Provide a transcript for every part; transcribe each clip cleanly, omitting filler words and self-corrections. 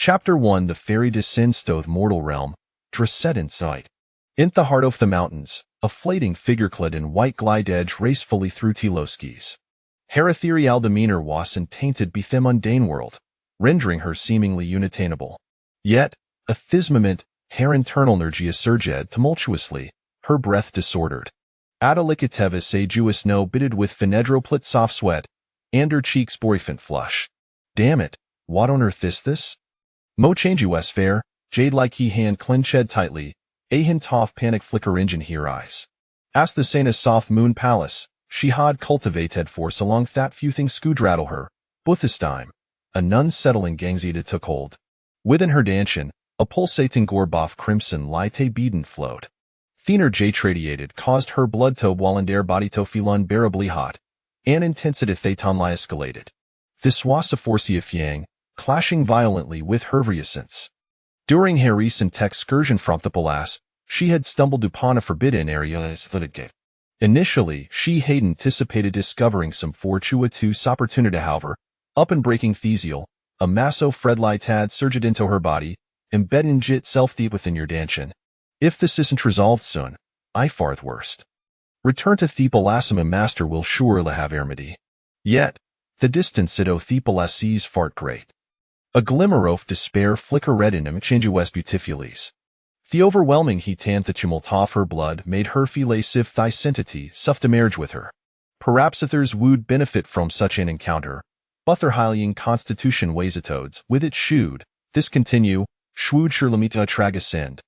Chapter 1 The Fairy descends to the mortal realm, set inside. In the heart of the mountains, a flating figure clad in white glide edge raced fully through Teloskis. Her ethereal demeanor was tainted by the mundane world, rendering her seemingly unattainable. Yet, at this moment, her internal energy surged tumultuously, her breath disordered. Adalikateva se Jewess no bitted with Finedroplit soft sweat, and her cheeks boyfriend flush. Damn it, what on earth is this? Mo change us fair, jade-like he hand clenched tightly, a hint of panic flicker engine her eyes. As the Sana soft moon palace, she had cultivated force along that few things scoodrattle her, but this time, a unsettling gangzita took hold. Within her danchin, a pulsating gorboff crimson light a beaten flowed. Thinner jade radiated caused her blood to boil and body to feel unbearably hot, and intensity thetonly escalated. This was a force of yang, clashing violently with her essence. During her recent excursion from the palace, she had stumbled upon a forbidden area as gate. Initially, she had anticipated discovering some fortuitous opportunity, however, up and breaking Thesial, a masso Fredlight had surged into her body, embedding itself deep within your danchin. If this isn't resolved soon, I farth worst. Return to the palace, my master will surely have ermity. Yet, the distance at the palace's fart great. A glimmer of despair flickered in him changeous beautifulies. The overwhelming heat and the tumult of her blood made her feel as if thy entity sought to marriage with her. Perhaps others would benefit from such an encounter, but their highly constitution waisatodes with it should discontinue, shwood sherlamita tragascend.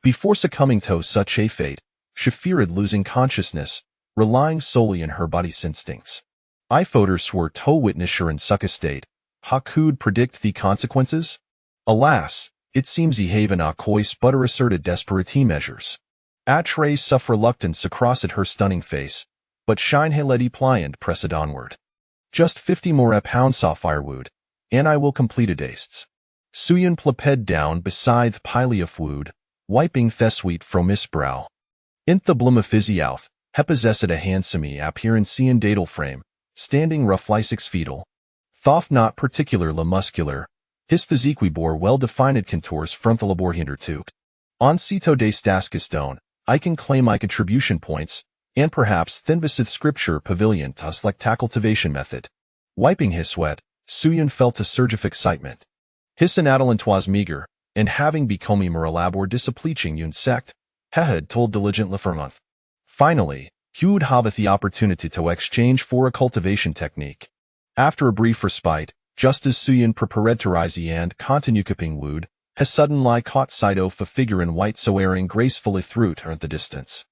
Before succumbing to such a fate, she feared losing consciousness, relying solely on her body's instincts. I foders swore to witness her in such a state. How could predict the consequences? Alas, it seems he haven a cois butter asserted desperate measures. Atre suffer reluctance across at her stunning face, but shine haledi pliant pressed onward. Just 50 more pounds of firewood, and I will complete a dastes. Suyan plaped down beside the pile of wood, wiping thesweet from his brow. In the bloom of his youth, he possessed a handsome appearance and datal frame, standing roughly 6 feet. Though not particularly muscular, his physique bore well-defined contours from the labor hitherto. On cito de staskistone, I can claim my contribution points, and perhaps thinvisith scripture pavilion to select cultivation method. Wiping his sweat, Suyan felt a surge of excitement. His anatolant was meager, and having become a more elabor disapleaching insect, he had told diligently for a month. Finally, he would have the opportunity to exchange for a cultivation technique. After a brief respite, just as Suyan prepared to rise and continue keeping wood, he suddenly caught sight of a figure in white soaring gracefully through her at the distance.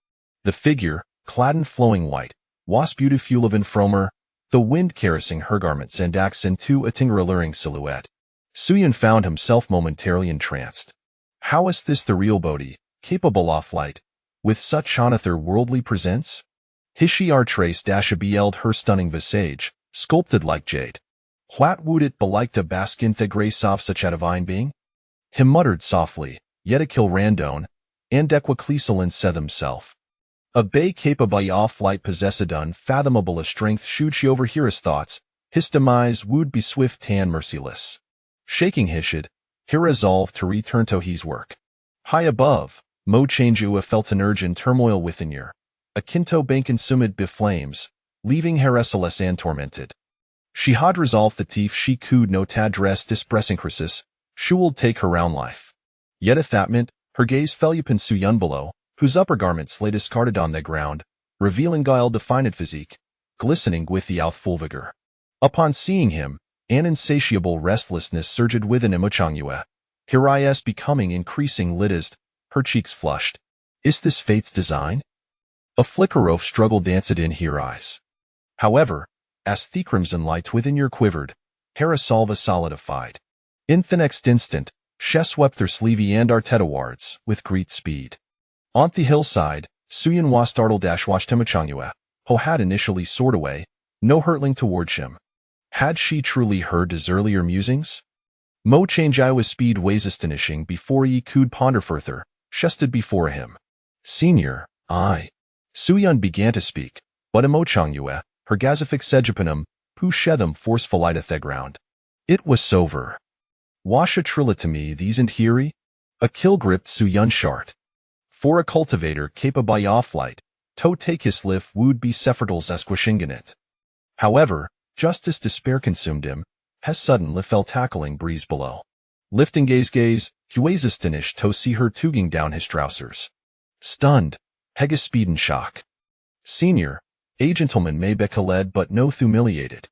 The figure, clad in flowing white, was beautiful of infromer, the wind caressing her garments and acts into a tinger alluring silhouette. Suyan found himself momentarily entranced. How is this the real Bodhi, capable of flight, with such another worldly presence? Hishi Artrace beheld her stunning visage, sculpted like jade. What would it be like to bask in the grace of such a divine being? He muttered softly, yet a kill randone, and equiclesalin said himself. A bay capable of flight possessed unfathomable strength should she overhear his thoughts, his demise would be swift and merciless. Shaking his head, he resolved to return to his work. High above, Mo Changua felt an urge and turmoil within her, akin to being consumed by flames, leaving her restless and tormented. She had resolved that if she could not address this pressing crisis, she would take her own life. Yet at that moment, her gaze fell upon Suyan below, whose upper garments lay discarded on the ground, revealing guile-defined physique, glistening with the youthful vigor. Upon seeing him, an insatiable restlessness surged within Imochangua. Her eyes becoming increasing liddest, her cheeks flushed. Is this fate's design? A flicker of struggle danced in her eyes. However, as the crimson light within her quivered, her resolve solidified. In the next instant, she swept her sleevey and artetawards with great speed. On the hillside, Suyan was startled watched Imochangua, who had initially soared away, no hurtling towards him. Had she truly heard his earlier musings? Mo change Iowa's speed was astonishing before he could ponder further, she stood before him. Senior, I. Suyan began to speak, but Imochangua, her gazific sejupanum, who shed them forceful light at the ground. It was sober. Washa trilitami these and hiri? A kill-gripped Suyun shart. For a cultivator capable of flight, to take his life would be Sephartals esquishinganit. However, just as despair consumed him, has suddenly fell tackling breeze below. Lifting gaze, he was astonished to see her tugging down his trousers. Stunned, Hega speed and shock. Senior, a gentleman may be led but no humiliated.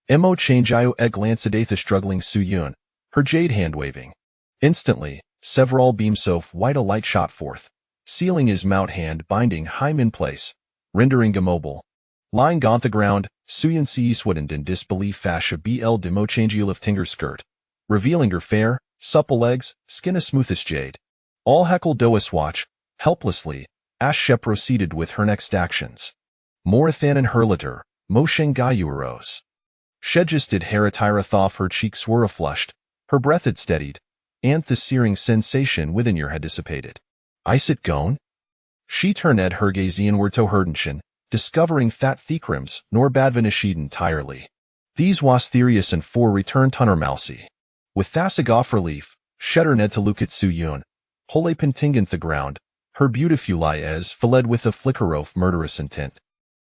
Mo changeio e glanced at the struggling Suyun, her jade hand waving. Instantly, several beams of white a light shot forth, sealing his mount hand binding Heim in place, rendering immobile. Lying on the ground, Suyun sees wouldn't in disbelief fascia bl de mo changeio of tinger skirt, revealing her fair, supple legs, skin as smooth as jade. All heckle doas watch, helplessly, as she proceeded with her next actions. More than in her litter, Moshen Gayu arose. Shedjisted Haratira though her cheeks were flushed, her breath had steadied, and the searing sensation within her had dissipated. Is it gone? She turned at her gaze inward to Herdenshin, discovering that Thekrims nor Badvanishid entirely. These was Therius and four returned Tunner Mousy. With Thasig off relief, Shedder Ned to look at Suyun, Hole pentingant the ground, her beautiful lie as fled with a flicker of murderous intent.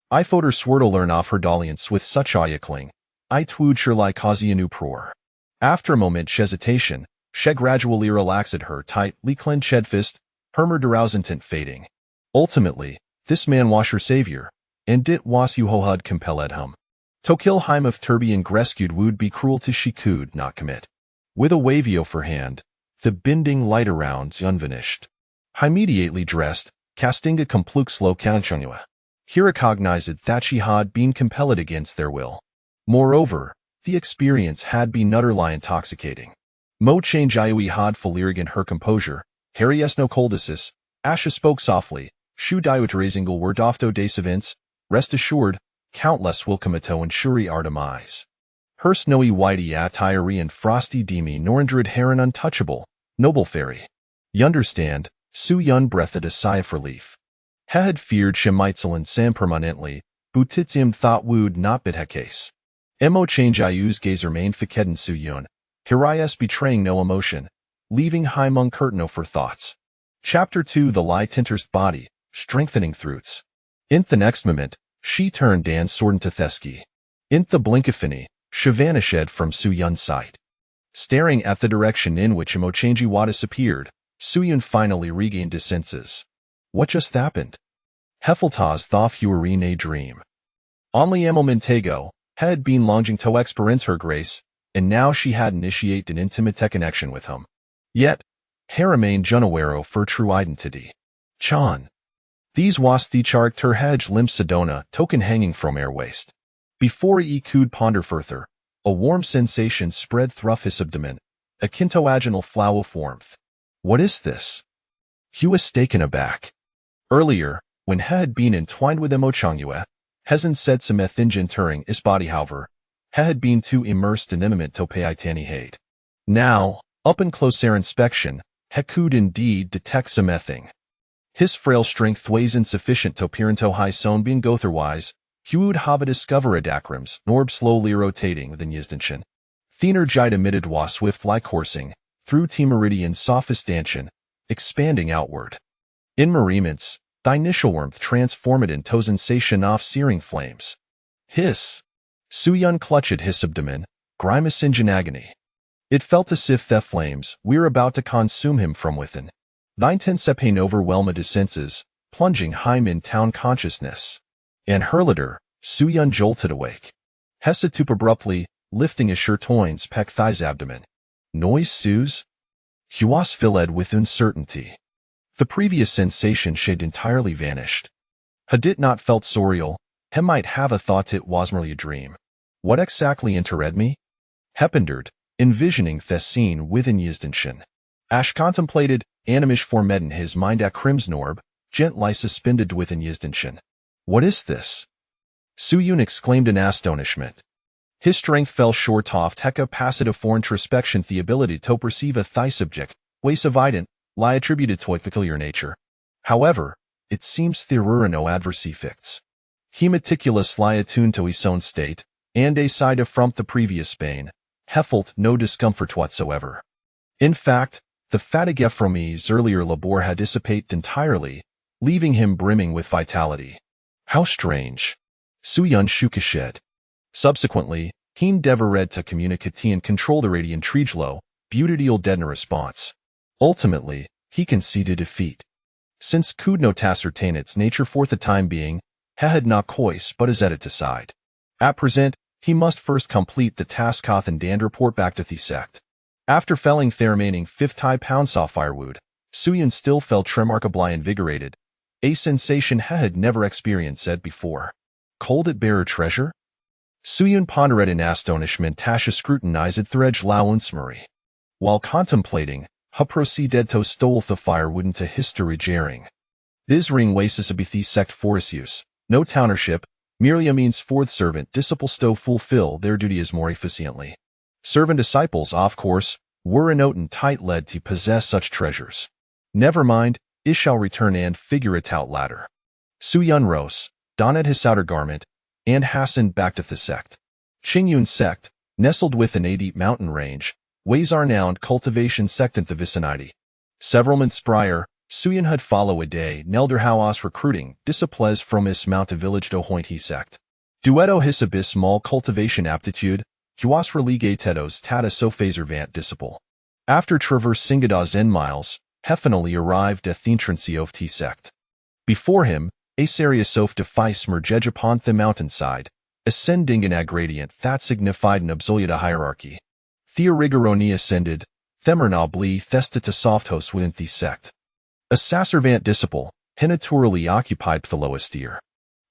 I foder swirtle learn off her dalliance with such ayakling, I twooed sure like causing a uproar. After a moment's hesitation, she gradually relaxed her tightly clenched shed fist, her murderous intent fading. Ultimately, this man was her savior, and dit was Uhohud compelled him. To kill Heim of Turby and Grescued would be cruelty she could not commit. With a wavy of her hand, the bending light arounds unvanished. He immediately dressed, casting a complete slow canchunua. He recognized that she had been compelled against their will. Moreover, the experience had been utterly intoxicating. Mo change Iui had fully her composure, Harry no coldicis, Asha spoke softly, Shu diut raisingel were dofto des events, rest assured, countless will comato and shuri artemise. Her snowy whitey attire and frosty demi norandrid heron untouchable, noble fairy. You understand, Su Yun breathed a sigh of relief. He had feared Shemitzel and Sam permanently, Butitsim thought would not bid case. Mo change Iu's gaze remained fikeden Su Yun, Hirias betraying no emotion, leaving Haimung curtain for thoughts. Chapter 2 The lie tinter's body, strengthening throughts. In the next moment, she turned and sword into Theski. In the blink of an eye, she vanished from Su Yun's sight. Staring at the direction in which Emochangi Wadis appeared, Su Yun finally regained his senses. What just happened? Heffeltaz thought you were in a dream. Only Montego had been longing to experience her grace, and now she had initiated an intimate connection with him. Yet, he remained unaware for true identity. Chan. These was the character hedge limb Sedona token hanging from her waist. Before he could ponder further, a warm sensation spread through his abdomen, akin to vaginal flow of warmth. What is this? He was taken aback. Earlier, when he had been entwined with Emochangua, Hezen said some Ethinjan Turing his body however, he had been too immersed in imminent to pay Itani hate. Now, up in closer inspection, he could indeed detect some ething. His frail strength was insufficient to peer into high zone being gotherwise, he would have a discovered acrims, norb slowly rotating within Yizdanshan. Thinner jide emitted was swift like coursing, through T-meridian sophistantion, expanding outward. In merriments, thy initial warmth transformed into sensation of searing flames. Hiss. Su Yun clutched his abdomen, grimacing in agony. It felt as if the flames were about to consume him from within. Thine tense pain overwhelmed his senses, plunging Heim in town consciousness. And hurleder, Su Yun jolted awake. Hesitup abruptly, lifting his shirtoins peck thighs abdomen. Noise Suze? He was filled with uncertainty. The previous sensation had entirely vanished. Had it not felt surreal, he might have a thought it was merely a dream. What exactly interred me? He pondered, envisioning the scene within Yizdanshan. Ash contemplated, animish formed in his mind at Crimsnorb, gently suspended within Yizdanshan. What is this? Su Yun exclaimed in astonishment. His strength fell short of Heka passive for introspection the ability to perceive a thigh subject, ways evident, lie attributed to a peculiar nature. However, it seems there were no adverse effects. He meticulously attuned to his own state, and aside from the previous bane, he felt no discomfort whatsoever. In fact, the fatigue from his earlier labor had dissipated entirely, leaving him brimming with vitality. How strange. Suyun shook his head. Subsequently, he endeavored to communicate and control the radiant Trijlo, beautiful dead in response. Ultimately, he conceded defeat. Since could not ascertain its nature for the time being, he had not choice but as it decide. At present, he must first complete the task and then report back to the sect. After felling the remaining 50 pounds of firewood, Suyun still felt remarkably invigorated, a sensation he had never experienced before. Cold it bearer treasure? Suyun pondered in astonishment Tasha scrutinized Thredge Launsmary. While contemplating, he proceeded to stole the firewood into history jaring. This ring wasis abithi sect forisius, no townership, merely a means for the servant disciples to fulfill their duties more efficiently. Servant disciples, of course, were enoten tight led to possess such treasures. Never mind, I shall return and figure it out later. Suyun rose, donned his outer garment, and hastened back to the sect. Qingyun sect, nestled within a deep mountain range, was a renowned cultivation sect in the vicinity. Several months prior, Suyun had followed a day Nelderhaus recruiting disciples from his mountain village to join his sect. Duetto his abysmal cultivation aptitude, Huas relegatedos tata sophaservant disciple. After traversing a dozen miles, he finally arrived at the entrance of the sect. Before him, a serious sof defice merged upon the mountainside, ascending in a gradient that signified an absolute hierarchy. Thea rigoroni ascended, themernobly thestita softhos within the sect. A sacervant disciple, he naturally occupied the lowest tier.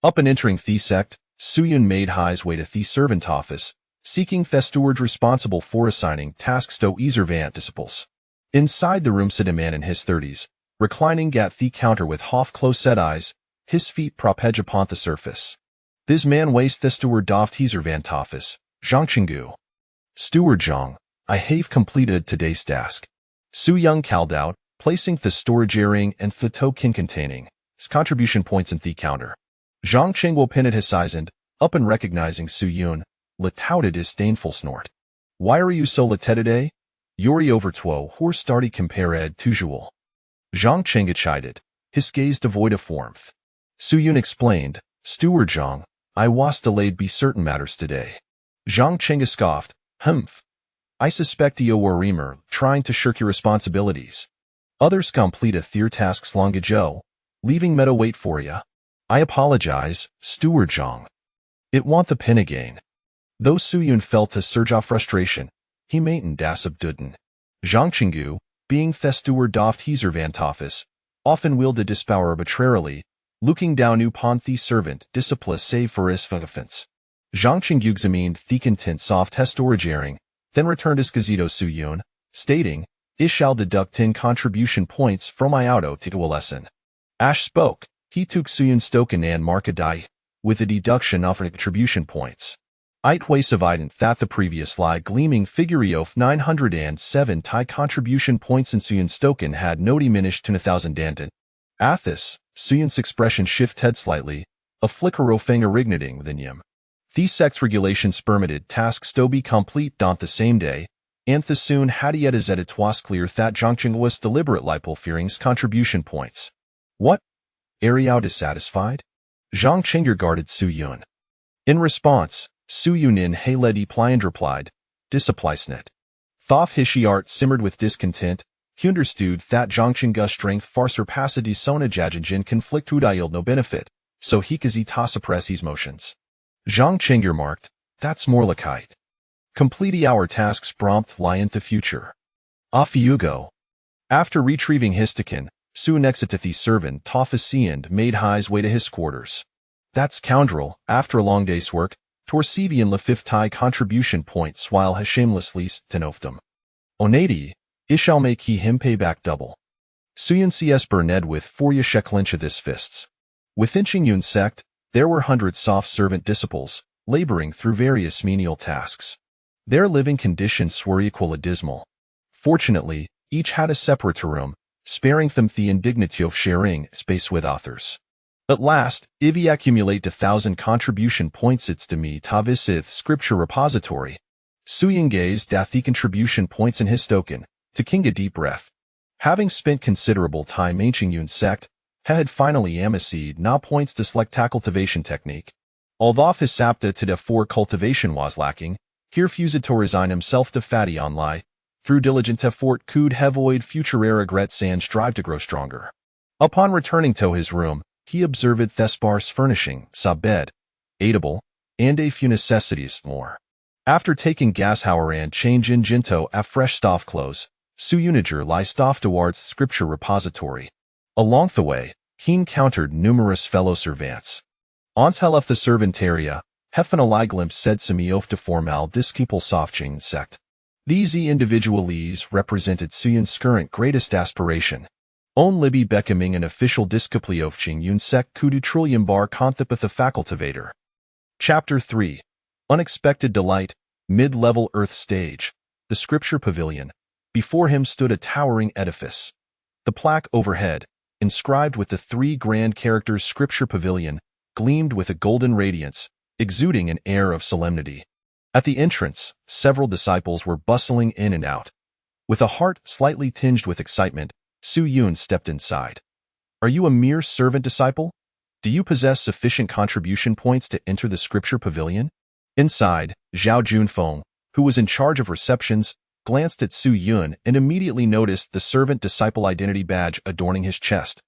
Up and entering the sect, Suyun made his way to the servant office, seeking the steward responsible for assigning tasks to servant disciples. Inside the room sat a man in his 30s, reclining at the counter with half-closed set eyes, his feet propped upon the surface. This man was the steward of the servant office, Zhang Qinggu. Steward Zhang, I have completed today's task. Suyun called out, placing the storage ring and the token containing his contribution points in the counter. Zhang Qinggu pinned his eyes and, up and recognizing Suyun, let out a disdainful snort. Why are you so late today? You're overtwo horse starty compared to usual. Zhang Qinggu chided, his gaze devoid of warmth. Suyun explained, Steward Zhang, I was delayed be certain matters today. Zhang Qinggu scoffed, humph. I suspect you were reamer, trying to shirk your responsibilities. Others completed their tasks long ago, leaving Meadow wait for ya. I apologize, Steward Zhang. It want the pin again. Though Suyun felt a surge of frustration, he maintained das subduden. Zhang Qinggu, being the steward of his servant office, often wielded his power arbitrarily, looking down upon the servant discipline save for his offense. Zhang Qinggu examined the contents of his storage ring, then returned his gazito Suyun, stating, I shall deduct 10 contribution points from my auto to a lesson. Ash spoke, he took Suyun's token and marked a die, with a deduction of contribution points. It was evident that the previous gleaming figure of 907 tie contribution points in Suyun's token had no diminished to 1,000 danton. At this, Suyun's expression shifted slightly, a flicker of anger igniting within him. The sect's regulations permitted tasks to be complete on the same day, and the soon had yet as it was clear that Zhang Qinggu was deliberately pilfering contribution points. What? Ariao dissatisfied? Zhang Qinggu guarded Suyun. In response, Suyun in Hayledi Pliand replied, Disciplisnet. Thoth Hishiart simmered with discontent, he understood that Zhang Qinggu's strength far surpassed his sona jajinjin conflict would yield no benefit, so he kazita suppress his motions. Zhang Qinggu remarked, that's more like it. Complete our tasks prompt lie in the future. Off you go. After retrieving his token, Suyun exited the servant Tofasi and made his way to his quarters. That scoundrel, after a long day's work, tore Sevian Lefiftai contribution points while he shamelessly tenofed Onadi, I shall make him pay back double. Suyun cs Berned with 4 shekel-inch of this fists. Within Qingyun sect, there were hundreds soft servant disciples, laboring through various menial tasks. Their living conditions were equally dismal. Fortunately, each had a separate room, sparing them the indignity of sharing space with others. At last, if he accumulate 1,000 contribution points it's to me tavisith scripture repository. Suyun gazed at the contribution points in his token, Taking a deep breath. Having spent considerable time ancient Yun sect, he had finally amiced now points to select cultivation technique. Although his sapta to the 4 cultivation was lacking, here fused to resign himself to fatty on lie, through diligent effort could avoid future regret and strive to grow stronger. Upon returning to his room, he observed the sparse furnishing, saw bed, eatable, and a few necessities more. After taking gas hour and change in Jinto a fresh staff clothes, Su Uniger lie staff towards scripture repository. Along the way, he encountered numerous fellow servants. Once he left the servant area, Hefan glimpse said Semiof to formal disciple Sofching sect. These individuals represented Suyun's current greatest aspiration. On Libby becoming an official discipliofching Yun sect kudu trillion bar conthipatha facultivator. Chapter 3. Unexpected Delight, Mid-Level Earth Stage. The Scripture Pavilion. Before him stood a towering edifice. The plaque overhead, inscribed with the 3 grand characters Scripture Pavilion, gleamed with a golden radiance, exuding an air of solemnity. At the entrance, several disciples were bustling in and out. With a heart slightly tinged with excitement, Su Yun stepped inside. Are you a mere servant disciple? Do you possess sufficient contribution points to enter the Scripture Pavilion? Inside, Zhao Junfeng, who was in charge of receptions, glanced at Su Yun and immediately noticed the servant-disciple identity badge adorning his chest.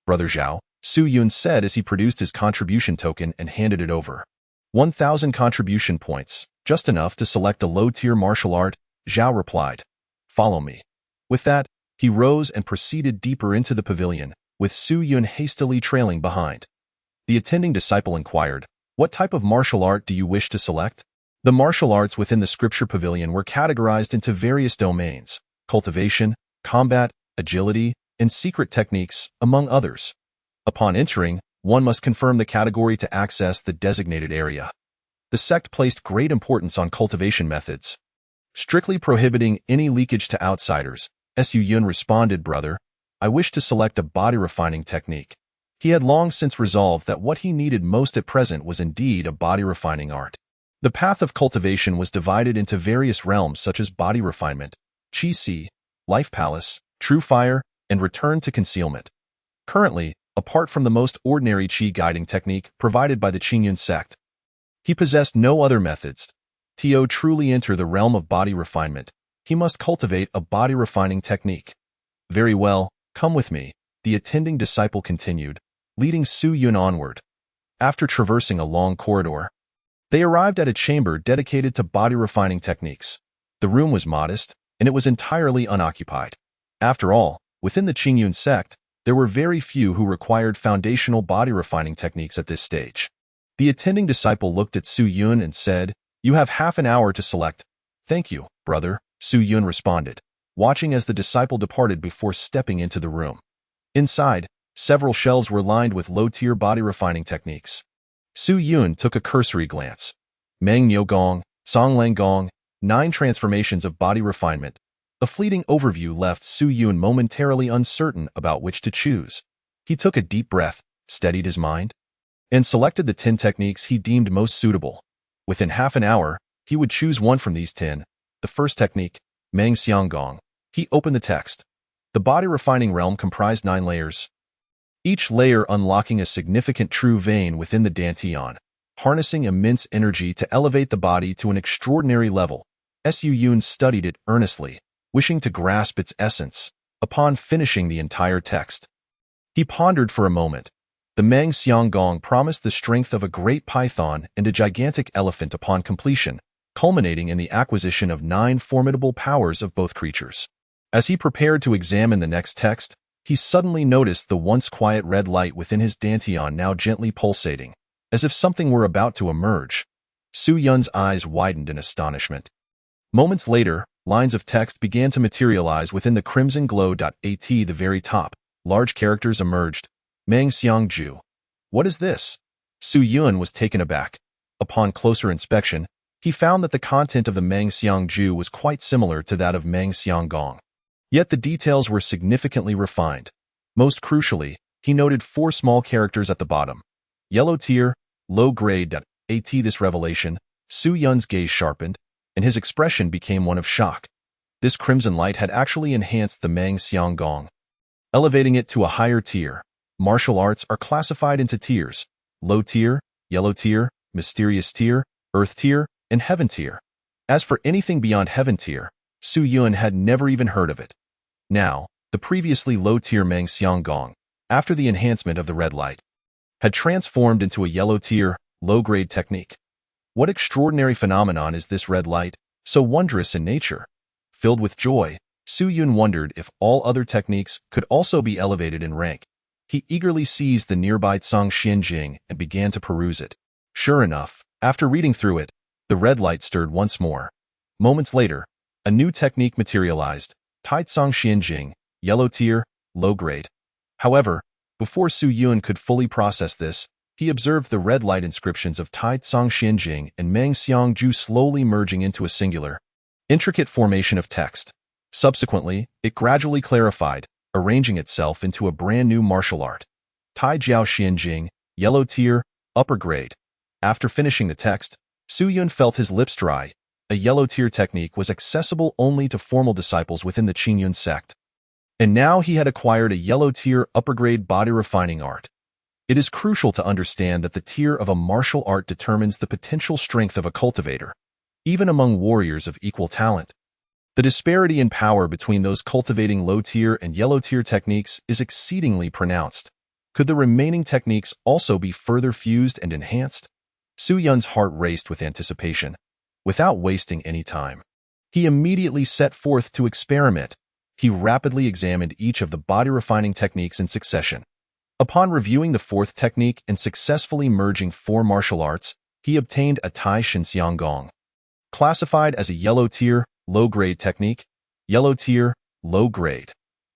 Brother Zhao, Su Yun said as he produced his contribution token and handed it over. 1,000 contribution points, just enough to select a low-tier martial art, Zhao replied. Follow me. With that, he rose and proceeded deeper into the pavilion, with Su Yun hastily trailing behind. The attending disciple inquired, what type of martial art do you wish to select? The martial arts within the Scripture Pavilion were categorized into various domains, cultivation, combat, agility, and secret techniques, among others. Upon entering, one must confirm the category to access the designated area. The sect placed great importance on cultivation methods, strictly prohibiting any leakage to outsiders. Su Yun responded, Brother, I wish to select a body refining technique. He had long since resolved that what he needed most at present was indeed a body refining art. The path of cultivation was divided into various realms such as body refinement, Qi Si, Life Palace, True Fire, and Return to Concealment. Currently, apart from the most ordinary Qi guiding technique provided by the Qingyun sect, he possessed no other methods. To truly enter the realm of body refinement, he must cultivate a body refining technique. Very well, come with me, the attending disciple continued, leading Su Yun onward. After traversing a long corridor, they arrived at a chamber dedicated to body refining techniques. The room was modest, and it was entirely unoccupied. After all, within the Qingyun sect, there were very few who required foundational body refining techniques at this stage. The attending disciple looked at Su Yun and said, You have half an hour to select. Thank you, brother, Su Yun responded, watching as the disciple departed before stepping into the room. Inside, several shelves were lined with low-tier body refining techniques. Su Yun took a cursory glance. Meng Miao Gong, Song Lang Gong, 9 transformations of body refinement. A fleeting overview left Su Yun momentarily uncertain about which to choose. He took a deep breath, steadied his mind, and selected the 10 techniques he deemed most suitable. Within half an hour, he would choose one from these 10. The first technique, Meng Xiang Gong. He opened the text. The body refining realm comprised 9 layers, each layer unlocking a significant true vein within the dantian, harnessing immense energy to elevate the body to an extraordinary level. Su Yun studied it earnestly, wishing to grasp its essence. Upon finishing the entire text, he pondered for a moment. The Meng Xiang Gong promised the strength of a great python and a gigantic elephant upon completion, culminating in the acquisition of 9 formidable powers of both creatures. As he prepared to examine the next text, he suddenly noticed the once quiet red light within his dantian now gently pulsating, as if something were about to emerge. Su Yun's eyes widened in astonishment. Moments later, lines of text began to materialize within the crimson glow. At the very top, large characters emerged. Meng Xiang Ju. What is this? Su Yun was taken aback. Upon closer inspection, he found that the content of the Meng Xiang Ju was quite similar to that of Meng Xiang Gong. Yet the details were significantly refined. Most crucially, he noted 4 small characters at the bottom. Yellow tier, low grade. At this revelation, Su Yun's gaze sharpened, and his expression became one of shock. This crimson light had actually enhanced the Mang Xiang Gong, elevating it to a higher tier. Martial arts are classified into tiers: low tier, yellow tier, mysterious tier, earth tier, and heaven tier. As for anything beyond heaven tier, Su Yun had never even heard of it. Now, the previously low-tier Mang Xiang Gong, after the enhancement of the red light, had transformed into a yellow-tier, low-grade technique. What extraordinary phenomenon is this red light, so wondrous in nature? Filled with joy, Su Yun wondered if all other techniques could also be elevated in rank. He eagerly seized the nearby Cang Xian Jing and began to peruse it. Sure enough, after reading through it, the red light stirred once more. Moments later, a new technique materialized: Tai Cang Xian Jing, yellow tier, low grade. However, before Su Yun could fully process this, he observed the red light inscriptions of Tai Cang Xian Jing and Mang Xiang Ju slowly merging into a singular, intricate formation of text. Subsequently, it gradually clarified, arranging itself into a brand new martial art: Tai Jiao Xian Jing, yellow tier, upper grade. After finishing the text, Su Yun felt his lips dry. A yellow tier technique was accessible only to formal disciples within the Qingyun sect. And now he had acquired a yellow tier upper grade body refining art. It is crucial to understand that the tier of a martial art determines the potential strength of a cultivator, even among warriors of equal talent. The disparity in power between those cultivating low tier and yellow tier techniques is exceedingly pronounced. Could the remaining techniques also be further fused and enhanced? Su Yun's heart raced with anticipation. Without wasting any time, he immediately set forth to experiment. He rapidly examined each of the body-refining techniques in succession. Upon reviewing the fourth technique and successfully merging 4 martial arts, he obtained a Tai Xinxiang Gong. Classified as a yellow tier, low-grade technique, yellow tier, low grade.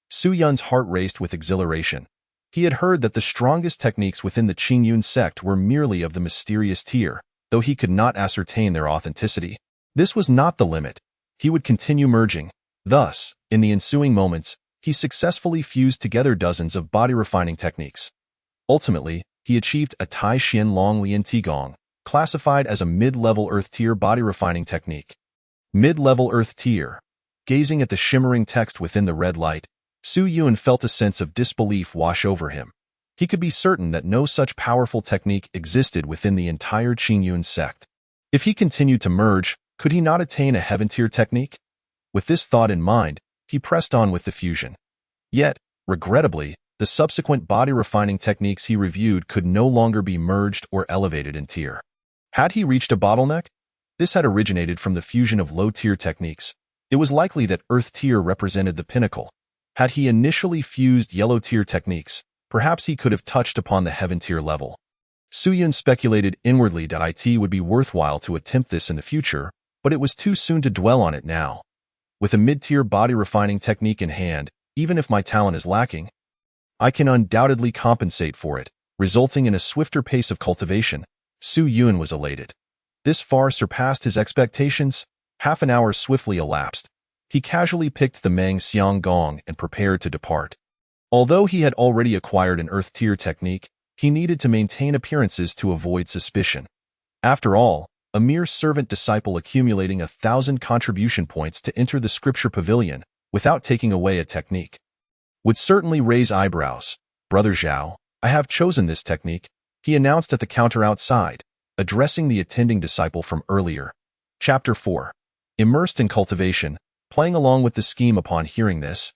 Su Yun's heart raced with exhilaration. He had heard that the strongest techniques within the Qingyun sect were merely of the mysterious tier, though he could not ascertain their authenticity. This was not the limit. He would continue merging. Thus, in the ensuing moments, he successfully fused together dozens of body-refining techniques. Ultimately, he achieved a Tai Xian Long Lian Tigong, classified as a mid-level earth tier body-refining technique. Mid-level earth tier. Gazing at the shimmering text within the red light, Su Yun felt a sense of disbelief wash over him. He could be certain that no such powerful technique existed within the entire Qingyun sect. If he continued to merge, could he not attain a heaven-tier technique? With this thought in mind, he pressed on with the fusion. Yet, regrettably, the subsequent body-refining techniques he reviewed could no longer be merged or elevated in tier. Had he reached a bottleneck? This had originated from the fusion of low-tier techniques. It was likely that earth tier represented the pinnacle. Had he initially fused yellow-tier techniques, perhaps he could have touched upon the heaven-tier level. Su Yun speculated inwardly that it would be worthwhile to attempt this in the future, but it was too soon to dwell on it now. With a mid-tier body-refining technique in hand, even if my talent is lacking, I can undoubtedly compensate for it, resulting in a swifter pace of cultivation. Su Yun was elated. This far surpassed his expectations. Half an hour swiftly elapsed. He casually picked the Mang Xiang Gong and prepared to depart. Although he had already acquired an earth tier technique, he needed to maintain appearances to avoid suspicion. After all, a mere servant disciple accumulating 1,000 contribution points to enter the scripture pavilion without taking away a technique would certainly raise eyebrows. Brother Zhao, I have chosen this technique, he announced at the counter outside, addressing the attending disciple from earlier. Chapter 4. Immersed in cultivation, playing along with the scheme. Upon hearing this,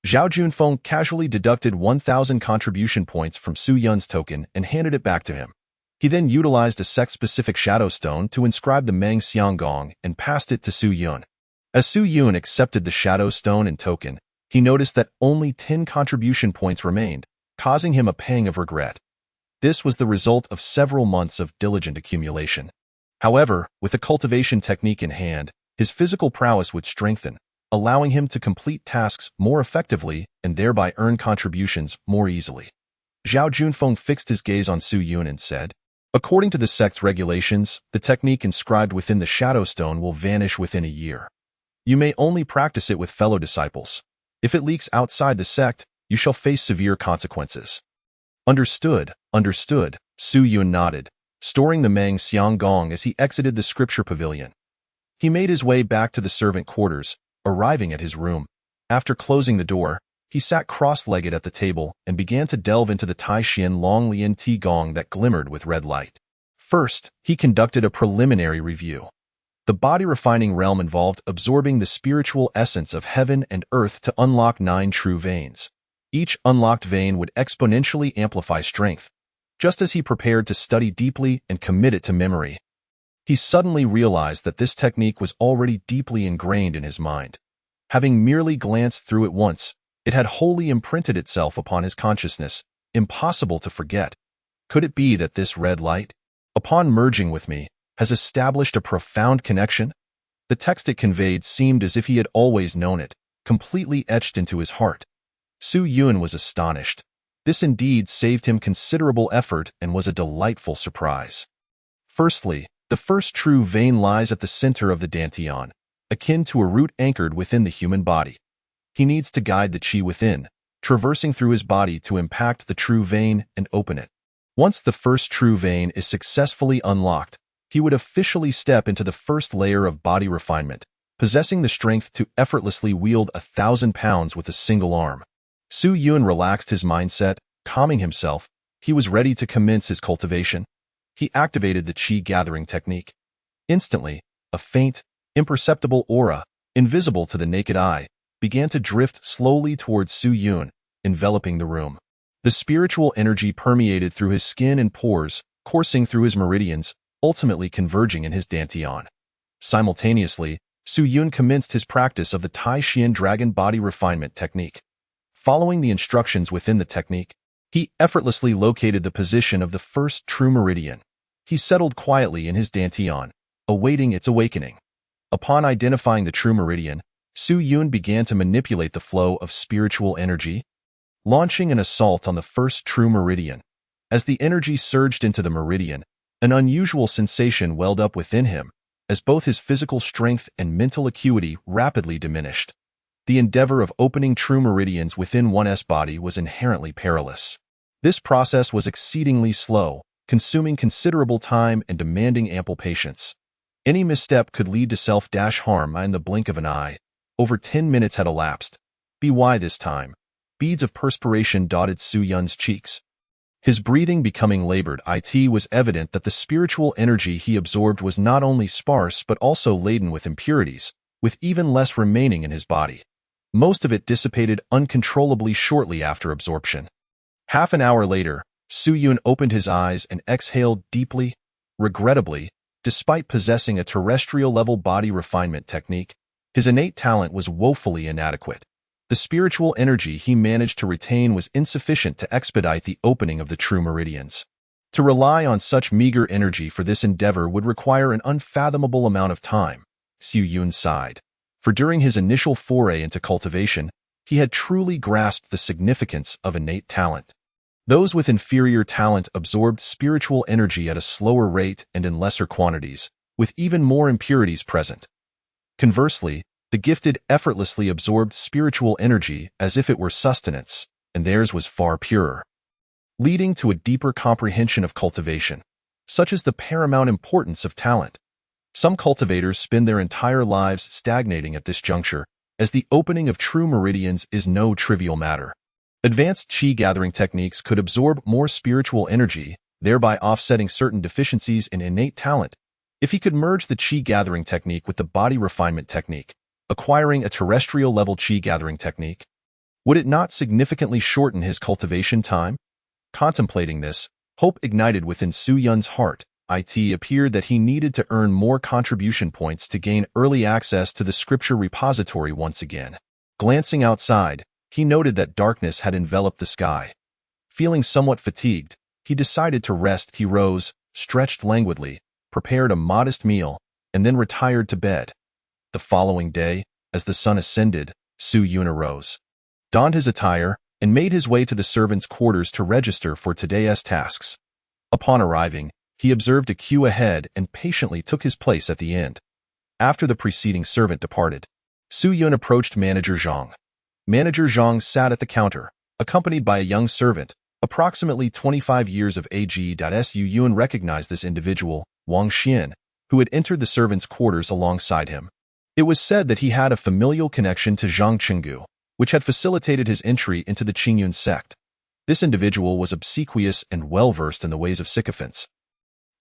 Zhao Junfeng casually deducted 1,000 contribution points from Su Yun's token and handed it back to him. He then utilized a sect-specific shadow stone to inscribe the Mang Xiang Gong and passed it to Su Yun. As Su Yun accepted the shadow stone and token, he noticed that only 10 contribution points remained, causing him a pang of regret. This was the result of several months of diligent accumulation. However, with the cultivation technique in hand, his physical prowess would strengthen, allowing him to complete tasks more effectively and thereby earn contributions more easily. Zhao Junfeng fixed his gaze on Su Yun and said, "According to the sect's regulations, the technique inscribed within the shadow stone will vanish within a year. You may only practice it with fellow disciples. If it leaks outside the sect, you shall face severe consequences." Understood, understood, Su Yun nodded, storing the Mang Xiang Gong as he exited the scripture pavilion. He made his way back to the servant quarters, arriving at his room. After closing the door, he sat cross-legged at the table and began to delve into the Tai Xian Long Lian Ti Gong that glimmered with red light. First, he conducted a preliminary review. The body-refining realm involved absorbing the spiritual essence of heaven and earth to unlock 9 true veins. Each unlocked vein would exponentially amplify strength. Just as he prepared to study deeply and commit it to memory, he suddenly realized that this technique was already deeply ingrained in his mind. Having merely glanced through it once, it had wholly imprinted itself upon his consciousness, impossible to forget. Could it be that this red light, upon merging with me, has established a profound connection? The text it conveyed seemed as if he had always known it, completely etched into his heart. Su Yun was astonished. This indeed saved him considerable effort and was a delightful surprise. Firstly, the first true vein lies at the center of the dantian, akin to a root anchored within the human body. He needs to guide the qi within, traversing through his body to impact the true vein and open it. Once the first true vein is successfully unlocked, he would officially step into the first layer of body refinement, possessing the strength to effortlessly wield 1,000 pounds with a single arm. Su Yun relaxed his mindset, calming himself. He was ready to commence his cultivation. He activated the qi gathering technique. Instantly, a faint, imperceptible aura, invisible to the naked eye, began to drift slowly towards Su Yun, enveloping the room. The spiritual energy permeated through his skin and pores, coursing through his meridians, ultimately converging in his dantian. Simultaneously, Su Yun commenced his practice of the Tai Xian Dragon Body Refinement Technique. Following the instructions within the technique, he effortlessly located the position of the first true meridian. He settled quietly in his dantian, awaiting its awakening. Upon identifying the true meridian, Su Yun began to manipulate the flow of spiritual energy, launching an assault on the first true meridian. As the energy surged into the meridian, an unusual sensation welled up within him, as both his physical strength and mental acuity rapidly diminished. The endeavor of opening true meridians within one's body was inherently perilous. This process was exceedingly slow, consuming considerable time and demanding ample patience. Any misstep could lead to self-harm in the blink of an eye. Over 10 minutes had elapsed. By this time, beads of perspiration dotted Su Yun's cheeks. His breathing becoming labored, it was evident that the spiritual energy he absorbed was not only sparse but also laden with impurities, with even less remaining in his body. Most of it dissipated uncontrollably shortly after absorption. Half an hour later, Su Yun opened his eyes and exhaled deeply. Regrettably, despite possessing a terrestrial-level body refinement technique, his innate talent was woefully inadequate. The spiritual energy he managed to retain was insufficient to expedite the opening of the true meridians. To rely on such meager energy for this endeavor would require an unfathomable amount of time. Su Yun sighed. For during his initial foray into cultivation, he had truly grasped the significance of innate talent. Those with inferior talent absorbed spiritual energy at a slower rate and in lesser quantities, with even more impurities present. Conversely, the gifted effortlessly absorbed spiritual energy as if it were sustenance, and theirs was far purer, leading to a deeper comprehension of cultivation, such as the paramount importance of talent. Some cultivators spend their entire lives stagnating at this juncture, as the opening of true meridians is no trivial matter. Advanced qi gathering techniques could absorb more spiritual energy, thereby offsetting certain deficiencies in innate talent. If he could merge the qi gathering technique with the body refinement technique, acquiring a terrestrial-level qi gathering technique, would it not significantly shorten his cultivation time? Contemplating this, hope ignited within Su Yun's heart. It appeared that he needed to earn more contribution points to gain early access to the scripture repository once again. Glancing outside, he noted that darkness had enveloped the sky. Feeling somewhat fatigued, he decided to rest. He rose, stretched languidly, prepared a modest meal, and then retired to bed. The following day, as the sun ascended, Su Yun arose, donned his attire, and made his way to the servants' quarters to register for today's tasks. Upon arriving, he observed a queue ahead and patiently took his place at the end. After the preceding servant departed, Su Yun approached Manager Zhang. Manager Zhang sat at the counter, accompanied by a young servant, approximately 25 years of age. Su Yun recognized this individual, Wang Xian, who had entered the servants' quarters alongside him. It was said that he had a familial connection to Zhang Qinggu, which had facilitated his entry into the Qingyun sect. This individual was obsequious and well-versed in the ways of sycophants.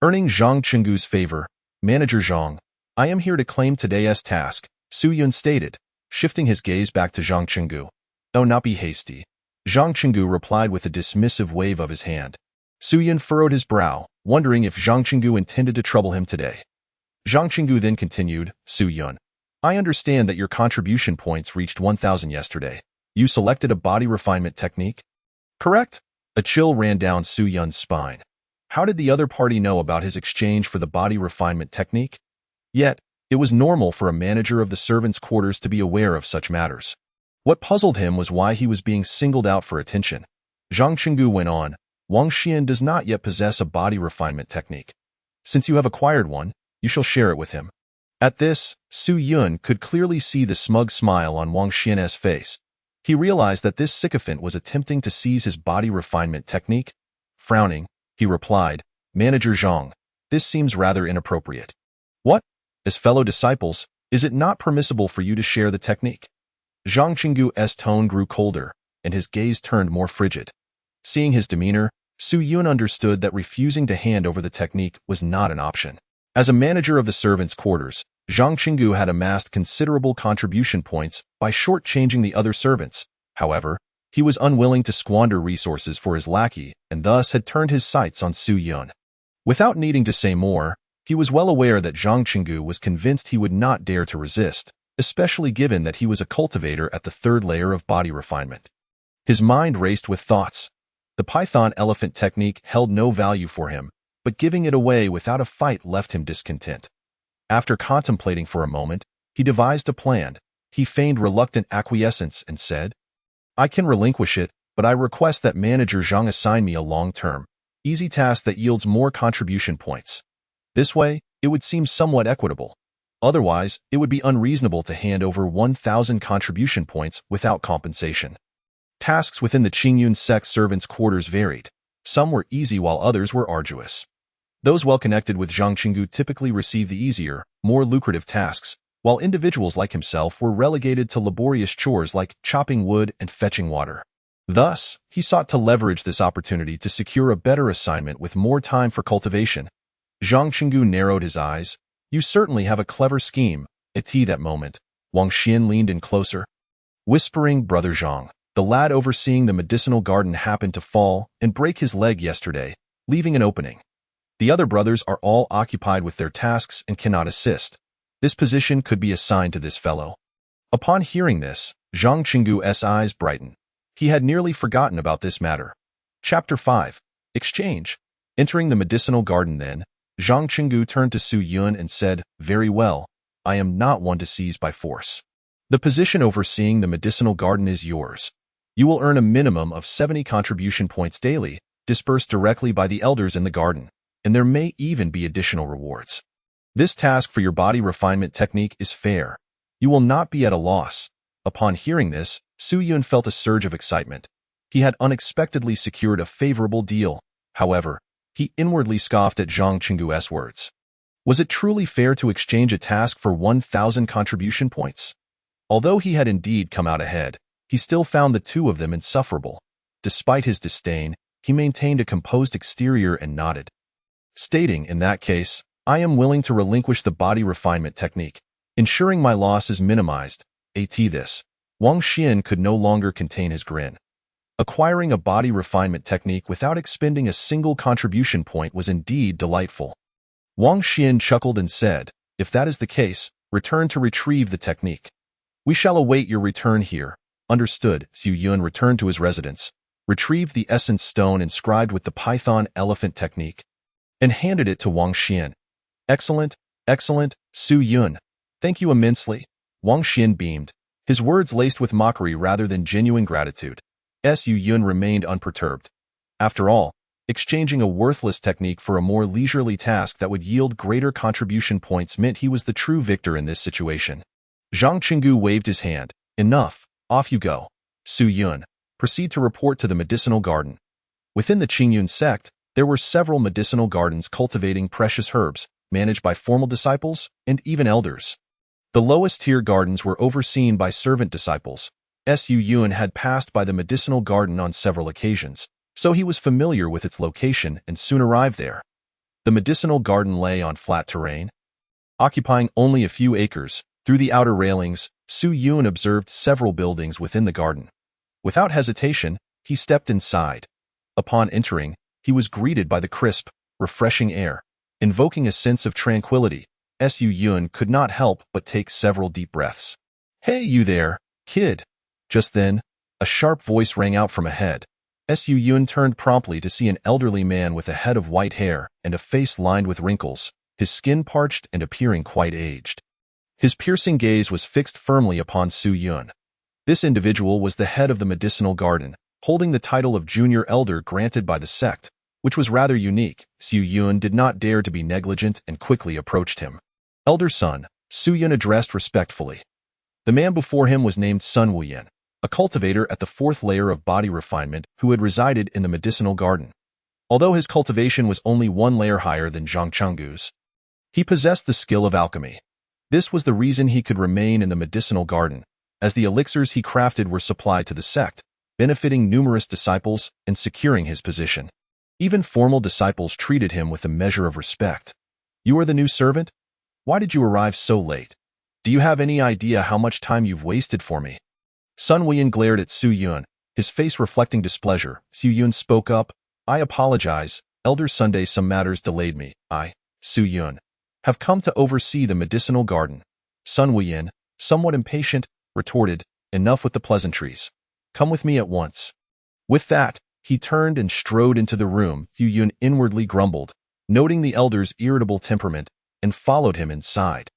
Earning Zhang Qinggu's favor, Manager Zhang, I am here to claim today's task, Su Yun stated, shifting his gaze back to Zhang Qinggu. Oh, not be hasty. Zhang Qinggu replied with a dismissive wave of his hand. Su Yun furrowed his brow, wondering if Zhang Qinggu intended to trouble him today. Zhang Qinggu then continued, Su Yun, I understand that your contribution points reached 1,000 yesterday. You selected a body refinement technique? Correct? A chill ran down Su Yun's spine. How did the other party know about his exchange for the body refinement technique? Yet, it was normal for a manager of the servants' quarters to be aware of such matters. What puzzled him was why he was being singled out for attention. Zhang Qinggu went on, Wang Xian does not yet possess a body refinement technique. Since you have acquired one, you shall share it with him. At this, Su Yun could clearly see the smug smile on Wang Xian's face. He realized that this sycophant was attempting to seize his body refinement technique. Frowning, he replied, Manager Zhang, this seems rather inappropriate. What? As fellow disciples, is it not permissible for you to share the technique? Zhang Qinggu's tone grew colder, and his gaze turned more frigid. Seeing his demeanor, Su Yun understood that refusing to hand over the technique was not an option. As a manager of the servants' quarters, Zhang Qinggu had amassed considerable contribution points by shortchanging the other servants. However, he was unwilling to squander resources for his lackey and thus had turned his sights on Su Yun. Without needing to say more, he was well aware that Zhang Qinggu was convinced he would not dare to resist, especially given that he was a cultivator at the third layer of body refinement. His mind raced with thoughts. The python elephant technique held no value for him, but giving it away without a fight left him discontent. After contemplating for a moment, he devised a plan. He feigned reluctant acquiescence and said, I can relinquish it, but I request that Manager Zhang assign me a long-term, easy task that yields more contribution points. This way, it would seem somewhat equitable. Otherwise, it would be unreasonable to hand over 1,000 contribution points without compensation. Tasks within the Qingyun sect servants' quarters varied. Some were easy while others were arduous. Those well connected with Zhang Qinggu typically received the easier, more lucrative tasks, while individuals like himself were relegated to laborious chores like chopping wood and fetching water. Thus, he sought to leverage this opportunity to secure a better assignment with more time for cultivation. Zhang Qinggu narrowed his eyes. You certainly have a clever scheme. At that moment, Wang Xian leaned in closer. Whispering, Brother Zhang, the lad overseeing the medicinal garden happened to fall and break his leg yesterday, leaving an opening. The other brothers are all occupied with their tasks and cannot assist. This position could be assigned to this fellow. Upon hearing this, Zhang Qinggu's eyes brightened. He had nearly forgotten about this matter. Chapter 5. Exchange. Entering the medicinal garden then, Zhang Qinggu turned to Su Yun and said, Very well, I am not one to seize by force. The position overseeing the medicinal garden is yours. You will earn a minimum of 70 contribution points daily, dispersed directly by the elders in the garden, and there may even be additional rewards. This task for your body refinement technique is fair. You will not be at a loss. Upon hearing this, Su Yun felt a surge of excitement. He had unexpectedly secured a favorable deal. However, he inwardly scoffed at Zhang Qinggu's words. Was it truly fair to exchange a task for 1,000 contribution points? Although he had indeed come out ahead, he still found the two of them insufferable. Despite his disdain, he maintained a composed exterior and nodded, stating, in that case, I am willing to relinquish the body refinement technique, ensuring my loss is minimized. At this, Wang Xian could no longer contain his grin. Acquiring a body refinement technique without expending a single contribution point was indeed delightful. Wang Xian chuckled and said, If that is the case, return to retrieve the technique. We shall await your return here. Understood. Su Yun returned to his residence, retrieved the essence stone inscribed with the python elephant technique, and handed it to Wang Xian. Excellent, excellent, Su Yun. Thank you immensely. Wang Xian beamed, his words laced with mockery rather than genuine gratitude. Su Yun remained unperturbed. After all, exchanging a worthless technique for a more leisurely task that would yield greater contribution points meant he was the true victor in this situation. Zhang Qinggu waved his hand. Enough, off you go. Su Yun, proceed to report to the medicinal garden. Within the Qingyun sect, there were several medicinal gardens cultivating precious herbs, managed by formal disciples and even elders. The lowest-tier gardens were overseen by servant disciples. Su Yuan had passed by the medicinal garden on several occasions, so he was familiar with its location and soon arrived there. The medicinal garden lay on flat terrain, occupying only a few acres. Through the outer railings, Su Yuan observed several buildings within the garden. Without hesitation, he stepped inside. Upon entering, he was greeted by the crisp, refreshing air. Invoking a sense of tranquility, Su Yuan could not help but take several deep breaths. "Hey, you there, kid!" Just then, a sharp voice rang out from ahead. Su Yuan turned promptly to see an elderly man with a head of white hair and a face lined with wrinkles, his skin parched and appearing quite aged. His piercing gaze was fixed firmly upon Su Yuan. This individual was the head of the medicinal garden, holding the title of junior elder granted by the sect, which was rather unique. Su Yuan did not dare to be negligent and quickly approached him. "Elder son," Su Yuan addressed respectfully. The man before him was named Sun Wuyan, a cultivator at the fourth layer of body refinement who had resided in the medicinal garden. Although his cultivation was only one layer higher than Zhang Chenggu's, he possessed the skill of alchemy. This was the reason he could remain in the medicinal garden, as the elixirs he crafted were supplied to the sect, benefiting numerous disciples and securing his position. Even formal disciples treated him with a measure of respect. "You are the new servant? Why did you arrive so late? Do you have any idea how much time you've wasted for me?" Sun Wuyan glared at Su Yuan, his face reflecting displeasure. Su Yuan spoke up. "I apologize, Elder Sunday, some matters delayed me. I, Su Yuan, have come to oversee the medicinal garden." Sun Wuyan, somewhat impatient, retorted, "Enough with the pleasantries. Come with me at once." With that, he turned and strode into the room. Su Yuan inwardly grumbled, noting the elder's irritable temperament, and followed him inside.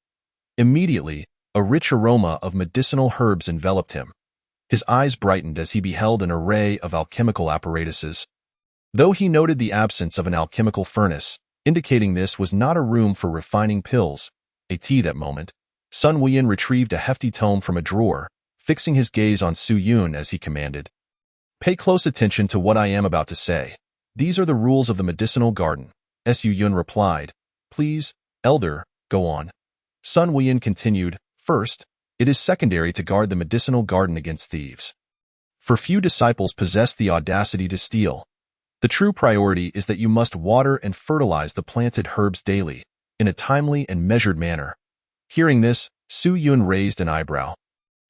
Immediately, a rich aroma of medicinal herbs enveloped him. His eyes brightened as he beheld an array of alchemical apparatuses. Though he noted the absence of an alchemical furnace, indicating this was not a room for refining pills, that moment, Sun Wuyan retrieved a hefty tome from a drawer, fixing his gaze on Su Yuan as he commanded. "Pay close attention to what I am about to say. These are the rules of the medicinal garden." Su Yuan replied. "Please, elder, go on." Sun Wuyan continued, "First, it is secondary to guard the medicinal garden against thieves. For few disciples possess the audacity to steal. The true priority is that you must water and fertilize the planted herbs daily, in a timely and measured manner." Hearing this, Su Yuan raised an eyebrow.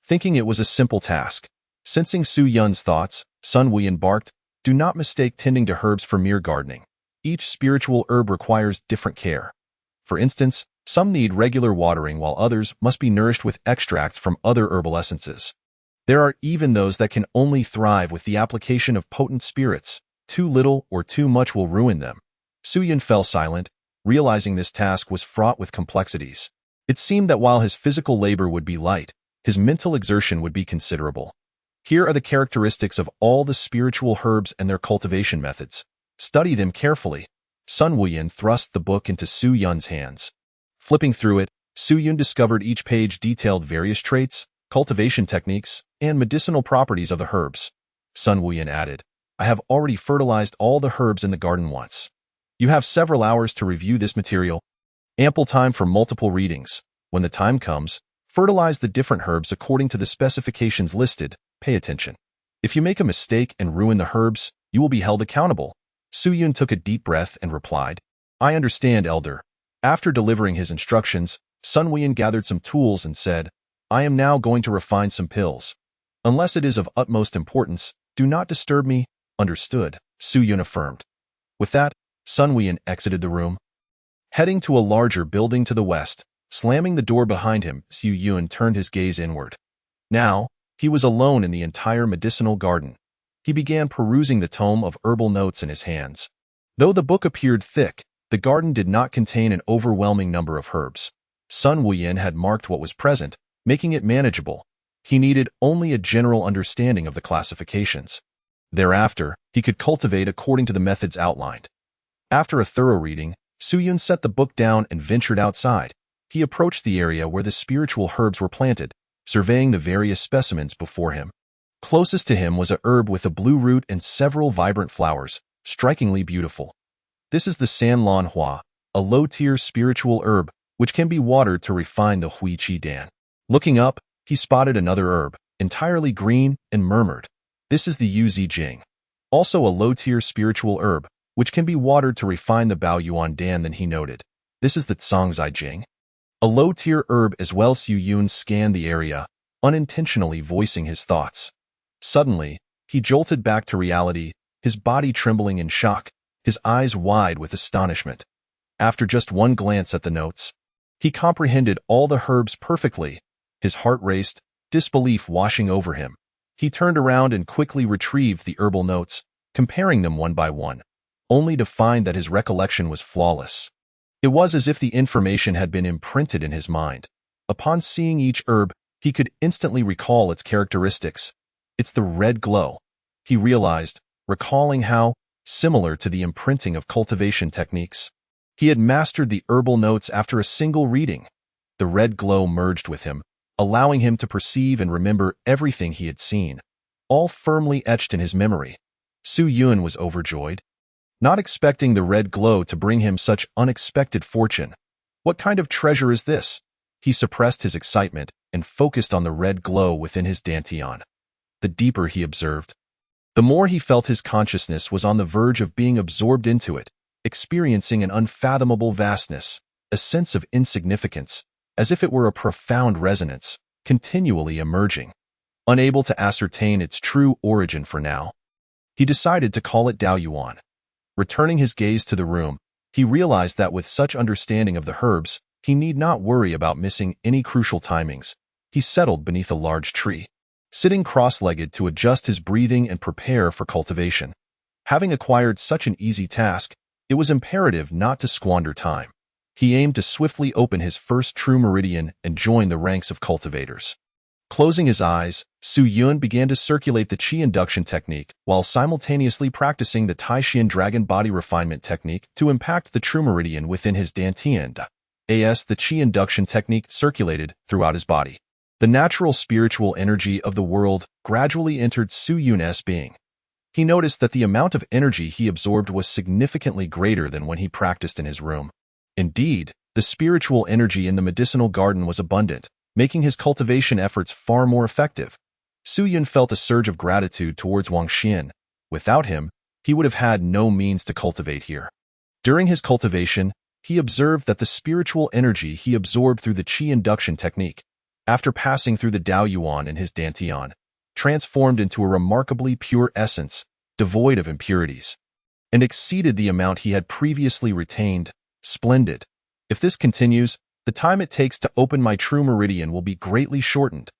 Thinking it was a simple task, sensing Su Yuan's thoughts, Sun Wuyan barked, "Do not mistake tending to herbs for mere gardening. Each spiritual herb requires different care. For instance, some need regular watering while others must be nourished with extracts from other herbal essences. There are even those that can only thrive with the application of potent spirits. Too little or too much will ruin them." Su Yuan fell silent, realizing this task was fraught with complexities. It seemed that while his physical labor would be light, his mental exertion would be considerable. Here are the characteristics of all the spiritual herbs and their cultivation methods. Study them carefully. Sun Wuyan thrust the book into Su Yuan's hands. Flipping through it, Su Yuan discovered each page detailed various traits, cultivation techniques, and medicinal properties of the herbs. Sun Wuyan added, "I have already fertilized all the herbs in the garden once. You have several hours to review this material. Ample time for multiple readings. When the time comes, fertilize the different herbs according to the specifications listed. Pay attention. If you make a mistake and ruin the herbs, you will be held accountable." Su Yuan took a deep breath and replied, "I understand, elder." After delivering his instructions, Sun Wuyan gathered some tools and said, "I am now going to refine some pills. Unless it is of utmost importance, do not disturb me." "Understood," Su Yuan affirmed. With that, Sun Wuyan exited the room. Heading to a larger building to the west, slamming the door behind him, Su Yuan turned his gaze inward. Now, he was alone in the entire medicinal garden. He began perusing the tome of herbal notes in his hands. Though the book appeared thick, the garden did not contain an overwhelming number of herbs. Sun Wuyan had marked what was present, making it manageable. He needed only a general understanding of the classifications. Thereafter, he could cultivate according to the methods outlined. After a thorough reading, Su Yuan set the book down and ventured outside. He approached the area where the spiritual herbs were planted, surveying the various specimens before him. Closest to him was a herb with a blue root and several vibrant flowers, strikingly beautiful. "This is the San Lan Hua, a low-tier spiritual herb," which can be watered to refine the Hui Qi Dan. Looking up, he spotted another herb, entirely green, and murmured, "This is the Yu Zi Jing." Also a low-tier spiritual herb, which can be watered to refine the Bao Yuan Dan. Then he noted, "This is the Tsang Zai Jing." A low-tier herb as well. Su Yun scanned the area, unintentionally voicing his thoughts. Suddenly, he jolted back to reality, his body trembling in shock, his eyes wide with astonishment. After just one glance at the notes, he comprehended all the herbs perfectly. His heart raced, disbelief washing over him. He turned around and quickly retrieved the herbal notes, comparing them one by one, only to find that his recollection was flawless. It was as if the information had been imprinted in his mind. Upon seeing each herb, he could instantly recall its characteristics. It's the red glow, he realized, recalling how, similar to the imprinting of cultivation techniques, he had mastered the herbal notes after a single reading. The red glow merged with him, allowing him to perceive and remember everything he had seen, all firmly etched in his memory. Su Yun was overjoyed, not expecting the red glow to bring him such unexpected fortune. What kind of treasure is this? He suppressed his excitement and focused on the red glow within his dantian. The deeper he observed, the more he felt his consciousness was on the verge of being absorbed into it, experiencing an unfathomable vastness, a sense of insignificance, as if it were a profound resonance, continually emerging. Unable to ascertain its true origin for now, he decided to call it Dao Yuan. Returning his gaze to the room, he realized that with such understanding of the herbs, he need not worry about missing any crucial timings. He settled beneath a large tree, sitting cross-legged to adjust his breathing and prepare for cultivation. Having acquired such an easy task, it was imperative not to squander time. He aimed to swiftly open his first true meridian and join the ranks of cultivators. Closing his eyes, Su Yun began to circulate the Qi induction technique while simultaneously practicing the Taishan dragon body refinement technique to impact the true meridian within his dantian. As the Qi induction technique circulated throughout his body, the natural spiritual energy of the world gradually entered Su Yun's being. He noticed that the amount of energy he absorbed was significantly greater than when he practiced in his room. Indeed, the spiritual energy in the medicinal garden was abundant, making his cultivation efforts far more effective. Su Yun felt a surge of gratitude towards Wang Xian. Without him, he would have had no means to cultivate here. During his cultivation, he observed that the spiritual energy he absorbed through the Qi induction technique, after passing through the Dao Yuan in his dantian, transformed into a remarkably pure essence, devoid of impurities, and exceeded the amount he had previously retained. Splendid. If this continues, the time it takes to open my true meridian will be greatly shortened.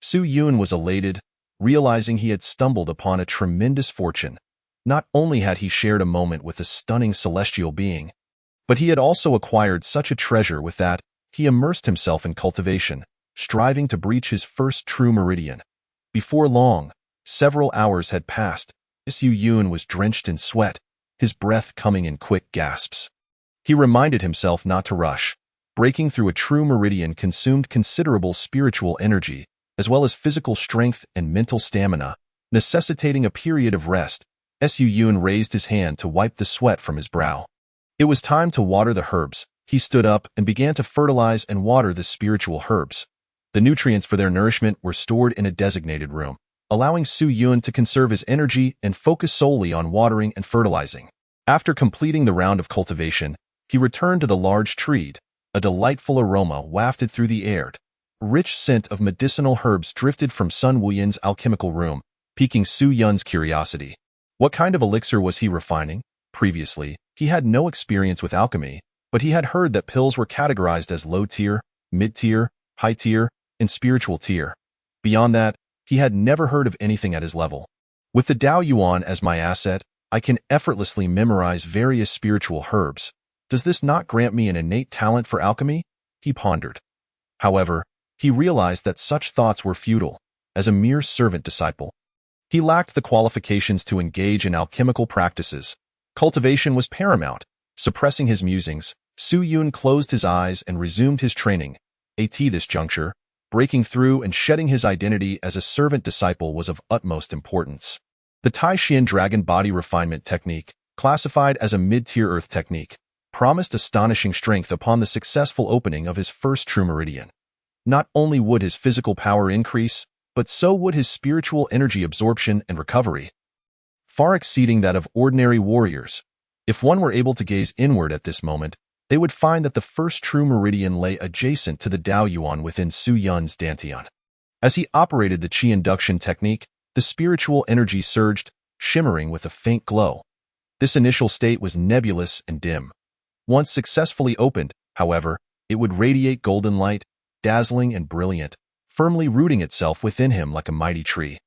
Su Yun was elated, realizing he had stumbled upon a tremendous fortune. Not only had he shared a moment with a stunning celestial being, but he had also acquired such a treasure with that he immersed himself in cultivation, striving to breach his first true meridian. Before long, several hours had passed. Su Yun was drenched in sweat, his breath coming in quick gasps. He reminded himself not to rush. Breaking through a true meridian consumed considerable spiritual energy, as well as physical strength and mental stamina, necessitating a period of rest. Su Yun raised his hand to wipe the sweat from his brow. It was time to water the herbs. He stood up and began to fertilize and water the spiritual herbs. The nutrients for their nourishment were stored in a designated room, allowing Su Yun to conserve his energy and focus solely on watering and fertilizing. After completing the round of cultivation, he returned to the large tree. A delightful aroma wafted through the air. A rich scent of medicinal herbs drifted from Sun Wuyan's alchemical room, piquing Su Yun's curiosity. What kind of elixir was he refining? Previously, he had no experience with alchemy, but he had heard that pills were categorized as low tier, mid tier, high tier, and spiritual tier. Beyond that, he had never heard of anything at his level. With the Dao Yuan as my asset, I can effortlessly memorize various spiritual herbs. Does this not grant me an innate talent for alchemy? He pondered. However, he realized that such thoughts were futile. As a mere servant disciple, he lacked the qualifications to engage in alchemical practices. Cultivation was paramount. Suppressing his musings, Su Yun closed his eyes and resumed his training. At this juncture, breaking through and shedding his identity as a servant disciple was of utmost importance. The Taishan dragon body refinement technique, classified as a mid-tier earth technique, promised astonishing strength upon the successful opening of his first true meridian. Not only would his physical power increase, but so would his spiritual energy absorption and recovery, far exceeding that of ordinary warriors. If one were able to gaze inward at this moment, they would find that the first true meridian lay adjacent to the Dao Yuan within Su Yun's dantian. As he operated the qi induction technique, the spiritual energy surged, shimmering with a faint glow. This initial state was nebulous and dim. Once successfully opened, however, it would radiate golden light, dazzling and brilliant, firmly rooting itself within him like a mighty tree.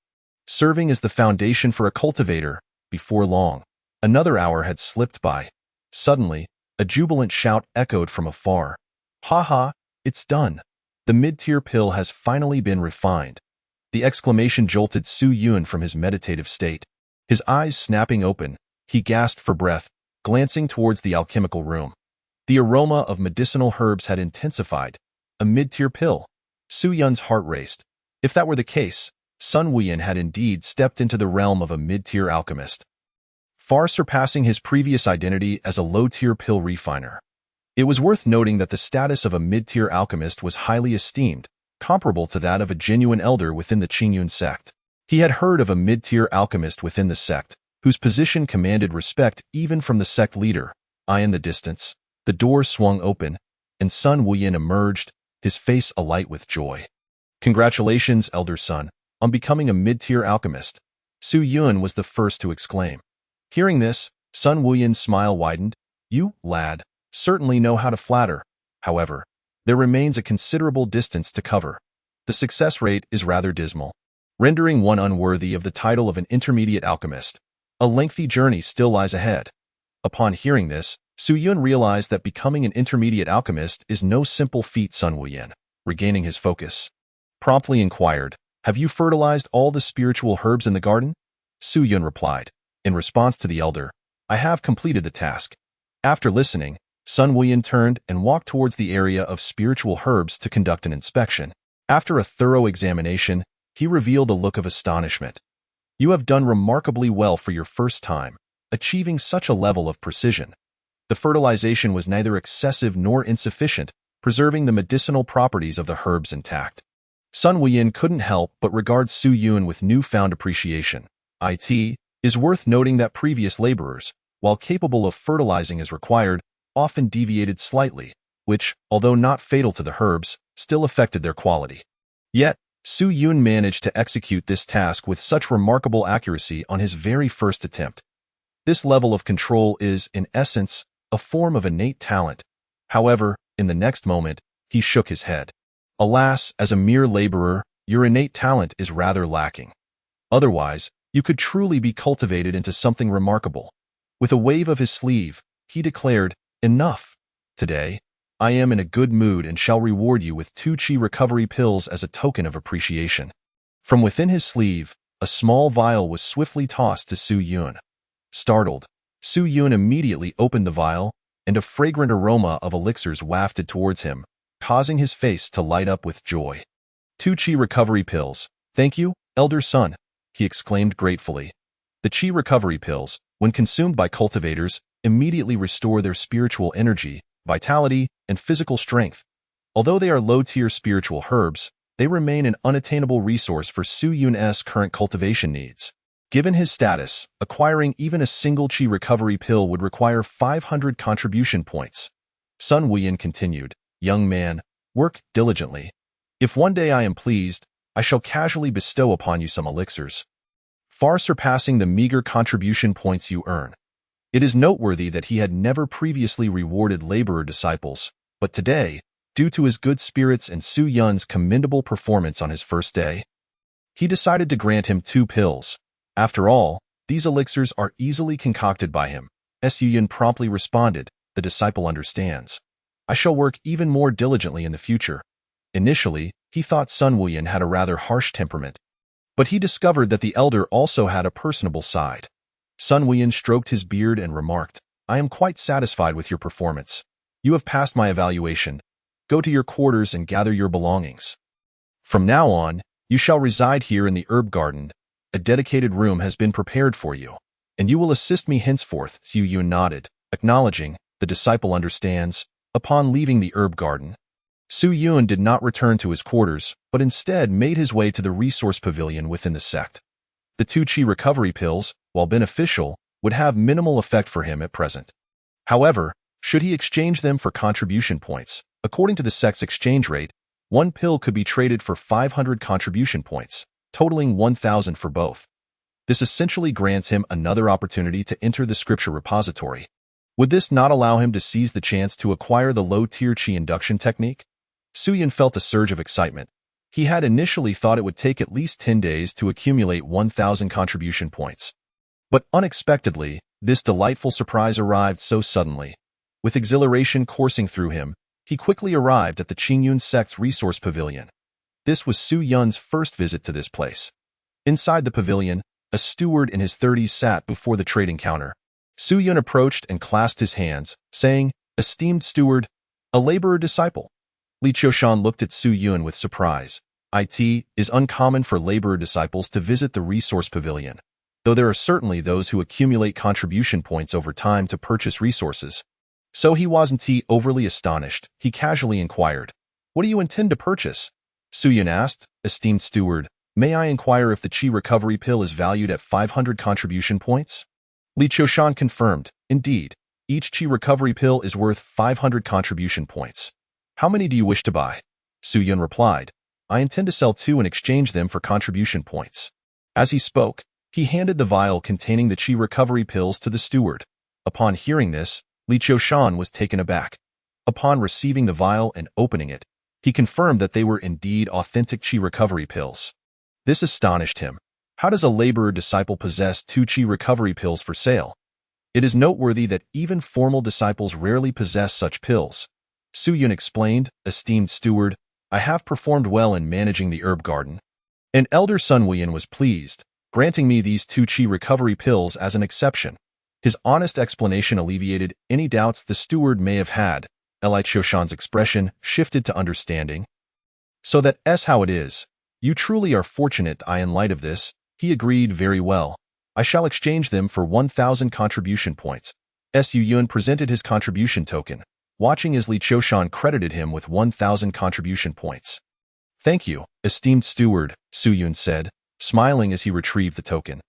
Serving as the foundation for a cultivator, before long, another hour had slipped by. Suddenly, a jubilant shout echoed from afar. "Ha ha, it's done. The mid-tier pill has finally been refined." The exclamation jolted Su Yun from his meditative state. His eyes snapping open, he gasped for breath, glancing towards the alchemical room. The aroma of medicinal herbs had intensified. A mid-tier pill. Su Yun's heart raced. If that were the case, Sun Wuyan had indeed stepped into the realm of a mid-tier alchemist, far surpassing his previous identity as a low-tier pill refiner. It was worth noting that the status of a mid-tier alchemist was highly esteemed, comparable to that of a genuine elder within the Qingyun sect. He had heard of a mid-tier alchemist within the sect, whose position commanded respect even from the sect leader. In the distance, the door swung open, and Sun Wuyan emerged, his face alight with joy. "Congratulations, elder son, on becoming a mid-tier alchemist," Su Yun was the first to exclaim. Hearing this, Sun Wuyan's smile widened. "You, lad, certainly know how to flatter. However, there remains a considerable distance to cover. The success rate is rather dismal, rendering one unworthy of the title of an intermediate alchemist. A lengthy journey still lies ahead." Upon hearing this, Su Yun realized that becoming an intermediate alchemist is no simple feat. Sun Wuyan, regaining his focus, promptly inquired, "Have you fertilized all the spiritual herbs in the garden?" Su Yun replied, in response to the elder, "I have completed the task." After listening, Sun Wuyan turned and walked towards the area of spiritual herbs to conduct an inspection. After a thorough examination, he revealed a look of astonishment. "You have done remarkably well for your first time, achieving such a level of precision. The fertilization was neither excessive nor insufficient, preserving the medicinal properties of the herbs intact." Sun Wuyan couldn't help but regard Su Yun with newfound appreciation. It is worth noting that previous laborers, while capable of fertilizing as required, often deviated slightly, which, although not fatal to the herbs, still affected their quality. Yet, Su Yun managed to execute this task with such remarkable accuracy on his very first attempt. This level of control is, in essence, a form of innate talent. However, in the next moment, he shook his head. "Alas, as a mere laborer, your innate talent is rather lacking. Otherwise, you could truly be cultivated into something remarkable." With a wave of his sleeve, he declared, "Enough. Today, I am in a good mood and shall reward you with 2 qi recovery pills as a token of appreciation." From within his sleeve, a small vial was swiftly tossed to Su Yun. Startled, Su Yun immediately opened the vial, and a fragrant aroma of elixirs wafted towards him, causing his face to light up with joy. 2 qi recovery pills. "Thank you, elder son," he exclaimed gratefully. The qi recovery pills, when consumed by cultivators, immediately restore their spiritual energy, vitality, and physical strength. Although they are low-tier spiritual herbs, they remain an unattainable resource for Su Yun's current cultivation needs. Given his status, acquiring even a single qi recovery pill would require 500 contribution points. Sun Wuyan continued, "Young man, work diligently. If one day I am pleased, I shall casually bestow upon you some elixirs, far surpassing the meager contribution points you earn." It is noteworthy that he had never previously rewarded laborer disciples, but today, due to his good spirits and Su Yun's commendable performance on his first day, he decided to grant him 2 pills. After all, these elixirs are easily concocted by him. Su Yun promptly responded, "The disciple understands. I shall work even more diligently in the future." Initially, he thought Sun Wuyan had a rather harsh temperament, but he discovered that the elder also had a personable side. Sun Wuyan stroked his beard and remarked, "I am quite satisfied with your performance. You have passed my evaluation. Go to your quarters and gather your belongings. From now on, you shall reside here in the herb garden. A dedicated room has been prepared for you, and you will assist me henceforth." Su Yun nodded, acknowledging, the disciple understands. Upon leaving the herb garden, Su Yun did not return to his quarters, but instead made his way to the resource pavilion within the sect. The 2 chi recovery pills, while beneficial, would have minimal effect for him at present. However, should he exchange them for contribution points, according to the sect's exchange rate, 1 pill could be traded for 500 contribution points, totaling 1,000 for both. This essentially grants him another opportunity to enter the scripture repository. Would this not allow him to seize the chance to acquire the low-tier chi induction technique? Su Yun felt a surge of excitement. He had initially thought it would take at least 10 days to accumulate 1,000 contribution points. But unexpectedly, this delightful surprise arrived so suddenly. With exhilaration coursing through him, he quickly arrived at the Qingyun sect's resource pavilion. This was Su Yun's first visit to this place. Inside the pavilion, a steward in his 30s sat before the trading counter. Su Yun approached and clasped his hands, saying, "Esteemed steward, a laborer disciple." Li Qiushan looked at Su Yun with surprise. It is uncommon for laborer disciples to visit the resource pavilion, though there are certainly those who accumulate contribution points over time to purchase resources. So he wasn't overly astonished. He casually inquired, "What do you intend to purchase?" Su Yun asked, "Esteemed steward, may I inquire if the chi recovery pill is valued at 500 contribution points?" Li Qiushan confirmed, "Indeed, each chi recovery pill is worth 500 contribution points. How many do you wish to buy?" Su Yun replied, "I intend to sell 2 and exchange them for contribution points." As he spoke, he handed the vial containing the chi recovery pills to the steward. Upon hearing this, Li Qiushan was taken aback. Upon receiving the vial and opening it, he confirmed that they were indeed authentic chi recovery pills. This astonished him. How does a laborer disciple possess 2 chi recovery pills for sale? It is noteworthy that even formal disciples rarely possess such pills. Su Yun explained, "Esteemed steward, I have performed well in managing the herb garden." And elder Sun Wuyan was pleased, granting me these 2 chi recovery pills as an exception. His honest explanation alleviated any doubts the steward may have had. Li Qiushan's expression shifted to understanding. "So that's how it is. You truly are fortunate. In light of this," he agreed. "Very well. I shall exchange them for 1,000 contribution points." Su Yun presented his contribution token, watching as Li Qiushan credited him with 1,000 contribution points. "Thank you, esteemed steward," Su Yun said, smiling as he retrieved the token.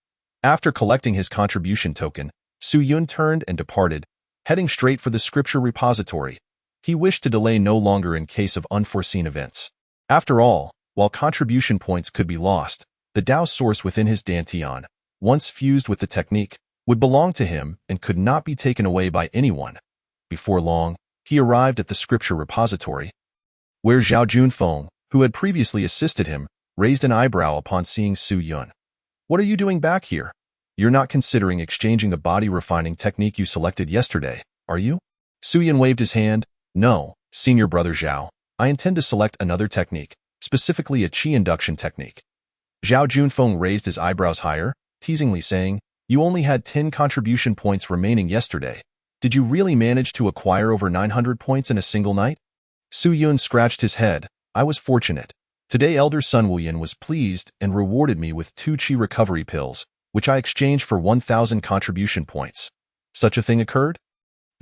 After collecting his contribution token, Su Yun turned and departed, heading straight for the scripture repository. He wished to delay no longer in case of unforeseen events. After all, while contribution points could be lost, the Tao source within his Dantian, once fused with the technique, would belong to him and could not be taken away by anyone. Before long, he arrived at the scripture repository, where Zhao Junfeng, who had previously assisted him, raised an eyebrow upon seeing Su Yun. "What are you doing back here? You're not considering exchanging the body refining technique you selected yesterday, are you?" Su Yun waved his hand. "No, senior brother Zhao, I intend to select another technique, specifically a chi induction technique." Zhao Junfeng raised his eyebrows higher, teasingly saying, "You only had 10 contribution points remaining yesterday. Did you really manage to acquire over 900 points in a single night?" Su Yun scratched his head. "I was fortunate. Today Elder Sun Wuyan was pleased and rewarded me with 2 chi recovery pills, which I exchanged for 1,000 contribution points. Such a thing occurred?"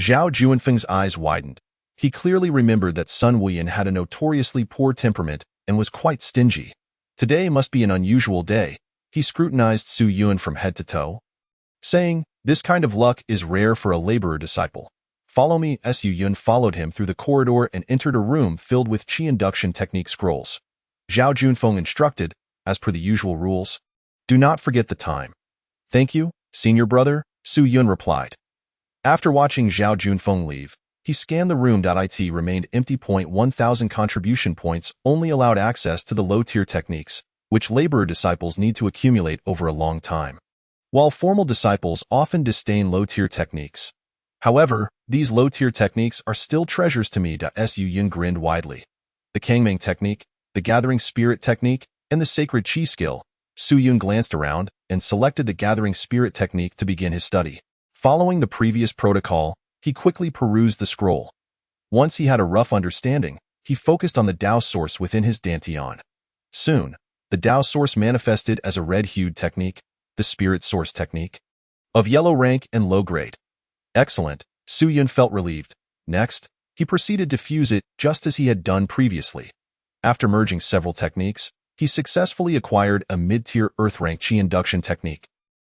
Zhao Junfeng's eyes widened. He clearly remembered that Sun Wuyan had a notoriously poor temperament and was quite stingy. Today must be an unusual day. He scrutinized Su Yun from head to toe, saying, "This kind of luck is rare for a laborer disciple. Follow me." Su Yun followed him through the corridor and entered a room filled with chi induction technique scrolls. Zhao Junfeng instructed, as per the usual rules, "Do not forget the time." "Thank you, senior brother," Su Yun replied. After watching Zhao Junfeng leave, he scanned the room. It remained empty. 1,000 contribution points only allowed access to the low-tier techniques, which laborer disciples need to accumulate over a long time. While formal disciples often disdain low-tier techniques, however, these low-tier techniques are still treasures to me. Su Yun grinned widely. The Kangming technique, the Gathering Spirit technique, and the Sacred Chi skill. Su Yun glanced around and selected the Gathering Spirit technique to begin his study. Following the previous protocol, he quickly perused the scroll. Once he had a rough understanding, he focused on the Tao source within his Dantian. Soon, the Tao source manifested as a red-hued technique, the Spirit Source technique, of yellow rank and low grade. "Excellent," Su Yun felt relieved. Next, he proceeded to fuse it just as he had done previously. After merging several techniques, he successfully acquired a mid-tier Earth-rank Qi induction technique.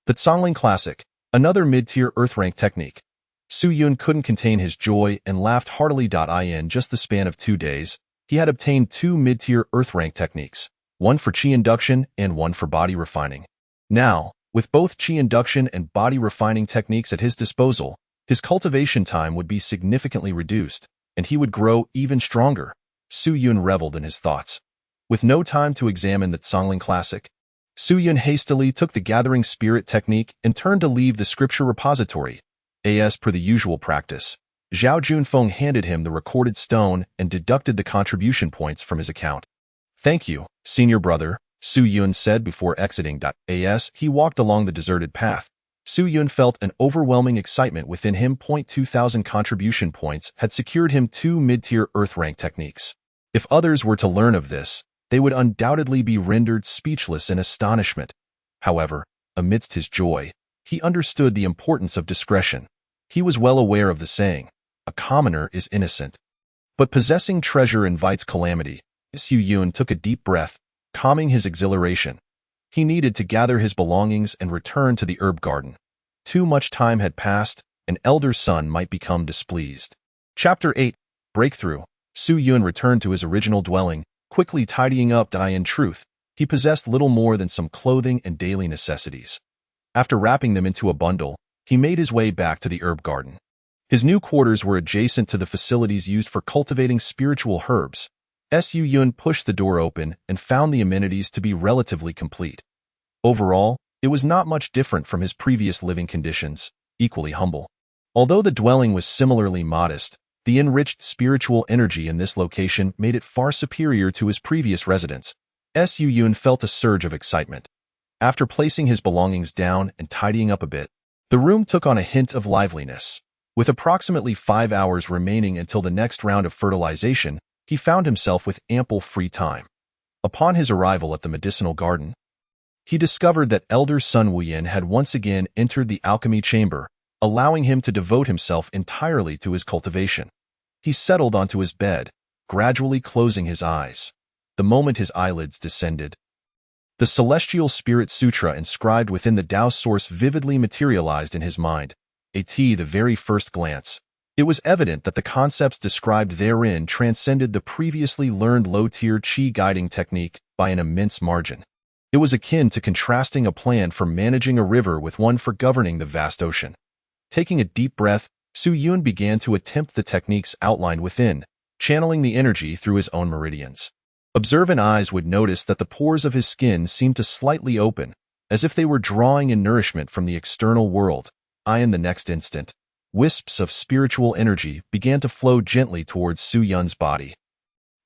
The Zhongling Classic, another mid-tier Earth-rank technique. Su Yun couldn't contain his joy and laughed heartily. In just the span of 2 days, he had obtained 2 mid-tier Earth-rank techniques, one for Qi induction and one for body refining. Now, with both Qi induction and body refining techniques at his disposal, his cultivation time would be significantly reduced, and he would grow even stronger. Su Yun reveled in his thoughts. With no time to examine the Zhongling Classic, Su Yun hastily took the Gathering Spirit technique and turned to leave the scripture repository. As per the usual practice, Zhao Junfeng handed him the recorded stone and deducted the contribution points from his account. "Thank you, senior brother," Su Yun said before exiting. As he walked along the deserted path, Su Yun felt an overwhelming excitement within him. 2,000 contribution points had secured him 2 mid-tier Earth-rank techniques. If others were to learn of this, they would undoubtedly be rendered speechless in astonishment. However, amidst his joy, he understood the importance of discretion. He was well aware of the saying, "A commoner is innocent." But possessing treasure invites calamity. Su Yun took a deep breath, calming his exhilaration. He needed to gather his belongings and return to the herb garden. Too much time had passed, an elder son might become displeased. Chapter 8. Breakthrough. Su Yun returned to his original dwelling, quickly tidying up. In truth, he possessed little more than some clothing and daily necessities. After wrapping them into a bundle, he made his way back to the herb garden. His new quarters were adjacent to the facilities used for cultivating spiritual herbs. Su Yun pushed the door open and found the amenities to be relatively complete. Overall, it was not much different from his previous living conditions, equally humble. Although the dwelling was similarly modest, the enriched spiritual energy in this location made it far superior to his previous residence. Su Yun felt a surge of excitement. After placing his belongings down and tidying up a bit, the room took on a hint of liveliness. With approximately 5 hours remaining until the next round of fertilization, he found himself with ample free time. Upon his arrival at the medicinal garden, he discovered that Elder Sun Wuyin had once again entered the alchemy chamber, allowing him to devote himself entirely to his cultivation. He settled onto his bed, gradually closing his eyes. The moment his eyelids descended, the Celestial Spirit Sutra inscribed within the Tao source vividly materialized in his mind. The very first glance, it was evident that the concepts described therein transcended the previously learned low-tier Qi guiding technique by an immense margin. It was akin to contrasting a plan for managing a river with one for governing the vast ocean. Taking a deep breath, Su Yun began to attempt the techniques outlined within, channeling the energy through his own meridians. Observant eyes would notice that the pores of his skin seemed to slightly open, as if they were drawing in nourishment from the external world. In the next instant, wisps of spiritual energy began to flow gently towards Su Yun's body,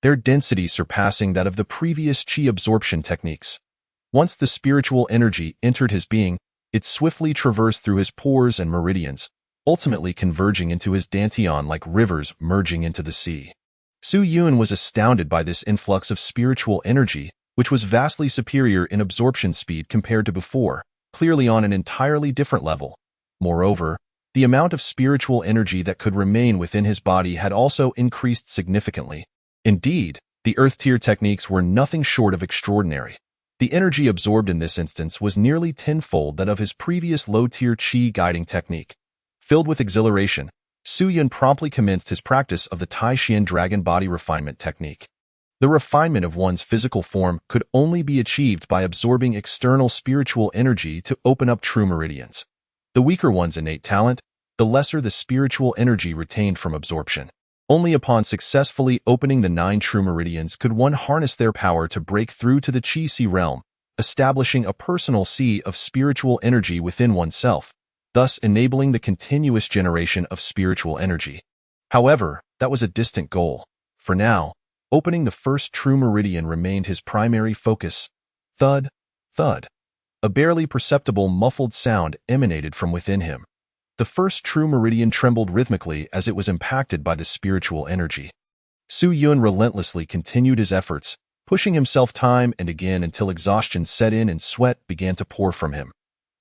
their density surpassing that of the previous Qi absorption techniques. Once the spiritual energy entered his being, it swiftly traversed through his pores and meridians, ultimately converging into his dantian like rivers merging into the sea. Su Yun was astounded by this influx of spiritual energy, which was vastly superior in absorption speed compared to before, clearly on an entirely different level. Moreover, the amount of spiritual energy that could remain within his body had also increased significantly. Indeed, the earth-tier techniques were nothing short of extraordinary. The energy absorbed in this instance was nearly tenfold that of his previous low-tier Qi guiding technique. Filled with exhilaration, Su Yun promptly commenced his practice of the Tai-Xian Dragon Body Refinement Technique. The refinement of one's physical form could only be achieved by absorbing external spiritual energy to open up true meridians. The weaker one's innate talent, the lesser the spiritual energy retained from absorption. Only upon successfully opening the 9 true meridians could one harness their power to break through to the Qi Sea realm, establishing a personal sea of spiritual energy within oneself, thus enabling the continuous generation of spiritual energy. However, that was a distant goal. For now, opening the first true meridian remained his primary focus. Thud, thud. A barely perceptible muffled sound emanated from within him. The first true meridian trembled rhythmically as it was impacted by the spiritual energy. Su Yun relentlessly continued his efforts, pushing himself time and again until exhaustion set in and sweat began to pour from him.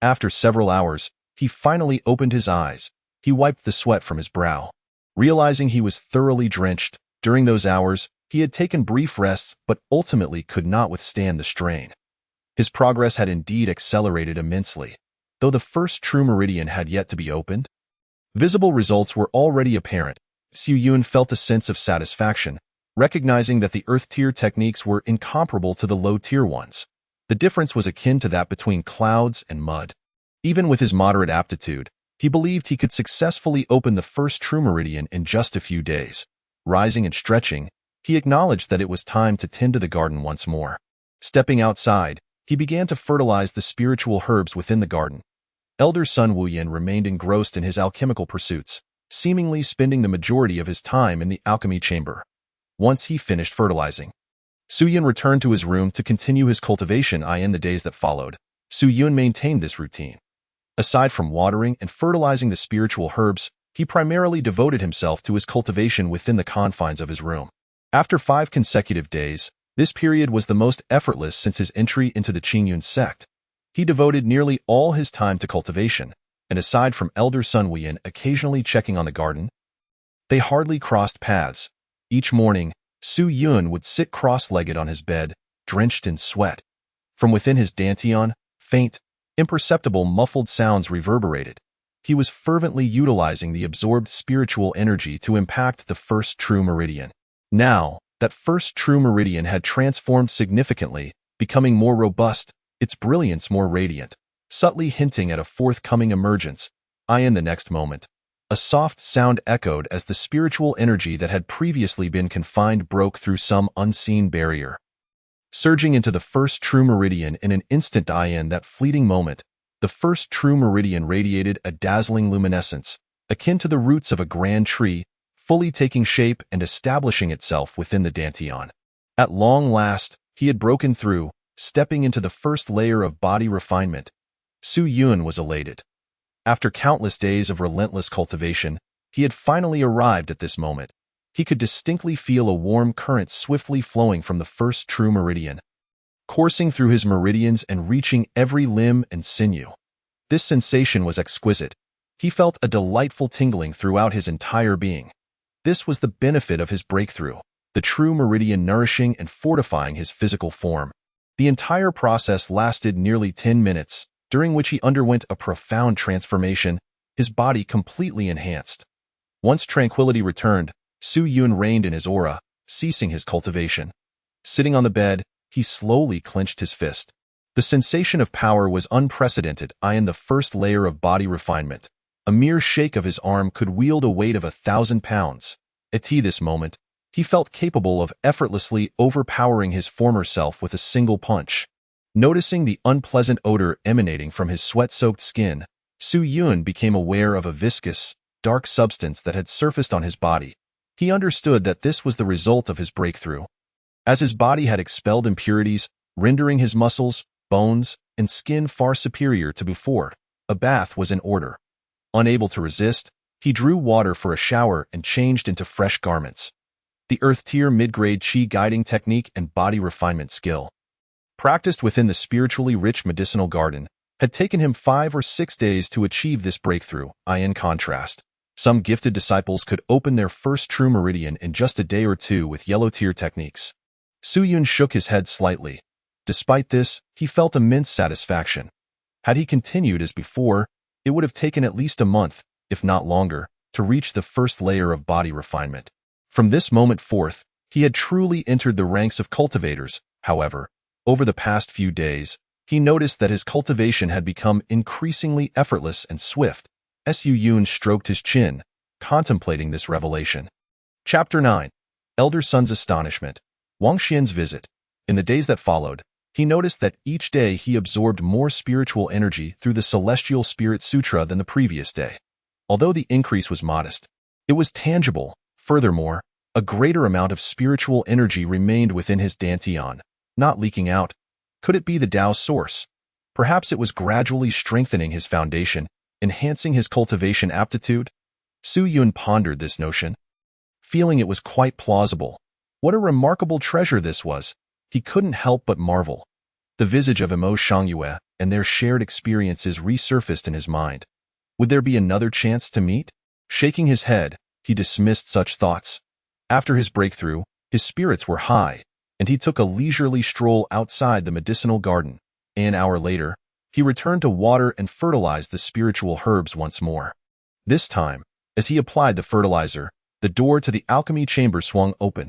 After several hours, he finally opened his eyes, He wiped the sweat from his brow. Realizing he was thoroughly drenched, during those hours, he had taken brief rests but ultimately could not withstand the strain. His progress had indeed accelerated immensely, though the first true meridian had yet to be opened. Visible results were already apparent. Su Yun felt a sense of satisfaction, recognizing that the earth-tier techniques were incomparable to the low-tier ones. The difference was akin to that between clouds and mud. Even with his moderate aptitude, he believed he could successfully open the first true meridian in just a few days. Rising and stretching, he acknowledged that it was time to tend to the garden once more. Stepping outside, he began to fertilize the spiritual herbs within the garden. Elder son Wu Yin remained engrossed in his alchemical pursuits, seemingly spending the majority of his time in the alchemy chamber. Once he finished fertilizing, Su Yun returned to his room to continue his cultivation. In the days that followed, Su Yun maintained this routine. Aside from watering and fertilizing the spiritual herbs, he primarily devoted himself to his cultivation within the confines of his room. After 5 consecutive days, this period was the most effortless since his entry into the Qingyun sect. He devoted nearly all his time to cultivation, and aside from elder son Wu Yin occasionally checking on the garden, they hardly crossed paths. Each morning, Su Yun would sit cross-legged on his bed, drenched in sweat. From within his dantian, faint, imperceptible muffled sounds reverberated. He was fervently utilizing the absorbed spiritual energy to impact the first true meridian. Now, that first true meridian had transformed significantly, becoming more robust, its brilliance more radiant, subtly hinting at a forthcoming emergence. In the next moment, a soft sound echoed as the spiritual energy that had previously been confined broke through some unseen barrier. Surging into the first true meridian in an instant. In that fleeting moment, the first true meridian radiated a dazzling luminescence, akin to the roots of a grand tree, fully taking shape and establishing itself within the dantian. At long last, he had broken through, stepping into the first layer of body refinement. Su Yun was elated. After countless days of relentless cultivation, he had finally arrived at this moment. He could distinctly feel a warm current swiftly flowing from the first true meridian, coursing through his meridians and reaching every limb and sinew. This sensation was exquisite. He felt a delightful tingling throughout his entire being. This was the benefit of his breakthrough, the true meridian nourishing and fortifying his physical form. The entire process lasted nearly 10 minutes, during which he underwent a profound transformation, his body completely enhanced. Once tranquility returned, Su Yun reigned in his aura, ceasing his cultivation. Sitting on the bed, he slowly clenched his fist. The sensation of power was unprecedented. In the first layer of body refinement, a mere shake of his arm could wield a weight of 1,000 pounds. At this moment, he felt capable of effortlessly overpowering his former self with a single punch. Noticing the unpleasant odor emanating from his sweat-soaked skin, Su Yun became aware of a viscous, dark substance that had surfaced on his body. He understood that this was the result of his breakthrough. As his body had expelled impurities, rendering his muscles, bones, and skin far superior to before, a bath was in order. Unable to resist, he drew water for a shower and changed into fresh garments. The earth-tier mid-grade qi guiding technique and body refinement skill, practiced within the spiritually rich medicinal garden, had taken him 5 or 6 days to achieve this breakthrough. In contrast, some gifted disciples could open their first true meridian in just a day or two with yellow-tier techniques. Su Yun shook his head slightly. Despite this, he felt immense satisfaction. Had he continued as before, it would have taken at least a month, if not longer, to reach the first layer of body refinement. From this moment forth, he had truly entered the ranks of cultivators. However, over the past few days, he noticed that his cultivation had become increasingly effortless and swift. Su Yun stroked his chin, contemplating this revelation. Chapter 9. Elder Son's Astonishment. Wang Xian's Visit. In the days that followed, he noticed that each day he absorbed more spiritual energy through the Celestial Spirit Sutra than the previous day. Although the increase was modest, it was tangible. Furthermore, a greater amount of spiritual energy remained within his dantian, not leaking out. Could it be the Tao's source? Perhaps it was gradually strengthening his foundation, enhancing his cultivation aptitude. Su Yun pondered this notion, feeling it was quite plausible. What a remarkable treasure this was! He couldn't help but marvel. The visage of Emo Shangyue and their shared experiences resurfaced in his mind. Would there be another chance to meet? Shaking his head, he dismissed such thoughts. After his breakthrough, his spirits were high, and he took a leisurely stroll outside the medicinal garden. An hour later, he returned to water and fertilized the spiritual herbs once more. This time, as he applied the fertilizer, the door to the alchemy chamber swung open.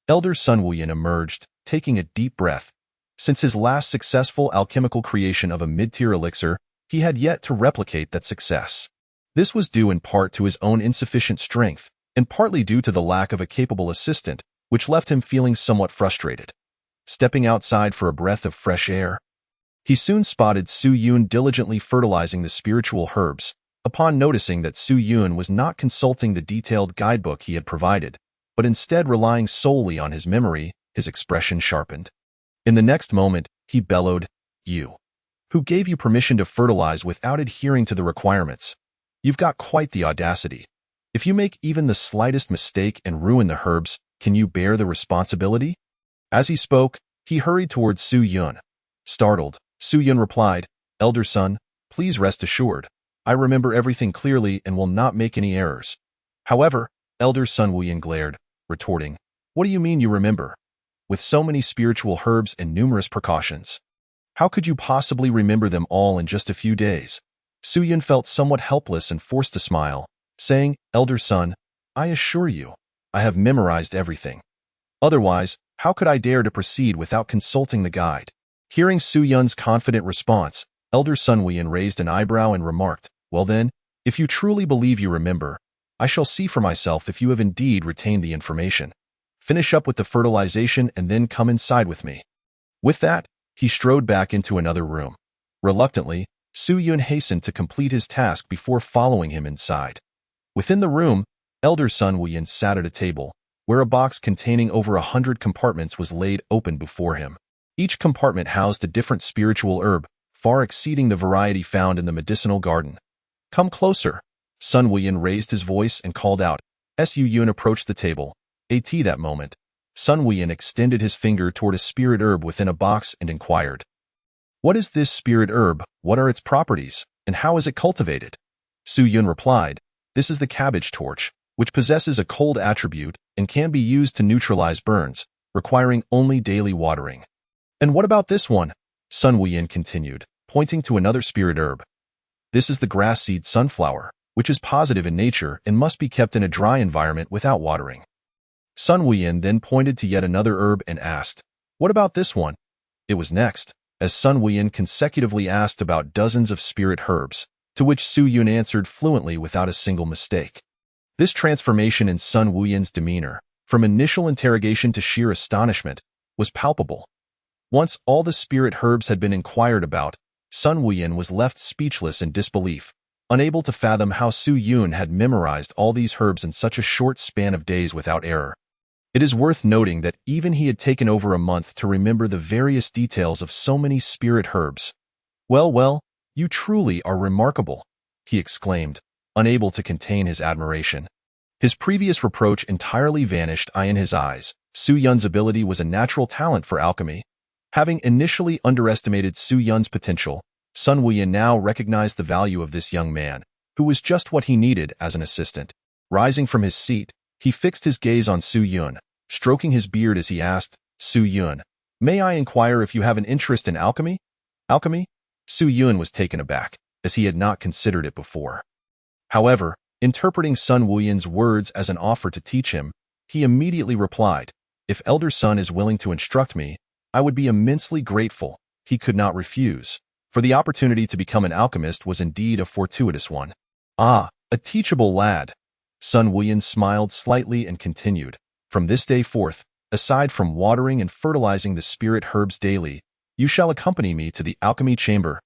Elder Sun Wuyin emerged, taking a deep breath. Since his last successful alchemical creation of a mid-tier elixir, he had yet to replicate that success. This was due in part to his own insufficient strength, and partly due to the lack of a capable assistant, which left him feeling somewhat frustrated. Stepping outside for a breath of fresh air, he soon spotted Su Yun diligently fertilizing the spiritual herbs. Upon noticing that Su Yun was not consulting the detailed guidebook he had provided, but instead relying solely on his memory, his expression sharpened. In the next moment, he bellowed, "You! Who gave you permission to fertilize without adhering to the requirements? You've got quite the audacity. If you make even the slightest mistake and ruin the herbs, can you bear the responsibility?" As he spoke, he hurried towards Su Yun. Startled, Su Yun replied, "Elder Son, please rest assured. I remember everything clearly and will not make any errors." However, Elder Sun Wuyin glared, retorting, "What do you mean you remember? With so many spiritual herbs and numerous precautions, how could you possibly remember them all in just a few days?" Su Yun felt somewhat helpless and forced to smile, saying, "Elder Son, I assure you, I have memorized everything. Otherwise, how could I dare to proceed without consulting the guide?" Hearing Su Yun's confident response, Elder Sun Wuyin raised an eyebrow and remarked, "Well then, if you truly believe you remember, I shall see for myself if you have indeed retained the information. Finish up with the fertilization and then come inside with me." With that, he strode back into another room. Reluctantly, Su Yun hastened to complete his task before following him inside. Within the room, Elder Sun Wuyin sat at a table, where a box containing over 100 compartments was laid open before him. Each compartment housed a different spiritual herb, far exceeding the variety found in the medicinal garden. "Come closer." Sun Wuyin raised his voice and called out. Su Yun approached the table. At that moment, Sun Wuyin extended his finger toward a spirit herb within a box and inquired, "What is this spirit herb, what are its properties, and how is it cultivated?" Su Yun replied, "This is the cabbage torch, which possesses a cold attribute and can be used to neutralize burns, requiring only daily watering." "And what about this one?" Sun Wuyin continued, pointing to another spirit herb. "This is the grass seed sunflower, which is positive in nature and must be kept in a dry environment without watering." Sun Wuyin then pointed to yet another herb and asked, "What about this one?" It was next, as Sun Wuyin consecutively asked about dozens of spirit herbs, to which Su Yun answered fluently without a single mistake. This transformation in Sun Wuyin's demeanor, from initial interrogation to sheer astonishment, was palpable. Once all the spirit herbs had been inquired about, Sun Wuyin was left speechless in disbelief, unable to fathom how Su Yun had memorized all these herbs in such a short span of days without error. It is worth noting that even he had taken over a month to remember the various details of so many spirit herbs. Well, you truly are remarkable," he exclaimed, unable to contain his admiration. His previous reproach entirely vanished in his eyes. Su Yun's ability was a natural talent for alchemy. Having initially underestimated Su Yun's potential, Sun Wuyin now recognized the value of this young man, who was just what he needed as an assistant. Rising from his seat, he fixed his gaze on Su Yun, stroking his beard as he asked, "Su Yun, may I inquire if you have an interest in alchemy?" "Alchemy?" Su Yun was taken aback, as he had not considered it before. However, interpreting Sun Wuyin's words as an offer to teach him, he immediately replied, "If Elder Sun is willing to instruct me, I would be immensely grateful." He could not refuse, for the opportunity to become an alchemist was indeed a fortuitous one. "Ah, a teachable lad." Sun Wuyin smiled slightly and continued, "From this day forth, aside from watering and fertilizing the spirit herbs daily, you shall accompany me to the alchemy chamber."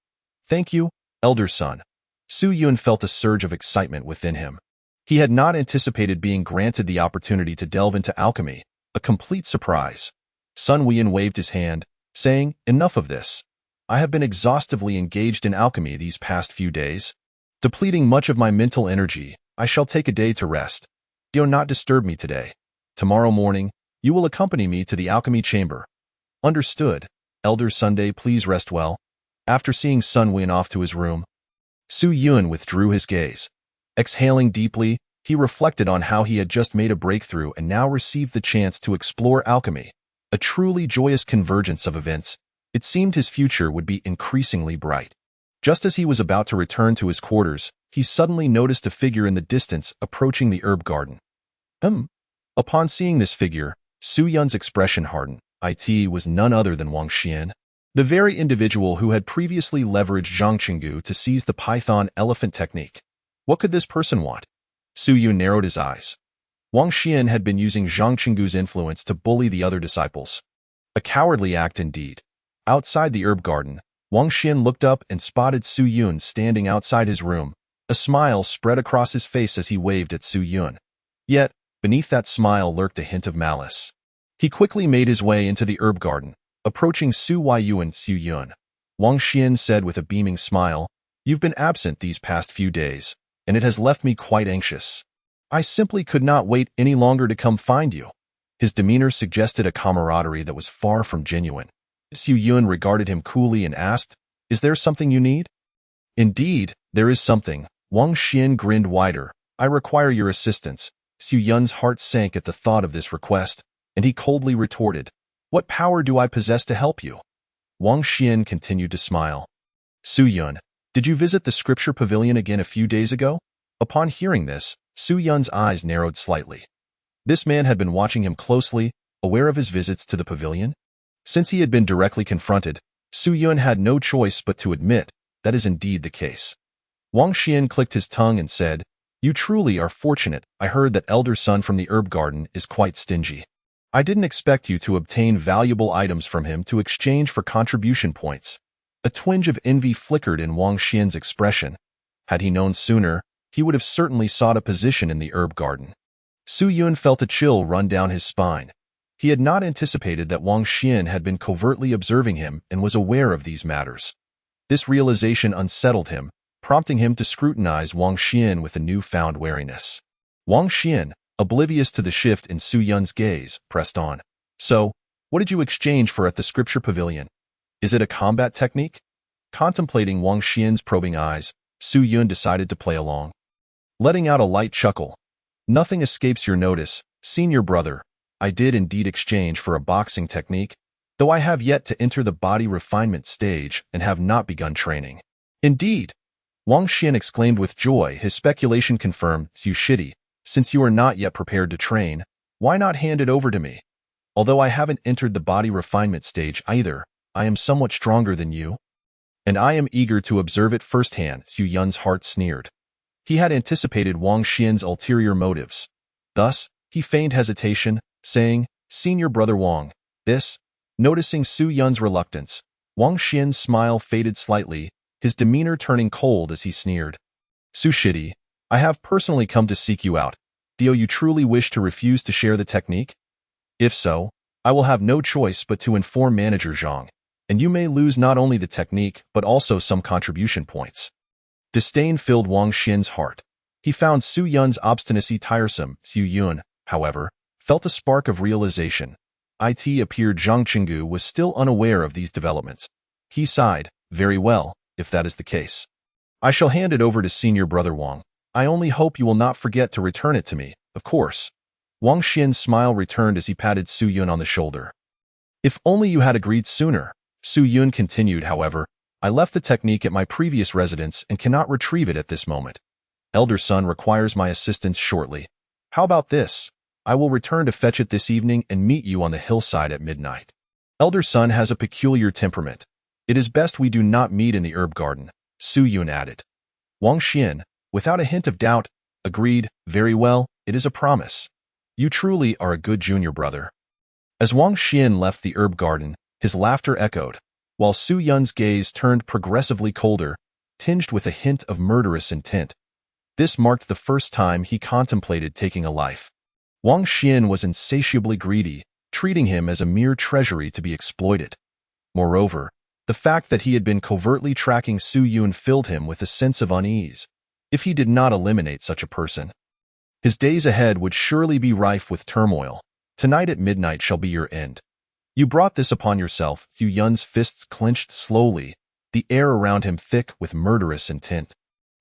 "Thank you, Elder Sun." Su Yun felt a surge of excitement within him. He had not anticipated being granted the opportunity to delve into alchemy, a complete surprise. Sun Wuyin waved his hand, saying, "Enough of this. I have been exhaustively engaged in alchemy these past few days. Depleting much of my mental energy, I shall take a day to rest. Do not disturb me today. Tomorrow morning, you will accompany me to the alchemy chamber." "Understood. Elder Sunday, please rest well." After seeing Sun Wuyin off to his room, Su Yun withdrew his gaze. Exhaling deeply, he reflected on how he had just made a breakthrough and now received the chance to explore alchemy. A truly joyous convergence of events. It seemed his future would be increasingly bright. Just as he was about to return to his quarters, he suddenly noticed a figure in the distance approaching the herb garden. Upon seeing this figure, Su Yun's expression hardened. It was none other than Wang Xian, the very individual who had previously leveraged Zhang Qinggu to seize the python elephant technique. What could this person want? Su Yun narrowed his eyes. Wang Xian had been using Zhang Qinggu's influence to bully the other disciples. A cowardly act indeed. Outside the herb garden, Wang Xian looked up and spotted Su Yun standing outside his room. A smile spread across his face as he waved at Su Yun. Yet, beneath that smile lurked a hint of malice. He quickly made his way into the herb garden, approaching Su Yu and Su Yun. Wang Xian said with a beaming smile, "You've been absent these past few days, and it has left me quite anxious. I simply could not wait any longer to come find you." His demeanor suggested a camaraderie that was far from genuine. Su Yun regarded him coolly and asked, "Is there something you need?" "Indeed, there is something." Wang Xian grinned wider. "I require your assistance." Su Yun's heart sank at the thought of this request, and he coldly retorted, "What power do I possess to help you?" Wang Xian continued to smile. "Su Yun, did you visit the scripture pavilion again a few days ago?" Upon hearing this, Su Yun's eyes narrowed slightly. This man had been watching him closely, aware of his visits to the pavilion. Since he had been directly confronted, Su Yun had no choice but to admit that is indeed the case. Wang Xian clicked his tongue and said, "You truly are fortunate. I heard that elder son from the herb garden is quite stingy. I didn't expect you to obtain valuable items from him to exchange for contribution points." A twinge of envy flickered in Wang Xian's expression. Had he known sooner, he would have certainly sought a position in the herb garden. Su Yun felt a chill run down his spine. He had not anticipated that Wang Xian had been covertly observing him and was aware of these matters. This realization unsettled him, prompting him to scrutinize Wang Xian with a newfound wariness. Wang Xian, oblivious to the shift in Su Yun's gaze, pressed on. "So, what did you exchange for at the scripture pavilion? Is it a combat technique?" Contemplating Wang Xian's probing eyes, Su Yun decided to play along. Letting out a light chuckle. "Nothing escapes your notice, senior brother. I did indeed exchange for a boxing technique, though I have yet to enter the body refinement stage and have not begun training." "Indeed!" Wang Xian exclaimed with joy. His speculation confirmed. "You shitty. Since you are not yet prepared to train, why not hand it over to me? Although I haven't entered the body refinement stage either, I am somewhat stronger than you, and I am eager to observe it firsthand." Su Yun's heart sneered. He had anticipated Wang Xian's ulterior motives. Thus, he feigned hesitation, saying, "Senior brother Wang, this." Noticing Su Yun's reluctance, Wang Xian's smile faded slightly, his demeanor turning cold as he sneered. "Su Shidi, I have personally come to seek you out. Do you truly wish to refuse to share the technique? If so, I will have no choice but to inform Manager Zhang, and you may lose not only the technique but also some contribution points." Disdain filled Wang Xian's heart. He found Su Yun's obstinacy tiresome. Su Yun, however, felt a spark of realization. It appeared Zhang Qinggu was still unaware of these developments. He sighed, "Very well, if that is the case. I shall hand it over to senior brother Wang. I only hope you will not forget to return it to me, of course." Wang Xian's smile returned as he patted Su Yun on the shoulder. "If only you had agreed sooner." Su Yun continued, "However, I left the technique at my previous residence and cannot retrieve it at this moment. Elder son requires my assistance shortly. How about this? I will return to fetch it this evening and meet you on the hillside at midnight. Elder son has a peculiar temperament. It is best we do not meet in the herb garden," Su Yun added. Wang Xian, without a hint of doubt, agreed. "Very well, it is a promise. You truly are a good junior brother." As Wang Xian left the herb garden, his laughter echoed, while Su Yun's gaze turned progressively colder, tinged with a hint of murderous intent. This marked the first time he contemplated taking a life. Wang Xian was insatiably greedy, treating him as a mere treasury to be exploited. Moreover, the fact that he had been covertly tracking Su Yun filled him with a sense of unease. If he did not eliminate such a person, his days ahead would surely be rife with turmoil. "Tonight at midnight shall be your end. You brought this upon yourself." Su Yun's fists clenched slowly, the air around him thick with murderous intent.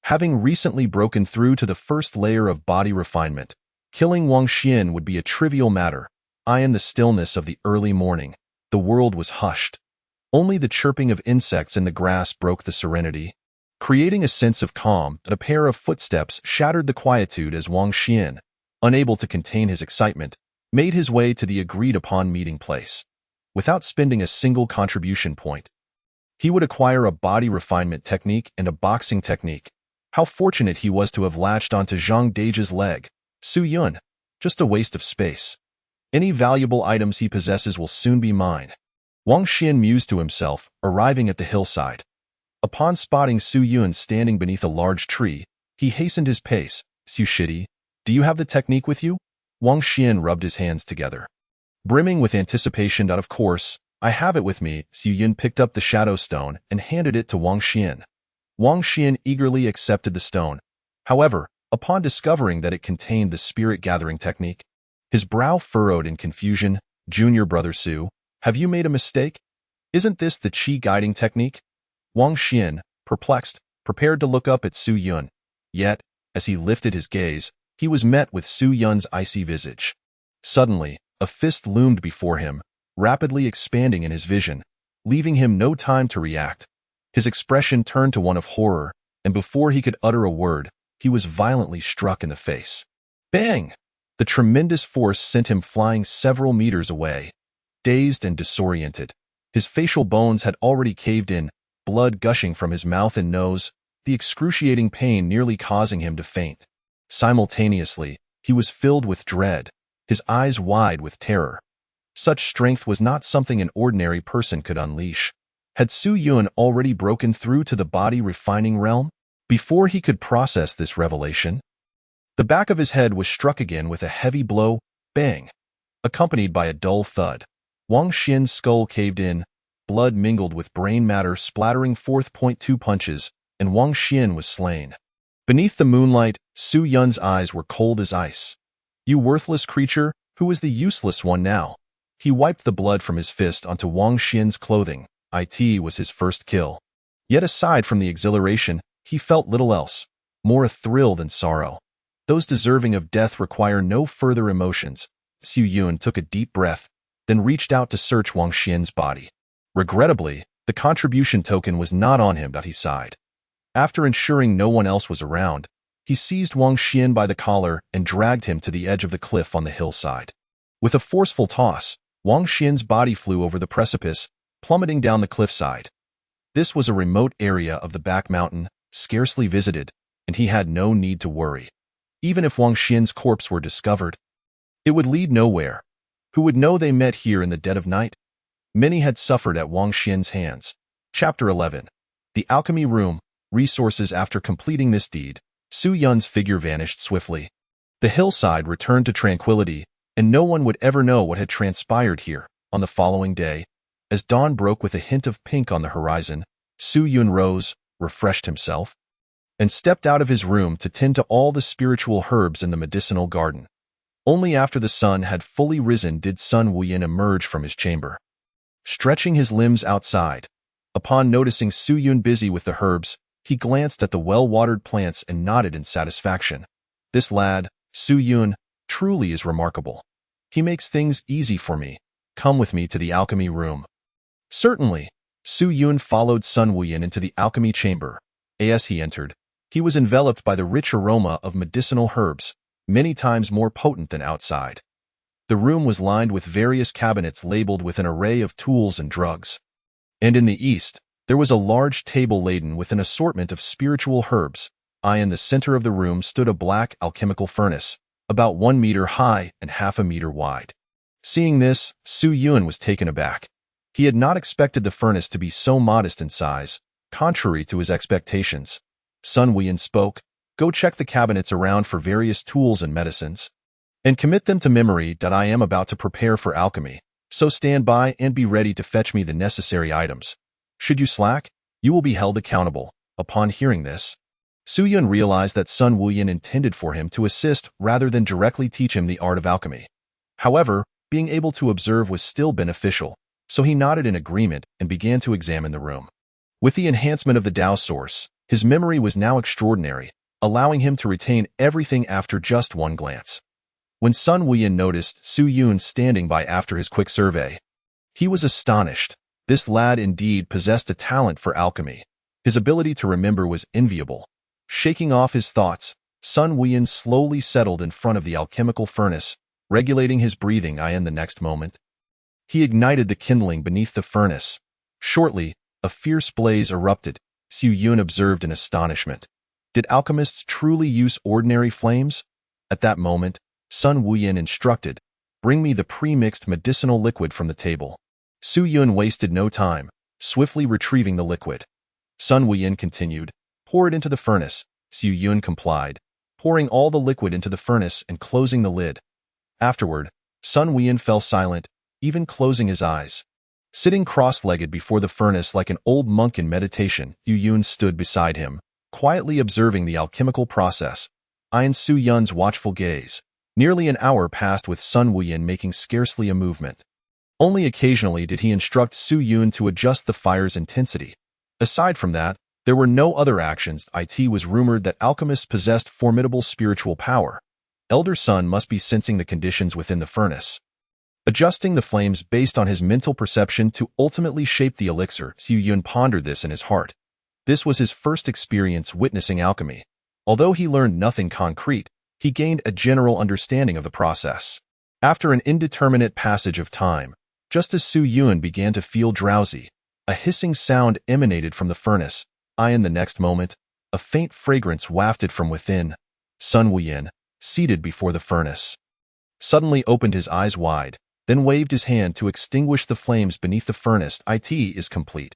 Having recently broken through to the first layer of body refinement, killing Wang Xian would be a trivial matter. In the stillness of the early morning, the world was hushed. Only the chirping of insects in the grass broke the serenity, creating a sense of calm. A pair of footsteps shattered the quietude as Wang Xian, unable to contain his excitement, made his way to the agreed-upon meeting place. Without spending a single contribution point, he would acquire a body refinement technique and a boxing technique. How fortunate he was to have latched onto Zhang Deji's leg. Su Yun, just a waste of space. Any valuable items he possesses will soon be mine. Wang Xian mused to himself, arriving at the hillside. Upon spotting Su Yun standing beneath a large tree, he hastened his pace. Su Shidi, do you have the technique with you? Wang Xian rubbed his hands together, brimming with anticipation. Of course, I have it with me. Su Yun picked up the shadow stone and handed it to Wang Xian. Wang Xian eagerly accepted the stone. However, upon discovering that it contained the spirit-gathering technique, his brow furrowed in confusion. Junior brother Su, have you made a mistake? Isn't this the qi-guiding technique? Wang Xian, perplexed, prepared to look up at Su Yun. Yet, as he lifted his gaze, he was met with Su Yun's icy visage. Suddenly, a fist loomed before him, rapidly expanding in his vision, leaving him no time to react. His expression turned to one of horror, and before he could utter a word, he was violently struck in the face. Bang! The tremendous force sent him flying several meters away. Dazed and disoriented, his facial bones had already caved in, blood gushing from his mouth and nose, the excruciating pain nearly causing him to faint. Simultaneously, he was filled with dread, his eyes wide with terror. Such strength was not something an ordinary person could unleash. Had Su Yun already broken through to the body-refining realm? Before he could process this revelation, the back of his head was struck again with a heavy blow, bang, accompanied by a dull thud. Wang Xian's skull caved in, blood mingled with brain matter splattering forth. 2 punches, and Wang Xian was slain. Beneath the moonlight, Su Yun's eyes were cold as ice. You worthless creature, who is the useless one now? He wiped the blood from his fist onto Wang Xian's clothing. It was his first kill. Yet aside from the exhilaration, he felt little else, more a thrill than sorrow. Those deserving of death require no further emotions. Su Yun took a deep breath, then reached out to search Wang Xian's body. Regrettably, the contribution token was not on him. He sighed. After ensuring no one else was around, he seized Wang Xian by the collar and dragged him to the edge of the cliff on the hillside. With a forceful toss, Wang Xian's body flew over the precipice, plummeting down the cliffside. This was a remote area of the back mountain, scarcely visited, and he had no need to worry. Even if Wang Xian's corpse were discovered, it would lead nowhere. Who would know they met here in the dead of night? Many had suffered at Wang Xian's hands. Chapter 11. The Alchemy Room. Resources. After completing this deed, Su Yun's figure vanished swiftly. The hillside returned to tranquility, and no one would ever know what had transpired here. On the following day, as dawn broke with a hint of pink on the horizon, Su Yun rose, refreshed himself, and stepped out of his room to tend to all the spiritual herbs in the medicinal garden. Only after the sun had fully risen did Sun Wuyin emerge from his chamber. Stretching his limbs outside, upon noticing Su Yun busy with the herbs, he glanced at the well-watered plants and nodded in satisfaction. This lad, Su Yun, truly is remarkable. He makes things easy for me. Come with me to the alchemy room. Certainly. Su Yun followed Sun Wuyin into the alchemy chamber. As he entered, he was enveloped by the rich aroma of medicinal herbs, many times more potent than outside. The room was lined with various cabinets labeled with an array of tools and drugs. And in the east, there was a large table laden with an assortment of spiritual herbs. In the center of the room stood a black alchemical furnace, about 1 meter high and half a meter wide. Seeing this, Su Yun was taken aback. He had not expected the furnace to be so modest in size, contrary to his expectations. Sun Wuyin spoke, "Go check the cabinets around for various tools and medicines, and commit them to memory. I am about to prepare for alchemy, so stand by and be ready to fetch me the necessary items. Should you slack, you will be held accountable." Upon hearing this, Su Yun realized that Sun Wuyin intended for him to assist rather than directly teach him the art of alchemy. However, being able to observe was still beneficial, so he nodded in agreement and began to examine the room. With the enhancement of the Tao source, His memory was now extraordinary, allowing him to retain everything after just one glance. When Sun Wuyin noticed Su Yun standing by after his quick survey, he was astonished. This lad indeed possessed a talent for alchemy. His ability to remember was enviable. Shaking off his thoughts, Sun Wuyin slowly settled in front of the alchemical furnace, regulating his breathing. In the next moment, he ignited the kindling beneath the furnace. Shortly, a fierce blaze erupted. Su Yun observed in astonishment. Did alchemists truly use ordinary flames? At that moment, Sun Wuyin instructed, "Bring me the pre-mixed medicinal liquid from the table." Su Yun wasted no time, swiftly retrieving the liquid. Sun Wuyin continued, "Pour it into the furnace." Su Yun complied, pouring all the liquid into the furnace and closing the lid. Afterward, Sun Wuyin fell silent, even closing his eyes. Sitting cross-legged before the furnace like an old monk in meditation, Su Yun stood beside him, quietly observing the alchemical process. In Su Yun's watchful gaze, nearly an hour passed with Sun Wuyin making scarcely a movement. Only occasionally did he instruct Su Yun to adjust the fire's intensity. Aside from that, there were no other actions. It was rumored that alchemists possessed formidable spiritual power. Elder Sun must be sensing the conditions within the furnace, adjusting the flames based on his mental perception to ultimately shape the elixir. Su Yun pondered this in his heart. This was his first experience witnessing alchemy. Although he learned nothing concrete, he gained a general understanding of the process. After an indeterminate passage of time, just as Su Yun began to feel drowsy, a hissing sound emanated from the furnace. In the next moment, a faint fragrance wafted from within. Sun Wuyin, seated before the furnace, suddenly opened his eyes wide, then waved his hand to extinguish the flames beneath the furnace. It is complete.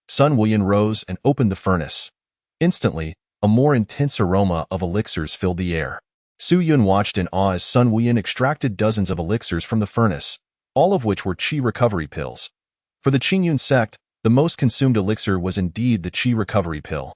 Sun Wuyin rose and opened the furnace. Instantly, a more intense aroma of elixirs filled the air. Su Yun watched in awe as Sun Wuyin extracted dozens of elixirs from the furnace, all of which were qi recovery pills. For the Qingyun sect, the most consumed elixir was indeed the qi recovery pill,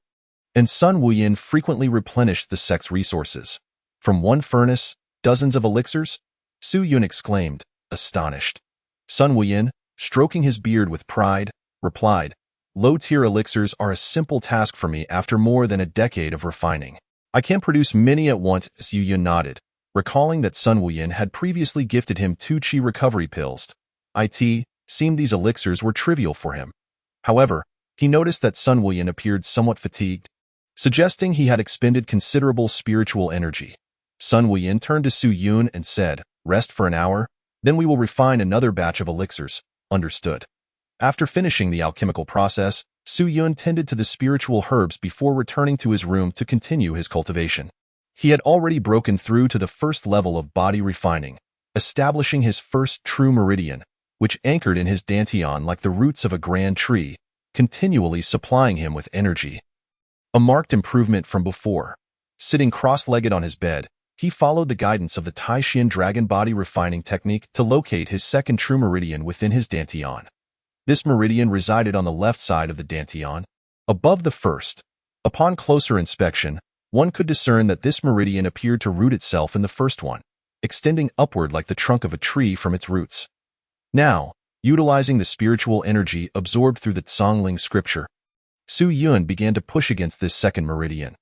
and Sun Wuyin frequently replenished the sect's resources. From one furnace, dozens of elixirs? Su Yun exclaimed, astonished. Sun Wuyin, stroking his beard with pride, replied, "Low-tier elixirs are a simple task for me after more than a decade of refining. I can produce many at once." Su Yun nodded, recalling that Sun Wuyin had previously gifted him 2 qi recovery pills. It seemed these elixirs were trivial for him. However, he noticed that Sun Wuyin appeared somewhat fatigued, suggesting he had expended considerable spiritual energy. Sun Wuyin turned to Su Yun and said, "Rest for an hour, then we will refine another batch of elixirs." Understood. After finishing the alchemical process, Su Yun tended to the spiritual herbs before returning to his room to continue his cultivation. He had already broken through to the first level of body refining, establishing his first true meridian, which anchored in his dantian like the roots of a grand tree, continually supplying him with energy. A marked improvement from before. Sitting cross-legged on his bed, he followed the guidance of the Taishan dragon body refining technique to locate his second true meridian within his dantian. This meridian resided on the left side of the dantian, above the first. Upon closer inspection, one could discern that this meridian appeared to root itself in the first one, extending upward like the trunk of a tree from its roots. Now, utilizing the spiritual energy absorbed through the Tsongling scripture, Su Yun began to push against this second meridian.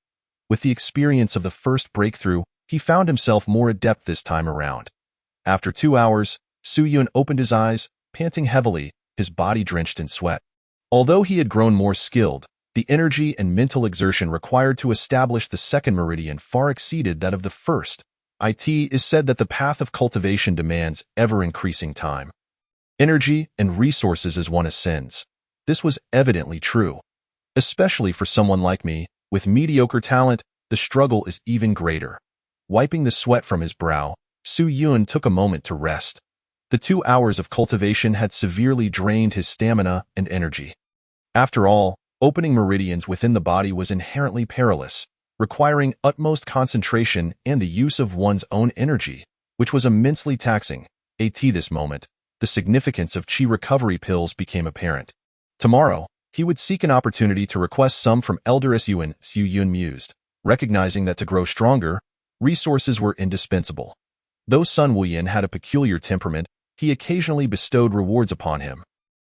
With the experience of the first breakthrough, he found himself more adept this time around. After 2 hours, Su Yun opened his eyes, panting heavily, his body drenched in sweat. Although he had grown more skilled, the energy and mental exertion required to establish the second meridian far exceeded that of the first. It is said that the path of cultivation demands ever-increasing time, energy, and resources as one ascends. This was evidently true. Especially for someone like me, with mediocre talent, the struggle is even greater. Wiping the sweat from his brow, Su Yun took a moment to rest. The 2 hours of cultivation had severely drained his stamina and energy. After all, opening meridians within the body was inherently perilous, requiring utmost concentration and the use of one's own energy, which was immensely taxing. At this moment, the significance of qi recovery pills became apparent. Tomorrow, he would seek an opportunity to request some from Elder Su Yun mused, recognizing that to grow stronger, resources were indispensable. Though Sun Wuyin had a peculiar temperament, he occasionally bestowed rewards upon him.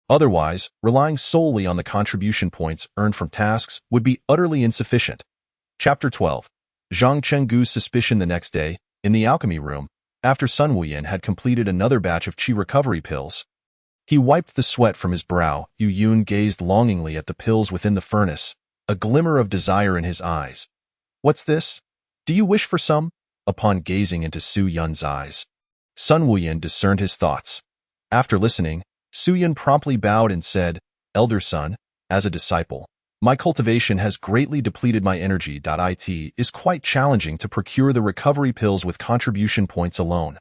Otherwise, relying solely on the contribution points earned from tasks would be utterly insufficient. Chapter 12. Zhang Chenggu's suspicion. The next day, in the alchemy room, after Sun Wuyan had completed another batch of qi recovery pills, he wiped the sweat from his brow. Yu Yun gazed longingly at the pills within the furnace, a glimmer of desire in his eyes. "What's this? Do you wish for some?" Upon gazing into Su Yun's eyes, Sun Wuyan discerned his thoughts. After listening, Su Yun promptly bowed and said, "Elder son, as a disciple, my cultivation has greatly depleted my energy. It is quite challenging to procure the recovery pills with contribution points alone.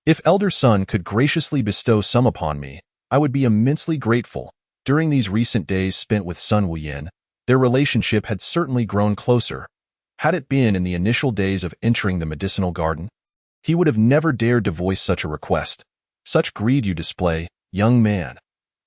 If Elder son could graciously bestow some upon me, I would be immensely grateful." During these recent days spent with Sun Wuyan, their relationship had certainly grown closer. Had it been in the initial days of entering the medicinal garden, he would have never dared to voice such a request. "Such greed you display, young man.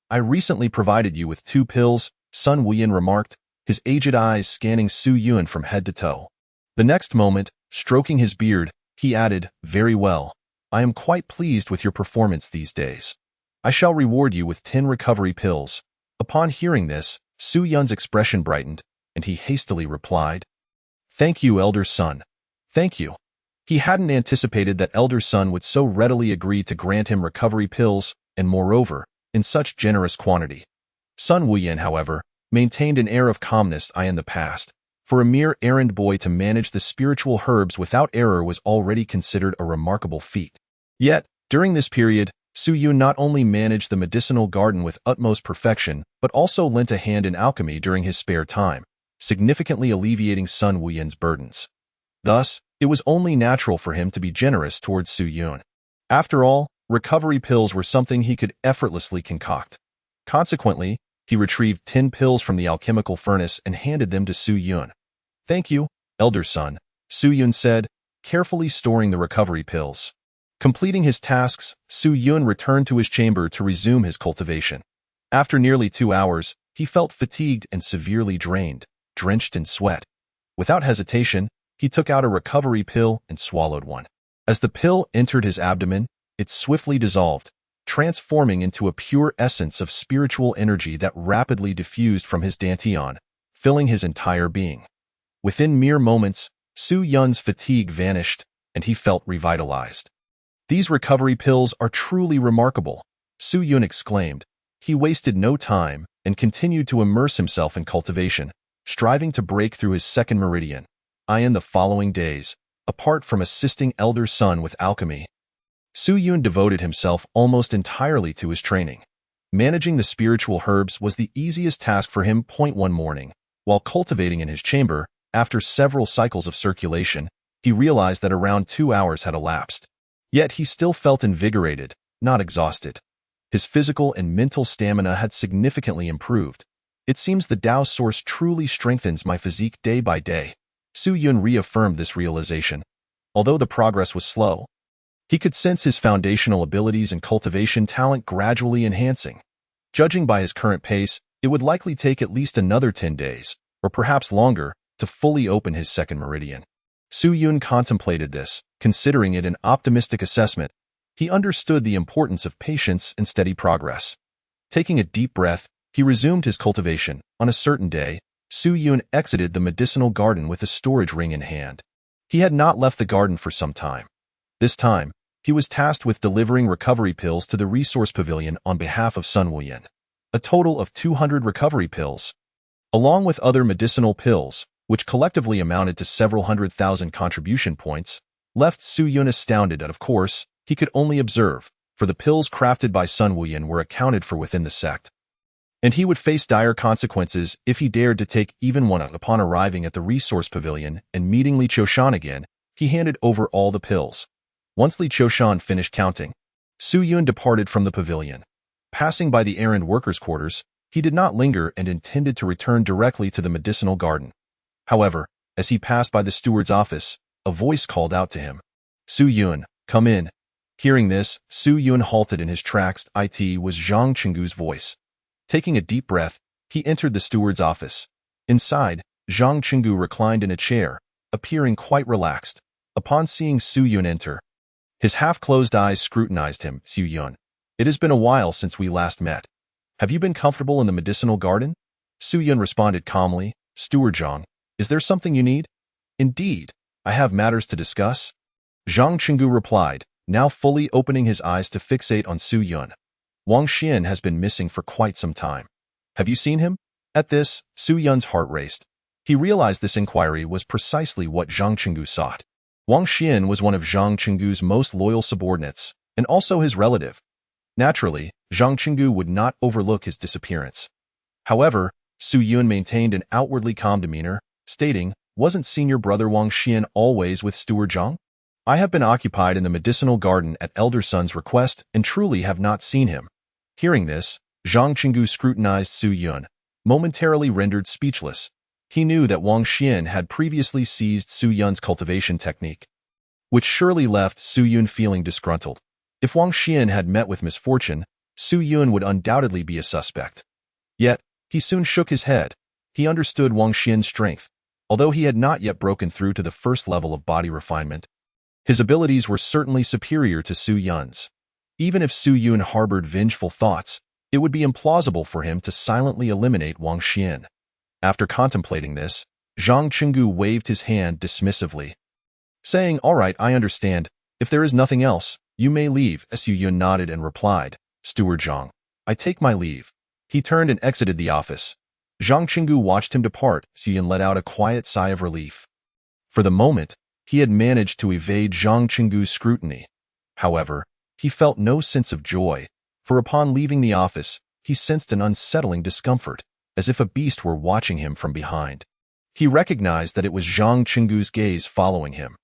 I recently provided you with 2 pills, Sun Wuyan remarked, his aged eyes scanning Su Yun from head to toe. The next moment, stroking his beard, he added, "Very well. I am quite pleased with your performance these days. I shall reward you with 10 recovery pills." Upon hearing this, Su Yun's expression brightened, and he hastily replied, "Thank you, elder son. Thank you." He hadn't anticipated that elder son would so readily agree to grant him recovery pills, and moreover, in such generous quantity. Sun Wuyan, however, maintained an air of calmness. In the past, for a mere errand boy to manage the spiritual herbs without error was already considered a remarkable feat. Yet, during this period, Su Yun not only managed the medicinal garden with utmost perfection, but also lent a hand in alchemy during his spare time, significantly alleviating Sun Wuyan's burdens. Thus, it was only natural for him to be generous towards Su Yun. After all, recovery pills were something he could effortlessly concoct. Consequently, he retrieved 10 pills from the alchemical furnace and handed them to Su Yun. "Thank you, elder son," Su Yun said, carefully storing the recovery pills. Completing his tasks, Su Yun returned to his chamber to resume his cultivation. After nearly 2 hours, he felt fatigued and severely drained, drenched in sweat. Without hesitation, he took out a recovery pill and swallowed one. As the pill entered his abdomen, it swiftly dissolved, transforming into a pure essence of spiritual energy that rapidly diffused from his dantian, filling his entire being. Within mere moments, Su Yun's fatigue vanished, and he felt revitalized. "These recovery pills are truly remarkable," Su Yun exclaimed. He wasted no time and continued to immerse himself in cultivation, striving to break through his second meridian. In the following days, apart from assisting elder son with alchemy, Su Yun devoted himself almost entirely to his training. Managing the spiritual herbs was the easiest task for him. One morning, while cultivating in his chamber, after several cycles of circulation, he realized that around 2 hours had elapsed. Yet he still felt invigorated, not exhausted. His physical and mental stamina had significantly improved. "It seems the Tao source truly strengthens my physique day by day." Su Yun reaffirmed this realization. Although the progress was slow, he could sense his foundational abilities and cultivation talent gradually enhancing. Judging by his current pace, it would likely take at least another 10 days, or perhaps longer, to fully open his second meridian. Su Yun contemplated this, considering it an optimistic assessment. He understood the importance of patience and steady progress. Taking a deep breath, he resumed his cultivation. On a certain day, Su Yun exited the medicinal garden with a storage ring in hand. He had not left the garden for some time. This time, he was tasked with delivering recovery pills to the resource pavilion on behalf of Sun Wuyan. A total of 200 recovery pills, along with other medicinal pills, which collectively amounted to several 100,000 contribution points, left Su Yun astounded. And of course, he could only observe, for the pills crafted by Sun Wuyan were accounted for within the sect, and he would face dire consequences if he dared to take even one. Upon arriving at the resource pavilion and meeting Li Qiushan again, he handed over all the pills. Once Li Qiushan finished counting, Su Yun departed from the pavilion. Passing by the errand workers' quarters, he did not linger and intended to return directly to the medicinal garden. However, as he passed by the steward's office, a voice called out to him, "Su Yun, come in." Hearing this, Su Yun halted in his tracks. It was Zhang Chenggu's voice. Taking a deep breath, he entered the steward's office. Inside, Zhang Chenggu reclined in a chair, appearing quite relaxed. Upon seeing Su Yun enter, his half-closed eyes scrutinized him. "Su Yun, it has been a while since we last met. Have you been comfortable in the medicinal garden? Su Yun responded calmly. Steward Zhang, is there something you need? Indeed, I have matters to discuss. Zhang Qinggu replied, now fully opening his eyes to fixate on Su Yun. Wang Xian has been missing for quite some time. Have you seen him? At this, Su Yun's heart raced. He realized this inquiry was precisely what Zhang Qinggu sought. Wang Xian was one of Zhang Qinggu's most loyal subordinates, and also his relative. Naturally, Zhang Qinggu would not overlook his disappearance. However, Su Yun maintained an outwardly calm demeanor, stating, wasn't senior brother Wang Xian always with Steward Zhang? I have been occupied in the medicinal garden at elder son's request and truly have not seen him. Hearing this, Zhang Qinggu scrutinized Su Yun, momentarily rendered speechless. He knew that Wang Xian had previously seized Su Yun's cultivation technique, which surely left Su Yun feeling disgruntled. If Wang Xian had met with misfortune, Su Yun would undoubtedly be a suspect. Yet, he soon shook his head. He understood Wang Xian's strength. Although he had not yet broken through to the first level of body refinement, his abilities were certainly superior to Su Yun's. Even if Su Yun harbored vengeful thoughts, it would be implausible for him to silently eliminate Wang Xian. After contemplating this, Zhang Qinggu waved his hand dismissively, saying, all right, I understand. If there is nothing else, you may leave. Su Yun nodded and replied, Steward Zhang, I take my leave. He turned and exited the office. Zhang Qinggu watched him depart. Su Yun let out a quiet sigh of relief. For the moment, he had managed to evade Zhang Qinggu's scrutiny. However, he felt no sense of joy, for upon leaving the office, he sensed an unsettling discomfort, as if a beast were watching him from behind. He recognized that it was Zhang Qinggu's gaze following him.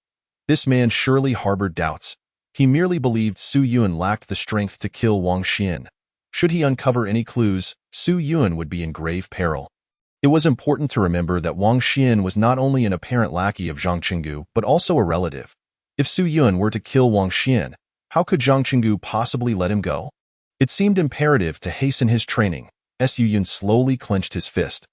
This man surely harbored doubts. He merely believed Su Yun lacked the strength to kill Wang Xian. Should he uncover any clues, Su Yun would be in grave peril. It was important to remember that Wang Xian was not only an apparent lackey of Zhang Qinggu, but also a relative. If Su Yun were to kill Wang Xian, how could Zhang Qinggu possibly let him go? It seemed imperative to hasten his training. Su Yun slowly clenched his fist.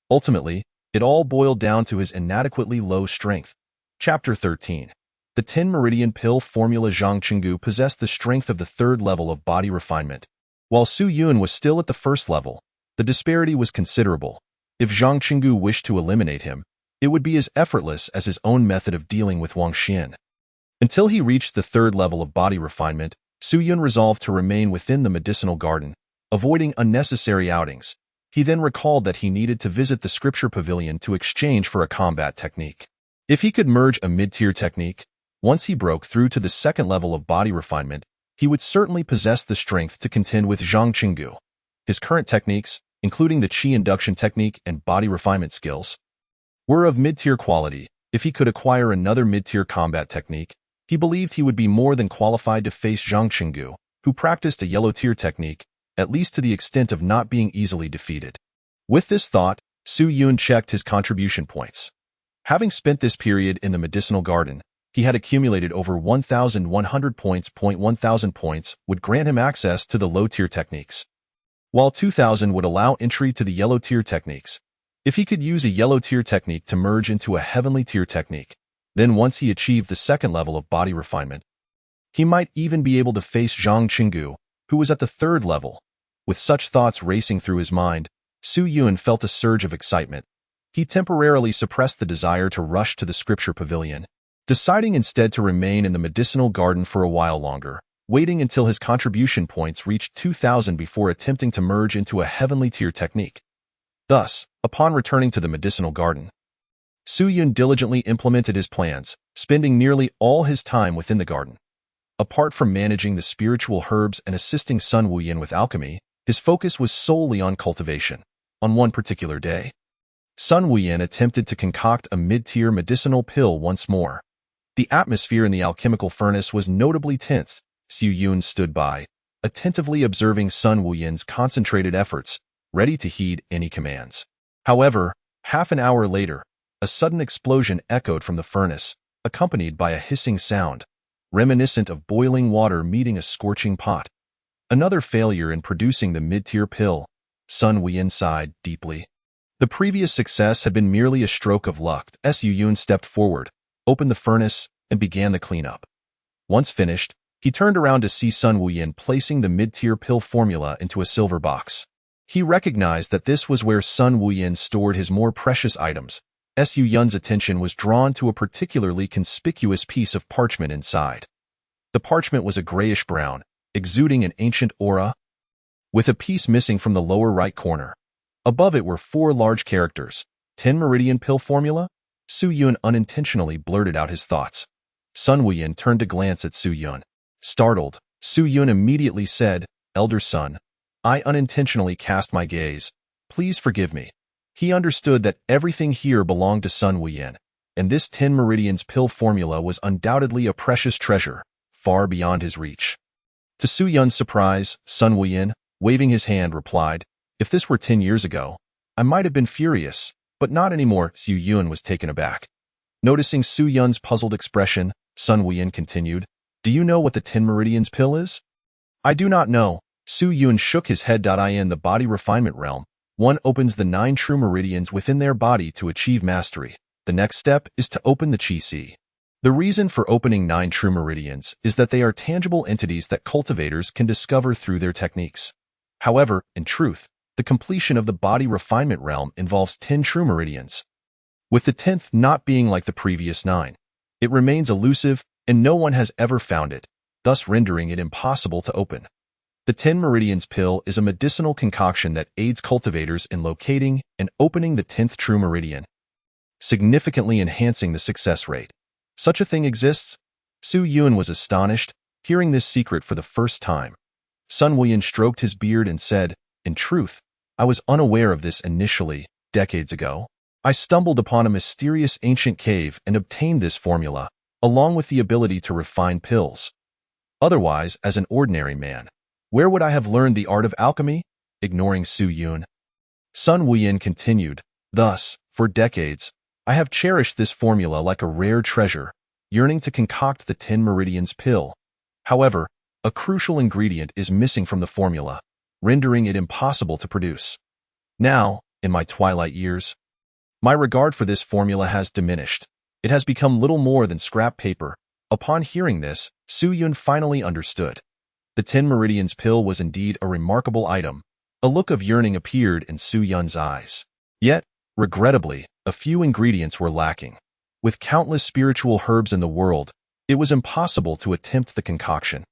Ultimately, it all boiled down to his inadequately low strength. Chapter 13. The 10 Meridian Pill Formula. Zhang Qinggu possessed the strength of the third level of body refinement. While Su Yun was still at the first level, the disparity was considerable. If Zhang Qinggu wished to eliminate him, it would be as effortless as his own method of dealing with Wang Xian. Until he reached the third level of body refinement, Su Yun resolved to remain within the medicinal garden, avoiding unnecessary outings. He then recalled that he needed to visit the scripture pavilion to exchange for a combat technique. If he could merge a mid-tier technique, once he broke through to the second level of body refinement, he would certainly possess the strength to contend with Zhang Qinggu. His current techniques, including the Qi induction technique and body refinement skills, were of mid-tier quality. If he could acquire another mid-tier combat technique, he believed he would be more than qualified to face Zhang Qinggu, who practiced a yellow-tier technique, at least to the extent of not being easily defeated. With this thought, Su Yun checked his contribution points. Having spent this period in the medicinal garden, he had accumulated over 1,100 points. 1,000 points would grant him access to the low-tier techniques, while 2,000 would allow entry to the yellow-tier techniques. If he could use a yellow-tier technique to merge into a heavenly-tier technique, then once he achieved the second level of body refinement, he might even be able to face Zhang Qinggu, who was at the third level. With such thoughts racing through his mind, Su Yun felt a surge of excitement. He temporarily suppressed the desire to rush to the scripture pavilion, deciding instead to remain in the medicinal garden for a while longer, waiting until his contribution points reached 2,000 before attempting to merge into a heavenly tier technique. Thus, upon returning to the medicinal garden, Su Yun diligently implemented his plans, spending nearly all his time within the garden. Apart from managing the spiritual herbs and assisting Sun Wuyin with alchemy, his focus was solely on cultivation. On one particular day, Sun Wuyin attempted to concoct a mid-tier medicinal pill once more. The atmosphere in the alchemical furnace was notably tense. Su Yun stood by, attentively observing Sun Wuyin's concentrated efforts, ready to heed any commands. However, half an hour later, a sudden explosion echoed from the furnace, accompanied by a hissing sound, reminiscent of boiling water meeting a scorching pot. Another failure in producing the mid-tier pill. Sun Wuyin sighed deeply. The previous success had been merely a stroke of luck. Su Yun stepped forward, opened the furnace, and began the cleanup. Once finished, he turned around to see Sun Wuyin placing the mid-tier pill formula into a silver box. He recognized that this was where Sun Wuyin stored his more precious items. Su Yun's attention was drawn to a particularly conspicuous piece of parchment inside. The parchment was a grayish-brown, exuding an ancient aura, with a piece missing from the lower right corner. Above it were 4 large characters. 10 Meridian Pill Formula? Su Yun unintentionally blurted out his thoughts. Sun Wuyin turned to glance at Su Yun. Startled, Su Yun immediately said, "Elder son, I unintentionally cast my gaze. Please forgive me." He understood that everything here belonged to Sun Wuyin, and this 10 Meridians Pill Formula was undoubtedly a precious treasure, far beyond his reach. To Su Yun's surprise, Sun Wuyin, waving his hand, replied, "If this were 10 years ago, I might have been furious, but not anymore." Su Yun was taken aback. Noticing Su Yun's puzzled expression, Sun Wuyin continued, "Do you know what the 10 Meridians Pill is?" "I do not know." Su Yun shook his head. In the body refinement realm, one opens the 9 true meridians within their body to achieve mastery. The next step is to open the Qi. The reason for opening 9 true meridians is that they are tangible entities that cultivators can discover through their techniques. However, in truth, the completion of the body refinement realm involves 10 true meridians, with the 10th not being like the previous 9. It remains elusive, and no one has ever found it, thus rendering it impossible to open. The 10 Meridians Pill is a medicinal concoction that aids cultivators in locating and opening the 10th true meridian, significantly enhancing the success rate. Such a thing exists? Su Yun was astonished, hearing this secret for the first time. Sun Wuyin stroked his beard and said, "In truth, I was unaware of this initially. Decades ago, I stumbled upon a mysterious ancient cave and obtained this formula, along with the ability to refine pills. Otherwise, as an ordinary man, where would I have learned the art of alchemy?" Ignoring Su Yun, Sun Wuyin continued, "Thus, for decades, I have cherished this formula like a rare treasure, yearning to concoct the 10 Meridians Pill. However, a crucial ingredient is missing from the formula, rendering it impossible to produce. Now, in my twilight years, my regard for this formula has diminished. It has become little more than scrap paper." Upon hearing this, Su Yun finally understood. The 10 Meridians Pill was indeed a remarkable item. A look of yearning appeared in Su Yun's eyes. Yet, regrettably, a few ingredients were lacking. With countless spiritual herbs in the world, it was impossible to attempt the concoction.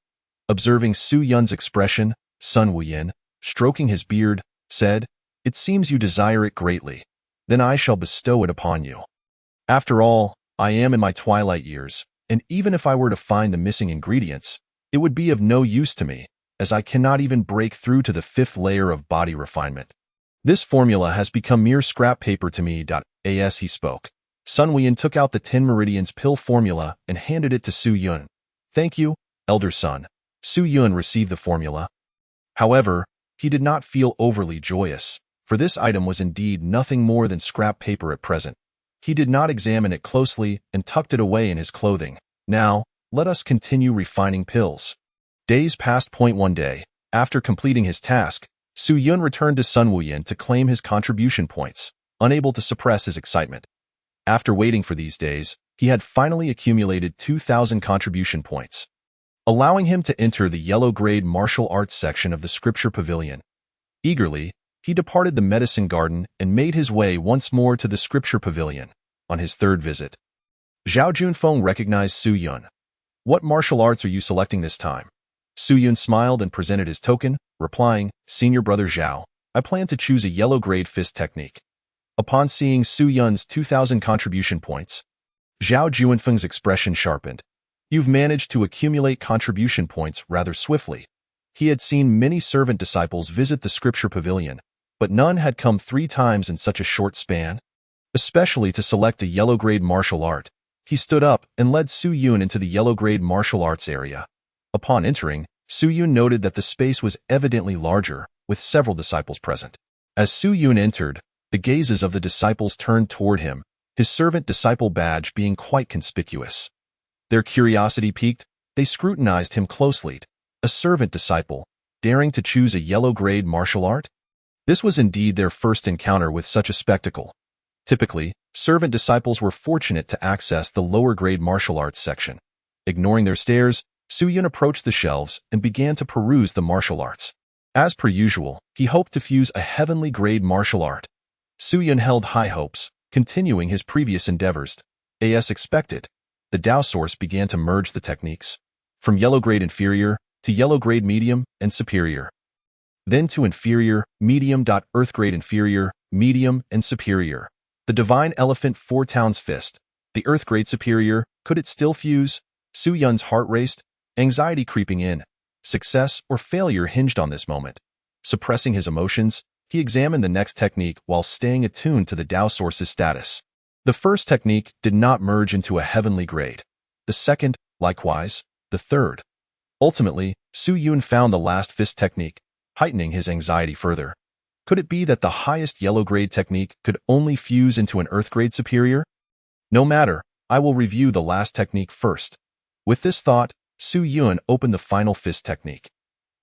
Observing Su Yun's expression, Sun Wuyin, stroking his beard, said, "It seems you desire it greatly. Then I shall bestow it upon you. After all, I am in my twilight years, and even if I were to find the missing ingredients, it would be of no use to me, as I cannot even break through to the 5th layer of body refinement. This formula has become mere scrap paper to me." As he spoke, Sun Wuyin took out the 10 Meridians Pill formula and handed it to Su Yun. "Thank you, elder son." Su Yun received the formula. However, he did not feel overly joyous, for this item was indeed nothing more than scrap paper at present. He did not examine it closely and tucked it away in his clothing. "Now, let us continue refining pills." Days passed. One day, after completing his task, Su Yun returned to Sun Wuyin to claim his contribution points, unable to suppress his excitement. After waiting for these days, he had finally accumulated 2,000 contribution points, allowing him to enter the yellow-grade martial arts section of the scripture pavilion. Eagerly, he departed the medicine garden and made his way once more to the scripture pavilion. On his 3rd visit, Zhao Junfeng recognized Su Yun. "What martial arts are you selecting this time?" Su Yun smiled and presented his token, replying, "Senior brother Zhao, I plan to choose a yellow-grade fist technique." Upon seeing Su Yun's 2,000 contribution points, Zhao Junfeng's expression sharpened. "You've managed to accumulate contribution points rather swiftly." He had seen many servant disciples visit the scripture pavilion, but none had come 3 times in such a short span, especially to select a yellow-grade martial art. He stood up and led Su Yun into the yellow-grade martial arts area. Upon entering, Su Yun noted that the space was evidently larger, with several disciples present. As Su Yun entered, the gazes of the disciples turned toward him, his servant disciple badge being quite conspicuous. Their curiosity piqued, they scrutinized him closely. A servant disciple, daring to choose a yellow-grade martial art? This was indeed their first encounter with such a spectacle. Typically, servant disciples were fortunate to access the lower-grade martial arts section. Ignoring their stares, Su Yun approached the shelves and began to peruse the martial arts. As per usual, he hoped to fuse a heavenly-grade martial art. Su Yun held high hopes, continuing his previous endeavors. As expected, the Tao source began to merge the techniques, from yellow-grade inferior to yellow-grade medium and superior, then to inferior, medium. Earth-grade inferior, medium, and superior. The divine elephant 4 Town's fist, the earth-grade superior, could it still fuse? Su Yun's heart raced, anxiety creeping in. Success or failure hinged on this moment. Suppressing his emotions, he examined the next technique while staying attuned to the Tao source's status. The first technique did not merge into a heavenly grade. The second, likewise. The third. Ultimately, Su Yun found the last fist technique, heightening his anxiety further. Could it be that the highest yellow-grade technique could only fuse into an earth-grade superior? No matter, I will review the last technique first. With this thought, Su Yun opened the final fist technique.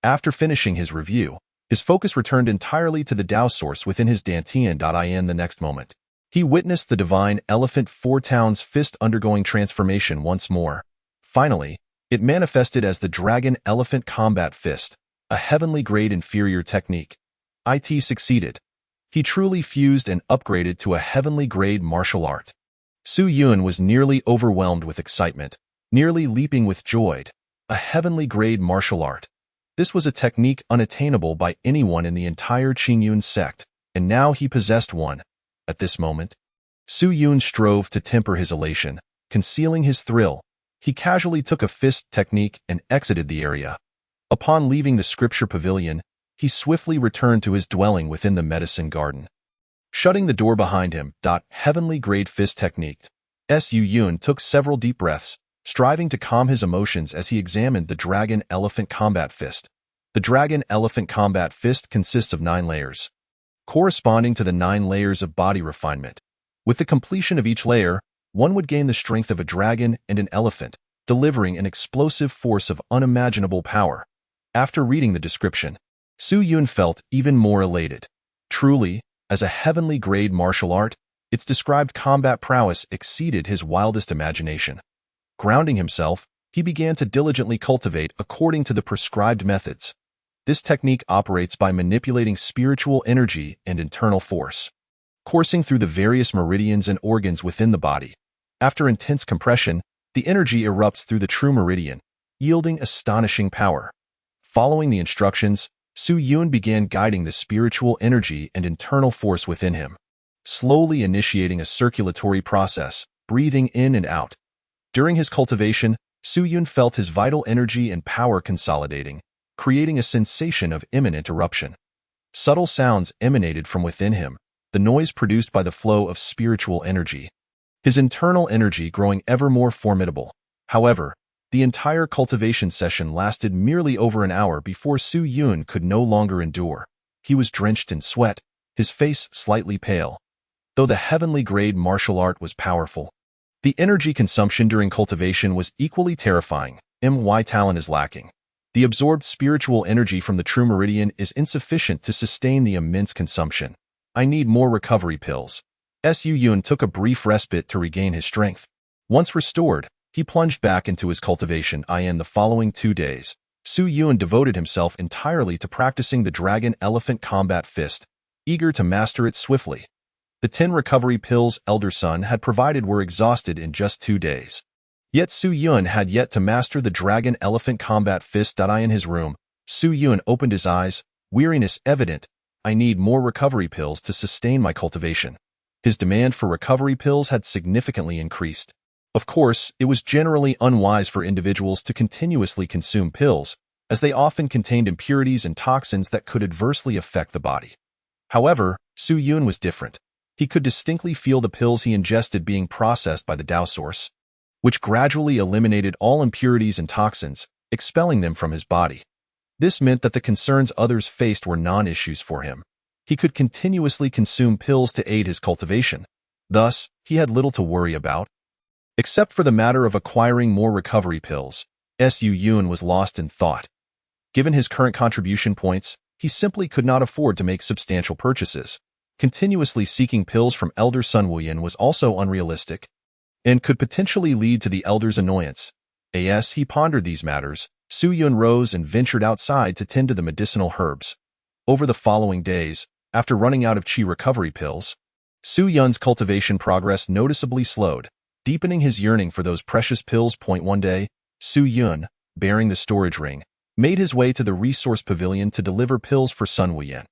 After finishing his review, his focus returned entirely to the Tao source within his dantian. The next moment, he witnessed the divine elephant 4 Town's fist undergoing transformation once more. Finally, it manifested as the dragon elephant combat fist, a heavenly grade inferior technique. It succeeded. He truly fused and upgraded to a heavenly grade martial art. Su Yun was nearly overwhelmed with excitement, nearly leaping with joy. A heavenly grade martial art. This was a technique unattainable by anyone in the entire Qingyun sect, and now he possessed one. At this moment, Su Yun strove to temper his elation, concealing his thrill. He casually took a fist technique and exited the area. Upon leaving the scripture pavilion, he swiftly returned to his dwelling within the medicine garden. Shutting the door behind him. Heavenly grade fist technique. Su Yun took several deep breaths, striving to calm his emotions as he examined the dragon elephant combat fist. The dragon elephant combat fist consists of 9 layers, corresponding to the 9 layers of body refinement. With the completion of each layer, one would gain the strength of a dragon and an elephant, delivering an explosive force of unimaginable power. After reading the description, Su Yun felt even more elated. Truly, as a heavenly grade martial art, its described combat prowess exceeded his wildest imagination. Grounding himself, he began to diligently cultivate according to the prescribed methods. This technique operates by manipulating spiritual energy and internal force, coursing through the various meridians and organs within the body. After intense compression, the energy erupts through the true meridian, yielding astonishing power. Following the instructions, Su Yun began guiding the spiritual energy and internal force within him, slowly initiating a circulatory process, breathing in and out. During his cultivation, Su Yun felt his vital energy and power consolidating, creating a sensation of imminent eruption. Subtle sounds emanated from within him, the noise produced by the flow of spiritual energy, his internal energy growing ever more formidable. However, the entire cultivation session lasted merely over an hour before Su Yun could no longer endure. He was drenched in sweat, his face slightly pale. Though the heavenly grade martial art was powerful, the energy consumption during cultivation was equally terrifying. My talent is lacking. The absorbed spiritual energy from the true meridian is insufficient to sustain the immense consumption. I need more recovery pills. Su Yun took a brief respite to regain his strength. Once restored, he plunged back into his cultivation. In the following 2 days, Su Yun devoted himself entirely to practicing the dragon elephant combat fist, eager to master it swiftly. The 10 recovery pills Elder Sun had provided were exhausted in just 2 days. Yet Su Yun had yet to master the dragon elephant combat fist. In his room, Su Yun opened his eyes, weariness evident. I need more recovery pills to sustain my cultivation. His demand for recovery pills had significantly increased. Of course, it was generally unwise for individuals to continuously consume pills, as they often contained impurities and toxins that could adversely affect the body. However, Su Yun was different. He could distinctly feel the pills he ingested being processed by the Tao source, which gradually eliminated all impurities and toxins, expelling them from his body. This meant that the concerns others faced were non-issues for him. He could continuously consume pills to aid his cultivation. Thus, he had little to worry about. Except for the matter of acquiring more recovery pills, Su Yun was lost in thought. Given his current contribution points, he simply could not afford to make substantial purchases. Continuously seeking pills from Elder Sun Wuyan was also unrealistic, and could potentially lead to the Elder's annoyance. As he pondered these matters, Su Yun rose and ventured outside to tend to the medicinal herbs. Over the following days, after running out of qi recovery pills, Su Yun's cultivation progress noticeably slowed, deepening his yearning for those precious pills. One day, Su Yun, bearing the storage ring, made his way to the resource pavilion to deliver pills for Sun Wuyan.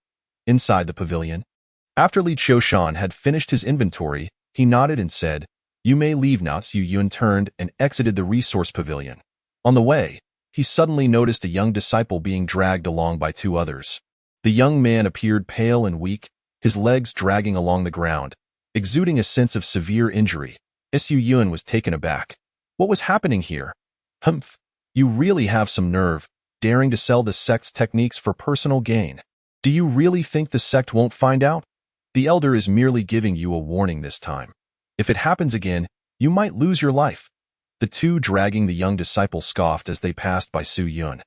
Inside the pavilion, after Li Qiushan had finished his inventory, he nodded and said, "You may leave now." Su Yun turned and exited the resource pavilion. On the way, he suddenly noticed a young disciple being dragged along by two others. The young man appeared pale and weak, his legs dragging along the ground, exuding a sense of severe injury. Su Yun was taken aback. What was happening here? Humph, you really have some nerve, daring to sell the sect's techniques for personal gain. Do you really think the sect won't find out? The elder is merely giving you a warning this time. If it happens again, you might lose your life. The two dragging the young disciple scoffed as they passed by Su Yun.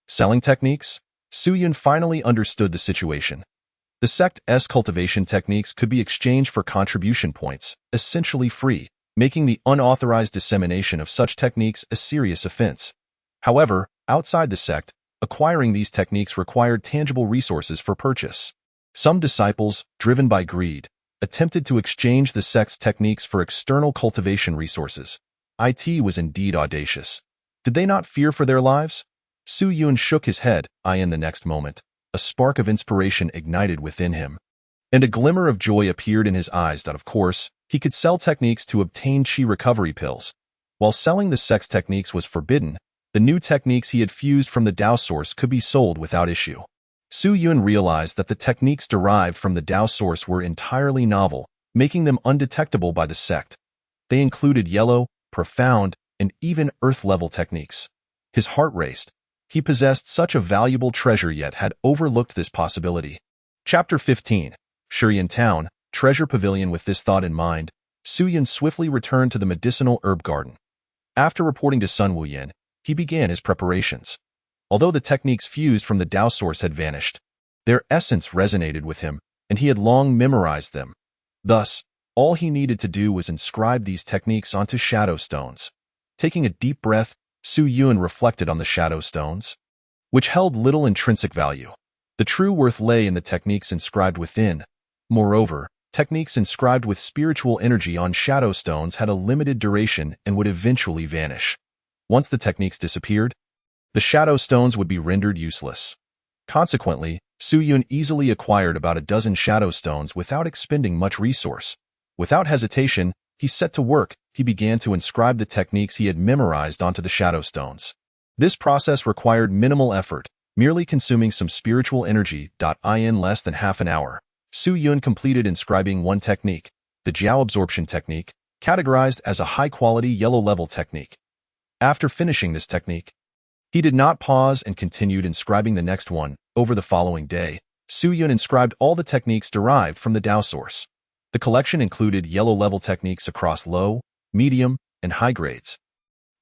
Selling techniques? Su Yun finally understood the situation. The sect's cultivation techniques could be exchanged for contribution points, essentially free, making the unauthorized dissemination of such techniques a serious offense. However, outside the sect, acquiring these techniques required tangible resources for purchase. Some disciples, driven by greed, attempted to exchange the sect's techniques for external cultivation resources. It was indeed audacious. Did they not fear for their lives? Su Yun shook his head. In the next moment, a spark of inspiration ignited within him, and a glimmer of joy appeared in his eyes that, of course, he could sell techniques to obtain qi recovery pills. While selling the sect's techniques was forbidden, the new techniques he had fused from the Tao source could be sold without issue. Su Yun realized that the techniques derived from the Tao source were entirely novel, making them undetectable by the sect. They included yellow, profound, and even earth-level techniques. His heart raced. He possessed such a valuable treasure yet had overlooked this possibility. Chapter 15. Shurian Town, Treasure Pavilion. With this thought in mind, Su Yun swiftly returned to the medicinal herb garden. After reporting to Sun Wuyan, he began his preparations. Although the techniques fused from the Tao source had vanished, their essence resonated with him, and he had long memorized them. Thus, all he needed to do was inscribe these techniques onto shadow stones. Taking a deep breath, Su Yun reflected on the shadow stones, which held little intrinsic value. The true worth lay in the techniques inscribed within. Moreover, techniques inscribed with spiritual energy on shadow stones had a limited duration and would eventually vanish. Once the techniques disappeared, the shadow stones would be rendered useless. Consequently, Su Yun easily acquired about a dozen shadow stones without expending much resource. Without hesitation, he set to work. He began to inscribe the techniques he had memorized onto the shadow stones. This process required minimal effort, merely consuming some spiritual energy. In less than half an hour, Su Yun completed inscribing one technique, the Jiao absorption technique, categorized as a high-quality yellow-level technique. After finishing this technique, he did not pause and continued inscribing the next one. Over the following day, Su Yun inscribed all the techniques derived from the Tao source. The collection included yellow-level techniques across low, medium, and high grades,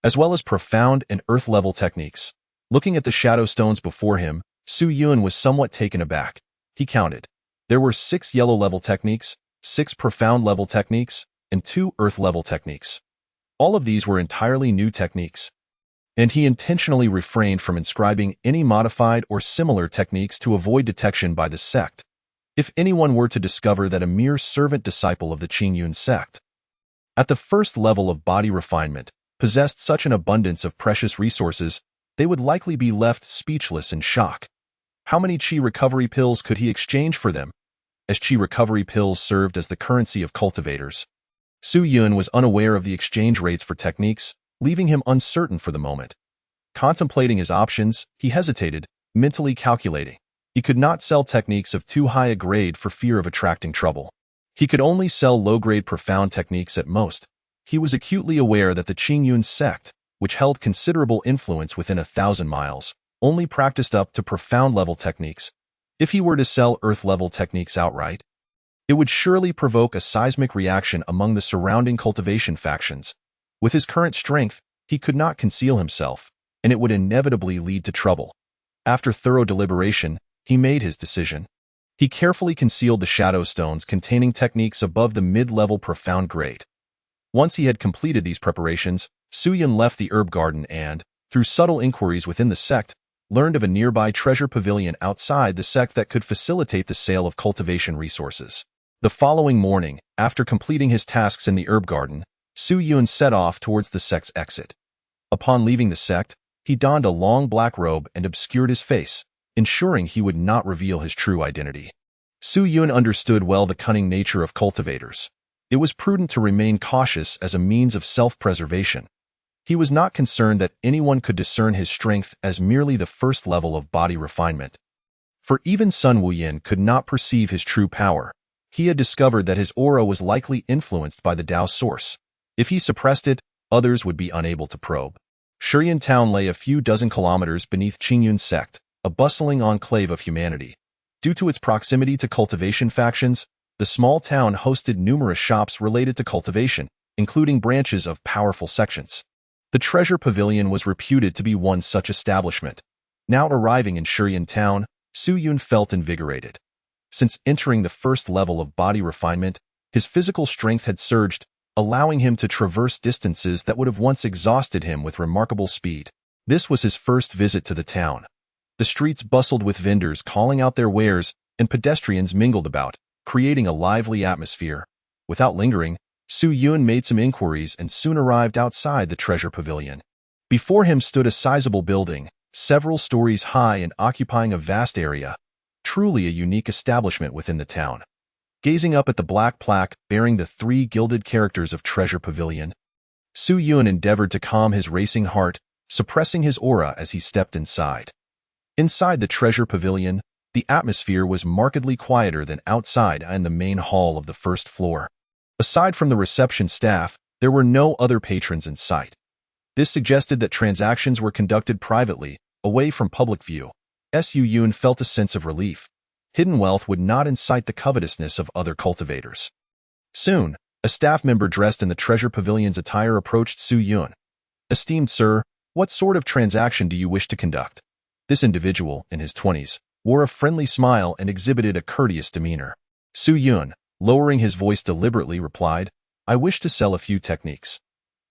as well as profound and earth-level techniques. Looking at the shadow stones before him, Su Yun was somewhat taken aback. He counted. There were 6 yellow-level techniques, 6 profound-level techniques, and 2 earth-level techniques. All of these were entirely new techniques, and he intentionally refrained from inscribing any modified or similar techniques to avoid detection by the sect. If anyone were to discover that a mere servant disciple of the Qingyun sect, at the first level of body refinement, possessed such an abundance of precious resources, they would likely be left speechless in shock. How many qi recovery pills could he exchange for them? As qi recovery pills served as the currency of cultivators, Su Yun was unaware of the exchange rates for techniques, leaving him uncertain for the moment. Contemplating his options, he hesitated, mentally calculating. He could not sell techniques of too high a grade for fear of attracting trouble. He could only sell low-grade profound techniques at most. He was acutely aware that the Qingyun sect, which held considerable influence within 1,000 miles, only practiced up to profound-level techniques. If he were to sell earth-level techniques outright, it would surely provoke a seismic reaction among the surrounding cultivation factions. With his current strength, he could not conceal himself, and it would inevitably lead to trouble. After thorough deliberation, he made his decision. He carefully concealed the shadow stones containing techniques above the mid-level profound grade. Once he had completed these preparations, Su Yun left the herb garden and, through subtle inquiries within the sect, learned of a nearby treasure pavilion outside the sect that could facilitate the sale of cultivation resources. The following morning, after completing his tasks in the herb garden, Su Yun set off towards the sect's exit. Upon leaving the sect, he donned a long black robe and obscured his face, ensuring he would not reveal his true identity. Su Yun understood well the cunning nature of cultivators. It was prudent to remain cautious as a means of self-preservation. He was not concerned that anyone could discern his strength as merely the first level of body refinement. For even Sun Wuyin could not perceive his true power. He had discovered that his aura was likely influenced by the Tao source. If he suppressed it, others would be unable to probe. Shurian Town lay a few dozen kilometers beneath Qingyun's sect, a bustling enclave of humanity. Due to its proximity to cultivation factions, the small town hosted numerous shops related to cultivation, including branches of powerful sections. The Treasure Pavilion was reputed to be one such establishment. Now arriving in Shurian Town, Su Yun felt invigorated. Since entering the first level of body refinement, his physical strength had surged, allowing him to traverse distances that would have once exhausted him with remarkable speed. This was his first visit to the town. The streets bustled with vendors calling out their wares, and pedestrians mingled about, creating a lively atmosphere. Without lingering, Su Yun made some inquiries and soon arrived outside the Treasure Pavilion. Before him stood a sizable building, several stories high and occupying a vast area. Truly a unique establishment within the town. Gazing up at the black plaque bearing the 3 gilded characters of Treasure Pavilion, Su Yun endeavored to calm his racing heart, suppressing his aura as he stepped inside. Inside the Treasure Pavilion, the atmosphere was markedly quieter than outside in the main hall of the first floor. Aside from the reception staff, there were no other patrons in sight. This suggested that transactions were conducted privately, away from public view. Su Yun felt a sense of relief. Hidden wealth would not incite the covetousness of other cultivators. Soon, a staff member dressed in the Treasure Pavilion's attire approached Su Yun. "Esteemed sir, what sort of transaction do you wish to conduct?" This individual, in his 20s, wore a friendly smile and exhibited a courteous demeanor. Su Yun, lowering his voice deliberately, replied, "I wish to sell a few techniques."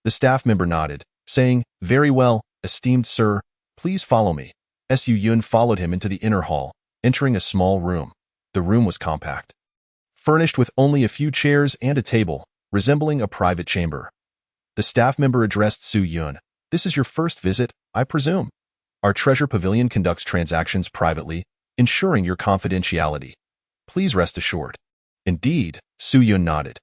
The staff member nodded, saying, "Very well, esteemed sir, please follow me." Su Yun followed him into the inner hall, entering a small room. The room was compact, furnished with only a few chairs and a table, resembling a private chamber. The staff member addressed Su Yun. "This is your first visit, I presume? Our Treasure Pavilion conducts transactions privately, ensuring your confidentiality. Please rest assured." "Indeed," Su Yun nodded.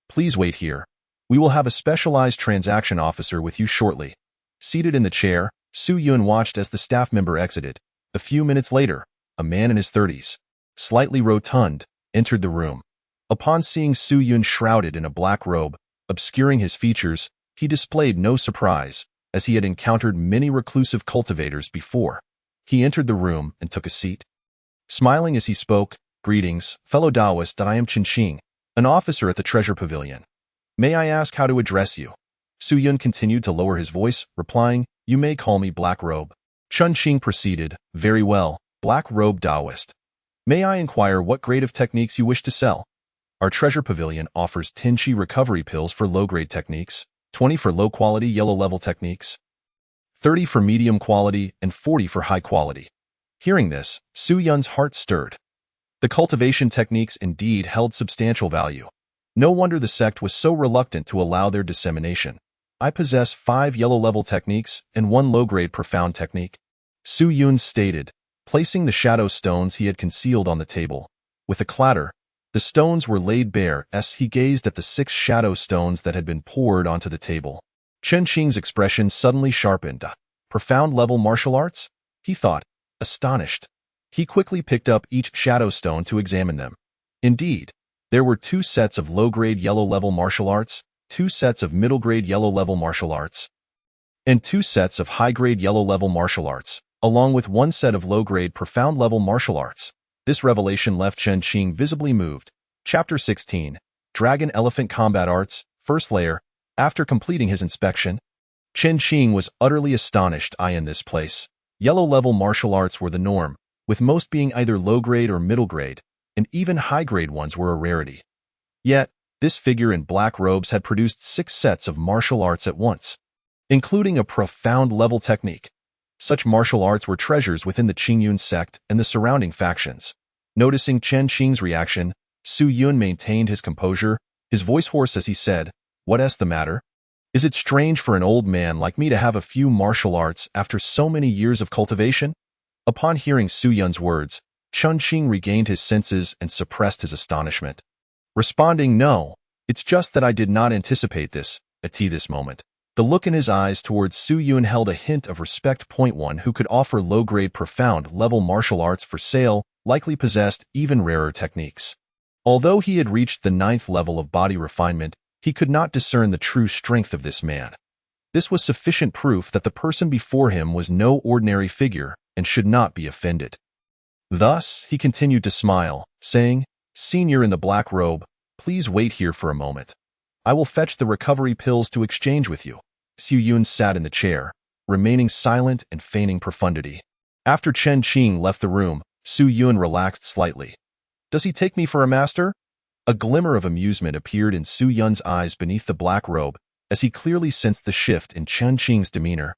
"Please wait here. We will have a specialized transaction officer with you shortly." Seated in the chair, Su Yun watched as the staff member exited. A few minutes later, a man in his 30s, slightly rotund, entered the room. Upon seeing Su Yun shrouded in a black robe, obscuring his features, he displayed no surprise, as he had encountered many reclusive cultivators before. He entered the room and took a seat. Smiling as he spoke, "Greetings, fellow Taoist, I am Qing, an officer at the Treasure Pavilion. May I ask how to address you?" Su Yun continued to lower his voice, replying, "You may call me Black Robe." Qing proceeded, "Very well, Black Robe Taoist. May I inquire what grade of techniques you wish to sell?" "Our Treasure Pavilion offers 10 Qi recovery pills for low-grade techniques, 20 for low-quality yellow-level techniques, 30 for medium-quality, and 40 for high-quality." Hearing this, Su Yun's heart stirred. The cultivation techniques indeed held substantial value. No wonder the sect was so reluctant to allow their dissemination. "I possess 5 yellow-level techniques and 1 low-grade profound technique," Su Yun stated, placing the shadow stones he had concealed on the table. With a clatter, the stones were laid bare as he gazed at the 6 shadow stones that had been poured onto the table. Qing's expression suddenly sharpened. "Profound level martial arts?" he thought, astonished. He quickly picked up each shadow stone to examine them. Indeed, there were 2 sets of low-grade yellow-level martial arts, 2 sets of middle-grade yellow-level martial arts, and 2 sets of high-grade yellow-level martial arts, along with 1 set of low-grade profound-level martial arts. This revelation left Qing visibly moved. Chapter 16, Dragon Elephant Combat Arts, First Layer. After completing his inspection, Qing was utterly astonished. In this place, yellow-level martial arts were the norm, with most being either low-grade or middle-grade, and even high-grade ones were a rarity. Yet, this figure in black robes had produced 6 sets of martial arts at once, including a profound level technique. Such martial arts were treasures within the Qingyun sect and the surrounding factions. Noticing Chen Qing's reaction, Su Yun maintained his composure, his voice hoarse as he said, "What's the matter? Is it strange for an old man like me to have a few martial arts after so many years of cultivation?" Upon hearing Su Yun's words, Chen Qing regained his senses and suppressed his astonishment, responding, "No, it's just that I did not anticipate this, at this moment." The look in his eyes towards Su Yun held a hint of respect. One who could offer low-grade profound-level martial arts for sale likely possessed even rarer techniques. Although he had reached the 9th level of body refinement, he could not discern the true strength of this man. This was sufficient proof that the person before him was no ordinary figure and should not be offended. Thus, he continued to smile, saying, "Senior in the black robe, please wait here for a moment. I will fetch the recovery pills to exchange with you." Su Yun sat in the chair, remaining silent and feigning profundity. After Chen Qing left the room, Su Yun relaxed slightly. "Does he take me for a master?" A glimmer of amusement appeared in Su Yun's eyes beneath the black robe, as he clearly sensed the shift in Chen Qing's demeanor,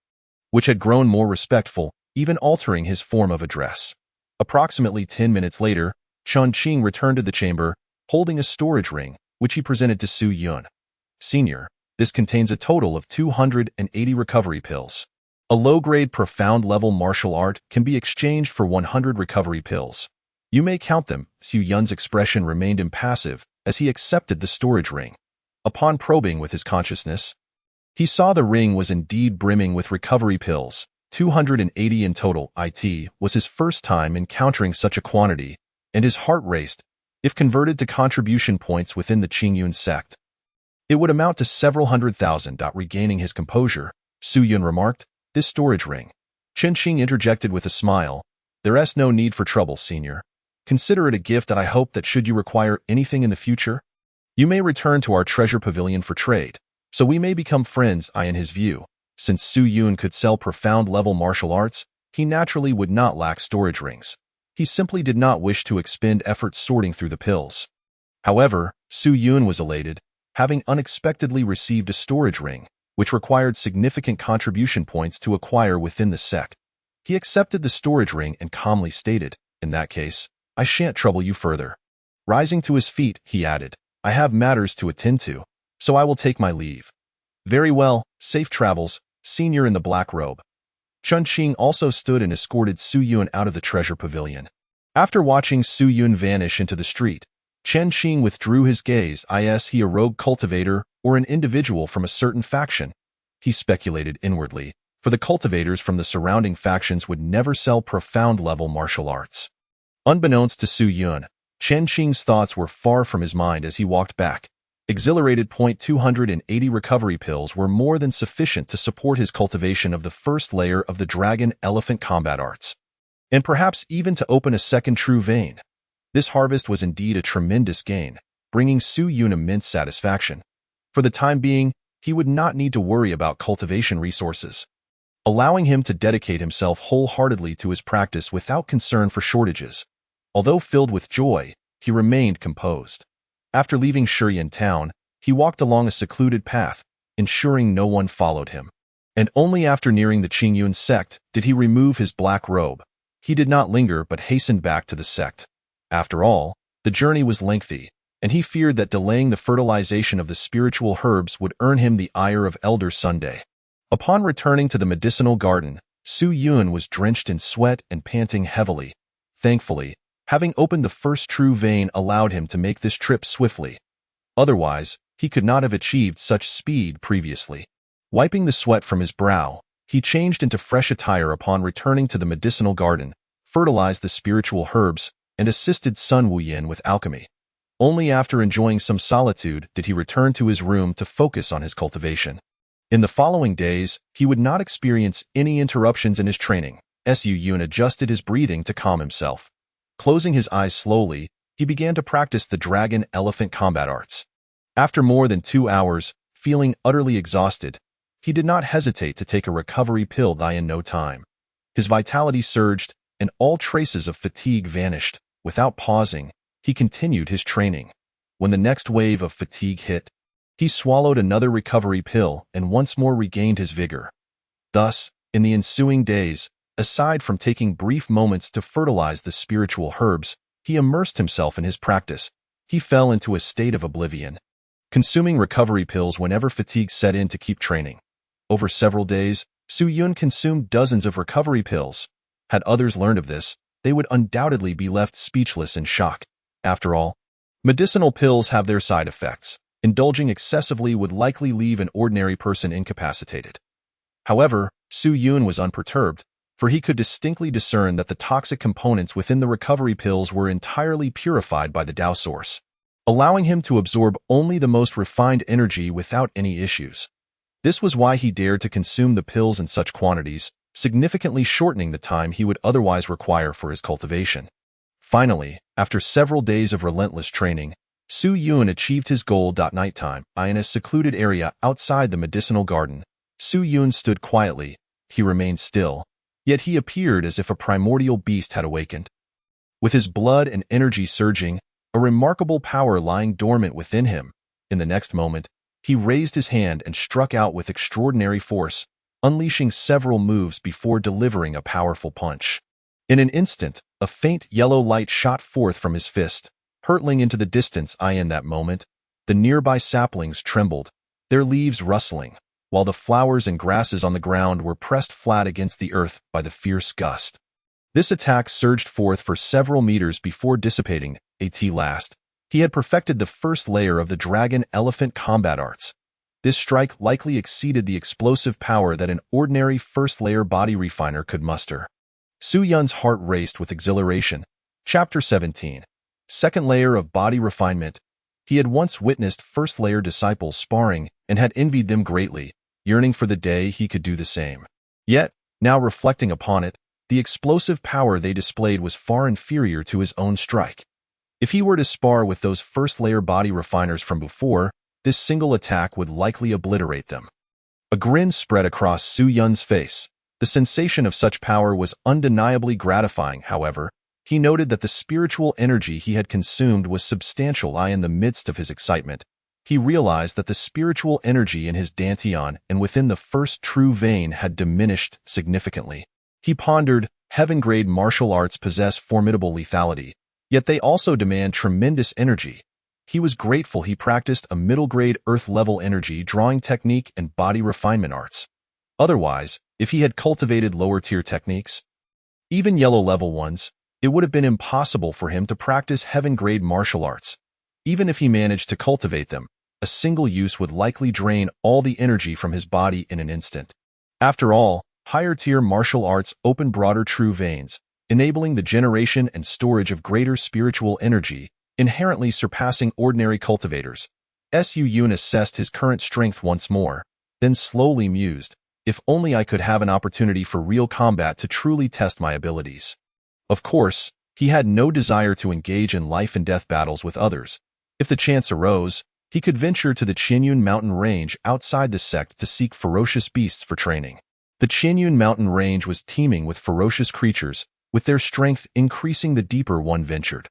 which had grown more respectful, even altering his form of address. Approximately 10 minutes later, Chen Qing returned to the chamber, holding a storage ring, which he presented to Su Yun. "Senior, this contains a total of 280 recovery pills. A low-grade profound-level martial art can be exchanged for 100 recovery pills. You may count them." Su Yun's expression remained impassive as he accepted the storage ring. Upon probing with his consciousness, he saw the ring was indeed brimming with recovery pills, 280 in total. It was his first time encountering such a quantity, and his heart raced. If converted to contribution points within the Qingyun sect, it would amount to several 100,000. Regaining his composure, Su Yun remarked, "This storage ring." Chen Qing interjected with a smile, "There's no need for trouble, senior. Consider it a gift that I hope that should you require anything in the future, you may return to our treasure pavilion for trade, so we may become friends." In his view, since Su Yun could sell profound-level martial arts, he naturally would not lack storage rings. He simply did not wish to expend effort sorting through the pills. However, Su Yun was elated, having unexpectedly received a storage ring, which required significant contribution points to acquire within the sect. He accepted the storage ring and calmly stated, "In that case, I shan't trouble you further." Rising to his feet, he added, "I have matters to attend to, so I will take my leave." "Very well, safe travels, senior in the black robe." Chen Qing also stood and escorted Su Yun out of the treasure pavilion. After watching Su Yun vanish into the street, Chen Qing withdrew his gaze. Is he a rogue cultivator or an individual from a certain faction? He speculated inwardly, for the cultivators from the surrounding factions would never sell profound-level martial arts. Unbeknownst to Su Yun, Chen Qing's thoughts were far from his mind as he walked back. Exhilarated. 280 recovery pills were more than sufficient to support his cultivation of the first layer of the dragon-elephant combat arts, and perhaps even to open a second true vein. This harvest was indeed a tremendous gain, bringing Su Yun immense satisfaction. For the time being, he would not need to worry about cultivation resources, allowing him to dedicate himself wholeheartedly to his practice without concern for shortages. Although filled with joy, he remained composed. After leaving Shiyan town, he walked along a secluded path, ensuring no one followed him. And only after nearing the Qingyun sect did he remove his black robe. He did not linger but hastened back to the sect. After all, the journey was lengthy, and he feared that delaying the fertilization of the spiritual herbs would earn him the ire of Elder Sunday. Upon returning to the medicinal garden, Su Yun was drenched in sweat and panting heavily. Thankfully, having opened the first true vein allowed him to make this trip swiftly. Otherwise, he could not have achieved such speed previously. Wiping the sweat from his brow, he changed into fresh attire upon returning to the medicinal garden, fertilized the spiritual herbs, and assisted Sun Wuyin with alchemy. Only after enjoying some solitude did he return to his room to focus on his cultivation. In the following days, he would not experience any interruptions in his training. Su Yun adjusted his breathing to calm himself. Closing his eyes slowly, he began to practice the dragon-elephant combat arts. After more than 2 hours, feeling utterly exhausted, he did not hesitate to take a recovery pill. In no time, his vitality surged, and all traces of fatigue vanished. Without pausing, he continued his training. When the next wave of fatigue hit, he swallowed another recovery pill and once more regained his vigor. Thus, In the ensuing days, aside from taking brief moments to fertilize the spiritual herbs, he immersed himself in his practice. He fell into a state of oblivion, consuming recovery pills whenever fatigue set in to keep training. Over several days, Su Yun consumed dozens of recovery pills. Had others learned of this, they would undoubtedly be left speechless in shock. After all, medicinal pills have their side effects. Indulging excessively would likely leave an ordinary person incapacitated. However, Su Yun was unperturbed, for he could distinctly discern that the toxic components within the recovery pills were entirely purified by the Tao source, allowing him to absorb only the most refined energy without any issues. This was why he dared to consume the pills in such quantities, significantly shortening the time he would otherwise require for his cultivation. Finally, after several days of relentless training, Su Yun achieved his goal. Nighttime, in a secluded area outside the medicinal garden, Su Yun stood quietly. He remained still, yet he appeared as if a primordial beast had awakened. With his blood and energy surging, a remarkable power lying dormant within him, in the next moment, he raised his hand and struck out with extraordinary force, unleashing several moves before delivering a powerful punch. In an instant, a faint yellow light shot forth from his fist, hurtling into the distance. In that moment, the nearby saplings trembled, their leaves rustling, while the flowers and grasses on the ground were pressed flat against the earth by the fierce gust. This attack surged forth for several meters before dissipating. At last, he had perfected the first layer of the dragon-elephant combat arts. This strike likely exceeded the explosive power that an ordinary first-layer body refiner could muster. Su Yun's heart raced with exhilaration. Chapter 17. Second layer of body refinement. He had once witnessed first-layer disciples sparring and had envied them greatly, yearning for the day he could do the same. Yet, now reflecting upon it, the explosive power they displayed was far inferior to his own strike. If he were to spar with those first-layer body refiners from before, this single attack would likely obliterate them. A grin spread across Su Yun's face. The sensation of such power was undeniably gratifying. However, he noted that the spiritual energy he had consumed was substantial. In the midst of his excitement, he realized that the spiritual energy in his dantian and within the first true vein had diminished significantly. He pondered, heaven-grade martial arts possess formidable lethality, yet they also demand tremendous energy. He was grateful he practiced a middle-grade earth-level energy drawing technique and body refinement arts. Otherwise, if he had cultivated lower-tier techniques, even yellow-level ones, it would have been impossible for him to practice heaven-grade martial arts. Even if he managed to cultivate them, a single use would likely drain all the energy from his body in an instant. After all, higher-tier martial arts open broader true veins, enabling the generation and storage of greater spiritual energy, inherently surpassing ordinary cultivators. Su Yun assessed his current strength once more, then slowly mused, if only I could have an opportunity for real combat to truly test my abilities. Of course, he had no desire to engage in life-and-death battles with others. If the chance arose, he could venture to the Qianyun mountain range outside the sect to seek ferocious beasts for training. The Qianyun mountain range was teeming with ferocious creatures, with their strength increasing the deeper one ventured.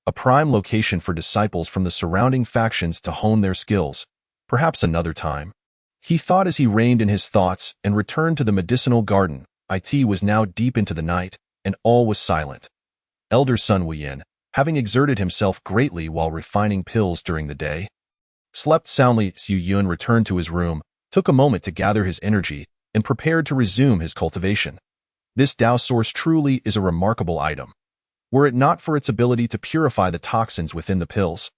A prime location for disciples from the surrounding factions to hone their skills. Perhaps another time. He thought as he reined in his thoughts and returned to the medicinal garden. It was now deep into the night, and all was silent. Elder Sun Wuyin, having exerted himself greatly while refining pills during the day, slept soundly. Su Yun returned to his room, took a moment to gather his energy, and prepared to resume his cultivation. This Tao source truly is a remarkable item. Were it not for its ability to purify the toxins within the pills,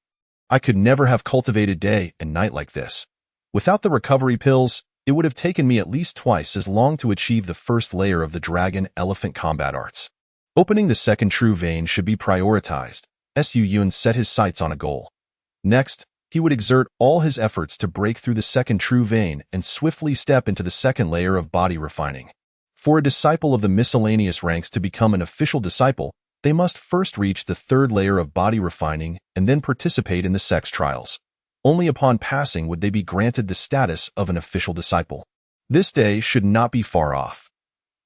I could never have cultivated day and night like this. Without the recovery pills, it would have taken me at least twice as long to achieve the first layer of the dragon-elephant combat arts. Opening the second true vein should be prioritized. Su Yun set his sights on a goal. Next, he would exert all his efforts to break through the second true vein and swiftly step into the second layer of body refining. For a disciple of the miscellaneous ranks to become an official disciple, they must first reach the third layer of body refining and then participate in the sex trials. Only upon passing would they be granted the status of an official disciple. This day should not be far off.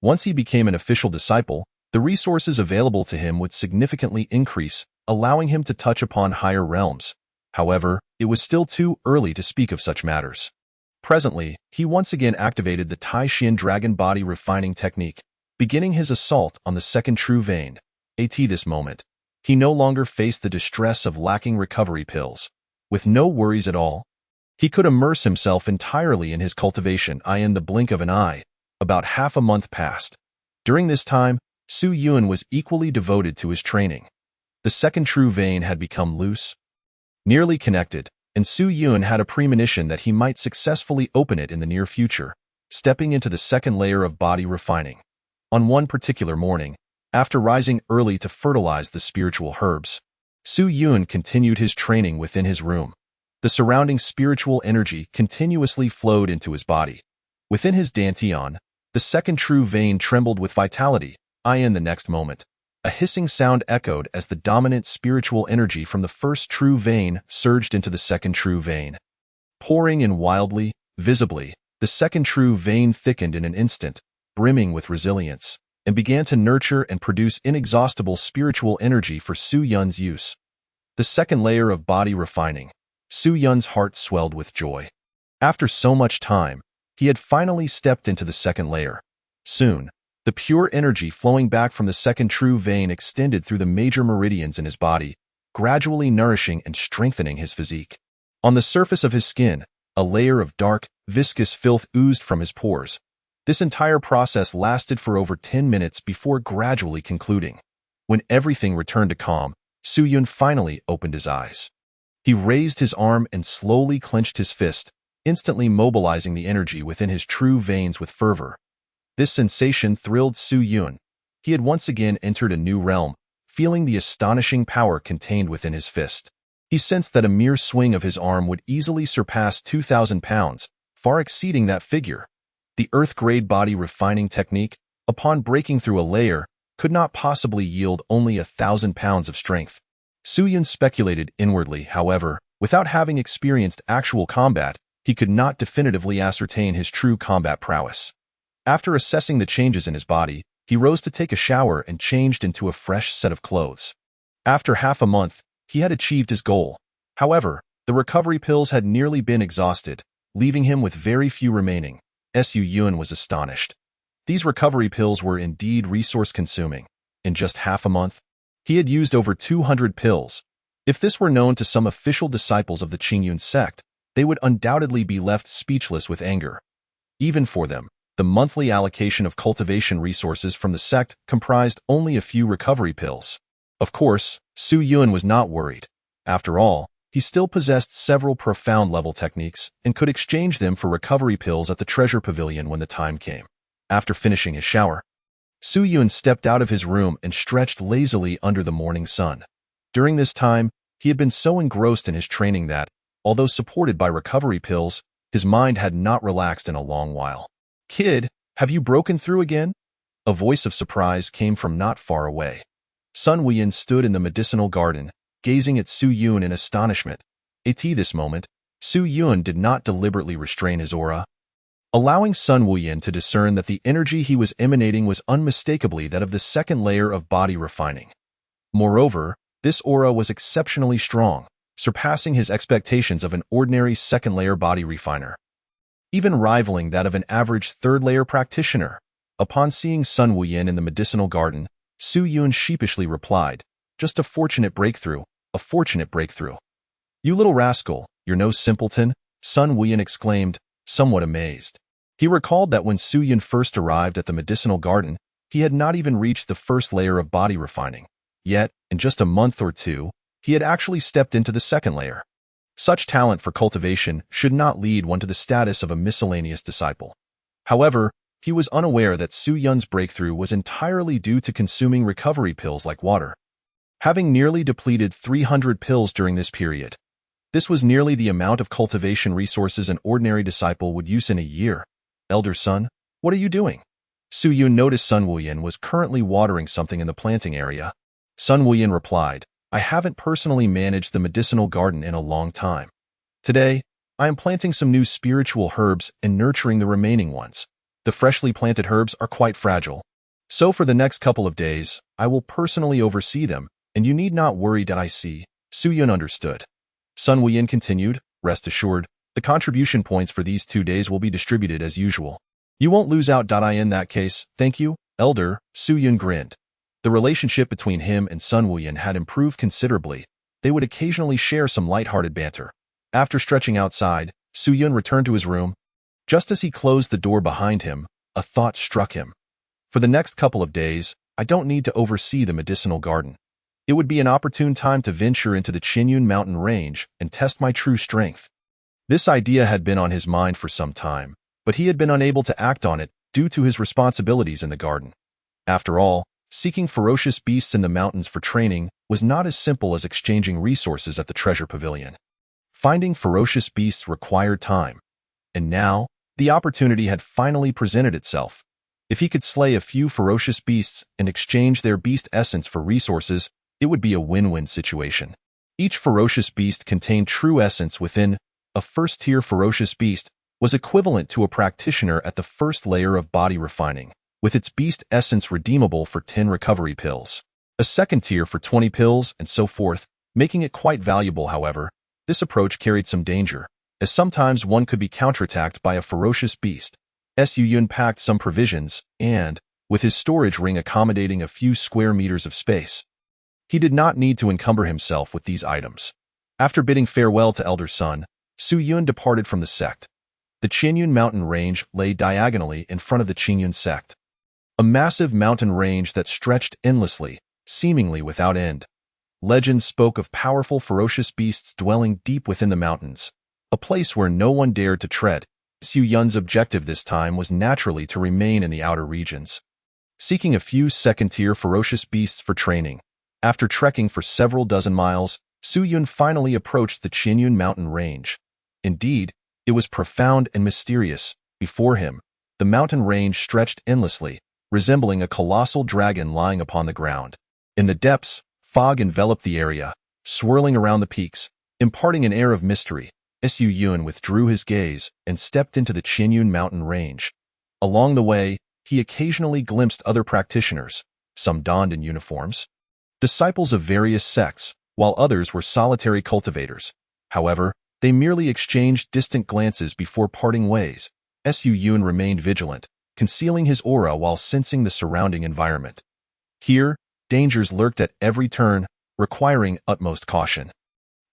Once he became an official disciple, the resources available to him would significantly increase, allowing him to touch upon higher realms. However, it was still too early to speak of such matters. Presently, he once again activated the Tai Xian Dragon Body Refining Technique, beginning his assault on the second true vein. At this moment, he no longer faced the distress of lacking recovery pills. With no worries at all, he could immerse himself entirely in his cultivation. In the blink of an eye, about half a month passed. During this time, Su Yun was equally devoted to his training. The second true vein had become loose, nearly connected, and Su Yun had a premonition that he might successfully open it in the near future, stepping into the second layer of body refining. On one particular morning, after rising early to fertilize the spiritual herbs, Su Yun continued his training within his room. The surrounding spiritual energy continuously flowed into his body. Within his dantian, the second true vein trembled with vitality. In the next moment, a hissing sound echoed as the dominant spiritual energy from the first true vein surged into the second true vein. Pouring in wildly, visibly, the second true vein thickened in an instant, brimming with resilience, and began to nurture and produce inexhaustible spiritual energy for Su Yun's use. The second layer of body refining. Su Yun's heart swelled with joy. After so much time, he had finally stepped into the second layer. Soon, the pure energy flowing back from the second true vein extended through the major meridians in his body, gradually nourishing and strengthening his physique. On the surface of his skin, a layer of dark, viscous filth oozed from his pores. This entire process lasted for over 10 minutes before gradually concluding. When everything returned to calm, Su Yun finally opened his eyes. He raised his arm and slowly clenched his fist, instantly mobilizing the energy within his true veins with fervor. This sensation thrilled Su Yun. He had once again entered a new realm, feeling the astonishing power contained within his fist. He sensed that a mere swing of his arm would easily surpass 2,000 pounds, far exceeding that figure. The earth-grade body refining technique, upon breaking through a layer, could not possibly yield only 1,000 pounds of strength. Su Yun speculated inwardly, however, without having experienced actual combat, he could not definitively ascertain his true combat prowess. After assessing the changes in his body, he rose to take a shower and changed into a fresh set of clothes. After half a month, he had achieved his goal. However, the recovery pills had nearly been exhausted, leaving him with very few remaining. Su Yun was astonished. These recovery pills were indeed resource-consuming. In just half a month, he had used over 200 pills. If this were known to some official disciples of the Qingyun sect, they would undoubtedly be left speechless with anger. Even for them, the monthly allocation of cultivation resources from the sect comprised only a few recovery pills. Of course, Su Yun was not worried. After all, he still possessed several profound-level techniques and could exchange them for recovery pills at the treasure pavilion when the time came. After finishing his shower, Su Yun stepped out of his room and stretched lazily under the morning sun. During this time, he had been so engrossed in his training that, although supported by recovery pills, his mind had not relaxed in a long while. "Kid, have you broken through again?" A voice of surprise came from not far away. Sun Wuyan stood in the medicinal garden, gazing at Su Yun in astonishment. At this moment, Su Yun did not deliberately restrain his aura, allowing Sun Wuyan to discern that the energy he was emanating was unmistakably that of the second layer of body refining. Moreover, this aura was exceptionally strong, surpassing his expectations of an ordinary second-layer body refiner, even rivaling that of an average third-layer practitioner. Upon seeing Sun Wuyan in the medicinal garden, Su Yun sheepishly replied, "Just a fortunate breakthrough, a fortunate breakthrough." "You little rascal, you're no simpleton," Sun Wuyan exclaimed, somewhat amazed. He recalled that when Su Yun first arrived at the medicinal garden, he had not even reached the first layer of body refining. Yet, in just a month or two, he had actually stepped into the second layer. Such talent for cultivation should not lead one to the status of a miscellaneous disciple. However, he was unaware that Su Yun's breakthrough was entirely due to consuming recovery pills like water. Having nearly depleted 300 pills during this period, this was nearly the amount of cultivation resources an ordinary disciple would use in a year. "Elder son, what are you doing?" Su Yun noticed Sun Wuyan was currently watering something in the planting area. Sun Wuyan replied, "I haven't personally managed the medicinal garden in a long time. Today, I am planting some new spiritual herbs and nurturing the remaining ones. The freshly planted herbs are quite fragile. So for the next couple of days, I will personally oversee them, and you need not worry that I see." Su Yun understood. Sun Wuyan continued, "Rest assured, The contribution points for these 2 days will be distributed as usual. You won't lose out. In that case, thank you, Elder, Su Yun grinned. The relationship between him and Sun Wuyan had improved considerably. They would occasionally share some light-hearted banter. After stretching outside, Su Yun returned to his room. Just as he closed the door behind him, a thought struck him. For the next couple of days, I don't need to oversee the medicinal garden. It would be an opportune time to venture into the Qinyun mountain range and test my true strength. This idea had been on his mind for some time, but he had been unable to act on it due to his responsibilities in the garden. After all, seeking ferocious beasts in the mountains for training was not as simple as exchanging resources at the treasure pavilion. Finding ferocious beasts required time, and now, the opportunity had finally presented itself. If he could slay a few ferocious beasts and exchange their beast essence for resources, it would be a win-win situation. Each ferocious beast contained true essence within. A first-tier ferocious beast was equivalent to a practitioner at the first layer of body refining, with its beast essence redeemable for 10 recovery pills, a second tier for 20 pills, and so forth, making it quite valuable. However, this approach carried some danger, as sometimes one could be counterattacked by a ferocious beast. Su Yun packed some provisions and, with his storage ring accommodating a few square meters of space, he did not need to encumber himself with these items. After bidding farewell to Elder Sun, Su Yun departed from the sect. The Qinyun mountain range lay diagonally in front of the Qinyun sect, a massive mountain range that stretched endlessly, seemingly without end. Legends spoke of powerful ferocious beasts dwelling deep within the mountains, a place where no one dared to tread. Su Yun's objective this time was naturally to remain in the outer regions, seeking a few second-tier ferocious beasts for training. After trekking for several dozen miles, Su Yun finally approached the Qinyun mountain range. Indeed, it was profound and mysterious. Before him, the mountain range stretched endlessly, resembling a colossal dragon lying upon the ground. In the depths, fog enveloped the area, swirling around the peaks, imparting an air of mystery. Su Yun withdrew his gaze and stepped into the Qinyun mountain range. Along the way, he occasionally glimpsed other practitioners, some donned in uniforms, disciples of various sects, while others were solitary cultivators. However, they merely exchanged distant glances before parting ways. Su Yun remained vigilant, concealing his aura while sensing the surrounding environment. Here, dangers lurked at every turn, requiring utmost caution.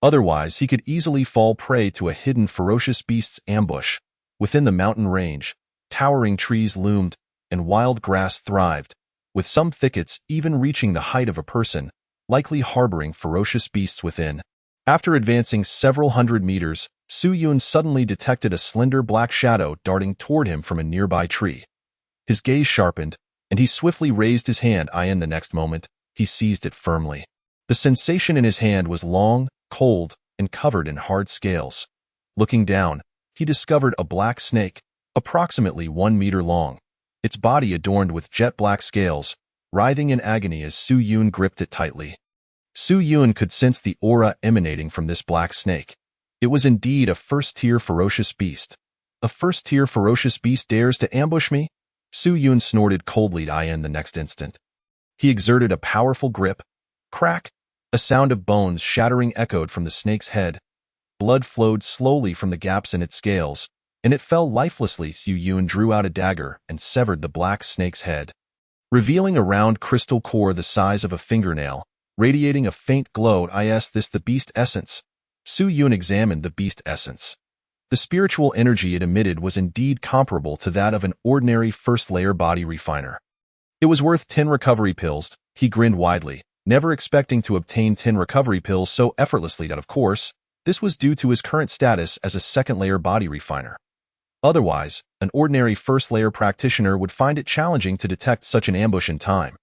Otherwise, he could easily fall prey to a hidden ferocious beast's ambush. Within the mountain range, towering trees loomed, and wild grass thrived, with some thickets even reaching the height of a person, likely harboring ferocious beasts within. After advancing several hundred meters, Su Yun suddenly detected a slender black shadow darting toward him from a nearby tree. His gaze sharpened, and he swiftly raised his hand. In the next moment, he seized it firmly. The sensation in his hand was long, cold, and covered in hard scales. Looking down, he discovered a black snake, approximately 1 meter long, its body adorned with jet-black scales, writhing in agony as Su Yun gripped it tightly. Su Yun could sense the aura emanating from this black snake. It was indeed a first-tier ferocious beast. A first-tier ferocious beast dares to ambush me? Su Yun snorted coldly. In the next instant, he exerted a powerful grip. Crack! A sound of bones shattering echoed from the snake's head. Blood flowed slowly from the gaps in its scales, and it fell lifelessly. Su Yun drew out a dagger and severed the black snake's head, revealing a round crystal core the size of a fingernail, radiating a faint glow. Is this the beast essence? Su Yun examined the beast essence. The spiritual energy it emitted was indeed comparable to that of an ordinary first-layer body refiner. It was worth 10 recovery pills. He grinned widely, never expecting to obtain 10 recovery pills so effortlessly. Of course, this was due to his current status as a second-layer body refiner. Otherwise, an ordinary first-layer practitioner would find it challenging to detect such an ambush in time,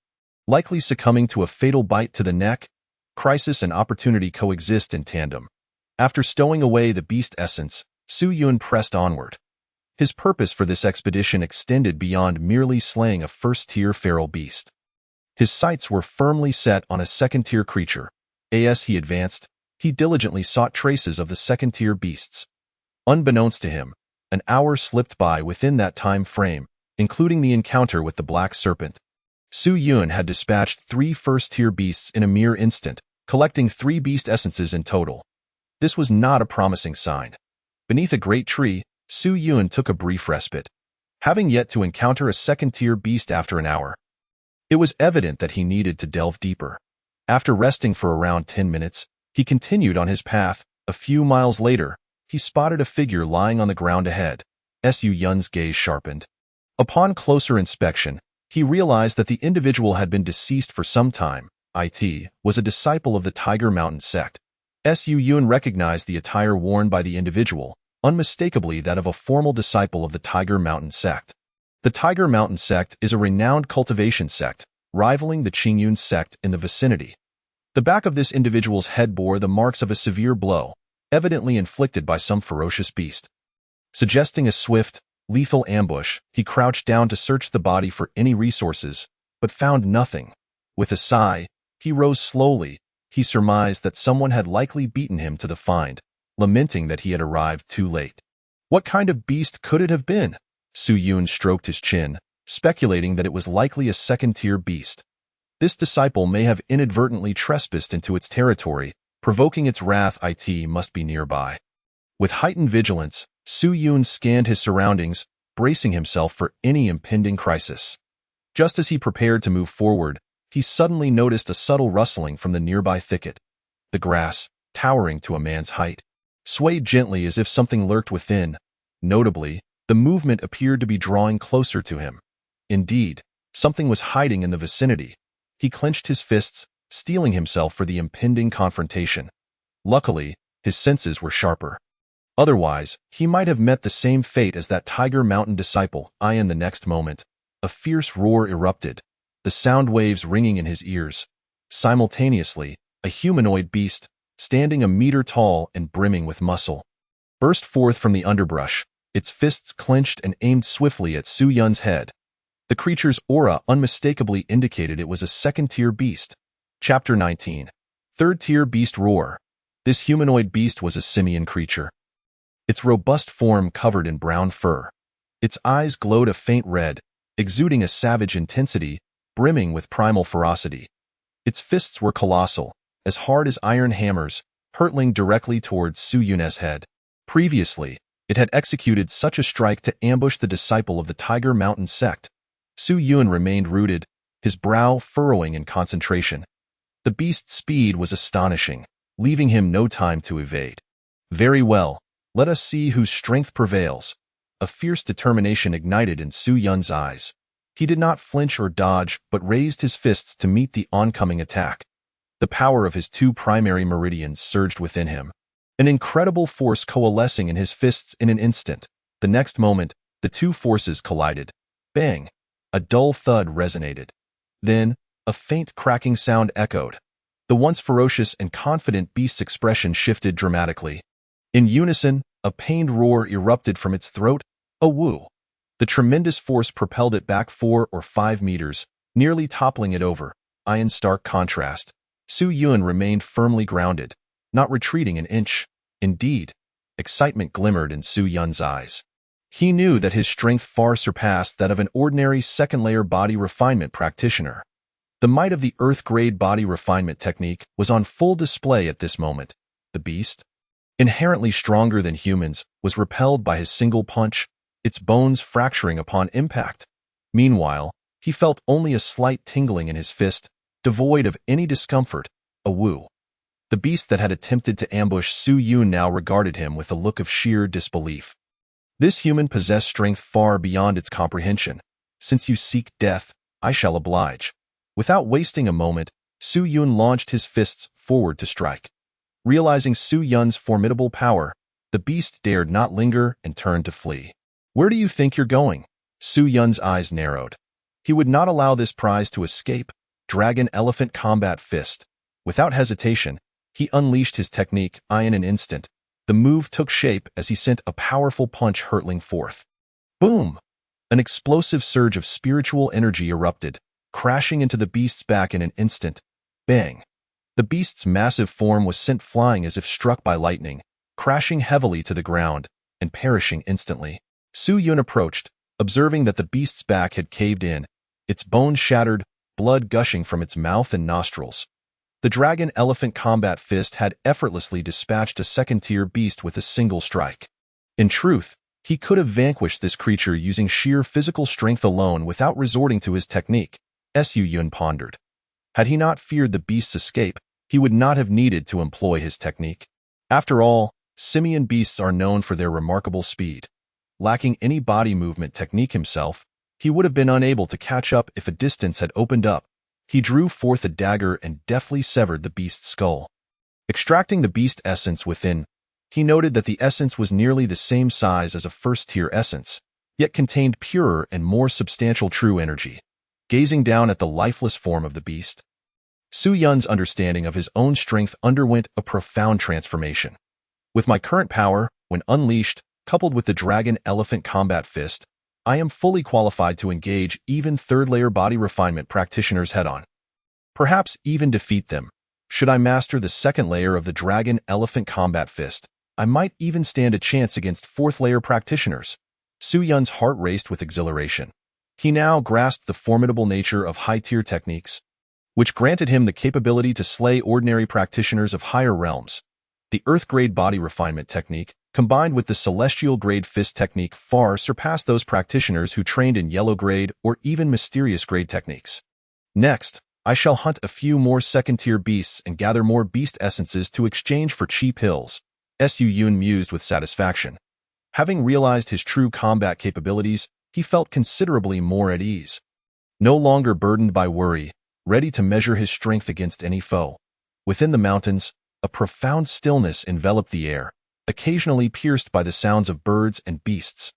likely succumbing to a fatal bite to the neck. Crisis and opportunity coexist in tandem. After stowing away the beast essence, Su Yun pressed onward. His purpose for this expedition extended beyond merely slaying a first-tier feral beast. His sights were firmly set on a second-tier creature. As he advanced, he diligently sought traces of the second-tier beasts. Unbeknownst to him, an hour slipped by within that time frame, including the encounter with the black serpent. Su Yun had dispatched 3 first-tier beasts in a mere instant, collecting 3 beast essences in total. This was not a promising sign. Beneath a great tree, Su Yun took a brief respite, having yet to encounter a second-tier beast after an hour. It was evident that he needed to delve deeper. After resting for around 10 minutes, he continued on his path. A few miles later, he spotted a figure lying on the ground ahead. Su Yun's gaze sharpened. Upon closer inspection, he realized that the individual had been deceased for some time. It was a disciple of the Tiger Mountain sect. Su Yun recognized the attire worn by the individual, unmistakably that of a formal disciple of the Tiger Mountain sect. The Tiger Mountain sect is a renowned cultivation sect, rivaling the Qingyun sect in the vicinity. The back of this individual's head bore the marks of a severe blow, evidently inflicted by some ferocious beast. Suggesting a swift, lethal ambush, he crouched down to search the body for any resources, but found nothing. With a sigh, he rose slowly. He surmised that someone had likely beaten him to the find, lamenting that he had arrived too late. What kind of beast could it have been? Su Yun stroked his chin, speculating that it was likely a second-tier beast. This disciple may have inadvertently trespassed into its territory, provoking its wrath. It must be nearby. With heightened vigilance, Su Yun scanned his surroundings, bracing himself for any impending crisis. Just as he prepared to move forward, he suddenly noticed a subtle rustling from the nearby thicket. The grass, towering to a man's height, swayed gently as if something lurked within. Notably, the movement appeared to be drawing closer to him. Indeed, something was hiding in the vicinity. He clenched his fists, steeling himself for the impending confrontation. Luckily, his senses were sharper. Otherwise, he might have met the same fate as that Tiger Mountain disciple. In the next moment, a fierce roar erupted, the sound waves ringing in his ears. Simultaneously, a humanoid beast, standing a meter tall and brimming with muscle, burst forth from the underbrush, its fists clenched and aimed swiftly at Su Yun's head. The creature's aura unmistakably indicated it was a second-tier beast. Chapter 19. Third-tier beast roar. This humanoid beast was a simian creature. Its robust form covered in brown fur. Its eyes glowed a faint red, exuding a savage intensity, brimming with primal ferocity. Its fists were colossal, as hard as iron hammers, hurtling directly towards Su Yun's head. Previously, it had executed such a strike to ambush the disciple of the Tiger Mountain sect. Su Yun remained rooted, his brow furrowing in concentration. The beast's speed was astonishing, leaving him no time to evade. Very well, let us see whose strength prevails. A fierce determination ignited in Su Yun's eyes. He did not flinch or dodge, but raised his fists to meet the oncoming attack. The power of his two primary meridians surged within him, an incredible force coalescing in his fists in an instant. The next moment, the two forces collided. Bang! A dull thud resonated. Then, a faint cracking sound echoed. The once ferocious and confident beast's expression shifted dramatically. In unison, a pained roar erupted from its throat, a woo. The tremendous force propelled it back 4 or 5 meters, nearly toppling it over. In stark contrast, Su Yun remained firmly grounded, not retreating an inch. Indeed, excitement glimmered in Su Yun's eyes. He knew that his strength far surpassed that of an ordinary second-layer body refinement practitioner. The might of the Earth-grade body refinement technique was on full display at this moment. The beast, inherently stronger than humans, was repelled by his single punch, its bones fracturing upon impact. Meanwhile, he felt only a slight tingling in his fist, devoid of any discomfort, a woo. The beast that had attempted to ambush Su Yun now regarded him with a look of sheer disbelief. This human possessed strength far beyond its comprehension. Since you seek death, I shall oblige. Without wasting a moment, Su Yun launched his fists forward to strike. Realizing Su Yun's formidable power, the beast dared not linger and turned to flee. Where do you think you're going? Su Yun's eyes narrowed. He would not allow this prize to escape. Dragon Elephant Combat Fist. Without hesitation, he unleashed his technique. In an instant, the move took shape as he sent a powerful punch hurtling forth. Boom! An explosive surge of spiritual energy erupted, crashing into the beast's back in an instant. Bang! The beast's massive form was sent flying as if struck by lightning, crashing heavily to the ground and perishing instantly. Su Yun approached, observing that the beast's back had caved in, its bones shattered, blood gushing from its mouth and nostrils. The Dragon Elephant Combat Fist had effortlessly dispatched a second-tier beast with a single strike. In truth, he could have vanquished this creature using sheer physical strength alone without resorting to his technique, Su Yun pondered. Had he not feared the beast's escape, he would not have needed to employ his technique. After all, simian beasts are known for their remarkable speed. Lacking any body movement technique himself, he would have been unable to catch up if a distance had opened up. He drew forth a dagger and deftly severed the beast's skull. Extracting the beast essence within, he noted that the essence was nearly the same size as a first-tier essence, yet contained purer and more substantial true energy. Gazing down at the lifeless form of the beast, Su Yun's understanding of his own strength underwent a profound transformation. With my current power, when unleashed, coupled with the Dragon Elephant Combat Fist, I am fully qualified to engage even third-layer body refinement practitioners head-on. Perhaps even defeat them. Should I master the second layer of the Dragon Elephant Combat Fist, I might even stand a chance against fourth-layer practitioners. Su Yun's heart raced with exhilaration. He now grasped the formidable nature of high-tier techniques, which granted him the capability to slay ordinary practitioners of higher realms. The Earth-grade body refinement technique, combined with the Celestial-grade fist technique, far surpassed those practitioners who trained in Yellow-grade or even Mysterious-grade techniques. Next, I shall hunt a few more second-tier beasts and gather more beast essences to exchange for cheap hills, Su Yun mused with satisfaction. Having realized his true combat capabilities, he felt considerably more at ease. No longer burdened by worry, ready to measure his strength against any foe. Within the mountains, a profound stillness enveloped the air, occasionally pierced by the sounds of birds and beasts.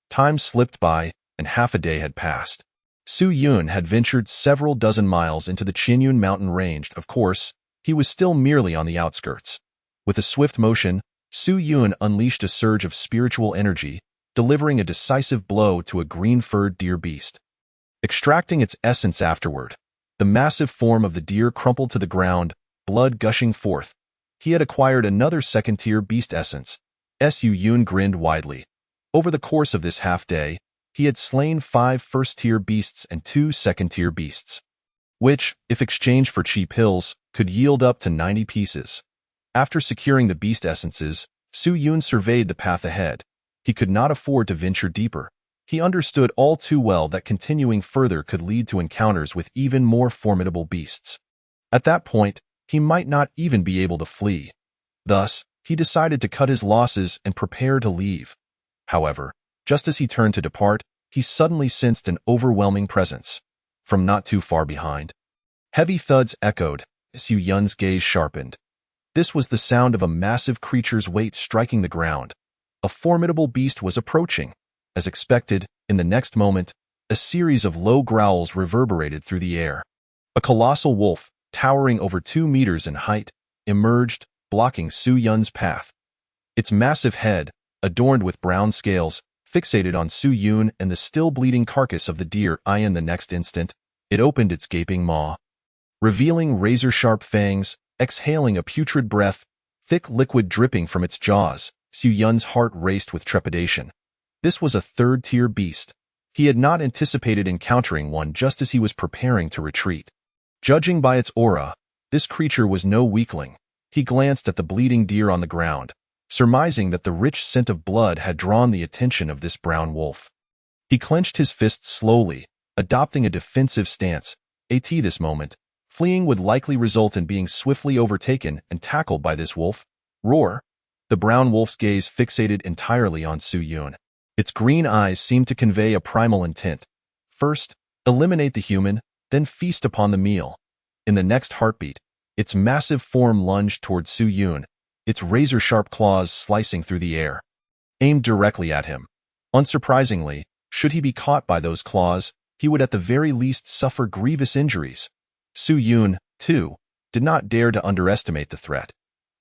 Time slipped by, and half a day had passed. Su Yun had ventured several dozen miles into the Qinyun mountain range. Of course, he was still merely on the outskirts. With a swift motion, Su Yun unleashed a surge of spiritual energy, delivering a decisive blow to a green-furred deer beast. Extracting its essence afterward, the massive form of the deer crumpled to the ground, blood gushing forth. He had acquired another second-tier beast essence. Su Yun grinned widely. Over the course of this half-day, he had slain 5 first-tier beasts and 2 second-tier beasts, which, if exchanged for cheap hills, could yield up to 90 pieces. After securing the beast essences, Su Yun surveyed the path ahead. He could not afford to venture deeper. He understood all too well that continuing further could lead to encounters with even more formidable beasts. At that point, he might not even be able to flee. Thus, he decided to cut his losses and prepare to leave. However, just as he turned to depart, he suddenly sensed an overwhelming presence from not too far behind. Heavy thuds echoed. Su Yun's gaze sharpened. This was the sound of a massive creature's weight striking the ground. A formidable beast was approaching. As expected, in the next moment, a series of low growls reverberated through the air. A colossal wolf, towering over 2 meters in height, emerged, blocking Su Yun's path. Its massive head, adorned with brown scales, fixated on Su Yun and the still bleeding carcass of the deer. In the next instant, it opened its gaping maw, revealing razor-sharp fangs, exhaling a putrid breath, thick liquid dripping from its jaws. Su Yun's heart raced with trepidation. This was a third-tier beast. He had not anticipated encountering one just as he was preparing to retreat. Judging by its aura, this creature was no weakling. He glanced at the bleeding deer on the ground, surmising that the rich scent of blood had drawn the attention of this brown wolf. He clenched his fists slowly, adopting a defensive stance. This moment, fleeing would likely result in being swiftly overtaken and tackled by this wolf. Roar! The brown wolf's gaze fixated entirely on Su Yun. Its green eyes seemed to convey a primal intent. First, eliminate the human, then feast upon the meal. In the next heartbeat, its massive form lunged toward Su Yun, its razor-sharp claws slicing through the air, aimed directly at him. Unsurprisingly, should he be caught by those claws, he would at the very least suffer grievous injuries. Su Yun, too, did not dare to underestimate the threat.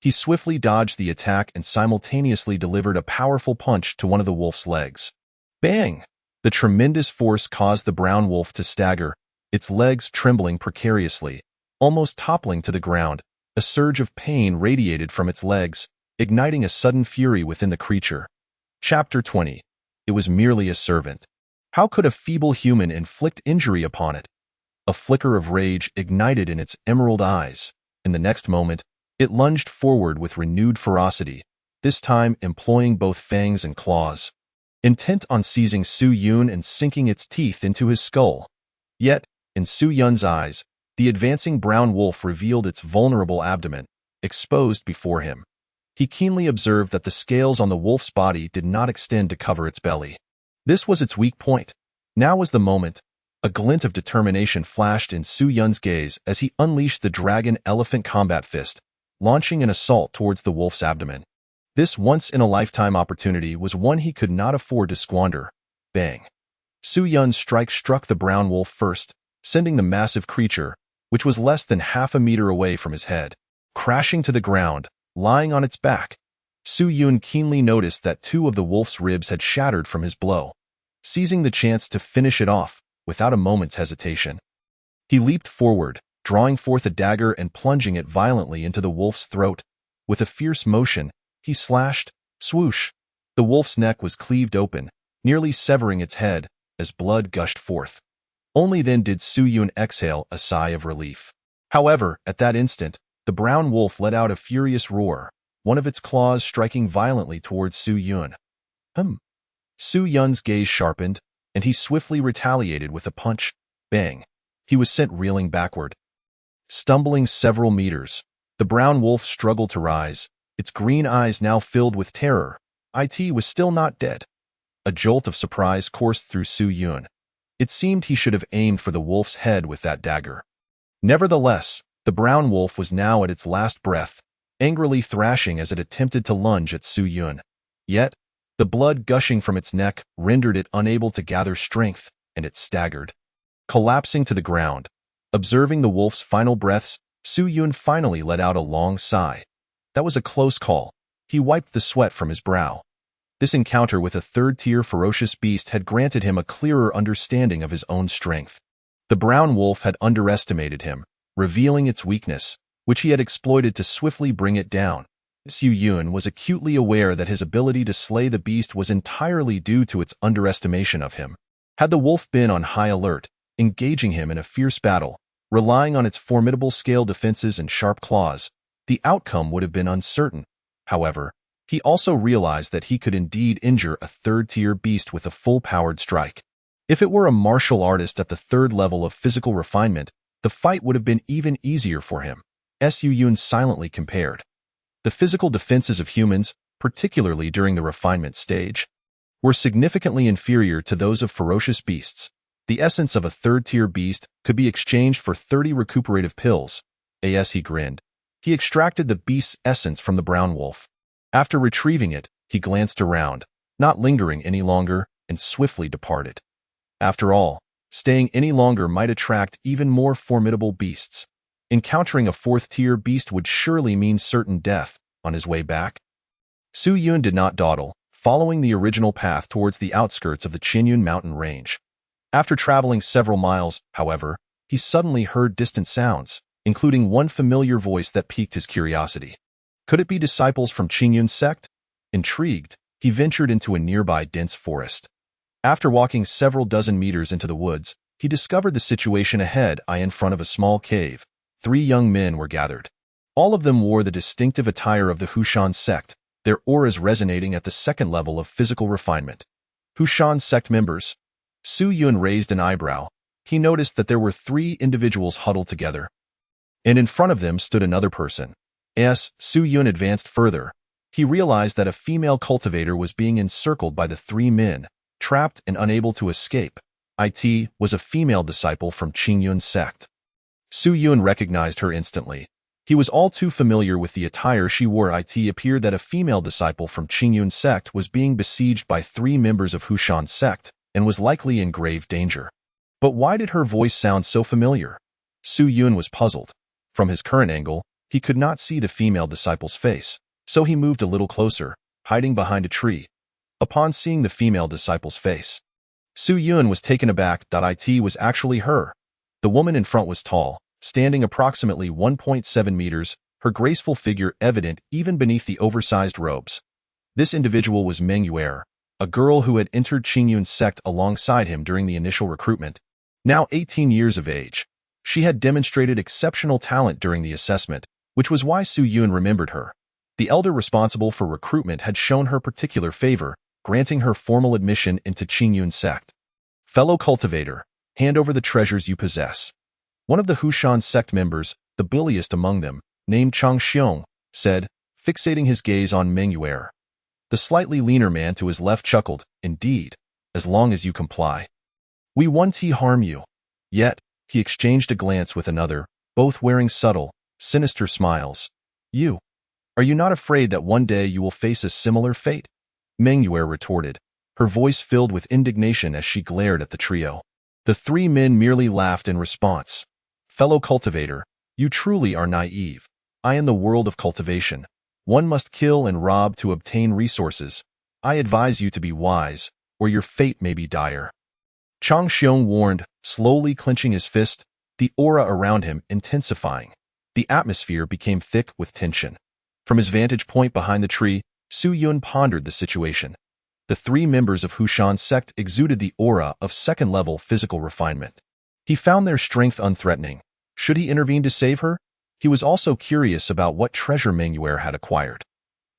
He swiftly dodged the attack and simultaneously delivered a powerful punch to one of the wolf's legs. Bang! The tremendous force caused the brown wolf to stagger, its legs trembling precariously, almost toppling to the ground. A surge of pain radiated from its legs, igniting a sudden fury within the creature. Chapter 20. It was merely a servant. How could a feeble human inflict injury upon it? A flicker of rage ignited in its emerald eyes. In the next moment, it lunged forward with renewed ferocity. this time employing both fangs and claws, intent on seizing Su Yun and sinking its teeth into his skull. Yet, in Su Yun's eyes, the advancing brown wolf revealed its vulnerable abdomen, exposed before him. He keenly observed that the scales on the wolf's body did not extend to cover its belly. This was its weak point. Now was the moment. A glint of determination flashed in Su Yun's gaze as he unleashed the dragon elephant combat fist, launching an assault towards the wolf's abdomen. This once-in-a-lifetime opportunity was one he could not afford to squander. Bang! Su Yun's strike struck the brown wolf first, sending the massive creature, which was less than half a meter away from his head, crashing to the ground, lying on its back. Su Yun keenly noticed that two of the wolf's ribs had shattered from his blow. Seizing the chance to finish it off, without a moment's hesitation, he leaped forward, drawing forth a dagger and plunging it violently into the wolf's throat. With a fierce motion, he slashed, swoosh. The wolf's neck was cleaved open, nearly severing its head, as blood gushed forth. Only then did Su Yun exhale a sigh of relief. However, at that instant, the brown wolf let out a furious roar, one of its claws striking violently towards Su Yun. Su Yun's gaze sharpened, and he swiftly retaliated with a punch. Bang! He was sent reeling backward. Stumbling several meters, the brown wolf struggled to rise, its green eyes now filled with terror. It was still not dead. A jolt of surprise coursed through Su Yun. It seemed he should have aimed for the wolf's head with that dagger. Nevertheless, the brown wolf was now at its last breath, angrily thrashing as it attempted to lunge at Su Yun. Yet, the blood gushing from its neck rendered it unable to gather strength, and it staggered. Collapsing to the ground, observing the wolf's final breaths, Su Yun finally let out a long sigh. That was a close call. He wiped the sweat from his brow. This encounter with a third-tier ferocious beast had granted him a clearer understanding of his own strength. The brown wolf had underestimated him, revealing its weakness, which he had exploited to swiftly bring it down. Su Yun was acutely aware that his ability to slay the beast was entirely due to its underestimation of him. Had the wolf been on high alert, engaging him in a fierce battle, relying on its formidable scale defenses and sharp claws, the outcome would have been uncertain. However, he also realized that he could indeed injure a third-tier beast with a full-powered strike. If it were a martial artist at the third level of physical refinement, the fight would have been even easier for him. Su Yun silently compared. The physical defenses of humans, particularly during the refinement stage, were significantly inferior to those of ferocious beasts. The essence of a third-tier beast could be exchanged for 30 recuperative pills. As he grinned, he extracted the beast's essence from the brown wolf. After retrieving it, he glanced around, not lingering any longer, and swiftly departed. After all, staying any longer might attract even more formidable beasts. Encountering a fourth-tier beast would surely mean certain death. On his way back, Su Yun did not dawdle, following the original path towards the outskirts of the Qinyun mountain range. After traveling several miles, however, he suddenly heard distant sounds, including one familiar voice that piqued his curiosity. Could it be disciples from Qinyun's sect? Intrigued, he ventured into a nearby dense forest. After walking several dozen meters into the woods, he discovered the situation ahead. In front of a small cave, 3 young men were gathered. All of them wore the distinctive attire of the Hushan sect, their auras resonating at the second level of physical refinement. Hushan sect members. Su Yun raised an eyebrow. He noticed that there were 3 individuals huddled together, and in front of them stood another person. As Su Yun advanced further, he realized that a female cultivator was being encircled by the 3 men, trapped and unable to escape. It was a female disciple from Qinyun's sect. Su Yun recognized her instantly. He was all too familiar with the attire she wore. It appeared that a female disciple from Qinyun's sect was being besieged by 3 members of Hushan's sect and was likely in grave danger. But why did her voice sound so familiar? Su Yun was puzzled. From his current angle, he could not see the female disciple's face, so he moved a little closer, hiding behind a tree. Upon seeing the female disciple's face, Su Yun was taken aback. It was actually her. The woman in front was tall, standing approximately 1.7 meters, her graceful figure evident even beneath the oversized robes. This individual was Meng Yuer, a girl who had entered Qinyun's sect alongside him during the initial recruitment. Now 18 years of age, she had demonstrated exceptional talent during the assessment, which was why Su Yun remembered her. The elder responsible for recruitment had shown her particular favor, granting her formal admission into Qingyun sect. Fellow cultivator, hand over the treasures you possess. One of the Hushan sect members, the biliest among them, named Chang Xiong, said, fixating his gaze on Meng Yuer. The slightly leaner man to his left chuckled, indeed, as long as you comply. We won't harm you. Yet, he exchanged a glance with another, both wearing subtle, sinister smiles. Are you not afraid that one day you will face a similar fate? Meng Yuer retorted, her voice filled with indignation as she glared at the trio. The three men merely laughed in response. Fellow cultivator, you truly are naive. In the world of cultivation, one must kill and rob to obtain resources. I advise you to be wise, or your fate may be dire. Chang Xiong warned, slowly clenching his fist, the aura around him intensifying. The atmosphere became thick with tension. From his vantage point behind the tree, Su Yun pondered the situation. The three members of Hushan sect exuded the aura of second-level physical refinement. He found their strength unthreatening. Should he intervene to save her? He was also curious about what treasure Meng Yuer had acquired.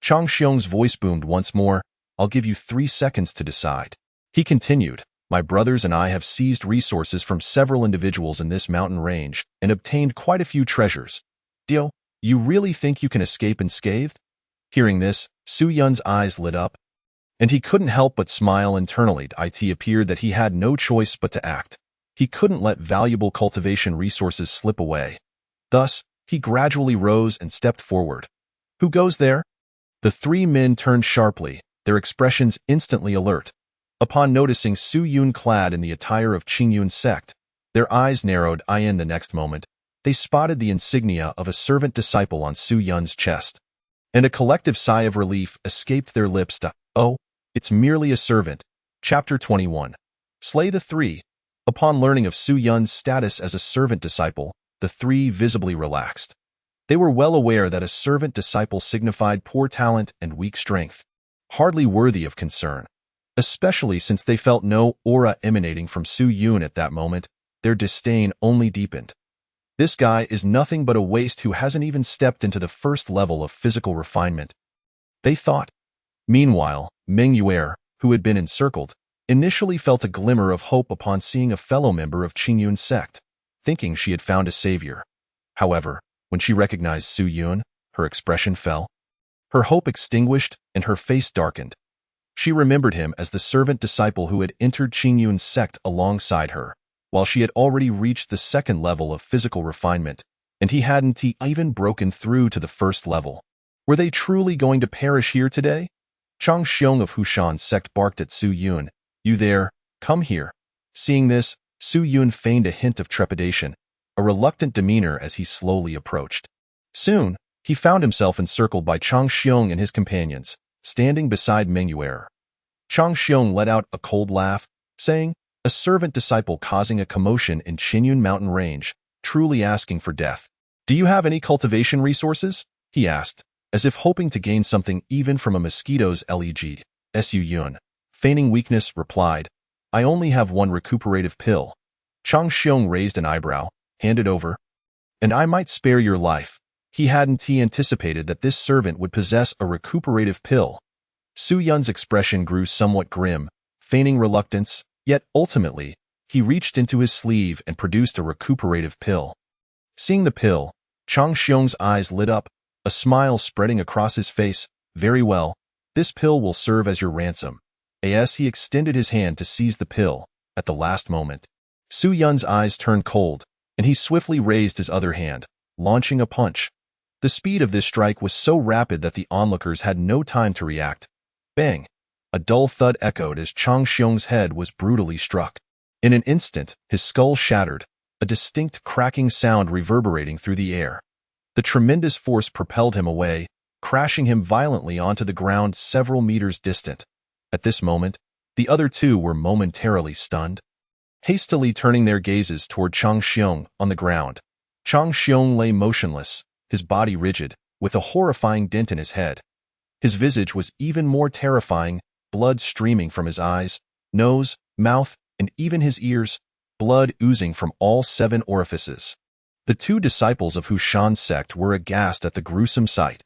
Chang Xiong's voice boomed once more. I'll give you 3 seconds to decide. He continued, my brothers and I have seized resources from several individuals in this mountain range and obtained quite a few treasures. Dio, you really think you can escape unscathed? Hearing this, Su Yun's eyes lit up, and he couldn't help but smile internally. It appeared that he had no choice but to act. He couldn't let valuable cultivation resources slip away. Thus, he gradually rose and stepped forward. Who goes there? The three men turned sharply, their expressions instantly alert. Upon noticing Su Yun clad in the attire of Qingyun sect, their eyes narrowed. In the next moment, they spotted the insignia of a servant disciple on Su Yun's chest. And a collective sigh of relief escaped their lips. Oh, it's merely a servant. Chapter 21. Slay the Three. Upon learning of Su Yun's status as a servant disciple, the three visibly relaxed. They were well aware that a servant disciple signified poor talent and weak strength, hardly worthy of concern. Especially since they felt no aura emanating from Su Yun at that moment, their disdain only deepened. This guy is nothing but a waste who hasn't even stepped into the first level of physical refinement, they thought. Meanwhile, Meng Yuer, who had been encircled, initially felt a glimmer of hope upon seeing a fellow member of Qingyun sect, thinking she had found a savior. However, when she recognized Su Yun, her expression fell. Her hope extinguished and her face darkened. She remembered him as the servant disciple who had entered Qingyun's sect alongside her, while she had already reached the second level of physical refinement, and he hadn't even broken through to the first level. Were they truly going to perish here today? Chang Xiong of Hushan sect barked at Su Yun. You there, come here. Seeing this, Su Yun feigned a hint of trepidation, a reluctant demeanor as he slowly approached. Soon, he found himself encircled by Chang Xiong and his companions, standing beside Meng Yuer. Chang Xiong let out a cold laugh, saying, a servant disciple causing a commotion in Qingyun mountain range, truly asking for death. Do you have any cultivation resources? He asked, as if hoping to gain something even from a mosquito's leg. Su Yun, feigning weakness, replied, I only have one recuperative pill. Chang Xiong raised an eyebrow, handed over. And I might spare your life. He hadn't anticipated that this servant would possess a recuperative pill. Su Yun's expression grew somewhat grim, feigning reluctance, yet ultimately, he reached into his sleeve and produced a recuperative pill. Seeing the pill, Chang Xiong's eyes lit up, a smile spreading across his face. Very well, this pill will serve as your ransom. As he extended his hand to seize the pill, at the last moment, Su Yun's eyes turned cold, and he swiftly raised his other hand, launching a punch. The speed of this strike was so rapid that the onlookers had no time to react. Bang! A dull thud echoed as Chang Xiong's head was brutally struck. In an instant, his skull shattered, a distinct cracking sound reverberating through the air. The tremendous force propelled him away, crashing him violently onto the ground several meters distant. At this moment, the other two were momentarily stunned. Hastily turning their gazes toward Chang Xiong on the ground, Chang Xiong lay motionless, his body rigid, with a horrifying dent in his head. His visage was even more terrifying, blood streaming from his eyes, nose, mouth, and even his ears, blood oozing from all 7 orifices. The 2 disciples of Hushan sect were aghast at the gruesome sight.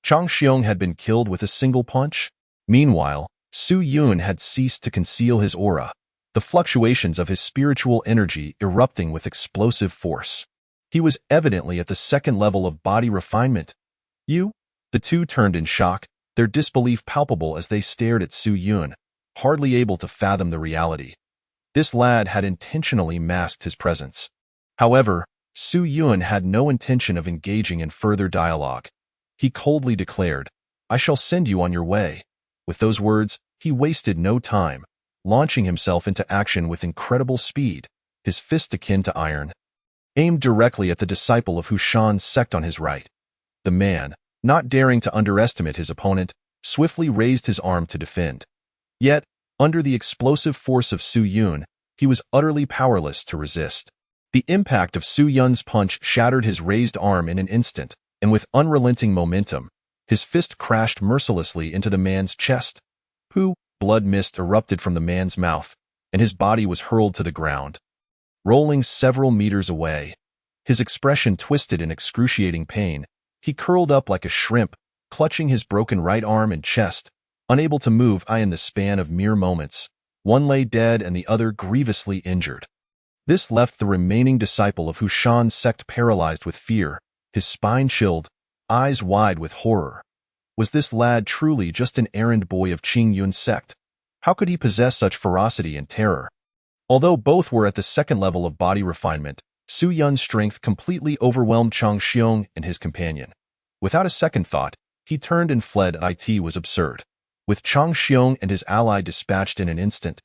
Chang Xiong had been killed with a single punch? Meanwhile, Su Yun had ceased to conceal his aura, the fluctuations of his spiritual energy erupting with explosive force. He was evidently at the second level of body refinement. You? The two turned in shock, their disbelief palpable as they stared at Su Yun, hardly able to fathom the reality. This lad had intentionally masked his presence. However, Su Yun had no intention of engaging in further dialogue. He coldly declared, "I shall send you on your way." With those words, he wasted no time, launching himself into action with incredible speed, his fist akin to iron, aimed directly at the disciple of Hushan's sect on his right. The man, not daring to underestimate his opponent, swiftly raised his arm to defend. Yet, under the explosive force of Su Yun, he was utterly powerless to resist. The impact of Su Yun's punch shattered his raised arm in an instant, and with unrelenting momentum, his fist crashed mercilessly into the man's chest. Blood mist erupted from the man's mouth, and his body was hurled to the ground. Rolling several meters away, his expression twisted in excruciating pain, he curled up like a shrimp, clutching his broken right arm and chest, unable to move. In the span of mere moments, one lay dead and the other grievously injured. This left the remaining disciple of Hushan's sect paralyzed with fear, his spine chilled, eyes wide with horror. Was this lad truly just an errand boy of Qing Yun's sect? How could he possess such ferocity and terror? Although both were at the second level of body refinement, Su Yun's strength completely overwhelmed Chang Xiong and his companion. Without a second thought, he turned and fled. It was absurd. With Chang Xiong and his ally dispatched in an instant,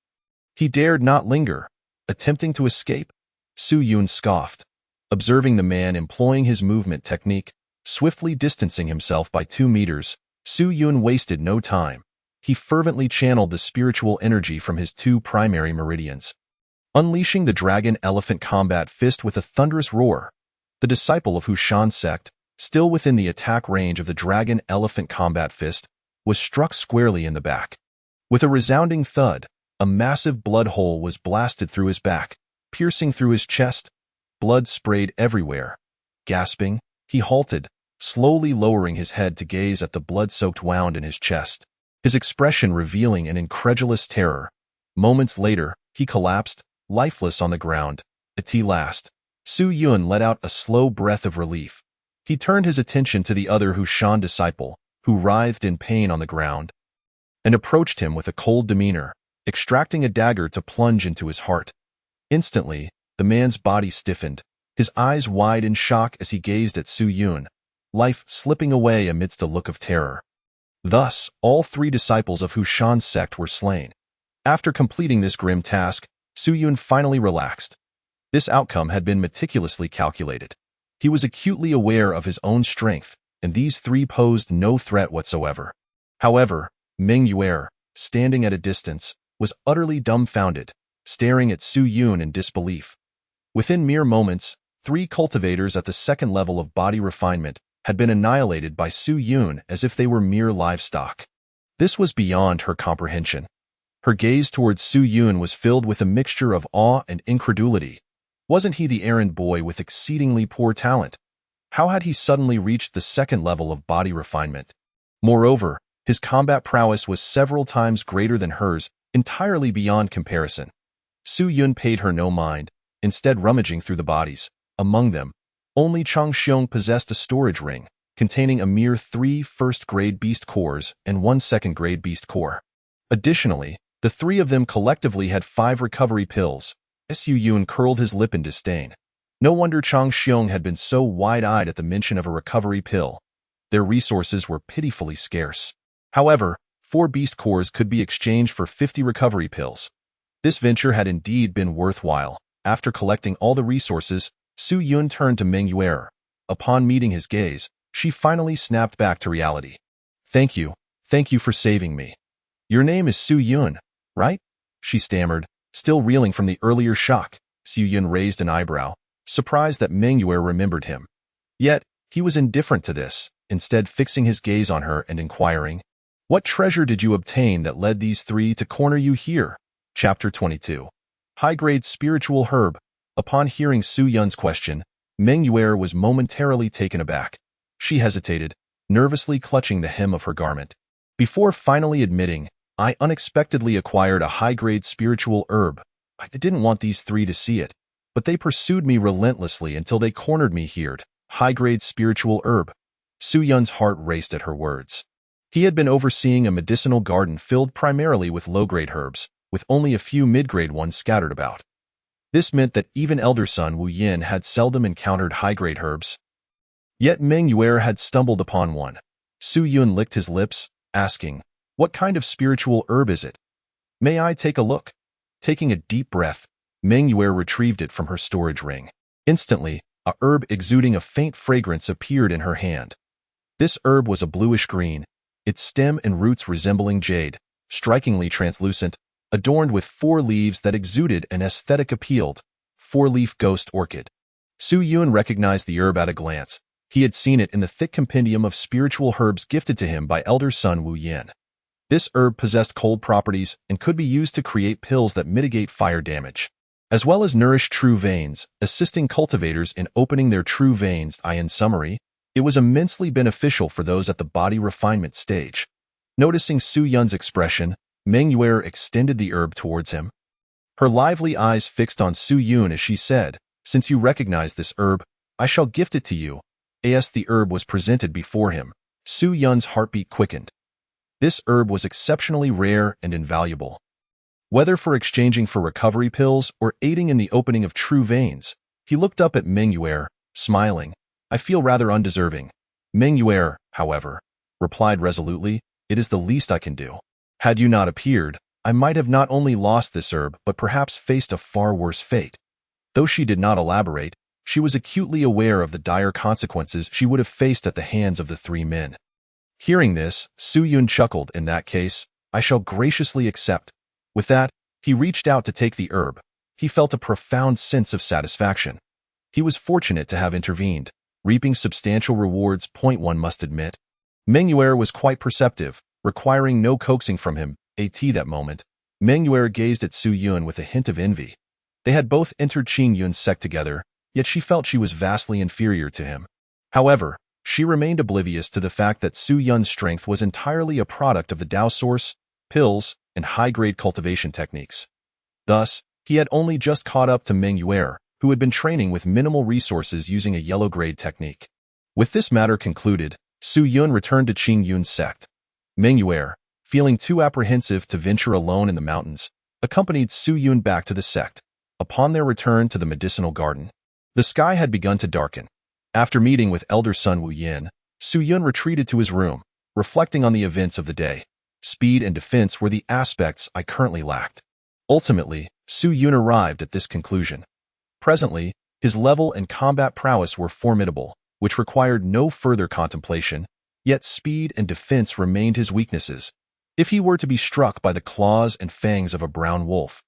he dared not linger, attempting to escape. Su Yun scoffed, observing the man employing his movement technique, swiftly distancing himself by 2 meters. Su Yun wasted no time. He fervently channeled the spiritual energy from his 2 primary meridians. Unleashing the Dragon Elephant Combat Fist with a thunderous roar, the disciple of Hushan's sect, still within the attack range of the Dragon Elephant Combat Fist, was struck squarely in the back. With a resounding thud, a massive blood hole was blasted through his back, piercing through his chest. Blood sprayed everywhere. Gasping, he halted, slowly lowering his head to gaze at the blood-soaked wound in his chest, his expression revealing an incredulous terror. Moments later, he collapsed, lifeless on the ground. At last, Su Yun let out a slow breath of relief. He turned his attention to the other Hushan disciple, who writhed in pain on the ground, and approached him with a cold demeanor, extracting a dagger to plunge into his heart. Instantly, the man's body stiffened, his eyes wide in shock as he gazed at Su Yun, life slipping away amidst a look of terror. Thus, all 3 disciples of Hushan's sect were slain. After completing this grim task, Su Yun finally relaxed. This outcome had been meticulously calculated. He was acutely aware of his own strength, and these 3 posed no threat whatsoever. However, Meng Yuer, standing at a distance, was utterly dumbfounded, staring at Su Yun in disbelief. Within mere moments, 3 cultivators at the second level of body refinement had been annihilated by Su Yun as if they were mere livestock. This was beyond her comprehension. Her gaze towards Su Yun was filled with a mixture of awe and incredulity. Wasn't he the errand boy with exceedingly poor talent? How had he suddenly reached the second level of body refinement? Moreover, his combat prowess was several times greater than hers, entirely beyond comparison. Su Yun paid her no mind, instead rummaging through the bodies. Among them, only Chang Xiong possessed a storage ring, containing a mere 3 first-grade beast cores and 1 second-grade beast core. Additionally, the 3 of them collectively had 5 recovery pills. Su Yun curled his lip in disdain. No wonder Chang Xiong had been so wide-eyed at the mention of a recovery pill. Their resources were pitifully scarce. However, 4 beast cores could be exchanged for 50 recovery pills. This venture had indeed been worthwhile. After collecting all the resources, Su Yun turned to Meng Yuer. Upon meeting his gaze, she finally snapped back to reality. Thank you for saving me. Your name is Su Yun, right? She stammered, still reeling from the earlier shock. Su Yun raised an eyebrow, surprised that Meng Yuer remembered him. Yet, he was indifferent to this, instead fixing his gaze on her and inquiring, "What treasure did you obtain that led these 3 to corner you here?" Chapter 22. High-grade spiritual herb. Upon hearing Su Yun's question, Meng Yuer was momentarily taken aback. She hesitated, nervously clutching the hem of her garment. Before finally admitting, I unexpectedly acquired a high-grade spiritual herb. I didn't want these three to see it, but they pursued me relentlessly until they cornered me here. High-grade spiritual herb. Su Yun's heart raced at her words. He had been overseeing a medicinal garden filled primarily with low-grade herbs, with only a few mid-grade ones scattered about. This meant that even elder son Wu Yin had seldom encountered high-grade herbs. Yet Meng Yuer had stumbled upon one. Su Yun licked his lips, asking, "What kind of spiritual herb is it? May I take a look?" Taking a deep breath, Meng Yuer retrieved it from her storage ring. Instantly, a herb exuding a faint fragrance appeared in her hand. This herb was a bluish-green, its stem and roots resembling jade, strikingly translucent, adorned with 4 leaves that exuded an aesthetic appeal. 4-leaf ghost orchid. Su Yun recognized the herb at a glance. He had seen it in the thick compendium of spiritual herbs gifted to him by elder son Wu Yin. This herb possessed cold properties and could be used to create pills that mitigate fire damage, as well as nourish true veins, assisting cultivators in opening their true veins. In summary, it was immensely beneficial for those at the body refinement stage. Noticing Su Yun's expression, Meng Yuer extended the herb towards him. Her lively eyes fixed on Su Yun as she said, "Since you recognize this herb, I shall gift it to you." As the herb was presented before him, Su Yun's heartbeat quickened. This herb was exceptionally rare and invaluable. Whether for exchanging for recovery pills or aiding in the opening of true veins, he looked up at Meng Yuer, smiling. "I feel rather undeserving." Meng Yuer, however, replied resolutely, "It is the least I can do. Had you not appeared, I might have not only lost this herb but perhaps faced a far worse fate." Though she did not elaborate, she was acutely aware of the dire consequences she would have faced at the hands of the 3 men. Hearing this, Su Yun chuckled. "In that case, I shall graciously accept." With that, he reached out to take the herb. He felt a profound sense of satisfaction. He was fortunate to have intervened, reaping substantial rewards. One must admit. Meng Yuer was quite perceptive, requiring no coaxing from him. At that moment, Meng Yuer gazed at Su Yun with a hint of envy. They had both entered Qing Yun's sect together, yet she felt she was vastly inferior to him. However, she remained oblivious to the fact that Su Yun's strength was entirely a product of the Tao source, pills, and high-grade cultivation techniques. Thus, he had only just caught up to Meng Yuer, who had been training with minimal resources using a yellow-grade technique. With this matter concluded, Su Yun returned to Qing Yun's sect. Meng Yuer, feeling too apprehensive to venture alone in the mountains, accompanied Su Yun back to the sect. Upon their return to the medicinal garden, the sky had begun to darken. After meeting with elder son Wu Yin, Su Yun retreated to his room, reflecting on the events of the day. Speed and defense were the aspects I currently lacked. Ultimately, Su Yun arrived at this conclusion. Presently, his level and combat prowess were formidable, which required no further contemplation, yet speed and defense remained his weaknesses, if he were to be struck by the claws and fangs of a brown wolf.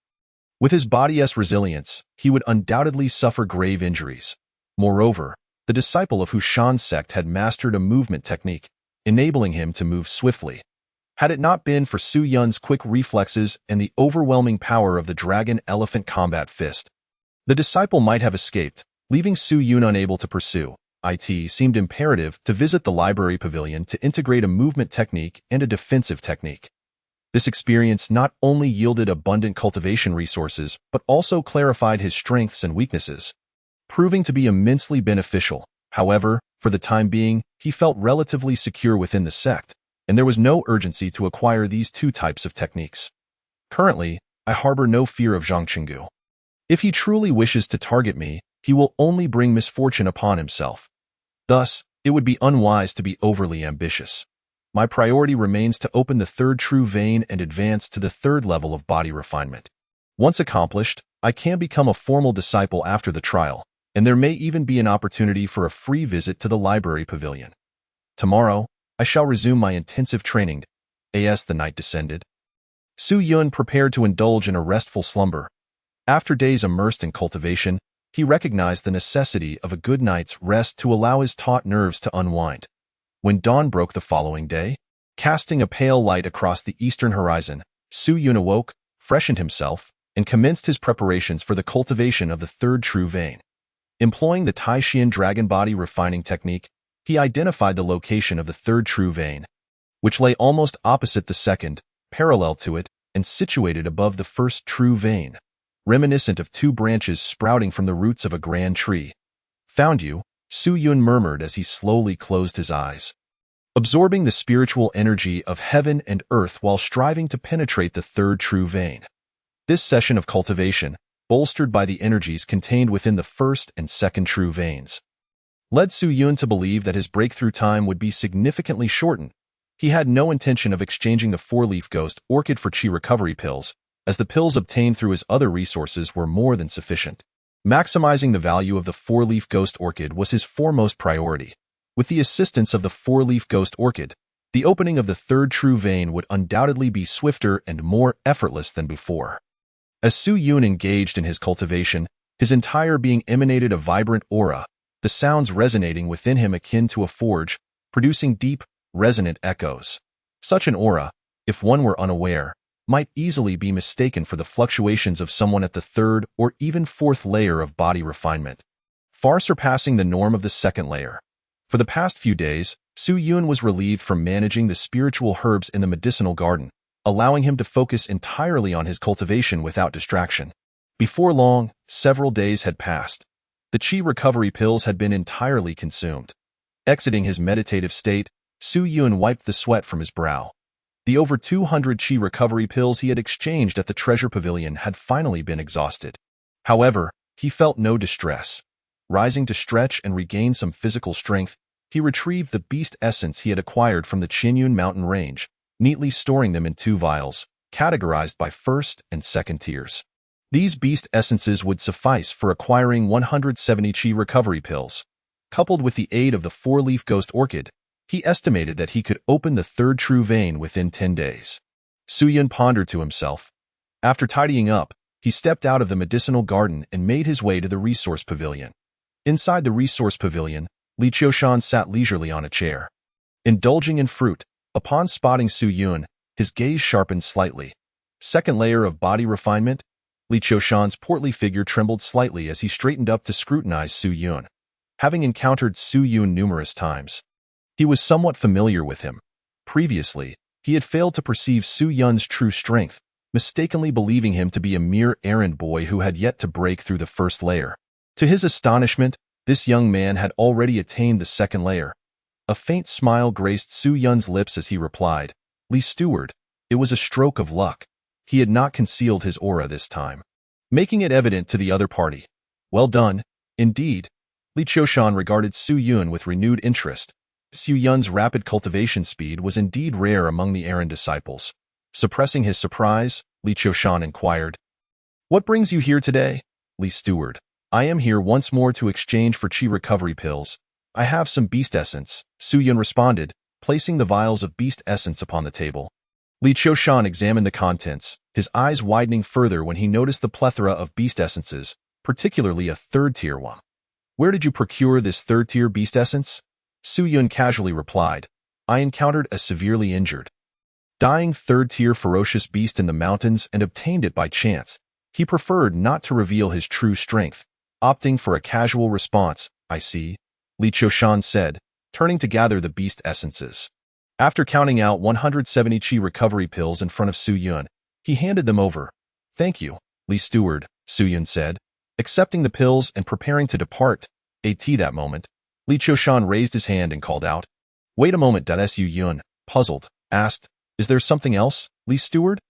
With his body's resilience, he would undoubtedly suffer grave injuries. Moreover, the disciple of Hushan's sect had mastered a movement technique, enabling him to move swiftly. Had it not been for Su Yun's quick reflexes and the overwhelming power of the dragon-elephant combat fist, the disciple might have escaped, leaving Su Yun unable to pursue. It seemed imperative to visit the library pavilion to integrate a movement technique and a defensive technique. This experience not only yielded abundant cultivation resources, but also clarified his strengths and weaknesses, proving to be immensely beneficial. However, for the time being, he felt relatively secure within the sect, and there was no urgency to acquire these 2 types of techniques. Currently, I harbor no fear of Zhang Qinggu. If he truly wishes to target me, he will only bring misfortune upon himself. Thus, it would be unwise to be overly ambitious. My priority remains to open the 3rd true vein and advance to the 3rd level of body refinement. Once accomplished, I can become a formal disciple after the trial, and there may even be an opportunity for a free visit to the library pavilion. Tomorrow, I shall resume my intensive training. As the night descended, Su Yun prepared to indulge in a restful slumber. After days immersed in cultivation, he recognized the necessity of a good night's rest to allow his taut nerves to unwind. When dawn broke the following day, casting a pale light across the eastern horizon, Su Yun awoke, freshened himself, and commenced his preparations for the cultivation of the 3rd true vein. Employing the Taishian dragon body refining technique, he identified the location of the third true vein, which lay almost opposite the second, parallel to it, and situated above the first true vein, reminiscent of two branches sprouting from the roots of a grand tree. Found you, Su Yun murmured as he slowly closed his eyes, absorbing the spiritual energy of heaven and earth while striving to penetrate the third true vein. This session of cultivation, bolstered by the energies contained within the first and second true veins, led Su Yun to believe that his breakthrough time would be significantly shortened. He had no intention of exchanging the four-leaf ghost orchid for chi recovery pills, as the pills obtained through his other resources were more than sufficient. Maximizing the value of the four-leaf ghost orchid was his foremost priority. With the assistance of the four-leaf ghost orchid, the opening of the third true vein would undoubtedly be swifter and more effortless than before. As Su Yun engaged in his cultivation, his entire being emanated a vibrant aura, the sounds resonating within him akin to a forge, producing deep, resonant echoes. Such an aura, if one were unaware, might easily be mistaken for the fluctuations of someone at the third or even fourth layer of body refinement, far surpassing the norm of the second layer. For the past few days, Su Yun was relieved from managing the spiritual herbs in the medicinal garden, allowing him to focus entirely on his cultivation without distraction. Before long, several days had passed. The chi recovery pills had been entirely consumed. Exiting his meditative state, Su Yun wiped the sweat from his brow. The over 200 chi recovery pills he had exchanged at the treasure pavilion had finally been exhausted. However, he felt no distress. Rising to stretch and regain some physical strength, he retrieved the beast essence he had acquired from the Qinyun mountain range, neatly storing them in 2 vials, categorized by first and second tiers. These beast essences would suffice for acquiring 170 chi recovery pills. Coupled with the aid of the four-leaf ghost orchid, he estimated that he could open the third true vein within 10 days. Su Yun pondered to himself. After tidying up, he stepped out of the medicinal garden and made his way to the resource pavilion. Inside the resource pavilion, Li Qiushan sat leisurely on a chair. Indulging in fruit, upon spotting Su Yun, his gaze sharpened slightly. Second layer of body refinement? Li Qiushan's portly figure trembled slightly as he straightened up to scrutinize Su Yun. Having encountered Su Yun numerous times, he was somewhat familiar with him. Previously, he had failed to perceive Su Yun's true strength, mistakenly believing him to be a mere errand boy who had yet to break through the first layer. To his astonishment, this young man had already attained the second layer. A faint smile graced Su Yun's lips as he replied, "Li Steward, it was a stroke of luck." He had not concealed his aura this time, making it evident to the other party. "Well done, indeed." Li Qiushan regarded Su Yun with renewed interest. Su Yun's rapid cultivation speed was indeed rare among the errand disciples. Suppressing his surprise, Li Qiushan inquired, "What brings you here today?" "Li Steward, I am here once more to exchange for chi recovery pills. I have some beast essence," Su Yun responded, placing the vials of beast essence upon the table. Li Qiushan examined the contents, his eyes widening further when he noticed the plethora of beast essences, particularly a third-tier one. "Where did you procure this third-tier beast essence?" Su Yun casually replied, "I encountered a severely injured, dying third-tier ferocious beast in the mountains and obtained it by chance." He preferred not to reveal his true strength, opting for a casual response. "I see," Li Qiushan said, turning to gather the beast essences. After counting out 170 chi recovery pills in front of Su Yun, he handed them over. "Thank you, Li Steward," Su Yun said, accepting the pills and preparing to depart. That moment, Li Qiushan raised his hand and called out, "Wait a moment." Su Yun, puzzled, asked, "Is there something else, Li Steward?"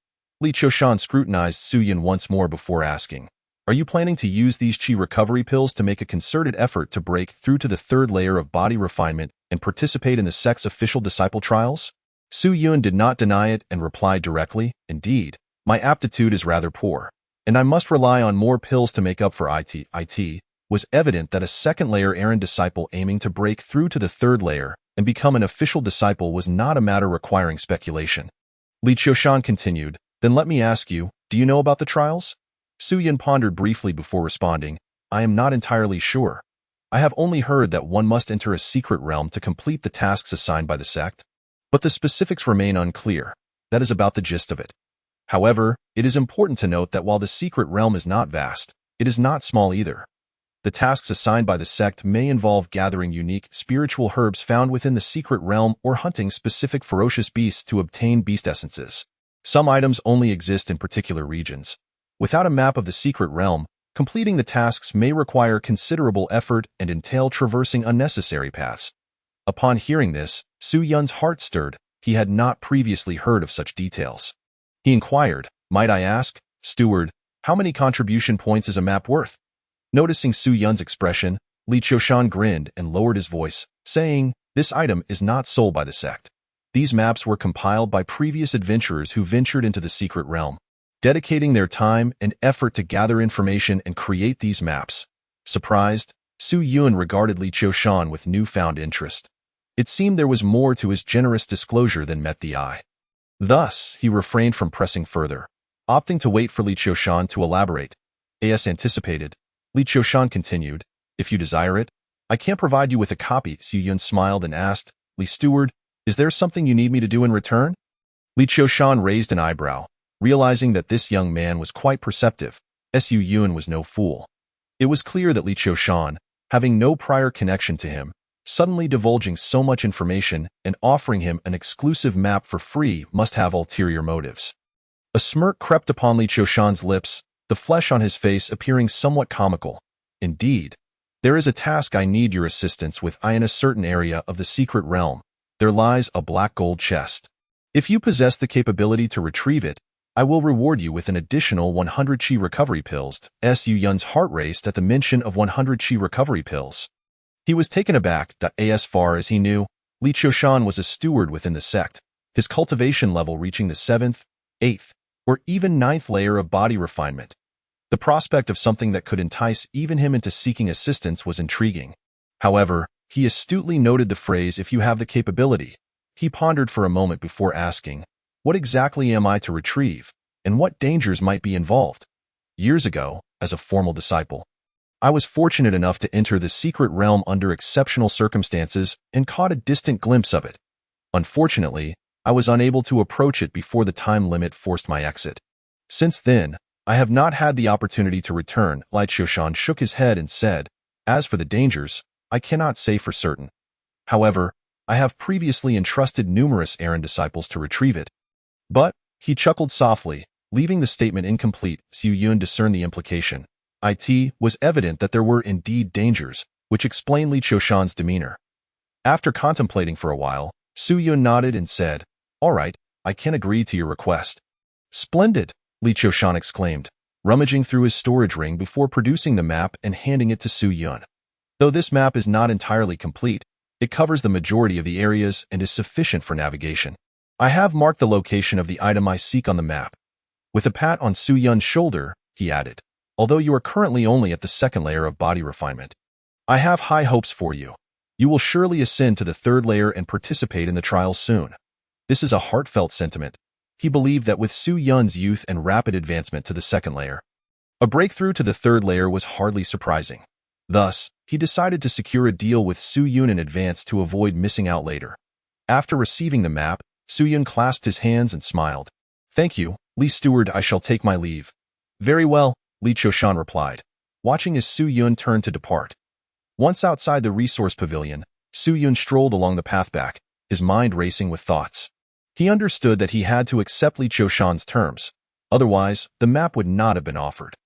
Li Qiushan scrutinized Su Yun once more before asking, "Are you planning to use these chi recovery pills to make a concerted effort to break through to the third layer of body refinement and participate in the sect's official disciple trials?" Su Yun did not deny it and replied directly, "Indeed, my aptitude is rather poor, and I must rely on more pills to make up for it." It was evident that a second-layer errand disciple aiming to break through to the third layer and become an official disciple was not a matter requiring speculation. Li Qiushan continued, "Then let me ask you, do you know about the trials?" Su Yun pondered briefly before responding, "I am not entirely sure. I have only heard that one must enter a secret realm to complete the tasks assigned by the sect, but the specifics remain unclear. That is about the gist of it. However, it is important to note that while the secret realm is not vast, it is not small either. The tasks assigned by the sect may involve gathering unique spiritual herbs found within the secret realm or hunting specific ferocious beasts to obtain beast essences. Some items only exist in particular regions. Without a map of the secret realm, completing the tasks may require considerable effort and entail traversing unnecessary paths. Upon hearing this, Su Yun's heart stirred. He had not previously heard of such details. He inquired, "Might I ask, steward, how many contribution points is a map worth?" Noticing Su Yun's expression, Li Qiushan grinned and lowered his voice, saying, "This item is not sold by the sect. These maps were compiled by previous adventurers who ventured into the secret realm, dedicating their time and effort to gather information and create these maps." Surprised, Su Yun regarded Li Qiushan with newfound interest. It seemed there was more to his generous disclosure than met the eye. Thus, he refrained from pressing further, opting to wait for Li Qiushan to elaborate. As anticipated, Li Qiushan continued, "If you desire it, I can provide you with a copy." Su Yun smiled and asked, "Li Steward, is there something you need me to do in return?" Li Qiushan raised an eyebrow, realizing that this young man was quite perceptive. Su Yun was no fool. It was clear that Li Qiushan, having no prior connection to him, suddenly divulging so much information and offering him an exclusive map for free must have ulterior motives. A smirk crept upon Li Qiushan's lips, the flesh on his face appearing somewhat comical. "Indeed, there is a task I need your assistance with. In a certain area of the secret realm, there lies a black gold chest. If you possess the capability to retrieve it, I will reward you with an additional 100 chi recovery pills." Su Yun's heart raced at the mention of 100 chi recovery pills. He was taken aback. As far as he knew, Li Qiushan was a steward within the sect, his cultivation level reaching the 7th, 8th, or even 9th layer of body refinement. The prospect of something that could entice even him into seeking assistance was intriguing. However, he astutely noted the phrase, "if you have the capability." He pondered for a moment before asking, "What exactly am I to retrieve, and what dangers might be involved?" Years ago, as a formal disciple, I was fortunate enough to enter the secret realm under exceptional circumstances and caught a distant glimpse of it. Unfortunately, I was unable to approach it before the time limit forced my exit. Since then, I have not had the opportunity to return. Li Qiushan shook his head and said, "As for the dangers, I cannot say for certain. However, I have previously entrusted numerous errand disciples to retrieve it." But, he chuckled softly, leaving the statement incomplete. Su Yun discerned the implication. It was evident that there were indeed dangers, which explained Li Qiushan's demeanor. After contemplating for a while, Su Yun nodded and said, "All right, I can agree to your request." "Splendid," Li Qiushan exclaimed, rummaging through his storage ring before producing the map and handing it to Su Yun. Though this map is not entirely complete, it covers the majority of the areas and is sufficient for navigation. I have marked the location of the item I seek on the map. With a pat on Su Yun's shoulder, he added, "Although you are currently only at the 2nd layer of body refinement, I have high hopes for you. You will surely ascend to the 3rd layer and participate in the trials soon." This is a heartfelt sentiment. He believed that with Su Yun's youth and rapid advancement to the 2nd layer, a breakthrough to the 3rd layer was hardly surprising. Thus, he decided to secure a deal with Su Yun in advance to avoid missing out later. After receiving the map, Su Yun clasped his hands and smiled. "Thank you, Li Steward, I shall take my leave." "Very well," Li Qiushan replied, watching as Su Yun turned to depart. Once outside the resource pavilion, Su Yun strolled along the path back, his mind racing with thoughts. He understood that he had to accept Li Qiushan's terms, otherwise the map would not have been offered.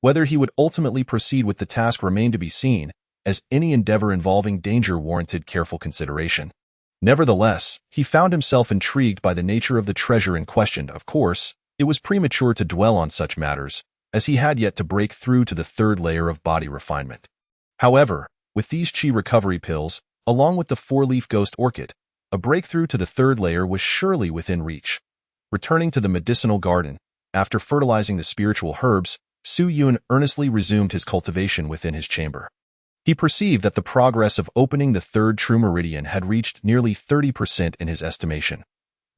Whether he would ultimately proceed with the task remained to be seen, as any endeavor involving danger warranted careful consideration. Nevertheless, he found himself intrigued by the nature of the treasure in question. Of course, it was premature to dwell on such matters, as he had yet to break through to the 3rd layer of body refinement. However, with these chi recovery pills, along with the 4-leaf ghost orchid, a breakthrough to the 3rd layer was surely within reach. Returning to the medicinal garden, after fertilizing the spiritual herbs, Su Yun earnestly resumed his cultivation within his chamber. He perceived that the progress of opening the 3rd true meridian had reached nearly 30% in his estimation.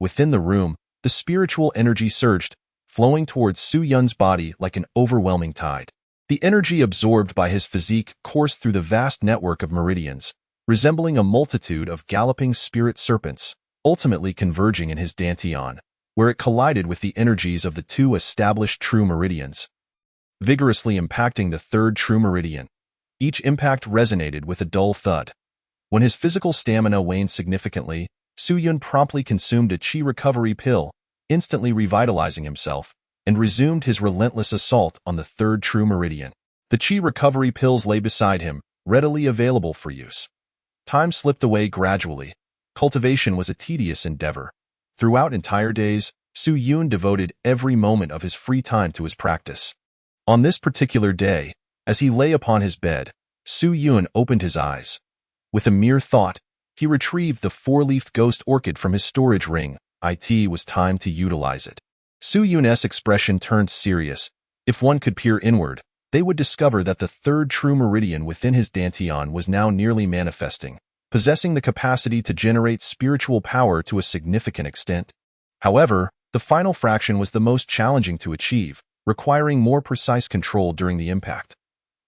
Within the room, the spiritual energy surged, flowing towards Su Yun's body like an overwhelming tide. The energy absorbed by his physique coursed through the vast network of meridians, resembling a multitude of galloping spirit serpents, ultimately converging in his dantian, where it collided with the energies of the 2 established true meridians, vigorously impacting the 3rd true meridian. Each impact resonated with a dull thud. When his physical stamina waned significantly, Su Yun promptly consumed a chi recovery pill, instantly revitalizing himself, and resumed his relentless assault on the third true meridian. The chi recovery pills lay beside him, readily available for use. Time slipped away gradually. Cultivation was a tedious endeavor. Throughout entire days, Su Yun devoted every moment of his free time to his practice. On this particular day, as he lay upon his bed, Su Yun opened his eyes. With a mere thought, he retrieved the four-leafed ghost orchid from his storage ring. It was time to utilize it. Su Yun's expression turned serious. If one could peer inward, they would discover that the third true meridian within his dantian was now nearly manifesting, possessing the capacity to generate spiritual power to a significant extent. However, the final fraction was the most challenging to achieve, requiring more precise control during the impact.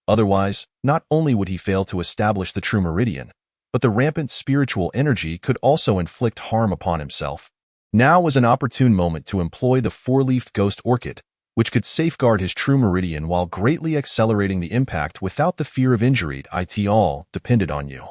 Otherwise, not only would he fail to establish the true meridian, but the rampant spiritual energy could also inflict harm upon himself. Now was an opportune moment to employ the four-leafed ghost orchid, which could safeguard his true meridian while greatly accelerating the impact without the fear of injury. It all depended on you.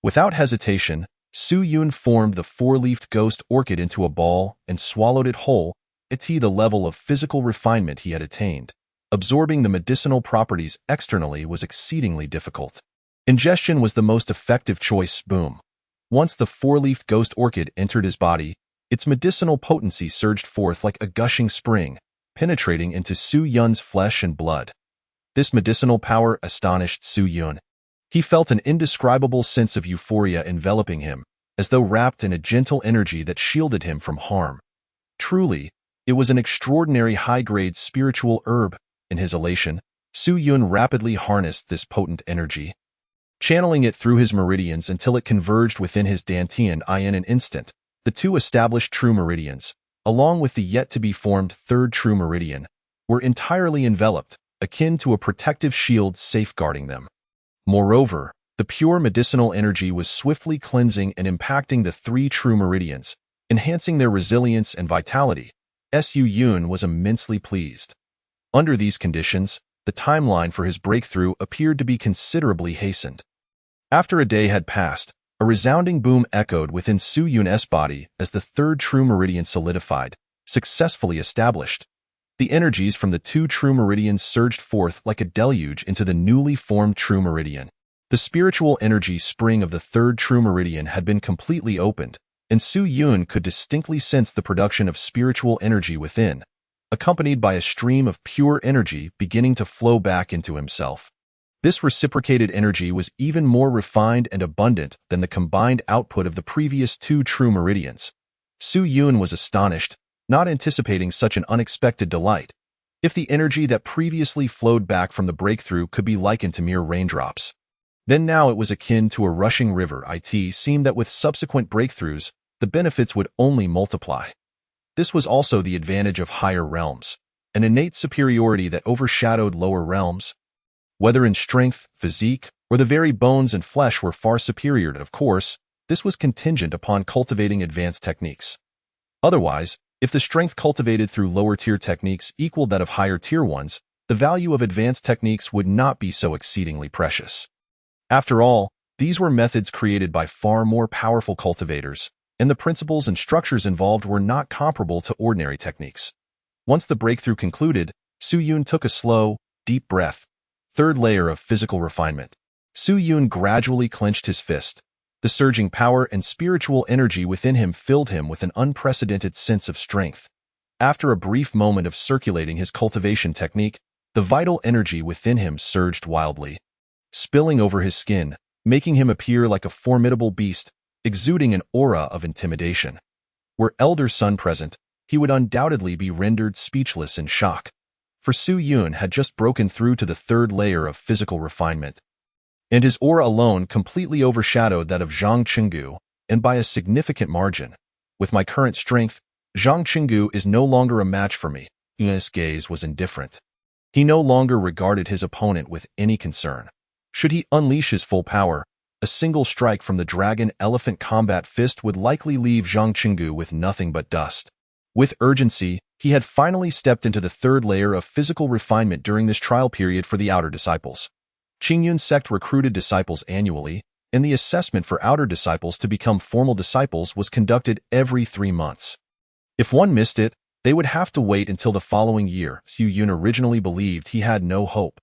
Without hesitation, Su Yun formed the four-leafed ghost orchid into a ball and swallowed it whole, at the level of physical refinement he had attained. Absorbing the medicinal properties externally was exceedingly difficult. Ingestion was the most effective choice. Boom. Once the four-leafed ghost orchid entered his body, its medicinal potency surged forth like a gushing spring, penetrating into Su Yun's flesh and blood. This medicinal power astonished Su Yun. He felt an indescribable sense of euphoria enveloping him, as though wrapped in a gentle energy that shielded him from harm. Truly, it was an extraordinary high-grade spiritual herb. In his elation, Su Yun rapidly harnessed this potent energy, channeling it through his meridians until it converged within his dantian in an instant. The two established true meridians, along with the yet-to-be-formed third true meridian, were entirely enveloped, akin to a protective shield safeguarding them. Moreover, the pure medicinal energy was swiftly cleansing and impacting the three true meridians, enhancing their resilience and vitality. Su Yun was immensely pleased. Under these conditions, the timeline for his breakthrough appeared to be considerably hastened. After a day had passed, a resounding boom echoed within Su Yun's body as the third true meridian solidified, successfully established. The energies from the two true meridians surged forth like a deluge into the newly formed true meridian. The spiritual energy spring of the third true meridian had been completely opened, and Su Yun could distinctly sense the production of spiritual energy within, accompanied by a stream of pure energy beginning to flow back into himself. This reciprocated energy was even more refined and abundant than the combined output of the previous two true meridians. Su Yun was astonished, not anticipating such an unexpected delight. If the energy that previously flowed back from the breakthrough could be likened to mere raindrops, then now it was akin to a rushing river. It seemed that with subsequent breakthroughs, the benefits would only multiply. This was also the advantage of higher realms, an innate superiority that overshadowed lower realms. Whether in strength, physique, or the very bones and flesh were far superior. Of course, this was contingent upon cultivating advanced techniques. Otherwise, if the strength cultivated through lower-tier techniques equaled that of higher-tier ones, the value of advanced techniques would not be so exceedingly precious. After all, these were methods created by far more powerful cultivators, and the principles and structures involved were not comparable to ordinary techniques. Once the breakthrough concluded, Su Yun took a slow, deep breath. Third layer of physical refinement. Su Yun gradually clenched his fist. The surging power and spiritual energy within him filled him with an unprecedented sense of strength. After a brief moment of circulating his cultivation technique, the vital energy within him surged wildly, spilling over his skin, making him appear like a formidable beast, exuding an aura of intimidation. Were Elder Sun present, he would undoubtedly be rendered speechless in shock. For Su Yun had just broken through to the third layer of physical refinement, and his aura alone completely overshadowed that of Zhang Qinggu, and by a significant margin. With my current strength, Zhang Qinggu is no longer a match for me. Yun's gaze was indifferent. He no longer regarded his opponent with any concern. Should he unleash his full power, a single strike from the dragon-elephant combat fist would likely leave Zhang Qinggu with nothing but dust. With urgency, he had finally stepped into the third layer of physical refinement during this trial period for the outer disciples. Qingyun sect recruited disciples annually, and the assessment for outer disciples to become formal disciples was conducted every 3 months. If one missed it, they would have to wait until the following year. Xu Yun originally believed he had no hope.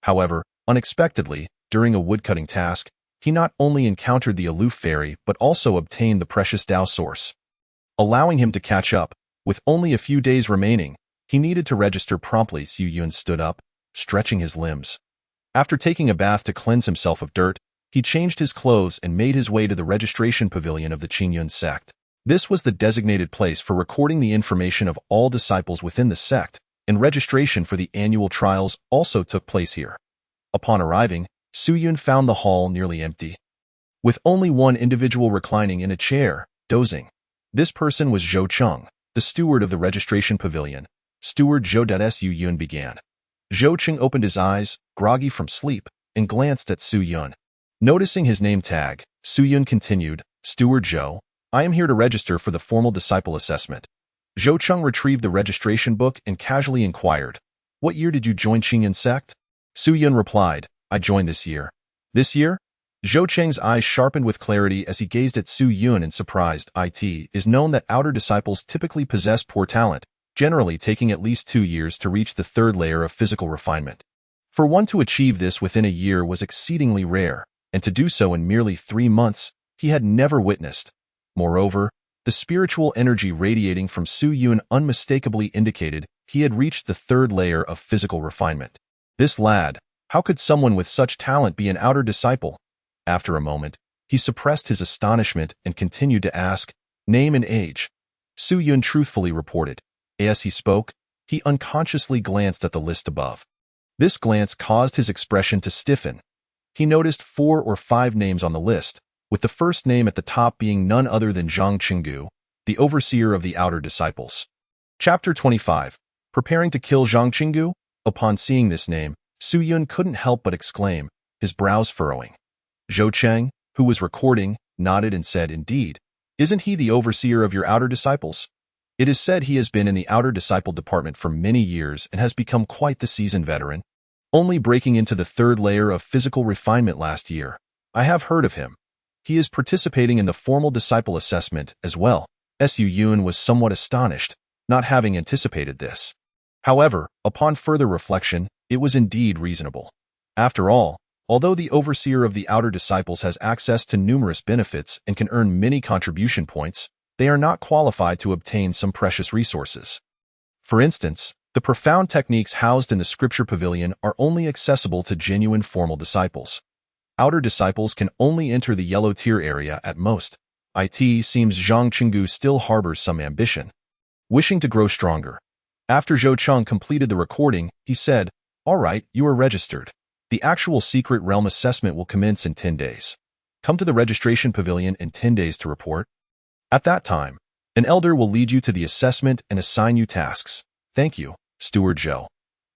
However, unexpectedly, during a woodcutting task, he not only encountered the aloof fairy but also obtained the precious Dao source. Allowing him to catch up, with only a few days remaining, he needed to register promptly. Xu Yun stood up, stretching his limbs. After taking a bath to cleanse himself of dirt, he changed his clothes and made his way to the registration pavilion of the Qingyun sect. This was the designated place for recording the information of all disciples within the sect, and registration for the annual trials also took place here. Upon arriving, Xu Yun found the hall nearly empty, with only one individual reclining in a chair, dozing. This person was Zhou Cheng, the steward of the registration pavilion. Steward Zhou. Xu Yun began. Zhou Cheng opened his eyes, groggy from sleep, and glanced at Xu Yun. Noticing his name tag, Xu Yun continued, Steward Zhou, I am here to register for the formal disciple assessment. Zhou Cheng retrieved the registration book and casually inquired, What year did you join Qingyun sect? Xu Yun replied, I joined this year. This year? Zhou Cheng's eyes sharpened with clarity as he gazed at Xu Yun in surprise. It is known that outer disciples typically possess poor talent, generally taking at least 2 years to reach the third layer of physical refinement. For one to achieve this within a year was exceedingly rare, and to do so in merely 3 months, he had never witnessed. Moreover, the spiritual energy radiating from Xu Yun unmistakably indicated he had reached the third layer of physical refinement. This lad, how could someone with such talent be an outer disciple? After a moment, he suppressed his astonishment and continued to ask, Name and age. Xu Yun truthfully reported. As he spoke, he unconsciously glanced at the list above. This glance caused his expression to stiffen. He noticed 4 or 5 names on the list, with the first name at the top being none other than Zhang Qinggu, the overseer of the outer disciples. Chapter 25. Preparing to kill Zhang Qinggu? Upon seeing this name, Xu Yun couldn't help but exclaim, his brows furrowing. Zhou Cheng, who was recording, nodded and said, Indeed. Isn't he the overseer of your outer disciples? It is said he has been in the outer disciple department for many years and has become quite the seasoned veteran, only breaking into the third layer of physical refinement last year. I have heard of him. He is participating in the formal disciple assessment as well. Xu Yun was somewhat astonished, not having anticipated this. However, upon further reflection, it was indeed reasonable. After all, although the overseer of the outer disciples has access to numerous benefits and can earn many contribution points, they are not qualified to obtain some precious resources. For instance, the profound techniques housed in the scripture pavilion are only accessible to genuine formal disciples. Outer disciples can only enter the yellow tier area at most. It seems Zhang Qinggu still harbors some ambition, wishing to grow stronger. After Zhou Cheng completed the recording, he said, All right, you are registered. The actual secret realm assessment will commence in 10 days. Come to the registration pavilion in 10 days to report. At that time, an elder will lead you to the assessment and assign you tasks. Thank you, Steward Zhou.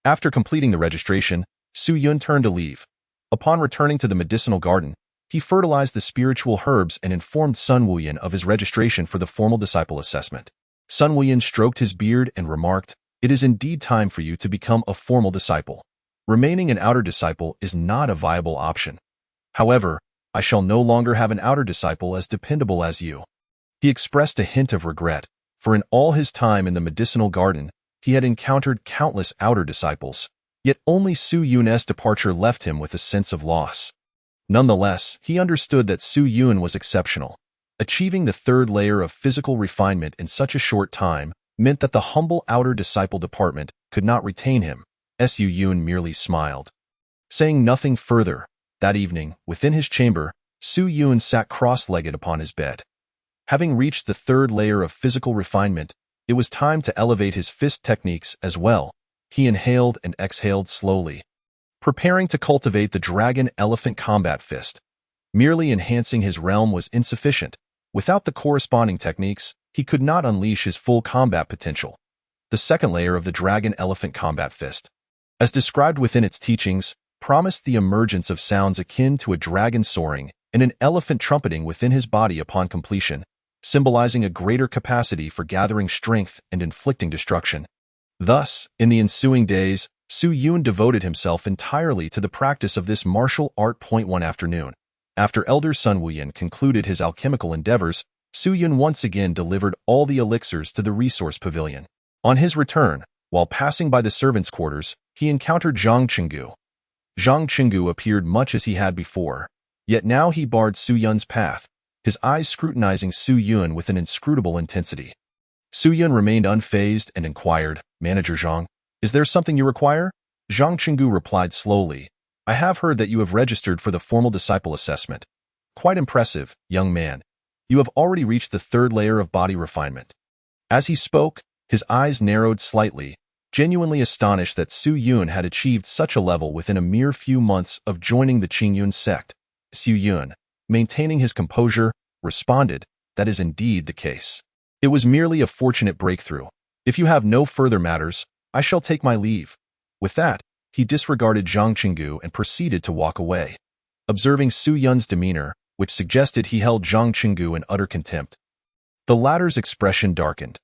After completing the registration, Xu Yun turned to leave. Upon returning to the medicinal garden, he fertilized the spiritual herbs and informed Sun Wuyan of his registration for the formal disciple assessment. Sun Wuyan stroked his beard and remarked, It is indeed time for you to become a formal disciple. Remaining an outer disciple is not a viable option. However, I shall no longer have an outer disciple as dependable as you. He expressed a hint of regret, for in all his time in the medicinal garden, he had encountered countless outer disciples, yet only Xu Yun's departure left him with a sense of loss. Nonetheless, he understood that Xu Yun was exceptional. Achieving the third layer of physical refinement in such a short time meant that the humble outer disciple department could not retain him. Xu Yun merely smiled. Saying nothing further, that evening, within his chamber, Xu Yun sat cross-legged upon his bed. Having reached the third layer of physical refinement, it was time to elevate his fist techniques as well. He inhaled and exhaled slowly, preparing to cultivate the dragon-elephant combat fist. Merely enhancing his realm was insufficient. Without the corresponding techniques, he could not unleash his full combat potential. The second layer of the dragon-elephant combat fist, as described within its teachings, promised the emergence of sounds akin to a dragon soaring and an elephant trumpeting within his body upon completion, symbolizing a greater capacity for gathering strength and inflicting destruction. Thus, in the ensuing days, Su Yun devoted himself entirely to the practice of this martial art. One afternoon, after Elder Sun Wuyan concluded his alchemical endeavors, Su Yun once again delivered all the elixirs to the resource pavilion. On his return, while passing by the servants' quarters, he encountered Zhang Qinggu. Zhang Qinggu appeared much as he had before, yet now he barred Su Yun's path, his eyes scrutinizing Su Yun with an inscrutable intensity. Su Yun remained unfazed and inquired, "Manager Zhang, is there something you require?" Zhang Qinggu replied slowly, "I have heard that you have registered for the formal disciple assessment. Quite impressive, young man. You have already reached the third layer of body refinement." As he spoke, his eyes narrowed slightly, genuinely astonished that Su Yun had achieved such a level within a mere few months of joining the Qingyun sect. Su Yun, maintaining his composure, responded, "That is indeed the case. It was merely a fortunate breakthrough. If you have no further matters, I shall take my leave." With that, he disregarded Zhang Qinggu and proceeded to walk away. Observing Su Yun's demeanor, which suggested he held Zhang Qinggu in utter contempt, the latter's expression darkened.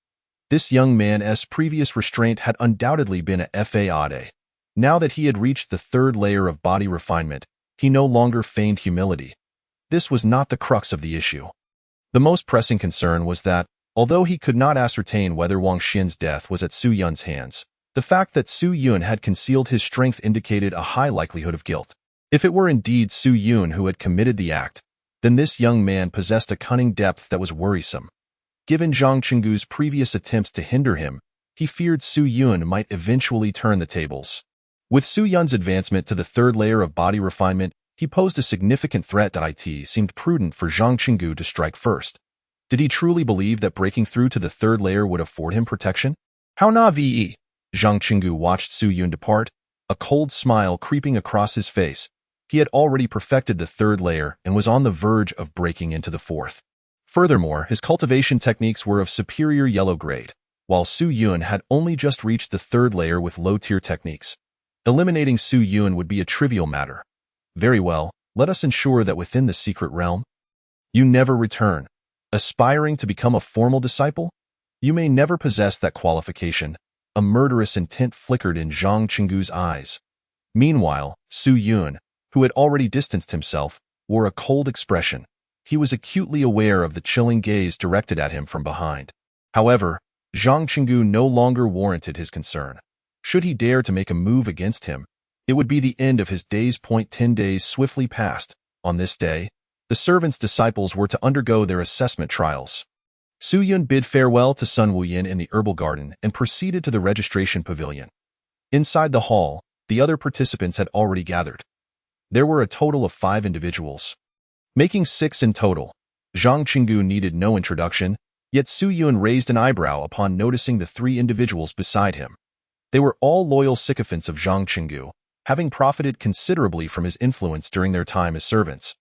This young man's previous restraint had undoubtedly been a fade. Now that he had reached the third layer of body refinement, he no longer feigned humility. This was not the crux of the issue. The most pressing concern was that, although he could not ascertain whether Wang Xin's death was at Su Yun's hands, the fact that Su Yun had concealed his strength indicated a high likelihood of guilt. If it were indeed Su Yun who had committed the act, then this young man possessed a cunning depth that was worrisome. Given Zhang Qinggu's previous attempts to hinder him, he feared Su Yun might eventually turn the tables. With Su Yun's advancement to the third layer of body refinement, he posed a significant threat that it seemed prudent for Zhang Qinggu to strike first. Did he truly believe that breaking through to the third layer would afford him protection? How na-ve? Zhang Qinggu watched Su Yun depart, a cold smile creeping across his face. He had already perfected the third layer and was on the verge of breaking into the fourth. Furthermore, his cultivation techniques were of superior yellow grade, while Su Yun had only just reached the third layer with low-tier techniques. Eliminating Su Yun would be a trivial matter. Very well, let us ensure that within the secret realm, you never return. Aspiring to become a formal disciple? You may never possess that qualification. A murderous intent flickered in Zhang Qinggu's eyes. Meanwhile, Su Yun, who had already distanced himself, wore a cold expression. He was acutely aware of the chilling gaze directed at him from behind. However, Zhang Qinggu no longer warranted his concern. Should he dare to make a move against him, it would be the end of his days. 10 days swiftly passed. On this day, the servants' disciples were to undergo their assessment trials. Su Yun bid farewell to Sun Wuyan in the herbal garden and proceeded to the registration pavilion. Inside the hall, the other participants had already gathered. There were a total of 5 individuals, making 6 in total. Zhang Qinggu needed no introduction, yet Su Yun raised an eyebrow upon noticing the 3 individuals beside him. They were all loyal sycophants of Zhang Qinggu, having profited considerably from his influence during their time as servants,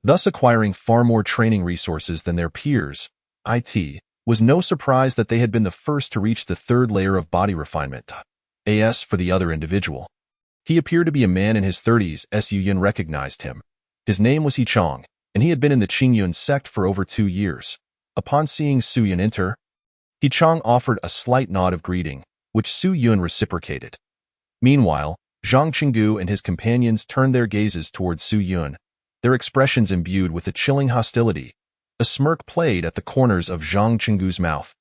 thus acquiring far more training resources than their peers. It was no surprise that they had been the first to reach the third layer of body refinement. As for the other individual, he appeared to be a man in his 30s. Su Yun recognized him. His name was He Chong, and he had been in the Qingyun sect for over 2 years. Upon seeing Su Yun enter, He Chong offered a slight nod of greeting, which Su Yun reciprocated. Meanwhile, Zhang Qinggu and his companions turned their gazes towards Su Yun, their expressions imbued with a chilling hostility. A smirk played at the corners of Zhang Qinggu's mouth.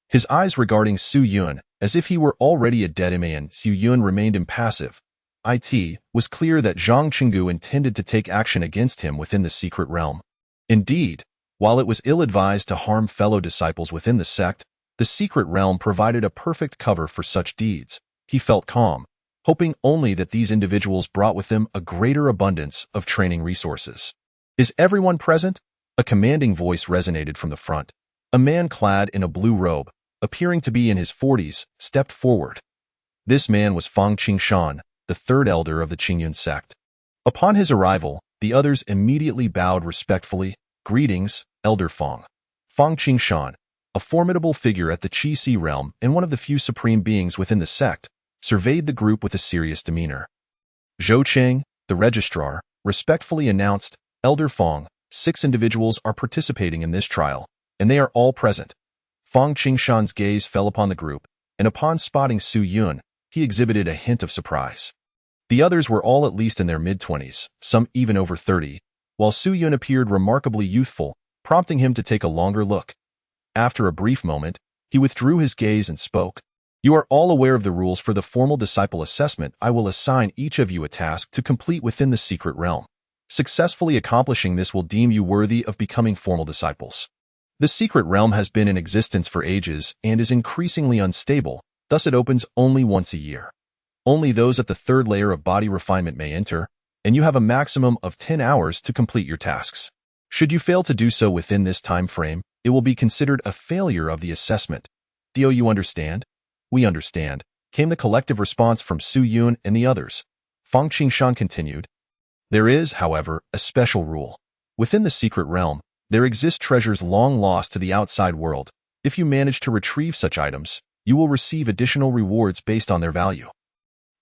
His eyes regarding Su Yun, as if he were already a dead man. Su Yun remained impassive. It was clear that Zhang Qinggu intended to take action against him within the secret realm. Indeed, while it was ill-advised to harm fellow disciples within the sect, the secret realm provided a perfect cover for such deeds. He felt calm, hoping only that these individuals brought with them a greater abundance of training resources. "Is everyone present?" A commanding voice resonated from the front. A man clad in a blue robe, appearing to be in his 40s, stepped forward. This man was Fang Qingshan, the 3rd elder of the Qingyun sect. Upon his arrival, the others immediately bowed respectfully. "Greetings, Elder Fang." Fang Qingshan, a formidable figure at the Qi-Si realm and one of the few supreme beings within the sect, surveyed the group with a serious demeanor. Zhou Cheng, the registrar, respectfully announced, "Elder Fang, 6 individuals are participating in this trial, and they are all present." Fang Qingshan's gaze fell upon the group, and upon spotting Su Yun, he exhibited a hint of surprise. The others were all at least in their mid-20s, some even over 30, while Su Yun appeared remarkably youthful, prompting him to take a longer look. After a brief moment, he withdrew his gaze and spoke. You are all aware of the rules for the formal disciple assessment. I will assign each of you a task to complete within the secret realm. Successfully accomplishing this will deem you worthy of becoming formal disciples. The secret realm has been in existence for ages and is increasingly unstable, thus it opens only once a year. Only those at the third layer of body refinement may enter, and you have a maximum of 10 hours to complete your tasks. Should you fail to do so within this time frame, it will be considered a failure of the assessment. Do you understand? We understand, came the collective response from Su Yun and the others. Fang Qingshan continued. There is, however, a special rule. Within the secret realm, there exist treasures long lost to the outside world. If you manage to retrieve such items, you will receive additional rewards based on their value.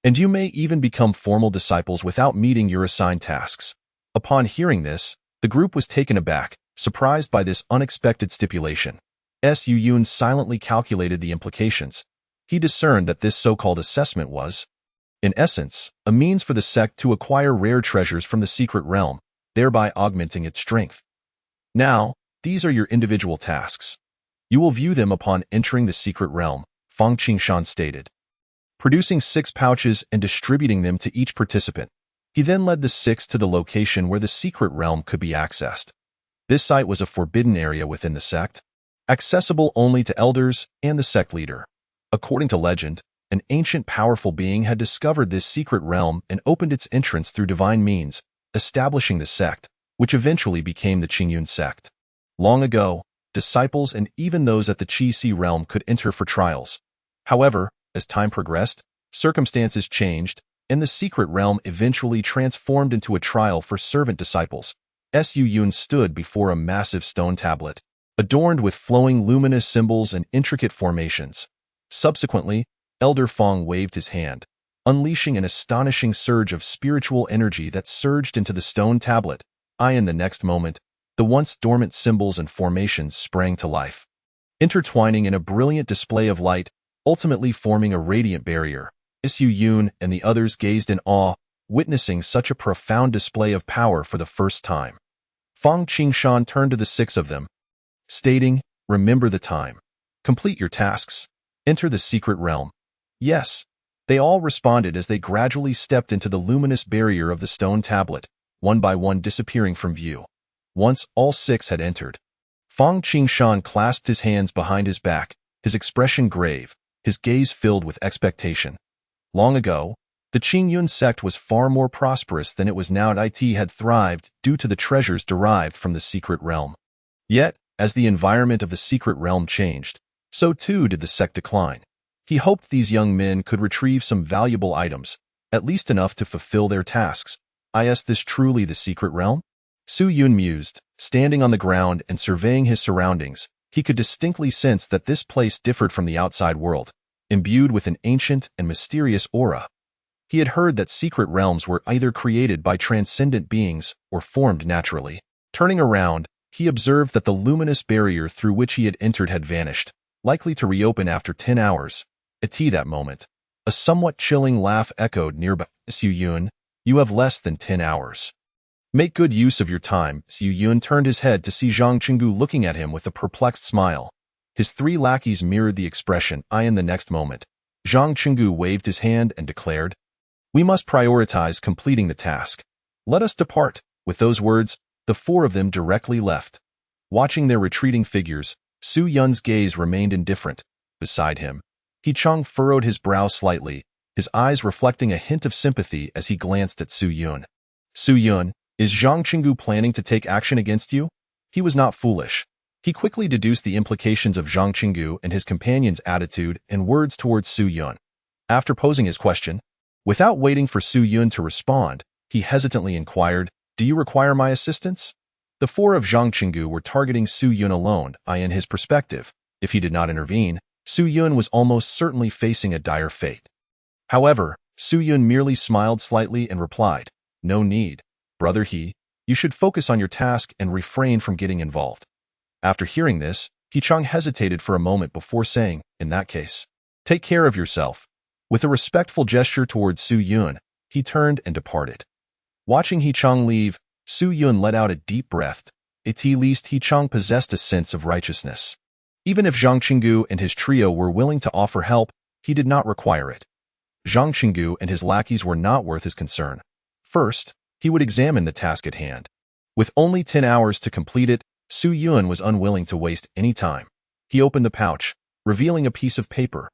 And you may even become formal disciples without meeting your assigned tasks. Upon hearing this, the group was taken aback, surprised by this unexpected stipulation. Su Yun silently calculated the implications. He discerned that this so-called assessment was, in essence, a means for the sect to acquire rare treasures from the secret realm, thereby augmenting its strength. Now, these are your individual tasks. You will view them upon entering the secret realm, Fang Qingshan stated. Producing 6 pouches and distributing them to each participant, he then led the 6 to the location where the secret realm could be accessed. This site was a forbidden area within the sect, accessible only to elders and the sect leader. According to legend, an ancient powerful being had discovered this secret realm and opened its entrance through divine means, establishing the sect, which eventually became the Qingyun sect. Long ago, disciples and even those at the Qi-Si realm could enter for trials. However, as time progressed, circumstances changed, and the secret realm eventually transformed into a trial for servant disciples. Su Yun stood before a massive stone tablet, adorned with flowing luminous symbols and intricate formations. Subsequently, Elder Fang waved his hand, unleashing an astonishing surge of spiritual energy that surged into the stone tablet. In the next moment, the once dormant symbols and formations sprang to life, intertwining in a brilliant display of light, ultimately forming a radiant barrier. Su Yun and the others gazed in awe, witnessing such a profound display of power for the first time. Fang Qingshan turned to the 6 of them, stating, remember the time. Complete your tasks. Enter the secret realm. Yes. They all responded as they gradually stepped into the luminous barrier of the stone tablet, one by one disappearing from view. Once all 6 had entered, Fang Qingshan clasped his hands behind his back, his expression grave, his gaze filled with expectation. Long ago, the Qingyun sect was far more prosperous than it was now. It had thrived due to the treasures derived from the secret realm. Yet, as the environment of the secret realm changed, so too did the sect decline. He hoped these young men could retrieve some valuable items, at least enough to fulfill their tasks. Is this truly the secret realm? Su Yun mused, standing on the ground and surveying his surroundings. He could distinctly sense that this place differed from the outside world, imbued with an ancient and mysterious aura. He had heard that secret realms were either created by transcendent beings or formed naturally. Turning around, he observed that the luminous barrier through which he had entered had vanished, likely to reopen after 10 hours. At that moment, a somewhat chilling laugh echoed nearby. Su Yun, you have less than 10 hours. Make good use of your time. Su Yun turned his head to see Zhang Qinggu looking at him with a perplexed smile. His 3 lackeys mirrored the expression. In the next moment, Zhang Qinggu waved his hand and declared, we must prioritize completing the task. Let us depart. With those words, the 4 of them directly left. Watching their retreating figures, Su Yun's gaze remained indifferent. Beside him, He Chang furrowed his brow slightly, his eyes reflecting a hint of sympathy as he glanced at Su Yun. Su Yun, is Zhang Qinggu planning to take action against you? He was not foolish. He quickly deduced the implications of Zhang Qinggu and his companion's attitude and words towards Su Yun. After posing his question, without waiting for Su Yun to respond, he hesitantly inquired, do you require my assistance? The 4 of Zhang Qinggu were targeting Su Yun alone. In his perspective, if he did not intervene, Su Yun was almost certainly facing a dire fate. However, Su Yun merely smiled slightly and replied, no need, brother He, you should focus on your task and refrain from getting involved. After hearing this, He Chang hesitated for a moment before saying, in that case, take care of yourself. With a respectful gesture towards Su Yun, he turned and departed. Watching He Chang leave, Su Yun let out a deep breath. At least He Chang possessed a sense of righteousness. Even if Zhang Qinggu and his trio were willing to offer help, he did not require it. Zhang Qinggu and his lackeys were not worth his concern. First, he would examine the task at hand. With only 10 hours to complete it, Su Yun was unwilling to waste any time. He opened the pouch, revealing a piece of paper.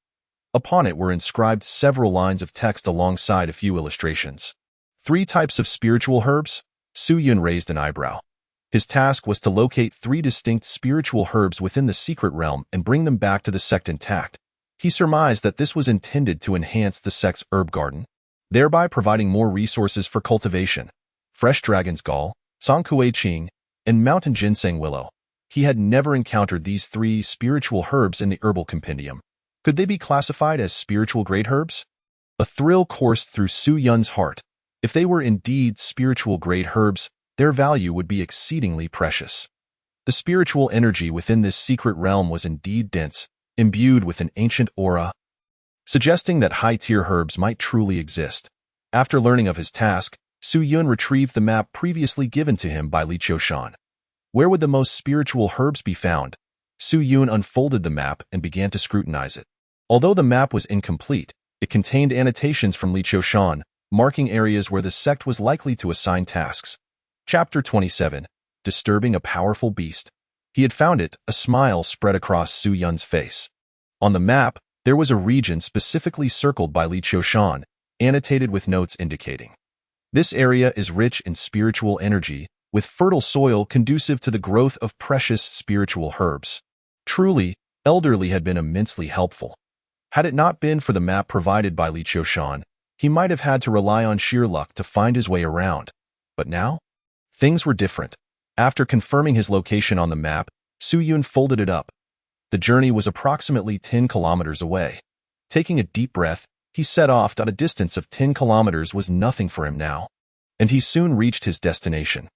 Upon it were inscribed several lines of text alongside a few illustrations. 3 types of spiritual herbs? Su Yun raised an eyebrow. His task was to locate 3 distinct spiritual herbs within the secret realm and bring them back to the sect intact. He surmised that this was intended to enhance the sect's herb garden, thereby providing more resources for cultivation. Fresh dragon's gall, Songkue Qing, and mountain ginseng willow. He had never encountered these 3 spiritual herbs in the herbal compendium. Could they be classified as spiritual-grade herbs? A thrill coursed through Su Yun's heart. If they were indeed spiritual-grade herbs, their value would be exceedingly precious. The spiritual energy within this secret realm was indeed dense, imbued with an ancient aura, suggesting that high-tier herbs might truly exist. After learning of his task, Su Yun retrieved the map previously given to him by Li Qiushan. Where would the most spiritual herbs be found? Su Yun unfolded the map and began to scrutinize it. Although the map was incomplete, it contained annotations from Li Qiushan, marking areas where the sect was likely to assign tasks. Chapter 27. Disturbing a Powerful Beast. He had found it. A smile spread across Su Yun's face. On the map, there was a region specifically circled by Li Qiushan, annotated with notes indicating. This area is rich in spiritual energy, with fertile soil conducive to the growth of precious spiritual herbs. Truly, Elderly had been immensely helpful. Had it not been for the map provided by Li Qiushan, he might have had to rely on sheer luck to find his way around. But now, things were different. After confirming his location on the map, Su Yun folded it up. The journey was approximately 10 kilometers away. Taking a deep breath, he set off. At a distance of 10 kilometers was nothing for him now, and he soon reached his destination.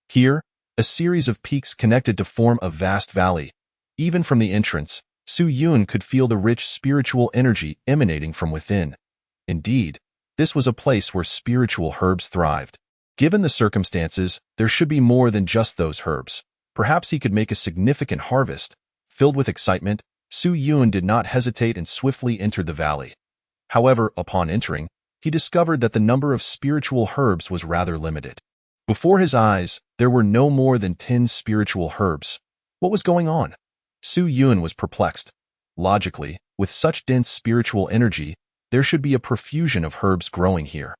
Here, a series of peaks connected to form a vast valley. Even from the entrance, Su Yun could feel the rich spiritual energy emanating from within. Indeed, this was a place where spiritual herbs thrived. Given the circumstances, there should be more than just those herbs. Perhaps he could make a significant harvest. Filled with excitement, Su Yun did not hesitate and swiftly entered the valley. However, upon entering, he discovered that the number of spiritual herbs was rather limited. Before his eyes, there were no more than 10 spiritual herbs. What was going on? Su Yun was perplexed. Logically, with such dense spiritual energy, there should be a profusion of herbs growing here.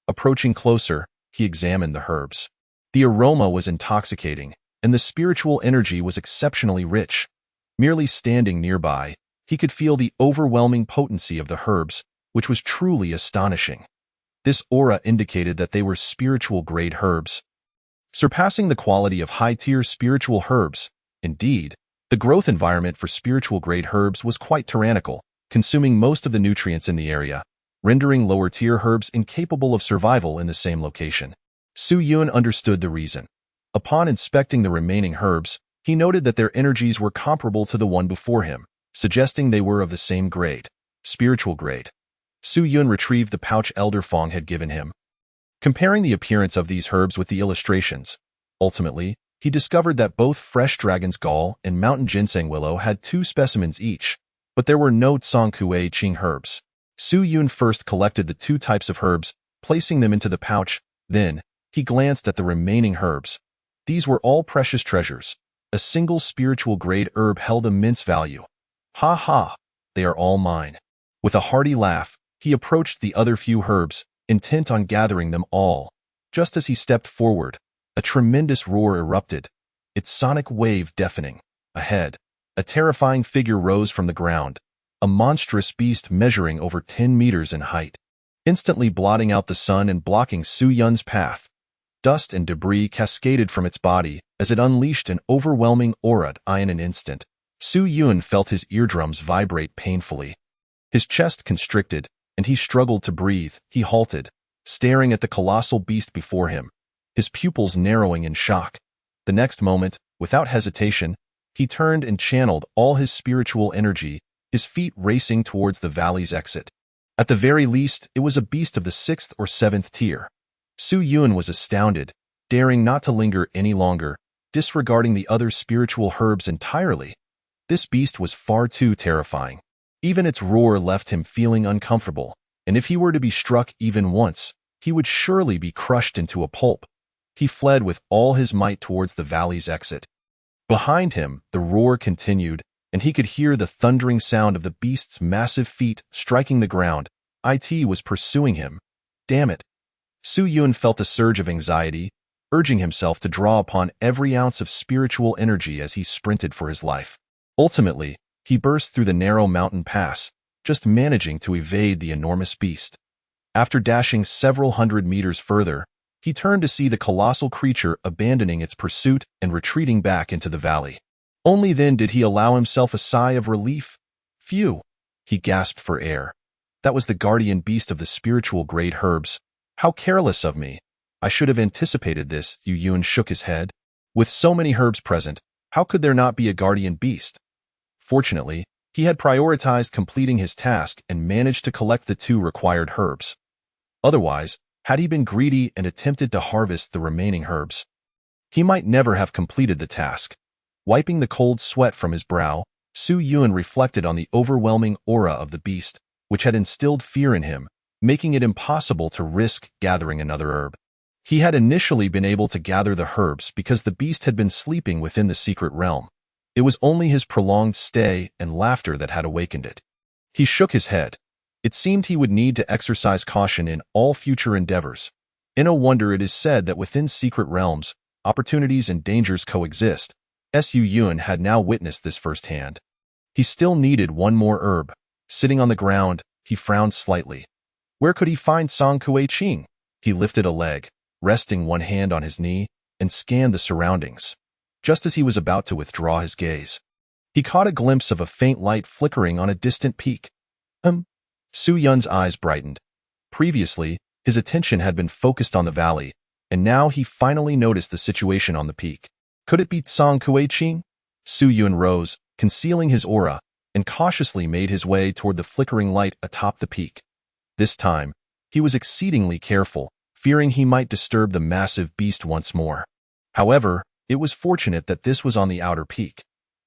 Approaching closer, he examined the herbs. The aroma was intoxicating, and the spiritual energy was exceptionally rich. Merely standing nearby, he could feel the overwhelming potency of the herbs, which was truly astonishing. This aura indicated that they were spiritual-grade herbs, surpassing the quality of high-tier spiritual herbs. Indeed, the growth environment for spiritual-grade herbs was quite tyrannical, consuming most of the nutrients in the area, rendering lower-tier herbs incapable of survival in the same location. Su Yun understood the reason. Upon inspecting the remaining herbs, he noted that their energies were comparable to the one before him, suggesting they were of the same grade, spiritual grade. Su Yun retrieved the pouch Elder Fong had given him. Comparing the appearance of these herbs with the illustrations, ultimately, he discovered that both fresh dragon's gall and mountain ginseng willow had 2 specimens each, but there were no Songkue Qing herbs. Su Yun first collected the 2 types of herbs, placing them into the pouch. Then, he glanced at the remaining herbs. These were all precious treasures. A single spiritual-grade herb held immense value. Ha ha, they are all mine. With a hearty laugh, he approached the other few herbs, intent on gathering them all. Just as he stepped forward, a tremendous roar erupted, its sonic wave deafening. Ahead, a terrifying figure rose from the ground, a monstrous beast measuring over 10 meters in height, instantly blotting out the sun and blocking Su Yun's path. Dust and debris cascaded from its body as it unleashed an overwhelming aura. In an instant, Su Yun felt his eardrums vibrate painfully. His chest constricted, and he struggled to breathe. He halted, staring at the colossal beast before him, his pupils narrowing in shock. The next moment, without hesitation, he turned and channeled all his spiritual energy, his feet racing towards the valley's exit. At the very least, it was a beast of the 6th or 7th tier. Su Yun was astounded, daring not to linger any longer, disregarding the other spiritual herbs entirely. This beast was far too terrifying. Even its roar left him feeling uncomfortable, and if he were to be struck even once, he would surely be crushed into a pulp. He fled with all his might towards the valley's exit. Behind him, the roar continued, and he could hear the thundering sound of the beast's massive feet striking the ground. It was pursuing him. Damn it. Su Yun felt a surge of anxiety, urging himself to draw upon every ounce of spiritual energy as he sprinted for his life. Ultimately, he burst through the narrow mountain pass, just managing to evade the enormous beast. After dashing several hundred meters further, he turned to see the colossal creature abandoning its pursuit and retreating back into the valley. Only then did he allow himself a sigh of relief. Phew! He gasped for air. That was the guardian beast of the spiritual grade herbs. How careless of me. I should have anticipated this. Yu Yun shook his head. With so many herbs present, how could there not be a guardian beast? Fortunately, he had prioritized completing his task and managed to collect the 2 required herbs. Otherwise, had he been greedy and attempted to harvest the remaining herbs, he might never have completed the task. Wiping the cold sweat from his brow, Su Yun reflected on the overwhelming aura of the beast, which had instilled fear in him, making it impossible to risk gathering another herb. He had initially been able to gather the herbs because the beast had been sleeping within the secret realm. It was only his prolonged stay and laughter that had awakened it. He shook his head. It seemed he would need to exercise caution in all future endeavors. No wonder it is said that within secret realms, opportunities and dangers coexist. Su Yun had now witnessed this firsthand. He still needed one more herb. Sitting on the ground, he frowned slightly. Where could he find Song Kue Qing? He lifted a leg, resting one hand on his knee, and scanned the surroundings. Just as he was about to withdraw his gaze, he caught a glimpse of a faint light flickering on a distant peak. Su Yun's eyes brightened. Previously, his attention had been focused on the valley, and now he finally noticed the situation on the peak. Could it be Song Kue Qing? Su Yun rose, concealing his aura, and cautiously made his way toward the flickering light atop the peak. This time, he was exceedingly careful, fearing he might disturb the massive beast once more. However, it was fortunate that this was on the outer peak.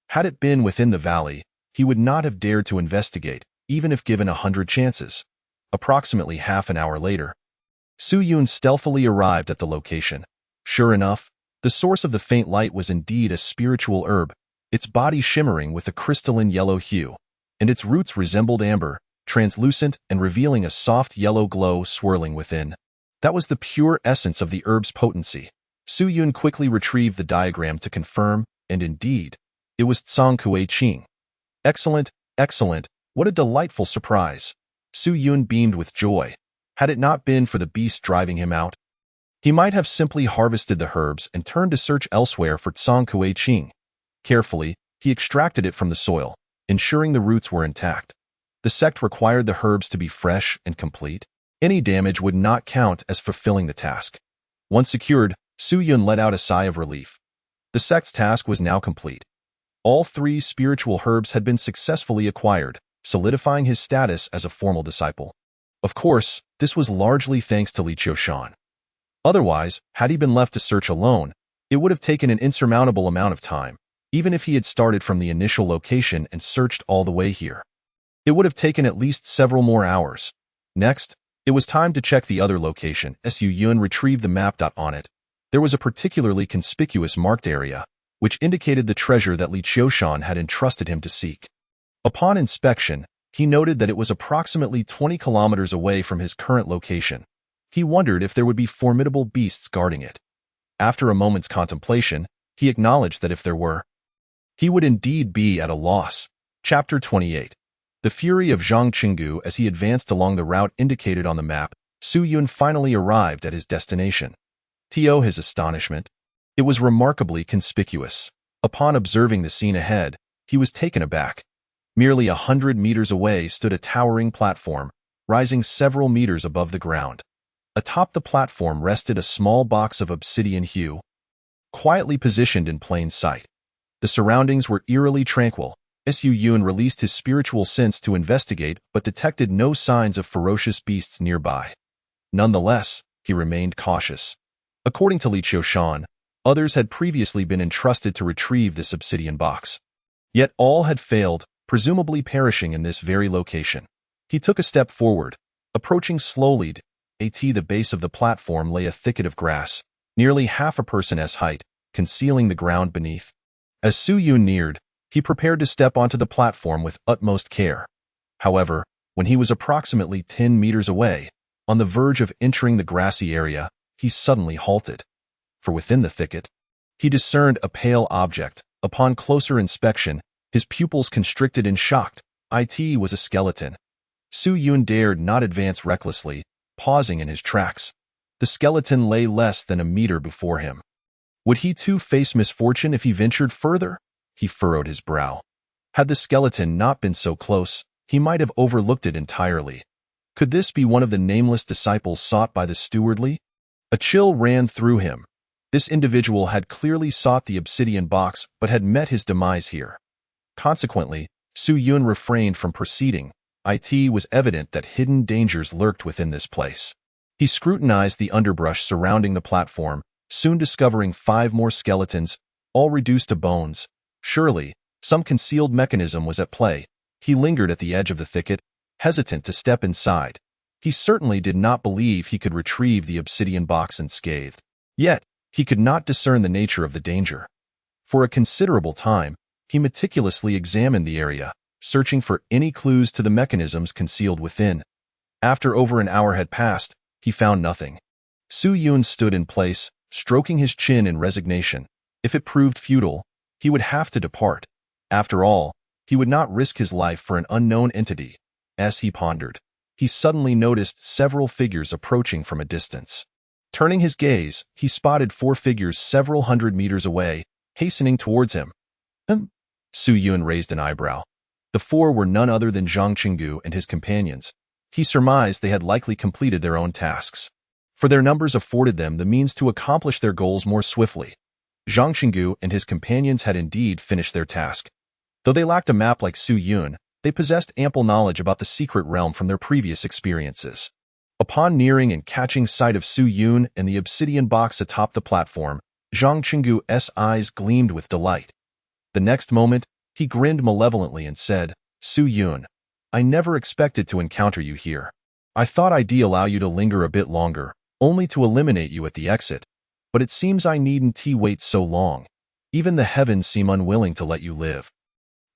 Had it been within the valley, he would not have dared to investigate, even if given 100 chances. Approximately half an hour later, Su Yun stealthily arrived at the location. Sure enough, the source of the faint light was indeed a spiritual herb, its body shimmering with a crystalline yellow hue, and its roots resembled amber, translucent and revealing a soft yellow glow swirling within. That was the pure essence of the herb's potency. Su Yun quickly retrieved the diagram to confirm, and indeed, it was Song Kue Qing. Excellent, excellent, what a delightful surprise. Su Yun beamed with joy. Had it not been for the beast driving him out, he might have simply harvested the herbs and turned to search elsewhere for Song Kue Qing. Carefully, he extracted it from the soil, ensuring the roots were intact. The sect required the herbs to be fresh and complete. Any damage would not count as fulfilling the task. Once secured, Su Yun let out a sigh of relief. The sect's task was now complete. All 3 spiritual herbs had been successfully acquired, solidifying his status as a formal disciple. Of course, this was largely thanks to Li Qiushan. Otherwise, had he been left to search alone, it would have taken an insurmountable amount of time, even if he had started from the initial location and searched all the way here. It would have taken at least several more hours. Next, it was time to check the other location. Su Yun retrieved the map. On it, there was a particularly conspicuous marked area, which indicated the treasure that Li Qiushan had entrusted him to seek. Upon inspection, he noted that it was approximately 20 kilometers away from his current location. He wondered if there would be formidable beasts guarding it. After a moment's contemplation, he acknowledged that if there were, he would indeed be at a loss. Chapter 28. The fury of Zhang Qinggu. As he advanced along the route indicated on the map, Su Yun finally arrived at his destination. To his astonishment, it was remarkably conspicuous. Upon observing the scene ahead, he was taken aback. Merely 100 meters away stood a towering platform, rising several meters above the ground. Atop the platform rested a small box of obsidian hue, quietly positioned in plain sight. The surroundings were eerily tranquil, Su Yun released his spiritual sense to investigate but detected no signs of ferocious beasts nearby. Nonetheless, he remained cautious. According to Li Qiushan, others had previously been entrusted to retrieve this obsidian box. Yet all had failed, presumably perishing in this very location. He took a step forward, approaching slowly. At the base of the platform lay a thicket of grass, nearly half a person's height, concealing the ground beneath. As Su Yun neared, he prepared to step onto the platform with utmost care. However, when he was approximately 10 meters away, on the verge of entering the grassy area, he suddenly halted. For within the thicket, he discerned a pale object. Upon closer inspection, his pupils constricted in shock. It was a skeleton. Su Yun dared not advance recklessly, pausing in his tracks. The skeleton lay less than a meter before him. Would he too face misfortune if he ventured further? He furrowed his brow. Had the skeleton not been so close, he might have overlooked it entirely. Could this be one of the nameless disciples sought by the stewardly? A chill ran through him. This individual had clearly sought the obsidian box but had met his demise here. Consequently, Su Yun refrained from proceeding. It was evident that hidden dangers lurked within this place. He scrutinized the underbrush surrounding the platform, soon discovering 5 more skeletons, all reduced to bones. Surely, some concealed mechanism was at play. He lingered at the edge of the thicket, hesitant to step inside. He certainly did not believe he could retrieve the obsidian box unscathed. Yet, he could not discern the nature of the danger. For a considerable time, he meticulously examined the area, searching for any clues to the mechanisms concealed within. After over an hour had passed, he found nothing. Su Yun stood in place, stroking his chin in resignation. If it proved futile, he would have to depart. After all, he would not risk his life for an unknown entity. As he pondered, he suddenly noticed several figures approaching from a distance. Turning his gaze, he spotted 4 figures several hundred meters away, hastening towards him. Su Yun raised an eyebrow. The 4 were none other than Zhang Qinggu and his companions. He surmised they had likely completed their own tasks, for their numbers afforded them the means to accomplish their goals more swiftly. Zhang Qinggu and his companions had indeed finished their task. Though they lacked a map like Su Yun, they possessed ample knowledge about the secret realm from their previous experiences. Upon nearing and catching sight of Su Yun and the obsidian box atop the platform, Zhang Qinggu's eyes gleamed with delight. The next moment, he grinned malevolently and said, "Su Yun, I never expected to encounter you here. I thought I'd allow you to linger a bit longer, only to eliminate you at the exit. But it seems I needn't wait so long. Even the heavens seem unwilling to let you live."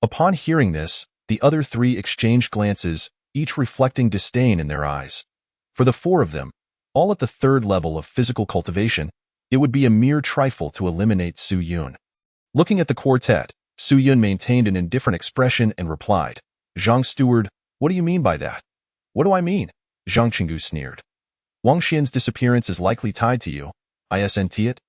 Upon hearing this, the other 3 exchanged glances, each reflecting disdain in their eyes. For the 4 of them, all at the 3rd level of physical cultivation, it would be a mere trifle to eliminate Su Yun. Looking at the quartet, Su Yun maintained an indifferent expression and replied, "Zhang Steward, what do you mean by that?" "What do I mean?" Zhang Qinggu sneered. "Wang Xian's disappearance is likely tied to you. Isn't it?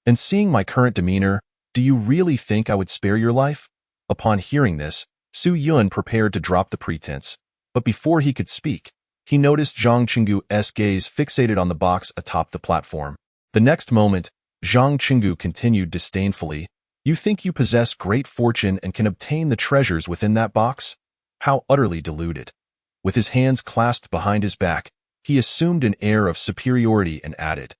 And seeing my current demeanor, do you really think I would spare your life?" Upon hearing this, Su Yun prepared to drop the pretense, but before he could speak, he noticed Zhang Qinggu's gaze fixated on the box atop the platform. The next moment, Zhang Qinggu continued disdainfully, "You think you possess great fortune and can obtain the treasures within that box? How utterly deluded." With his hands clasped behind his back, he assumed an air of superiority and added,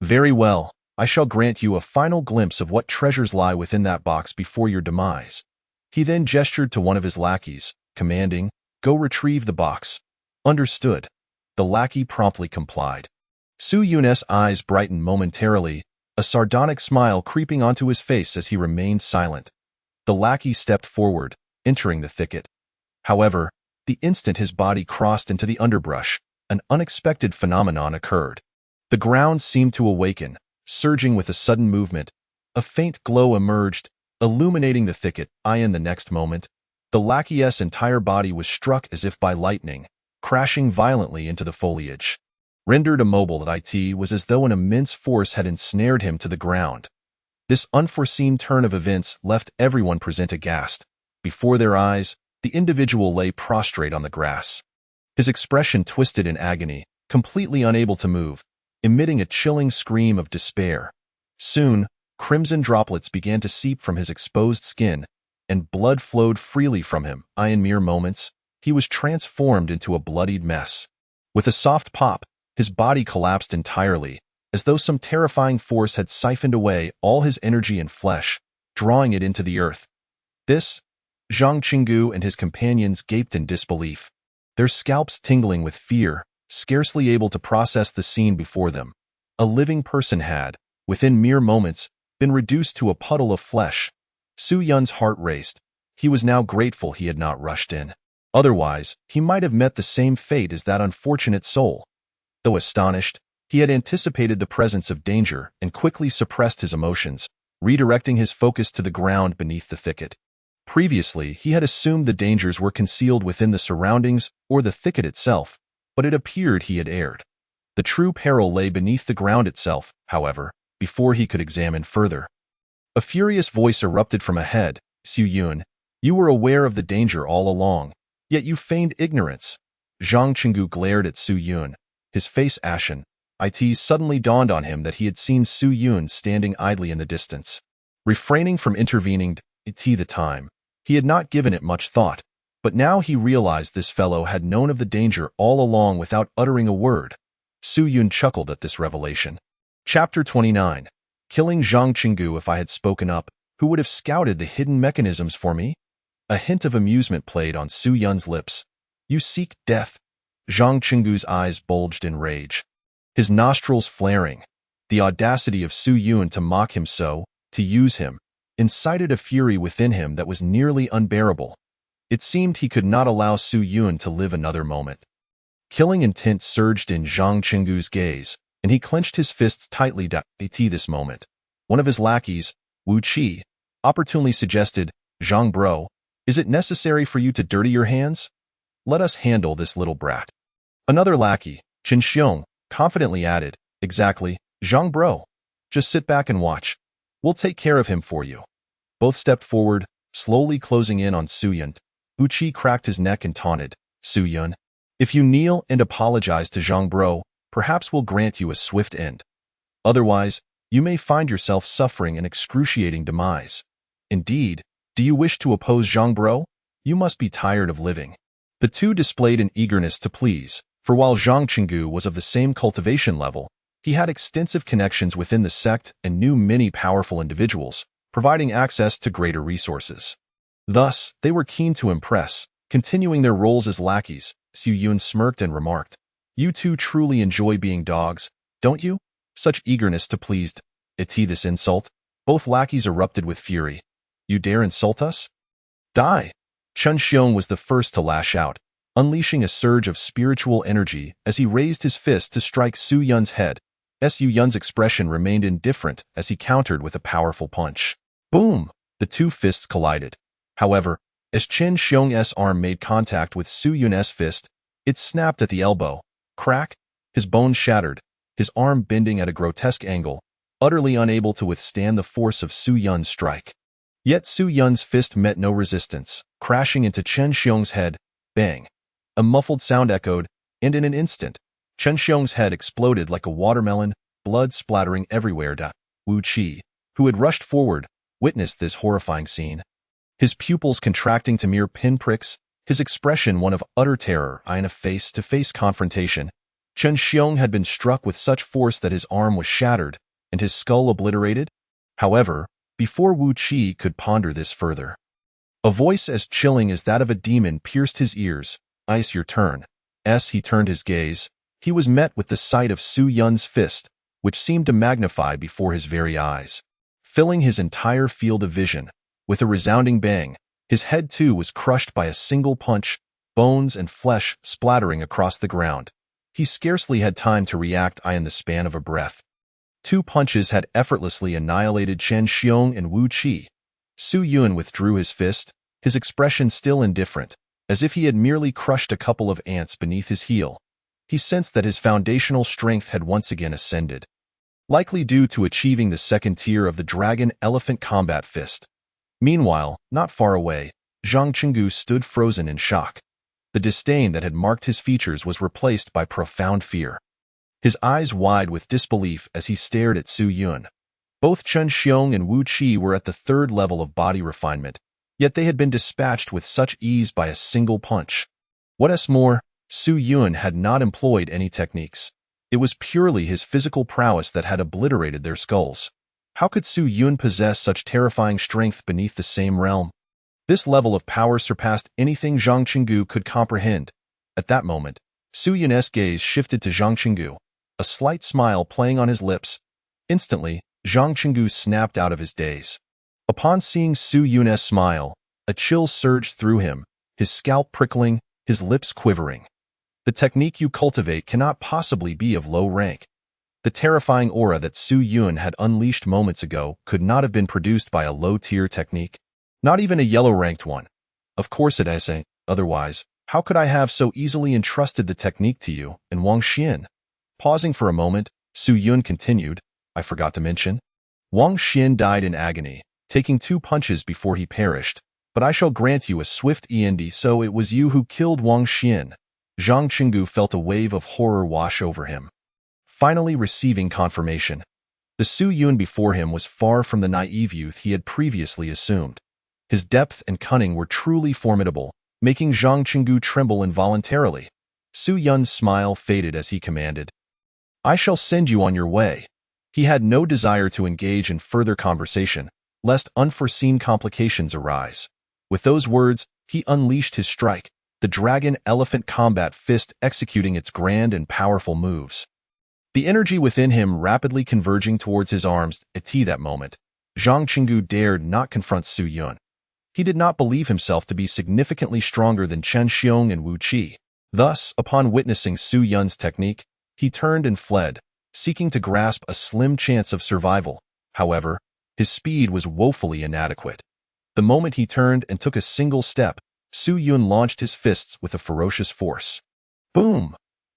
"Very well, I shall grant you a final glimpse of what treasures lie within that box before your demise." He then gestured to one of his lackeys, commanding, "Go retrieve the box." "Understood." The lackey promptly complied. Su Yun's eyes brightened momentarily, a sardonic smile creeping onto his face as he remained silent. The lackey stepped forward, entering the thicket. However, the instant his body crossed into the underbrush, an unexpected phenomenon occurred. The ground seemed to awaken, surging with a sudden movement. A faint glow emerged, illuminating the thicket. In the next moment, the lackey's entire body was struck as if by lightning, crashing violently into the foliage. Rendered immobile, it was as though an immense force had ensnared him to the ground. This unforeseen turn of events left everyone present aghast. Before their eyes, the individual lay prostrate on the grass. His expression twisted in agony, completely unable to move, emitting a chilling scream of despair. Soon, crimson droplets began to seep from his exposed skin, and blood flowed freely from him. In mere moments, he was transformed into a bloodied mess. With a soft pop, his body collapsed entirely, as though some terrifying force had siphoned away all his energy and flesh, drawing it into the earth. This, Zhang Qinggu and his companions gaped in disbelief, their scalps tingling with fear, scarcely able to process the scene before them. A living person had, within mere moments, been reduced to a puddle of flesh. Su Yun's heart raced. He was now grateful he had not rushed in. Otherwise, he might have met the same fate as that unfortunate soul. Though astonished, he had anticipated the presence of danger and quickly suppressed his emotions, redirecting his focus to the ground beneath the thicket. Previously, he had assumed the dangers were concealed within the surroundings or the thicket itself, but it appeared he had erred. The true peril lay beneath the ground itself, however, before he could examine further. A furious voice erupted from ahead. Su Yun, you were aware of the danger all along, yet you feigned ignorance. Zhang Qinggu glared at Su Yun, his face ashen. It suddenly dawned on him that he had seen Su Yun standing idly in the distance. Refraining from intervening the time, he had not given it much thought, but now he realized this fellow had known of the danger all along without uttering a word. Su Yun chuckled at this revelation. Chapter 29. Killing Zhang Qinggu. If I had spoken up, who would have scouted the hidden mechanisms for me? A hint of amusement played on Su Yun's lips. You seek death? Zhang Qinggu's eyes bulged in rage, his nostrils flaring. The audacity of Su Yun to mock him so, to use him, incited a fury within him that was nearly unbearable. It seemed he could not allow Su Yun to live another moment. Killing intent surged in Zhang Qinggu's gaze, and he clenched his fists tightly. This moment, one of his lackeys, Wu Qi, opportunely suggested, Zhang bro, is it necessary for you to dirty your hands? Let us handle this little brat. Another lackey, Qin Xiong, confidently added, exactly, Zhang bro. Just sit back and watch. We'll take care of him for you. Both stepped forward, slowly closing in on Su Yun. Wu Qi cracked his neck and taunted, Su Yun, if you kneel and apologize to Zhang bro, perhaps we'll grant you a swift end. Otherwise, you may find yourself suffering an excruciating demise. Indeed, do you wish to oppose Zhang bro? You must be tired of living. The two displayed an eagerness to please, for while Zhang Qinggu was of the same cultivation level, he had extensive connections within the sect and knew many powerful individuals, providing access to greater resources. Thus, they were keen to impress, continuing their roles as lackeys. Su Yun smirked and remarked, you two truly enjoy being dogs, don't you? Such eagerness to please. This insult. Both lackeys erupted with fury. You dare insult us? Die! Chen Xiong was the first to lash out, unleashing a surge of spiritual energy as he raised his fist to strike Su Yun's head. Su Yun's expression remained indifferent as he countered with a powerful punch. Boom! The two fists collided. However, as Chen Xiong's arm made contact with Su Yun's fist, it snapped at the elbow. Crack! His bones shattered, his arm bending at a grotesque angle, utterly unable to withstand the force of Su Yun's strike. Yet Su Yun's fist met no resistance, crashing into Chen Xiong's head. Bang! A muffled sound echoed, and in an instant, Chen Xiong's head exploded like a watermelon, blood splattering everywhere. Wu Qi, who had rushed forward, witnessed this horrifying scene. His pupils contracting to mere pinpricks, his expression one of utter terror in a face-to-face confrontation. Chen Xiong had been struck with such force that his arm was shattered and his skull obliterated. However, before Wu Qi could ponder this further, a voice as chilling as that of a demon pierced his ears. Ice your turn. As he turned his gaze, he was met with the sight of Su Yun's fist, which seemed to magnify before his very eyes, filling his entire field of vision. With a resounding bang, his head too was crushed by a single punch, bones and flesh splattering across the ground. He scarcely had time to react in the span of a breath. Two punches had effortlessly annihilated Chen Xiong and Wu Qi. Su Yun withdrew his fist, his expression still indifferent, as if he had merely crushed a couple of ants beneath his heel. He sensed that his foundational strength had once again ascended, likely due to achieving the second tier of the Dragon Elephant Combat Fist. Meanwhile, not far away, Zhang Qinggu stood frozen in shock. The disdain that had marked his features was replaced by profound fear. His eyes wide with disbelief as he stared at Su Yun. Both Chen Xiong and Wu Qi were at the third level of body refinement, yet they had been dispatched with such ease by a single punch. What's more, Su Yun had not employed any techniques. It was purely his physical prowess that had obliterated their skulls. How could Su Yun possess such terrifying strength beneath the same realm? This level of power surpassed anything Zhang Qinggu could comprehend. At that moment, Su Yun's gaze shifted to Zhang Qinggu, a slight smile playing on his lips. Instantly, Zhang Qinggu snapped out of his daze. Upon seeing Su Yun's smile, a chill surged through him, his scalp prickling, his lips quivering. The technique you cultivate cannot possibly be of low rank. The terrifying aura that Su Yun had unleashed moments ago could not have been produced by a low-tier technique. Not even a yellow-ranked one. Of course it isn't, otherwise, how could I have so easily entrusted the technique to you and Wang Xian? Pausing for a moment, Su Yun continued, I forgot to mention. Wang Xian died in agony, taking 2 punches before he perished, but I shall grant you a swift end, so it was you who killed Wang Xian. Zhang Qinggu felt a wave of horror wash over him. Finally receiving confirmation. The Su Yun before him was far from the naive youth he had previously assumed. His depth and cunning were truly formidable, making Zhang Qinggu tremble involuntarily. Su Yun's smile faded as he commanded, I shall send you on your way. He had no desire to engage in further conversation, lest unforeseen complications arise. With those words, he unleashed his strike, the dragon-elephant combat fist executing its grand and powerful moves. The energy within him rapidly converging towards his arms. At that moment, Zhang Qinggu dared not confront Su Yun. He did not believe himself to be significantly stronger than Chen Xiong and Wu Qi. Thus, upon witnessing Su Yun's technique, he turned and fled, seeking to grasp a slim chance of survival. However, his speed was woefully inadequate. The moment he turned and took a single step, Su Yun launched his fists with a ferocious force. Boom!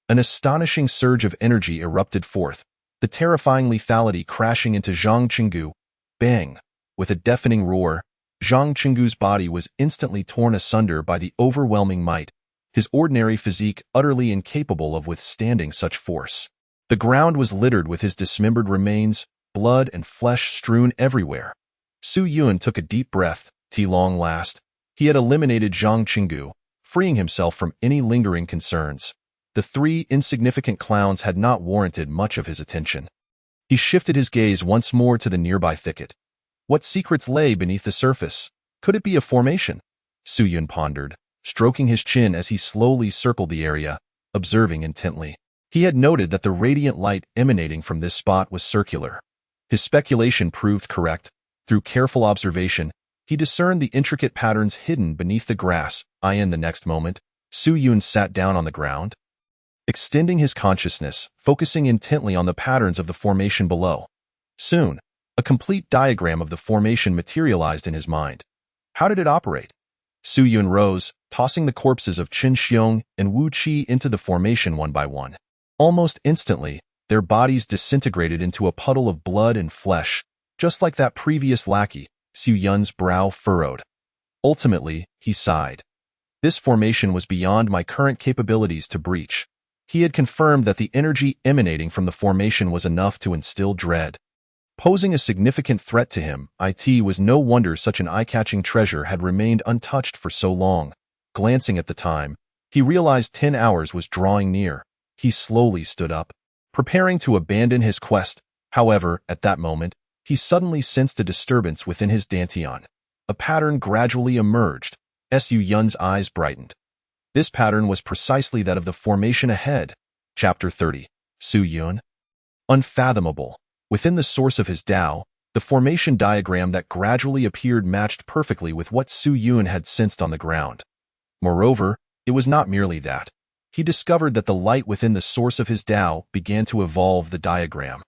An astonishing surge of energy erupted forth, the terrifying lethality crashing into Zhang Qinggu. Bang! With a deafening roar, Zhang Qinggu's body was instantly torn asunder by the overwhelming might, his ordinary physique utterly incapable of withstanding such force. The ground was littered with his dismembered remains, blood and flesh strewn everywhere. Su Yun took a deep breath. At long last, he had eliminated Zhang Qinggu, freeing himself from any lingering concerns. The 3 insignificant clowns had not warranted much of his attention. He shifted his gaze once more to the nearby thicket. What secrets lay beneath the surface? Could it be a formation? Su Yun pondered, stroking his chin as he slowly circled the area, observing intently. He had noted that the radiant light emanating from this spot was circular. His speculation proved correct. Through careful observation, he discerned the intricate patterns hidden beneath the grass. In the next moment, Su Yun sat down on the ground, extending his consciousness, focusing intently on the patterns of the formation below. Soon, a complete diagram of the formation materialized in his mind. How did it operate? Su Yun rose, tossing the corpses of Chen Xiong and Wu Qi into the formation one by one. Almost instantly, their bodies disintegrated into a puddle of blood and flesh, just like that previous lackey. Su Yun's brow furrowed. Ultimately, he sighed. This formation was beyond my current capabilities to breach. He had confirmed that the energy emanating from the formation was enough to instill dread. Posing a significant threat to him, it was no wonder such an eye-catching treasure had remained untouched for so long. Glancing at the time, he realized 10 hours was drawing near. He slowly stood up, preparing to abandon his quest. However, at that moment, he suddenly sensed a disturbance within his dantian. A pattern gradually emerged. Su Yun's eyes brightened. This pattern was precisely that of the formation ahead. Chapter 30. Su Yun. Unfathomable. Within the source of his Tao, the formation diagram that gradually appeared matched perfectly with what Su Yun had sensed on the ground. Moreover, it was not merely that. He discovered that the light within the source of his Tao began to evolve the diagram.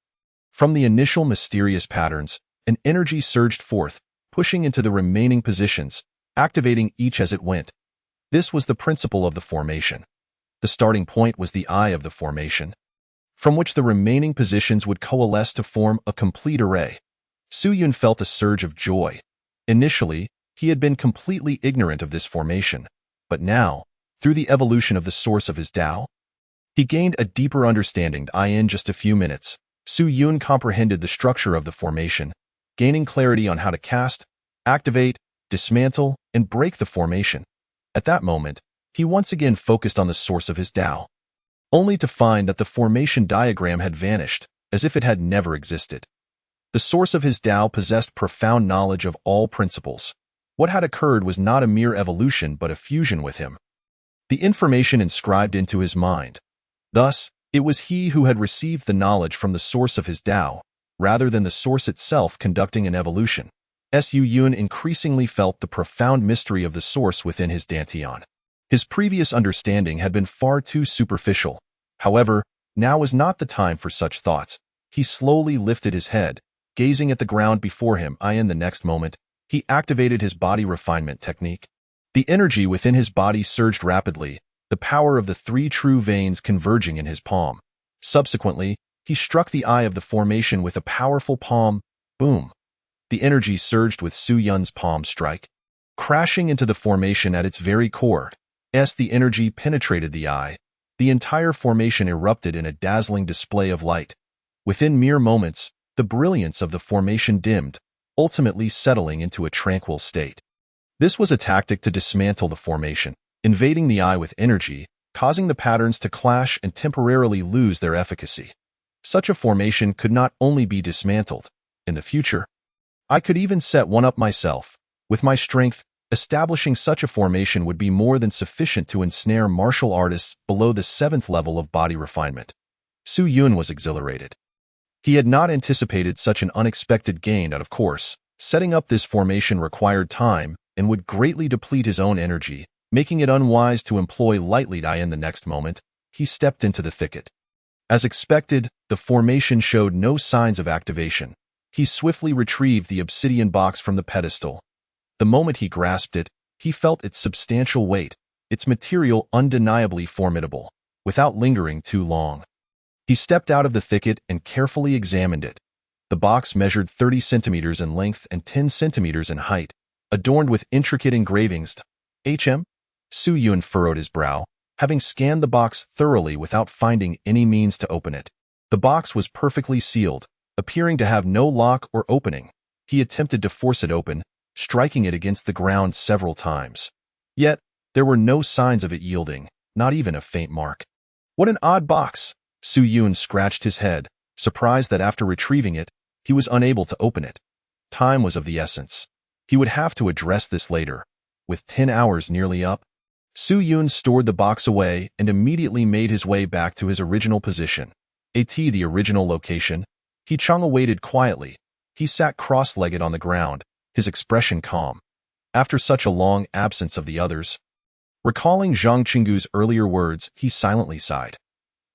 From the initial mysterious patterns, an energy surged forth, pushing into the remaining positions, activating each as it went. This was the principle of the formation. The starting point was the eye of the formation, from which the remaining positions would coalesce to form a complete array. Su Yun felt a surge of joy. Initially, he had been completely ignorant of this formation, but now, through the evolution of the source of his Tao, he gained a deeper understanding. In just a few minutes, Su Yun comprehended the structure of the formation, gaining clarity on how to cast, activate, dismantle, and break the formation. At that moment, he once again focused on the source of his Tao, only to find that the formation diagram had vanished, as if it had never existed. The source of his Tao possessed profound knowledge of all principles. What had occurred was not a mere evolution but a fusion with him. The information inscribed into his mind. Thus, it was he who had received the knowledge from the source of his Tao, rather than the source itself conducting an evolution. Su Yun increasingly felt the profound mystery of the source within his Dantian. His previous understanding had been far too superficial. However, now was not the time for such thoughts. He slowly lifted his head, gazing at the ground before him. In the next moment, he activated his body refinement technique. The energy within his body surged rapidly, the power of the three true veins converging in his palm. Subsequently, he struck the eye of the formation with a powerful palm. Boom! The energy surged with Su Yun's palm strike, crashing into the formation at its very core. As the energy penetrated the eye, the entire formation erupted in a dazzling display of light. Within mere moments, the brilliance of the formation dimmed, ultimately settling into a tranquil state. This was a tactic to dismantle the formation, invading the eye with energy, causing the patterns to clash and temporarily lose their efficacy. Such a formation could not only be dismantled. In the future, I could even set one up myself. With my strength, establishing such a formation would be more than sufficient to ensnare martial artists below the 7th level of body refinement. Su Yun was exhilarated. He had not anticipated such an unexpected gain. Of course, setting up this formation required time and would greatly deplete his own energy, making it unwise to employ lightly. In the next moment, he stepped into the thicket. As expected, the formation showed no signs of activation. He swiftly retrieved the obsidian box from the pedestal. The moment he grasped it, he felt its substantial weight, its material undeniably formidable. Without lingering too long, he stepped out of the thicket and carefully examined it. The box measured 30 centimeters in length and 10 centimeters in height, adorned with intricate engravings. Su Yun furrowed his brow, having scanned the box thoroughly without finding any means to open it. The box was perfectly sealed, appearing to have no lock or opening. He attempted to force it open, striking it against the ground several times. Yet, there were no signs of it yielding, not even a faint mark. What an odd box! Su Yun scratched his head, surprised that after retrieving it, he was unable to open it. Time was of the essence. He would have to address this later. With 10 hours nearly up, Su Yun stored the box away and immediately made his way back to his original position. The original location, He Chang awaited quietly. He sat cross-legged on the ground, his expression calm. After such a long absence of the others, recalling Zhang Qinggu's earlier words, he silently sighed.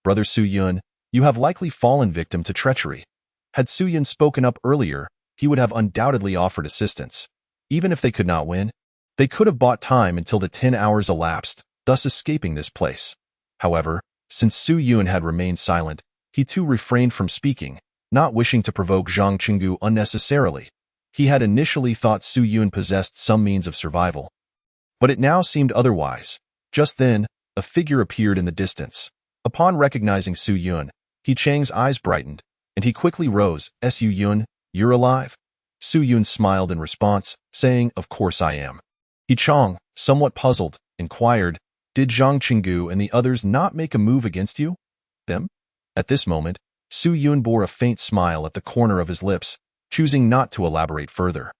Brother Su Yun, you have likely fallen victim to treachery. Had Su Yun spoken up earlier, he would have undoubtedly offered assistance. Even if they could not win, they could have bought time until the 10 hours elapsed, thus escaping this place. However, since Su Yun had remained silent, he too refrained from speaking, not wishing to provoke Zhang Qinggu unnecessarily. He had initially thought Su Yun possessed some means of survival, but it now seemed otherwise. Just then, a figure appeared in the distance. Upon recognizing Su Yun, He Chang's eyes brightened, and he quickly rose. Su Yun, you're alive? Su Yun smiled in response, saying, of course I am. He Chang, somewhat puzzled, inquired, did Zhang Qinggu and the others not make a move against you? Them? At this moment, Su Yun bore a faint smile at the corner of his lips, choosing not to elaborate further.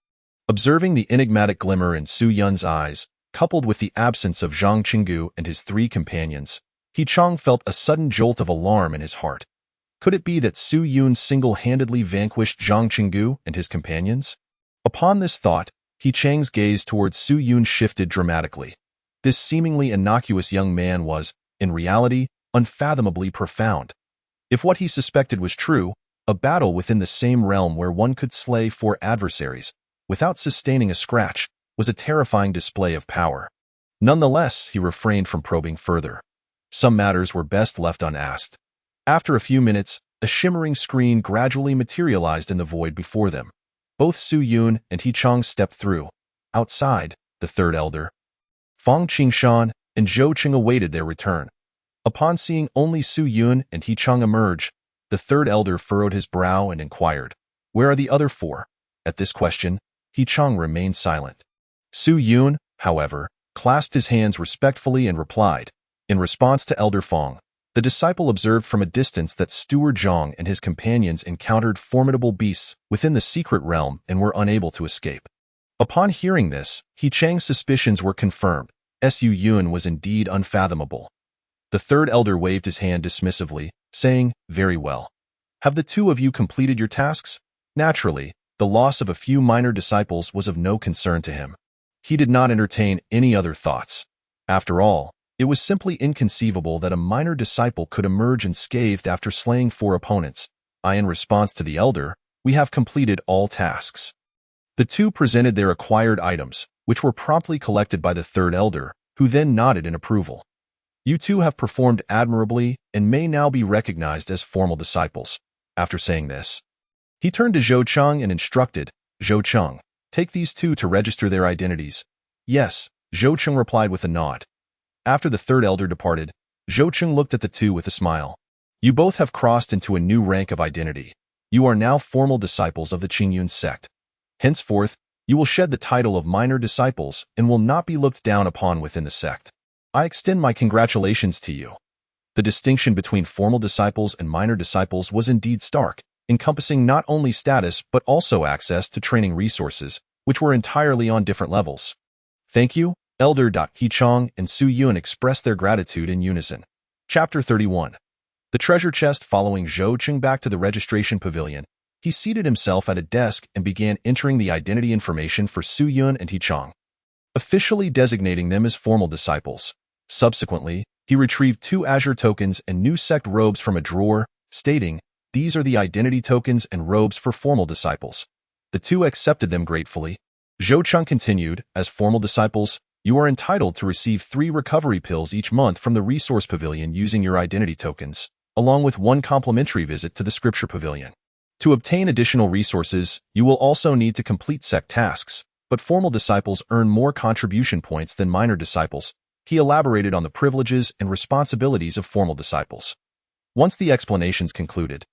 Observing the enigmatic glimmer in Su Yun's eyes, coupled with the absence of Zhang Qinggu and his 3 companions, He Chang felt a sudden jolt of alarm in his heart. Could it be that Su Yun single-handedly vanquished Zhang Qinggu and his companions? Upon this thought, He Chang's gaze towards Su Yun shifted dramatically. This seemingly innocuous young man was, in reality, unfathomably profound. If what he suspected was true, a battle within the same realm where one could slay 4 adversaries, without sustaining a scratch, was a terrifying display of power. Nonetheless, he refrained from probing further. Some matters were best left unasked. After a few minutes, a shimmering screen gradually materialized in the void before them. Both Su Yun and He Chang stepped through. Outside, the 3rd elder, Fang Qingshan, and Zhou Qing awaited their return. Upon seeing only Su Yun and He Chang emerge, the 3rd elder furrowed his brow and inquired, where are the other 4? At this question, He Chang remained silent. Su Yun, however, clasped his hands respectfully and replied, in response to Elder Fong, the disciple observed from a distance that Steward Zhang and his companions encountered formidable beasts within the secret realm and were unable to escape. Upon hearing this, He Chang's suspicions were confirmed. Su Yun was indeed unfathomable. The third elder waved his hand dismissively, saying, "Very well. Have the two of you completed your tasks?" Naturally, the loss of a few minor disciples was of no concern to him. He did not entertain any other thoughts. After all, it was simply inconceivable that a minor disciple could emerge unscathed after slaying 4 opponents. In response to the elder, "We have completed all tasks." The two presented their acquired items, which were promptly collected by the third elder, who then nodded in approval. "You two have performed admirably and may now be recognized as formal disciples." After saying this, he turned to Zhou Cheng and instructed, "Zhou Cheng, take these two to register their identities." "Yes," Zhou Cheng replied with a nod. After the third elder departed, Zhou Cheng looked at the two with a smile. "You both have crossed into a new rank of identity. You are now formal disciples of the Qingyun sect. Henceforth, you will shed the title of minor disciples and will not be looked down upon within the sect. I extend my congratulations to you." The distinction between formal disciples and minor disciples was indeed stark, encompassing not only status but also access to training resources, which were entirely on different levels. "Thank you." Elder He Chong and Su Yun expressed their gratitude in unison. Chapter 31. The treasure chest. Following Zhou Cheng back to the registration pavilion, he seated himself at a desk and began entering the identity information for Su Yun and He Chong, officially designating them as formal disciples. Subsequently, he retrieved 2 azure tokens and new sect robes from a drawer, stating, "These are the identity tokens and robes for formal disciples." The two accepted them gratefully. Zhou Cheng continued, "As formal disciples, you are entitled to receive 3 recovery pills each month from the resource pavilion using your identity tokens, along with 1 complimentary visit to the scripture pavilion. To obtain additional resources, you will also need to complete sect tasks, but formal disciples earn more contribution points than minor disciples." He elaborated on the privileges and responsibilities of formal disciples. Once the explanations concluded,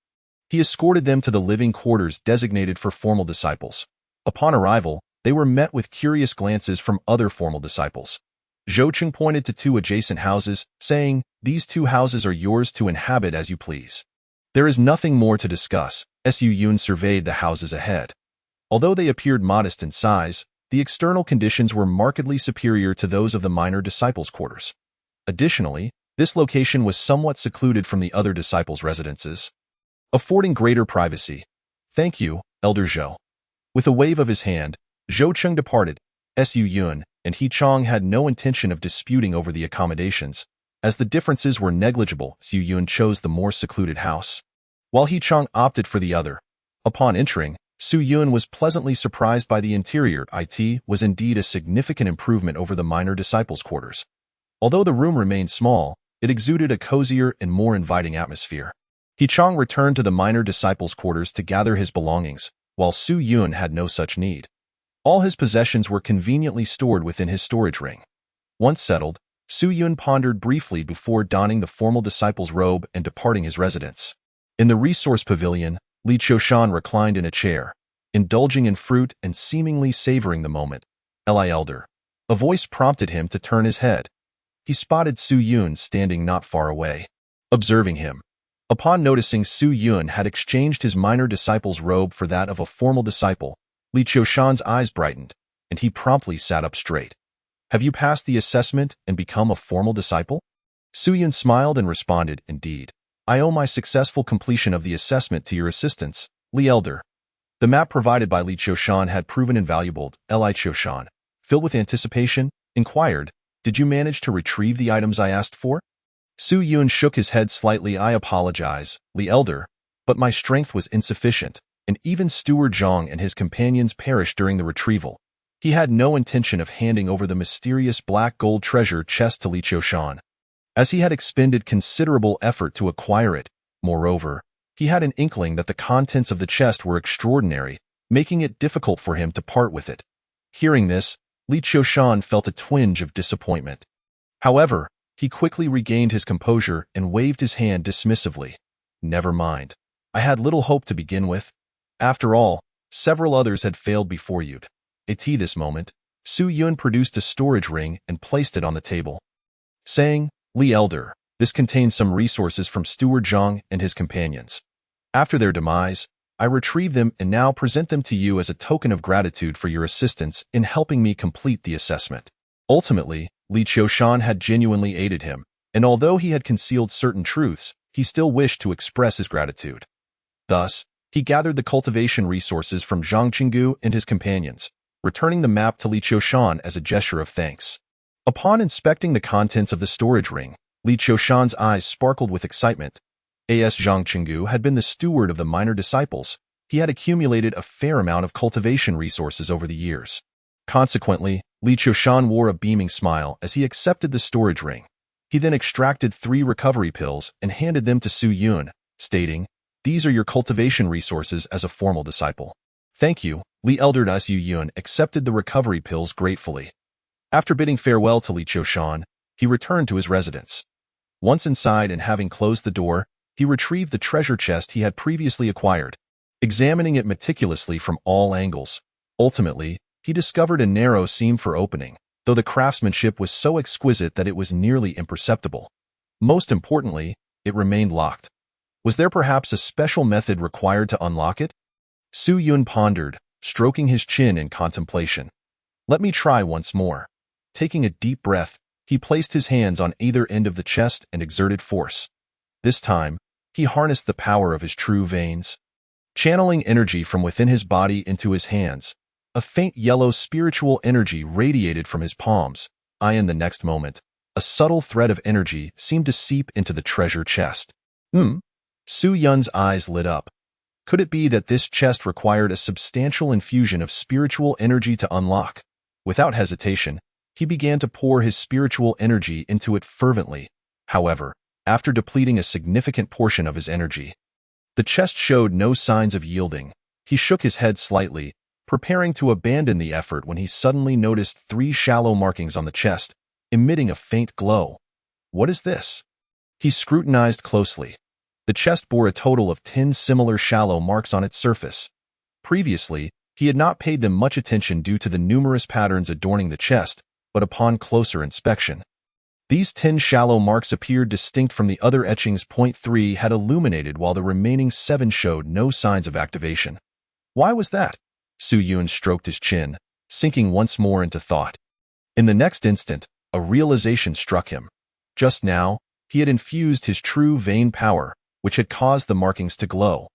he escorted them to the living quarters designated for formal disciples. Upon arrival, they were met with curious glances from other formal disciples. Zhou Cheng pointed to 2 adjacent houses, saying, "These 2 houses are yours to inhabit as you please." "There is nothing more to discuss." Su Yun surveyed the houses ahead. Although they appeared modest in size, the external conditions were markedly superior to those of the minor disciples' quarters. Additionally, this location was somewhat secluded from the other disciples' residences, affording greater privacy. "Thank you, Elder Zhou." With a wave of his hand, Zhou Cheng departed. Su Yun and He Chong had no intention of disputing over the accommodations. As the differences were negligible, Su Yun chose the more secluded house, while He Chong opted for the other. Upon entering, Su Yun was pleasantly surprised by the interior. It was indeed a significant improvement over the minor disciples' quarters. Although the room remained small, it exuded a cozier and more inviting atmosphere. He Chong returned to the minor disciples' quarters to gather his belongings, while Su Yun had no such need. All his possessions were conveniently stored within his storage ring. Once settled, Su Yun pondered briefly before donning the formal disciple's robe and departing his residence. In the resource pavilion, Li Qiushan reclined in a chair, indulging in fruit and seemingly savoring the moment. "Eli Elder." A voice prompted him to turn his head. He spotted Su Yun standing not far away, observing him. Upon noticing Su Yun had exchanged his minor disciple's robe for that of a formal disciple, Li Qiushan's eyes brightened, and he promptly sat up straight. "Have you passed the assessment and become a formal disciple?" Su Yun smiled and responded, "Indeed. I owe my successful completion of the assessment to your assistance, Li Elder." The map provided by Li Qiushan had proven invaluable. Li Qiushan, filled with anticipation, inquired, "Did you manage to retrieve the items I asked for?" Su Yun shook his head slightly. "I apologize, Li Elder, but my strength was insufficient, and even Steward Zhang and his companions perished during the retrieval." He had no intention of handing over the mysterious black gold treasure chest to Li Qiushan, as he had expended considerable effort to acquire it. Moreover, he had an inkling that the contents of the chest were extraordinary, making it difficult for him to part with it. Hearing this, Li Qiushan felt a twinge of disappointment. However, he quickly regained his composure and waved his hand dismissively. "Never mind. I had little hope to begin with. After all, several others had failed before you." At this moment, Su Yun produced a storage ring and placed it on the table, saying, "Li Elder, this contains some resources from Steward Zhang and his companions. After their demise, I retrieve them and now present them to you as a token of gratitude for your assistance in helping me complete the assessment." Ultimately, Li Qiushan had genuinely aided him, and although he had concealed certain truths, he still wished to express his gratitude. Thus, he gathered the cultivation resources from Zhang Qinggu and his companions, returning the map to Li Qiushan as a gesture of thanks. Upon inspecting the contents of the storage ring, Li Qiushan's eyes sparkled with excitement. As Zhang Qinggu had been the steward of the minor disciples, he had accumulated a fair amount of cultivation resources over the years. Consequently, Li Qiushan wore a beaming smile as he accepted the storage ring. He then extracted 3 recovery pills and handed them to Su Yun, stating, "These are your cultivation resources as a formal disciple." "Thank you." Li Elder Su Yun accepted the recovery pills gratefully. After bidding farewell to Li Qiushan, he returned to his residence. Once inside and having closed the door, he retrieved the treasure chest he had previously acquired. Examining it meticulously from all angles, ultimately, he discovered a narrow seam for opening, though the craftsmanship was so exquisite that it was nearly imperceptible. Most importantly, it remained locked. Was there perhaps a special method required to unlock it? Su Yun pondered, stroking his chin in contemplation. "Let me try once more." Taking a deep breath, he placed his hands on either end of the chest and exerted force. This time, he harnessed the power of his true veins. Channeling energy from within his body into his hands, a faint yellow spiritual energy radiated from his palms. In the next moment, a subtle thread of energy seemed to seep into the treasure chest. Su Yun's eyes lit up. Could it be that this chest required a substantial infusion of spiritual energy to unlock? Without hesitation, he began to pour his spiritual energy into it fervently. However, after depleting a significant portion of his energy, the chest showed no signs of yielding. He shook his head slightly, preparing to abandon the effort when he suddenly noticed 3 shallow markings on the chest, emitting a faint glow. What is this? He scrutinized closely. The chest bore a total of 10 similar shallow marks on its surface. Previously, he had not paid them much attention due to the numerous patterns adorning the chest, but upon closer inspection, these 10 shallow marks appeared distinct from the other etchings. 3 had illuminated while the remaining 7 showed no signs of activation. Why was that? Su Yun stroked his chin, sinking once more into thought. In the next instant, a realization struck him. Just now, he had infused his true vein power, which had caused the markings to glow.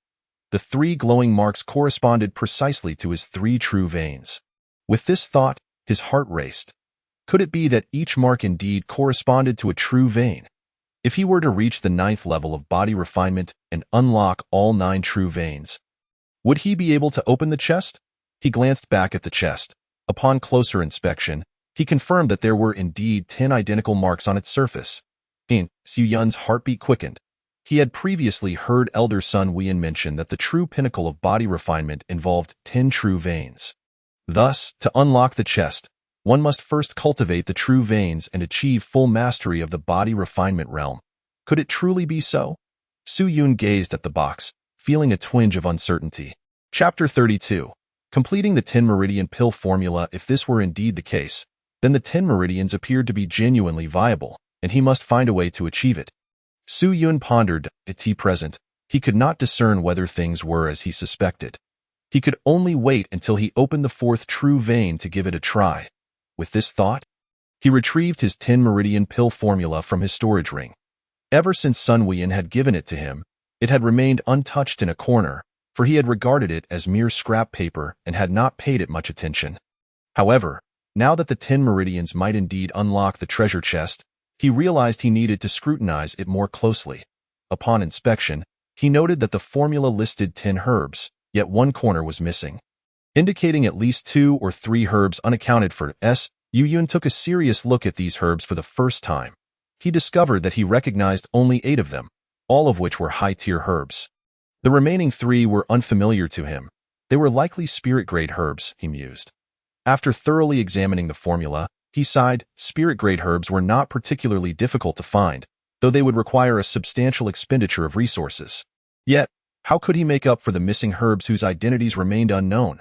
The 3 glowing marks corresponded precisely to his 3 true veins. With this thought, his heart raced. Could it be that each mark indeed corresponded to a true vein? If he were to reach the 9th level of body refinement and unlock all 9 true veins, would he be able to open the chest? He glanced back at the chest. Upon closer inspection, he confirmed that there were indeed 10 identical marks on its surface. Su Yun's heartbeat quickened. He had previously heard Elder Sun Wein mention that the true pinnacle of body refinement involved 10 true veins. Thus, to unlock the chest, one must first cultivate the true veins and achieve full mastery of the body refinement realm. Could it truly be so? Su Yun gazed at the box, feeling a twinge of uncertainty. Chapter 32. Completing the 10 meridian pill formula. If this were indeed the case, then the 10 meridians appeared to be genuinely viable, and he must find a way to achieve it. Su Yun pondered. At present, he could not discern whether things were as he suspected. He could only wait until he opened the 4th true vein to give it a try. With this thought, he retrieved his 10 meridian pill formula from his storage ring. Ever since Sun Wein had given it to him, it had remained untouched in a corner, for he had regarded it as mere scrap paper and had not paid it much attention. However, now that the 10 meridians might indeed unlock the treasure chest, he realized he needed to scrutinize it more closely. Upon inspection, he noted that the formula listed 10 herbs, yet one corner was missing, indicating at least 2 or 3 herbs unaccounted for. Yu Yun took a serious look at these herbs for the first time. He discovered that he recognized only 8 of them, all of which were high-tier herbs. The remaining 3 were unfamiliar to him. They were likely spirit-grade herbs, he mused. After thoroughly examining the formula, he sighed. Spirit-grade herbs were not particularly difficult to find, though they would require a substantial expenditure of resources. Yet, how could he make up for the missing herbs whose identities remained unknown?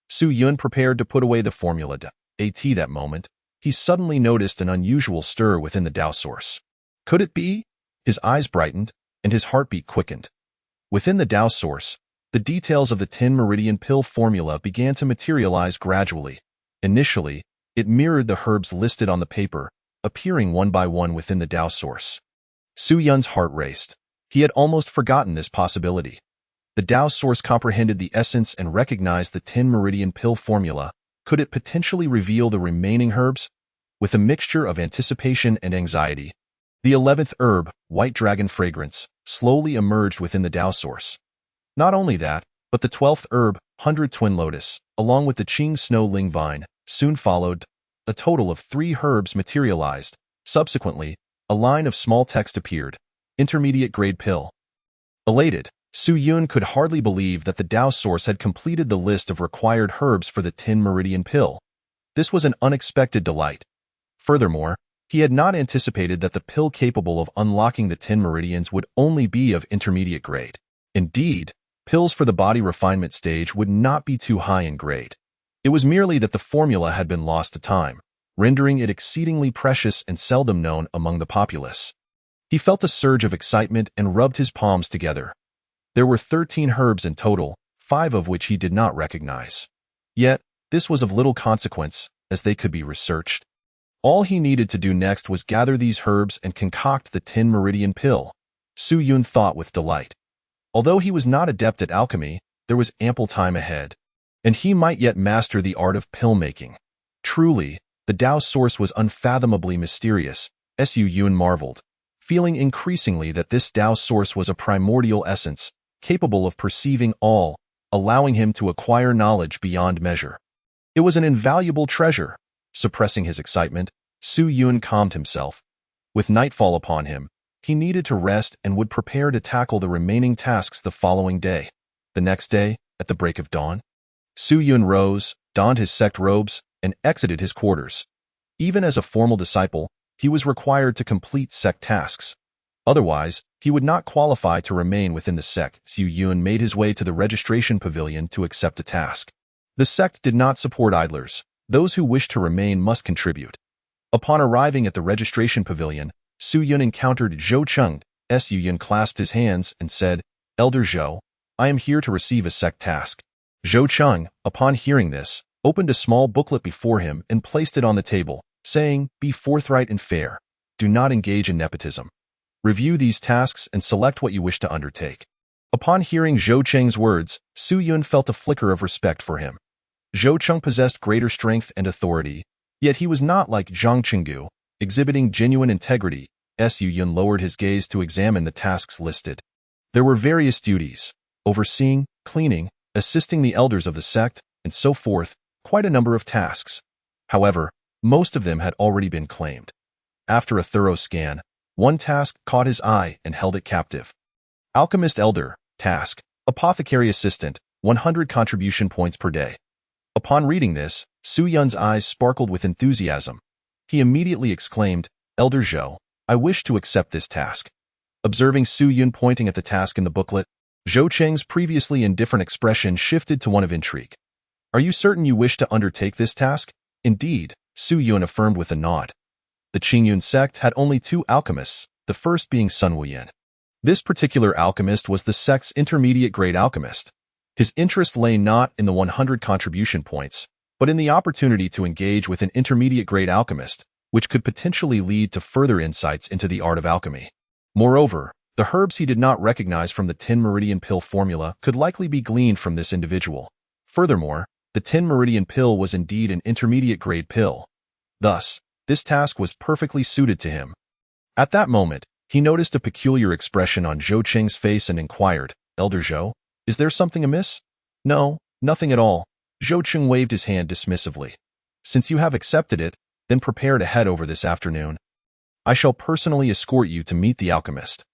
Su Yun prepared to put away the formula. that moment, he suddenly noticed an unusual stir within the Tao source. Could it be? His eyes brightened, and his heartbeat quickened. Within the Tao source, the details of the 10 meridian pill formula began to materialize gradually. Initially, it mirrored the herbs listed on the paper, appearing one by one within the Tao source. Su Yun's heart raced. He had almost forgotten this possibility. The Tao source comprehended the essence and recognized the 10 meridian pill formula. Could it potentially reveal the remaining herbs? With a mixture of anticipation and anxiety, the 11th herb, white dragon fragrance, slowly emerged within the Tao source. Not only that, but the 12th herb, 100 twin lotus, along with the Qing snow ling vine, soon followed. A total of 3 herbs materialized. Subsequently, a line of small text appeared. Intermediate grade pill. Elated, Su Yun could hardly believe that the Tao source had completed the list of required herbs for the 10 meridian pill. This was an unexpected delight. Furthermore, he had not anticipated that the pill capable of unlocking the 10 meridians would only be of intermediate grade. Indeed, pills for the body refinement stage would not be too high in grade. It was merely that the formula had been lost to time, rendering it exceedingly precious and seldom known among the populace. He felt a surge of excitement and rubbed his palms together. There were 13 herbs in total, 5 of which he did not recognize. Yet, this was of little consequence, as they could be researched. All he needed to do next was gather these herbs and concoct the 10 meridian pill. Su Yun thought with delight. Although he was not adept at alchemy, there was ample time ahead, and he might yet master the art of pill making. Truly, the Tao source was unfathomably mysterious. Su Yun marveled, feeling increasingly that this Tao source was a primordial essence, capable of perceiving all, allowing him to acquire knowledge beyond measure. It was an invaluable treasure. Suppressing his excitement, Su Yun calmed himself. With nightfall upon him, he needed to rest and would prepare to tackle the remaining tasks the following day. The next day, at the break of dawn, Su Yun rose, donned his sect robes, and exited his quarters. Even as a formal disciple, he was required to complete sect tasks. Otherwise, he would not qualify to remain within the sect. Su Yun made his way to the registration pavilion to accept a task. The sect did not support idlers. Those who wished to remain must contribute. Upon arriving at the registration pavilion, Su Yun encountered Zhou Cheng. Su Yun clasped his hands and said, "Elder Zhou, I am here to receive a sect task." Zhou Cheng, upon hearing this, opened a small booklet before him and placed it on the table, saying, "Be forthright and fair. Do not engage in nepotism. Review these tasks and select what you wish to undertake." Upon hearing Zhou Cheng's words, Su Yun felt a flicker of respect for him. Zhou Cheng possessed greater strength and authority, yet he was not like Zhang Qinggu, exhibiting genuine integrity. Su Yun lowered his gaze to examine the tasks listed. There were various duties: overseeing, cleaning, assisting the elders of the sect, and so forth, quite a number of tasks. However, most of them had already been claimed. After a thorough scan, one task caught his eye and held it captive. Alchemist Elder, task, Apothecary Assistant, 100 contribution points per day. Upon reading this, Su Yun's eyes sparkled with enthusiasm. He immediately exclaimed, "Elder Zhou, I wish to accept this task." Observing Su Yun pointing at the task in the booklet, Zhou Cheng's previously indifferent expression shifted to one of intrigue. "Are you certain you wish to undertake this task?" "Indeed," Su Yun affirmed with a nod. The Qingyun sect had only 2 alchemists, the first being Sun Wuyan. This particular alchemist was the sect's intermediate grade alchemist. His interest lay not in the 100 contribution points, but in the opportunity to engage with an intermediate grade alchemist, which could potentially lead to further insights into the art of alchemy. Moreover, the herbs he did not recognize from the 10 meridian pill formula could likely be gleaned from this individual. Furthermore, the 10 meridian pill was indeed an intermediate grade pill. Thus, this task was perfectly suited to him. At that moment, he noticed a peculiar expression on Zhou Cheng's face and inquired, "Elder Zhou, is there something amiss?" "No, nothing at all." Zhou Cheng waved his hand dismissively. "Since you have accepted it, then prepare to head over this afternoon. I shall personally escort you to meet the alchemist."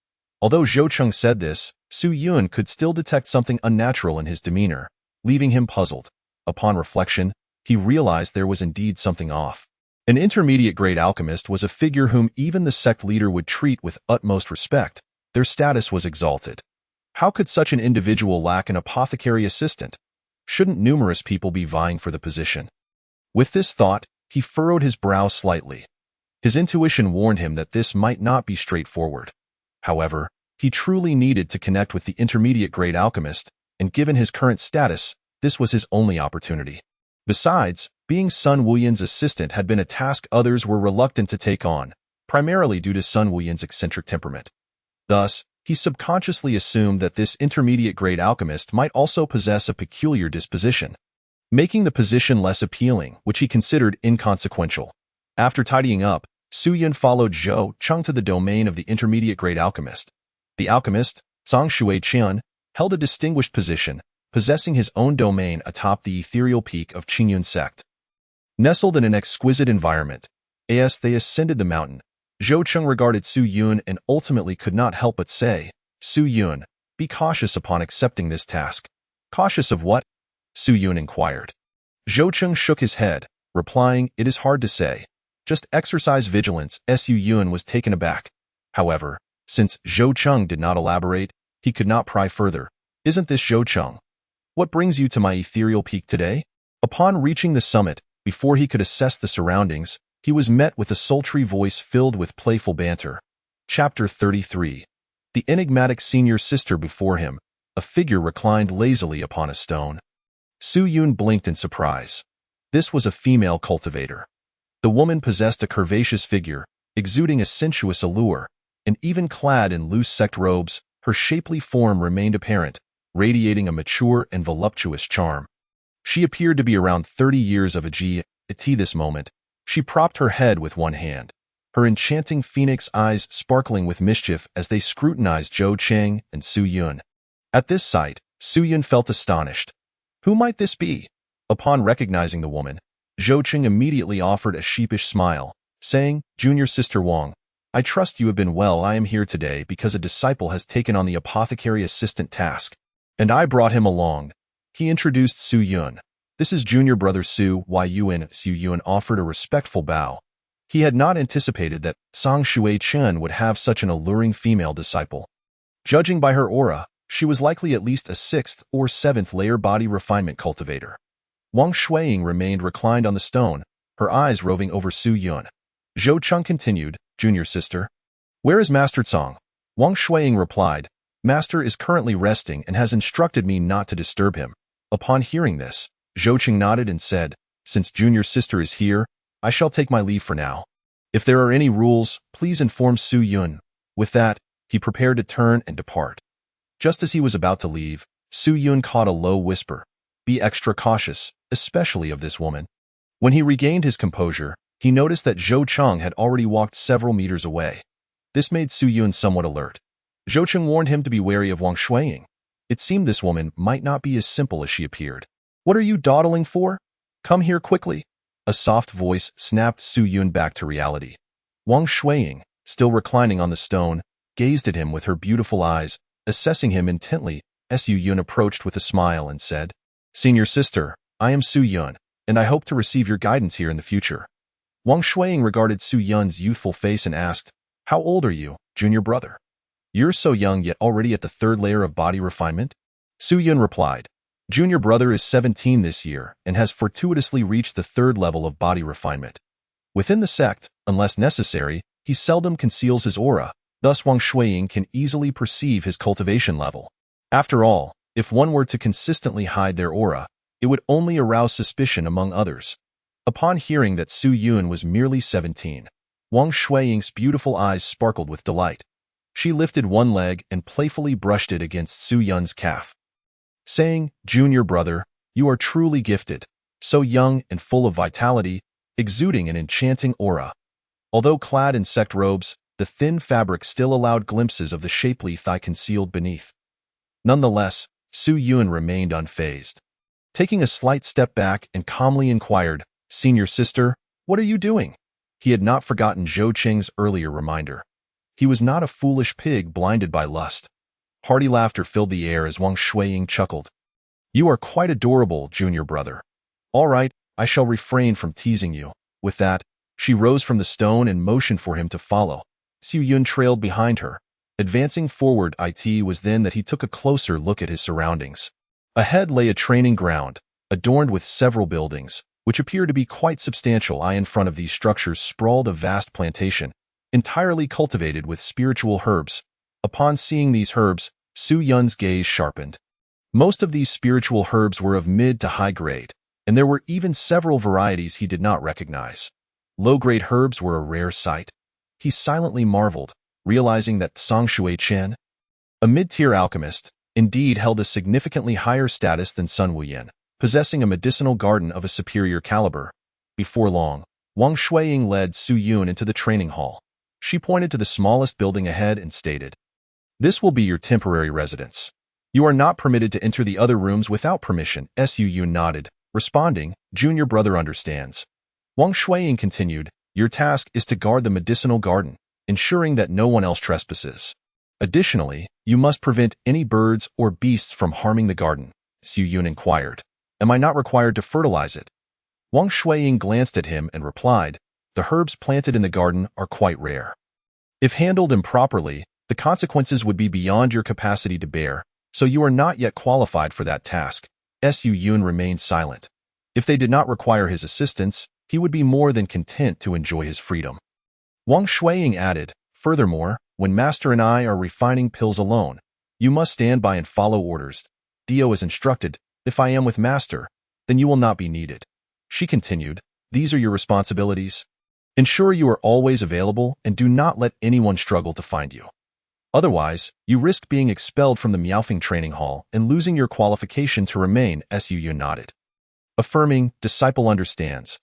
Although Zhou Cheng said this, Su Yun could still detect something unnatural in his demeanor, leaving him puzzled. Upon reflection, he realized there was indeed something off. An intermediate-grade alchemist was a figure whom even the sect leader would treat with utmost respect. Their status was exalted. How could such an individual lack an apothecary assistant? Shouldn't numerous people be vying for the position? With this thought, he furrowed his brow slightly. His intuition warned him that this might not be straightforward. However, he truly needed to connect with the intermediate-grade alchemist, and given his current status, this was his only opportunity. Besides, being Sun Wuyan's assistant had been a task others were reluctant to take on, primarily due to Sun Wuyan's eccentric temperament. Thus, he subconsciously assumed that this intermediate-grade alchemist might also possess a peculiar disposition, making the position less appealing, which he considered inconsequential. After tidying up, Su Yun followed Zhou Cheng to the domain of the intermediate-grade alchemist. The alchemist, Zhang Shui Qian, held a distinguished position, possessing his own domain atop the ethereal peak of Qingyun sect. Nestled in an exquisite environment, as they ascended the mountain, Zhou Cheng regarded Su Yun and ultimately could not help but say, "Su Yun, be cautious upon accepting this task." "Cautious of what?" Su Yun inquired. Zhou Cheng shook his head, replying, "It is hard to say. Just exercise vigilance." Su Yun was taken aback. However, since Zhou Cheng did not elaborate, he could not pry further. "Isn't this Zhou Cheng? What brings you to my ethereal peak today?" Upon reaching the summit, before he could assess the surroundings, he was met with a sultry voice filled with playful banter. Chapter 33. The enigmatic senior sister before him, a figure reclined lazily upon a stone. Su Yun blinked in surprise. This was a female cultivator. The woman possessed a curvaceous figure, exuding a sensuous allure, and even clad in loose sect robes, her shapely form remained apparent, radiating a mature and voluptuous charm. She appeared to be around 30 years of age. At this moment, she propped her head with one hand, her enchanting phoenix eyes sparkling with mischief as they scrutinized Zhou Cheng and Su Yun. At this sight, Su Yun felt astonished. Who might this be? Upon recognizing the woman, Zhou Cheng immediately offered a sheepish smile, saying, "Junior Sister Wang, I trust you have been well. I am here today because a disciple has taken on the apothecary assistant task, and I brought him along." He introduced Su Yun. "This is junior brother Su Yun." Su Yun offered a respectful bow. He had not anticipated that Zhang Shui Chen would have such an alluring female disciple. Judging by her aura, she was likely at least a 6th or 7th layer body refinement cultivator. Wang Shuiying remained reclined on the stone, her eyes roving over Su Yun. Zhou Cheng continued, "Junior sister, where is Master Zhang?" Wang Shuiying replied, "Master is currently resting and has instructed me not to disturb him." Upon hearing this, Zhou Cheng nodded and said, "Since junior sister is here, I shall take my leave for now. If there are any rules, please inform Su Yun." With that, he prepared to turn and depart. Just as he was about to leave, Su Yun caught a low whisper, "Be extra cautious, especially of this woman." When he regained his composure, he noticed that Zhou Cheng had already walked several meters away. This made Su Yun somewhat alert. Zhou Cheng warned him to be wary of Wang Shuiying. It seemed this woman might not be as simple as she appeared. "What are you dawdling for? Come here quickly." A soft voice snapped Su Yun back to reality. Wang Shuiying, still reclining on the stone, gazed at him with her beautiful eyes, assessing him intently. Su Yun approached with a smile and said, "Senior sister, I am Su Yun, and I hope to receive your guidance here in the future." Wang Shuiying regarded Su Yun's youthful face and asked, "How old are you, junior brother? You're so young yet already at the 3rd layer of body refinement?" Su Yun replied, "Junior brother is 17 this year and has fortuitously reached the 3rd level of body refinement. Within the sect, unless necessary, he seldom conceals his aura, thus Wang Shuiying can easily perceive his cultivation level. After all, if one were to consistently hide their aura, it would only arouse suspicion among others." Upon hearing that Su Yun was merely 17, Wang Shuiying's beautiful eyes sparkled with delight. She lifted one leg and playfully brushed it against Su Yun's calf, saying, "Junior brother, you are truly gifted, so young and full of vitality, exuding an enchanting aura." Although clad in sect robes, the thin fabric still allowed glimpses of the shapely thigh concealed beneath. Nonetheless, Su Yun remained unfazed. Taking a slight step back and calmly inquired, "Senior sister, what are you doing?" He had not forgotten Zhou Cheng's earlier reminder. He was not a foolish pig blinded by lust. Hearty laughter filled the air as Wang Shuiying chuckled. "You are quite adorable, junior brother. All right, I shall refrain from teasing you." With that, she rose from the stone and motioned for him to follow. Su Yun trailed behind her. Advancing forward, it was then that he took a closer look at his surroundings. Ahead lay a training ground, adorned with several buildings, which appeared to be quite substantial. In front of these structures sprawled a vast plantation, entirely cultivated with spiritual herbs. Upon seeing these herbs, Su Yun's gaze sharpened. Most of these spiritual herbs were of mid to high grade, and there were even several varieties he did not recognize. Low-grade herbs were a rare sight. He silently marveled, realizing that Song Shui Chen, a mid-tier alchemist, indeed held a significantly higher status than Sun Wuyan, possessing a medicinal garden of a superior caliber. Before long, Wang Shuiying led Su Yun into the training hall. She pointed to the smallest building ahead and stated, "This will be your temporary residence. You are not permitted to enter the other rooms without permission." Su Yun nodded, responding, "Junior brother understands." Wang Shuiying continued, "Your task is to guard the medicinal garden, ensuring that no one else trespasses. Additionally, you must prevent any birds or beasts from harming the garden." Su Yun inquired, "Am I not required to fertilize it?" Wang Shuiying glanced at him and replied, "The herbs planted in the garden are quite rare. If handled improperly, the consequences would be beyond your capacity to bear, so you are not yet qualified for that task." Su Yun remained silent. If they did not require his assistance, he would be more than content to enjoy his freedom. Wang Shuiying added, "Furthermore, when Master and I are refining pills alone, you must stand by and follow orders. Dio is instructed, if I am with Master, then you will not be needed." She continued, "These are your responsibilities. Ensure you are always available and do not let anyone struggle to find you. Otherwise, you risk being expelled from the Miaofeng training hall and losing your qualification to remain." Su Yun nodded. Affirming, "Disciple understands."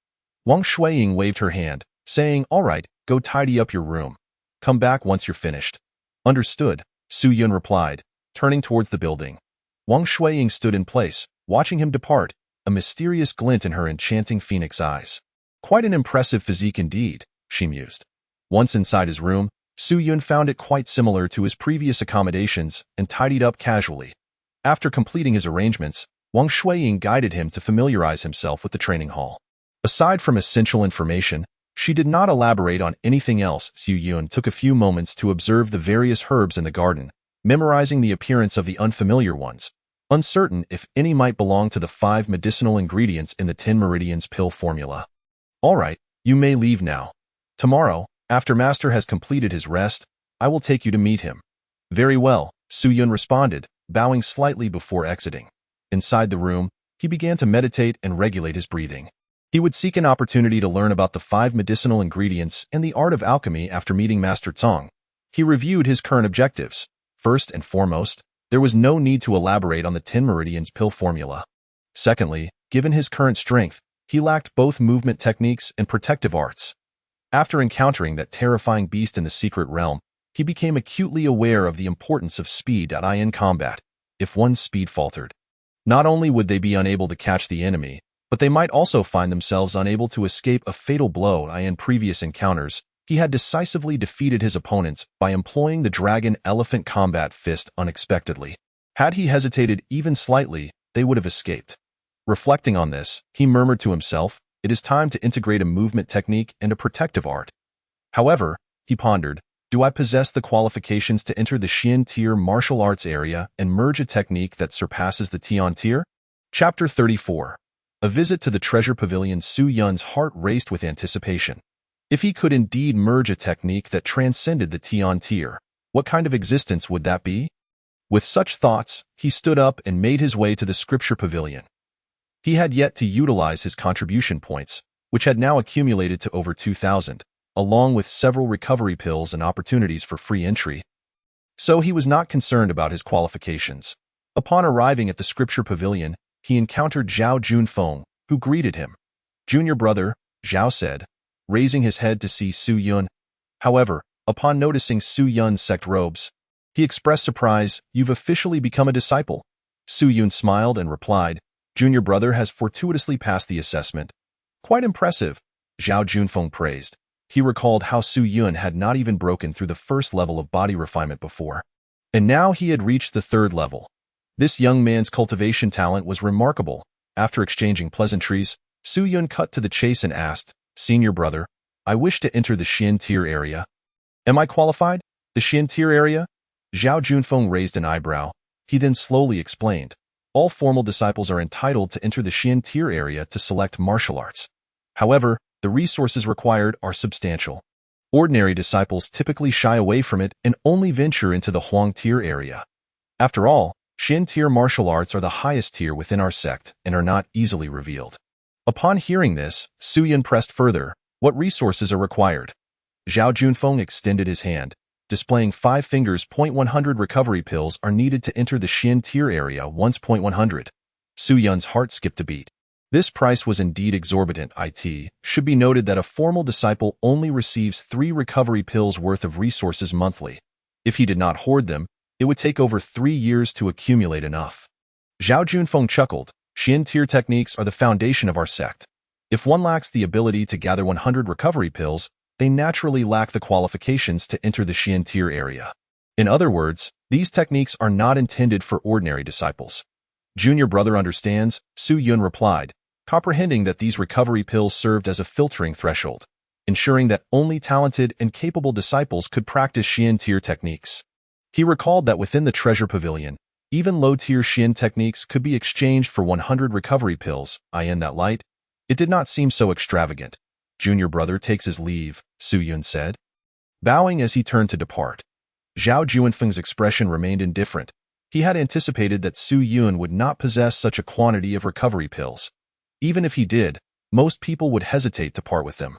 Wang Shuiying waved her hand, saying, "All right, go tidy up your room. Come back once you're finished." "Understood," Su Yun replied, turning towards the building. Wang Shuiying stood in place, watching him depart, a mysterious glint in her enchanting phoenix eyes. Quite an impressive physique indeed, she mused. Once inside his room, Su Yun found it quite similar to his previous accommodations and tidied up casually. After completing his arrangements, Wang Shuiying guided him to familiarize himself with the training hall. Aside from essential information, she did not elaborate on anything else. Su Yun took a few moments to observe the various herbs in the garden, memorizing the appearance of the unfamiliar ones, uncertain if any might belong to the 5 medicinal ingredients in the 10 Meridians pill formula. "All right, you may leave now. Tomorrow, after Master has completed his rest, I will take you to meet him." "Very well," Su Yun responded, bowing slightly before exiting. Inside the room, he began to meditate and regulate his breathing. He would seek an opportunity to learn about the 5 medicinal ingredients and the art of alchemy after meeting Master Cong. He reviewed his current objectives. First and foremost, there was no need to elaborate on the 10 Meridians pill formula. Secondly, given his current strength, he lacked both movement techniques and protective arts. After encountering that terrifying beast in the secret realm, he became acutely aware of the importance of speed in combat. If one's speed faltered, not only would they be unable to catch the enemy, but they might also find themselves unable to escape a fatal blow. In previous encounters, he had decisively defeated his opponents by employing the dragon-elephant combat fist unexpectedly. Had he hesitated even slightly, they would have escaped. Reflecting on this, he murmured to himself, "It is time to integrate a movement technique and a protective art." However, he pondered, "Do I possess the qualifications to enter the Xian tier martial arts area and merge a technique that surpasses the Tian tier?" Chapter 34. A visit to the treasure pavilion. Su Yun's heart raced with anticipation. If he could indeed merge a technique that transcended the Tian tier, what kind of existence would that be? With such thoughts, he stood up and made his way to the scripture pavilion. He had yet to utilize his contribution points, which had now accumulated to over 2,000, along with several recovery pills and opportunities for free entry. So he was not concerned about his qualifications. Upon arriving at the scripture pavilion, he encountered Zhao Junfeng, who greeted him. "Junior brother," Zhao said, raising his head to see Su Yun. However, upon noticing Su Yun's sect robes, he expressed surprise. "You've officially become a disciple." Su Yun smiled and replied, "Junior brother has fortuitously passed the assessment." "Quite impressive," Zhao Junfeng praised. He recalled how Su Yun had not even broken through the first level of body refinement before, and now he had reached the 3rd level. This young man's cultivation talent was remarkable. After exchanging pleasantries, Su Yun cut to the chase and asked, "Senior brother, I wish to enter the Xian tier area." "Am I qualified? The Xian tier area?" Zhao Junfeng raised an eyebrow. He then slowly explained, All formal disciples are entitled to enter the Xian tier area to select martial arts. However, the resources required are substantial. Ordinary disciples typically shy away from it and only venture into the Huang tier area. After all, Xian tier martial arts are the highest tier within our sect and are not easily revealed. Upon hearing this, Su Yun pressed further. What resources are required? Zhao Junfeng extended his hand, displaying 5 fingers. 100 recovery pills are needed to enter the Xian tier area once. 100. Su Yun's heart skipped a beat. This price was indeed exorbitant. It should be noted that a formal disciple only receives 3 recovery pills worth of resources monthly. If he did not hoard them, it would take over 3 years to accumulate enough. Zhao Junfeng chuckled. Xian tier techniques are the foundation of our sect. If one lacks the ability to gather 100 recovery pills, they naturally lack the qualifications to enter the Xian tier area. In other words, these techniques are not intended for ordinary disciples. Junior brother understands, Su Yun replied, comprehending that these recovery pills served as a filtering threshold, ensuring that only talented and capable disciples could practice Xian tier techniques. He recalled that within the treasure pavilion, even low-tier Xian techniques could be exchanged for 100 recovery pills. In that light, it did not seem so extravagant. Junior brother takes his leave, Su Yun said, bowing as he turned to depart. Zhao Junfeng's expression remained indifferent. He had anticipated that Su Yun would not possess such a quantity of recovery pills. Even if he did, most people would hesitate to part with them.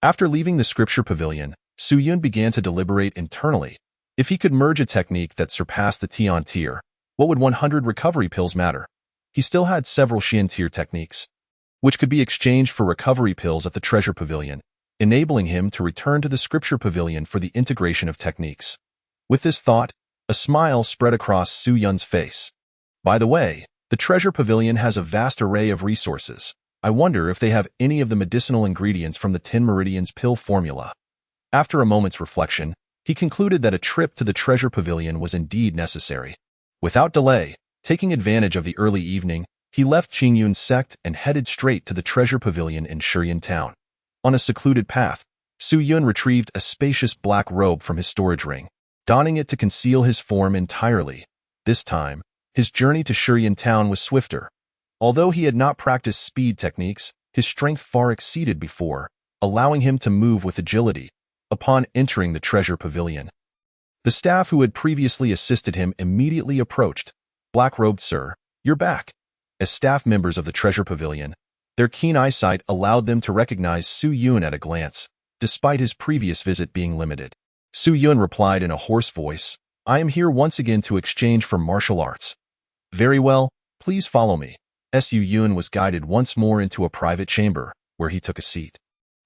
After leaving the scripture pavilion, Su Yun began to deliberate internally. If he could merge a technique that surpassed the Tian tier, what would 100 recovery pills matter? He still had several Xian tier techniques, which could be exchanged for recovery pills at the treasure pavilion, enabling him to return to the scripture pavilion for the integration of techniques. With this thought, a smile spread across Su Yun's face. By the way, the treasure pavilion has a vast array of resources. I wonder if they have any of the medicinal ingredients from the 10 Meridians pill formula. After a moment's reflection, he concluded that a trip to the treasure pavilion was indeed necessary. Without delay, taking advantage of the early evening, he left Qingyun's sect and headed straight to the treasure pavilion in Shiyan town. On a secluded path, Su Yun retrieved a spacious black robe from his storage ring, donning it to conceal his form entirely. This time, his journey to Shiyan town was swifter. Although he had not practiced speed techniques, his strength far exceeded before, allowing him to move with agility. Upon entering the treasure pavilion, the staff who had previously assisted him immediately approached. Black-robed sir, you're back. As staff members of the treasure pavilion, their keen eyesight allowed them to recognize Su Yun at a glance, despite his previous visit being limited. Su Yun replied in a hoarse voice, I am here once again to exchange for martial arts. Very well, please follow me. Su Yun was guided once more into a private chamber, where he took a seat.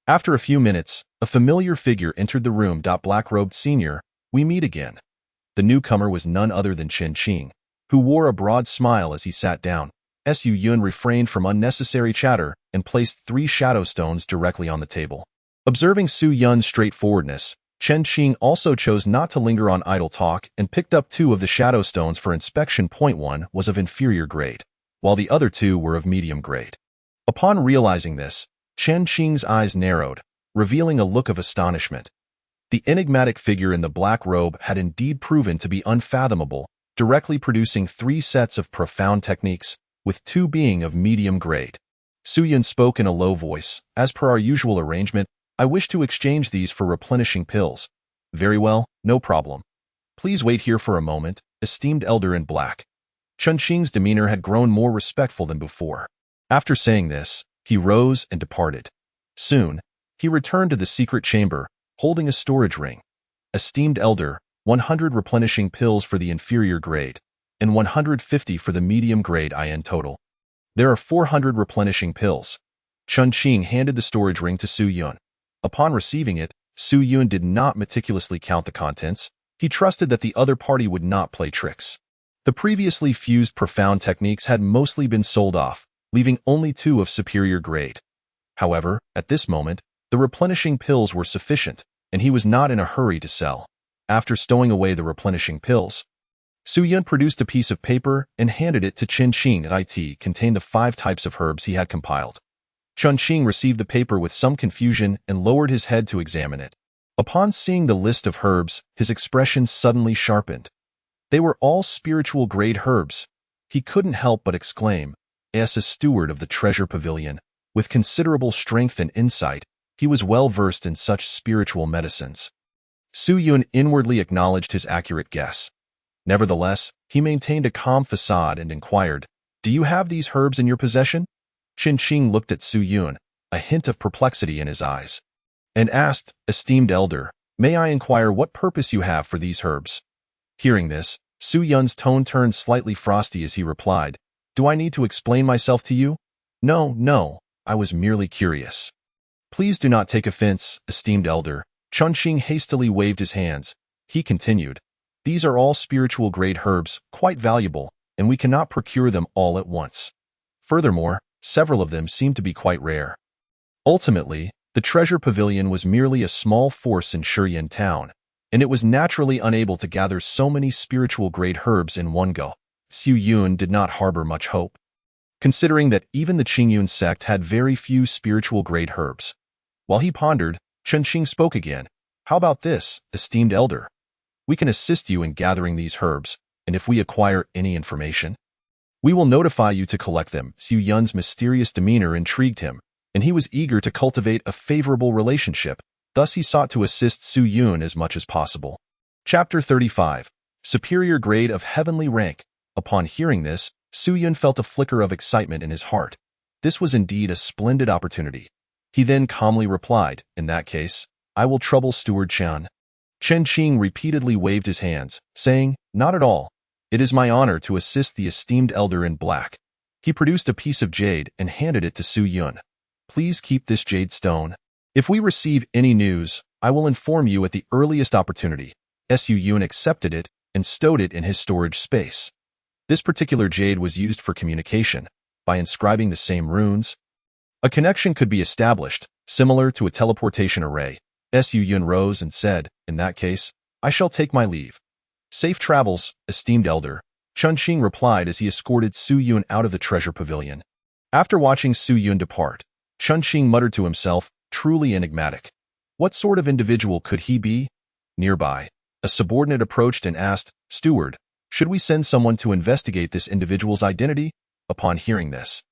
After a few minutes, a familiar figure entered the room. Black-robed senior, we meet again. The newcomer was none other than Chen Qing, who wore a broad smile as he sat down. Su Yun refrained from unnecessary chatter and placed 3 shadow stones directly on the table. Observing Su Yun's straightforwardness, Chen Qing also chose not to linger on idle talk and picked up 2 of the shadow stones for inspection. 1 was of inferior grade, while the other 2 were of medium grade. Upon realizing this, Chen Qing's eyes narrowed, revealing a look of astonishment. The enigmatic figure in the black robe had indeed proven to be unfathomable, directly producing 3 sets of profound techniques, with 2 being of medium grade. Su Yun spoke in a low voice, as per our usual arrangement, I wish to exchange these for replenishing pills. Very well, no problem. Please wait here for a moment, esteemed elder in black. Chen Qing's demeanor had grown more respectful than before. After saying this, he rose and departed. Soon, he returned to the secret chamber, holding a storage ring. Esteemed elder, 100 replenishing pills for the inferior grade, and 150 for the medium grade in total. There are 400 replenishing pills. Chen Qing handed the storage ring to Su Yun. Upon receiving it, Su Yun did not meticulously count the contents. He trusted that the other party would not play tricks. The previously fused profound techniques had mostly been sold off, leaving only 2 of superior grade. However, at this moment, the replenishing pills were sufficient, and he was not in a hurry to sell. After stowing away the replenishing pills, Su Yun produced a piece of paper and handed it to Chen Qing. It contained the 5 types of herbs he had compiled. Chen Qing received the paper with some confusion and lowered his head to examine it. Upon seeing the list of herbs, his expression suddenly sharpened. They were all spiritual grade herbs. he couldn't help but exclaim, as a steward of the treasure pavilion, with considerable strength and insight, he was well versed in such spiritual medicines. Su Yun inwardly acknowledged his accurate guess. Nevertheless, he maintained a calm facade and inquired, "Do you have these herbs in your possession?" Qin Qing looked at Su Yun, a hint of perplexity in his eyes, and asked, "Esteemed elder, may I inquire what purpose you have for these herbs?" Hearing this, Su Yun's tone turned slightly frosty as he replied, "Do I need to explain myself to you?" No, no, I was merely curious." "Please do not take offense, esteemed elder." Qin Qing hastily waved his hands. He continued, "These are all spiritual-grade herbs, quite valuable, and we cannot procure them all at once. Furthermore, several of them seem to be quite rare." Ultimately, the treasure pavilion was merely a small force in Shiyan town, and it was naturally unable to gather so many spiritual-grade herbs in one go. Su Yun did not harbor much hope, considering that even the Qingyun sect had very few spiritual-grade herbs. While he pondered, Qin Qing spoke again. "How about this, esteemed elder? We can assist you in gathering these herbs, and if we acquire any information, we will notify you to collect them." Su Yun's mysterious demeanor intrigued him, and he was eager to cultivate a favorable relationship. Thus he sought to assist Su Yun as much as possible. Chapter 35. Superior Grade of Heavenly Rank. Upon hearing this, Su Yun felt a flicker of excitement in his heart. This was indeed a splendid opportunity. He then calmly replied, "In that case, I will trouble Steward Qian." Qin Qing repeatedly waved his hands, saying, "Not at all. It is my honor to assist the esteemed elder in black." He produced a piece of jade and handed it to Su Yun. "Please keep this jade stone. If we receive any news, I will inform you at the earliest opportunity." Su Yun accepted it and stowed it in his storage space. This particular jade was used for communication. By inscribing the same runes, a connection could be established, similar to a teleportation array. Su Yun rose and said, "In that case, I shall take my leave." "Safe travels, esteemed elder," Qin Qing replied as he escorted Su Yun out of the treasure pavilion. After watching Su Yun depart, Qin Qing muttered to himself, "Truly enigmatic. What sort of individual could he be?" Nearby, a subordinate approached and asked, "Steward, should we send someone to investigate this individual's identity?" Upon hearing this,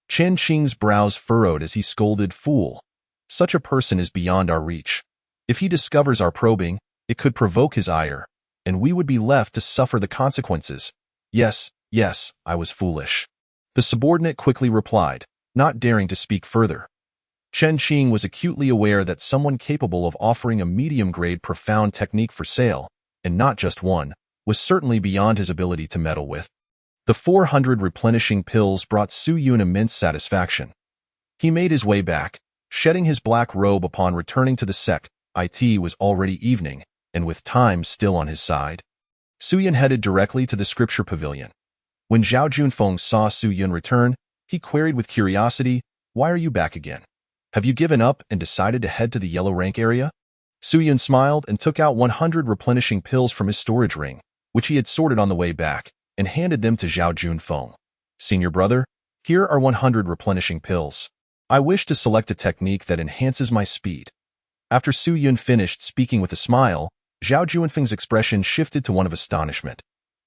Qin Qing's brows furrowed as he scolded, "Fool! Such a person is beyond our reach. If he discovers our probing, it could provoke his ire, and we would be left to suffer the consequences." Yes, I was foolish," the subordinate quickly replied, not daring to speak further. Qin Qing was acutely aware that someone capable of offering a medium-grade profound technique for sale, and not just one, was certainly beyond his ability to meddle with. The 400 replenishing pills brought Su Yun immense satisfaction. He made his way back, shedding his black robe upon returning to the sect. It was already evening, and with time still on his side, Su Yun headed directly to the scripture pavilion. When Zhao Junfeng saw Su Yun return, he queried with curiosity, "Why are you back again? Have you given up and decided to head to the yellow rank area?" Su Yun smiled and took out 100 replenishing pills from his storage ring, which he had sorted on the way back, and handed them to Zhao Junfeng. "Senior brother, here are 100 replenishing pills. I wish to select a technique that enhances my speed." After Su Yun finished speaking with a smile, Zhao Junfeng's expression shifted to one of astonishment.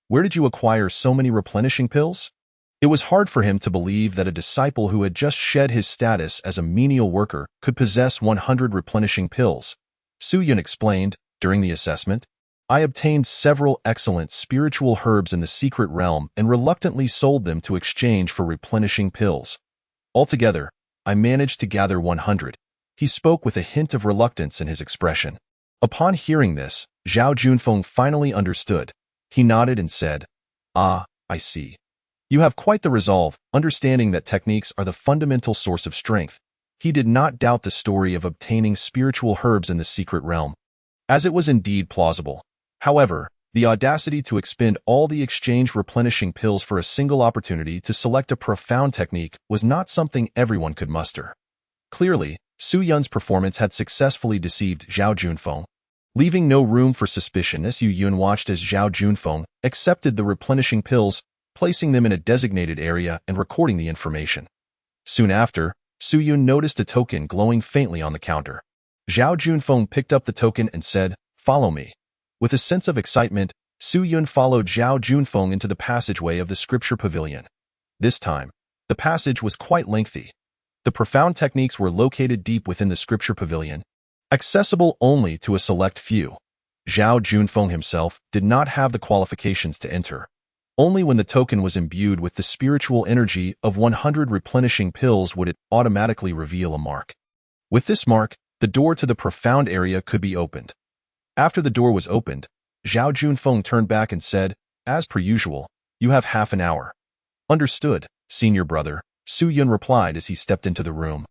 "Where did you acquire so many replenishing pills?" It was hard for him to believe that a disciple who had just shed his status as a menial worker could possess 100 replenishing pills. Su Yun explained, "During the assessment, I obtained several excellent spiritual herbs in the secret realm and reluctantly sold them to exchange for replenishing pills. Altogether, I managed to gather 100. He spoke with a hint of reluctance in his expression. Upon hearing this, Zhao Junfeng finally understood. He nodded and said, "Ah, I see. You have quite the resolve, understanding that techniques are the fundamental source of strength." He did not doubt the story of obtaining spiritual herbs in the secret realm, as it was indeed plausible. However, the audacity to expend all the exchange replenishing pills for a single opportunity to select a profound technique was not something everyone could muster. Clearly, Su Yun's performance had successfully deceived Zhao Junfeng. Leaving no room for suspicion, Su Yun watched as Zhao Junfeng accepted the replenishing pills, placing them in a designated area and recording the information. Soon after, Su Yun noticed a token glowing faintly on the counter. Zhao Junfeng picked up the token and said, "Follow me." With a sense of excitement, Su Yun followed Zhao Junfeng into the passageway of the scripture pavilion. This time, the passage was quite lengthy. The profound techniques were located deep within the scripture pavilion, accessible only to a select few. Zhao Junfeng himself did not have the qualifications to enter. Only when the token was imbued with the spiritual energy of 100 replenishing pills would it automatically reveal a mark. With this mark, the door to the profound area could be opened. After the door was opened, Zhao Junfeng turned back and said, "As per usual, you have half an hour." "Understood, senior brother," Su Yun replied as he stepped into the room.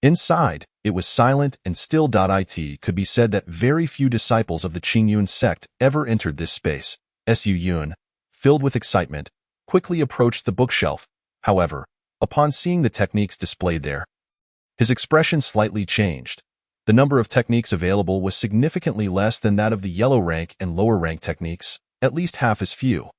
Inside, it was silent and still. It could be said that very few disciples of the Qingyun sect ever entered this space. Su Yun, filled with excitement, quickly approached the bookshelf. However, upon seeing the techniques displayed there, his expression slightly changed. The number of techniques available was significantly less than that of the yellow rank and lower rank techniques, at least half as few.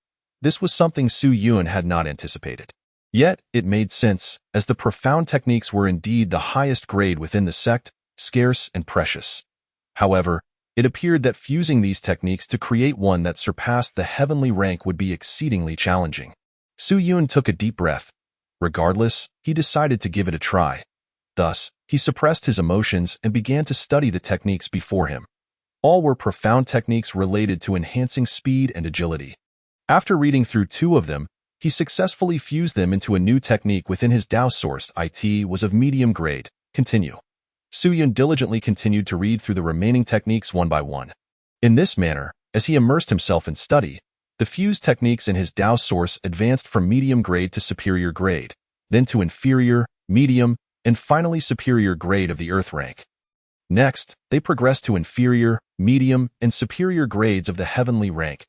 This was something Su Yun had not anticipated. Yet, it made sense, as the profound techniques were indeed the highest grade within the sect, scarce and precious. However, it appeared that fusing these techniques to create one that surpassed the heavenly rank would be exceedingly challenging. Su Yun took a deep breath. Regardless, he decided to give it a try. Thus, he suppressed his emotions and began to study the techniques before him. All were profound techniques related to enhancing speed and agility. After reading through 2 of them, he successfully fused them into a new technique within his Dao source. It was of medium grade. Continue. Su Yun diligently continued to read through the remaining techniques one by one. In this manner, as he immersed himself in study, the fused techniques in his Dao source advanced from medium grade to superior grade, then to inferior, medium, and finally superior grade of the earth rank. Next, they progressed to inferior, medium, and superior grades of the heavenly rank.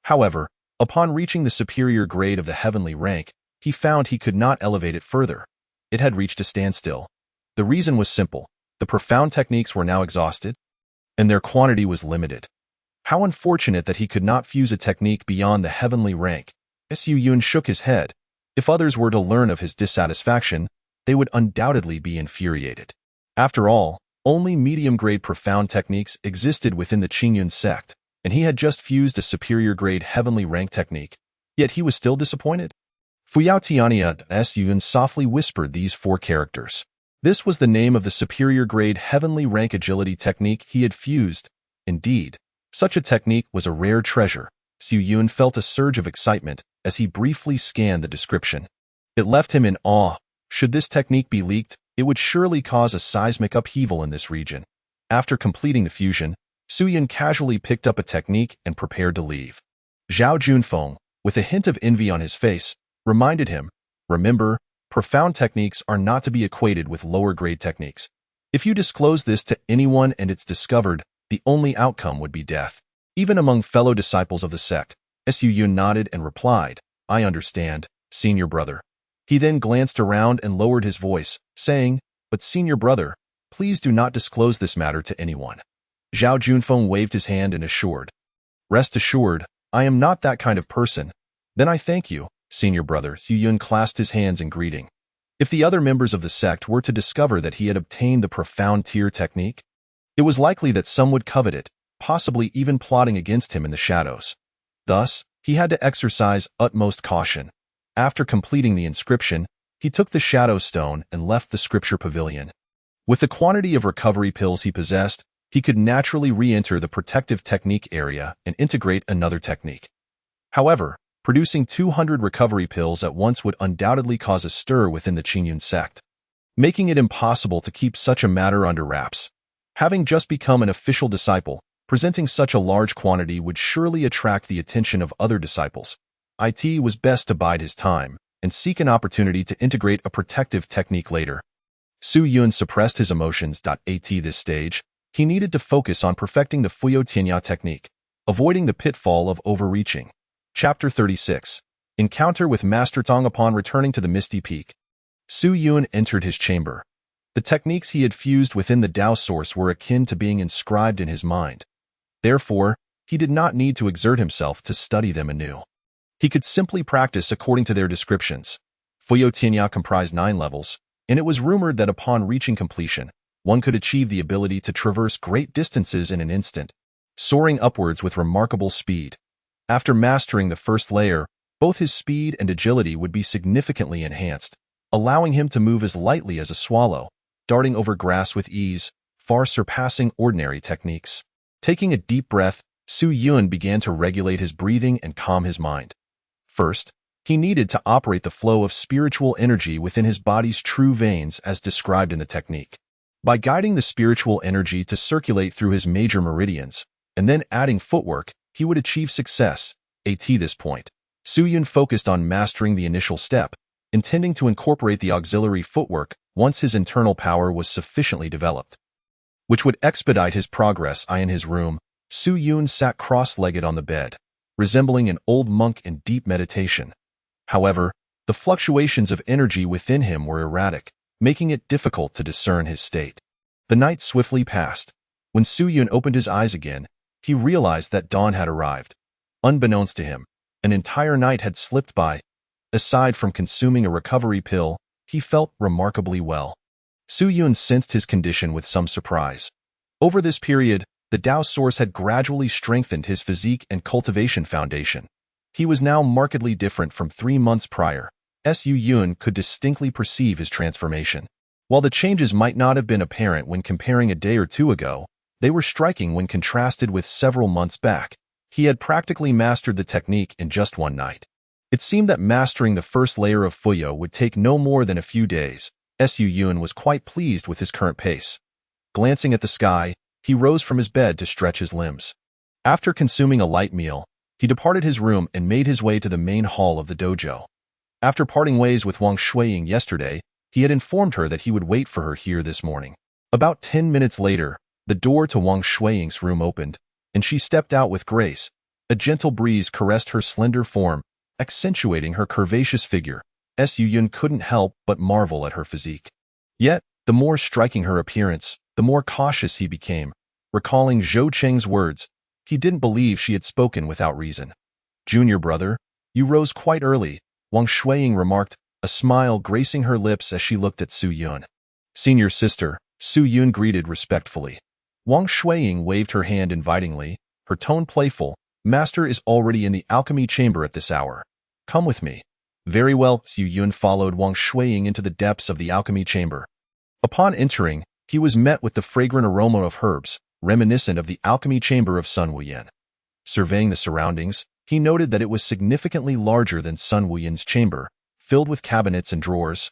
However, upon reaching the superior grade of the heavenly rank, he found he could not elevate it further. It had reached a standstill. The reason was simple. The profound techniques were now exhausted, and their quantity was limited. How unfortunate that he could not fuse a technique beyond the heavenly rank. Su Yun shook his head. If others were to learn of his dissatisfaction, they would undoubtedly be infuriated. After all, only medium-grade profound techniques existed within the Qingyun sect, and he had just fused a superior-grade heavenly rank technique. Yet he was still disappointed. Fuyao Tiania. Su Yun softly whispered these 4 characters. This was the name of the superior-grade heavenly rank agility technique he had fused. Indeed, such a technique was a rare treasure. Su Yun felt a surge of excitement as he briefly scanned the description. It left him in awe. Should this technique be leaked, it would surely cause a seismic upheaval in this region. After completing the fusion, Su Yun casually picked up a technique and prepared to leave. Zhao Junfeng, with a hint of envy on his face, reminded him, "Remember, profound techniques are not to be equated with lower-grade techniques. If you disclose this to anyone and it's discovered, the only outcome would be death." Even among fellow disciples of the sect, Su Yun nodded and replied, "I understand, senior brother." He then glanced around and lowered his voice, saying, "But senior brother, please do not disclose this matter to anyone." Zhao Junfeng waved his hand and assured, "Rest assured, I am not that kind of person." "Then I thank you, senior brother." Su Yun clasped his hands in greeting. If the other members of the sect were to discover that he had obtained the profound tier technique, it was likely that some would covet it, possibly even plotting against him in the shadows. Thus, he had to exercise utmost caution. After completing the inscription, he took the shadow stone and left the scripture pavilion. With the quantity of recovery pills he possessed, he could naturally re-enter the protective technique area and integrate another technique. However, producing 200 recovery pills at once would undoubtedly cause a stir within the Qingyun sect, making it impossible to keep such a matter under wraps. Having just become an official disciple, presenting such a large quantity would surely attract the attention of other disciples. It was best to bide his time and seek an opportunity to integrate a protective technique later. Su Yun suppressed his emotions. At this stage, he needed to focus on perfecting the Fuyo Tianya technique, avoiding the pitfall of overreaching. Chapter 36. Encounter with Master Tong. Upon returning to the Misty Peak, Su Yun entered his chamber. The techniques he had fused within the Dao source were akin to being inscribed in his mind. Therefore, he did not need to exert himself to study them anew. He could simply practice according to their descriptions. Fuyo Tianya comprised 9 levels, and it was rumored that upon reaching completion, one could achieve the ability to traverse great distances in an instant, soaring upwards with remarkable speed. After mastering the first layer, both his speed and agility would be significantly enhanced, allowing him to move as lightly as a swallow, darting over grass with ease, far surpassing ordinary techniques. Taking a deep breath, Su Yun began to regulate his breathing and calm his mind. First, he needed to operate the flow of spiritual energy within his body's true veins as described in the technique. By guiding the spiritual energy to circulate through his major meridians, and then adding footwork, he would achieve success. At this point, Su Yun focused on mastering the initial step, intending to incorporate the auxiliary footwork once his internal power was sufficiently developed, which would expedite his progress. In his room, Su Yun sat cross-legged on the bed, resembling an old monk in deep meditation. However, the fluctuations of energy within him were erratic, making it difficult to discern his state. The night swiftly passed. When Su Yun opened his eyes again, he realized that dawn had arrived. Unbeknownst to him, an entire night had slipped by. Aside from consuming a recovery pill, he felt remarkably well. Su Yun sensed his condition with some surprise. Over this period, the Tao source had gradually strengthened his physique and cultivation foundation. He was now markedly different from 3 months prior. Su Yun could distinctly perceive his transformation. While the changes might not have been apparent when comparing a day or two ago, they were striking when contrasted with several months back. He had practically mastered the technique in just one night. It seemed that mastering the first layer of Fuyo would take no more than a few days. Su Yun was quite pleased with his current pace. Glancing at the sky, he rose from his bed to stretch his limbs. After consuming a light meal, he departed his room and made his way to the main hall of the dojo. After parting ways with Wang Shuiying yesterday, he had informed her that he would wait for her here this morning. About 10 minutes later, the door to Wang Shuiying's room opened, and she stepped out with grace. A gentle breeze caressed her slender form, accentuating her curvaceous figure. Su Yun couldn't help but marvel at her physique. Yet, the more striking her appearance, the more cautious he became. Recalling Zhou Cheng's words, he didn't believe she had spoken without reason. "Junior brother, you rose quite early," Wang Shuiying remarked, a smile gracing her lips as she looked at Su Yun. "Senior sister," Su Yun greeted respectfully. Wang Shuiying waved her hand invitingly, her tone playful. "Master is already in the alchemy chamber at this hour. Come with me." "Very well." Su Yun followed Wang Shuiying into the depths of the alchemy chamber. Upon entering, he was met with the fragrant aroma of herbs, reminiscent of the alchemy chamber of Sun Wuyan. Surveying the surroundings, he noted that it was significantly larger than Sun Wuyan's chamber, filled with cabinets and drawers,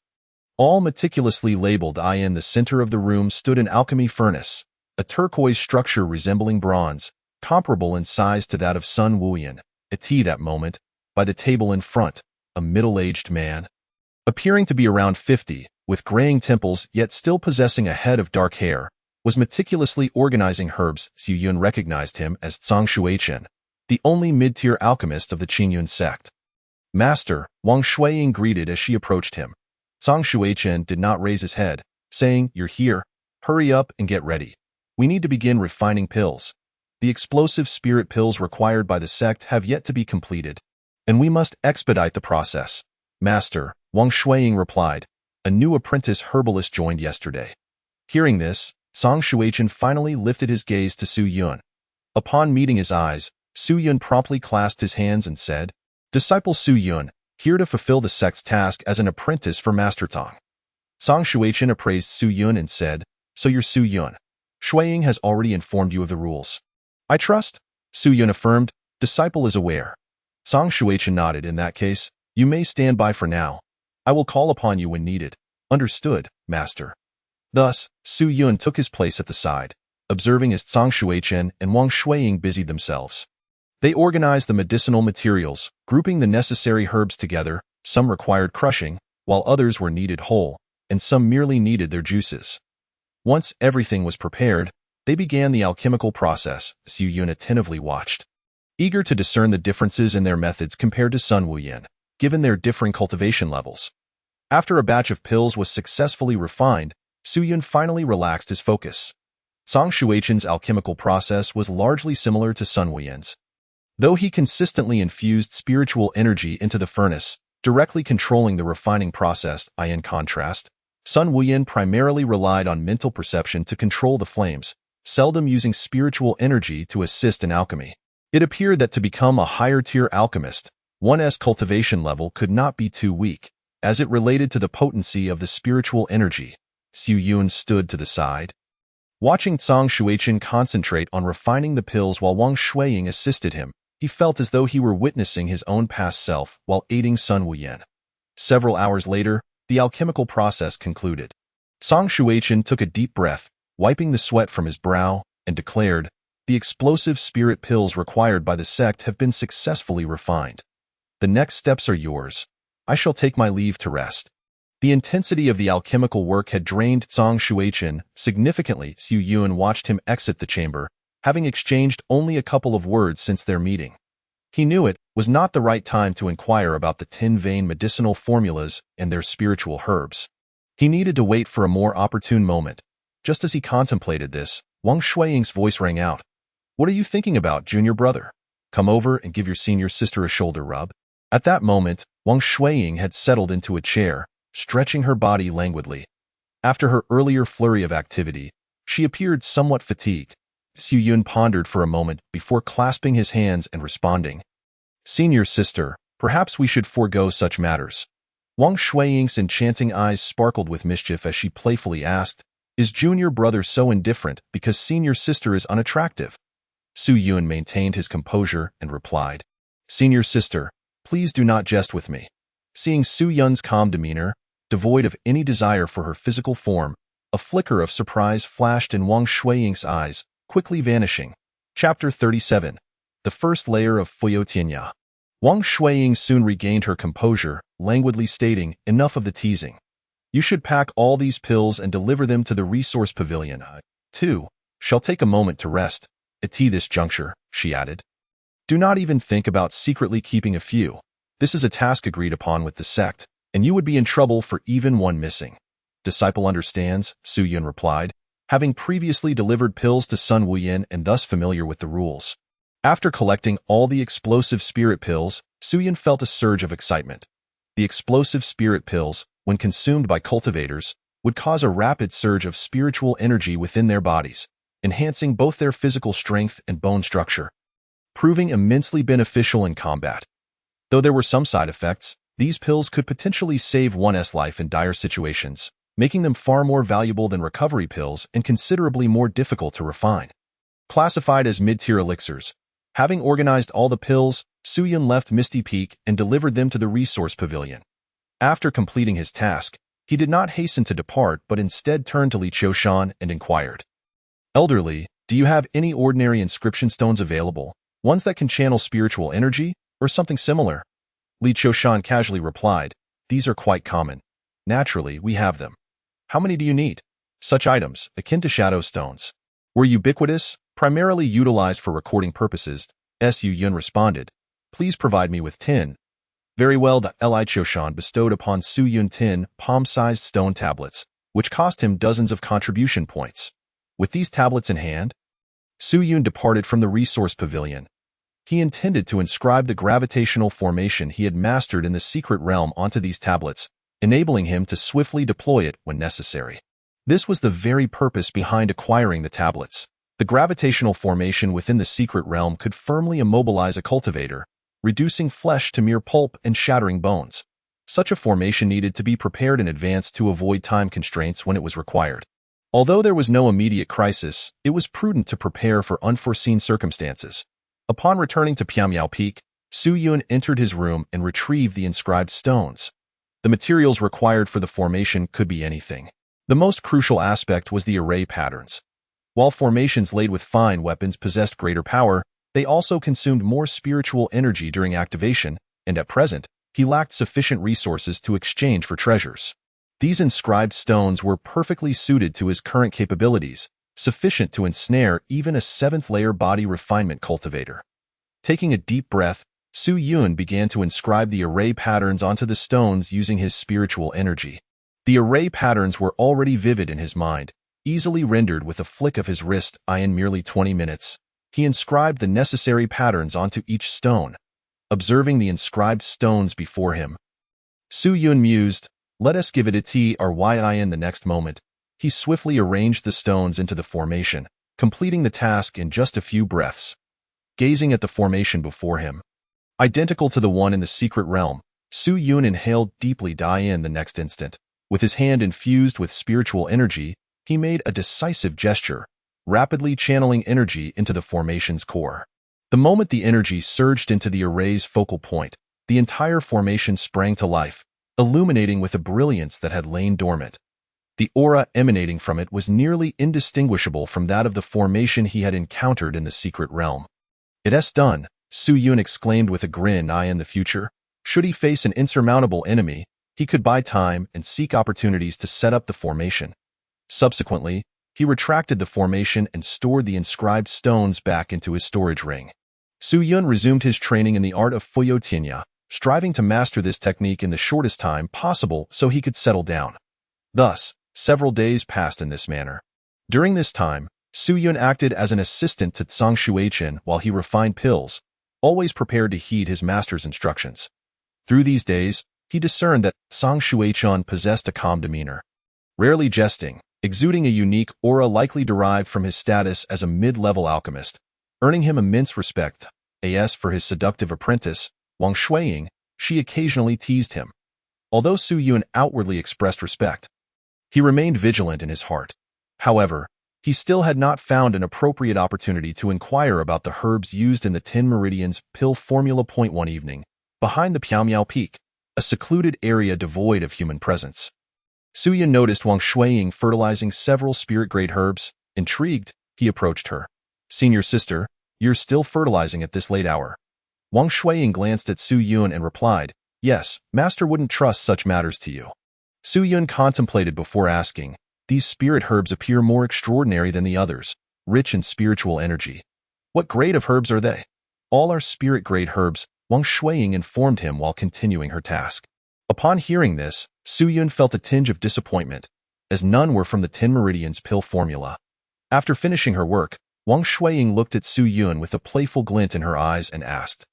all meticulously labeled. In the center of the room stood an alchemy furnace, a turquoise structure resembling bronze, comparable in size to that of Sun Wuyan. At that moment, by the table in front, a middle-aged man, appearing to be around 50, with graying temples yet still possessing a head of dark hair, was meticulously organizing herbs. Su Yun recognized him as Zhang Shuichen, the only mid-tier alchemist of the Qingyun sect. "Master," Wang Shuiying greeted as she approached him. Zhang Shuichen did not raise his head, saying, "You're here. Hurry up and get ready. We need to begin refining pills. The explosive spirit pills required by the sect have yet to be completed, and we must expedite the process." "Master," Wang Shuiying replied, "a new apprentice herbalist joined yesterday." Hearing this, Zhang Shuichen finally lifted his gaze to Su Yun. Upon meeting his eyes, Su Yun promptly clasped his hands and said, "Disciple Su Yun, here to fulfill the sect's task as an apprentice for Master Tang." Zhang Shuichen appraised Su Yun and said, "So you're Su Yun. Shuiying has already informed you of the rules." "I trust," Su Yun affirmed. "Disciple is aware." Zhang Shuichen nodded. "In that case, you may stand by for now. I will call upon you when needed." "Understood, Master." Thus, Su Yun took his place at the side, observing as Zhang Shuichen and Wang Shuiying busied themselves. They organized the medicinal materials, grouping the necessary herbs together. Some required crushing, while others were needed whole, and some merely needed their juices. Once everything was prepared, they began the alchemical process. Su Yun attentively watched, eager to discern the differences in their methods compared to Sun Wuyan, given their differing cultivation levels. After a batch of pills was successfully refined, Su Yun finally relaxed his focus. Zhang Shuichen's alchemical process was largely similar to Sun Wuyan's, though he consistently infused spiritual energy into the furnace, directly controlling the refining process. In contrast, Sun Wuyan primarily relied on mental perception to control the flames, seldom using spiritual energy to assist in alchemy. It appeared that to become a higher-tier alchemist, one's cultivation level could not be too weak, as it related to the potency of the spiritual energy. Xu Yun stood to the side, watching Zhang Shuichen concentrate on refining the pills while Wang Shuiying assisted him. He felt as though he were witnessing his own past self while aiding Sun Wuyan. Several hours later, the alchemical process concluded. Zhang Shuichen took a deep breath, wiping the sweat from his brow, and declared, "The explosive spirit pills required by the sect have been successfully refined. The next steps are yours. I shall take my leave to rest." The intensity of the alchemical work had drained Zhang Shuichen significantly. Xu Yun watched him exit the chamber, having exchanged only a couple of words since their meeting. He knew it was not the right time to inquire about the 10-vein medicinal formulas and their spiritual herbs. He needed to wait for a more opportune moment. Just as he contemplated this, Wang Shuiying's voice rang out. "What are you thinking about, junior brother? Come over and give your senior sister a shoulder rub." At that moment, Wang Shuiying had settled into a chair, stretching her body languidly. After her earlier flurry of activity, she appeared somewhat fatigued. Xu Yun pondered for a moment before clasping his hands and responding, "Senior sister, perhaps we should forego such matters." Wang Shuiying's enchanting eyes sparkled with mischief as she playfully asked, "Is junior brother so indifferent because senior sister is unattractive?" Xu Yun maintained his composure and replied, "Senior sister, please do not jest with me." Seeing Xu Yun's calm demeanor, devoid of any desire for her physical form, a flicker of surprise flashed in Wang Shuiying's eyes, quickly vanishing. Chapter 37. The First Layer of Fuyo Tianya. Wang Shuiying soon regained her composure, languidly stating, "Enough of the teasing. You should pack all these pills and deliver them to the resource pavilion. I, too, shall take a moment to rest. At this juncture," she added. "Do not even think about secretly keeping a few. This is a task agreed upon with the sect, and you would be in trouble for even one missing." "Disciple understands," Xu Yun replied, having previously delivered pills to Sun Wuyan and thus familiar with the rules. After collecting all the explosive spirit pills, Xu Yun felt a surge of excitement. The explosive spirit pills, when consumed by cultivators, would cause a rapid surge of spiritual energy within their bodies, enhancing both their physical strength and bone structure, proving immensely beneficial in combat. Though there were some side effects, these pills could potentially save one's life in dire situations, making them far more valuable than recovery pills and considerably more difficult to refine. Classified as mid-tier elixirs, having organized all the pills, Xu Yun left Misty Peak and delivered them to the resource pavilion. After completing his task, he did not hasten to depart but instead turned to Li Qiushan and inquired, "Elderly, do you have any ordinary inscription stones available, ones that can channel spiritual energy, or something similar?" Li Qiushan casually replied, "These are quite common. Naturally, we have them. How many do you need?" "Such items, akin to shadow stones, were ubiquitous, primarily utilized for recording purposes," Xu Yun responded. "Please provide me with 10. "Very well." The Li Qiushan bestowed upon Xu Yun 10 palm-sized stone tablets, which cost him dozens of contribution points. With these tablets in hand, Xu Yun departed from the resource pavilion. He intended to inscribe the gravitational formation he had mastered in the secret realm onto these tablets, enabling him to swiftly deploy it when necessary. This was the very purpose behind acquiring the tablets. The gravitational formation within the secret realm could firmly immobilize a cultivator, reducing flesh to mere pulp and shattering bones. Such a formation needed to be prepared in advance to avoid time constraints when it was required. Although there was no immediate crisis, it was prudent to prepare for unforeseen circumstances. Upon returning to Piamiao Peak, Xu Yun entered his room and retrieved the inscribed stones. The materials required for the formation could be anything. The most crucial aspect was the array patterns. While formations laid with fine weapons possessed greater power, they also consumed more spiritual energy during activation, and at present, he lacked sufficient resources to exchange for treasures. These inscribed stones were perfectly suited to his current capabilities, sufficient to ensnare even a 7th-layer body refinement cultivator. Taking a deep breath, Xu Yun began to inscribe the array patterns onto the stones using his spiritual energy. The array patterns were already vivid in his mind, easily rendered with a flick of his wrist. In merely 20 minutes, he inscribed the necessary patterns onto each stone. Observing the inscribed stones before him, Xu Yun mused, "Let us give it a try." In the next moment, he swiftly arranged the stones into the formation, completing the task in just a few breaths. gazing at the formation before him. Identical to the one in the secret realm, Su Yun inhaled deeply in the next instant. With his hand infused with spiritual energy, he made a decisive gesture, rapidly channeling energy into the formation's core. The moment the energy surged into the array's focal point, the entire formation sprang to life, illuminating with a brilliance that had lain dormant. The aura emanating from it was nearly indistinguishable from that of the formation he had encountered in the secret realm. "It's done," Su Yun exclaimed with a grin. In the future, should he face an insurmountable enemy, he could buy time and seek opportunities to set up the formation. Subsequently, he retracted the formation and stored the inscribed stones back into his storage ring. Su Yun resumed his training in the art of Fuyotianya, striving to master this technique in the shortest time possible so he could settle down. Thus, several days passed in this manner. During this time, Su Yun acted as an assistant to Tsang Shueichin while he refined pills, always prepared to heed his master's instructions. Through these days, he discerned that Tsang Shueichin possessed a calm demeanor, rarely jesting, exuding a unique aura likely derived from his status as a mid-level alchemist, earning him immense respect. As for his seductive apprentice, Wang Shuiying, she occasionally teased him. Although Su Yun outwardly expressed respect, he remained vigilant in his heart. However, he still had not found an appropriate opportunity to inquire about the herbs used in the 10 Meridians pill formula. One evening, behind the Piaomiao Peak, a secluded area devoid of human presence, Su Yun noticed Wang Shuiying fertilizing several spirit-grade herbs. Intrigued, he approached her. "Senior sister, you're still fertilizing at this late hour?" Wang Shuiying glanced at Su Yun and replied, "Yes, master wouldn't trust such matters to you." Su Yun contemplated before asking, "These spirit herbs appear more extraordinary than the others, rich in spiritual energy. What grade of herbs are they?" "All are spirit-grade herbs," Wang Shuiying informed him while continuing her task. Upon hearing this, Su Yun felt a tinge of disappointment, as none were from the 10 Meridians pill formula. After finishing her work, Wang Shuiying looked at Su Yun with a playful glint in her eyes and asked,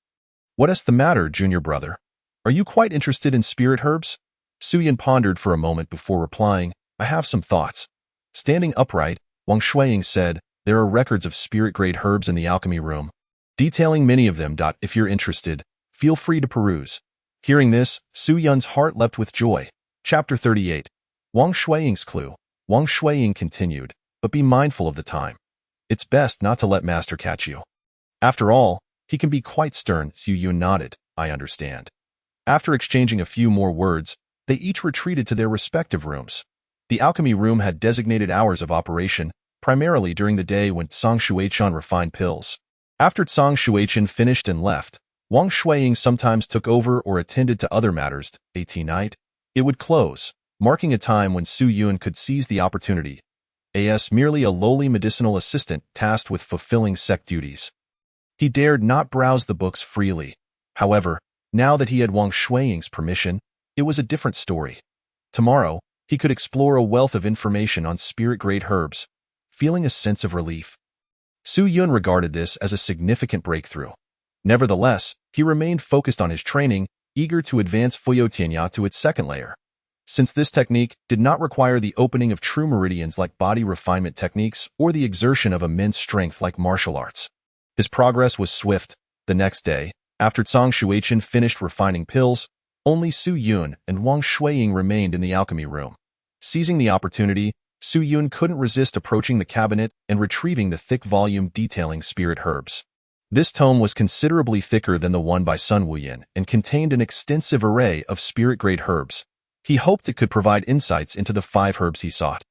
"What's the matter, junior brother? Are you quite interested in spirit herbs?" Su Yun pondered for a moment before replying, "I have some thoughts." Standing upright, Wang Shuiying said, "There are records of spirit-grade herbs in the alchemy room, detailing many of them. If you're interested, feel free to peruse." Hearing this, Su Yun's heart leapt with joy. Chapter 38. Wang Shuiying's Clue. Wang Shuiying continued, "But be mindful of the time. It's best not to let master catch you. After all, he can be quite stern." Su Yun nodded, "I understand." After exchanging a few more words, they each retreated to their respective rooms. The alchemy room had designated hours of operation, primarily during the day when Tsang Shueichin refined pills. After Tsang Shueichin finished and left, Wang Shuiying sometimes took over or attended to other matters. At night, it would close, marking a time when Su Yun could seize the opportunity. As merely a lowly medicinal assistant tasked with fulfilling sect duties, he dared not browse the books freely. However, now that he had Wang Shuiying's permission, it was a different story. Tomorrow, he could explore a wealth of information on spirit-grade herbs, feeling a sense of relief. Su Yun regarded this as a significant breakthrough. Nevertheless, he remained focused on his training, eager to advance Fuyotianya to its second layer. Since this technique did not require the opening of true meridians like body refinement techniques or the exertion of immense strength like martial arts, his progress was swift. The next day, after Tsang Shueichin finished refining pills, only Su Yun and Wang Shuiying remained in the alchemy room. Seizing the opportunity, Su Yun couldn't resist approaching the cabinet and retrieving the thick volume detailing spirit herbs. This tome was considerably thicker than the one by Sun Wuyin and contained an extensive array of spirit-grade herbs. He hoped it could provide insights into the 5 herbs he sought.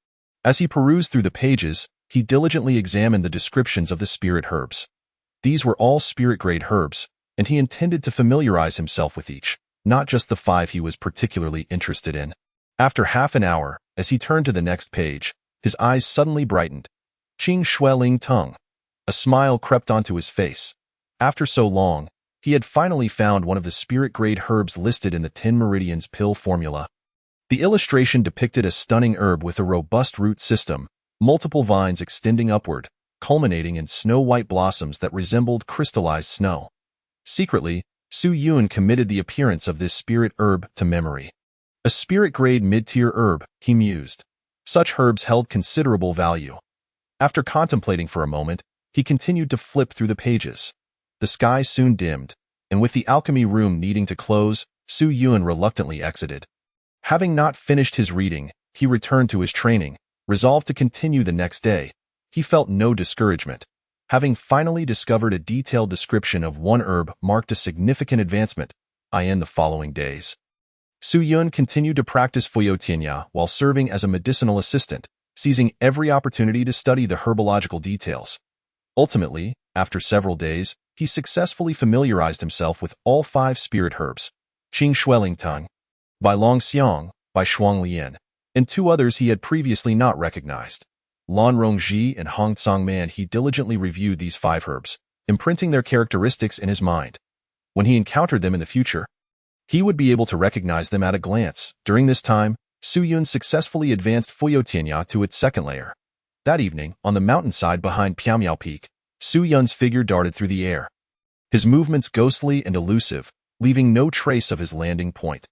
As he perused through the pages, he diligently examined the descriptions of the spirit herbs. These were all spirit-grade herbs, and he intended to familiarize himself with each, not just the 5 he was particularly interested in. After half an hour, as he turned to the next page, his eyes suddenly brightened. Qing Shui Ling Tung. A smile crept onto his face. After so long, he had finally found one of the spirit-grade herbs listed in the 10 Meridians pill formula. The illustration depicted a stunning herb with a robust root system, multiple vines extending upward, culminating in snow-white blossoms that resembled crystallized snow. Secretly, Su Yun committed the appearance of this spirit herb to memory. A spirit-grade mid-tier herb, he mused. Such herbs held considerable value. After contemplating for a moment, he continued to flip through the pages. The sky soon dimmed, and with the alchemy room needing to close, Su Yun reluctantly exited. Having not finished his reading, he returned to his training, resolved to continue the next day. He felt no discouragement. Having finally discovered a detailed description of one herb marked a significant advancement, in the following days. Su Yun continued to practice Fuyotianya while serving as a medicinal assistant, seizing every opportunity to study the herbological details. Ultimately, after several days, he successfully familiarized himself with all 5 spirit herbs, Qing Shueling Tang, Bai Long Xiang, Bai Shuang Lian, and 2 others he had previously not recognized. Lan Rongji and Hong Tsang Man. He diligently reviewed these 5 herbs, imprinting their characteristics in his mind. When he encountered them in the future, he would be able to recognize them at a glance. During this time, Su Yun successfully advanced Fuyotianya to its 2nd layer. That evening, on the mountainside behind Piaomiao Peak, Su Yun's figure darted through the air. His movements ghostly and elusive, leaving no trace of his landing point.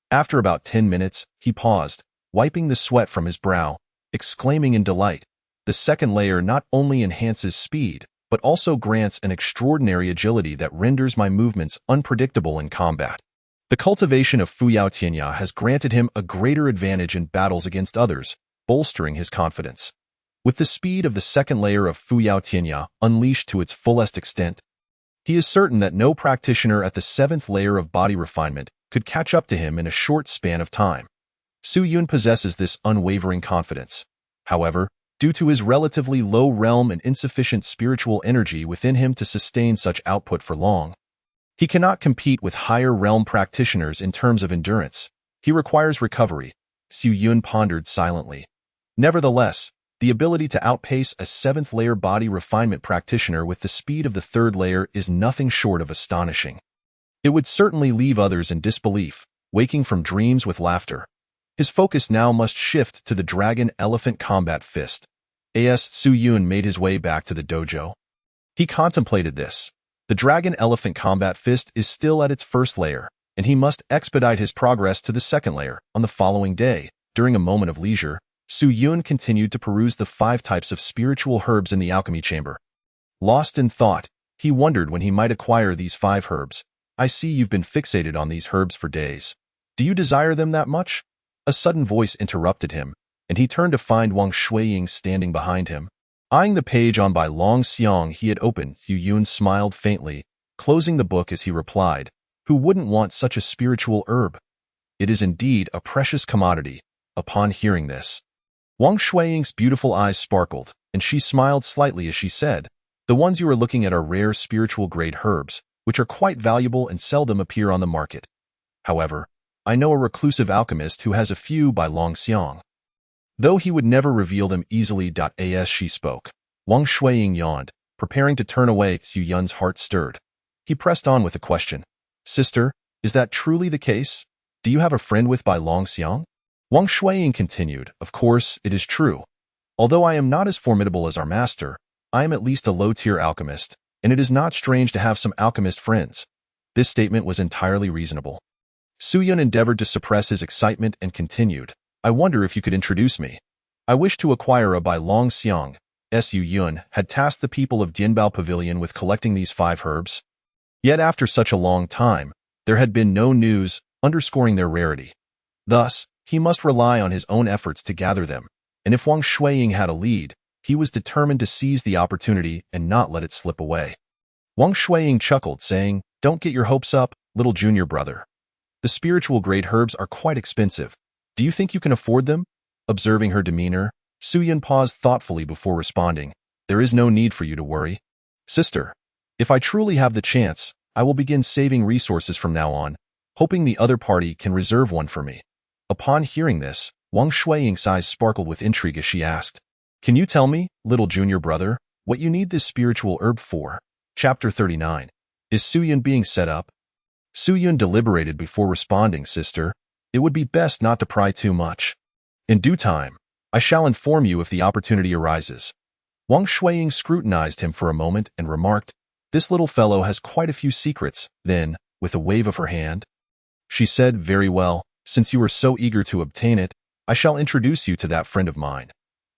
After about 10 minutes, he paused, wiping the sweat from his brow, exclaiming in delight, "The 2nd layer not only enhances speed, but also grants an extraordinary agility that renders my movements unpredictable in combat." The cultivation of Fuyotianya has granted him a greater advantage in battles against others, bolstering his confidence. With the speed of the 2nd layer of Fuyotianya unleashed to its fullest extent, he is certain that no practitioner at the 7th layer of body refinement could catch up to him in a short span of time. Su Yun possesses this unwavering confidence. However, due to his relatively low realm and insufficient spiritual energy within him to sustain such output for long, he cannot compete with higher realm practitioners in terms of endurance. He requires recovery. Su Yun pondered silently. Nevertheless, the ability to outpace a 7th layer body refinement practitioner with the speed of the 3rd layer is nothing short of astonishing. It would certainly leave others in disbelief, waking from dreams with laughter. His focus now must shift to the Dragon Elephant Combat Fist. Su Yun made his way back to the dojo. He contemplated this. The Dragon Elephant Combat Fist is still at its 1st layer, and he must expedite his progress to the 2nd layer. On the following day, during a moment of leisure, Su Yun continued to peruse the 5 types of spiritual herbs in the alchemy chamber. Lost in thought, he wondered when he might acquire these 5 herbs. "I see you've been fixated on these herbs for days. Do you desire them that much?" A sudden voice interrupted him, and he turned to find Wang Shuiying standing behind him. Eyeing the page on Bai Long Xiang he had opened, Su Yun smiled faintly, closing the book as he replied, "Who wouldn't want such a spiritual herb? It is indeed a precious commodity." Upon hearing this, Wang Shuiying's beautiful eyes sparkled, and she smiled slightly as she said, "The ones you are looking at are rare spiritual-grade herbs, which are quite valuable and seldom appear on the market. However, I know a reclusive alchemist who has a few Bai Long Xiang, though he would never reveal them easily." As she spoke, Wang Shuiying yawned, preparing to turn away. Su Yun's heart stirred. He pressed on with a question. "Sister, is that truly the case? Do you have a friend with Bai Long Xiang?" Wang Shuiying continued, "Of course, it is true. Although I am not as formidable as our master, I am at least a low-tier alchemist, and it is not strange to have some alchemist friends." This statement was entirely reasonable. Su Yun endeavored to suppress his excitement and continued, "I wonder if you could introduce me. I wish to acquire a Bai Long Xiang." Su Yun had tasked the people of Dianbao Pavilion with collecting these 5 herbs. Yet after such a long time, there had been no news, underscoring their rarity. Thus, he must rely on his own efforts to gather them, and if Wang Shuiying had a lead, he was determined to seize the opportunity and not let it slip away. Wang Shuiying chuckled, saying, "Don't get your hopes up, little junior brother. The spiritual-grade herbs are quite expensive. Do you think you can afford them?" Observing her demeanor, Su Yun paused thoughtfully before responding, "There is no need for you to worry. Sister, if I truly have the chance, I will begin saving resources from now on, hoping the other party can reserve one for me." Upon hearing this, Wang Shuiying's eyes sparkled with intrigue as she asked, "Can you tell me, little junior brother, what you need this spiritual herb for?" Chapter 39. Is Su Yun being set up? Su Yun deliberated before responding, "Sister, it would be best not to pry too much. In due time, I shall inform you if the opportunity arises." Wang Shuiying scrutinized him for a moment and remarked, "This little fellow has quite a few secrets." Then, with a wave of her hand, she said, "Very well, since you are so eager to obtain it, I shall introduce you to that friend of mine.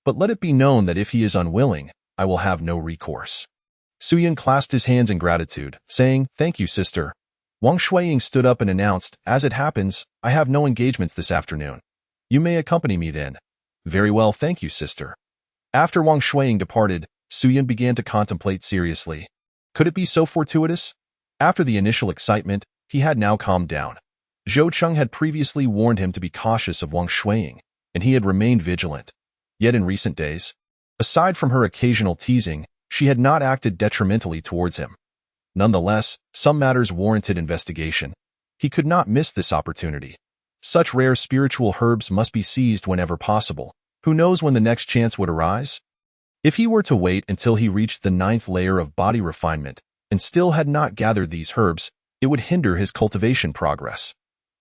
But let it be known that if he is unwilling, I will have no recourse." Su Yun clasped his hands in gratitude, saying, "Thank you, sister." Wang Shuiying stood up and announced, "As it happens, I have no engagements this afternoon. You may accompany me then." "Very well, thank you, sister." After Wang Shuiying departed, Su Yun began to contemplate seriously. Could it be so fortuitous? After the initial excitement, he had now calmed down. Zhou Cheng had previously warned him to be cautious of Wang Shuiying, and he had remained vigilant. Yet in recent days, aside from her occasional teasing, she had not acted detrimentally towards him. Nonetheless, some matters warranted investigation. He could not miss this opportunity. Such rare spiritual herbs must be seized whenever possible. Who knows when the next chance would arise? If he were to wait until he reached the 9th layer of body refinement and still had not gathered these herbs, it would hinder his cultivation progress.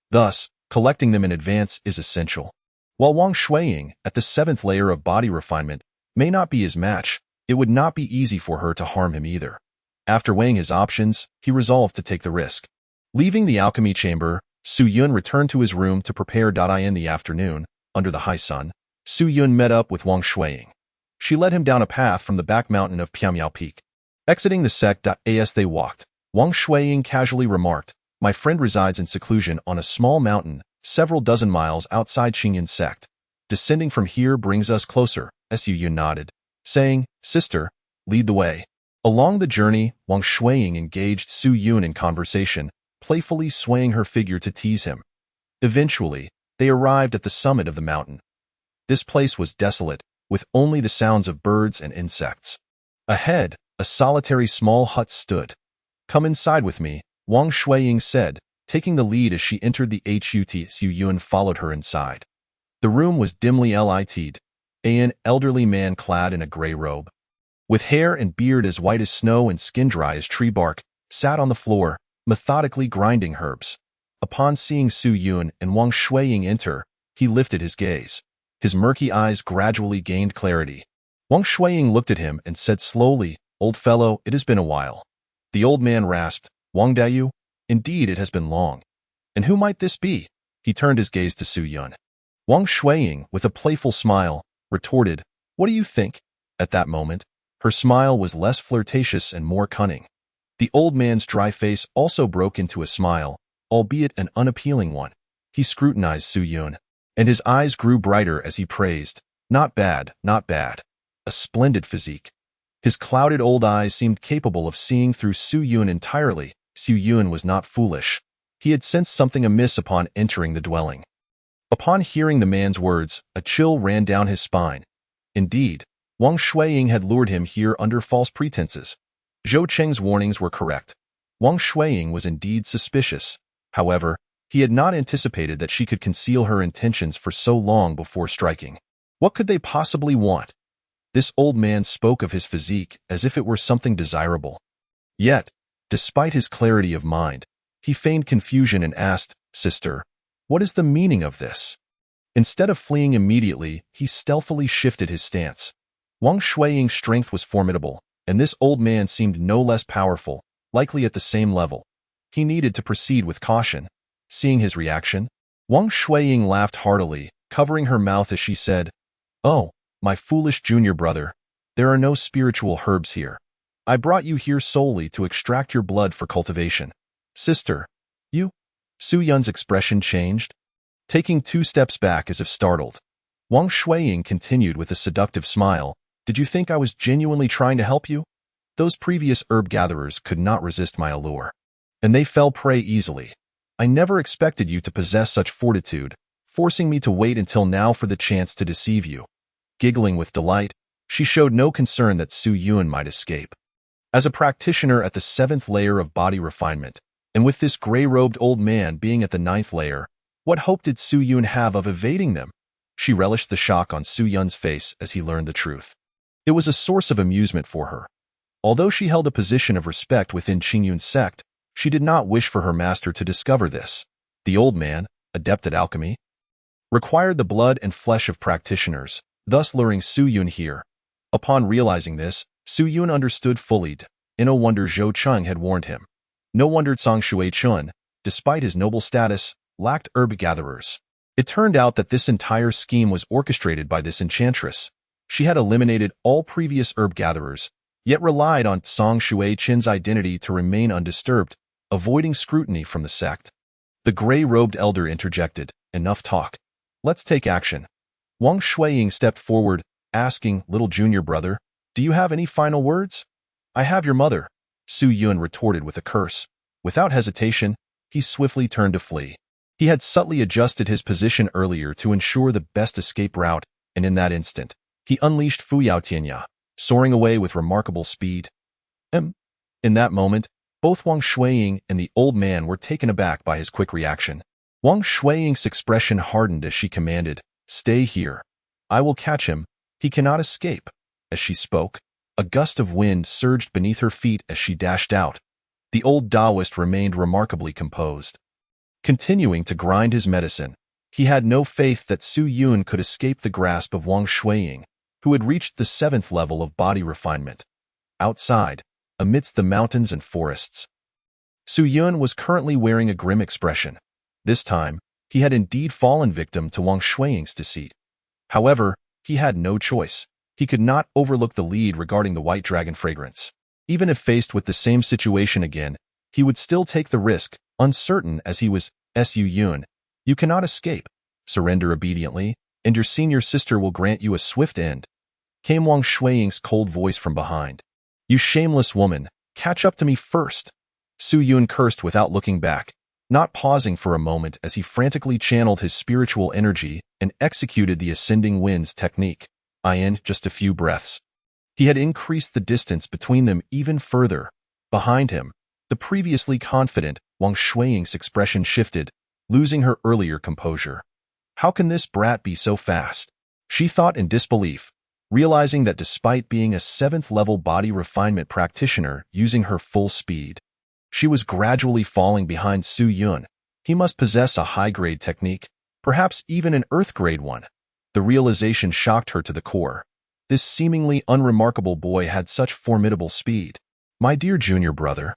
Thus, collecting them in advance is essential. While Wang Shuiying, at the 7th layer of body refinement, may not be his match, it would not be easy for her to harm him either. After weighing his options, he resolved to take the risk. Leaving the alchemy chamber, Su Yun returned to his room to prepare. In the afternoon, under the high sun, Su Yun met up with Wang Shuiying. She led him down a path from the back mountain of Piamiao Peak. Exiting the sect. As they walked, Wang Shuiying casually remarked, "My friend resides in seclusion on a small mountain, several dozen miles outside Qingyun sect. Descending from here brings us closer." Su Yun nodded, saying, "Sister, lead the way." Along the journey, Wang Shuiying engaged Su Yun in conversation, playfully swaying her figure to tease him. Eventually, they arrived at the summit of the mountain. This place was desolate, with only the sounds of birds and insects. Ahead, a solitary small hut stood. "Come inside with me," Wang Shuiying said, taking the lead as she entered the hut. Su Yun followed her inside. The room was dimly lit. An elderly man clad in a gray robe, with hair and beard as white as snow and skin dry as tree bark, sat on the floor, methodically grinding herbs. Upon seeing Su Yun and Wang Shuiying enter, he lifted his gaze. His murky eyes gradually gained clarity. Wang Shuiying looked at him and said slowly, "Old fellow, it has been a while." The old man rasped, "Wang Dayu? Indeed, it has been long. And who might this be?" He turned his gaze to Su Yun. Wang Shuiying, with a playful smile, retorted, "What do you think?" At that moment, her smile was less flirtatious and more cunning. The old man's dry face also broke into a smile, albeit an unappealing one. He scrutinized Su Yun, and his eyes grew brighter as he praised, "Not bad, not bad. A splendid physique." His clouded old eyes seemed capable of seeing through Su Yun entirely. Su Yun was not foolish. He had sensed something amiss upon entering the dwelling. Upon hearing the man's words, a chill ran down his spine. Indeed, Wang Shuiying had lured him here under false pretenses. Zhou Cheng's warnings were correct. Wang Shuiying was indeed suspicious. However, he had not anticipated that she could conceal her intentions for so long before striking. What could they possibly want? This old man spoke of his physique as if it were something desirable. Yet, despite his clarity of mind, he feigned confusion and asked, "Sister, what is the meaning of this?" Instead of fleeing immediately, he stealthily shifted his stance. Wang Shuiying's strength was formidable, and this old man seemed no less powerful, likely at the same level. He needed to proceed with caution. Seeing his reaction, Wang Shuiying laughed heartily, covering her mouth as she said, "Oh, my foolish junior brother, there are no spiritual herbs here. I brought you here solely to extract your blood for cultivation." "Sister, you?" Su Yun's expression changed, taking 2 steps back as if startled. Wang Shuiying continued with a seductive smile, "Did you think I was genuinely trying to help you? Those previous herb gatherers could not resist my allure, and they fell prey easily. I never expected you to possess such fortitude, forcing me to wait until now for the chance to deceive you." Giggling with delight, she showed no concern that Su Yun might escape. As a practitioner at the 7th layer of body refinement, and with this gray-robed old man being at the 9th layer, what hope did Su Yun have of evading them? She relished the shock on Su Yun's face as he learned the truth. It was a source of amusement for her. Although she held a position of respect within Qingyun sect, she did not wish for her master to discover this. The old man, adept at alchemy, required the blood and flesh of practitioners, thus luring Su Yun here. Upon realizing this, Su Yun understood fully. No wonder Zhou Cheng had warned him. No wonder Zhang Shuichun, despite his noble status, lacked herb gatherers. It turned out that this entire scheme was orchestrated by this enchantress. She had eliminated all previous herb gatherers, yet relied on Song Shui-chen's identity to remain undisturbed, avoiding scrutiny from the sect. The gray-robed elder interjected, "Enough talk. Let's take action." Wang Shuiying stepped forward, asking, "Little junior brother, do you have any final words?" "I have your mother," Su Yun retorted with a curse. Without hesitation, he swiftly turned to flee. He had subtly adjusted his position earlier to ensure the best escape route, and in that instant, he unleashed Fu Yao Tianya, soaring away with remarkable speed. In that moment, both Wang Shuiying and the old man were taken aback by his quick reaction. Wang Shuiying's expression hardened as she commanded, "Stay here. I will catch him. He cannot escape." As she spoke, a gust of wind surged beneath her feet as she dashed out. The old Taoist remained remarkably composed. Continuing to grind his medicine, he had no faith that Su Yun could escape the grasp of Wang Shuiying, who had reached the 7th level of body refinement. Outside, amidst the mountains and forests, Su Yun was currently wearing a grim expression. This time, he had indeed fallen victim to Wang Shuiying's deceit. However, he had no choice. He could not overlook the lead regarding the white dragon fragrance. Even if faced with the same situation again, he would still take the risk, uncertain as he was. Su Yun, you cannot escape. Surrender obediently, and your senior sister will grant you a swift end. Came Wang Shuiying's cold voice from behind. You shameless woman, catch up to me first. Su Yun cursed without looking back, not pausing for a moment as he frantically channeled his spiritual energy and executed the ascending winds technique. In just a few breaths, he had increased the distance between them even further. Behind him, the previously confident Wang Shuiying's expression shifted, losing her earlier composure. How can this brat be so fast? She thought in disbelief, realizing that despite being a 7th-level body refinement practitioner using her full speed, she was gradually falling behind Su Yun. He must possess a high-grade technique, perhaps even an Earth-grade one. The realization shocked her to the core. This seemingly unremarkable boy had such formidable speed. My dear junior brother,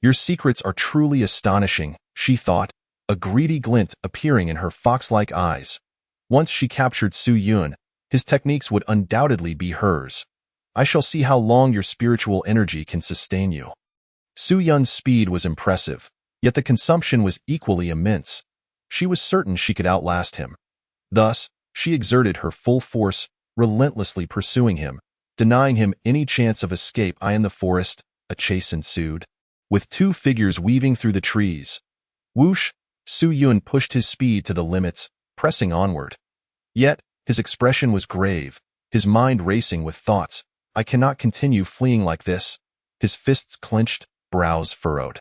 your secrets are truly astonishing, she thought, a greedy glint appearing in her fox-like eyes. Once she captured Su Yun, his techniques would undoubtedly be hers. I shall see how long your spiritual energy can sustain you. Su Yun's speed was impressive, yet the consumption was equally immense. She was certain she could outlast him. Thus, she exerted her full force, relentlessly pursuing him, denying him any chance of escape. In the forest, a chase ensued. With two figures weaving through the trees. Whoosh! Su Yun pushed his speed to the limits, pressing onward. Yet, his expression was grave, his mind racing with thoughts. I cannot continue fleeing like this. His fists clenched, brows furrowed.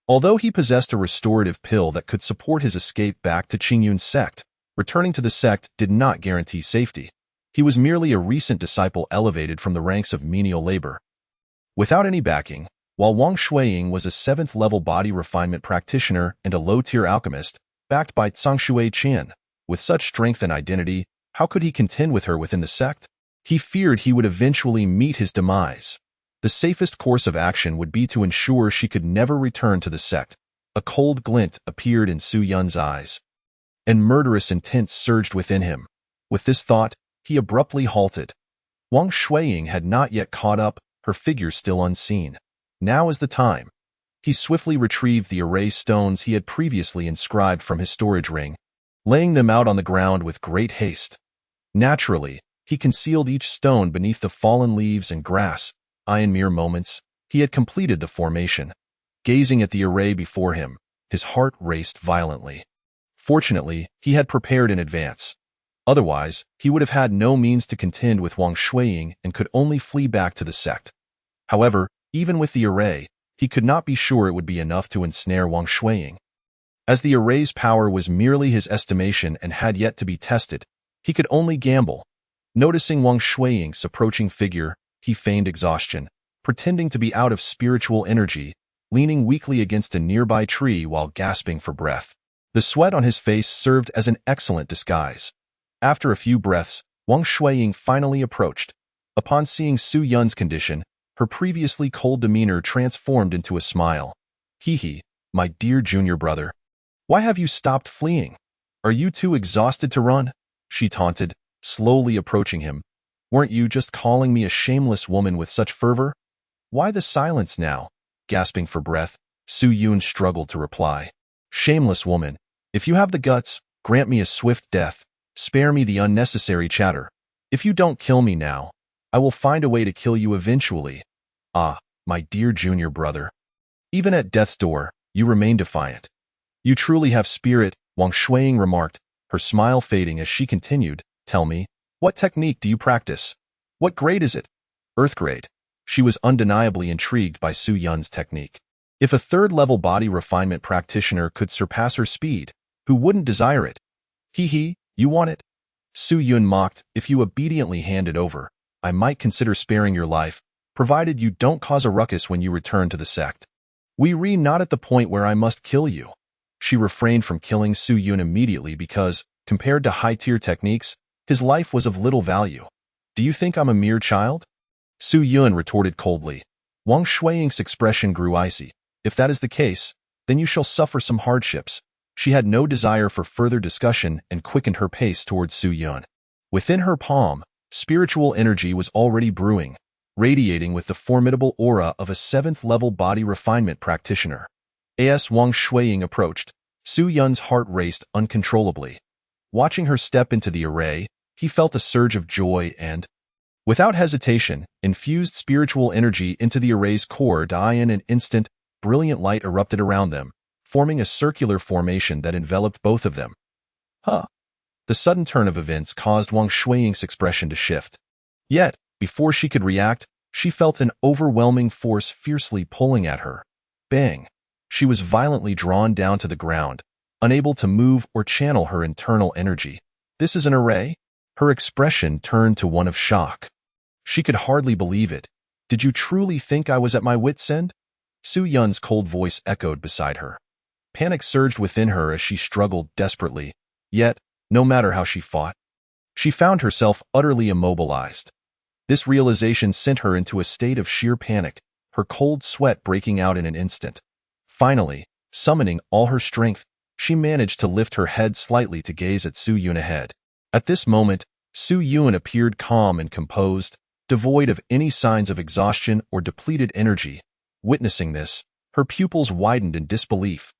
Although he possessed a restorative pill that could support his escape back to Qingyun's sect, returning to the sect did not guarantee safety. He was merely a recent disciple elevated from the ranks of menial labor. Without any backing, while Wang Shuiying was a 7th-level body refinement practitioner and a low-tier alchemist, backed by Song Shui-chen, with such strength and identity, how could he contend with her within the sect? He feared he would eventually meet his demise. The safest course of action would be to ensure she could never return to the sect. A cold glint appeared in Su Yun's eyes, and murderous intent surged within him. With this thought, he abruptly halted. Wang Shuiying had not yet caught up, her figure still unseen. Now is the time. He swiftly retrieved the array stones he had previously inscribed from his storage ring, laying them out on the ground with great haste. Naturally, he concealed each stone beneath the fallen leaves and grass. In mere moments, he had completed the formation. Gazing at the array before him, his heart raced violently. Fortunately, he had prepared in advance. Otherwise, he would have had no means to contend with Wang Shuiying and could only flee back to the sect. However, even with the array, he could not be sure it would be enough to ensnare Wang Shuiying. As the array's power was merely his estimation and had yet to be tested, he could only gamble. Noticing Wang Shuiying's approaching figure, he feigned exhaustion, pretending to be out of spiritual energy, leaning weakly against a nearby tree while gasping for breath. The sweat on his face served as an excellent disguise. After a few breaths, Wang Shuiying finally approached. Upon seeing Su Yun's condition, her previously cold demeanor transformed into a smile. Hee, my dear junior brother. Why have you stopped fleeing? Are you too exhausted to run? She taunted, slowly approaching him. Weren't you just calling me a shameless woman with such fervor? Why the silence now? Gasping for breath, Su Yun struggled to reply. Shameless woman, if you have the guts, grant me a swift death. Spare me the unnecessary chatter. If you don't kill me now, I will find a way to kill you eventually. Ah, my dear junior brother. Even at death's door, you remain defiant. You truly have spirit, Wang Shuiying remarked, her smile fading as she continued. Tell me, what technique do you practice? What grade is it? Earth grade. She was undeniably intrigued by Su Yun's technique. If a third-level body refinement practitioner could surpass her speed, who wouldn't desire it? Hee, you want it? Su Yun mocked. If you obediently hand it over, I might consider sparing your life, provided you don't cause a ruckus when you return to the sect. Wei not at the point where I must kill you. She refrained from killing Su Yun immediately because, compared to high-tier techniques, his life was of little value. Do you think I'm a mere child? Su Yun retorted coldly. Wang Shuiying's expression grew icy. If that is the case, then you shall suffer some hardships. She had no desire for further discussion and quickened her pace towards Su Yun. Within her palm, spiritual energy was already brewing, radiating with the formidable aura of a 7th-level body refinement practitioner. As Wang Shuiying approached, Su Yun's heart raced uncontrollably. Watching her step into the array, he felt a surge of joy and, without hesitation, infused spiritual energy into the array's core. In an instant, brilliant light erupted around them, forming a circular formation that enveloped both of them. The sudden turn of events caused Wang Shuiying's expression to shift. Yet, before she could react, she felt an overwhelming force fiercely pulling at her. Bang! She was violently drawn down to the ground, unable to move or channel her internal energy. This is an array? Her expression turned to one of shock. She could hardly believe it. Did you truly think I was at my wit's end? Su Yun's cold voice echoed beside her. Panic surged within her as she struggled desperately. Yet, no matter how she fought, she found herself utterly immobilized. This realization sent her into a state of sheer panic, her cold sweat breaking out in an instant. Finally, summoning all her strength, she managed to lift her head slightly to gaze at Su Yun ahead. At this moment, Su Yun appeared calm and composed, devoid of any signs of exhaustion or depleted energy. Witnessing this, her pupils widened in disbelief.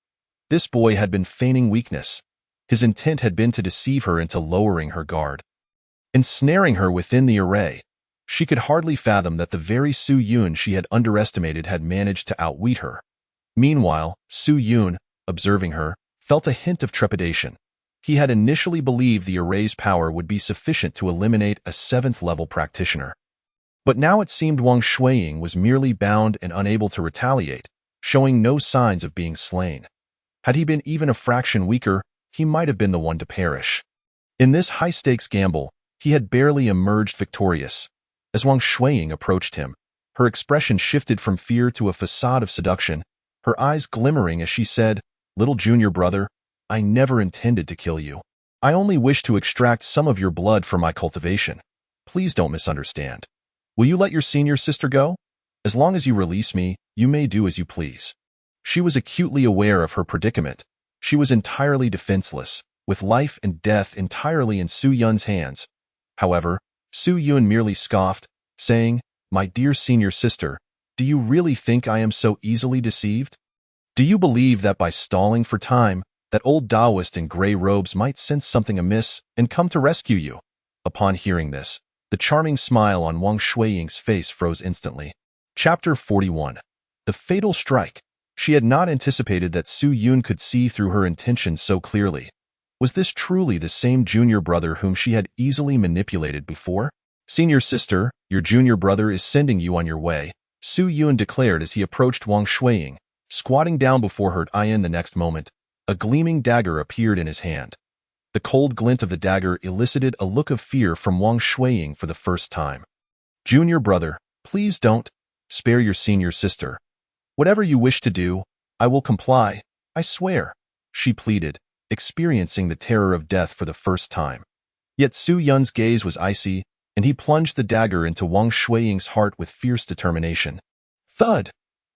This boy had been feigning weakness. His intent had been to deceive her into lowering her guard, ensnaring her within the array. She could hardly fathom that the very Su Yun she had underestimated had managed to outwit her. Meanwhile, Su Yun, observing her, felt a hint of trepidation. He had initially believed the array's power would be sufficient to eliminate a 7th-level practitioner. But now it seemed Wang Shuiying was merely bound and unable to retaliate, showing no signs of being slain. Had he been even a fraction weaker, he might have been the one to perish. In this high-stakes gamble, he had barely emerged victorious. As Wang Shuiying approached him, her expression shifted from fear to a facade of seduction, her eyes glimmering as she said, "Little junior brother, I never intended to kill you. I only wish to extract some of your blood for my cultivation. Please don't misunderstand. Will you let your senior sister go? As long as you release me, you may do as you please." She was acutely aware of her predicament. She was entirely defenseless, with life and death entirely in Su Yun's hands. However, Su Yun merely scoffed, saying, "My dear senior sister, do you really think I am so easily deceived? Do you believe that by stalling for time, that old Taoist in gray robes might sense something amiss and come to rescue you?" Upon hearing this, the charming smile on Wang Shuiying's face froze instantly. Chapter 41. The Fatal Strike. She had not anticipated that Su Yun could see through her intentions so clearly. Was this truly the same junior brother whom she had easily manipulated before? "Senior sister, your junior brother is sending you on your way," Su Yun declared as he approached Wang Shuiying. Squatting down before her, the next moment, a gleaming dagger appeared in his hand. The cold glint of the dagger elicited a look of fear from Wang Shuiying for the first time. "Junior brother, please don't. Spare your senior sister. Whatever you wish to do, I will comply, I swear," she pleaded, experiencing the terror of death for the first time. Yet Su Yun's gaze was icy, and he plunged the dagger into Wang Shuiying's heart with fierce determination. Thud!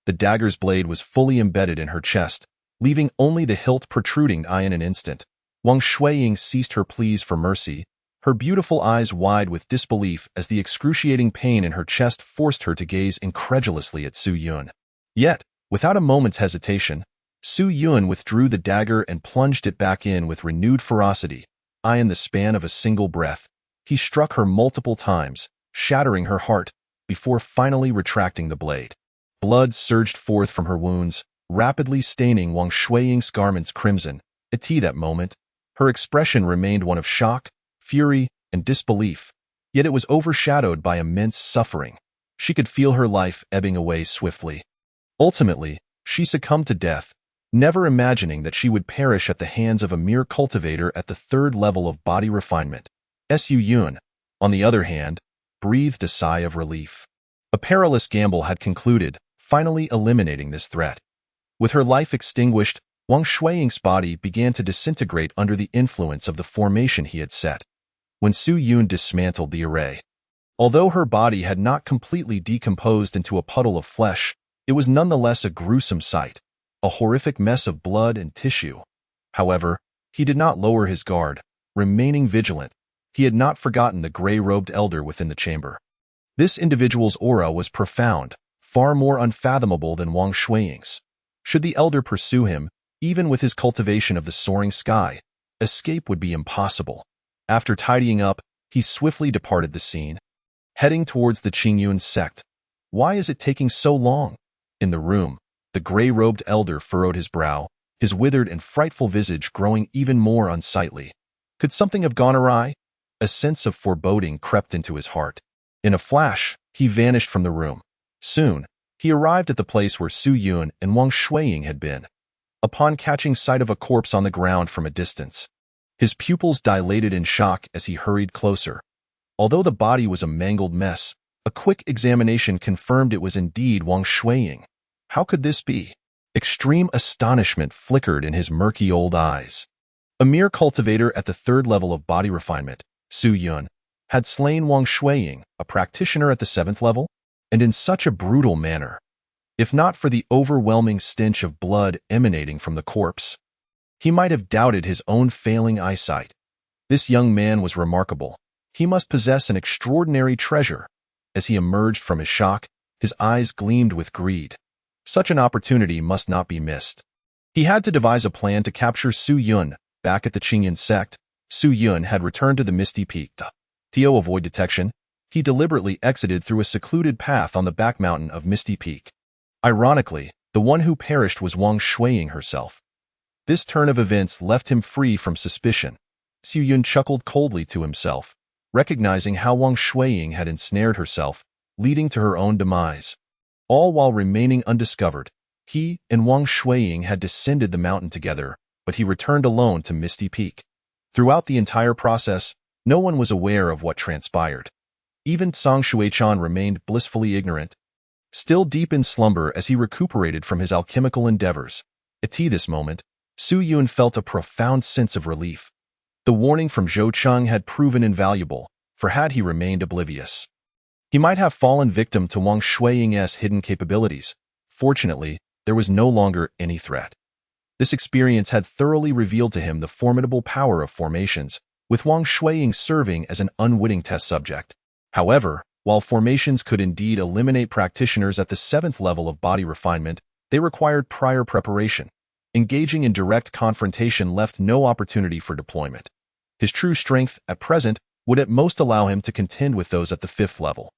The dagger's blade was fully embedded in her chest, leaving only the hilt protruding in an instant. Wang Shuiying ceased her pleas for mercy, her beautiful eyes wide with disbelief as the excruciating pain in her chest forced her to gaze incredulously at Su Yun. Yet, without a moment's hesitation, Su Yun withdrew the dagger and plunged it back in with renewed ferocity. In the span of a single breath, he struck her multiple times, shattering her heart, before finally retracting the blade. Blood surged forth from her wounds, rapidly staining Wang Shuiying's garments crimson. At that moment, her expression remained one of shock, fury, and disbelief, yet it was overshadowed by immense suffering. She could feel her life ebbing away swiftly. Ultimately, she succumbed to death, never imagining that she would perish at the hands of a mere cultivator at the third level of body refinement. Su Yun, on the other hand, breathed a sigh of relief. A perilous gamble had concluded, finally eliminating this threat. With her life extinguished, Wang Shuiying's body began to disintegrate under the influence of the formation he had set. When Su Yun dismantled the array, although her body had not completely decomposed into a puddle of flesh, it was nonetheless a gruesome sight, a horrific mess of blood and tissue. However, he did not lower his guard, remaining vigilant. He had not forgotten the gray-robed elder within the chamber. This individual's aura was profound, far more unfathomable than Wang Shuiying's. Should the elder pursue him, even with his cultivation of the soaring sky, escape would be impossible. After tidying up, he swiftly departed the scene, heading towards the Qingyun sect. Why is it taking so long? In the room, the gray-robed elder furrowed his brow, his withered and frightful visage growing even more unsightly. Could something have gone awry? A sense of foreboding crept into his heart. In a flash, he vanished from the room. Soon, he arrived at the place where Su Yun and Wang Shuiying had been. Upon catching sight of a corpse on the ground from a distance, his pupils dilated in shock as he hurried closer. Although the body was a mangled mess, a quick examination confirmed it was indeed Wang Shuiying. How could this be? Extreme astonishment flickered in his murky old eyes. A mere cultivator at the third level of body refinement, Su Yun, had slain Wang Shuiying, a practitioner at the seventh level, and in such a brutal manner. If not for the overwhelming stench of blood emanating from the corpse, he might have doubted his own failing eyesight. This young man was remarkable. He must possess an extraordinary treasure. As he emerged from his shock, his eyes gleamed with greed. Such an opportunity must not be missed. He had to devise a plan to capture Su Yun. Back at the Qingyun sect, Su Yun had returned to the Misty Peak. To avoid detection, he deliberately exited through a secluded path on the back mountain of Misty Peak. Ironically, the one who perished was Wang Shuiying herself. This turn of events left him free from suspicion. Su Yun chuckled coldly to himself, recognizing how Wang Shuiying had ensnared herself, leading to her own demise. All while remaining undiscovered, he and Wang Shuiying had descended the mountain together, but he returned alone to Misty Peak. Throughout the entire process, no one was aware of what transpired. Even Zhang Xuechan remained blissfully ignorant, still deep in slumber as he recuperated from his alchemical endeavors. At this moment, Su Yun felt a profound sense of relief. The warning from Zhou Cheng had proven invaluable, for had he remained oblivious, he might have fallen victim to Wang Shuiying's hidden capabilities. Fortunately, there was no longer any threat. This experience had thoroughly revealed to him the formidable power of formations, with Wang Shuiying serving as an unwitting test subject. However, while formations could indeed eliminate practitioners at the seventh level of body refinement, they required prior preparation. Engaging in direct confrontation left no opportunity for deployment. His true strength, at present, would at most allow him to contend with those at the fifth level.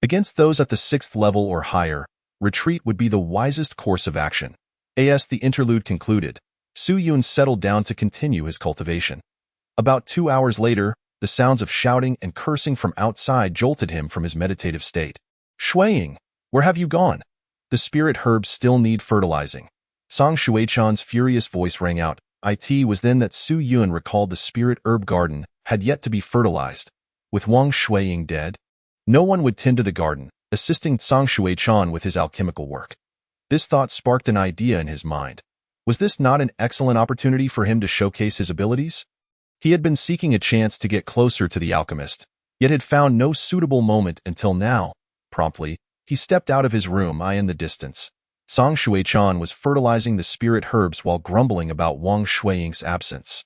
Against those at the sixth level or higher, retreat would be the wisest course of action. As the interlude concluded, Su Yun settled down to continue his cultivation. About 2 hours later, the sounds of shouting and cursing from outside jolted him from his meditative state. Shuiying, where have you gone? The spirit herbs still need fertilizing. Zhang Xuechan's furious voice rang out. It was then that Su Yun recalled the spirit herb garden had yet to be fertilized. With Wang Shuiying dead, no one would tend to the garden, assisting Zhang Xuechan with his alchemical work. This thought sparked an idea in his mind. Was this not an excellent opportunity for him to showcase his abilities? He had been seeking a chance to get closer to the alchemist, yet had found no suitable moment until now. Promptly, he stepped out of his room, in the distance. Zhang Xuechan was fertilizing the spirit herbs while grumbling about Wang Shuiying's absence.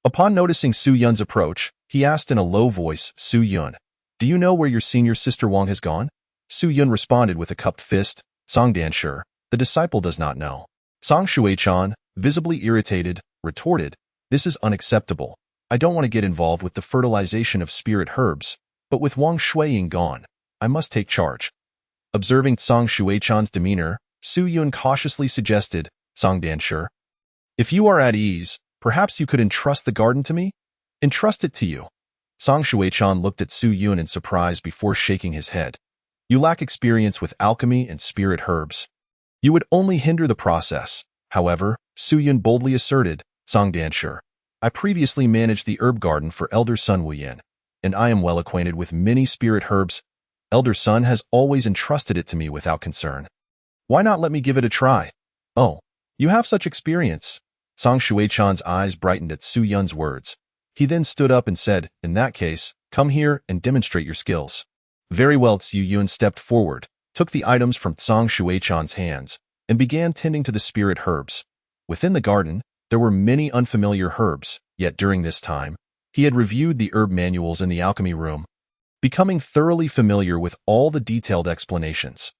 Upon noticing Su Yun's approach, He asked in a low voice, Su Yun, do you know where your senior sister Wang has gone? Su Yun responded with a cupped fist, Songdan sure, the disciple does not know. Song Shuai-chan, visibly irritated, retorted, this is unacceptable. I don't want to get involved with the fertilization of spirit herbs, but with Wang Shuiying gone, I must take charge. Observing Song Shuai-chan's demeanor, Su Yun cautiously suggested, Songdan sure, if you are at ease, perhaps you could entrust the garden to me? Entrust it to you. Song Shuai-chan looked at Su Yun in surprise before shaking his head. You lack experience with alchemy and spirit herbs. You would only hinder the process. However, Su Yun boldly asserted, Songdan sure, I previously managed the herb garden for Elder Sun Wu Yin, and I am well acquainted with many spirit herbs. Elder Sun has always entrusted it to me without concern. Why not let me give it a try? Oh, you have such experience. Song Shuai-chan's eyes brightened at Su Yun's words. He then stood up and said, in that case, come here and demonstrate your skills. Very well. Su Yun stepped forward, took the items from Song Shuai-chan's hands, and began tending to the spirit herbs. Within the garden, there were many unfamiliar herbs, yet during this time, he had reviewed the herb manuals in the alchemy room, becoming thoroughly familiar with all the detailed explanations.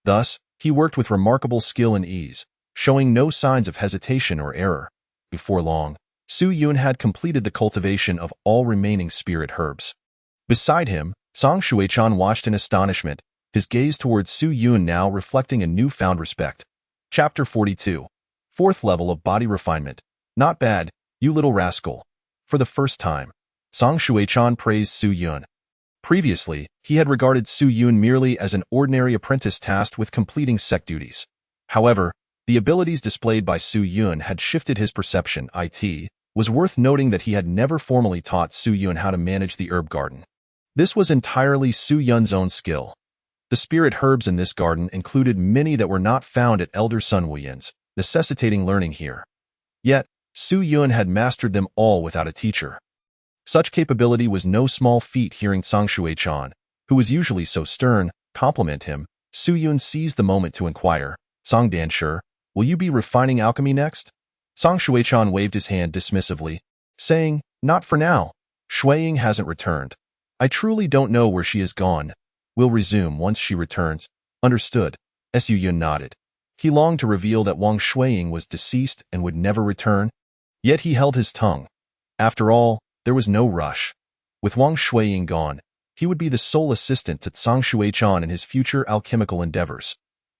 Thus, he worked with remarkable skill and ease, showing no signs of hesitation or error. Before long, Su Yun had completed the cultivation of all remaining spirit herbs. Beside him, Song Shuai-chan watched in astonishment, his gaze towards Su Yun now reflecting a newfound respect. Chapter 42. Fourth level of body refinement. Not bad, you little rascal. For the first time, Song Shuai-chan praised Su Yun. Previously, he had regarded Su Yun merely as an ordinary apprentice tasked with completing sect duties. However, the abilities displayed by Su Yun had shifted his perception. It was worth noting that he had never formally taught Su Yun how to manage the herb garden. This was entirely Su Yun's own skill. The spirit herbs in this garden included many that were not found at Elder Sun Wu Yin's, necessitating learning here. Yet, Su Yun had mastered them all without a teacher. Such capability was no small feat. Hearing Song Shuai-chan, who was usually so stern, compliment him, Su Yun seized the moment to inquire, Songdan sure, will you be refining alchemy next? Song Shuai-chan waved his hand dismissively, saying, not for now. Shuiying hasn't returned. I truly don't know where she has gone. We'll resume once she returns. Understood. Su Yun nodded. He longed to reveal that Wang Shuiying was deceased and would never return, yet he held his tongue. After all, there was no rush. With Wang Shuiying gone, he would be the sole assistant to Song Shuai-chan in his future alchemical endeavors.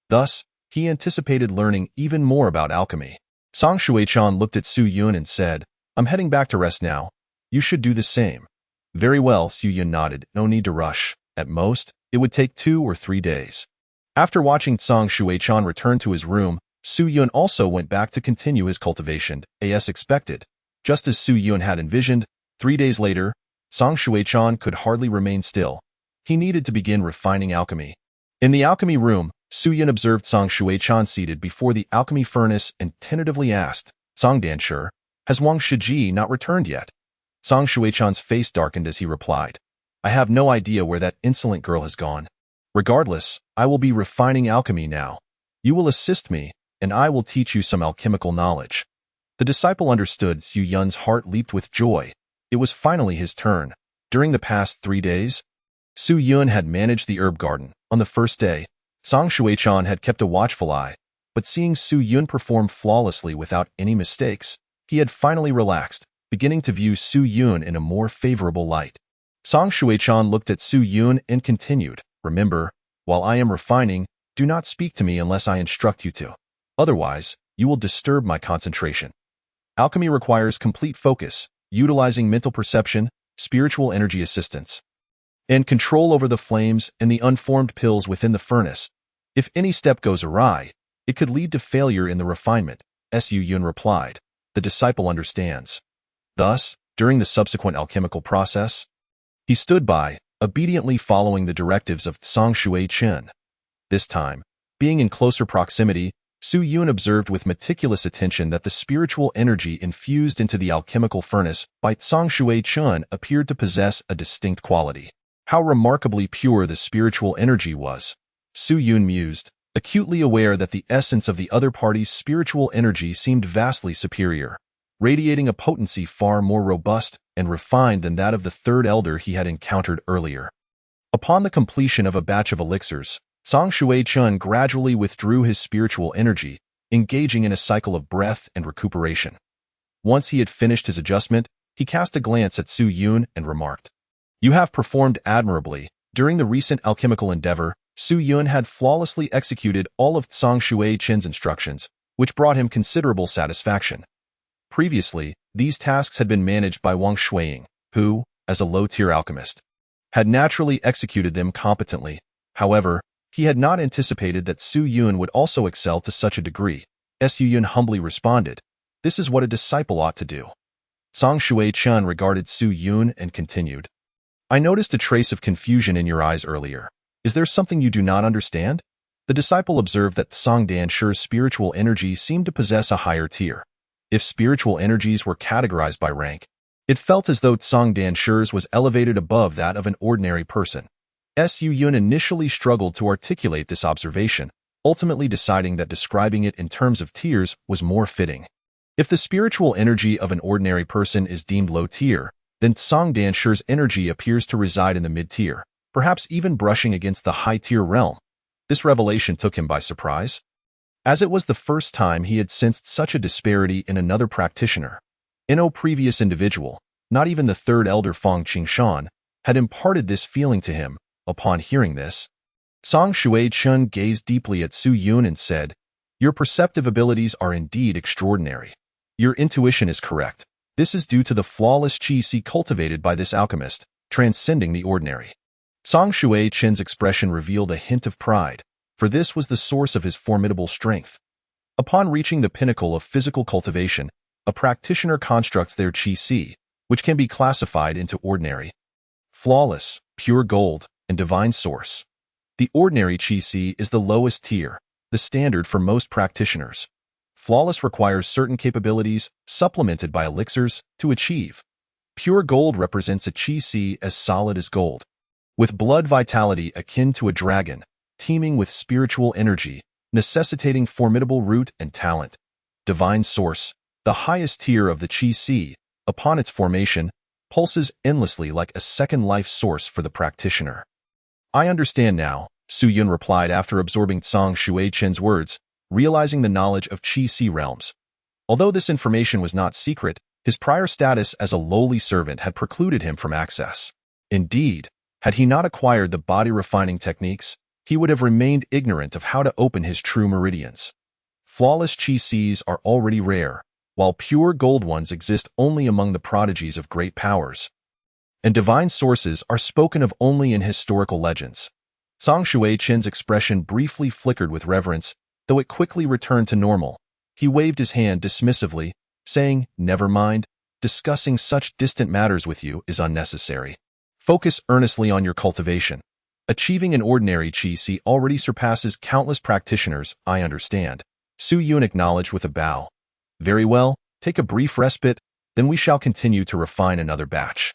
Thus, he anticipated learning even more about alchemy. Song Shuai-chan looked at Su Yun and said, I'm heading back to rest now. You should do the same. Very well, Su Yun nodded. No need to rush. At most, it would take 2 or 3 days. After watching Song Shuai-chan return to his room, Su Yun also went back to continue his cultivation, as expected. Just as Su Yun had envisioned, 3 days later, Song Shuai-chan could hardly remain still. He needed to begin refining alchemy. In the alchemy room, Su Yun observed Song Shuai-chan seated before the alchemy furnace and tentatively asked, Songdan sure, has Wang Shiji not returned yet? Song Shuai-chan's face darkened as he replied, I have no idea where that insolent girl has gone. Regardless, I will be refining alchemy now. You will assist me, and I will teach you some alchemical knowledge. The disciple understood. Su Yun's heart leaped with joy. It was finally his turn. During the past 3 days, Su Yun had managed the herb garden. On the first day, Song Shuai-chan had kept a watchful eye, but seeing Su Yun perform flawlessly without any mistakes, he had finally relaxed, beginning to view Su Yun in a more favorable light. Song Shuai-chan looked at Su Yun and continued, remember, while I am refining, do not speak to me unless I instruct you to. Otherwise, you will disturb my concentration. Alchemy requires complete focus, utilizing mental perception, spiritual energy assistance, and control over the flames and the unformed pills within the furnace. If any step goes awry, it could lead to failure in the refinement, Su Yun replied. The disciple understands. Thus, during the subsequent alchemical process, he stood by, obediently following the directives of Song Shuai-chan. This time, being in closer proximity, Su Yun observed with meticulous attention that the spiritual energy infused into the alchemical furnace by Song Shuai-chan appeared to possess a distinct quality. How remarkably pure the spiritual energy was. Su Yun mused, acutely aware that the essence of the other party's spiritual energy seemed vastly superior, radiating a potency far more robust, and refined than that of the third elder he had encountered earlier. Upon the completion of a batch of elixirs, Song Shui-chun gradually withdrew his spiritual energy, engaging in a cycle of breath and recuperation. Once he had finished his adjustment, he cast a glance at Su Yun and remarked, "You have performed admirably. During the recent alchemical endeavor, Su Yun had flawlessly executed all of Song Shui-chun's instructions, which brought him considerable satisfaction. Previously, these tasks had been managed by Wang Shuiying, who, as a low-tier alchemist, had naturally executed them competently. However, he had not anticipated that Su Yun would also excel to such a degree. Su Yun humbly responded, "This is what a disciple ought to do." Song Shui-chun regarded Su Yun and continued, "I noticed a trace of confusion in your eyes earlier. Is there something you do not understand?" The disciple observed that Song Danshi's spiritual energy seemed to possess a higher tier. If spiritual energies were categorized by rank, it felt as though Song Danshi's was elevated above that of an ordinary person. Su Yun initially struggled to articulate this observation, ultimately deciding that describing it in terms of tiers was more fitting. If the spiritual energy of an ordinary person is deemed low tier, then Song Danshi's energy appears to reside in the mid-tier, perhaps even brushing against the high-tier realm. This revelation took him by surprise, as it was the first time he had sensed such a disparity in another practitioner. No previous individual, not even the third elder Fong Qingshan, had imparted this feeling to him. Upon hearing this, Song Shui-chun gazed deeply at Su Yun and said, "Your perceptive abilities are indeed extraordinary. Your intuition is correct. This is due to the flawless qi cultivated by this alchemist, transcending the ordinary." Song Shui-chun's expression revealed a hint of pride, for this was the source of his formidable strength. Upon reaching the pinnacle of physical cultivation, a practitioner constructs their qi, which can be classified into ordinary, flawless, pure gold, and divine source. The ordinary qi is the lowest tier, the standard for most practitioners. Flawless requires certain capabilities, supplemented by elixirs, to achieve. Pure gold represents a qi as solid as gold, with blood vitality akin to a dragon, teeming with spiritual energy, necessitating formidable root and talent. Divine source, the highest tier of the qi, upon its formation, pulses endlessly like a second life source for the practitioner. "I understand now," Su Yun replied after absorbing Song Shui-chun's words, realizing the knowledge of qi realms. Although this information was not secret, his prior status as a lowly servant had precluded him from access. Indeed, had he not acquired the body-refining techniques, he would have remained ignorant of how to open his true meridians. Flawless qis are already rare, while pure gold ones exist only among the prodigies of great powers. And divine sources are spoken of only in historical legends. Song Shui-chun's expression briefly flickered with reverence, though it quickly returned to normal. He waved his hand dismissively, saying, "Never mind, discussing such distant matters with you is unnecessary. Focus earnestly on your cultivation. Achieving an ordinary qi already surpasses countless practitioners, I understand." Su Yun acknowledged with a bow. "Very well, take a brief respite, then we shall continue to refine another batch."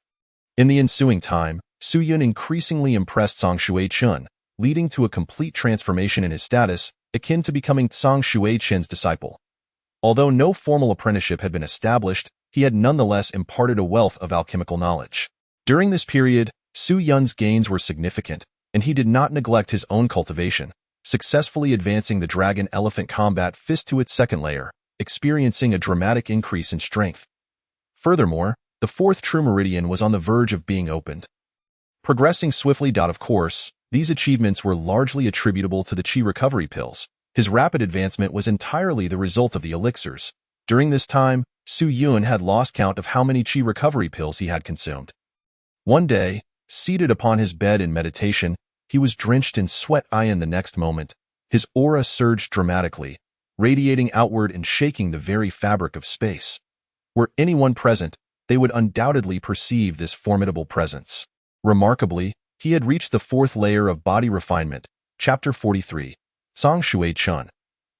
In the ensuing time, Su Yun increasingly impressed Song Shui-chun, leading to a complete transformation in his status, akin to becoming Song Shui-chun's disciple. Although no formal apprenticeship had been established, he had nonetheless imparted a wealth of alchemical knowledge. During this period, Su Yun's gains were significant, and he did not neglect his own cultivation, successfully advancing the dragon-elephant combat fist to its second layer, experiencing a dramatic increase in strength. Furthermore, the fourth true meridian was on the verge of being opened. Progressing swiftly. Of course, these achievements were largely attributable to the qi recovery pills. His rapid advancement was entirely the result of the elixirs. During this time, Su Yun had lost count of how many qi recovery pills he had consumed. One day, seated upon his bed in meditation, he was drenched in sweat. In the next moment, his aura surged dramatically, radiating outward and shaking the very fabric of space. Were anyone present, they would undoubtedly perceive this formidable presence. Remarkably, he had reached the fourth layer of body refinement. Chapter 43. Song Shui-chun.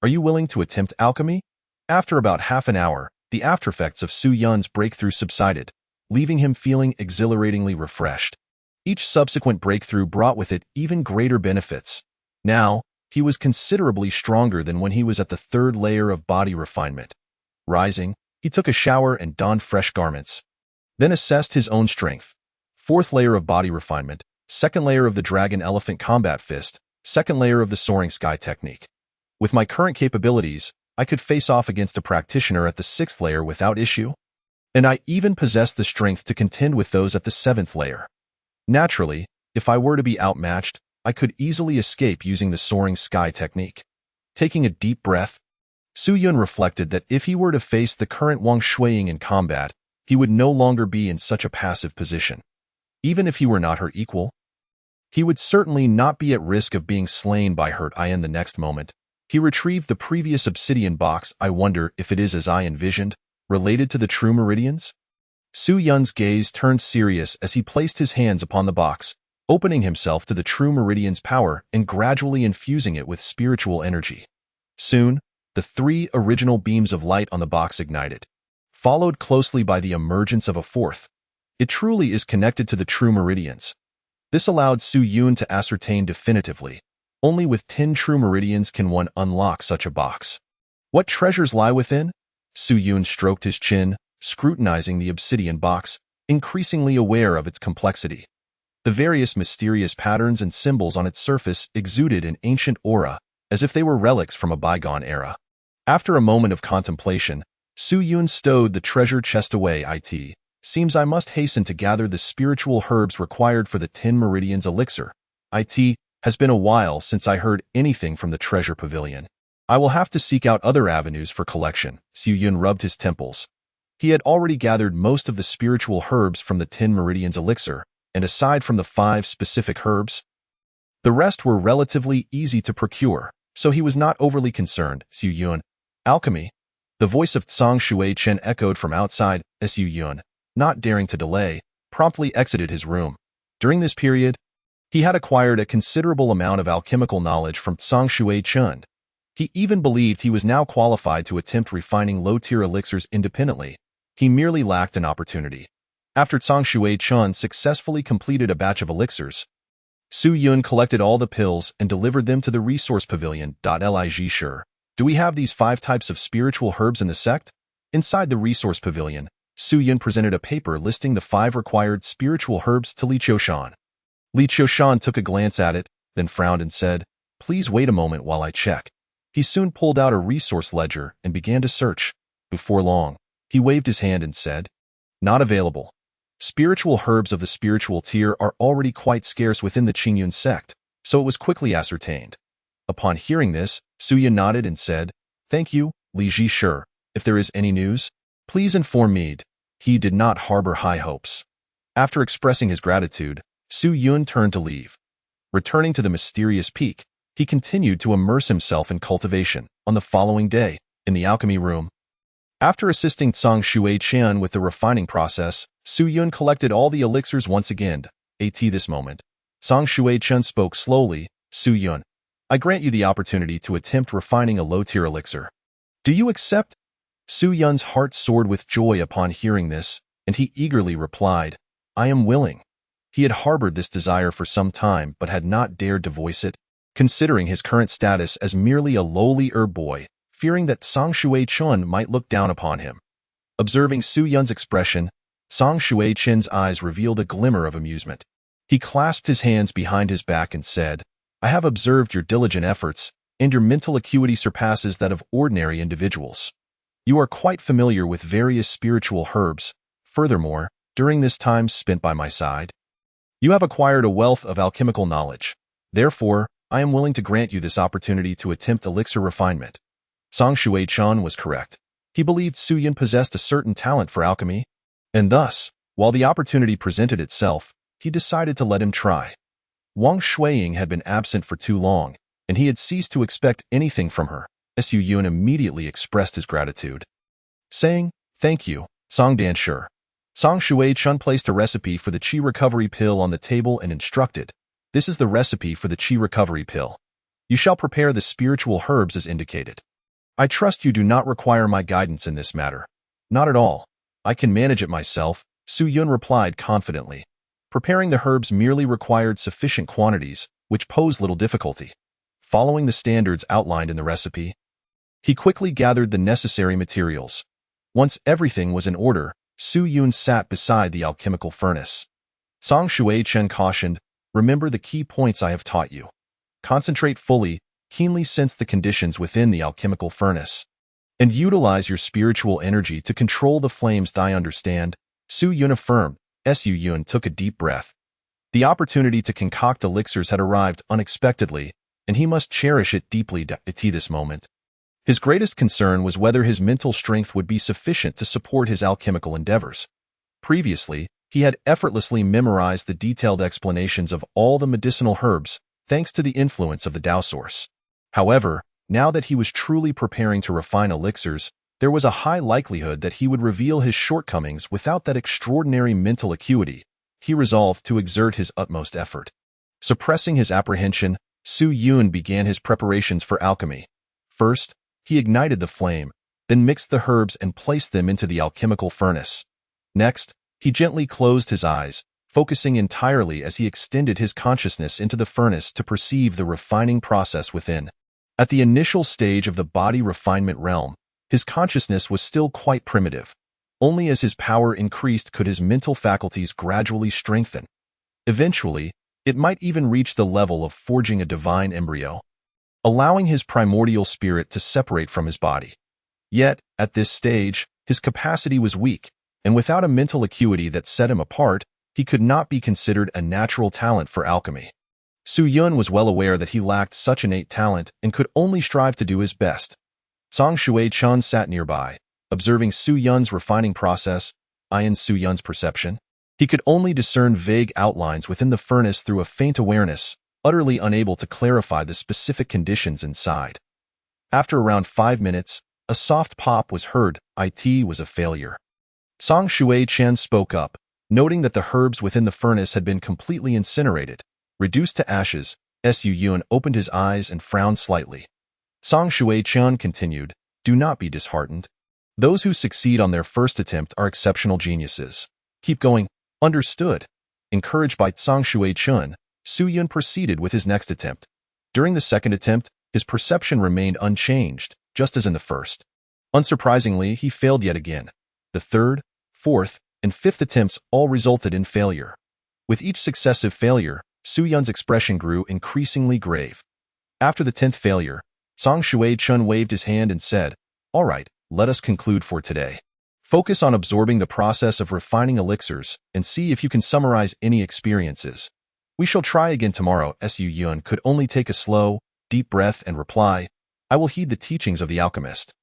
Are you willing to attempt alchemy? After about half an hour, the aftereffects of Su Yun's breakthrough subsided, leaving him feeling exhilaratingly refreshed. Each subsequent breakthrough brought with it even greater benefits. Now, he was considerably stronger than when he was at the third layer of body refinement. Rising, he took a shower and donned fresh garments. then assessed his own strength. Fourth layer of body refinement, second layer of the dragon elephant combat fist, second layer of the soaring sky technique. With my current capabilities, I could face off against a practitioner at the sixth layer without issue. And I even possessed the strength to contend with those at the seventh layer. Naturally, if I were to be outmatched, I could easily escape using the soaring sky technique. Taking a deep breath, Su Yun reflected that if he were to face the current Wang Shuiying in combat, he would no longer be in such a passive position. Even if he were not her equal, he would certainly not be at risk of being slain by her. In the next moment, he retrieved the previous obsidian box. I wonder if it is as I envisioned, related to the true meridians? Su Yun's gaze turned serious as he placed his hands upon the box, opening himself to the true meridian's power and gradually infusing it with spiritual energy. Soon, the 3 original beams of light on the box ignited, followed closely by the emergence of a fourth. It truly is connected to the true meridians. This allowed Su Yun to ascertain definitively, only with 10 true meridians can one unlock such a box. What treasures lie within? Su Yun stroked his chin, scrutinizing the obsidian box, increasingly aware of its complexity. The various mysterious patterns and symbols on its surface exuded an ancient aura, as if they were relics from a bygone era. After a moment of contemplation, Su Yun stowed the treasure chest away. It seems I must hasten to gather the spiritual herbs required for the 10 meridians elixir. It has been a while since I heard anything from the treasure pavilion. I will have to seek out other avenues for collection. Su Yun rubbed his temples. He had already gathered most of the spiritual herbs from the 10 meridians elixir, and aside from the 5 specific herbs, the rest were relatively easy to procure, so he was not overly concerned. Su Yun. Alchemy. The voice of Tsang Shui Chen echoed from outside. Su Yun, not daring to delay, promptly exited his room. During this period, he had acquired a considerable amount of alchemical knowledge from Tsang Shui Chen. He even believed he was now qualified to attempt refining low-tier elixirs independently. He merely lacked an opportunity. After Tsang Shui Chen successfully completed a batch of elixirs, Su Yun collected all the pills and delivered them to the resource pavilion. Lig sure. Do we have these 5 types of spiritual herbs in the sect? Inside the resource pavilion, Su Yun presented a paper listing the 5 required spiritual herbs to Li Qiushan. Li Qiushan took a glance at it, then frowned and said, "Please wait a moment while I check." He soon pulled out a resource ledger and began to search. Before long, he waved his hand and said, "Not available. Spiritual herbs of the spiritual tier are already quite scarce within the Qingyun sect, so it was quickly ascertained." Upon hearing this, Su Yun nodded and said, "Thank you, Li Ji. Sure, if there is any news, please inform me." He did not harbor high hopes. After expressing his gratitude, Su Yun turned to leave. Returning to the mysterious peak, he continued to immerse himself in cultivation. On the following day, in the alchemy room, after assisting Tsang Shui Chen with the refining process, Su Yun collected all the elixirs once again. At this moment, Tsang Shui Chen spoke slowly. "Su Yun, I grant you the opportunity to attempt refining a low-tier elixir. Do you accept?" Su Yun's heart soared with joy upon hearing this, and he eagerly replied, "I am willing." He had harbored this desire for some time but had not dared to voice it, considering his current status as merely a lowly herb boy, fearing that Tsang Shui Chen might look down upon him. Observing Su Yun's expression, Tsang Shui Chen's eyes revealed a glimmer of amusement. He clasped his hands behind his back and said, "I have observed your diligent efforts, and your mental acuity surpasses that of ordinary individuals. You are quite familiar with various spiritual herbs. Furthermore, during this time spent by my side, you have acquired a wealth of alchemical knowledge. Therefore, I am willing to grant you this opportunity to attempt elixir refinement." Tsang Shui Chen was correct. He believed Su Yun possessed a certain talent for alchemy, and thus, while the opportunity presented itself, he decided to let him try. Wang Shuiying had been absent for too long, and he had ceased to expect anything from her. Su Yun immediately expressed his gratitude, saying, "Thank you, Tsang Dan Sure." Tsang Shui Chen placed a recipe for the Qi recovery pill on the table and instructed, "This is the recipe for the Qi recovery pill. You shall prepare the spiritual herbs as indicated. I trust you do not require my guidance in this matter." "Not at all. I can manage it myself," Su Yun replied confidently. Preparing the herbs merely required sufficient quantities, which posed little difficulty. Following the standards outlined in the recipe, he quickly gathered the necessary materials. Once everything was in order, Su Yun sat beside the alchemical furnace. Song Shui Chen cautioned, "Remember the key points I have taught you. Concentrate fully, keenly sense the conditions within the alchemical furnace, and utilize your spiritual energy to control the flames." "I understand," Su Yun affirmed. Su Yun took a deep breath. The opportunity to concoct elixirs had arrived unexpectedly, and he must cherish it deeply at this moment. His greatest concern was whether his mental strength would be sufficient to support his alchemical endeavors. Previously, he had effortlessly memorized the detailed explanations of all the medicinal herbs, thanks to the influence of the Tao source. However, now that he was truly preparing to refine elixirs, there was a high likelihood that he would reveal his shortcomings without that extraordinary mental acuity. He resolved to exert his utmost effort. Suppressing his apprehension, Su Yun began his preparations for alchemy. First, he ignited the flame, then mixed the herbs and placed them into the alchemical furnace. Next, he gently closed his eyes, focusing entirely as he extended his consciousness into the furnace to perceive the refining process within. At the initial stage of the body refinement realm, his consciousness was still quite primitive. Only as his power increased could his mental faculties gradually strengthen. Eventually, it might even reach the level of forging a divine embryo, allowing his primordial spirit to separate from his body. Yet, at this stage, his capacity was weak, and without a mental acuity that set him apart, he could not be considered a natural talent for alchemy. Su Yun was well aware that he lacked such innate talent and could only strive to do his best. Song Shui Chun sat nearby, observing Su Yun's refining process. In Su Yun's perception, he could only discern vague outlines within the furnace through a faint awareness, utterly unable to clarify the specific conditions inside. After around 5 minutes, a soft pop was heard. It was a failure. Song Shui Chen spoke up, noting that the herbs within the furnace had been completely incinerated, reduced to ashes. Su Yun opened his eyes and frowned slightly. Song Shui Chen continued, "Do not be disheartened. Those who succeed on their first attempt are exceptional geniuses. Keep going." "Understood." Encouraged by Song Shui Chen, Su Yun proceeded with his next attempt. During the second attempt, his perception remained unchanged, just as in the first. Unsurprisingly, he failed yet again. The third, fourth, and fifth attempts all resulted in failure. With each successive failure, Su Yun's expression grew increasingly grave. After the 10th failure, Song Shui Chun waved his hand and said, "All right, let us conclude for today. Focus on absorbing the process of refining elixirs and see if you can summarize any experiences. We shall try again tomorrow." Su Yun could only take a slow, deep breath and reply, "I will heed the teachings of the alchemist."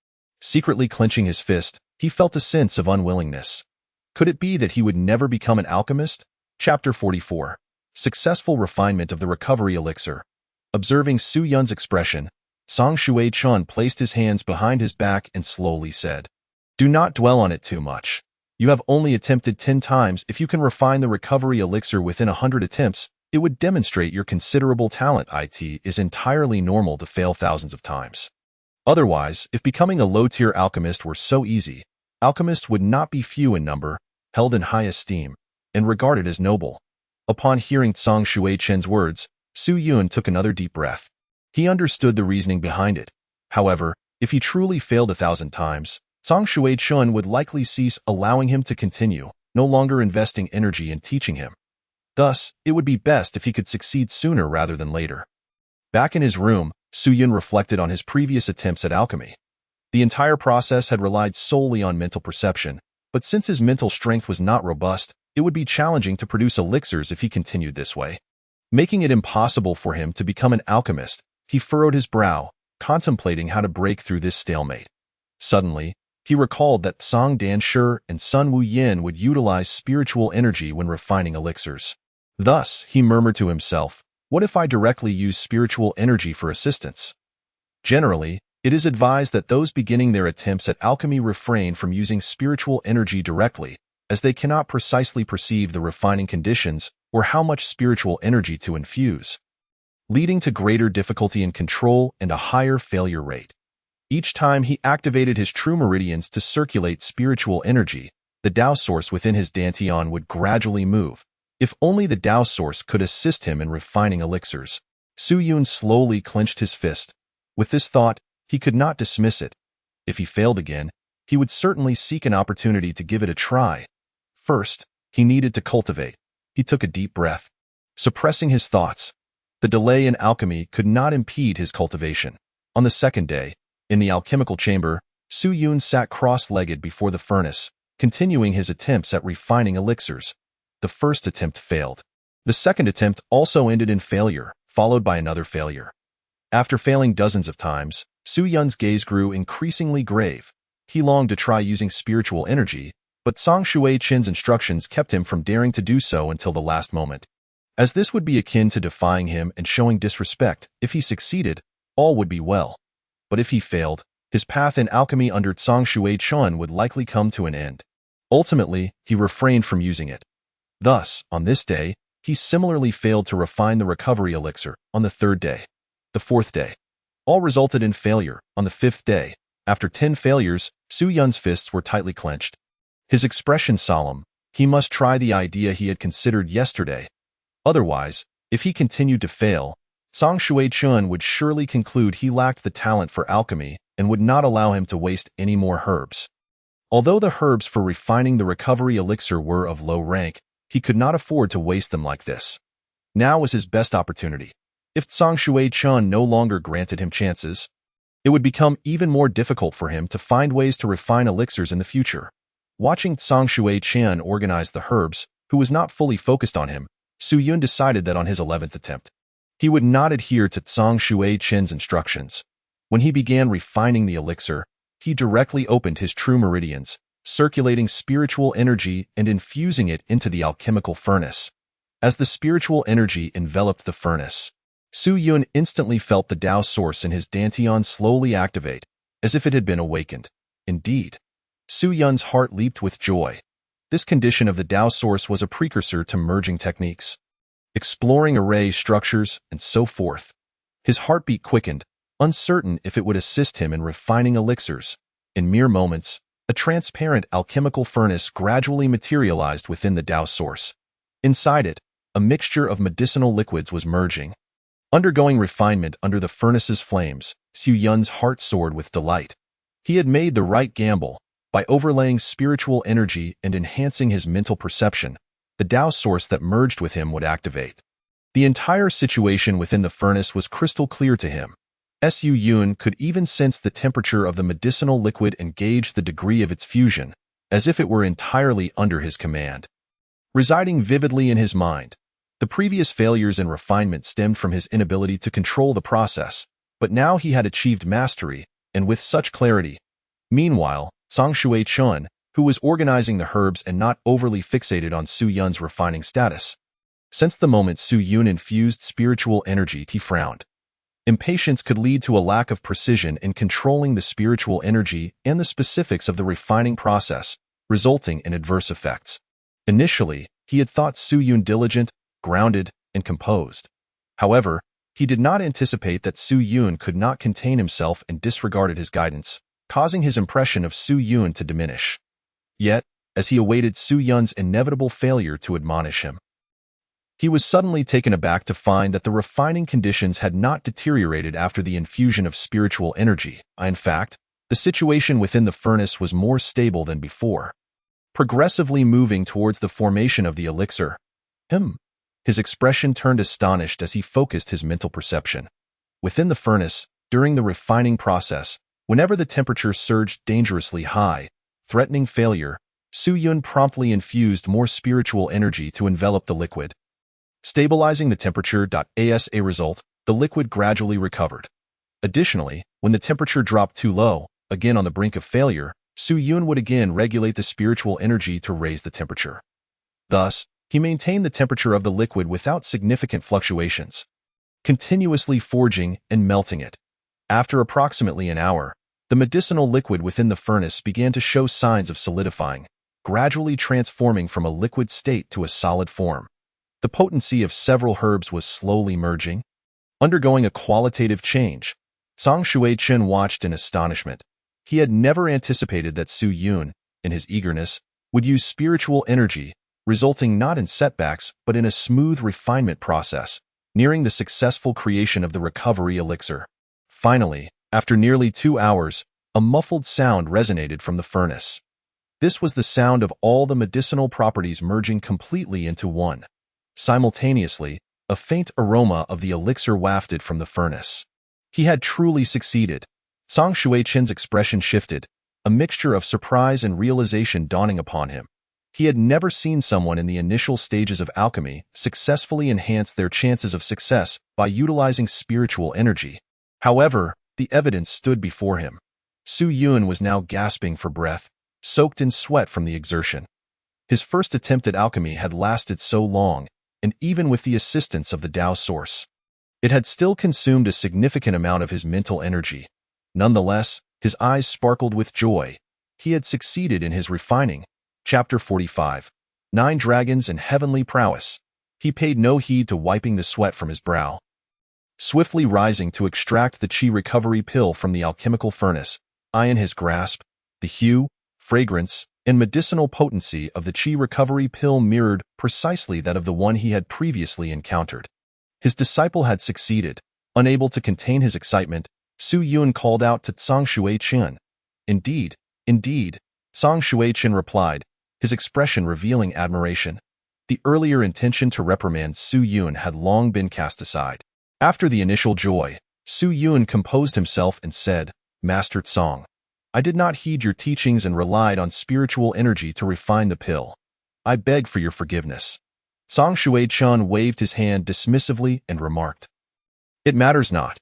Secretly clenching his fist, he felt a sense of unwillingness. Could it be that he would never become an alchemist? Chapter 44. Successful refinement of the recovery elixir. Observing Su Yun's expression, Song Shui Chun placed his hands behind his back and slowly said, "Do not dwell on it too much. You have only attempted 10 times. If you can refine the recovery elixir within 100 attempts, it would demonstrate your considerable talent. It is entirely normal to fail thousands of times. Otherwise, if becoming a low-tier alchemist were so easy, alchemists would not be few in number, held in high esteem, and regarded as noble." Upon hearing Song Shui Chen's words, Su Yun took another deep breath. He understood the reasoning behind it. However, if he truly failed 1,000 times, Song Shui Chun would likely cease, allowing him to continue, no longer investing energy in teaching him. Thus, it would be best if he could succeed sooner rather than later. Back in his room, Su Yun reflected on his previous attempts at alchemy. The entire process had relied solely on mental perception, but since his mental strength was not robust, it would be challenging to produce elixirs if he continued this way. Making it impossible for him to become an alchemist, he furrowed his brow, contemplating how to break through this stalemate. Suddenly, he recalled that Song Dan Shi and Sun Wu Yin would utilize spiritual energy when refining elixirs. Thus, he murmured to himself, "What if I directly use spiritual energy for assistance?" Generally, it is advised that those beginning their attempts at alchemy refrain from using spiritual energy directly, as they cannot precisely perceive the refining conditions or how much spiritual energy to infuse, leading to greater difficulty in control and a higher failure rate. Each time he activated his true meridians to circulate spiritual energy, the Tao source within his dantian would gradually move. If only the Tao source could assist him in refining elixirs. Su Yun slowly clenched his fist. With this thought, he could not dismiss it. If he failed again, he would certainly seek an opportunity to give it a try. First, he needed to cultivate. He took a deep breath, suppressing his thoughts. The delay in alchemy could not impede his cultivation. On the second day, in the alchemical chamber, Su Yun sat cross-legged before the furnace, continuing his attempts at refining elixirs. The first attempt failed. The second attempt also ended in failure, followed by another failure. After failing dozens of times, Su Yun's gaze grew increasingly grave. He longed to try using spiritual energy, but Song Shui-chen's instructions kept him from daring to do so until the last moment. As this would be akin to defying him and showing disrespect, if he succeeded, all would be well. But if he failed, his path in alchemy under Song Shui-chen would likely come to an end. Ultimately, he refrained from using it. Thus, on this day, he similarly failed to refine the recovery elixir on the third day. The fourth day. All resulted in failure. On the fifth day, after 10 failures, Su Yun's fists were tightly clenched. His expression solemn. He must try the idea he had considered yesterday. Otherwise, if he continued to fail, Song Shui-chen would surely conclude he lacked the talent for alchemy and would not allow him to waste any more herbs. Although the herbs for refining the recovery elixir were of low rank, he could not afford to waste them like this. Now was his best opportunity. If Song Shui-chen no longer granted him chances, it would become even more difficult for him to find ways to refine elixirs in the future. Watching Song Shui-chen organize the herbs, who was not fully focused on him, Su Yun decided that on his 11th attempt, he would not adhere to Song Shui-chen's instructions. When he began refining the elixir, he directly opened his true meridians, circulating spiritual energy and infusing it into the alchemical furnace. As the spiritual energy enveloped the furnace, Su Yun instantly felt the Tao source in his dantian slowly activate, as if it had been awakened. Indeed, Su Yun's heart leaped with joy. This condition of the Tao source was a precursor to merging techniques, exploring array structures, and so forth. His heartbeat quickened, uncertain if it would assist him in refining elixirs. In mere moments, a transparent alchemical furnace gradually materialized within the Tao source. Inside it, a mixture of medicinal liquids was merging. Undergoing refinement under the furnace's flames, Su Yun's heart soared with delight. He had made the right gamble. By overlaying spiritual energy and enhancing his mental perception, the Tao source that merged with him would activate. The entire situation within the furnace was crystal clear to him. Su Yun could even sense the temperature of the medicinal liquid and gauge the degree of its fusion, as if it were entirely under his command. Residing vividly in his mind, the previous failures in refinement stemmed from his inability to control the process, but now he had achieved mastery, and with such clarity. Meanwhile, Song Shui-chen, who was organizing the herbs and not overly fixated on Su Yun's refining status, sensed the moment Su Yun infused spiritual energy, he frowned. Impatience could lead to a lack of precision in controlling the spiritual energy and the specifics of the refining process, resulting in adverse effects. Initially, he had thought Su Yun diligent, grounded, and composed. However, he did not anticipate that Su Yun could not contain himself and disregarded his guidance, causing his impression of Su Yun to diminish. Yet, as he awaited Su Yun's inevitable failure to admonish him, he was suddenly taken aback to find that the refining conditions had not deteriorated after the infusion of spiritual energy. In fact, the situation within the furnace was more stable than before, progressively moving towards the formation of the elixir. His expression turned astonished as he focused his mental perception. Within the furnace, during the refining process, whenever the temperature surged dangerously high, threatening failure, Su Yun promptly infused more spiritual energy to envelop the liquid. Stabilizing the temperature. As a result, the liquid gradually recovered. Additionally, when the temperature dropped too low, again on the brink of failure, Su Yun would again regulate the spiritual energy to raise the temperature. Thus, he maintained the temperature of the liquid without significant fluctuations, continuously forging and melting it. After approximately an hour, the medicinal liquid within the furnace began to show signs of solidifying, gradually transforming from a liquid state to a solid form. The potency of several herbs was slowly merging, undergoing a qualitative change. Song Shui-chen watched in astonishment. He had never anticipated that Su Yun, in his eagerness, would use spiritual energy, resulting not in setbacks but in a smooth refinement process, nearing the successful creation of the recovery elixir. Finally, after nearly 2 hours, a muffled sound resonated from the furnace. This was the sound of all the medicinal properties merging completely into one. Simultaneously, a faint aroma of the elixir wafted from the furnace. He had truly succeeded. Song Shuai-chen's expression shifted, a mixture of surprise and realization dawning upon him. He had never seen someone in the initial stages of alchemy successfully enhance their chances of success by utilizing spiritual energy. However, the evidence stood before him. Su Yun was now gasping for breath, soaked in sweat from the exertion. His first attempt at alchemy had lasted so long, and even with the assistance of the Tao source, it had still consumed a significant amount of his mental energy. Nonetheless, his eyes sparkled with joy. He had succeeded in his refining. Chapter 45. 9 Dragons and Heavenly Prowess. He paid no heed to wiping the sweat from his brow. Swiftly rising to extract the chi recovery pill from the alchemical furnace, in his grasp, the hue, fragrance, and medicinal potency of the chi recovery pill mirrored precisely that of the one he had previously encountered. His disciple had succeeded. Unable to contain his excitement, Su Yun called out to Song Shuai-chen. Indeed, indeed, Song Shuai-chen replied, his expression revealing admiration. The earlier intention to reprimand Su Yun had long been cast aside. After the initial joy, Su Yun composed himself and said, Master Tsong, I did not heed your teachings and relied on spiritual energy to refine the pill. I beg for your forgiveness. Song Shuai-chen waved his hand dismissively and remarked, It matters not.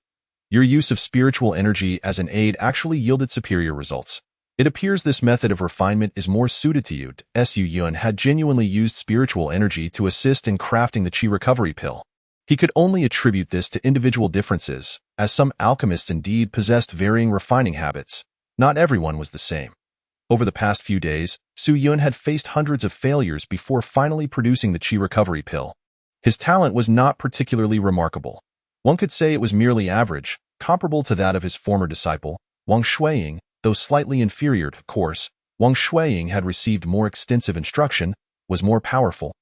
Your use of spiritual energy as an aid actually yielded superior results. It appears this method of refinement is more suited to you. Su Yun had genuinely used spiritual energy to assist in crafting the chi recovery pill. He could only attribute this to individual differences, as some alchemists indeed possessed varying refining habits. Not everyone was the same. Over the past few days, Su Yun had faced hundreds of failures before finally producing the chi recovery pill. His talent was not particularly remarkable. One could say it was merely average, comparable to that of his former disciple, Wang Shuiying. Though slightly inferior, of course, Wang Shuiying had received more extensive instruction, was more powerful,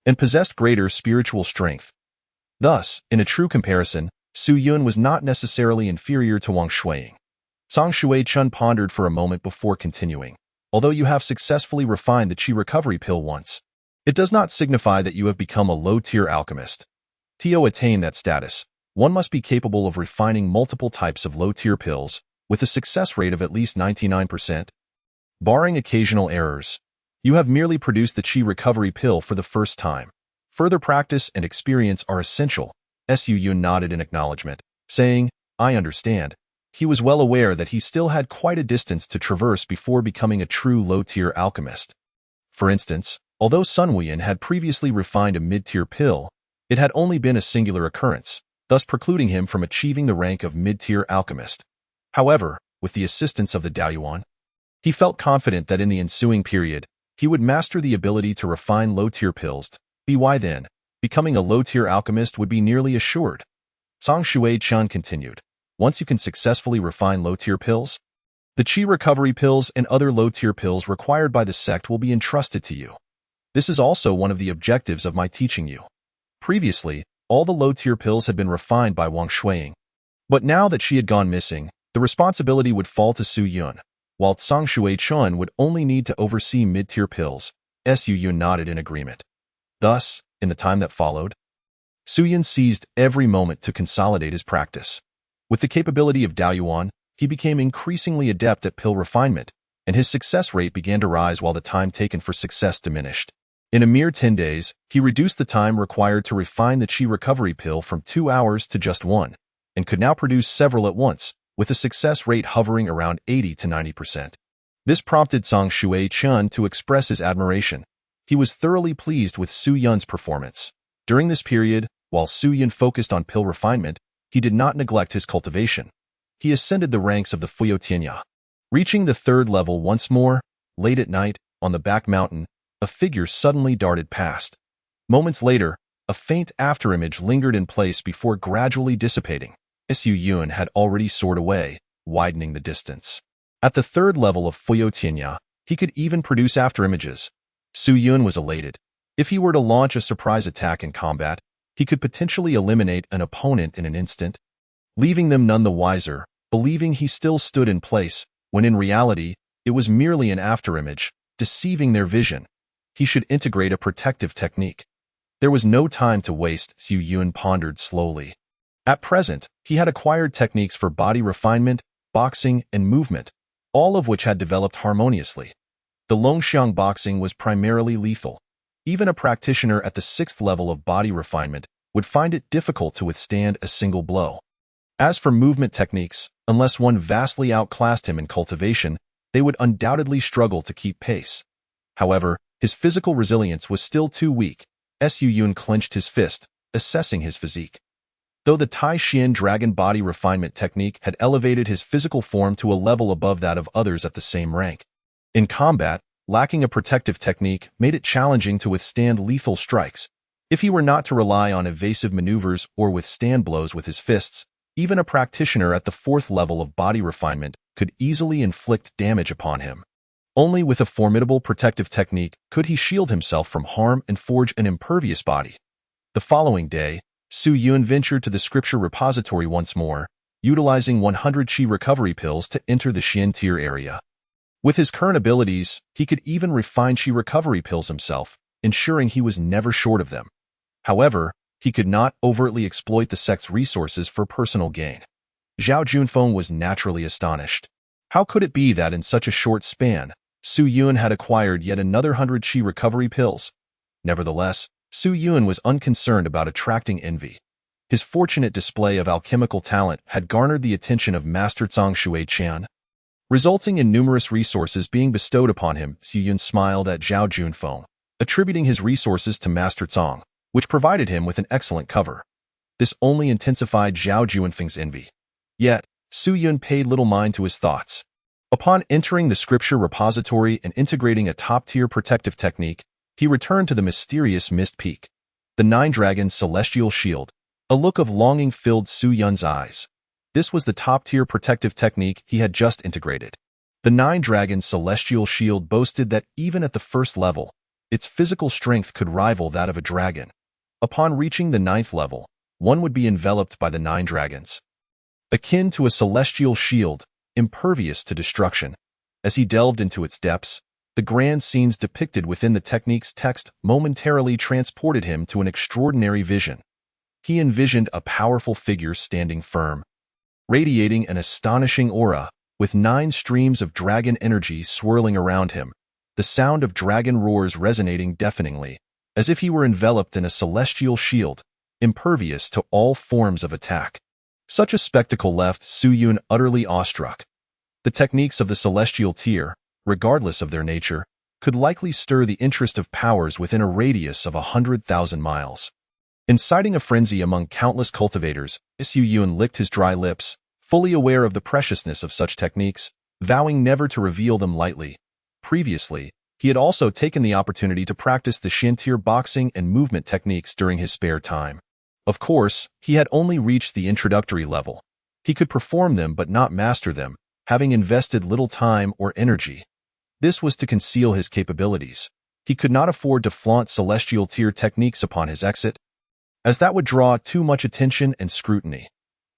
and possessed greater spiritual strength. Thus, in a true comparison, Su Yun was not necessarily inferior to Wang Shuiying. Song Shuai-chen pondered for a moment before continuing. Although you have successfully refined the chi recovery pill once, it does not signify that you have become a low-tier alchemist. To attain that status, one must be capable of refining multiple types of low-tier pills, with a success rate of at least 99%. Barring occasional errors, you have merely produced the chi recovery pill for the first time. Further practice and experience are essential. Su Yun nodded in acknowledgement, saying, I understand. He was well aware that he still had quite a distance to traverse before becoming a true low-tier alchemist. For instance, although Sun Wuyan had previously refined a mid-tier pill, it had only been a singular occurrence, thus precluding him from achieving the rank of mid-tier alchemist. However, with the assistance of the Daoyuan, he felt confident that in the ensuing period, he would master the ability to refine low-tier pills. By then, becoming a low-tier alchemist would be nearly assured. Song Shuai-chen continued, once you can successfully refine low-tier pills, the chi recovery pills and other low-tier pills required by the sect will be entrusted to you. This is also one of the objectives of my teaching you. Previously, all the low-tier pills had been refined by Wang Shuiying, but now that she had gone missing, the responsibility would fall to Su Yun, while Song Shuai-chen would only need to oversee mid-tier pills. Su Yun nodded in agreement. Thus, in the time that followed, Su Yun seized every moment to consolidate his practice. With the capability of Daoyuan, he became increasingly adept at pill refinement, and his success rate began to rise while the time taken for success diminished. In a mere 10 days, he reduced the time required to refine the chi recovery pill from 2 hours to just 1, and could now produce several at once, with a success rate hovering around 80 to 90%. This prompted Song Shuai-chen to express his admiration. He was thoroughly pleased with Su Yun's performance. During this period, while Su Yun focused on pill refinement, he did not neglect his cultivation. He ascended the ranks of the Fuyo Tianya. Reaching the 3rd level once more, late at night, on the back mountain, a figure suddenly darted past. Moments later, a faint afterimage lingered in place before gradually dissipating. Su Yun had already soared away, widening the distance. At the 3rd level of Fuyo Tianya, he could even produce afterimages. Su Yun was elated. If he were to launch a surprise attack in combat, he could potentially eliminate an opponent in an instant, leaving them none the wiser, believing he still stood in place. when in reality, it was merely an afterimage, deceiving their vision. He should integrate a protective technique. There was no time to waste, Su Yun pondered slowly. At present, he had acquired techniques for body refinement, boxing, and movement, all of which had developed harmoniously. The Longxiang boxing was primarily lethal. Even a practitioner at the 6th level of body refinement would find it difficult to withstand a single blow. As for movement techniques, unless one vastly outclassed him in cultivation, they would undoubtedly struggle to keep pace. However, his physical resilience was still too weak. Su Yun clenched his fist, assessing his physique. Though the Tai Xian dragon body refinement technique had elevated his physical form to a level above that of others at the same rank, in combat, lacking a protective technique made it challenging to withstand lethal strikes. If he were not to rely on evasive maneuvers or withstand blows with his fists, even a practitioner at the 4th level of body refinement could easily inflict damage upon him. Only with a formidable protective technique could he shield himself from harm and forge an impervious body. The following day, Su Yun ventured to the scripture repository once more, utilizing 100 Qi recovery pills to enter the Xian tier area. With his current abilities, he could even refine Qi recovery pills himself, ensuring he was never short of them. However, he could not overtly exploit the sect's resources for personal gain. Zhao Junfeng was naturally astonished. How could it be that in such a short span, Su Yun had acquired yet another 100 Qi recovery pills? Nevertheless, Su Yun was unconcerned about attracting envy. His fortunate display of alchemical talent had garnered the attention of Master Zhang Shuiqian. Resulting in numerous resources being bestowed upon him, Su Yun smiled at Zhao Junfeng, attributing his resources to Master Zhang, which provided him with an excellent cover. This only intensified Zhao Junfeng's envy. Yet, Su Yun paid little mind to his thoughts. Upon entering the scripture repository and integrating a top-tier protective technique, he returned to the mysterious Mist Peak. The 9-Dragon Celestial Shield. A look of longing filled Su Yun's eyes. This was the top-tier protective technique he had just integrated. The 9-Dragon Celestial Shield boasted that even at the 1st level, its physical strength could rival that of a dragon. Upon reaching the 9th level, one would be enveloped by the 9 dragons. Akin to a celestial shield, impervious to destruction. As he delved into its depths, the grand scenes depicted within the technique's text momentarily transported him to an extraordinary vision. He envisioned a powerful figure standing firm, radiating an astonishing aura, with 9 streams of dragon energy swirling around him, the sound of dragon roars resonating deafeningly, as if he were enveloped in a celestial shield, impervious to all forms of attack. Such a spectacle left Su Yun utterly awestruck. The techniques of the celestial tier, regardless of their nature, could likely stir the interest of powers within a radius of 100,000 miles. Inciting a frenzy among countless cultivators, Su Yun licked his dry lips, fully aware of the preciousness of such techniques, vowing never to reveal them lightly. Previously, he had also taken the opportunity to practice the Xian tier boxing and movement techniques during his spare time. Of course, he had only reached the introductory level. He could perform them but not master them, having invested little time or energy. This was to conceal his capabilities. He could not afford to flaunt celestial tier techniques upon his exit, as that would draw too much attention and scrutiny.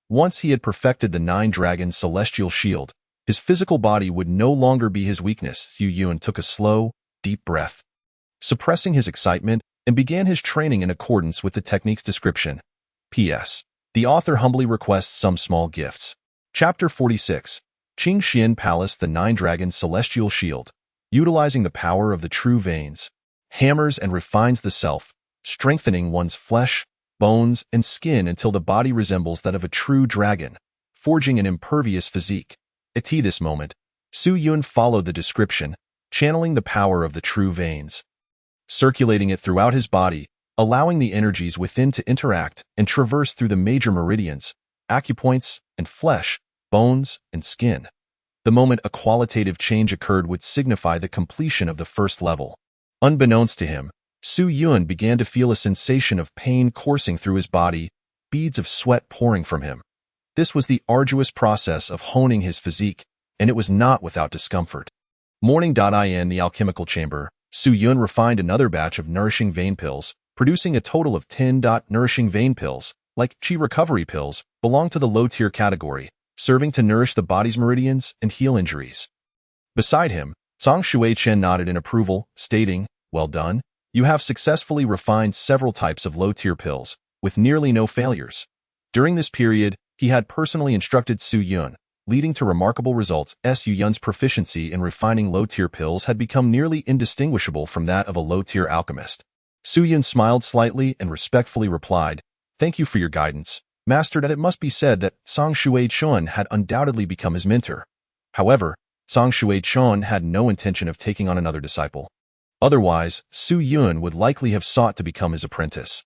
Once he had perfected the 9-Dragon Celestial Shield, his physical body would no longer be his weakness. Su Yun took a slow, deep breath, suppressing his excitement, and began his training in accordance with the technique's description. P.S. The author humbly requests some small gifts. Chapter 46. Qing Xian Palace. The 9-Dragon Celestial Shield, utilizing the power of the true veins, hammers and refines the self, strengthening one's flesh, bones, and skin until the body resembles that of a true dragon, forging an impervious physique. At this moment, Su Yun followed the description, channeling the power of the true veins, circulating it throughout his body, allowing the energies within to interact and traverse through the major meridians, acupoints, and flesh, bones, and skin. The moment a qualitative change occurred would signify the completion of the 1st level. Unbeknownst to him, Su Yun began to feel a sensation of pain coursing through his body, beads of sweat pouring from him. This was the arduous process of honing his physique, and it was not without discomfort. In the alchemical chamber, Su Yun refined another batch of nourishing vein pills, producing a total of 10 nourishing vein pills, like Qi recovery pills, belong to the low-tier category. serving to nourish the body's meridians and heal injuries. Beside him, Song Shui-chen nodded in approval, stating, "Well done. You have successfully refined several types of low-tier pills, with nearly no failures." During this period, he had personally instructed Su Yun, leading to remarkable results. Su Yun's proficiency in refining low-tier pills had become nearly indistinguishable from that of a low-tier alchemist. Su Yun smiled slightly and respectfully replied, "Thank you for your guidance, Master." And it must be said that Song Shui-chen had undoubtedly become his mentor. However, Song Shui-chen had no intention of taking on another disciple. Otherwise, Su Yun would likely have sought to become his apprentice.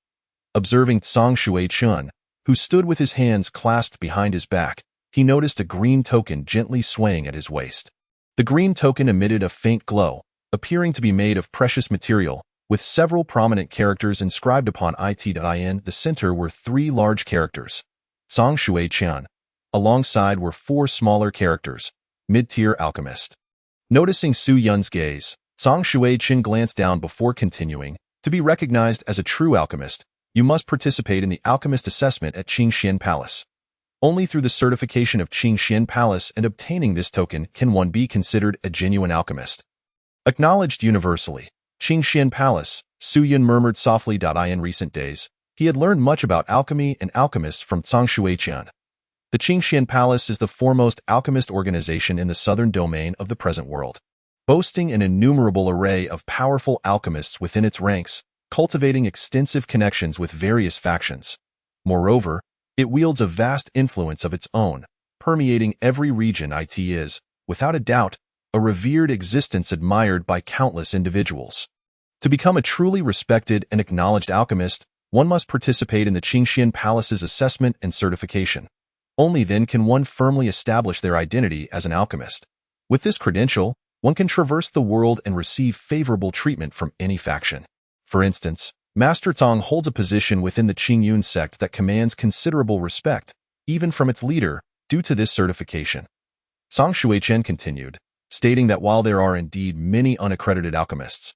Observing Song Shui-chen, who stood with his hands clasped behind his back, he noticed a green token gently swaying at his waist. The green token emitted a faint glow, appearing to be made of precious material, with several prominent characters inscribed upon it. In the center were 3 large characters, Song Shui-chen. Alongside were 4 smaller characters, mid-tier alchemist. Noticing Su Yun's gaze, Song Shui-chen glanced down before continuing. "To be recognized as a true alchemist, you must participate in the alchemist assessment at Qingxian Palace. Only through the certification of Qingxian Palace and obtaining this token can one be considered a genuine alchemist." Acknowledged universally, Qingxian Palace, Su Yun murmured softly. In recent days, he had learned much about alchemy and alchemists from Song Shui-chen. The Qingxian Palace is the foremost alchemist organization in the southern domain of the present world, boasting an innumerable array of powerful alchemists within its ranks, cultivating extensive connections with various factions. Moreover, it wields a vast influence of its own, permeating every region. It is, without a doubt, a revered existence admired by countless individuals. To become a truly respected and acknowledged alchemist, one must participate in the Qingxian Palace's assessment and certification. Only then can one firmly establish their identity as an alchemist. With this credential, one can traverse the world and receive favorable treatment from any faction. For instance, Master Tong holds a position within the Qingyun sect that commands considerable respect, even from its leader, due to this certification. Song Shui-chen continued, stating that while there are indeed many unaccredited alchemists,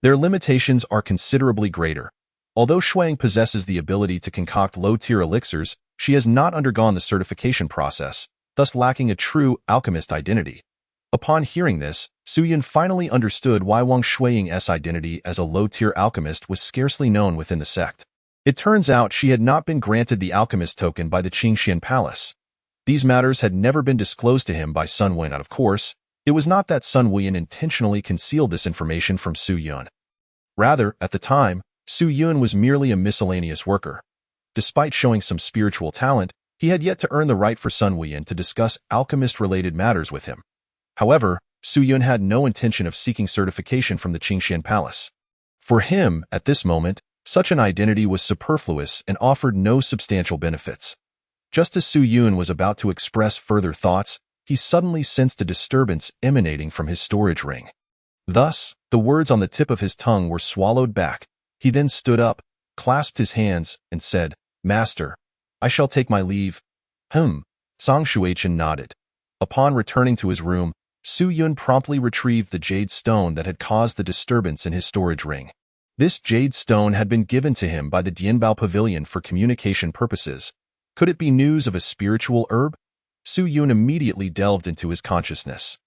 their limitations are considerably greater. Although Shuang possesses the ability to concoct low-tier elixirs, she has not undergone the certification process, thus lacking a true alchemist identity. Upon hearing this, Su Yun finally understood why Wang Shuiying's identity as a low-tier alchemist was scarcely known within the sect. It turns out she had not been granted the alchemist token by the Qingxian Palace. These matters had never been disclosed to him by Sun Wuyan. Of course, it was not that Sun Wuyan intentionally concealed this information from Su Yun. Rather, at the time, Su Yun was merely a miscellaneous worker. Despite showing some spiritual talent, he had yet to earn the right for Sun Wuyan to discuss alchemist-related matters with him. However, Su Yun had no intention of seeking certification from the Qingxian Palace. For him, at this moment, such an identity was superfluous and offered no substantial benefits. Just as Su Yun was about to express further thoughts, he suddenly sensed a disturbance emanating from his storage ring. Thus, the words on the tip of his tongue were swallowed back. He then stood up, clasped his hands, and said, "Master, I shall take my leave." Song Shui-chen nodded. Upon returning to his room, Su Yun promptly retrieved the jade stone that had caused the disturbance in his storage ring. This jade stone had been given to him by the Dianbao Pavilion for communication purposes. Could it be news of a spiritual herb? Su Yun immediately delved into his consciousness.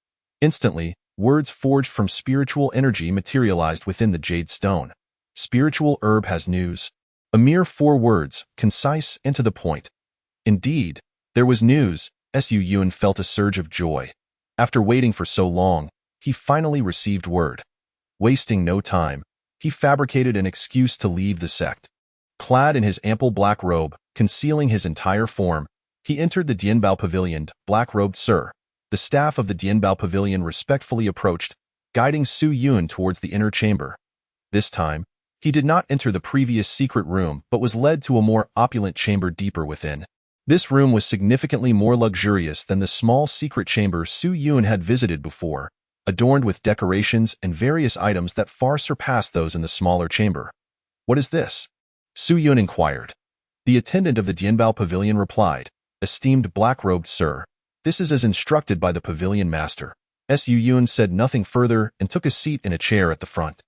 Instantly, words forged from spiritual energy materialized within the jade stone. Spiritual herb has news. A mere 4 words, concise and to the point. Indeed, there was news. Su Yun felt a surge of joy. After waiting for so long, he finally received word. Wasting no time, he fabricated an excuse to leave the sect. Clad in his ample black robe, concealing his entire form, he entered the Dianbao Pavilion. "Black-robed sir," the staff of the Dianbao Pavilion respectfully approached, guiding Su Yun towards the inner chamber. This time, he did not enter the previous secret room but was led to a more opulent chamber deeper within. This room was significantly more luxurious than the small secret chamber Su Yun had visited before, adorned with decorations and various items that far surpassed those in the smaller chamber. "What is this?" Su Yun inquired. The attendant of the Dianbao Pavilion replied, "Esteemed black-robed sir, this is as instructed by the pavilion master." Su Yun said nothing further and took a seat in a chair at the front.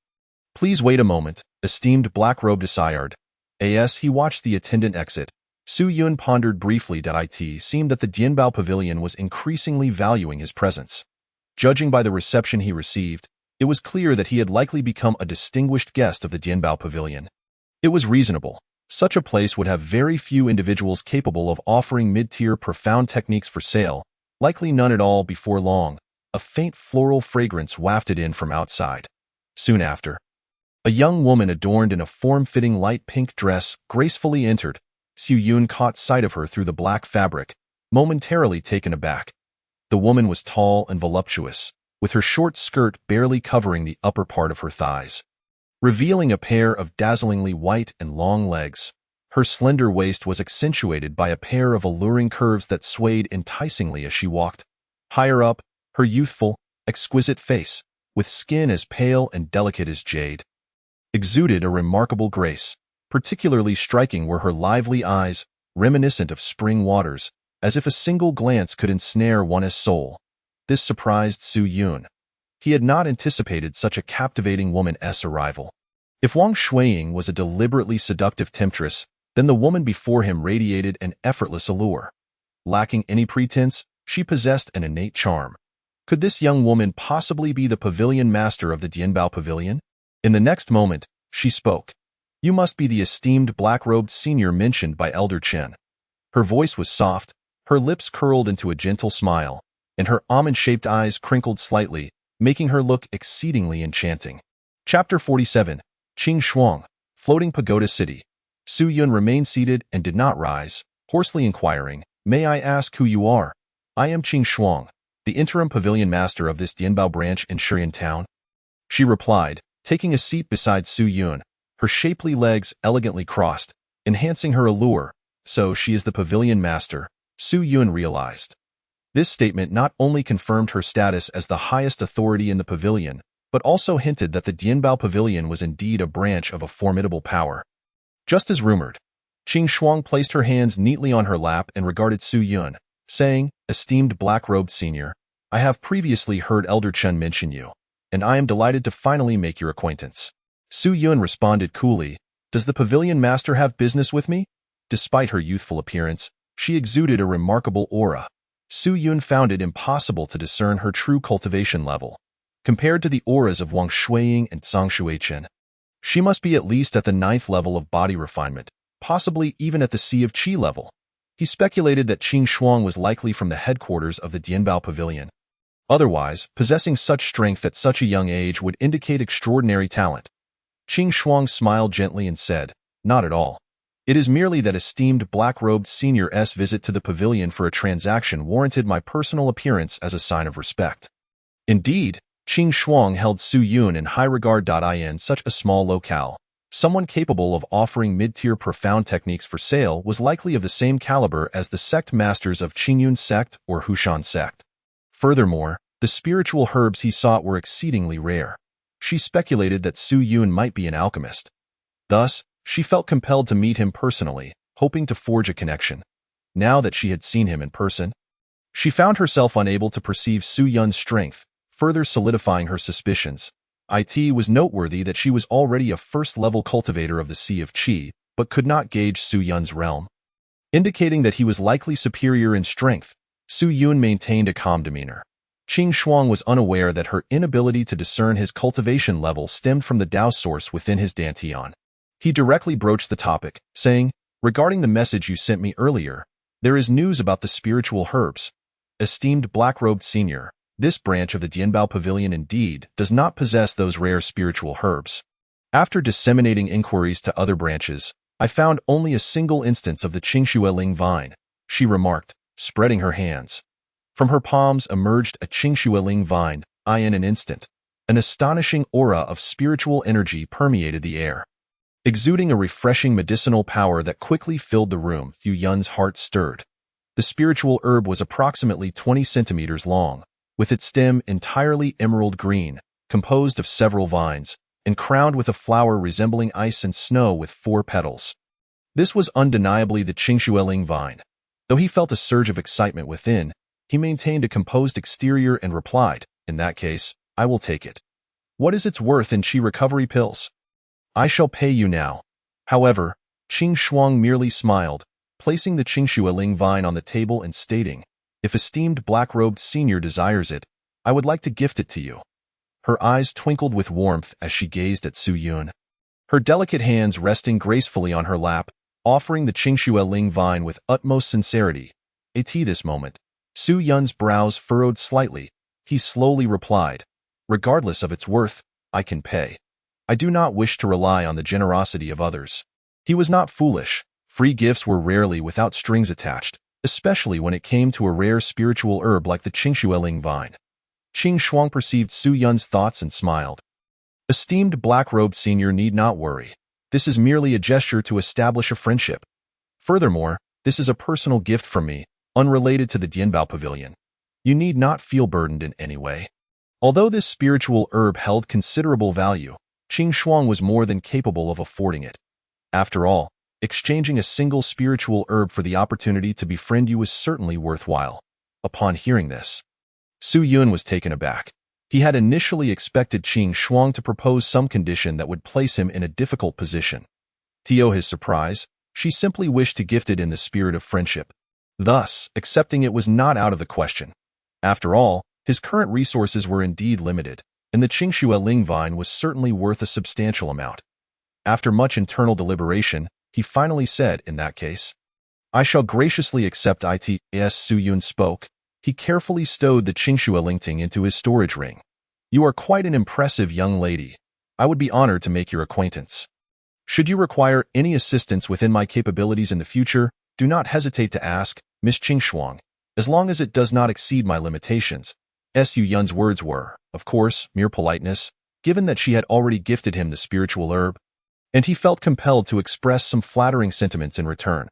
"Please wait a moment," esteemed black-robed desired. As he watched the attendant exit, Su Yun pondered briefly. It seemed that the Dianbao Pavilion was increasingly valuing his presence. Judging by the reception he received, it was clear that he had likely become a distinguished guest of the Dianbao Pavilion. It was reasonable. Such a place would have very few individuals capable of offering mid-tier profound techniques for sale, likely none at all. Before long, a faint floral fragrance wafted in from outside. Soon after, a young woman adorned in a form-fitting light pink dress gracefully entered. Su Yun caught sight of her through the black fabric, momentarily taken aback. The woman was tall and voluptuous, with her short skirt barely covering the upper part of her thighs, revealing a pair of dazzlingly white and long legs. Her slender waist was accentuated by a pair of alluring curves that swayed enticingly as she walked. Higher up, her youthful, exquisite face, with skin as pale and delicate as jade, exuded a remarkable grace. Particularly striking were her lively eyes, reminiscent of spring waters, as if a single glance could ensnare one's soul. This surprised Su Yun. He had not anticipated such a captivating woman's arrival. If Wang Shuiying was a deliberately seductive temptress, then the woman before him radiated an effortless allure. Lacking any pretense, she possessed an innate charm. Could this young woman possibly be the pavilion master of the Dianbao Pavilion? In the next moment, she spoke. "You must be the esteemed black-robed senior mentioned by Elder Chen." Her voice was soft, her lips curled into a gentle smile, and her almond-shaped eyes crinkled slightly, making her look exceedingly enchanting. Chapter 47. Qing Shuang, Floating Pagoda City. Su Yun remained seated and did not rise, hoarsely inquiring, "May I ask who you are?" "I am Qing Shuang, the interim pavilion master of this Dianbao branch in Shiyan Town," she replied, taking a seat beside Su Yun, her shapely legs elegantly crossed, enhancing her allure. So she is the pavilion master, Su Yun realized. This statement not only confirmed her status as the highest authority in the pavilion, but also hinted that the Dianbao Pavilion was indeed a branch of a formidable power. Just as rumored, Qing Shuang placed her hands neatly on her lap and regarded Su Yun, saying, "Esteemed black-robed senior, I have previously heard Elder Chen mention you, and I am delighted to finally make your acquaintance." Su Yun responded coolly, "Does the pavilion master have business with me?" Despite her youthful appearance, she exuded a remarkable aura. Su Yun found it impossible to discern her true cultivation level. Compared to the auras of Wang Shuiying and Zhang Shuichen, she must be at least at the 9th level of body refinement, possibly even at the Sea of Qi level. He speculated that Qing Shuang was likely from the headquarters of the Dianbao Pavilion. Otherwise, possessing such strength at such a young age would indicate extraordinary talent. Qing Shuang smiled gently and said, "Not at all. It is merely that esteemed black-robed senior's visit to the pavilion for a transaction warranted my personal appearance as a sign of respect." Indeed, Qing Shuang held Su Yun in high regard. In such a small locale, someone capable of offering mid-tier profound techniques for sale was likely of the same caliber as the sect masters of Qingyun sect or Hushan sect. Furthermore, the spiritual herbs he sought were exceedingly rare. She speculated that Su Yun might be an alchemist. Thus, she felt compelled to meet him personally, hoping to forge a connection. Now that she had seen him in person, she found herself unable to perceive Su Yun's strength, further solidifying her suspicions. It was noteworthy that she was already a first-level cultivator of the Sea of Qi, but could not gauge Su Yun's realm. Indicating that he was likely superior in strength, Su Yun maintained a calm demeanor. Qing Shuang was unaware that her inability to discern his cultivation level stemmed from the Dao source within his dantian. He directly broached the topic, saying, "Regarding the message you sent me earlier, there is news about the spiritual herbs. Esteemed black-robed senior, this branch of the Dianbao Pavilion indeed does not possess those rare spiritual herbs. After disseminating inquiries to other branches, I found only a single instance of the Qingshueling vine," she remarked, spreading her hands. From her palms emerged a Qingshueling vine. In an instant, an astonishing aura of spiritual energy permeated the air, exuding a refreshing medicinal power that quickly filled the room. Yu Yun's heart stirred. The spiritual herb was approximately 20 centimeters long, with its stem entirely emerald green, composed of several vines, and crowned with a flower resembling ice and snow with 4 petals. This was undeniably the Qingshueling vine. Though he felt a surge of excitement within, he maintained a composed exterior and replied, "In that case, I will take it. What is its worth in Qi recovery pills? I shall pay you now." However, Qing Shuang merely smiled, placing the Ling vine on the table and stating, "If esteemed black-robed senior desires it, I would like to gift it to you." Her eyes twinkled with warmth as she gazed at Su Yun, her delicate hands resting gracefully on her lap, offering the Ling vine with utmost sincerity. At this moment, Su Yun's brows furrowed slightly. He slowly replied, "Regardless of its worth, I can pay. I do not wish to rely on the generosity of others." He was not foolish. Free gifts were rarely without strings attached, especially when it came to a rare spiritual herb like the Ling vine. Qing Shuang perceived Su Yun's thoughts and smiled. "Esteemed black-robed senior need not worry. This is merely a gesture to establish a friendship. Furthermore, this is a personal gift from me, unrelated to the Dianbao Pavilion. You need not feel burdened in any way." Although this spiritual herb held considerable value, Qing Shuang was more than capable of affording it. After all, exchanging a single spiritual herb for the opportunity to befriend you was certainly worthwhile. Upon hearing this, Su Yun was taken aback. He had initially expected Qing Shuang to propose some condition that would place him in a difficult position. To his surprise, she simply wished to gift it in the spirit of friendship. Thus, accepting it was not out of the question. After all, his current resources were indeed limited, and the Ling vine was certainly worth a substantial amount. After much internal deliberation, he finally said, "In that case, I shall graciously accept it." As Su Yun spoke, he carefully stowed the Ling ting into his storage ring. "You are quite an impressive young lady. I would be honored to make your acquaintance. Should you require any assistance within my capabilities in the future, do not hesitate to ask, Miss Qing Shuang, as long as it does not exceed my limitations." Su Yun's words were, of course, mere politeness, given that she had already gifted him the spiritual herb, and he felt compelled to express some flattering sentiments in return.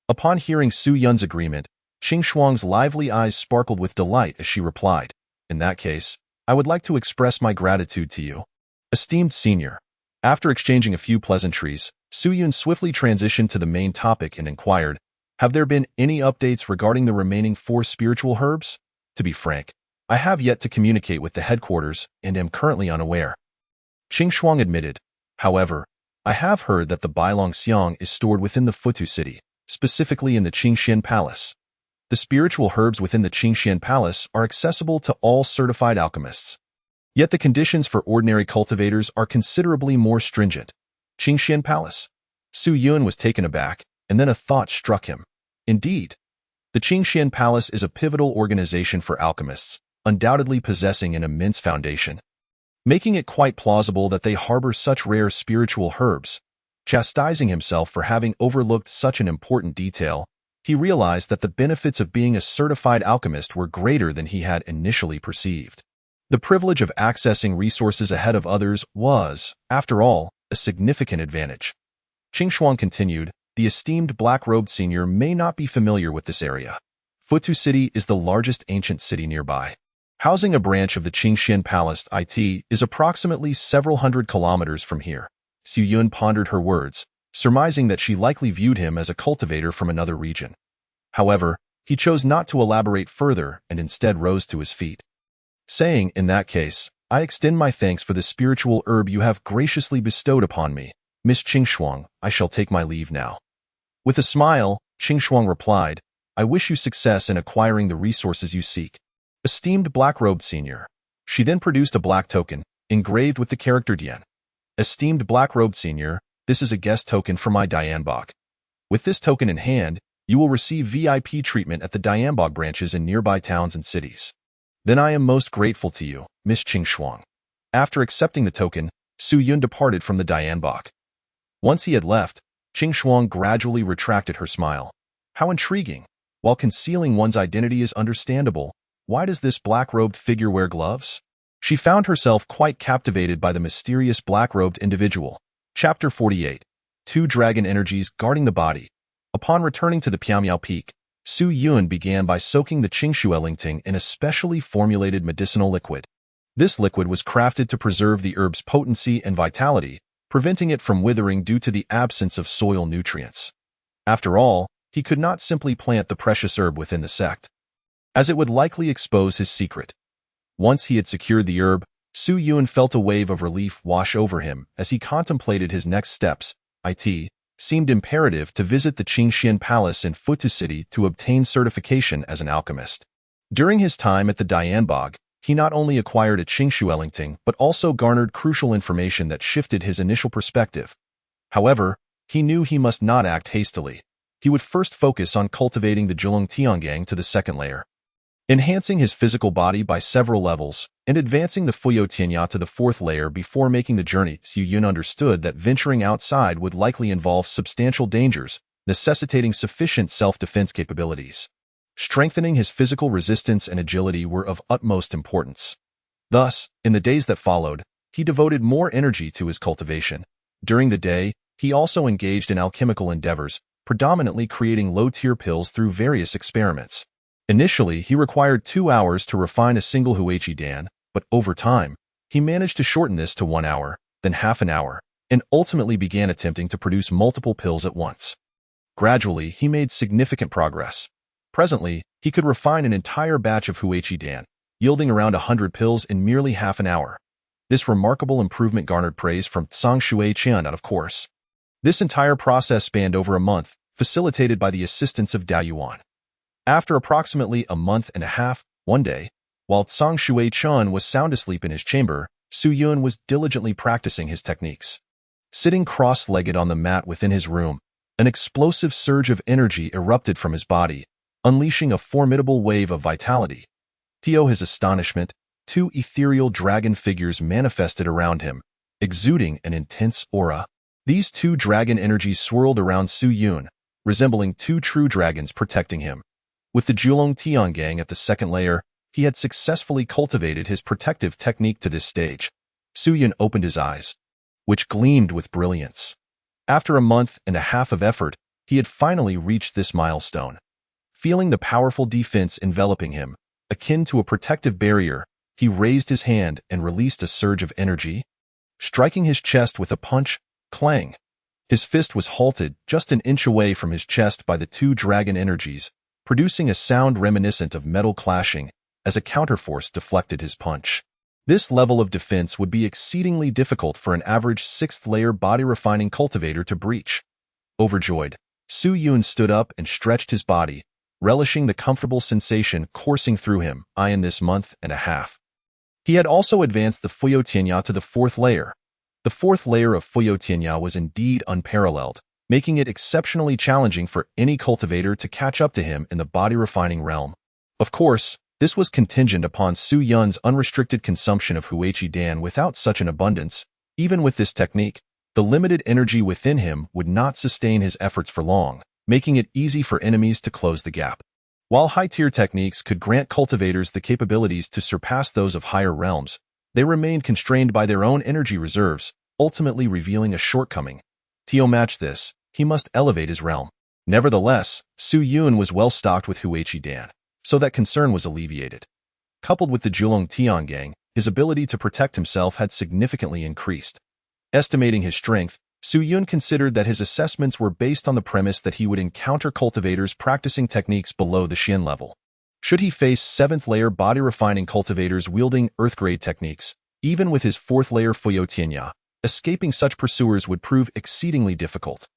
Upon hearing Su Yun's agreement, Qing Shuang's lively eyes sparkled with delight as she replied, "In that case, I would like to express my gratitude to you, esteemed senior." After exchanging a few pleasantries, Su Yun swiftly transitioned to the main topic and inquired, "Have there been any updates regarding the remaining 4 spiritual herbs? To be frank, I have yet to communicate with the headquarters and am currently unaware." Qing Shuang admitted, "However, I have heard that the Bailong Xiang is stored within the Futu city, specifically in the Qingxian Palace. The spiritual herbs within the Qingxian Palace are accessible to all certified alchemists. Yet the conditions for ordinary cultivators are considerably more stringent." Qingxian Palace? Su Yun was taken aback, and then a thought struck him. Indeed, the Qingxian Palace is a pivotal organization for alchemists, undoubtedly possessing an immense foundation, making it quite plausible that they harbor such rare spiritual herbs. Chastising himself for having overlooked such an important detail, he realized that the benefits of being a certified alchemist were greater than he had initially perceived. The privilege of accessing resources ahead of others was, after all, a significant advantage. Qing Shuang continued, "The esteemed black-robed senior may not be familiar with this area. Futu City is the largest ancient city nearby. Housing a branch of the Qingxian Palace, it is approximately several hundred kilometers from here." Su Yun pondered her words, surmising that she likely viewed him as a cultivator from another region. However, he chose not to elaborate further and instead rose to his feet, saying, "In that case, I extend my thanks for the spiritual herb you have graciously bestowed upon me. Miss Qing Shuang, I shall take my leave now." With a smile, Qing Shuang replied, "I wish you success in acquiring the resources you seek, esteemed black-robed senior." She then produced a black token, engraved with the character Dian. "Esteemed black-robed senior, this is a guest token for my Dianbog. With this token in hand, you will receive VIP treatment at the Dianbog branches in nearby towns and cities. Then I am most grateful to you, Miss Qing Shuang." After accepting the token, Su Yun departed from the Dianbog. Once he had left, Qing Shuang gradually retracted her smile. How intriguing! While concealing one's identity is understandable, why does this black-robed figure wear gloves? She found herself quite captivated by the mysterious black-robed individual. Chapter 48. 2 Dragon Energies Guarding the Body. Upon returning to the Piamiao Peak, Su Yun began by soaking the Ling ting in a specially formulated medicinal liquid. This liquid was crafted to preserve the herb's potency and vitality, preventing it from withering due to the absence of soil nutrients. After all, he could not simply plant the precious herb within the sect, as it would likely expose his secret. Once he had secured the herb, Su Yun felt a wave of relief wash over him as he contemplated his next steps. seemed imperative to visit the Qingxian Palace in Futu City to obtain certification as an alchemist. During his time at the Dianbog, he not only acquired a Qingshueling but also garnered crucial information that shifted his initial perspective. However, he knew he must not act hastily. He would first focus on cultivating the Zhulong Tiangang to the second layer, enhancing his physical body by several levels, and advancing the Fuyo Tianya to the fourth layer before making the journey. Xu Yun understood that venturing outside would likely involve substantial dangers, necessitating sufficient self-defense capabilities. Strengthening his physical resistance and agility were of utmost importance. Thus, in the days that followed, he devoted more energy to his cultivation. During the day, he also engaged in alchemical endeavors, predominantly creating low-tier pills through various experiments. Initially, he required 2 hours to refine a single Huichi Dan, but over time, he managed to shorten this to 1 hour, then half an hour, and ultimately began attempting to produce multiple pills at once. Gradually, he made significant progress. Presently, he could refine an entire batch of Huichi Dan, yielding around 100 pills in merely half an hour. This remarkable improvement garnered praise from Tsang Shui Qian, of course. This entire process spanned over a month, facilitated by the assistance of Dao Yuan. After approximately a month and a half, one day, while Tsang Shui Qian was sound asleep in his chamber, Su Yun was diligently practicing his techniques. Sitting cross-legged on the mat within his room, an explosive surge of energy erupted from his body, unleashing a formidable wave of vitality. To his astonishment, 2 ethereal dragon figures manifested around him, exuding an intense aura. These 2 dragon energies swirled around Su Yun, resembling 2 true dragons protecting him. With the Zhulong Tiangang at the second layer, he had successfully cultivated his protective technique to this stage. Su Yun opened his eyes, which gleamed with brilliance. After a month and a half of effort, he had finally reached this milestone. Feeling the powerful defense enveloping him, akin to a protective barrier, he raised his hand and released a surge of energy, striking his chest with a punch. Clang! His fist was halted just an inch away from his chest by the 2 dragon energies, producing a sound reminiscent of metal clashing as a counterforce deflected his punch. This level of defense would be exceedingly difficult for an average 6th-layer body-refining cultivator to breach. Overjoyed, Su Yun stood up and stretched his body, relishing the comfortable sensation coursing through him in this month and a half. He had also advanced the Fuyo Tianya to the 4th layer. The 4th layer of Fuyo Tianya was indeed unparalleled, making it exceptionally challenging for any cultivator to catch up to him in the body-refining realm. Of course, this was contingent upon Su Yun's unrestricted consumption of Huichi Dan. Without such an abundance, even with this technique, the limited energy within him would not sustain his efforts for long, making it easy for enemies to close the gap. While high-tier techniques could grant cultivators the capabilities to surpass those of higher realms, they remained constrained by their own energy reserves, ultimately revealing a shortcoming. To match this, he must elevate his realm. Nevertheless, Su Yun was well stocked with Huichi Dan, so that concern was alleviated. Coupled with the Zhulong Tiangang, his ability to protect himself had significantly increased. Estimating his strength, Su Yun considered that his assessments were based on the premise that he would encounter cultivators practicing techniques below the Xian level. Should he face 7th-layer body-refining cultivators wielding earth-grade techniques, even with his 4th-layer Fuyo Tianya, escaping such pursuers would prove exceedingly difficult.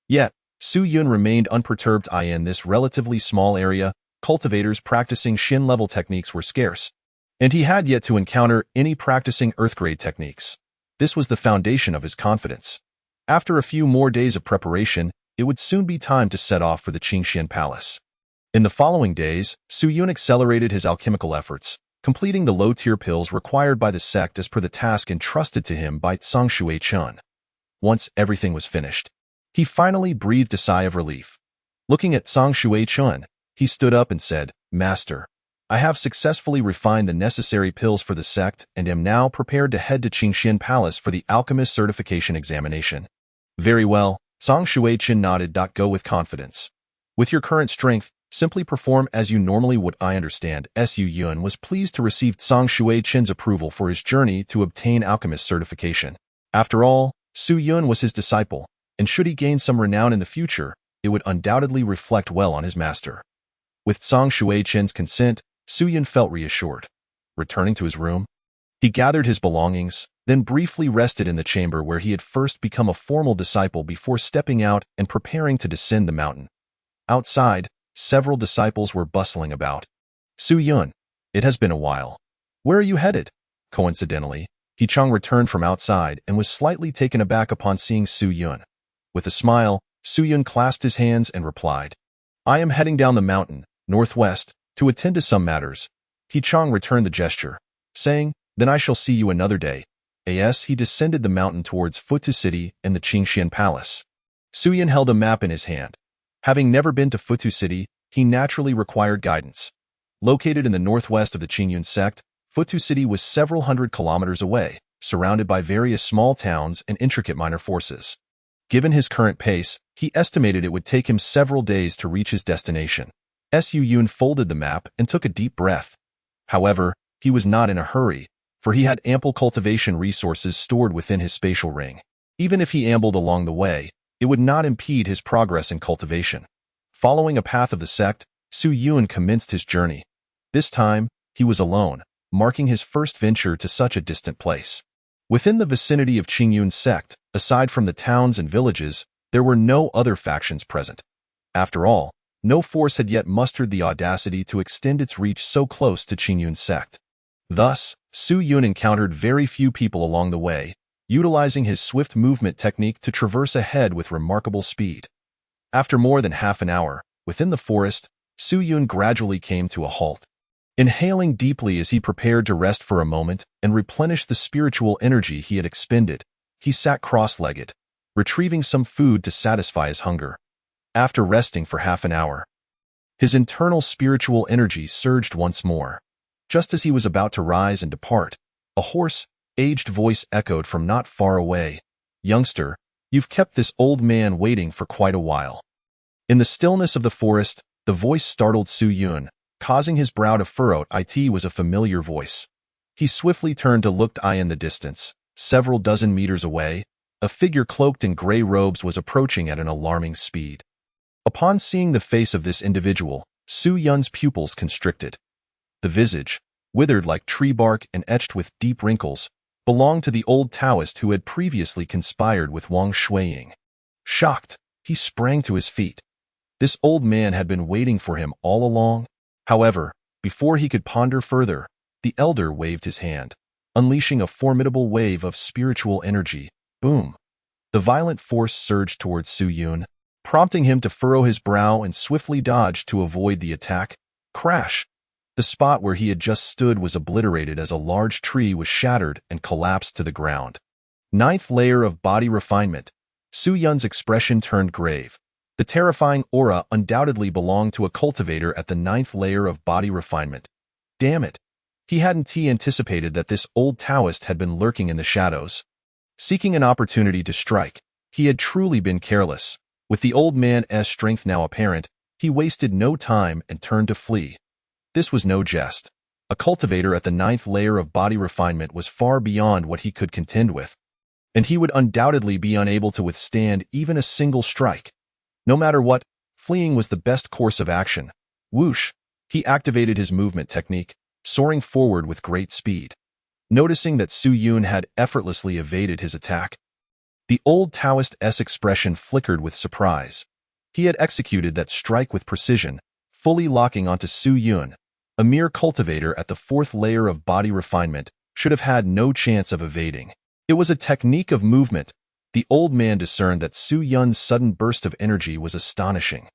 Yet, Su Yun remained unperturbed. In this relatively small area, cultivators practicing Xian-level techniques were scarce, and he had yet to encounter any practicing earth-grade techniques. This was the foundation of his confidence. After a few more days of preparation, it would soon be time to set off for the Qingxian Palace. In the following days, Su Yun accelerated his alchemical efforts, completing the low-tier pills required by the sect as per the task entrusted to him by Tsang Shui Qian. Once everything was finished, he finally breathed a sigh of relief. Looking at Tsang Shui Qian, he stood up and said, "Master, I have successfully refined the necessary pills for the sect and am now prepared to head to Qingxian Palace for the alchemist certification examination." "Very well," Tsang Shui Qian nodded. "Go with confidence. With your current strength, simply perform as you normally would." I understand. Su Yun was pleased to receive Tsang Shui Qian's approval for his journey to obtain alchemist certification. After all, Su Yun was his disciple, and should he gain some renown in the future, it would undoubtedly reflect well on his master. With Tsang Shui Qian's consent, Su Yun felt reassured. Returning to his room, He gathered his belongings, then briefly rested in the chamber where he had first become a formal disciple before stepping out and preparing to descend the mountain. Outside, several disciples were bustling about. Su Yun, it has been a while. Where are you headed? Coincidentally, Chang returned from outside and was slightly taken aback upon seeing Su Yun. With a smile, Su Yun clasped his hands and replied, I am heading down the mountain, northwest, to attend to some matters. Chang returned the gesture, saying, Then I shall see you another day. As he descended the mountain towards Futu City and the Qingxian Palace. Su Yun held a map in his hand. Having never been to Futu City, he naturally required guidance. Located in the northwest of the Qingyun sect, Futu City was several hundred kilometers away, surrounded by various small towns and intricate minor forces. Given his current pace, he estimated it would take him several days to reach his destination. Su Yun folded the map and took a deep breath. However, he was not in a hurry, for he had ample cultivation resources stored within his spatial ring. Even if he ambled along the way, it would not impede his progress in cultivation. Following a path of the sect, Su Yun commenced his journey. This time, he was alone, marking his first venture to such a distant place. Within the vicinity of Qingyun's sect, aside from the towns and villages, there were no other factions present. After all, no force had yet mustered the audacity to extend its reach so close to Qingyun's sect. Thus, Su Yun encountered very few people along the way, utilizing his swift movement technique to traverse ahead with remarkable speed. After more than half an hour, within the forest, Su Yun gradually came to a halt. Inhaling deeply as he prepared to rest for a moment and replenish the spiritual energy he had expended, he sat cross-legged, retrieving some food to satisfy his hunger. After resting for half an hour, his internal spiritual energy surged once more. Just as he was about to rise and depart, a hoarse, aged voice echoed from not far away. Youngster, you've kept this old man waiting for quite a while. In the stillness of the forest, the voice startled Su Yun, causing his brow to furrow. It was a familiar voice. He swiftly turned to look in the distance. Several dozen meters away, a figure cloaked in gray robes was approaching at an alarming speed. Upon seeing the face of this individual, Su Yun's pupils constricted. The visage, withered like tree bark and etched with deep wrinkles, belonged to the old Taoist who had previously conspired with Wang Shuiying. Shocked, he sprang to his feet. This old man had been waiting for him all along. However, before he could ponder further, the elder waved his hand, unleashing a formidable wave of spiritual energy. Boom! The violent force surged towards Su Yun, prompting him to furrow his brow and swiftly dodge to avoid the attack. Crash! The spot where he had just stood was obliterated as a large tree was shattered and collapsed to the ground. Ninth layer of body refinement. Su Yun's expression turned grave. The terrifying aura undoubtedly belonged to a cultivator at the ninth layer of body refinement. Damn it! He hadn't anticipated that this old Taoist had been lurking in the shadows. Seeking an opportunity to strike, he had truly been careless. With the old man's strength now apparent, he wasted no time and turned to flee. This was no jest. A cultivator at the ninth layer of body refinement was far beyond what he could contend with, and he would undoubtedly be unable to withstand even a single strike. No matter what, fleeing was the best course of action. Whoosh! He activated his movement technique, soaring forward with great speed. Noticing that Su Yun had effortlessly evaded his attack, the old Taoist's expression flickered with surprise. He had executed that strike with precision, fully locking onto Su Yun. A mere cultivator at the fourth layer of body refinement should have had no chance of evading. It was a technique of movement. The old man discerned that Su Yun's sudden burst of energy was astonishing.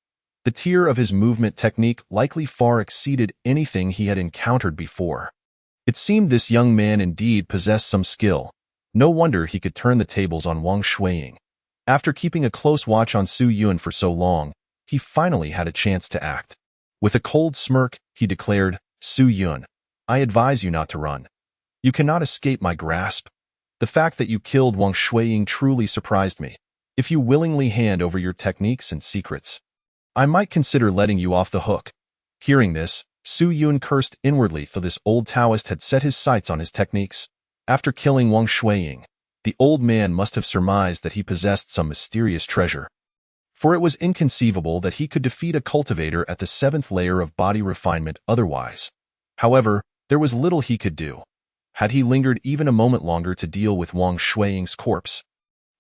The tier of his movement technique likely far exceeded anything he had encountered before. It seemed this young man indeed possessed some skill. No wonder he could turn the tables on Wang Shuiying. After keeping a close watch on Su Yun for so long, he finally had a chance to act. With a cold smirk, he declared, Su Yun, I advise you not to run. You cannot escape my grasp. The fact that you killed Wang Shuiying truly surprised me. If you willingly hand over your techniques and secrets, I might consider letting you off the hook. Hearing this, Su Yun cursed inwardly, for this old Taoist had set his sights on his techniques. After killing Wang Shuiying, the old man must have surmised that he possessed some mysterious treasure. For it was inconceivable that he could defeat a cultivator at the seventh layer of body refinement otherwise. However, there was little he could do. Had he lingered even a moment longer to deal with Wang Shuiying's corpse,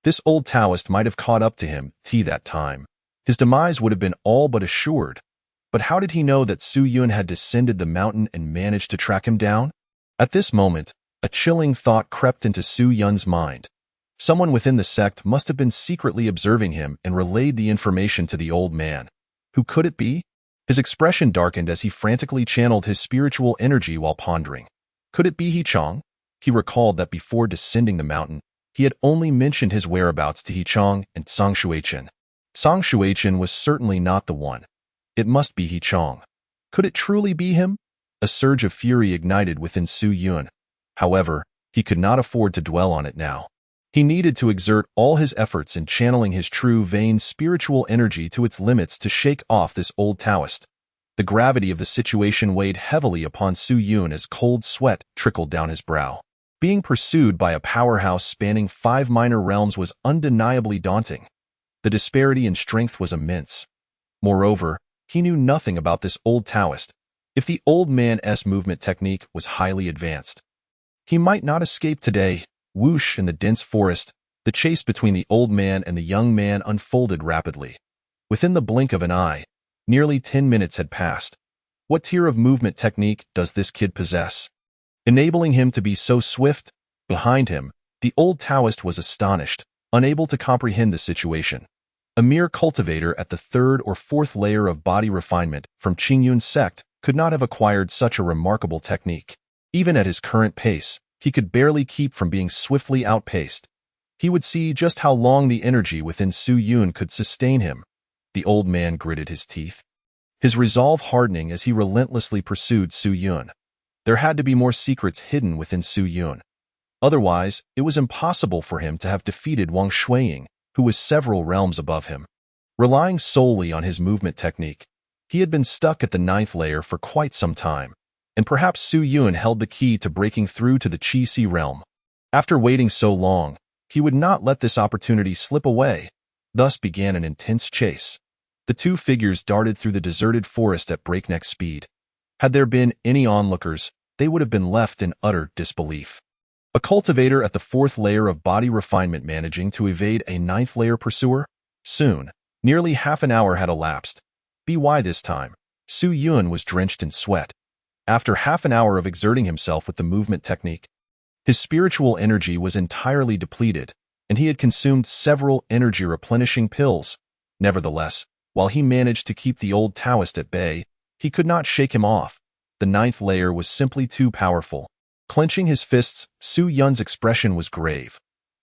this old Taoist might have caught up to him that time. His demise would have been all but assured. But how did he know that Su Yun had descended the mountain and managed to track him down? At this moment, a chilling thought crept into Su Yun's mind. Someone within the sect must have been secretly observing him and relayed the information to the old man. Who could it be? His expression darkened as he frantically channeled his spiritual energy while pondering. Could it be He Chong? He recalled that before descending the mountain, he had only mentioned his whereabouts to He Chong and Song Shuichen. Song Shuichen was certainly not the one. It must be He Chong. Could it truly be him? A surge of fury ignited within Su Yun. However, he could not afford to dwell on it now. He needed to exert all his efforts in channeling his true vain spiritual energy to its limits to shake off this old Taoist. The gravity of the situation weighed heavily upon Su Yun as cold sweat trickled down his brow. Being pursued by a powerhouse spanning 5 minor realms was undeniably daunting. The disparity in strength was immense. Moreover, he knew nothing about this old Taoist. If the old man's movement technique was highly advanced, he might not escape today. Whoosh, in the dense forest, the chase between the old man and the young man unfolded rapidly. Within the blink of an eye, nearly 10 minutes had passed. What tier of movement technique does this kid possess, enabling him to be so swift? Behind him, the old Taoist was astonished, unable to comprehend the situation. A mere cultivator at the 3rd or 4th layer of body refinement from Qingyun's sect could not have acquired such a remarkable technique. Even at his current pace, he could barely keep from being swiftly outpaced. He would see just how long the energy within Su Yun could sustain him. The old man gritted his teeth, his resolve hardening as he relentlessly pursued Su Yun. There had to be more secrets hidden within Su Yun. Otherwise, it was impossible for him to have defeated Wang Shuiying, who was several realms above him. Relying solely on his movement technique, he had been stuck at the 9th layer for quite some time, and perhaps Su Yun held the key to breaking through to the Qi realm. After waiting so long, he would not let this opportunity slip away. Thus began an intense chase. The two figures darted through the deserted forest at breakneck speed. Had there been any onlookers, they would have been left in utter disbelief. A cultivator at the 4th layer of body refinement managing to evade a 9th layer pursuer? Soon, nearly half an hour had elapsed. By this time, Su Yun was drenched in sweat. After half an hour of exerting himself with the movement technique, his spiritual energy was entirely depleted, and he had consumed several energy-replenishing pills. Nevertheless, while he managed to keep the old Taoist at bay, he could not shake him off. The 9th layer was simply too powerful. Clenching his fists, Su Yun's expression was grave.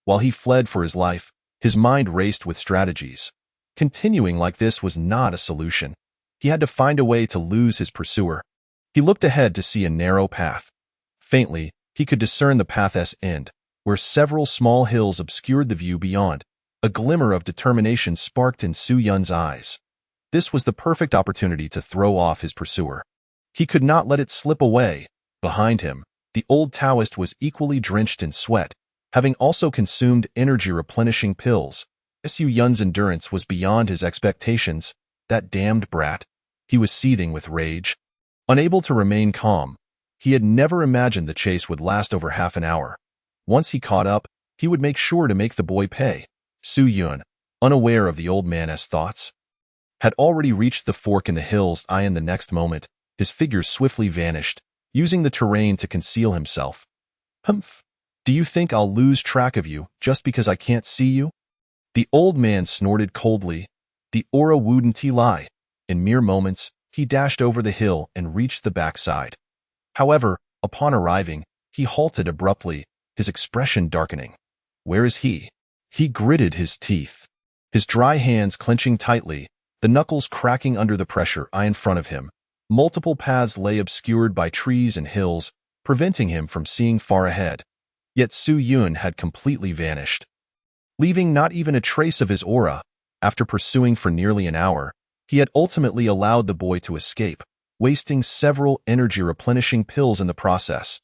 While he fled for his life, his mind raced with strategies. Continuing like this was not a solution. He had to find a way to lose his pursuer. He looked ahead to see a narrow path. Faintly, he could discern the path's end, where several small hills obscured the view beyond. A glimmer of determination sparked in Su Yun's eyes. This was the perfect opportunity to throw off his pursuer. He could not let it slip away. Behind him, the old Taoist was equally drenched in sweat, having also consumed energy-replenishing pills. Su Yun's endurance was beyond his expectations. That damned brat. He was seething with rage. Unable to remain calm, he had never imagined the chase would last over half an hour. Once he caught up, he would make sure to make the boy pay. Su Yun, unaware of the old man's thoughts, had already reached the fork in the hills. In the next moment, his figure swiftly vanished, using the terrain to conceal himself. Humph! Do you think I'll lose track of you just because I can't see you? The old man snorted coldly. The aura wouldn't lie. In mere moments, he dashed over the hill and reached the backside. However, upon arriving, he halted abruptly, his expression darkening. Where is he? He gritted his teeth, his dry hands clenching tightly, the knuckles cracking under the pressure in front of him. Multiple paths lay obscured by trees and hills, preventing him from seeing far ahead. Yet Su Yun had completely vanished, leaving not even a trace of his aura. After pursuing for nearly an hour, he had ultimately allowed the boy to escape, wasting several energy-replenishing pills in the process.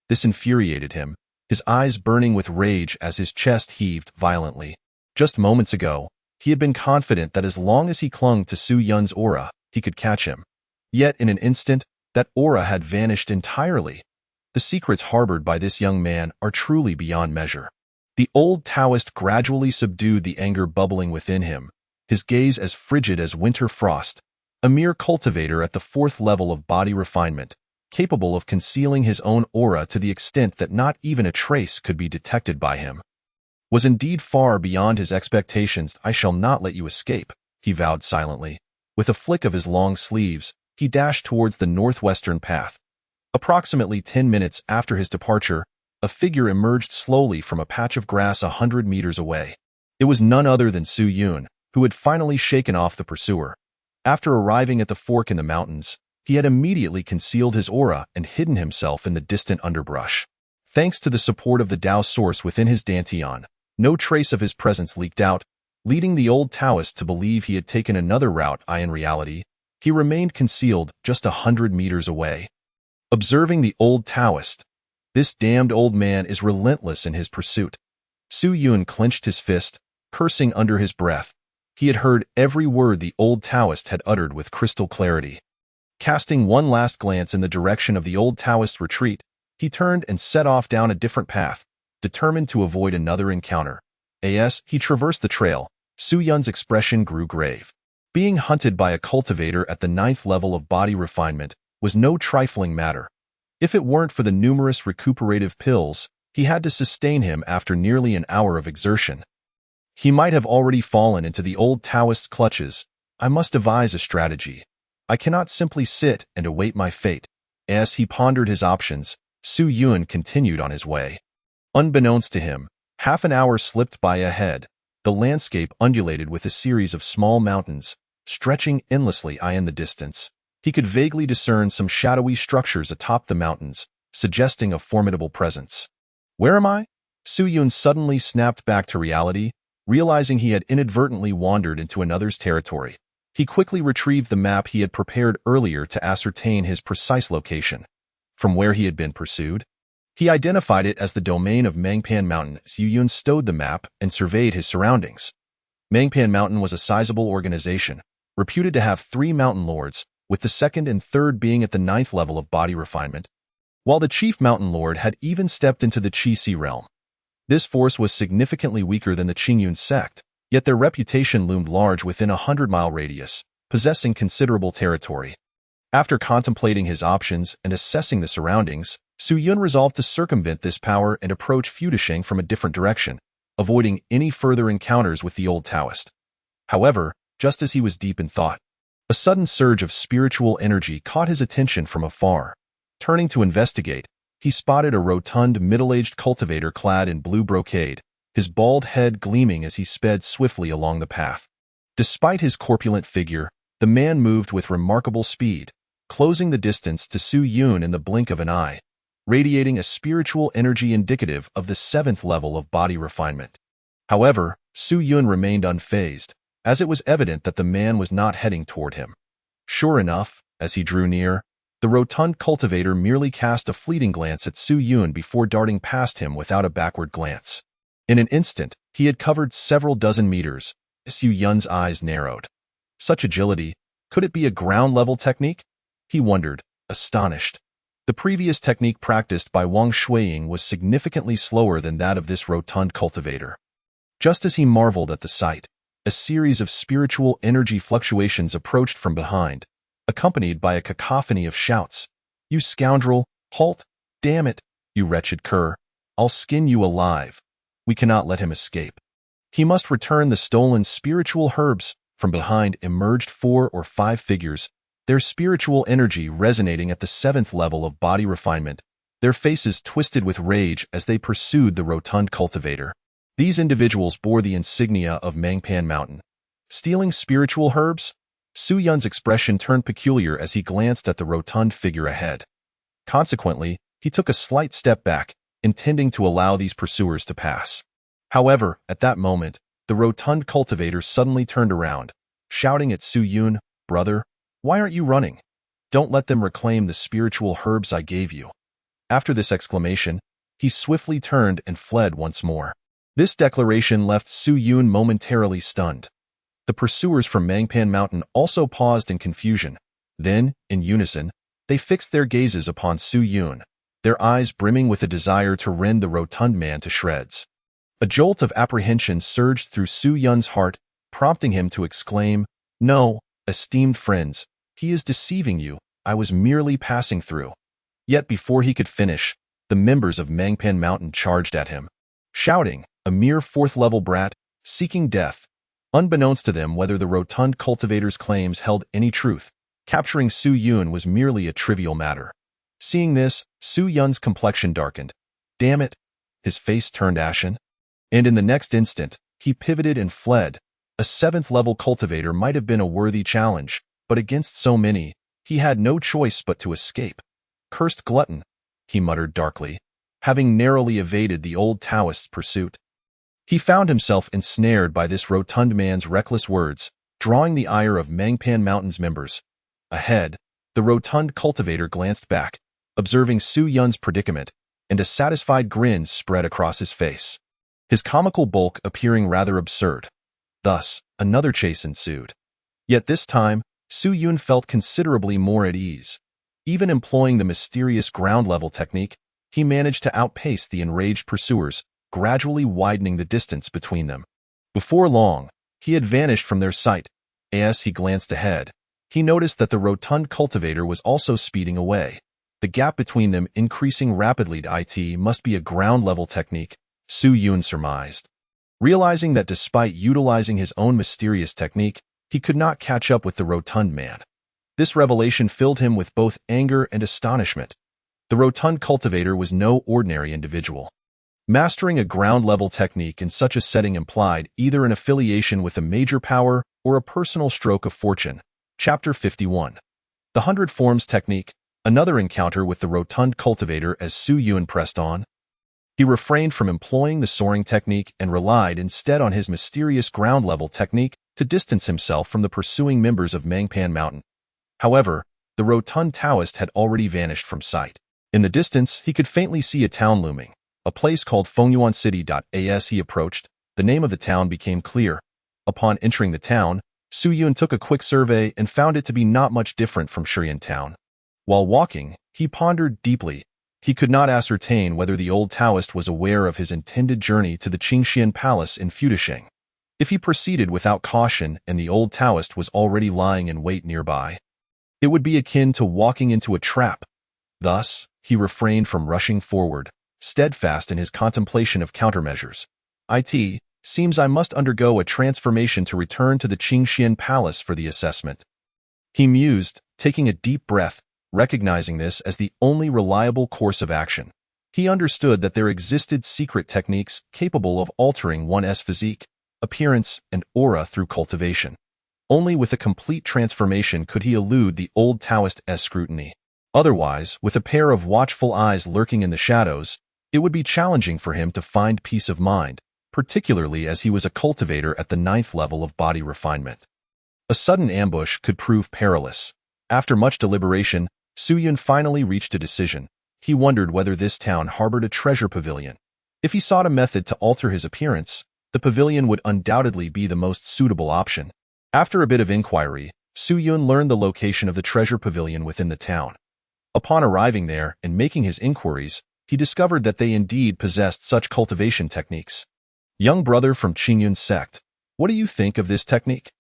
This infuriated him, his eyes burning with rage as his chest heaved violently. Just moments ago, he had been confident that as long as he clung to Su Yun's aura, he could catch him. Yet in an instant, that aura had vanished entirely. The secrets harbored by this young man are truly beyond measure. The old Taoist gradually subdued the anger bubbling within him, his gaze as frigid as winter frost, a mere cultivator at the 4th level of body refinement, capable of concealing his own aura to the extent that not even a trace could be detected by him. Was indeed far beyond his expectations. I shall not let you escape, he vowed silently. With a flick of his long sleeves, he dashed towards the northwestern path. Approximately 10 minutes after his departure, a figure emerged slowly from a patch of grass 100 meters away. It was none other than Su Yun, who had finally shaken off the pursuer. After arriving at the fork in the mountains, he had immediately concealed his aura and hidden himself in the distant underbrush. Thanks to the support of the Tao source within his dantian, no trace of his presence leaked out, leading the old Taoist to believe he had taken another route. In reality, he remained concealed just 100 meters away. Observing the old Taoist, this damned old man is relentless in his pursuit. Su Yun clenched his fist, cursing under his breath. He had heard every word the old Taoist had uttered with crystal clarity. Casting one last glance in the direction of the old Taoist's retreat, he turned and set off down a different path, determined to avoid another encounter. As he traversed the trail, Su Yun's expression grew grave. Being hunted by a cultivator at the 9th level of body refinement was no trifling matter. If it weren't for the numerous recuperative pills, he had to sustain him after nearly an hour of exertion. He might have already fallen into the old Taoist's clutches. I must devise a strategy. I cannot simply sit and await my fate. As he pondered his options, Su Yun continued on his way. Unbeknownst to him, half an hour slipped by ahead. The landscape undulated with a series of small mountains, stretching endlessly in the distance. He could vaguely discern some shadowy structures atop the mountains, suggesting a formidable presence. Where am I? Su Yun suddenly snapped back to reality, realizing he had inadvertently wandered into another's territory. He quickly retrieved the map he had prepared earlier to ascertain his precise location. From where he had been pursued, he identified it as the domain of Mangpan Mountain. Su Yun stowed the map and surveyed his surroundings. Mangpan Mountain was a sizable organization, reputed to have 3 mountain lords, with the 2nd and 3rd being at the 9th level of body refinement, while the chief mountain lord had even stepped into the Qi realm. This force was significantly weaker than the Qingyun sect, yet their reputation loomed large within a 100-mile radius, possessing considerable territory. After contemplating his options and assessing the surroundings, Su Yun resolved to circumvent this power and approach Fudisheng from a different direction, avoiding any further encounters with the old Taoist. However, just as he was deep in thought, a sudden surge of spiritual energy caught his attention from afar. Turning to investigate, he spotted a rotund, middle-aged cultivator clad in blue brocade, his bald head gleaming as he sped swiftly along the path. Despite his corpulent figure, the man moved with remarkable speed, closing the distance to Su Yun in the blink of an eye, radiating a spiritual energy indicative of the 7th level of body refinement. However, Su Yun remained unfazed, as it was evident that the man was not heading toward him. Sure enough, as he drew near, the rotund cultivator merely cast a fleeting glance at Su Yun before darting past him without a backward glance. In an instant, he had covered several dozen meters. Su Yun's eyes narrowed. Such agility, could it be a ground-level technique? He wondered, astonished. The previous technique practiced by Wang Shuiying was significantly slower than that of this rotund cultivator. Just as he marveled at the sight, a series of spiritual energy fluctuations approached from behind, accompanied by a cacophony of shouts. "You scoundrel! Halt! Damn it! You wretched cur! I'll skin you alive! We cannot let him escape. He must return the stolen spiritual herbs." From behind emerged 4 or 5 figures, their spiritual energy resonating at the 7th level of body refinement, their faces twisted with rage as they pursued the rotund cultivator. These individuals bore the insignia of Mangpan Mountain. Stealing spiritual herbs? Su Yun's expression turned peculiar as he glanced at the rotund figure ahead. Consequently, he took a slight step back, intending to allow these pursuers to pass. However, at that moment, the rotund cultivator suddenly turned around, shouting at Su Yun, "Brother, why aren't you running? Don't let them reclaim the spiritual herbs I gave you." After this exclamation, he swiftly turned and fled once more. This declaration left Su Yun momentarily stunned. The pursuers from Mangpan Mountain also paused in confusion. Then, in unison, they fixed their gazes upon Su Yun. their eyes brimming with a desire to rend the rotund man to shreds. A jolt of apprehension surged through Su Yun's heart, prompting him to exclaim, "No, esteemed friends, he is deceiving you. I was merely passing through." Yet before he could finish, the members of Mangpan Mountain charged at him, shouting, a mere fourth-level brat, seeking death. Unbeknownst to them whether the rotund cultivator's claims held any truth, capturing Su Yun was merely a trivial matter. Seeing this, Su Yun's complexion darkened. Damn it! His face turned ashen. And in the next instant, he pivoted and fled. A seventh-level cultivator might have been a worthy challenge, but against so many, he had no choice but to escape. Cursed glutton, he muttered darkly, having narrowly evaded the old Taoist's pursuit. He found himself ensnared by this rotund man's reckless words, drawing the ire of Mangpan Mountain's members. Ahead, the rotund cultivator glanced back, observing Su Yun's predicament, and a satisfied grin spread across his face, his comical bulk appearing rather absurd. Thus, another chase ensued. Yet this time, Su Yun felt considerably more at ease. Even employing the mysterious ground-level technique, he managed to outpace the enraged pursuers, gradually widening the distance between them. Before long, he had vanished from their sight. As he glanced ahead, he noticed that the rotund cultivator was also speeding away. The gap between them increasing rapidly. It must be a ground-level technique, Su Yun surmised. Realizing that despite utilizing his own mysterious technique, he could not catch up with the rotund man. This revelation filled him with both anger and astonishment. The rotund cultivator was no ordinary individual. Mastering a ground-level technique in such a setting implied either an affiliation with a major power or a personal stroke of fortune. Chapter 51. The 100 Forms Technique. Another encounter with the rotund cultivator as Su Yun pressed on. He refrained from employing the soaring technique and relied instead on his mysterious ground-level technique to distance himself from the pursuing members of Mangpan Mountain. However, the rotund Taoist had already vanished from sight. In the distance, he could faintly see a town looming, a place called Fengyuan City. As he approached, the name of the town became clear. Upon entering the town, Su Yun took a quick survey and found it to be not much different from Shurian Town. While walking, he pondered deeply. He could not ascertain whether the old Taoist was aware of his intended journey to the Qingxian Palace in Fudisheng. If he proceeded without caution and the old Taoist was already lying in wait nearby, it would be akin to walking into a trap. Thus, he refrained from rushing forward, steadfast in his contemplation of countermeasures. It seems I must undergo a transformation to return to the Qingxian Palace for the assessment. He mused, taking a deep breath, recognizing this as the only reliable course of action. He understood that there existed secret techniques capable of altering one's physique, appearance, and aura through cultivation. Only with a complete transformation could he elude the old Taoist's scrutiny. Otherwise, with a pair of watchful eyes lurking in the shadows, it would be challenging for him to find peace of mind, particularly as he was a cultivator at the 9th level of body refinement. A sudden ambush could prove perilous. After much deliberation, Su Yun finally reached a decision. He wondered whether this town harbored a treasure pavilion. If he sought a method to alter his appearance, the pavilion would undoubtedly be the most suitable option. After a bit of inquiry, Su Yun learned the location of the treasure pavilion within the town. Upon arriving there and making his inquiries, he discovered that they indeed possessed such cultivation techniques. Young brother from Qingyun sect, what do you think of this technique?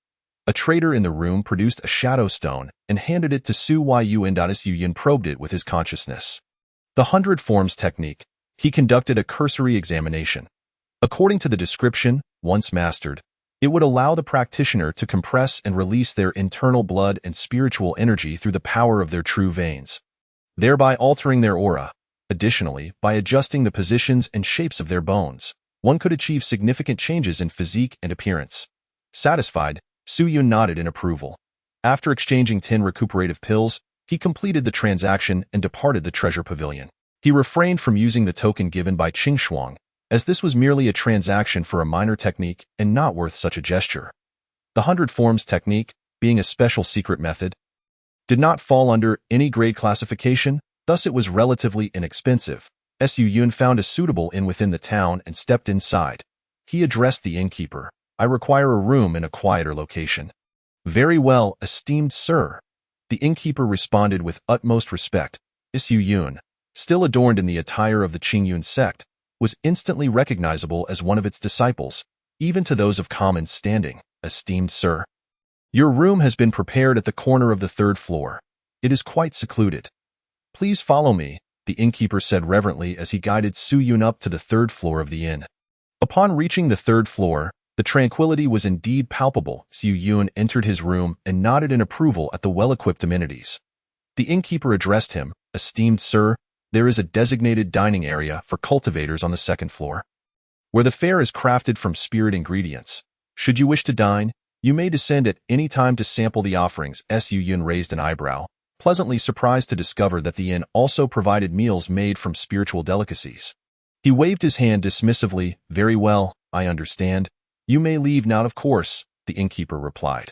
A trader in the room produced a shadow stone and handed it to Su Yun. Su Yun probed it with his consciousness. The 100 Forms Technique. He conducted a cursory examination. According to the description, once mastered, it would allow the practitioner to compress and release their internal blood and spiritual energy through the power of their true veins, thereby altering their aura. Additionally, by adjusting the positions and shapes of their bones, one could achieve significant changes in physique and appearance. Satisfied, Su Yun nodded in approval. After exchanging 10 recuperative pills, he completed the transaction and departed the treasure pavilion. He refrained from using the token given by Qing Shuang, as this was merely a transaction for a minor technique and not worth such a gesture. The 100 Forms Technique, being a special secret method, did not fall under any grade classification, thus it was relatively inexpensive. Su Yun found a suitable inn within the town and stepped inside. He addressed the innkeeper. I require a room in a quieter location. Very well, esteemed sir. The innkeeper responded with utmost respect. Su Yun, still adorned in the attire of the Qingyun sect, was instantly recognizable as one of its disciples, even to those of common standing. Esteemed sir, your room has been prepared at the corner of the third floor. It is quite secluded. Please follow me, the innkeeper said reverently as he guided Su Yun up to the third floor of the inn. Upon reaching the third floor, the tranquility was indeed palpable. Su Yun entered his room and nodded in approval at the well-equipped amenities. The innkeeper addressed him, Esteemed sir, there is a designated dining area for cultivators on the second floor, where the fare is crafted from spirit ingredients. Should you wish to dine, you may descend at any time to sample the offerings. Su Yun raised an eyebrow, pleasantly surprised to discover that the inn also provided meals made from spiritual delicacies. He waved his hand dismissively. Very well, I understand. You may leave now, of course, the innkeeper replied.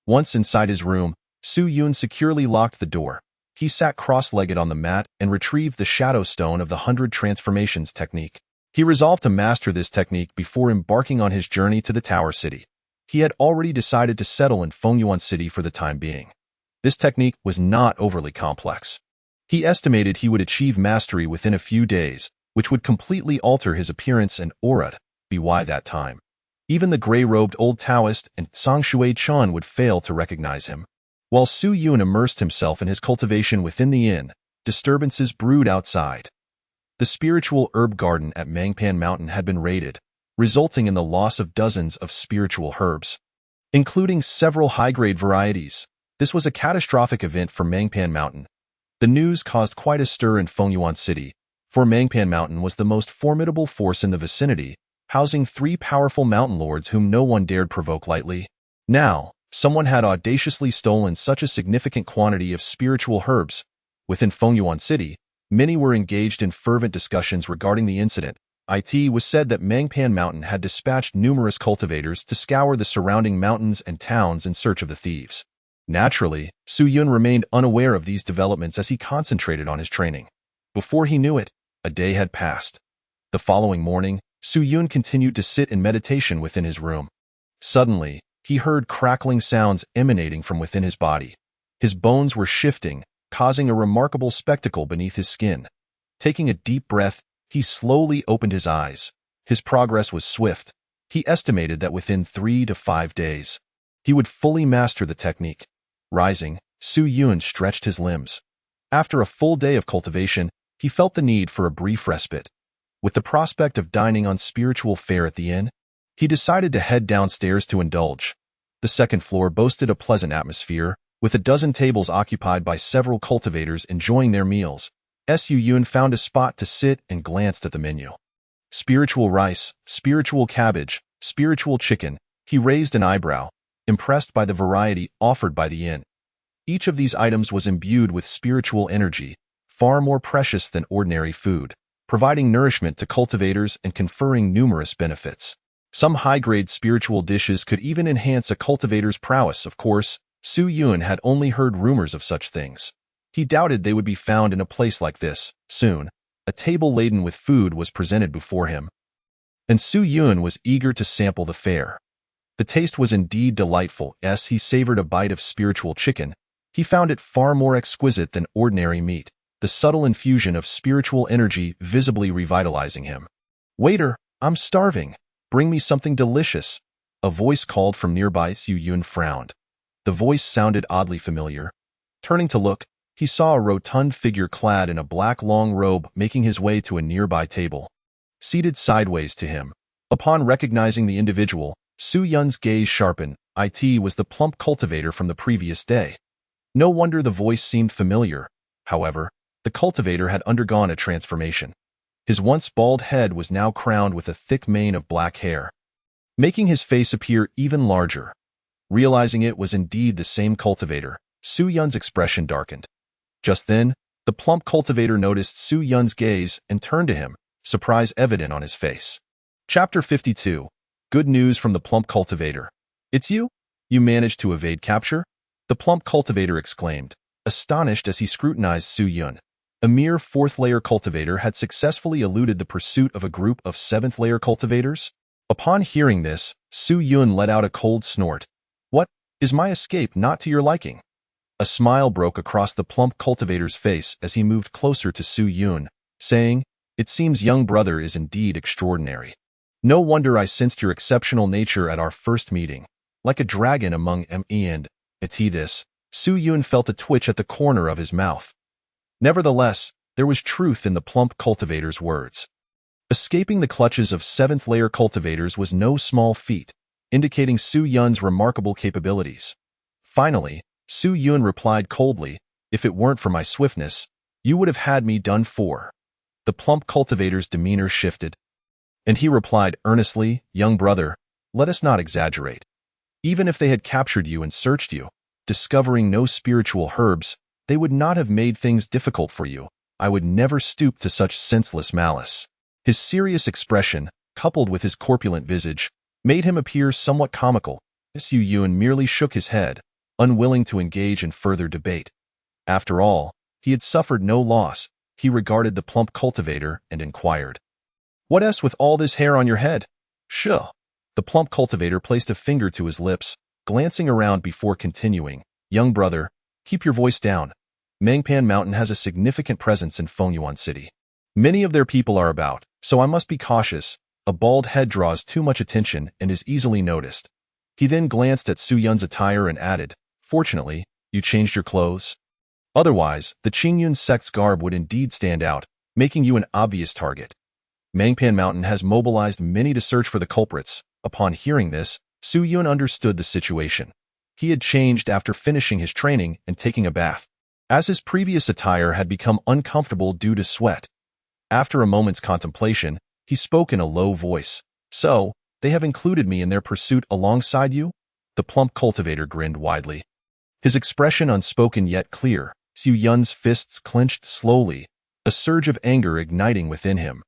Once inside his room, Su Yun securely locked the door. He sat cross-legged on the mat and retrieved the shadow stone of the 100 transformations technique. He resolved to master this technique before embarking on his journey to the Tower City. He had already decided to settle in Fengyuan City for the time being. This technique was not overly complex. He estimated he would achieve mastery within a few days, which would completely alter his appearance and aura. By that time, even the gray-robed old Taoist and Song Shui Chun would fail to recognize him. While Su Yun immersed himself in his cultivation within the inn, disturbances brewed outside. The spiritual herb garden at Mangpan Mountain had been raided, resulting in the loss of dozens of spiritual herbs, including several high-grade varieties. This was a catastrophic event for Mangpan Mountain. The news caused quite a stir in Fengyuan City, for Mangpan Mountain was the most formidable force in the vicinity, housing 3 powerful mountain lords whom no one dared provoke lightly. Now, someone had audaciously stolen such a significant quantity of spiritual herbs. Within Fengyuan City, many were engaged in fervent discussions regarding the incident. It was said that Mangpan Mountain had dispatched numerous cultivators to scour the surrounding mountains and towns in search of the thieves. Naturally, Su Yun remained unaware of these developments as he concentrated on his training. Before he knew it, a day had passed. The following morning, Su Yun continued to sit in meditation within his room. Suddenly, he heard crackling sounds emanating from within his body. His bones were shifting, causing a remarkable spectacle beneath his skin. Taking a deep breath, he slowly opened his eyes. His progress was swift. He estimated that within 3 to 5 days, he would fully master the technique. Rising, Su Yun stretched his limbs. After a full day of cultivation, he felt the need for a brief respite. With the prospect of dining on spiritual fare at the inn, he decided to head downstairs to indulge. The second floor boasted a pleasant atmosphere, with a dozen tables occupied by several cultivators enjoying their meals. Su Yun found a spot to sit and glanced at the menu. Spiritual rice, spiritual cabbage, spiritual chicken. He raised an eyebrow, impressed by the variety offered by the inn. Each of these items was imbued with spiritual energy, far more precious than ordinary food, providing nourishment to cultivators and conferring numerous benefits. Some high-grade spiritual dishes could even enhance a cultivator's prowess. Of course, Su Yun had only heard rumors of such things. He doubted they would be found in a place like this. Soon, a table laden with food was presented before him, and Su Yun was eager to sample the fare. The taste was indeed delightful. As he savored a bite of spiritual chicken, he found it far more exquisite than ordinary meat, the subtle infusion of spiritual energy visibly revitalizing him. Waiter, I'm starving. Bring me something delicious. A voice called from nearby. Su Yun frowned. The voice sounded oddly familiar. Turning to look, he saw a rotund figure clad in a black long robe making his way to a nearby table. Seated sideways to him, upon recognizing the individual, Su Yun's gaze sharpened. It was the plump cultivator from the previous day. No wonder the voice seemed familiar. However, the cultivator had undergone a transformation. His once bald head was now crowned with a thick mane of black hair, making his face appear even larger. Realizing it was indeed the same cultivator, Su Yun's expression darkened. Just then, the plump cultivator noticed Su Yun's gaze and turned to him, surprise evident on his face. Chapter 52. Good news from the plump cultivator. It's you? You managed to evade capture? The plump cultivator exclaimed, astonished as he scrutinized Su Yun. A mere 4th-layer cultivator had successfully eluded the pursuit of a group of 7th-layer cultivators. Upon hearing this, Su Yun let out a cold snort. What, is my escape not to your liking? A smile broke across the plump cultivator's face as he moved closer to Su Yun, saying, "It seems young brother is indeed extraordinary. No wonder I sensed your exceptional nature at our first meeting. Like a dragon among me and this." Su Yun felt a twitch at the corner of his mouth. Nevertheless, there was truth in the plump cultivator's words. Escaping the clutches of seventh-layer cultivators was no small feat, indicating Su Yun's remarkable capabilities. Finally, Su Yun replied coldly, "If it weren't for my swiftness, you would have had me done for." The plump cultivator's demeanor shifted, and he replied earnestly, "Young brother, let us not exaggerate. Even if they had captured you and searched you, discovering no spiritual herbs, they would not have made things difficult for you. I would never stoop to such senseless malice." His serious expression, coupled with his corpulent visage, made him appear somewhat comical. Su Yun merely shook his head, unwilling to engage in further debate. After all, he had suffered no loss. He regarded the plump cultivator and inquired, "What is with all this hair on your head?" "Shuh." The plump cultivator placed a finger to his lips, glancing around before continuing, "Young brother, keep your voice down. Mangpan Mountain has a significant presence in Fengyuan City. Many of their people are about, so I must be cautious. A bald head draws too much attention and is easily noticed." He then glanced at Su Yun's attire and added, "Fortunately, you changed your clothes. Otherwise, the Qingyun sect's garb would indeed stand out, making you an obvious target." Mangpan Mountain has mobilized many to search for the culprits. Upon hearing this, Su Yun understood the situation. He had changed after finishing his training and taking a bath, as his previous attire had become uncomfortable due to sweat. After a moment's contemplation, he spoke in a low voice. "So, they have included me in their pursuit alongside you?" The plump cultivator grinned widely, his expression unspoken yet clear. Su Yun's fists clenched slowly, a surge of anger igniting within him.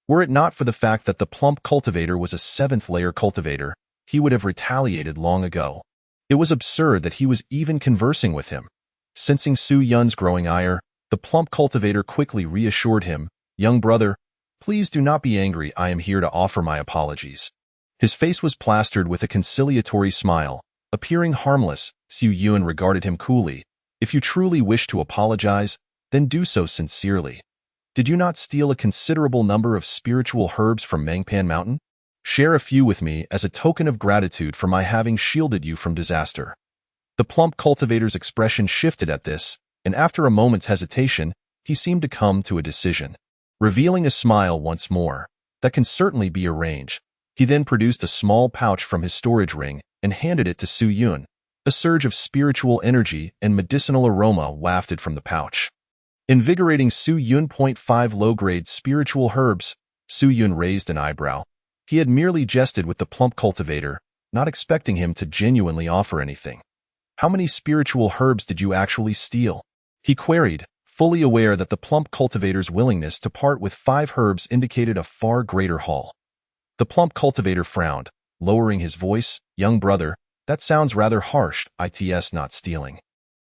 Were it not for the fact that the plump cultivator was a seventh-layer cultivator, he would have retaliated long ago. It was absurd that he was even conversing with him. Sensing Su Yun's growing ire, the plump cultivator quickly reassured him, "Young brother, please do not be angry. I am here to offer my apologies." His face was plastered with a conciliatory smile. Appearing harmless, Su Yun regarded him coolly. "If you truly wish to apologize, then do so sincerely. Did you not steal a considerable number of spiritual herbs from Mangpan Mountain? Share a few with me as a token of gratitude for my having shielded you from disaster." The plump cultivator's expression shifted at this, and after a moment's hesitation, he seemed to come to a decision. Revealing a smile once more, "That can certainly be arranged." He then produced a small pouch from his storage ring and handed it to Su Yun. A surge of spiritual energy and medicinal aroma wafted from the pouch, invigorating Su Yun. 5 low-grade spiritual herbs. Su Yun raised an eyebrow. He had merely jested with the plump cultivator, not expecting him to genuinely offer anything. "How many spiritual herbs did you actually steal?" he queried, fully aware that the plump cultivator's willingness to part with 5 herbs indicated a far greater haul. The plump cultivator frowned, lowering his voice, "Young brother, that sounds rather harsh. It's not stealing.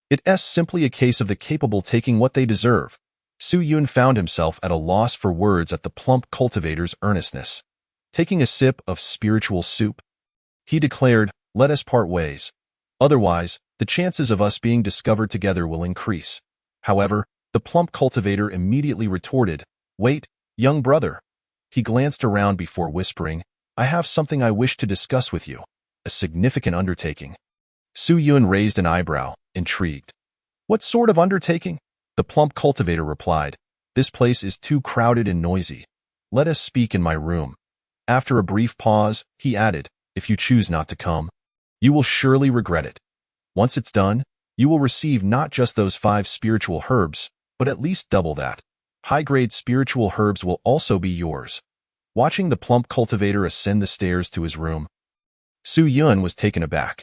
It's simply a case of the capable taking what they deserve." Su Yun found himself at a loss for words at the plump cultivator's earnestness. Taking a sip of spiritual soup, he declared, "Let us part ways. Otherwise, the chances of us being discovered together will increase." However, the plump cultivator immediately retorted, "Wait, young brother." He glanced around before whispering, "I have something I wish to discuss with you. A significant undertaking." Su Yun raised an eyebrow, intrigued. "What sort of undertaking?" The plump cultivator replied, "This place is too crowded and noisy. Let us speak in my room." After a brief pause, he added, "If you choose not to come, you will surely regret it. Once it's done, you will receive not just those 5 spiritual herbs, but at least double that. High-grade spiritual herbs will also be yours." Watching the plump cultivator ascend the stairs to his room, Su Yun was taken aback.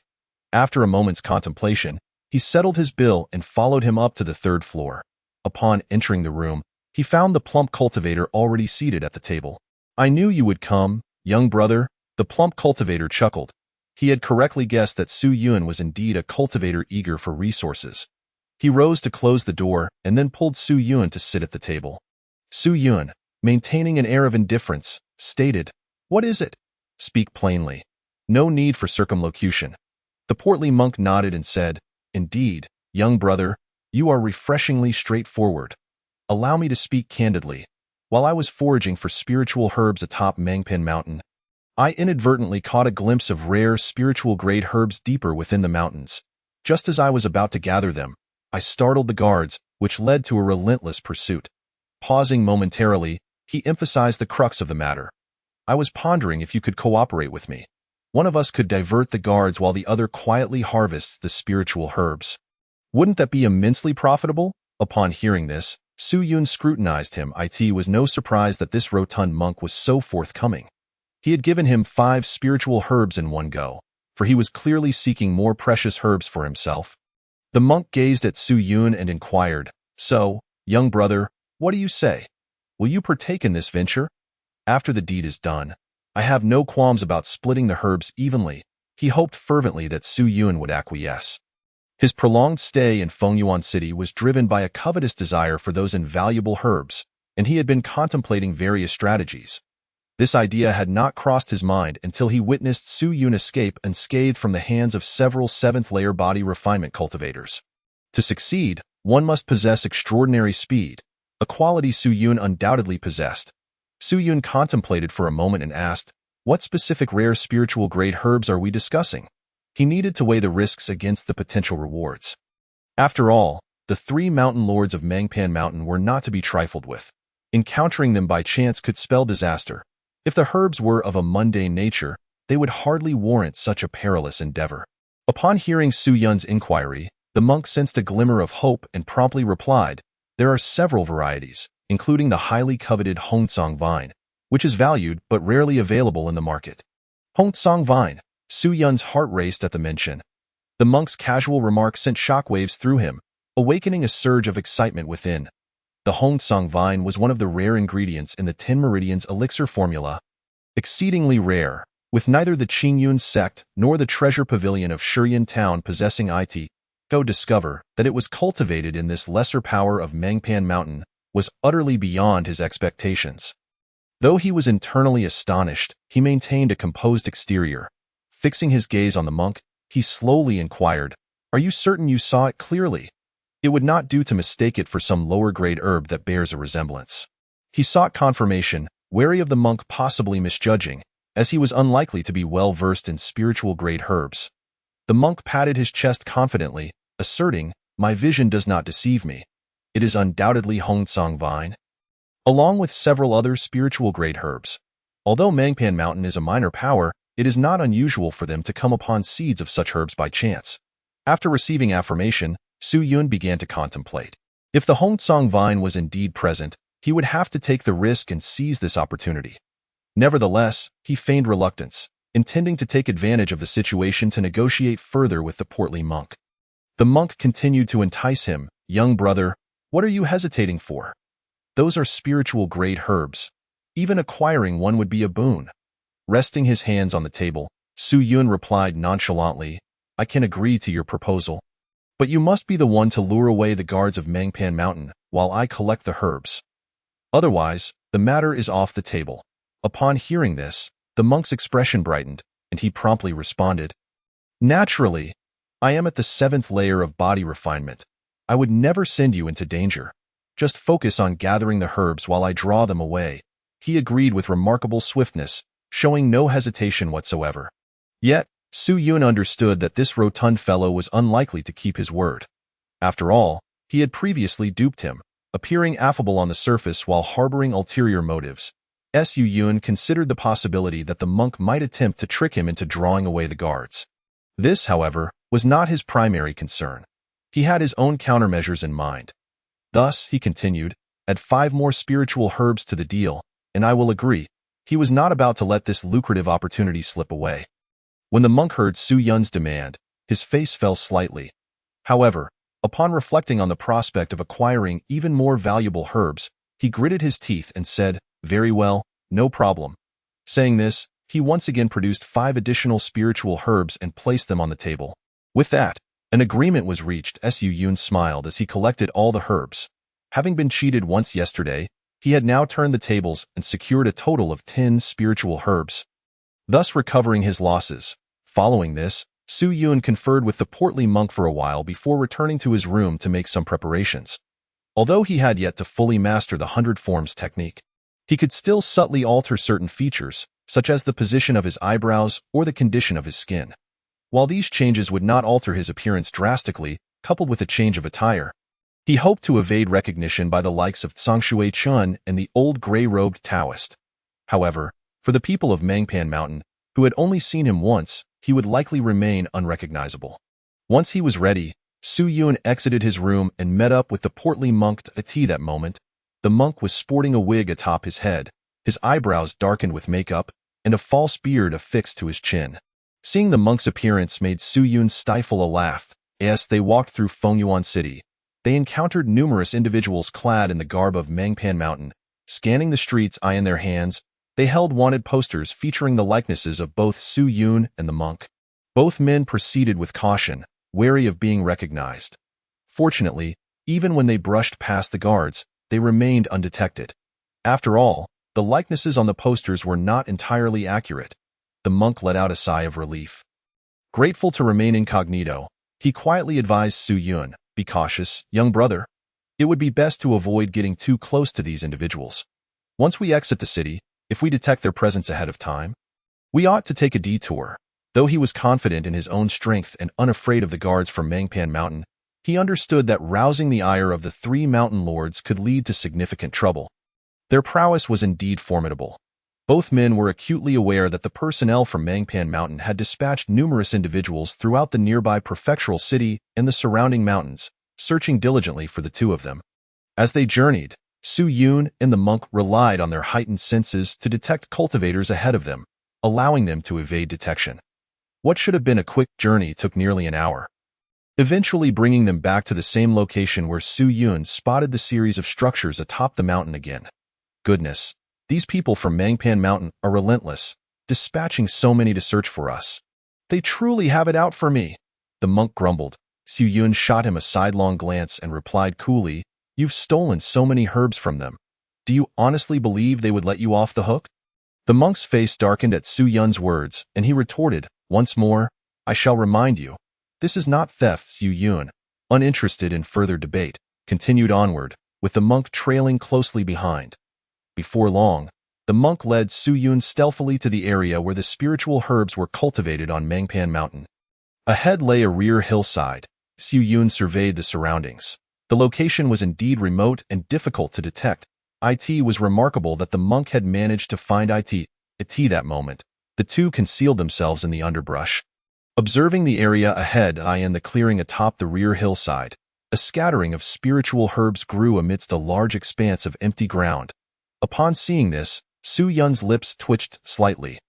After a moment's contemplation, he settled his bill and followed him up to the 3rd floor. Upon entering the room, he found the plump cultivator already seated at the table. "I knew you would come, young brother," the plump cultivator chuckled. He had correctly guessed that Su Yun was indeed a cultivator eager for resources. He rose to close the door and then pulled Su Yun to sit at the table. Su Yun, maintaining an air of indifference, stated, "What is it? Speak plainly. No need for circumlocution." The portly monk nodded and said, "Indeed, young brother, you are refreshingly straightforward. Allow me to speak candidly. While I was foraging for spiritual herbs atop Mangpin Mountain, I inadvertently caught a glimpse of rare spiritual-grade herbs deeper within the mountains. Just as I was about to gather them, I startled the guards, which led to a relentless pursuit. Pausing momentarily, he emphasized the crux of the matter. I was pondering if you could cooperate with me. One of us could divert the guards while the other quietly harvests the spiritual herbs. Wouldn't that be immensely profitable? Upon hearing this, Su Yun scrutinized him. It was no surprise that this rotund monk was so forthcoming. He had given him 5 spiritual herbs in one go, for he was clearly seeking more precious herbs for himself. The monk gazed at Su Yun and inquired, "So, young brother, what do you say? Will you partake in this venture? After the deed is done, I have no qualms about splitting the herbs evenly." He hoped fervently that Su Yun would acquiesce. His prolonged stay in Fengyuan City was driven by a covetous desire for those invaluable herbs, and he had been contemplating various strategies. This idea had not crossed his mind until he witnessed Su Yun escape unscathed from the hands of several 7th-layer body refinement cultivators. To succeed, one must possess extraordinary speed, a quality Su Yun undoubtedly possessed. Su Yun contemplated for a moment and asked, "What specific rare spiritual-grade herbs are we discussing?" He needed to weigh the risks against the potential rewards. After all, the 3 mountain lords of Mangpan Mountain were not to be trifled with. Encountering them by chance could spell disaster. If the herbs were of a mundane nature, they would hardly warrant such a perilous endeavor. Upon hearing Su Yun's inquiry, the monk sensed a glimmer of hope and promptly replied, "There are several varieties, including the highly coveted Hongsong vine, which is valued but rarely available in the market." Hongsong vine. Su Yun's heart raced at the mention. The monk's casual remark sent shockwaves through him, awakening a surge of excitement within. The Hongsong vine was one of the rare ingredients in the 10 Meridians elixir formula. Exceedingly rare, with neither the Qingyun sect nor the treasure pavilion of Shurian town possessing it. Go discover that it was cultivated in this lesser power of Mangpan Mountain was utterly beyond his expectations. Though he was internally astonished, he maintained a composed exterior. Fixing his gaze on the monk, he slowly inquired, "Are you certain you saw it clearly? It would not do to mistake it for some lower-grade herb that bears a resemblance." He sought confirmation, wary of the monk possibly misjudging, as he was unlikely to be well-versed in spiritual-grade herbs. The monk patted his chest confidently, asserting, "My vision does not deceive me. It is undoubtedly Hongsong vine, along with several other spiritual-grade herbs. Although Mangpan Mountain is a minor power, it is not unusual for them to come upon seeds of such herbs by chance." After receiving affirmation, Su Yun began to contemplate. If the Hongsong vine was indeed present, he would have to take the risk and seize this opportunity. Nevertheless, he feigned reluctance, intending to take advantage of the situation to negotiate further with the portly monk. The monk continued to entice him, "Young brother, what are you hesitating for? Those are spiritual-grade herbs. Even acquiring one would be a boon." Resting his hands on the table, Su Yun replied nonchalantly, "I can agree to your proposal. But you must be the one to lure away the guards of Mangpan Mountain while I collect the herbs. Otherwise, the matter is off the table." Upon hearing this, the monk's expression brightened, and he promptly responded, "Naturally, I am at the 7th layer of body refinement. I would never send you into danger. Just focus on gathering the herbs while I draw them away." He agreed with remarkable swiftness, showing no hesitation whatsoever. Yet, Su Yun understood that this rotund fellow was unlikely to keep his word. After all, he had previously duped him, appearing affable on the surface while harboring ulterior motives. Su Yun considered the possibility that the monk might attempt to trick him into drawing away the guards. This, however, was not his primary concern. He had his own countermeasures in mind. Thus, he continued, "Add 5 more spiritual herbs to the deal, and I will agree." He was not about to let this lucrative opportunity slip away. When the monk heard Su Yun's demand, his face fell slightly. However, upon reflecting on the prospect of acquiring even more valuable herbs, he gritted his teeth and said, "Very well, no problem." Saying this, he once again produced 5 additional spiritual herbs and placed them on the table. With that, an agreement was reached. Su Yun smiled as he collected all the herbs. Having been cheated once yesterday, he had now turned the tables and secured a total of 10 spiritual herbs, thus recovering his losses. Following this, Su Yun conferred with the portly monk for a while before returning to his room to make some preparations. Although he had yet to fully master the 100 forms technique, he could still subtly alter certain features, such as the position of his eyebrows or the condition of his skin. While these changes would not alter his appearance drastically, coupled with a change of attire, he hoped to evade recognition by the likes of Tsongshui Chun and the old gray-robed Taoist. However, for the people of Mangpan Mountain, who had only seen him once, he would likely remain unrecognizable. Once he was ready, Su Yun exited his room and met up with the portly monk at tea that moment. The monk was sporting a wig atop his head, his eyebrows darkened with makeup, and a false beard affixed to his chin. Seeing the monk's appearance made Su Yun stifle a laugh. As they walked through Fengyuan City, they encountered numerous individuals clad in the garb of Mangpan Mountain. Scanning the streets in their hands, they held wanted posters featuring the likenesses of both Su Yun and the monk. Both men proceeded with caution, wary of being recognized. Fortunately, even when they brushed past the guards, they remained undetected. After all, the likenesses on the posters were not entirely accurate. The monk let out a sigh of relief. Grateful to remain incognito, he quietly advised Su Yun, "Be cautious, young brother. It would be best to avoid getting too close to these individuals. Once we exit the city, if we detect their presence ahead of time, we ought to take a detour." Though he was confident in his own strength and unafraid of the guards from Mangpan Mountain, he understood that rousing the ire of the 3 mountain lords could lead to significant trouble. Their prowess was indeed formidable. Both men were acutely aware that the personnel from Mangpan Mountain had dispatched numerous individuals throughout the nearby prefectural city and the surrounding mountains, searching diligently for the two of them. As they journeyed, Su Yun and the monk relied on their heightened senses to detect cultivators ahead of them, allowing them to evade detection. What should have been a quick journey took nearly an hour, eventually bringing them back to the same location where Su Yun spotted the series of structures atop the mountain again. Goodness, these people from Mangpan Mountain are relentless, dispatching so many to search for us. They truly have it out for me, the monk grumbled. Su Yun shot him a sidelong glance and replied coolly, "You've stolen so many herbs from them. Do you honestly believe they would let you off the hook?" The monk's face darkened at Su Yun's words, and he retorted, "Once more, I shall remind you, this is not theft." Su Yun, uninterested in further debate, continued onward, with the monk trailing closely behind. Before long, the monk led Su Yun stealthily to the area where the spiritual herbs were cultivated on Mangpan Mountain. Ahead lay a rear hillside. Su Yun surveyed the surroundings. The location was indeed remote and difficult to detect. It was remarkable that the monk had managed to find it that moment. The two concealed themselves in the underbrush. Observing the area ahead and the clearing atop the rear hillside, a scattering of spiritual herbs grew amidst a large expanse of empty ground. Upon seeing this, Su Yun's lips twitched slightly.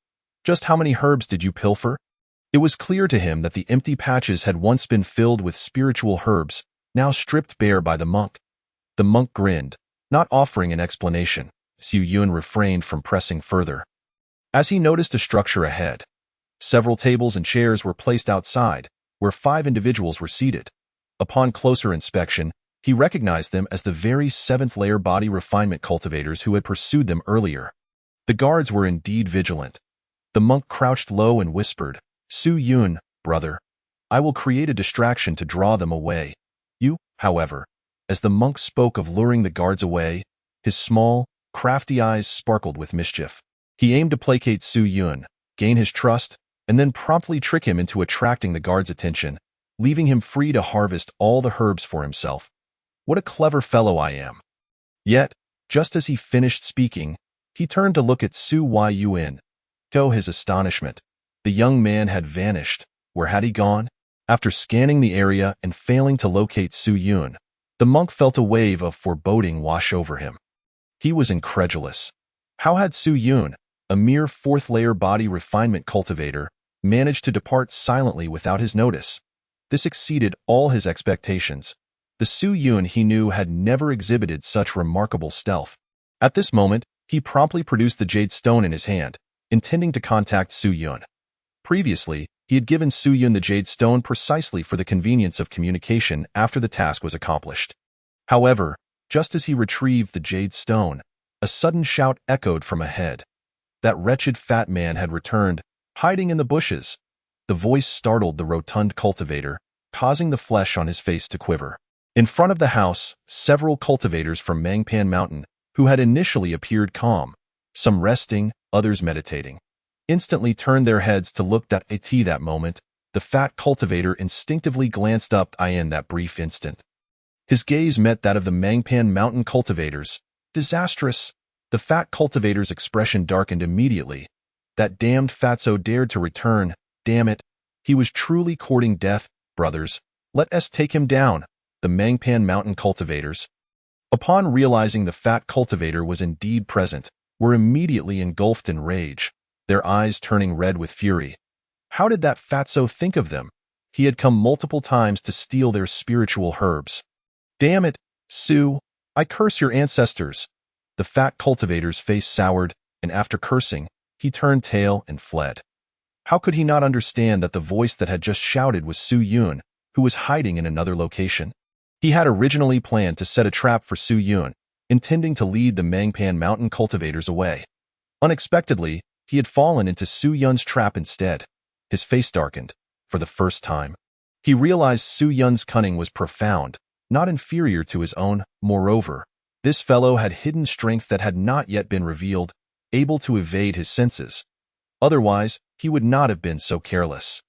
Just how many herbs did you pilfer? It was clear to him that the empty patches had once been filled with spiritual herbs, now stripped bare by the monk. The monk grinned, not offering an explanation. Su Yun refrained from pressing further. As he noticed a structure ahead, several tables and chairs were placed outside, where 5 individuals were seated. Upon closer inspection, he recognized them as the very 7th-layer body refinement cultivators who had pursued them earlier. The guards were indeed vigilant. The monk crouched low and whispered, "Su Yun, brother, I will create a distraction to draw them away. You, however," as the monk spoke of luring the guards away, his small, crafty eyes sparkled with mischief. He aimed to placate Su Yun, gain his trust, and then promptly trick him into attracting the guard's attention, leaving him free to harvest all the herbs for himself. What a clever fellow I am. Yet, just as he finished speaking, he turned to look at Su Yun. To his astonishment, the young man had vanished. Where had he gone? After scanning the area and failing to locate Su Yun, the monk felt a wave of foreboding wash over him. He was incredulous. How had Su Yun, a mere 4th-layer body refinement cultivator, managed to depart silently without his notice? This exceeded all his expectations. The Su Yun he knew had never exhibited such remarkable stealth. At this moment, he promptly produced the jade stone in his hand, intending to contact Su Yun. Previously, he had given Su Yun the jade stone precisely for the convenience of communication after the task was accomplished. However, just as he retrieved the jade stone, a sudden shout echoed from ahead. That wretched fat man had returned, hiding in the bushes. The voice startled the rotund cultivator, causing the flesh on his face to quiver. In front of the house, several cultivators from Mangpan Mountain, who had initially appeared calm, some resting, others meditating, instantly turned their heads to look at it. That moment, the fat cultivator instinctively glanced up in that brief instant. His gaze met that of the Mangpan Mountain cultivators. Disastrous. The fat cultivator's expression darkened immediately. That damned fatso dared to return. Damn it. He was truly courting death. Brothers, let us take him down. The Mangpan Mountain cultivators, upon realizing the fat cultivator was indeed present, were immediately engulfed in rage, their eyes turning red with fury. How did that fatso think of them? He had come multiple times to steal their spiritual herbs. Damn it, Sue, I curse your ancestors. The fat cultivator's face soured, and after cursing, he turned tail and fled. How could he not understand that the voice that had just shouted was Su Yun, who was hiding in another location? He had originally planned to set a trap for Su Yun, intending to lead the Mangpan Mountain cultivators away. Unexpectedly, he had fallen into Su Yun's trap instead. His face darkened. For the first time, he realized Su Yun's cunning was profound, not inferior to his own. Moreover, this fellow had hidden strength that had not yet been revealed, able to evade his senses. Otherwise, he would not have been so careless.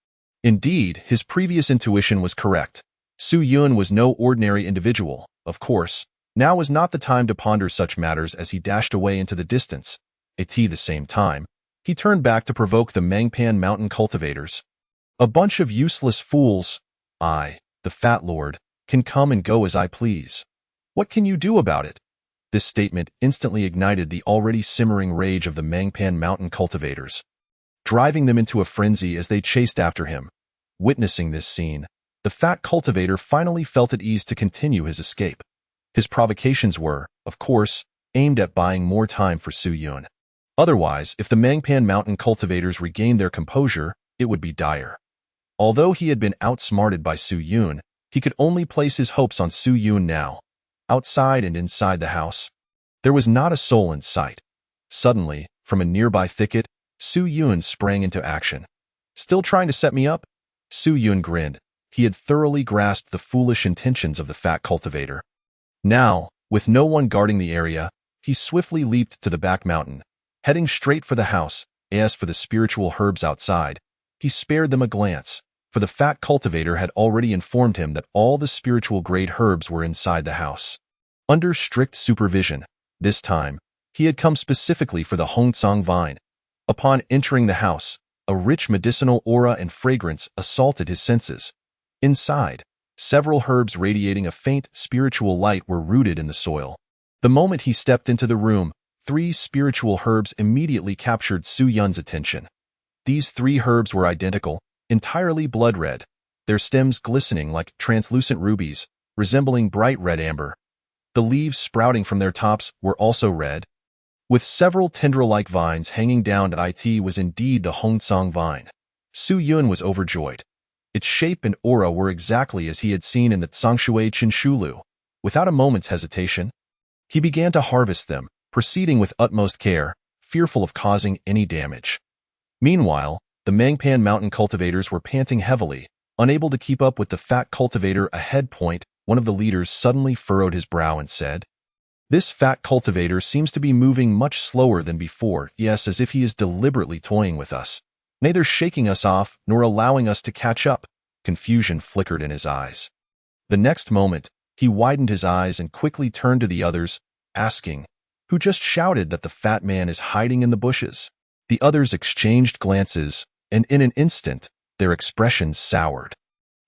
Indeed, his previous intuition was correct. Su Yun was no ordinary individual. Of course, now was not the time to ponder such matters as he dashed away into the distance. At the same time, he turned back to provoke the Mangpan Mountain cultivators. A bunch of useless fools. I, the Fat Lord, can come and go as I please. What can you do about it? This statement instantly ignited the already simmering rage of the Mangpan Mountain cultivators, driving them into a frenzy as they chased after him. Witnessing this scene, the fat cultivator finally felt at ease to continue his escape. His provocations were, of course, aimed at buying more time for Su Yun. Otherwise, if the Mangpan Mountain cultivators regained their composure, it would be dire. Although he had been outsmarted by Su Yun, he could only place his hopes on Su Yun now. Outside and inside the house, there was not a soul in sight. Suddenly, from a nearby thicket, Su Yun sprang into action. Still trying to set me up? Su Yun grinned. He had thoroughly grasped the foolish intentions of the fat cultivator. Now, with no one guarding the area, he swiftly leaped to the back mountain, heading straight for the house. As for the spiritual herbs outside, he spared them a glance, for the fat cultivator had already informed him that all the spiritual-grade herbs were inside the house. Under strict supervision, this time, he had come specifically for the Hongsang vine. Upon entering the house, a rich medicinal aura and fragrance assaulted his senses. Inside, several herbs radiating a faint spiritual light were rooted in the soil. The moment he stepped into the room, 3 spiritual herbs immediately captured Su Yun's attention. These 3 herbs were identical, entirely blood red, their stems glistening like translucent rubies, resembling bright red amber. The leaves sprouting from their tops were also red, with several tendril-like vines hanging down. It was indeed the Hongsang vine. Su Yun was overjoyed. Its shape and aura were exactly as he had seen in the Tsangshui Chinshulu. Without a moment's hesitation, he began to harvest them, proceeding with utmost care, fearful of causing any damage. Meanwhile, the Mangpan Mountain cultivators were panting heavily, unable to keep up with the fat cultivator ahead. One of the leaders suddenly furrowed his brow and said, "This fat cultivator seems to be moving much slower than before, yes, as if he is deliberately toying with us, neither shaking us off nor allowing us to catch up." Confusion flickered in his eyes. The next moment, he widened his eyes and quickly turned to the others, asking, "Who just shouted that the fat man is hiding in the bushes?" The others exchanged glances, and in an instant, their expressions soured.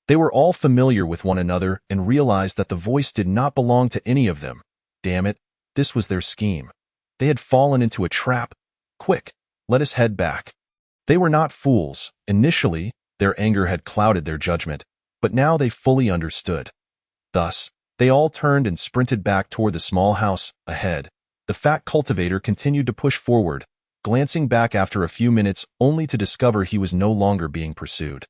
They were all familiar with one another and realized that the voice did not belong to any of them. Damn it, this was their scheme. They had fallen into a trap. Quick, let us head back. They were not fools. Initially, their anger had clouded their judgment, but now they fully understood. Thus, they all turned and sprinted back toward the small house ahead. The fat cultivator continued to push forward, glancing back after a few minutes only to discover he was no longer being pursued.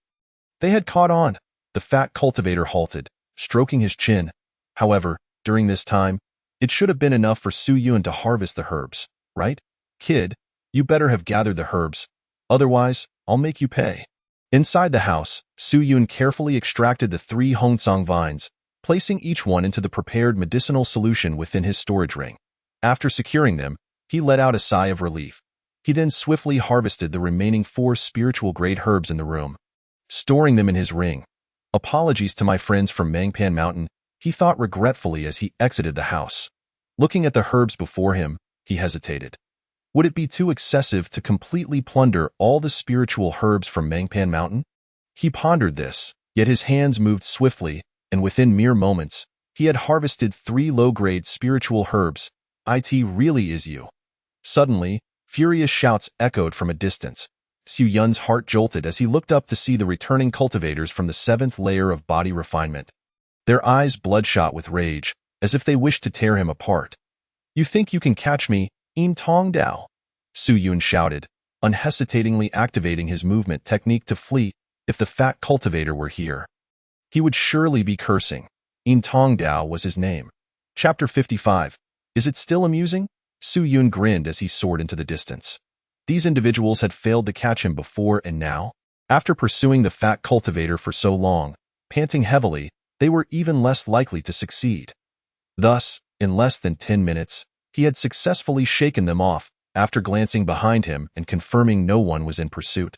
They had caught on. The fat cultivator halted, stroking his chin. However, during this time, it should have been enough for Su Yun to harvest the herbs, right? Kid, you better have gathered the herbs. Otherwise, I'll make you pay. Inside the house, Su Yun carefully extracted the 3 Hongsang vines, placing each one into the prepared medicinal solution within his storage ring. After securing them, he let out a sigh of relief. He then swiftly harvested the remaining 4 spiritual-grade herbs in the room, storing them in his ring. Apologies to my friends from Mangpan Mountain, he thought regretfully as he exited the house. Looking at the herbs before him, he hesitated. Would it be too excessive to completely plunder all the spiritual herbs from Mangpan Mountain? He pondered this, yet his hands moved swiftly, and within mere moments, he had harvested 3 low-grade spiritual herbs. It really is you. Suddenly, furious shouts echoed from a distance. Su Yun's heart jolted as he looked up to see the returning cultivators from the 7th layer of body refinement. Their eyes bloodshot with rage, as if they wished to tear him apart. You think you can catch me, Im Tong Dao? Su Yun shouted, unhesitatingly activating his movement technique to flee. If the fat cultivator were here, he would surely be cursing. Im Tong Dao was his name. Chapter 55. Is it still amusing? Su Yun grinned as he soared into the distance. These individuals had failed to catch him before, and now, after pursuing the fat cultivator for so long, panting heavily, they were even less likely to succeed. Thus, in less than 10 minutes, he had successfully shaken them off, after glancing behind him and confirming no one was in pursuit.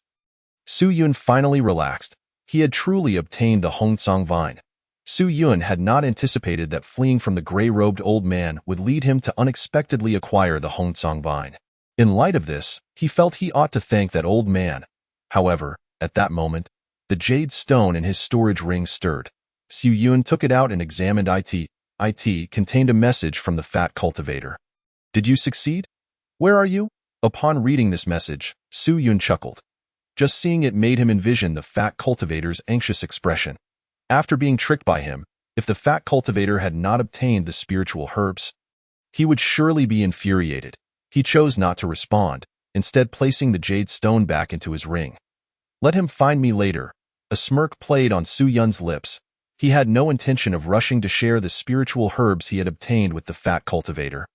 Su Yun finally relaxed. He had truly obtained the Hongsang vine. Su Yun had not anticipated that fleeing from the gray-robed old man would lead him to unexpectedly acquire the Hongsang vine. In light of this, he felt he ought to thank that old man. However, at that moment, the jade stone in his storage ring stirred. Su Yun took it out and examined it. It contained a message from the fat cultivator. Did you succeed? Where are you? Upon reading this message, Su Yun chuckled. Just seeing it made him envision the fat cultivator's anxious expression. After being tricked by him, if the fat cultivator had not obtained the spiritual herbs, he would surely be infuriated. He chose not to respond, instead placing the jade stone back into his ring. Let him find me later. A smirk played on Su Yun's lips. He had no intention of rushing to share the spiritual herbs he had obtained with the fat cultivator.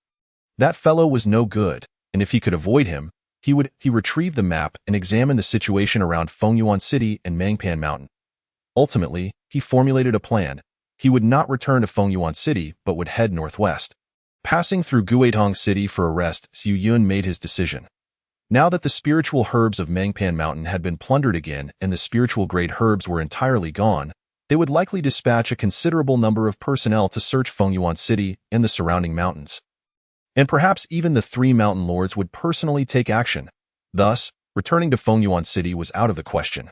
That fellow was no good, and if he could avoid him, he retrieved the map and examined the situation around Fengyuan City and Mangpan Mountain. Ultimately, he formulated a plan. He would not return to Fengyuan City, but would head northwest. Passing through Guitong City for a rest, Su Yun made his decision. Now that the spiritual herbs of Mangpan Mountain had been plundered again and the spiritual-grade herbs were entirely gone, they would likely dispatch a considerable number of personnel to search Fengyuan City and the surrounding mountains. And perhaps even the 3 mountain lords would personally take action. Thus, returning to Fengyuan City was out of the question.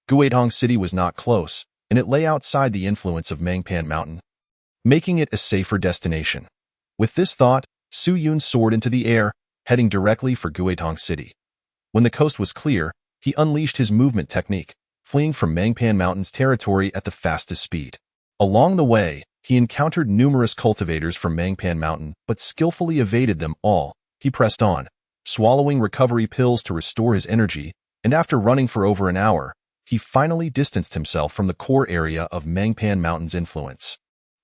Guitong City was not close, and it lay outside the influence of Mangpan Mountain, making it a safer destination. With this thought, Su Yun soared into the air, heading directly for Guitong City. When the coast was clear, he unleashed his movement technique, fleeing from Mangpan Mountain's territory at the fastest speed. Along the way, he encountered numerous cultivators from Mangpan Mountain, but skillfully evaded them all. He pressed on, swallowing recovery pills to restore his energy, and after running for over an hour, he finally distanced himself from the core area of Mangpan Mountain's influence.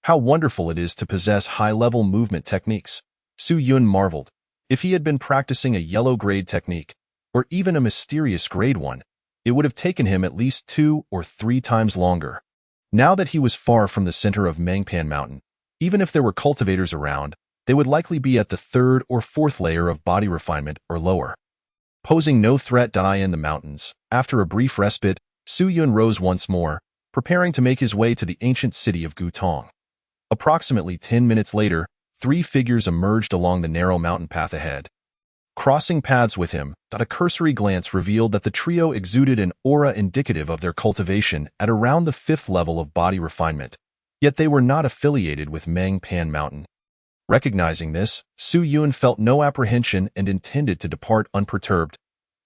How wonderful it is to possess high-level movement techniques. Su Yun marveled. If he had been practicing a yellow grade technique, or even a mysterious grade one, it would have taken him at least 2 or 3 times longer. Now that he was far from the center of Mangpan Mountain, even if there were cultivators around, they would likely be at the 3rd or 4th layer of body refinement or lower, posing no threat in the mountains. After a brief respite, Su Yun rose once more, preparing to make his way to the ancient city of Gutong. Approximately 10 minutes later, 3 figures emerged along the narrow mountain path ahead. Crossing paths with him, a cursory glance revealed that the trio exuded an aura indicative of their cultivation at around the 5th level of body refinement. Yet they were not affiliated with Mangpan Mountain. Recognizing this, Su Yun felt no apprehension and intended to depart unperturbed.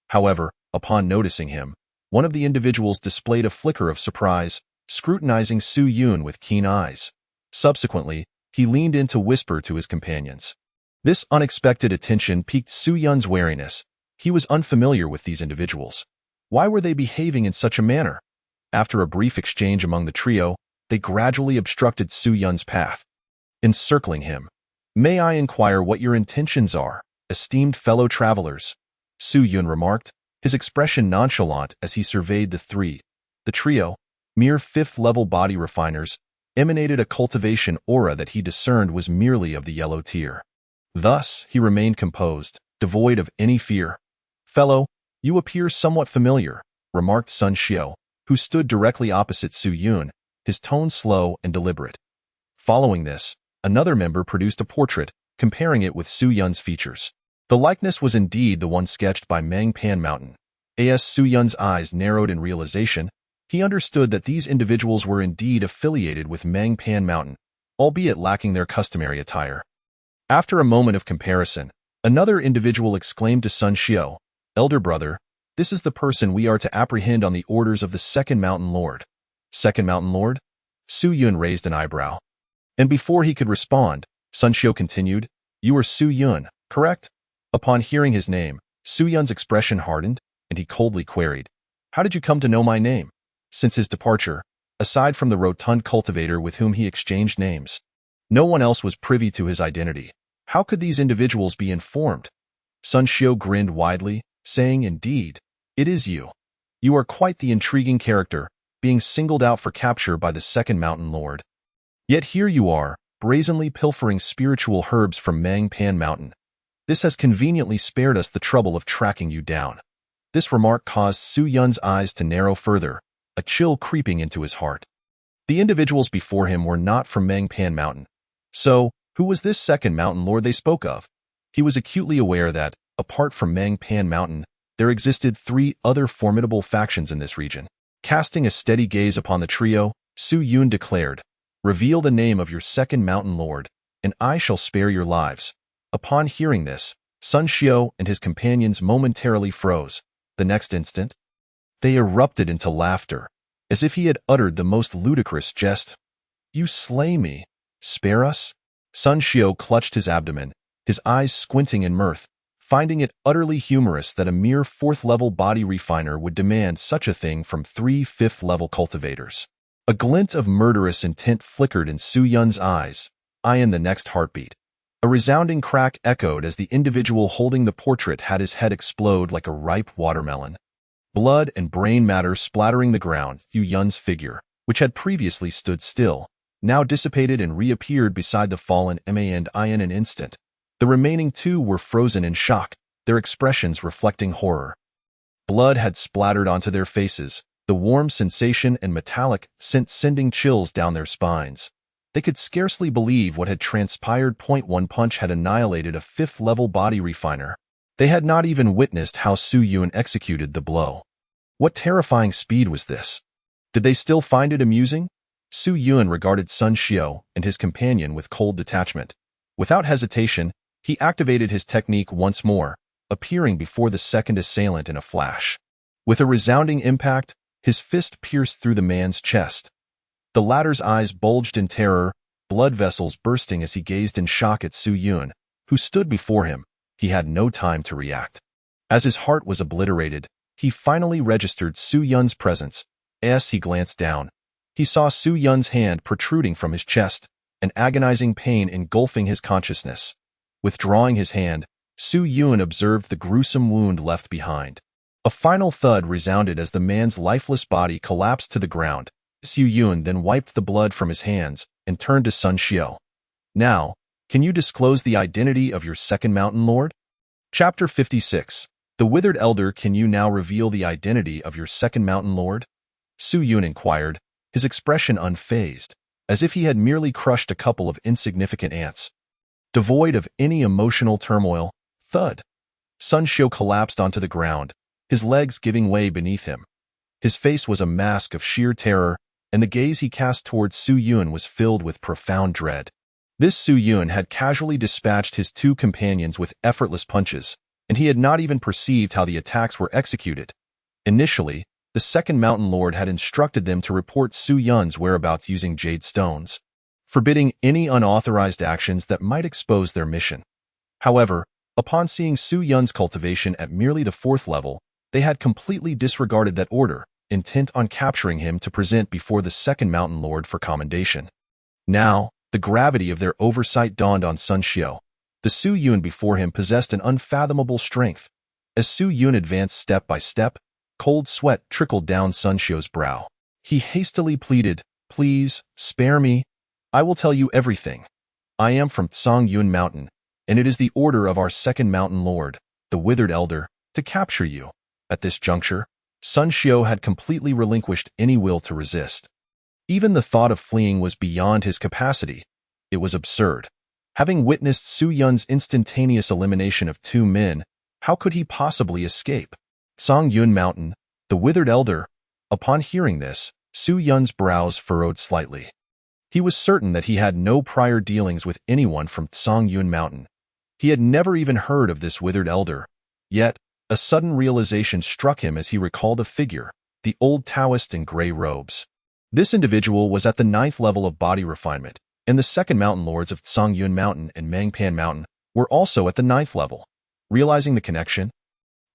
However, upon noticing him, one of the individuals displayed a flicker of surprise, scrutinizing Su Yun with keen eyes. Subsequently, he leaned in to whisper to his companions. This unexpected attention piqued Su Yun's wariness. He was unfamiliar with these individuals. Why were they behaving in such a manner? After a brief exchange among the trio, they gradually obstructed Su Yun's path, encircling him. May I inquire what your intentions are, esteemed fellow travelers? Su Yun remarked. his expression nonchalant as he surveyed the trio, mere fifth-level body refiners, emanated a cultivation aura that he discerned was merely of the yellow tier. Thus, he remained composed, devoid of any fear. "Fellow, you appear somewhat familiar," remarked Sun Xiao, who stood directly opposite Su Yun, his tone slow and deliberate. Following this, another member produced a portrait, comparing it with Su Yun's features. The likeness was indeed the one sketched by Meng Pan Mountain. As Su Yun's eyes narrowed in realization, he understood that these individuals were indeed affiliated with Meng Pan Mountain, albeit lacking their customary attire. After a moment of comparison, another individual exclaimed to Sun Xiao, "Elder brother, this is the person we are to apprehend on the orders of the Second Mountain Lord." "Second Mountain Lord?" Su Yun raised an eyebrow. And before he could respond, Sun Xiao continued, "You are Su Yun, correct?" Upon hearing his name, Su Yun's expression hardened, and he coldly queried, "How did you come to know my name?" Since his departure, aside from the rotund cultivator with whom he exchanged names, no one else was privy to his identity. How could these individuals be informed? Sun Xiao grinned widely, saying, "Indeed, it is you. You are quite the intriguing character, being singled out for capture by the Second Mountain Lord. Yet here you are, brazenly pilfering spiritual herbs from Meng Pan Mountain. This has conveniently spared us the trouble of tracking you down." This remark caused Su Yun's eyes to narrow further, a chill creeping into his heart. The individuals before him were not from Meng Pan Mountain. So, who was this Second Mountain Lord they spoke of? He was acutely aware that, apart from Meng Pan Mountain, there existed 3 other formidable factions in this region. Casting a steady gaze upon the trio, Su Yun declared, "Reveal the name of your Second Mountain Lord, and I shall spare your lives." Upon hearing this, Sun Xiao and his companions momentarily froze. The next instant, they erupted into laughter, as if he had uttered the most ludicrous jest. "You slay me? Spare us?" Sun Xiao clutched his abdomen, his eyes squinting in mirth, finding it utterly humorous that a mere 4th-level body refiner would demand such a thing from 3 5th-level cultivators. A glint of murderous intent flickered in Su Yun's eyes, eyeing the next heartbeat. A resounding crack echoed as the individual holding the portrait had his head explode like a ripe watermelon. Blood and brain matter splattering the ground, Su Yun's figure, which had previously stood still, now dissipated and reappeared beside the fallen man in an instant. The remaining 2 were frozen in shock, their expressions reflecting horror. Blood had splattered onto their faces, the warm sensation and metallic scent sending chills down their spines. They could scarcely believe what had transpired. One punch had annihilated a 5th-level body refiner. They had not even witnessed how Su Yun executed the blow. What terrifying speed was this? Did they still find it amusing? Su Yun regarded Sun Xiao and his companion with cold detachment. Without hesitation, he activated his technique once more, appearing before the second assailant in a flash. With a resounding impact, his fist pierced through the man's chest. The latter's eyes bulged in terror, blood vessels bursting as he gazed in shock at Su Yun, who stood before him. He had no time to react. As his heart was obliterated, he finally registered Su Yun's presence. As he glanced down, he saw Su Yun's hand protruding from his chest, an agonizing pain engulfing his consciousness. Withdrawing his hand, Su Yun observed the gruesome wound left behind. A final thud resounded as the man's lifeless body collapsed to the ground. Su Yun then wiped the blood from his hands and turned to Sun Xiao. "Now, can you disclose the identity of your Second Mountain Lord?" Chapter 56. The Withered Elder. "Can you now reveal the identity of your Second Mountain Lord?" Su Yun inquired, his expression unfazed, as if he had merely crushed a couple of insignificant ants. Devoid of any emotional turmoil, thud. Sun Xiao collapsed onto the ground, his legs giving way beneath him. His face was a mask of sheer terror, and the gaze he cast towards Su Yun was filled with profound dread. This Su Yun had casually dispatched his 2 companions with effortless punches, and he had not even perceived how the attacks were executed. Initially, the Second Mountain Lord had instructed them to report Su Yun's whereabouts using jade stones, forbidding any unauthorized actions that might expose their mission. However, upon seeing Su Yun's cultivation at merely the 4th level, they had completely disregarded that order, intent on capturing him to present before the Second Mountain Lord for commendation. Now, the gravity of their oversight dawned on Sun Xiao. The Su Yun before him possessed an unfathomable strength. As Su Yun advanced step by step, cold sweat trickled down Sun Xiu's brow. He hastily pleaded, "Please, spare me. I will tell you everything. I am from Yun Mountain, and it is the order of our second mountain lord, the Withered Elder, to capture you." At this juncture, Sun Xiu had completely relinquished any will to resist. Even the thought of fleeing was beyond his capacity. It was absurd. Having witnessed Su Yun's instantaneous elimination of 2 men, how could he possibly escape? Yun Mountain, the Withered Elder. Upon hearing this, Su Yun's brows furrowed slightly. He was certain that he had no prior dealings with anyone from Yun Mountain. He had never even heard of this Withered Elder. Yet, a sudden realization struck him as he recalled a figure, the old Taoist in gray robes. This individual was at the 9th level of body refinement, and the second mountain lords of Yun Mountain and Mangpan Mountain were also at the 9th level. Realizing the connection,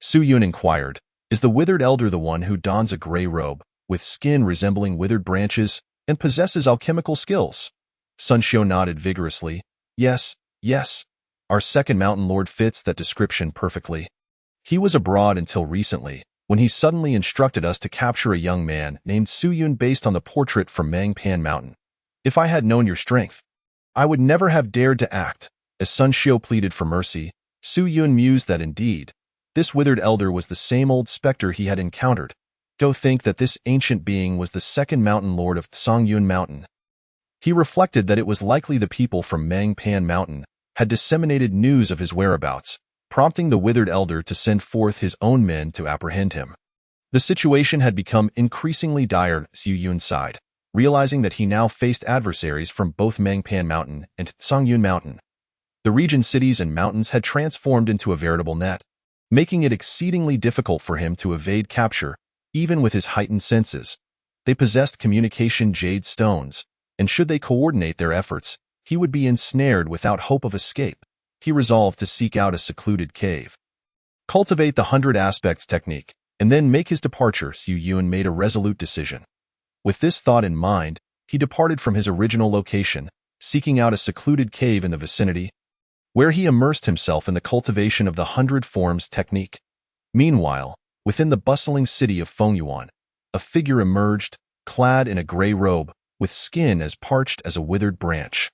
Su Yun inquired, "Is the Withered Elder the one who dons a gray robe, with skin resembling withered branches, and possesses alchemical skills?" Sun Xiu nodded vigorously. Yes. Our second mountain lord fits that description perfectly. He was abroad until recently, when he suddenly instructed us to capture a young man named Su Yun based on the portrait from Mangpan Mountain. If I had known your strength, I would never have dared to act." As Sun Xiu pleaded for mercy, Su Yun mused that indeed, this Withered Elder was the same old specter he had encountered. Go think that this ancient being was the second mountain lord of Yun Mountain. He reflected that it was likely the people from Mangpan Mountain had disseminated news of his whereabouts, prompting the Withered Elder to send forth his own men to apprehend him. The situation had become increasingly dire. Su Yun sighed, realizing that he now faced adversaries from both Mangpan Mountain and Yun Mountain. The region's cities and mountains had transformed into a veritable net, making it exceedingly difficult for him to evade capture, even with his heightened senses. They possessed communication jade stones, and should they coordinate their efforts, he would be ensnared without hope of escape. He resolved to seek out a secluded cave, cultivate the 100 aspects technique, and then make his departure. Su Yun made a resolute decision. With this thought in mind, he departed from his original location, seeking out a secluded cave in the vicinity, where he immersed himself in the cultivation of the 100 forms technique. Meanwhile, within the bustling city of Fengyuan, a figure emerged, clad in a gray robe, with skin as parched as a withered branch.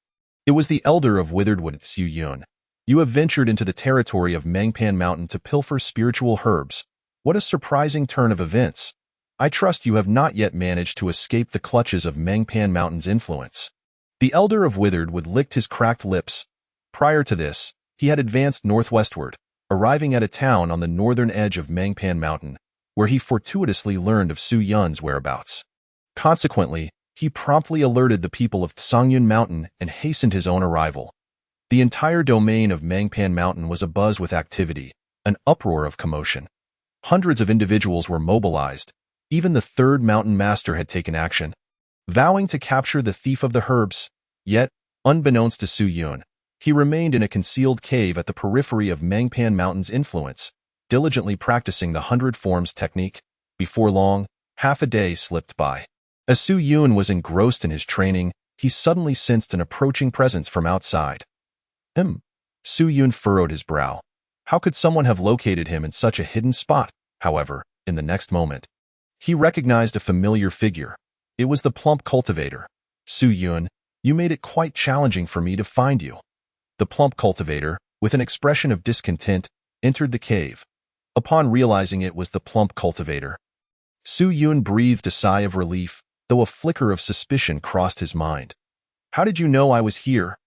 It was the Elder of Witheredwood. Su Yun, you have ventured into the territory of Mangpan Mountain to pilfer spiritual herbs. What a surprising turn of events. I trust you have not yet managed to escape the clutches of Mangpan Mountain's influence. The Elder of Witheredwood licked his cracked lips. Prior to this, he had advanced northwestward, arriving at a town on the northern edge of Mangpan Mountain, where he fortuitously learned of Su Yun's whereabouts. Consequently, he promptly alerted the people of Yun Mountain and hastened his own arrival. The entire domain of Mangpan Mountain was abuzz with activity, an uproar of commotion. Hundreds of individuals were mobilized. Even the third mountain master had taken action, vowing to capture the thief of the herbs. Yet, unbeknownst to Su Yun, he remained in a concealed cave at the periphery of Mangpan Mountain's influence, diligently practicing the 100 forms technique. Before long, half a day slipped by. As Su Yun was engrossed in his training, he suddenly sensed an approaching presence from outside. Su Yun furrowed his brow. How could someone have located him in such a hidden spot? However, in the next moment, he recognized a familiar figure. It was the plump cultivator. Su Yun, you made it quite challenging for me to find you. The plump cultivator, with an expression of discontent, entered the cave. Upon realizing it was the plump cultivator, Su Yun breathed a sigh of relief, though a flicker of suspicion crossed his mind. How did you know I was here?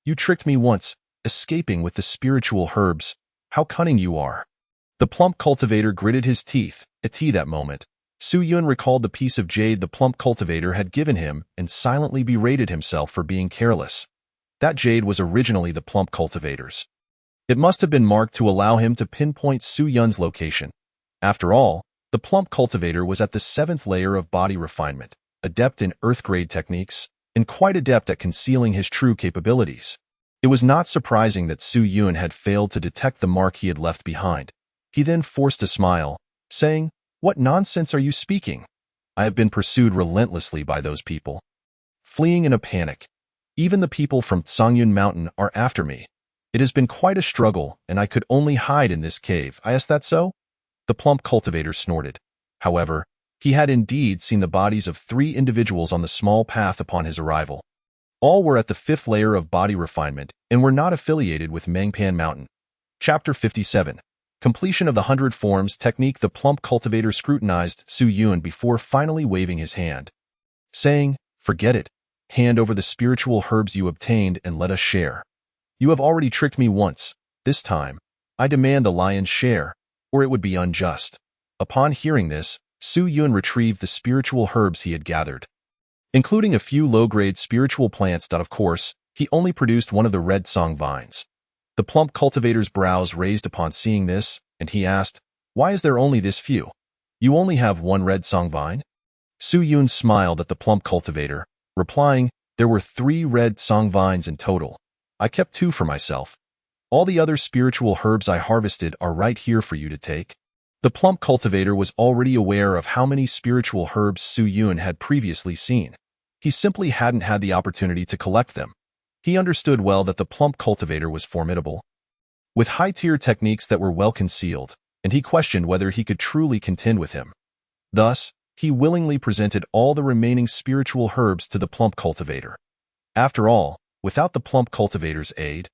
You tricked me once, escaping with the spiritual herbs. How cunning you are. The plump cultivator gritted his teeth. At that moment, Su Yun recalled the piece of jade the plump cultivator had given him and silently berated himself for being careless. That jade was originally the plump cultivator's. It must have been marked to allow him to pinpoint Su Yun's location. After all, the plump cultivator was at the 7th layer of body refinement, adept in earth-grade techniques, and quite adept at concealing his true capabilities. It was not surprising that Su Yun had failed to detect the mark he had left behind. He then forced a smile, saying, "What nonsense are you speaking? I have been pursued relentlessly by those people, fleeing in a panic. Even the people from Yun Mountain are after me. It has been quite a struggle, and I could only hide in this cave. Is that so? The plump cultivator snorted. However, he had indeed seen the bodies of 3 individuals on the small path upon his arrival. All were at the 5th layer of body refinement and were not affiliated with Mangpan Mountain. Chapter 57. Completion of the 100 Forms Technique. The plump cultivator scrutinized Su Yun before finally waving his hand, saying, "Forget it. Hand over the spiritual herbs you obtained and let us share. You have already tricked me once. This time, I demand the lion's share, or it would be unjust." Upon hearing this, Su Yun retrieved the spiritual herbs he had gathered, including a few low-grade spiritual plants. Of course, he only produced one of the red song vines. The plump cultivator's brows raised upon seeing this, and he asked, "Why is there only this few? You only have one red song vine?" Su Yun smiled at the plump cultivator, replying, "There were 3 red song vines in total. I kept 2 for myself. All the other spiritual herbs I harvested are right here for you to take." The plump cultivator was already aware of how many spiritual herbs Su Yun had previously seen. He simply hadn't had the opportunity to collect them. He understood well that the plump cultivator was formidable, with high-tier techniques that were well concealed, and he questioned whether he could truly contend with him. Thus, he willingly presented all the remaining spiritual herbs to the plump cultivator. After all, without the plump cultivator's aid,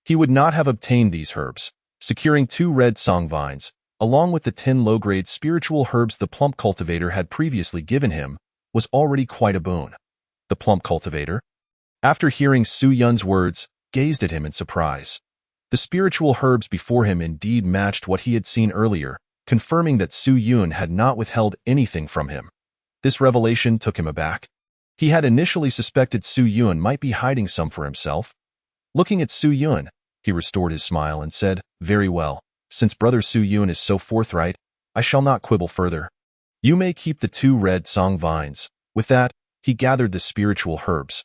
he would not have obtained these herbs. Securing 2 red song vines, along with the 10 low-grade spiritual herbs the plump cultivator had previously given him, was already quite a boon. The plump cultivator, after hearing Su Yun's words, gazed at him in surprise. The spiritual herbs before him indeed matched what he had seen earlier, confirming that Su Yun had not withheld anything from him. This revelation took him aback. He had initially suspected Su Yun might be hiding some for himself. Looking at Su Yun, he restored his smile and said, "Very well. Since Brother Su Yun is so forthright, I shall not quibble further. You may keep the 2 red song vines." With that, he gathered the spiritual herbs.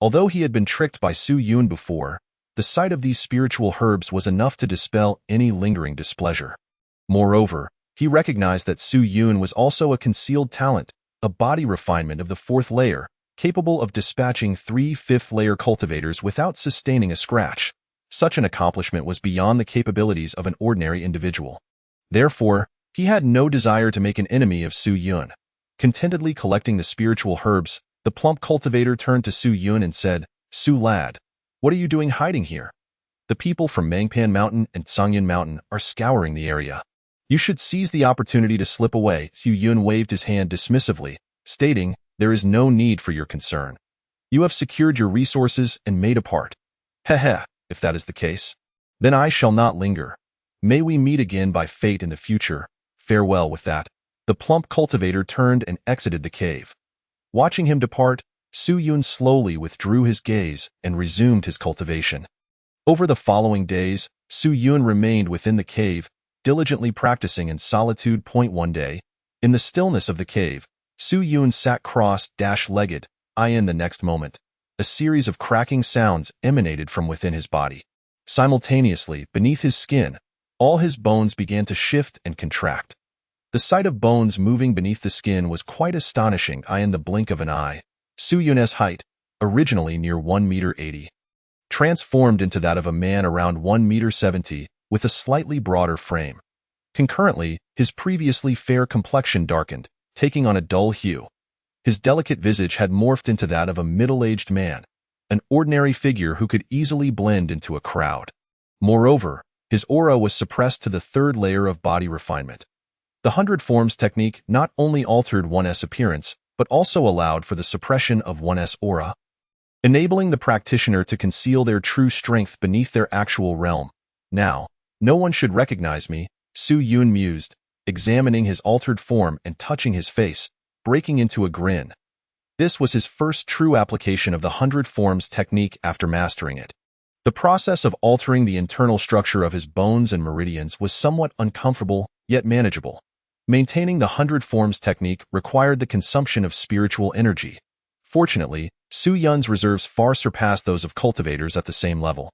Although he had been tricked by Su Yun before, the sight of these spiritual herbs was enough to dispel any lingering displeasure. Moreover, he recognized that Su Yun was also a concealed talent, a body refinement of the 4th layer, capable of dispatching 3 5th-layer cultivators without sustaining a scratch. Such an accomplishment was beyond the capabilities of an ordinary individual. Therefore, he had no desire to make an enemy of Su Yun. Contentedly collecting the spiritual herbs, the plump cultivator turned to Su Yun and said, "Su lad, what are you doing hiding here? The people from Mangpan Mountain and Songyun Mountain are scouring the area. You should seize the opportunity to slip away." Su Yun waved his hand dismissively, stating, "There is no need for your concern. You have secured your resources and made a part. Heh. If that is the case, then I shall not linger. May we meet again by fate in the future. Farewell." With that, the plump cultivator turned and exited the cave. Watching him depart, Su Yun slowly withdrew his gaze and resumed his cultivation. Over the following days, Su Yun remained within the cave, diligently practicing in solitude. One day, in the stillness of the cave, Su Yun sat cross-legged. In the next moment, a series of cracking sounds emanated from within his body. Simultaneously, beneath his skin, all his bones began to shift and contract. The sight of bones moving beneath the skin was quite astonishing. In the blink of an eye, Su Yun's height, originally near 1.80 meters, transformed into that of a man around 1.70 meters, with a slightly broader frame. Concurrently, his previously fair complexion darkened, taking on a dull hue. His delicate visage had morphed into that of a middle-aged man, an ordinary figure who could easily blend into a crowd. Moreover, his aura was suppressed to the 3rd layer of body refinement. The 100 Forms technique not only altered one's appearance, but also allowed for the suppression of one's aura, enabling the practitioner to conceal their true strength beneath their actual realm. "Now, no one should recognize me," Su Yun mused, examining his altered form and touching his face, breaking into a grin. This was his first true application of the 100 Forms technique after mastering it. The process of altering the internal structure of his bones and meridians was somewhat uncomfortable, yet manageable. Maintaining the 100 Forms technique required the consumption of spiritual energy. Fortunately, Su Yun's reserves far surpassed those of cultivators at the same level.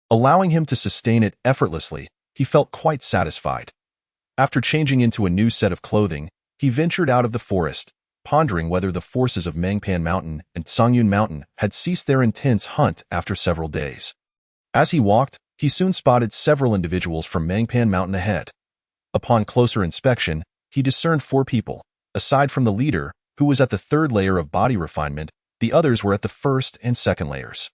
Allowing him to sustain it effortlessly, he felt quite satisfied. After changing into a new set of clothing, he ventured out of the forest, pondering whether the forces of Mangpan Mountain and Songyun Mountain had ceased their intense hunt after several days. As he walked, he soon spotted several individuals from Mangpan Mountain ahead. Upon closer inspection, he discerned 4 people. Aside from the leader, who was at the 3rd layer of body refinement, the others were at the 1st and 2nd layers.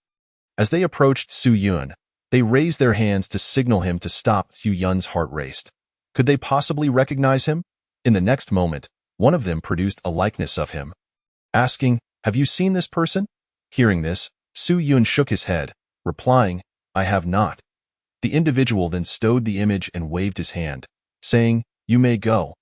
As they approached Su Yun, they raised their hands to signal him to stop. Su Yun's heart raced. Could they possibly recognize him? In the next moment, one of them produced a likeness of him, asking, "Have you seen this person?" Hearing this, Su Yun shook his head, replying, "I have not." The individual then stowed the image and waved his hand, saying, "You may go."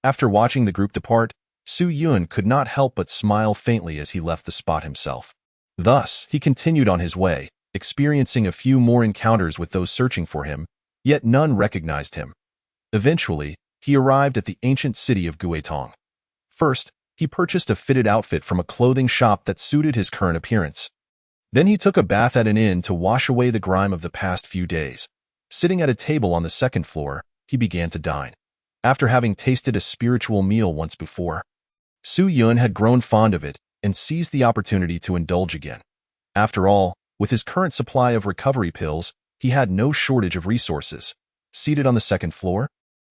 After watching the group depart, Su Yun could not help but smile faintly as he left the spot himself. Thus, he continued on his way, experiencing a few more encounters with those searching for him, yet none recognized him. Eventually, he arrived at the ancient city of Guetong. First, he purchased a fitted outfit from a clothing shop that suited his current appearance. Then he took a bath at an inn to wash away the grime of the past few days. Sitting at a table on the 2nd floor, he began to dine. After having tasted a spiritual meal once before, Su Yun had grown fond of it and seized the opportunity to indulge again. After all, with his current supply of recovery pills, he had no shortage of resources. Seated on the 2nd floor,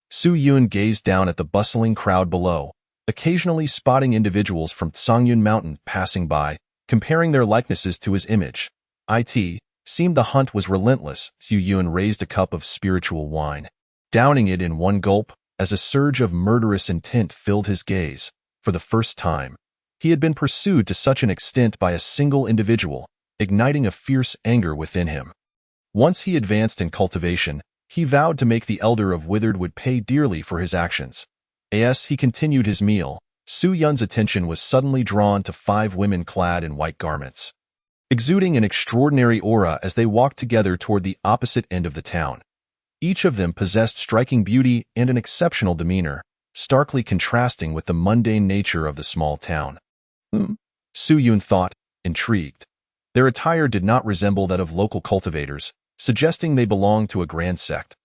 Su Yun gazed down at the bustling crowd below, occasionally spotting individuals from Tsangyun Mountain passing by, comparing their likenesses to his image. It seemed the hunt was relentless. Su Yun raised a cup of spiritual wine, downing it in one gulp, as a surge of murderous intent filled his gaze. For the first time, he had been pursued to such an extent by a single individual, igniting a fierce anger within him. Once he advanced in cultivation, he vowed to make the Elder of Withered Wood pay dearly for his actions. As he continued his meal, Su Yun's attention was suddenly drawn to 5 women clad in white garments, exuding an extraordinary aura as they walked together toward the opposite end of the town. Each of them possessed striking beauty and an exceptional demeanor, starkly contrasting with the mundane nature of the small town. Su Yun thought, intrigued. Their attire did not resemble that of local cultivators, suggesting they belonged to a grand sect.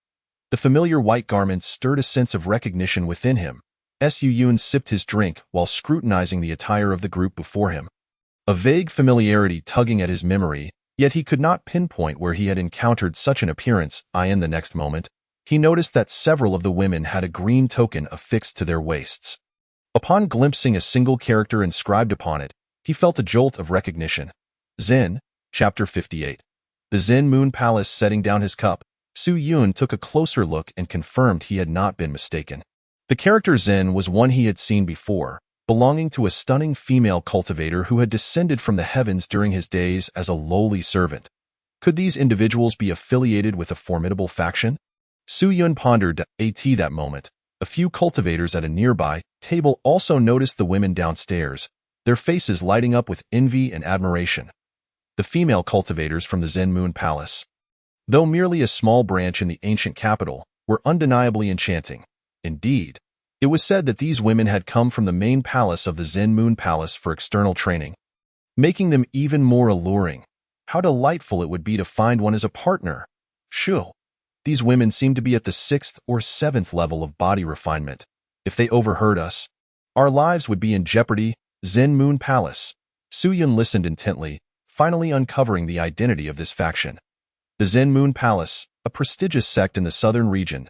The familiar white garments stirred a sense of recognition within him. Su Yun sipped his drink while scrutinizing the attire of the group before him. A vague familiarity tugging at his memory, yet he could not pinpoint where he had encountered such an appearance. In the next moment, he noticed that several of the women had a green token affixed to their waists. Upon glimpsing a single character inscribed upon it, he felt a jolt of recognition. Zen, Chapter 58. The Zen Moon Palace. Setting down his cup, Su Yun took a closer look and confirmed he had not been mistaken. The character Zen was one he had seen before, belonging to a stunning female cultivator who had descended from the heavens during his days as a lowly servant. Could these individuals be affiliated with a formidable faction? Su Yun pondered that moment. A few cultivators at a nearby table also noticed the women downstairs, their faces lighting up with envy and admiration. The female cultivators from the Zen Moon Palace, though merely a small branch in the ancient capital, were undeniably enchanting. Indeed, it was said that these women had come from the main palace of the Zen Moon Palace for external training, making them even more alluring. How delightful it would be to find one as a partner. Shoo! These women seemed to be at the 6th or 7th level of body refinement. If they overheard us, our lives would be in jeopardy. Zen Moon Palace. Su Yun listened intently, finally uncovering the identity of this faction. The Zen Moon Palace, a prestigious sect in the southern region.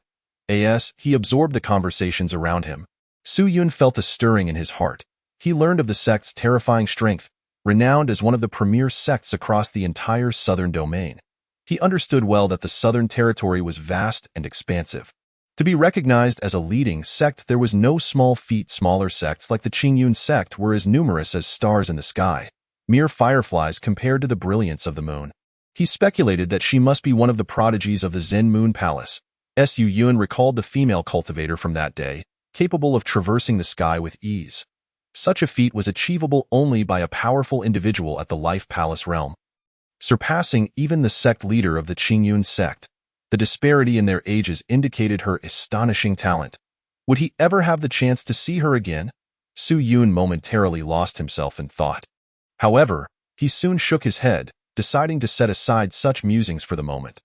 As he absorbed the conversations around him, Su Yun felt a stirring in his heart. He learned of the sect's terrifying strength, renowned as one of the premier sects across the entire southern domain. He understood well that the southern territory was vast and expansive. To be recognized as a leading sect, there was no small feat. Smaller sects like the Qingyun sect were as numerous as stars in the sky, mere fireflies compared to the brilliance of the moon. He speculated that she must be one of the prodigies of the Zen Moon Palace. Su Yun recalled the female cultivator from that day, capable of traversing the sky with ease. Such a feat was achievable only by a powerful individual at the Life Palace realm, surpassing even the sect leader of the Qingyun sect. The disparity in their ages indicated her astonishing talent. Would he ever have the chance to see her again? Su Yun momentarily lost himself in thought. However, he soon shook his head, deciding to set aside such musings for the moment.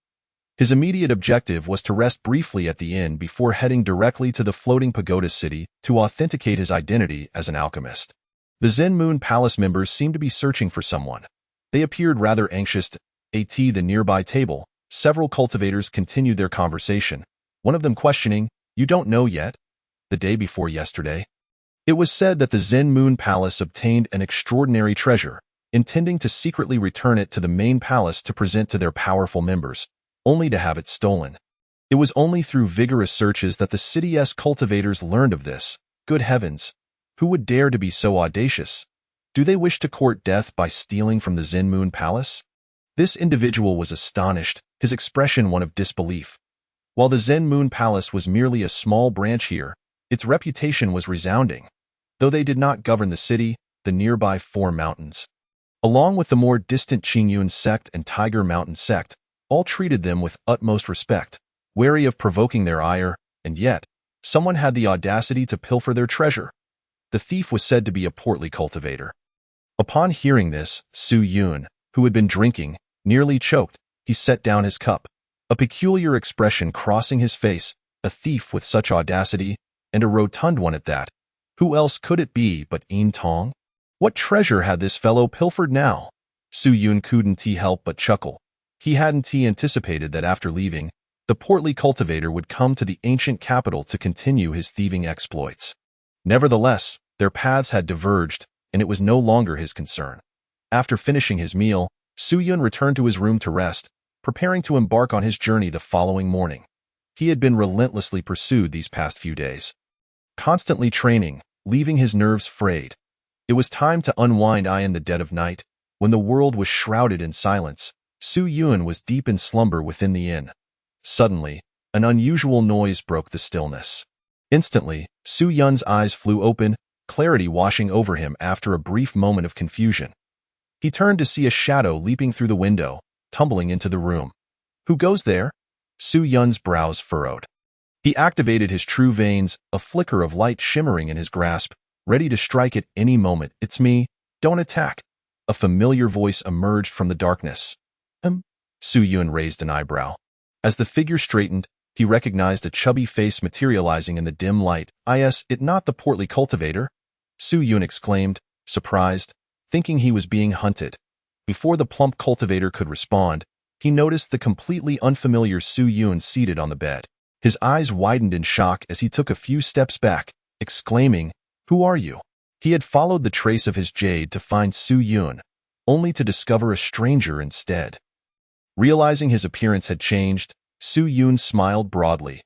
His immediate objective was to rest briefly at the inn before heading directly to the floating pagoda city to authenticate his identity as an alchemist. The Zen Moon Palace members seemed to be searching for someone. They appeared rather anxious. At the nearby table, several cultivators continued their conversation, one of them questioning, "You don't know yet? The day before yesterday?" It was said that the Zen Moon Palace obtained an extraordinary treasure, intending to secretly return it to the main palace to present to their powerful members, only to have it stolen. It was only through vigorous searches that the city's cultivators learned of this. Good heavens! Who would dare to be so audacious? Do they wish to court death by stealing from the Zen Moon Palace? This individual was astonished, his expression one of disbelief. While the Zen Moon Palace was merely a small branch here, its reputation was resounding. Though they did not govern the city, the nearby four mountains, along with the more distant Qingyun sect and Tiger Mountain sect, all treated them with utmost respect, wary of provoking their ire, and yet, someone had the audacity to pilfer their treasure. The thief was said to be a portly cultivator. Upon hearing this, Su Yun, who had been drinking, nearly choked. He set down his cup, a peculiar expression crossing his face. A thief with such audacity, and a rotund one at that. Who else could it be but Yin Tong? What treasure had this fellow pilfered now? Su Yun couldn't help but chuckle. He hadn't anticipated that after leaving, the portly cultivator would come to the ancient capital to continue his thieving exploits. Nevertheless, their paths had diverged, and it was no longer his concern. After finishing his meal, Su Yun returned to his room to rest, preparing to embark on his journey the following morning. He had been relentlessly pursued these past few days, constantly training, leaving his nerves frayed. It was time to unwind. In the dead of night, when the world was shrouded in silence, Su Yun was deep in slumber within the inn. Suddenly, an unusual noise broke the stillness. Instantly, Su Yun's eyes flew open, clarity washing over him after a brief moment of confusion. He turned to see a shadow leaping through the window, tumbling into the room. Who goes there? Su Yun's brows furrowed. He activated his true veins, a flicker of light shimmering in his grasp, ready to strike at any moment. "It's me, don't attack." A familiar voice emerged from the darkness. Su Yun raised an eyebrow. As the figure straightened, he recognized a chubby face materializing in the dim light. "Is it not the portly cultivator?" Su Yun exclaimed, surprised, thinking he was being hunted. Before the plump cultivator could respond, he noticed the completely unfamiliar Su Yun seated on the bed. His eyes widened in shock as he took a few steps back, exclaiming, "Who are you?" He had followed the trace of his jade to find Su Yun, only to discover a stranger instead. Realizing his appearance had changed, Su Yun smiled broadly.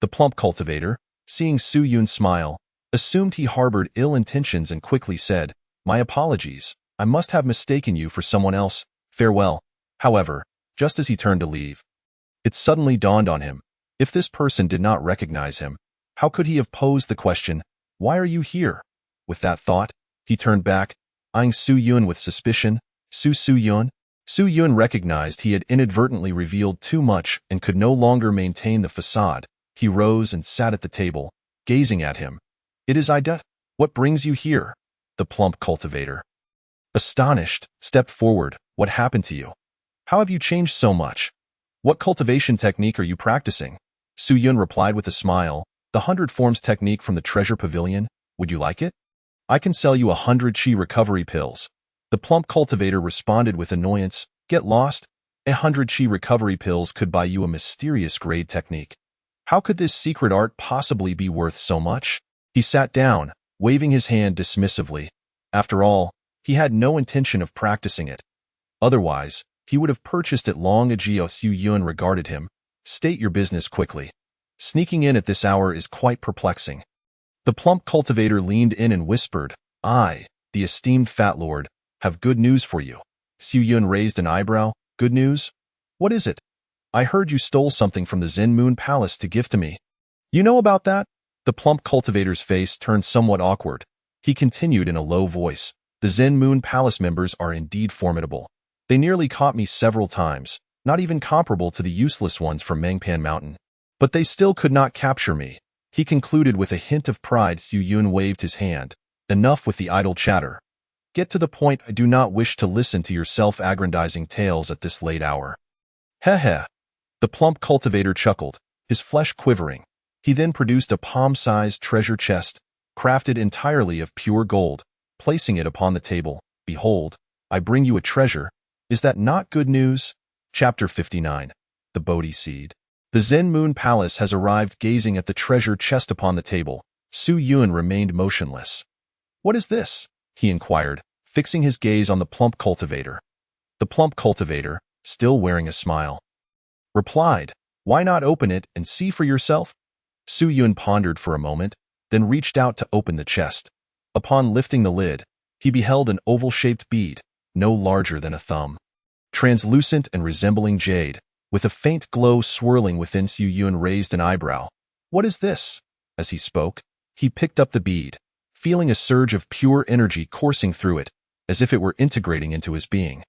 The plump cultivator, seeing Su Yun smile, assumed he harbored ill intentions and quickly said, "My apologies, I must have mistaken you for someone else. Farewell." However, just as he turned to leave, it suddenly dawned on him, if this person did not recognize him, how could he have posed the question, "Why are you here?" With that thought, he turned back, eyeing Su Yun with suspicion. Su Yun? Su Yun recognized he had inadvertently revealed too much and could no longer maintain the facade. He rose and sat at the table, gazing at him. "It is Ida. What brings you here?" The plump cultivator, astonished, stepped forward. "What happened to you? How have you changed so much? What cultivation technique are you practicing?" Su Yun replied with a smile, "The 100 forms technique from the treasure pavilion. Would you like it? I can sell you 100 chi recovery pills." The plump cultivator responded with annoyance, "Get lost? 100 chi recovery pills could buy you a mysterious grade technique. How could this secret art possibly be worth so much?" He sat down, waving his hand dismissively. After all, he had no intention of practicing it. Otherwise, he would have purchased it long ago. Su Yun regarded him. "State your business quickly. Sneaking in at this hour is quite perplexing." The plump cultivator leaned in and whispered, "I, the esteemed fat lord, have good news for you." Su Yun raised an eyebrow. "Good news? What is it? I heard you stole something from the Zen Moon Palace to give to me." "You know about that?" The plump cultivator's face turned somewhat awkward. He continued in a low voice, "The Zen Moon Palace members are indeed formidable. They nearly caught me several times, not even comparable to the useless ones from Mangpan Mountain. But they still could not capture me." He concluded with a hint of pride. Su Yun waved his hand. "Enough with the idle chatter. Get to the point. I do not wish to listen to your self-aggrandizing tales at this late hour." "Heh." The plump cultivator chuckled, his flesh quivering. He then produced a palm-sized treasure chest, crafted entirely of pure gold, placing it upon the table. "Behold, I bring you a treasure. Is that not good news?" Chapter 59. the Bodhi seed. The Zen Moon Palace has arrived. Gazing at the treasure chest upon the table, Su Yun remained motionless. "What is this?" he inquired, fixing his gaze on the plump cultivator. The plump cultivator, still wearing a smile, replied, "Why not open it and see for yourself?" Su Yun pondered for a moment, then reached out to open the chest. Upon lifting the lid, he beheld an oval-shaped bead, no larger than a thumb. Translucent and resembling jade, with a faint glow swirling within. Su Yun raised an eyebrow. "What is this?" As he spoke, he picked up the bead, feeling a surge of pure energy coursing through it, as if it were integrating into his being,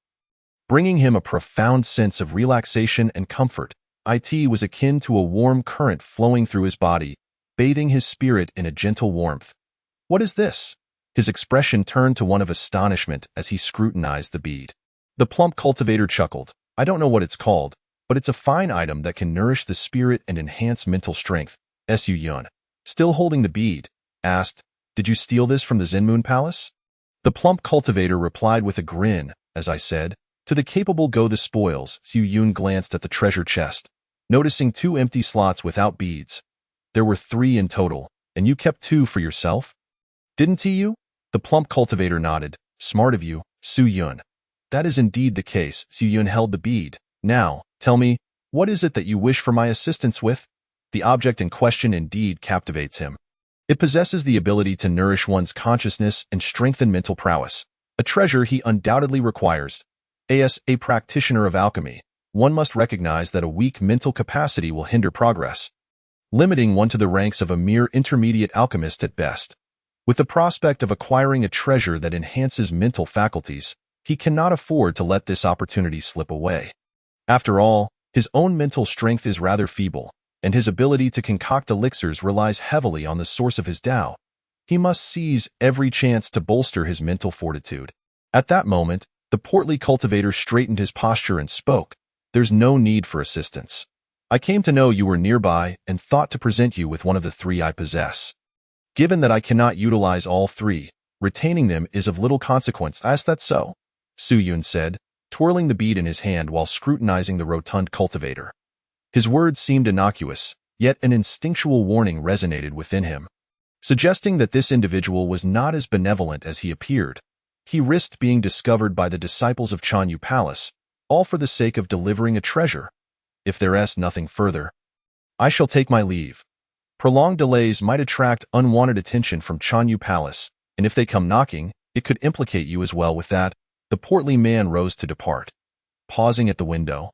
bringing him a profound sense of relaxation and comfort. It was akin to a warm current flowing through his body, bathing his spirit in a gentle warmth. "What is this?" His expression turned to one of astonishment as he scrutinized the bead. The plump cultivator chuckled. "I don't know what it's called, but it's a fine item that can nourish the spirit and enhance mental strength." Su Yun, still holding the bead, asked, "Did you steal this from the Zen Moon Palace?" The plump cultivator replied with a grin, "As I said, to the capable go the spoils." Su Yun glanced at the treasure chest, noticing 2 empty slots without beads. "There were 3 in total, and you kept 2 for yourself? Didn't you?" The plump cultivator nodded. "Smart of you, Su Yun." "That is indeed the case." Su Yun held the bead. "Now, tell me, what is it that you wish for my assistance with?" The object in question indeed captivates him. It possesses the ability to nourish one's consciousness and strengthen mental prowess, a treasure he undoubtedly requires. As a practitioner of alchemy, one must recognize that a weak mental capacity will hinder progress, limiting one to the ranks of a mere intermediate alchemist at best. With the prospect of acquiring a treasure that enhances mental faculties, he cannot afford to let this opportunity slip away. After all, his own mental strength is rather feeble, and his ability to concoct elixirs relies heavily on the source of his Tao. He must seize every chance to bolster his mental fortitude. At that moment, the portly cultivator straightened his posture and spoke. "There's no need for assistance. I came to know you were nearby and thought to present you with one of the 3 I possess. Given that I cannot utilize all 3, retaining them is of little consequence." "Is that so?" Su Yun said, twirling the bead in his hand while scrutinizing the rotund cultivator. His words seemed innocuous, yet an instinctual warning resonated within him, suggesting that this individual was not as benevolent as he appeared. He risked being discovered by the disciples of Chanyu Palace, all for the sake of delivering a treasure. If there is nothing further, I shall take my leave. Prolonged delays might attract unwanted attention from Chanyu Palace, and if they come knocking, it could implicate you as well with that." The portly man rose to depart. Pausing at the window,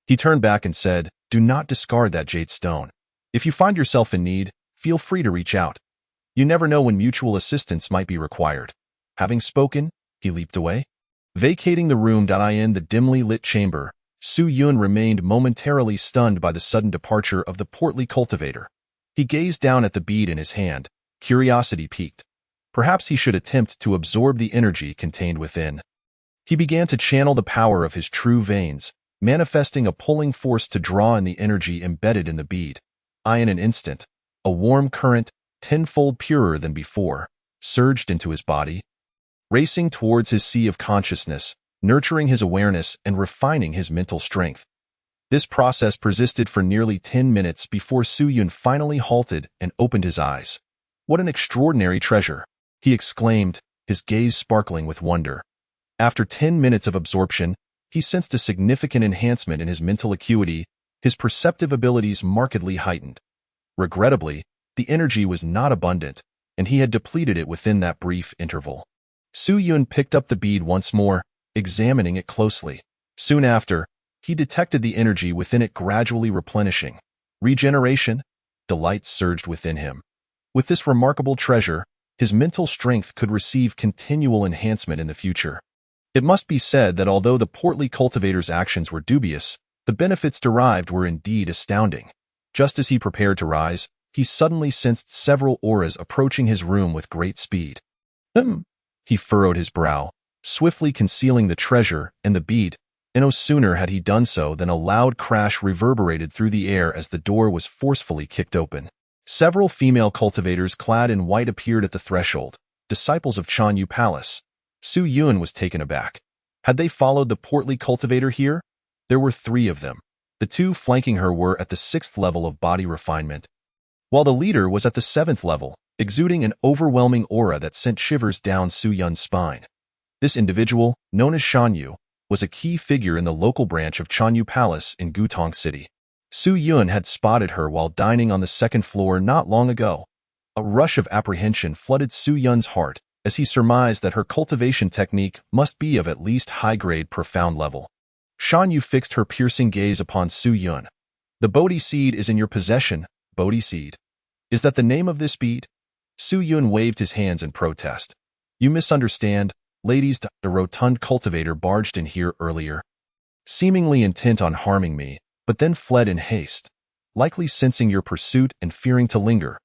he turned back and said, "Do not discard that jade stone. If you find yourself in need, feel free to reach out. You never know when mutual assistance might be required." Having spoken, he leaped away. Vacating the room. In the dimly lit chamber, Su Yun remained momentarily stunned by the sudden departure of the portly cultivator. He gazed down at the bead in his hand, curiosity piqued. Perhaps he should attempt to absorb the energy contained within. He began to channel the power of his true veins, manifesting a pulling force to draw in the energy embedded in the bead. In an instant, a warm current, tenfold purer than before, surged into his body, racing towards his sea of consciousness, nurturing his awareness and refining his mental strength. This process persisted for nearly 10 minutes before Su Yun finally halted and opened his eyes. "What an extraordinary treasure!" he exclaimed, his gaze sparkling with wonder. After 10 minutes of absorption, he sensed a significant enhancement in his mental acuity, his perceptive abilities markedly heightened. Regrettably, the energy was not abundant, and he had depleted it within that brief interval. Su Yun picked up the bead once more, examining it closely. Soon after, he detected the energy within it gradually replenishing. Regeneration? Delight surged within him. With this remarkable treasure, his mental strength could receive continual enhancement in the future. It must be said that although the portly cultivator's actions were dubious, the benefits derived were indeed astounding. Just as he prepared to rise, he suddenly sensed several auras approaching his room with great speed. He furrowed his brow, swiftly concealing the treasure and the bead, and no sooner had he done so than a loud crash reverberated through the air as the door was forcefully kicked open. Several female cultivators clad in white appeared at the threshold, disciples of Chanyu Palace. Su Yun was taken aback. Had they followed the portly cultivator here? There were 3 of them. The two flanking her were at the 6th level of body refinement, while the leader was at the 7th level, exuding an overwhelming aura that sent shivers down Su Yun's spine. This individual, known as Shan Yu, was a key figure in the local branch of Chanyu Palace in Gutong City. Su Yun had spotted her while dining on the 2nd floor not long ago. A rush of apprehension flooded Su Yun's heart as he surmised that her cultivation technique must be of at least high-grade profound level. Shan Yu fixed her piercing gaze upon Su Yun. "The Bodhi seed is in your possession, Bodhi seed. Is that the name of this bead?" Su Yun waved his hands in protest. "You misunderstand, ladies. The rotund cultivator barged in here earlier, seemingly intent on harming me, but then fled in haste, likely sensing your pursuit and fearing to linger.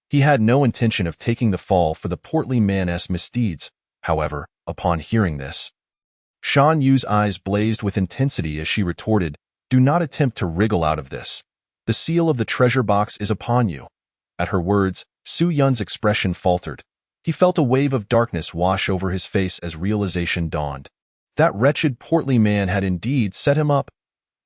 He had no intention of taking the fall for the portly man's misdeeds, however, upon hearing this." Shan Yu's eyes blazed with intensity as she retorted, "Do not attempt to wriggle out of this. The seal of the treasure box is upon you." At her words, Su Yun's expression faltered. He felt a wave of darkness wash over his face as realization dawned. That wretched portly man had indeed set him up.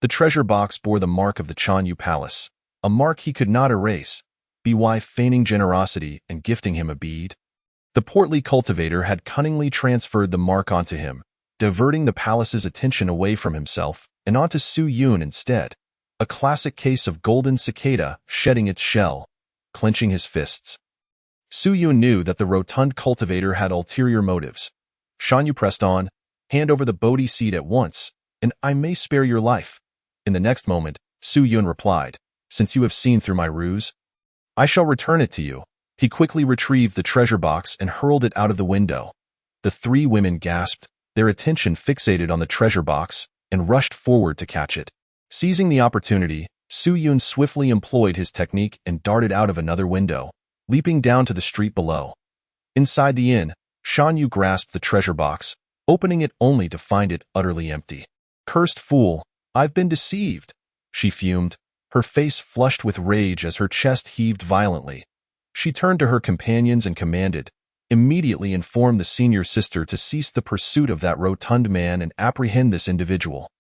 The treasure box bore the mark of the Chanyu Palace, a mark he could not erase, by feigning generosity and gifting him a bead. The portly cultivator had cunningly transferred the mark onto him, diverting the palace's attention away from himself and onto Su Yun instead. A classic case of golden cicada shedding its shell, clenching his fists. Su Yun knew that the rotund cultivator had ulterior motives. Shan Yu pressed on, "Hand over the Bodhi seed at once, and I may spare your life." In the next moment, Su Yun replied, "Since you have seen through my ruse, I shall return it to you." He quickly retrieved the treasure box and hurled it out of the window. The three women gasped, their attention fixated on the treasure box, and rushed forward to catch it. Seizing the opportunity, Su Yun swiftly employed his technique and darted out of another window, leaping down to the street below. Inside the inn, Shan Yu grasped the treasure box, opening it only to find it utterly empty. "Cursed fool, I've been deceived," she fumed, her face flushed with rage as her chest heaved violently. She turned to her companions and commanded, "Immediately inform the senior sister to cease the pursuit of that rotund man and apprehend this individual."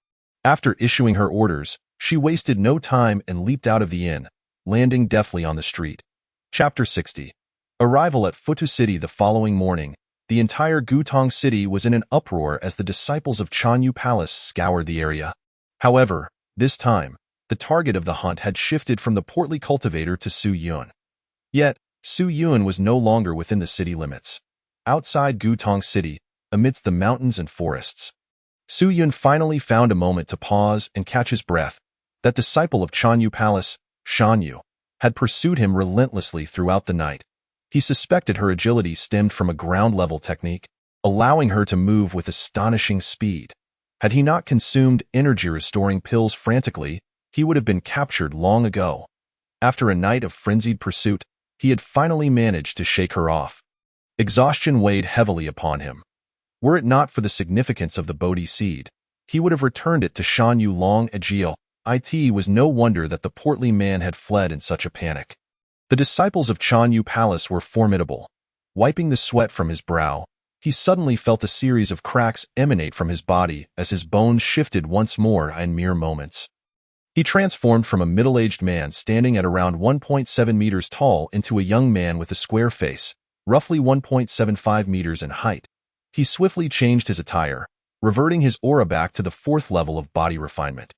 After issuing her orders, she wasted no time and leaped out of the inn, landing deftly on the street. Chapter 60. Arrival at Futu City the following morning. The entire Gutong City was in an uproar as the disciples of Chanyu Palace scoured the area. However, this time, the target of the hunt had shifted from the portly cultivator to Su Yun. Yet, Su Yun was no longer within the city limits. Outside Gutong City, amidst the mountains and forests, Su Yun finally found a moment to pause and catch his breath. That disciple of Chanyu Palace, Shan Yu, had pursued him relentlessly throughout the night. He suspected her agility stemmed from a ground-level technique, allowing her to move with astonishing speed. Had he not consumed energy-restoring pills frantically, he would have been captured long ago. After a night of frenzied pursuit, he had finally managed to shake her off. Exhaustion weighed heavily upon him. Were it not for the significance of the Bodhi seed, he would have returned it to Shan Yu long ago. It was no wonder that the portly man had fled in such a panic. The disciples of Chanyu Palace were formidable. Wiping the sweat from his brow, he suddenly felt a series of cracks emanate from his body as his bones shifted once more in mere moments. He transformed from a middle-aged man standing at around 1.7 meters tall into a young man with a square face, roughly 1.75 meters in height. He swiftly changed his attire, reverting his aura back to the 4th level of body refinement.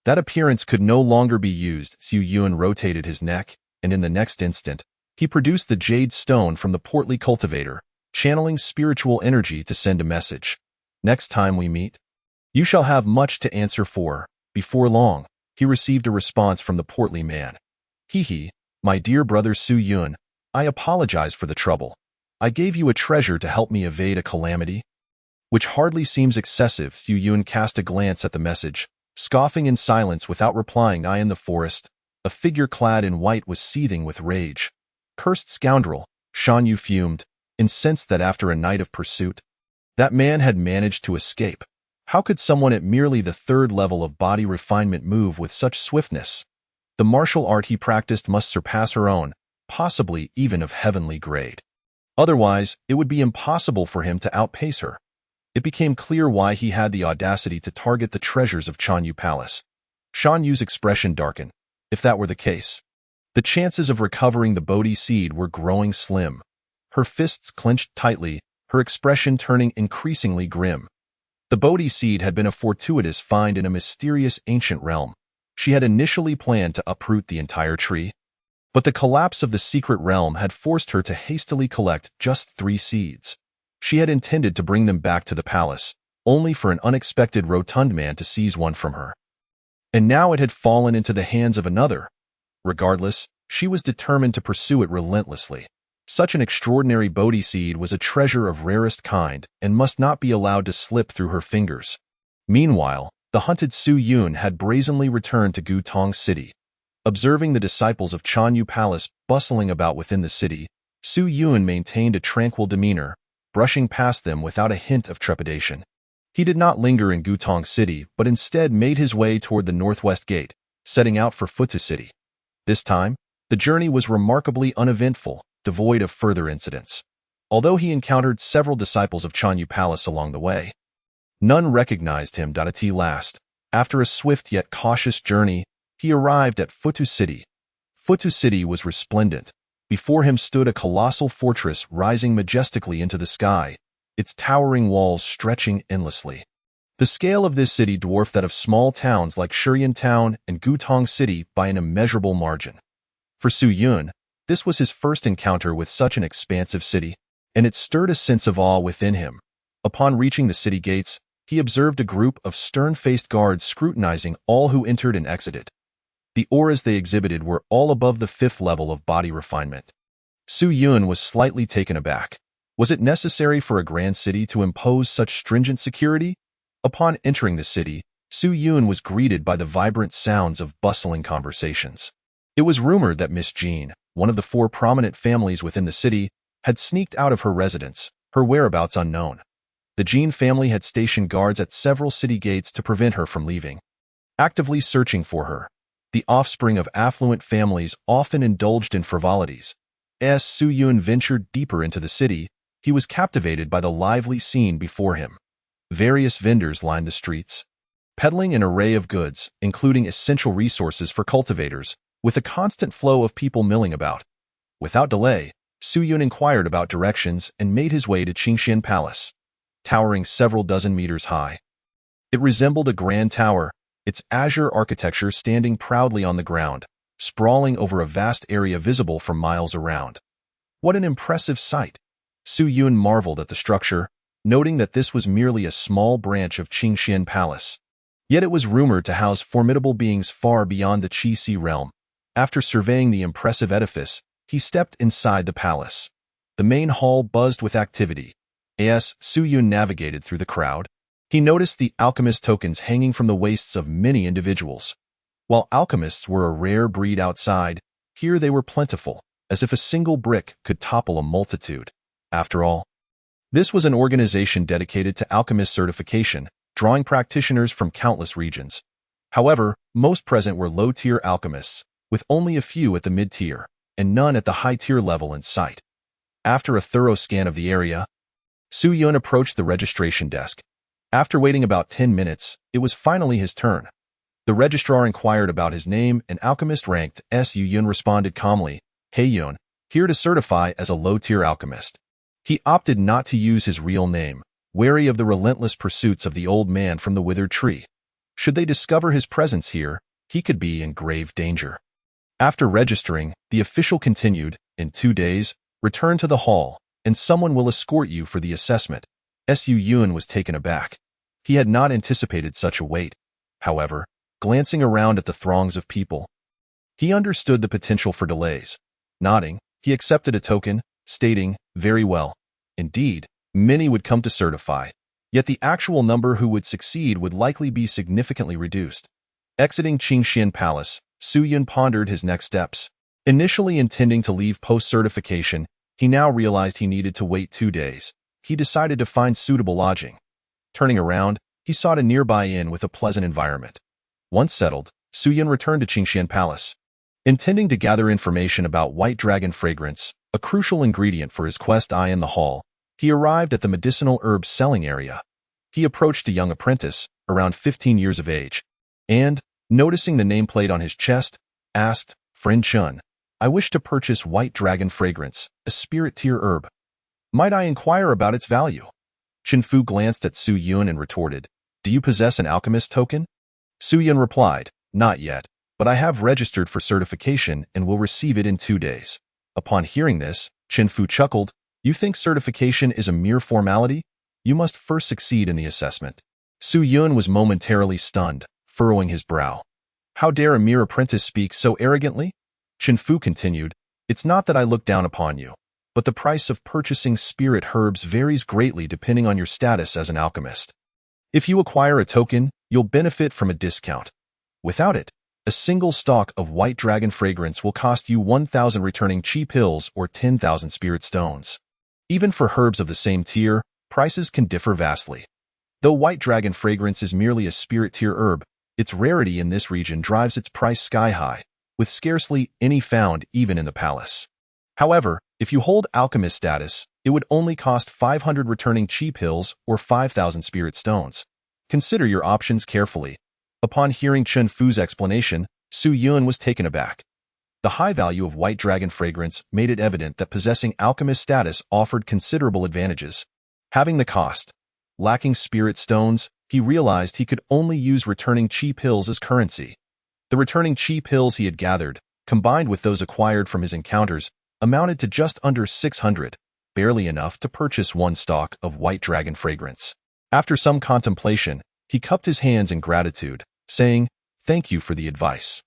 That appearance could no longer be used. Su Yun rotated his neck, and in the next instant, he produced the jade stone from the portly cultivator, channeling spiritual energy to send a message. "Next time we meet, you shall have much to answer for." Before long, he received a response from the portly man. "Hee, my dear brother Su Yun, I apologize for the trouble. I gave you a treasure to help me evade a calamity." Which hardly seems excessive. Su Yun cast a glance at the message, scoffing in silence without replying. In the forest, a figure clad in white was seething with rage. "Cursed scoundrel," Shan Yu fumed, incensed that after a night of pursuit, that man had managed to escape. How could someone at merely the 3rd level of body refinement move with such swiftness? The martial art he practiced must surpass her own, possibly even of heavenly grade. Otherwise, it would be impossible for him to outpace her. It became clear why he had the audacity to target the treasures of Chanyu Palace. Shan Yu's expression darkened. If that were the case, the chances of recovering the Bodhi seed were growing slim. Her fists clenched tightly, her expression turning increasingly grim. The Bodhi seed had been a fortuitous find in a mysterious ancient realm. She had initially planned to uproot the entire tree, but the collapse of the secret realm had forced her to hastily collect just 3 seeds. She had intended to bring them back to the palace, only for an unexpected rotund man to seize one from her. And now it had fallen into the hands of another. Regardless, she was determined to pursue it relentlessly. Such an extraordinary Bodhi seed was a treasure of rarest kind and must not be allowed to slip through her fingers. Meanwhile, the hunted Su Yun had brazenly returned to Gutong City. Observing the disciples of Chanyu Palace bustling about within the city, Su Yun maintained a tranquil demeanor, brushing past them without a hint of trepidation. He did not linger in Gutong City, but instead made his way toward the northwest gate, setting out for Futu City. This time, the journey was remarkably uneventful, devoid of further incidents. Although he encountered several disciples of Chanyu Palace along the way, none recognized him. At last, after a swift yet cautious journey, he arrived at Futu City. Futu City was resplendent. Before him stood a colossal fortress rising majestically into the sky, its towering walls stretching endlessly. The scale of this city dwarfed that of small towns like Shurian Town and Gutong City by an immeasurable margin. For Su Yun, this was his first encounter with such an expansive city, and it stirred a sense of awe within him. Upon reaching the city gates, he observed a group of stern-faced guards scrutinizing all who entered and exited. The auras they exhibited were all above the 5th level of body refinement. Su Yun was slightly taken aback. Was it necessary for a grand city to impose such stringent security? Upon entering the city, Su Yun was greeted by the vibrant sounds of bustling conversations. It was rumored that Miss Jean, one of the 4 prominent families within the city, had sneaked out of her residence, her whereabouts unknown. The Jean family had stationed guards at several city gates to prevent her from leaving, actively searching for her. The offspring of affluent families often indulged in frivolities. As Su Yun ventured deeper into the city, he was captivated by the lively scene before him. Various vendors lined the streets, peddling an array of goods, including essential resources for cultivators, with a constant flow of people milling about. Without delay, Su Yun inquired about directions and made his way to Qingxian Palace, towering several dozen meters high. It resembled a grand tower, its azure architecture standing proudly on the ground, sprawling over a vast area visible for miles around. What an impressive sight! Su Yun marveled at the structure, noting that this was merely a small branch of Qingxian Palace. Yet it was rumored to house formidable beings far beyond the Qi-Si realm. After surveying the impressive edifice, he stepped inside the palace. The main hall buzzed with activity. As Su Yun navigated through the crowd, he noticed the alchemist tokens hanging from the waists of many individuals. While alchemists were a rare breed outside, here they were plentiful, as if a single brick could topple a multitude. After all, this was an organization dedicated to alchemist certification, drawing practitioners from countless regions. However, most present were low-tier alchemists, with only a few at the mid-tier, and none at the high-tier level in sight. After a thorough scan of the area, Su Yun approached the registration desk. After waiting about 10 minutes, it was finally his turn. The registrar inquired about his name, and alchemist ranked Su Yun responded calmly, "Hey Yun, here to certify as a low-tier alchemist." He opted not to use his real name, wary of the relentless pursuits of the old man from the withered tree. Should they discover his presence here, he could be in grave danger. After registering, the official continued, "In 2 days, return to the hall, and someone will escort you for the assessment." Su Yun was taken aback. He had not anticipated such a wait. However, glancing around at the throngs of people, he understood the potential for delays. Nodding, he accepted a token, stating, "Very well. Indeed, many would come to certify, yet the actual number who would succeed would likely be significantly reduced." Exiting Qingxian Palace, Su Yun pondered his next steps. Initially intending to leave post-certification, he now realized he needed to wait 2 days. He decided to find suitable lodging. Turning around, he sought a nearby inn with a pleasant environment. Once settled, Su Yun returned to Qingxian Palace. Intending to gather information about white dragon fragrance, a crucial ingredient for his quest in the hall, he arrived at the medicinal herbs selling area. He approached a young apprentice, around 15 years of age, and, Noticing the nameplate on his chest, asked, "Friend Chun, I wish to purchase white dragon fragrance, a spirit tier herb. Might I inquire about its value?" Chen Fu glanced at Su Yun and retorted, "Do you possess an alchemist token?" Su Yun replied, "Not yet, but I have registered for certification and will receive it in 2 days." Upon hearing this, Chen Fu chuckled, "You think certification is a mere formality? You must first succeed in the assessment." Su Yun was momentarily stunned, furrowing his brow. "How dare a mere apprentice speak so arrogantly?" Chen Fu continued, "It's not that I look down upon you, but the price of purchasing spirit herbs varies greatly depending on your status as an alchemist. If you acquire a token, you'll benefit from a discount. Without it, a single stalk of white dragon fragrance will cost you 1,000 returning chi pills or 10,000 spirit stones. Even for herbs of the same tier, prices can differ vastly. Though white dragon fragrance is merely a spirit tier herb, its rarity in this region drives its price sky high, with scarcely any found even in the palace. However, if you hold alchemist status, it would only cost 500 returning chi pills or 5,000 spirit stones. Consider your options carefully." Upon hearing Chen Fu's explanation, Su Yun was taken aback. The high value of white dragon fragrance made it evident that possessing alchemist status offered considerable advantages. Having the cost, lacking spirit stones, he realized he could only use returning chi pills as currency. The returning chi pills he had gathered, combined with those acquired from his encounters, amounted to just under 600, barely enough to purchase 1 stalk of white dragon fragrance. After some contemplation, he cupped his hands in gratitude, saying, "Thank you for the advice."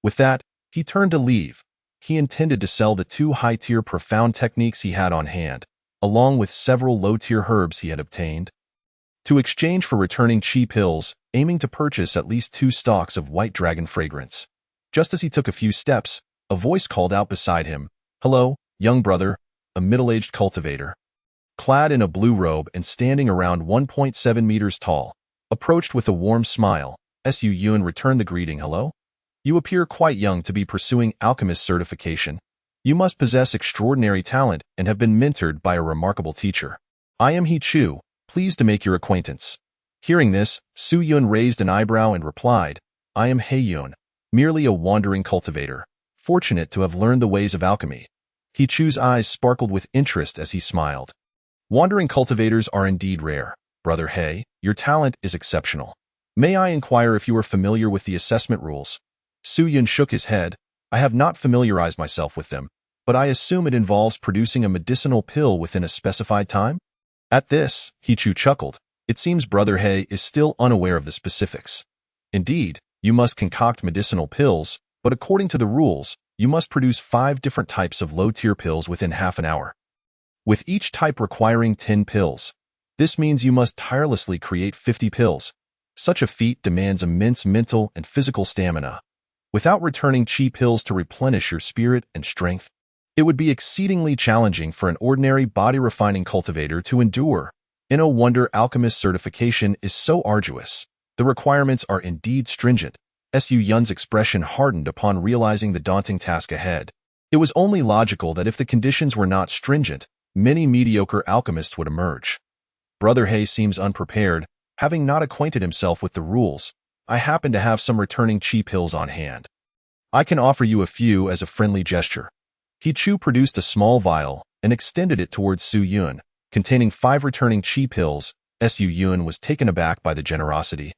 With that, he turned to leave. He intended to sell the 2 high-tier profound techniques he had on hand, along with several low-tier herbs he had obtained, to exchange for returning chi pills, aiming to purchase at least 2 stalks of white dragon fragrance. Just as he took a few steps, a voice called out beside him, "Hello, young brother," a middle-aged cultivator, clad in a blue robe and standing around 1.7 meters tall, approached with a warm smile. Su Yun returned the greeting. "Hello? You appear quite young to be pursuing alchemist certification. You must possess extraordinary talent and have been mentored by a remarkable teacher. I am He Chu, pleased to make your acquaintance." Hearing this, Su Yun raised an eyebrow and replied, "I am He Yun, merely a wandering cultivator, fortunate to have learned the ways of alchemy." He Chu's eyes sparkled with interest as he smiled. "Wandering cultivators are indeed rare. Brother He, your talent is exceptional. May I inquire if you are familiar with the assessment rules?" Su Yun shook his head. "I have not familiarized myself with them, but I assume it involves producing a medicinal pill within a specified time?" At this, He Chu chuckled. "It seems Brother He is still unaware of the specifics. Indeed, you must concoct medicinal pills, but according to the rules, you must produce 5 different types of low-tier pills within half an hour, with each type requiring 10 pills. This means you must tirelessly create 50 pills. Such a feat demands immense mental and physical stamina. Without returning chi pills to replenish your spirit and strength, it would be exceedingly challenging for an ordinary body-refining cultivator to endure. No wonder alchemist certification is so arduous. The requirements are indeed stringent." Su Yun's expression hardened upon realizing the daunting task ahead. It was only logical that if the conditions were not stringent, many mediocre alchemists would emerge. Brother He seems unprepared, having not acquainted himself with the rules. I happen to have some returning chi pills on hand. I can offer you a few as a friendly gesture." He Chu produced a small vial and extended it towards Su Yun, containing 5 returning chi pills. Su Yun was taken aback by the generosity.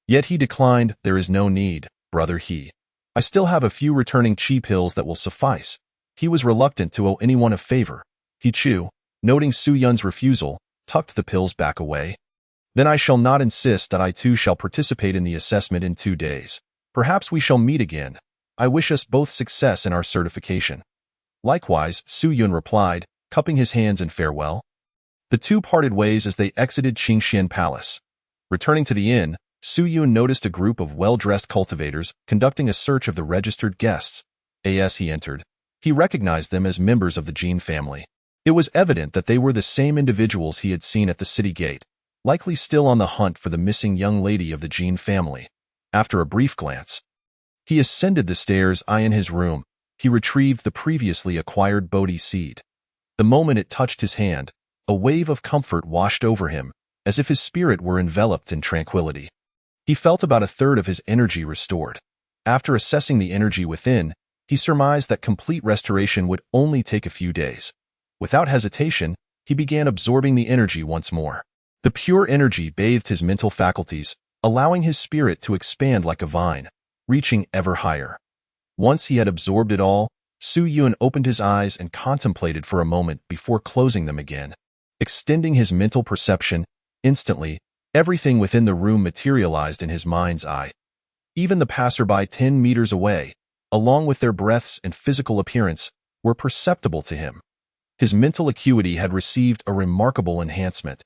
Yet he declined. "There is no need, Brother He. I still have a few returning chi pills that will suffice." He was reluctant to owe anyone a favor. He Chu, noting Su Yun's refusal, tucked the pills back away. "Then I shall not insist that I too shall participate in the assessment in 2 days. Perhaps we shall meet again. I wish us both success in our certification." Likewise, Su Yun replied, cupping his hands in farewell. The 2 parted ways as they exited Qingxian Palace. Returning to the inn, Su Yun noticed a group of well-dressed cultivators conducting a search of the registered guests. As he entered, he recognized them as members of the Jin family. It was evident that they were the same individuals he had seen at the city gate, likely still on the hunt for the missing young lady of the Jin family. After a brief glance, he ascended the stairs. In his room, he retrieved the previously acquired Bodhi seed. The moment it touched his hand, a wave of comfort washed over him, as if his spirit were enveloped in tranquility. He felt about a third of his energy restored. After assessing the energy within, he surmised that complete restoration would only take a few days. Without hesitation, he began absorbing the energy once more. The pure energy bathed his mental faculties, allowing his spirit to expand like a vine, reaching ever higher. Once he had absorbed it all, Su Yun opened his eyes and contemplated for a moment before closing them again. Extending his mental perception, instantly, everything within the room materialized in his mind's eye. Even the passerby 10 meters away, along with their breaths and physical appearance, were perceptible to him. His mental acuity had received a remarkable enhancement.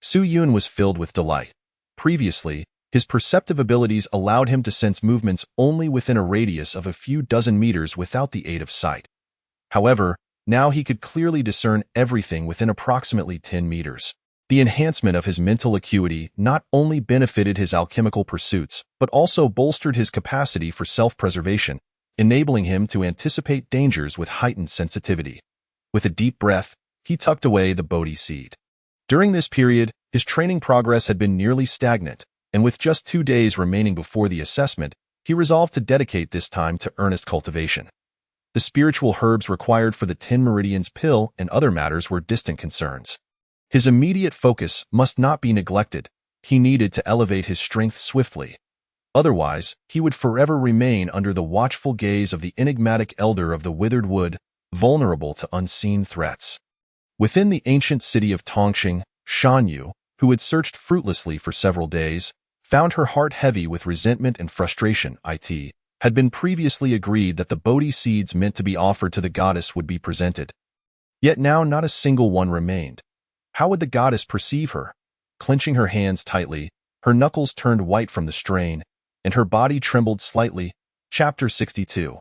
Su Yun was filled with delight. Previously, his perceptive abilities allowed him to sense movements only within a radius of a few dozen meters without the aid of sight. However, now he could clearly discern everything within approximately 10 meters. The enhancement of his mental acuity not only benefited his alchemical pursuits, but also bolstered his capacity for self-preservation, enabling him to anticipate dangers with heightened sensitivity. With a deep breath, he tucked away the Bodhi seed. During this period, his training progress had been nearly stagnant, and with just 2 days remaining before the assessment, he resolved to dedicate this time to earnest cultivation. The spiritual herbs required for the 10 meridians pill and other matters were distant concerns. His immediate focus must not be neglected. He needed to elevate his strength swiftly. Otherwise, he would forever remain under the watchful gaze of the enigmatic elder of the withered wood, vulnerable to unseen threats. Within the ancient city of Tongqing, Shan Yu, who had searched fruitlessly for several days, found her heart heavy with resentment and frustration. It had been previously agreed that the Bodhi seeds meant to be offered to the goddess would be presented. Yet now not a single one remained. How would the goddess perceive her? Clenching her hands tightly, her knuckles turned white from the strain, and her body trembled slightly. Chapter 62.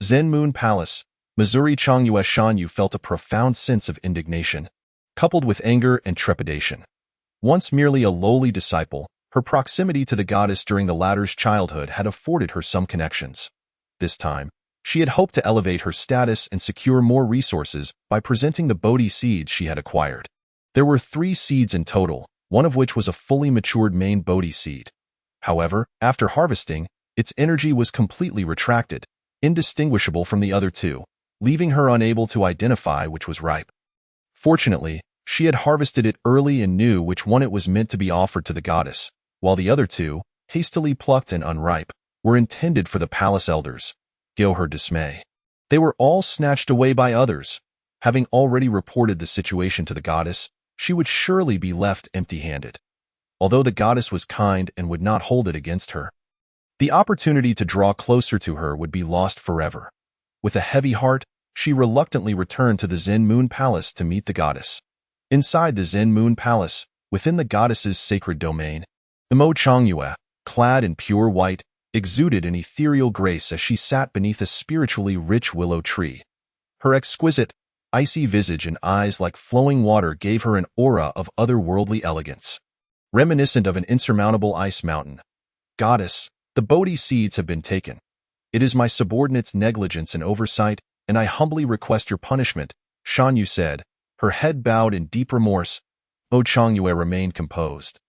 Zen Moon Palace, Missouri. Changyue Shanyu felt a profound sense of indignation, coupled with anger and trepidation. Once merely a lowly disciple, her proximity to the goddess during the latter's childhood had afforded her some connections. This time, she had hoped to elevate her status and secure more resources by presenting the Bodhi seeds she had acquired. There were 3 seeds in total, one of which was a fully matured main Bodhi seed. However, after harvesting, its energy was completely retracted, indistinguishable from the other 2, leaving her unable to identify which was ripe. Fortunately, she had harvested it early and knew which one it was meant to be offered to the goddess, while the other 2, hastily plucked and unripe, were intended for the palace elders. Go her dismay. They were all snatched away by others. Having already reported the situation to the goddess, she would surely be left empty-handed. Although the goddess was kind and would not hold it against her, the opportunity to draw closer to her would be lost forever. With a heavy heart, she reluctantly returned to the Zen Moon Palace to meet the goddess. Inside the Zen Moon Palace, within the goddess's sacred domain, Imo Changyue, clad in pure white, exuded an ethereal grace as she sat beneath a spiritually rich willow tree. Her exquisite, icy visage and eyes like flowing water gave her an aura of otherworldly elegance, reminiscent of an insurmountable ice mountain. Goddess, the Bodhi seeds have been taken. It is my subordinate's negligence and oversight, and I humbly request your punishment, Shan Yu said, her head bowed in deep remorse. O Changyue remained composed,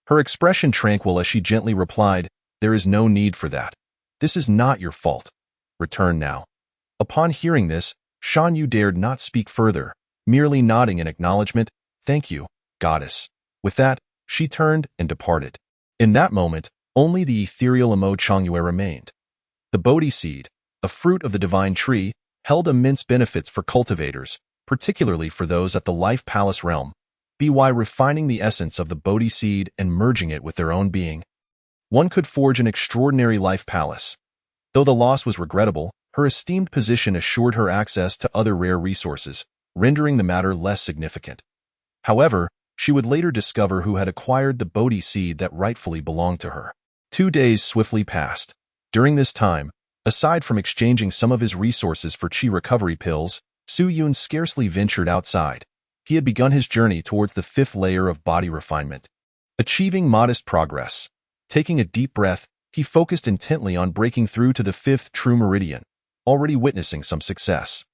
her expression tranquil as she gently replied, there is no need for that. This is not your fault. Return now. Upon hearing this, Shan Yu dared not speak further, merely nodding in acknowledgement. Thank you, goddess. With that, she turned and departed. In that moment, only the ethereal Imo Changyue remained. The Bodhi seed, a fruit of the divine tree, held immense benefits for cultivators, particularly for those at the Life Palace realm, by refining the essence of the Bodhi seed and merging it with their own being. One could forge an extraordinary life palace. Though the loss was regrettable, her esteemed position assured her access to other rare resources, rendering the matter less significant. However, she would later discover who had acquired the Bodhi seed that rightfully belonged to her. 2 days swiftly passed. During this time, aside from exchanging some of his resources for chi recovery pills, Su Yun scarcely ventured outside. He had begun his journey towards the 5th layer of body refinement. Achieving modest progress. Taking a deep breath, he focused intently on breaking through to the 5th true meridian, already witnessing some success.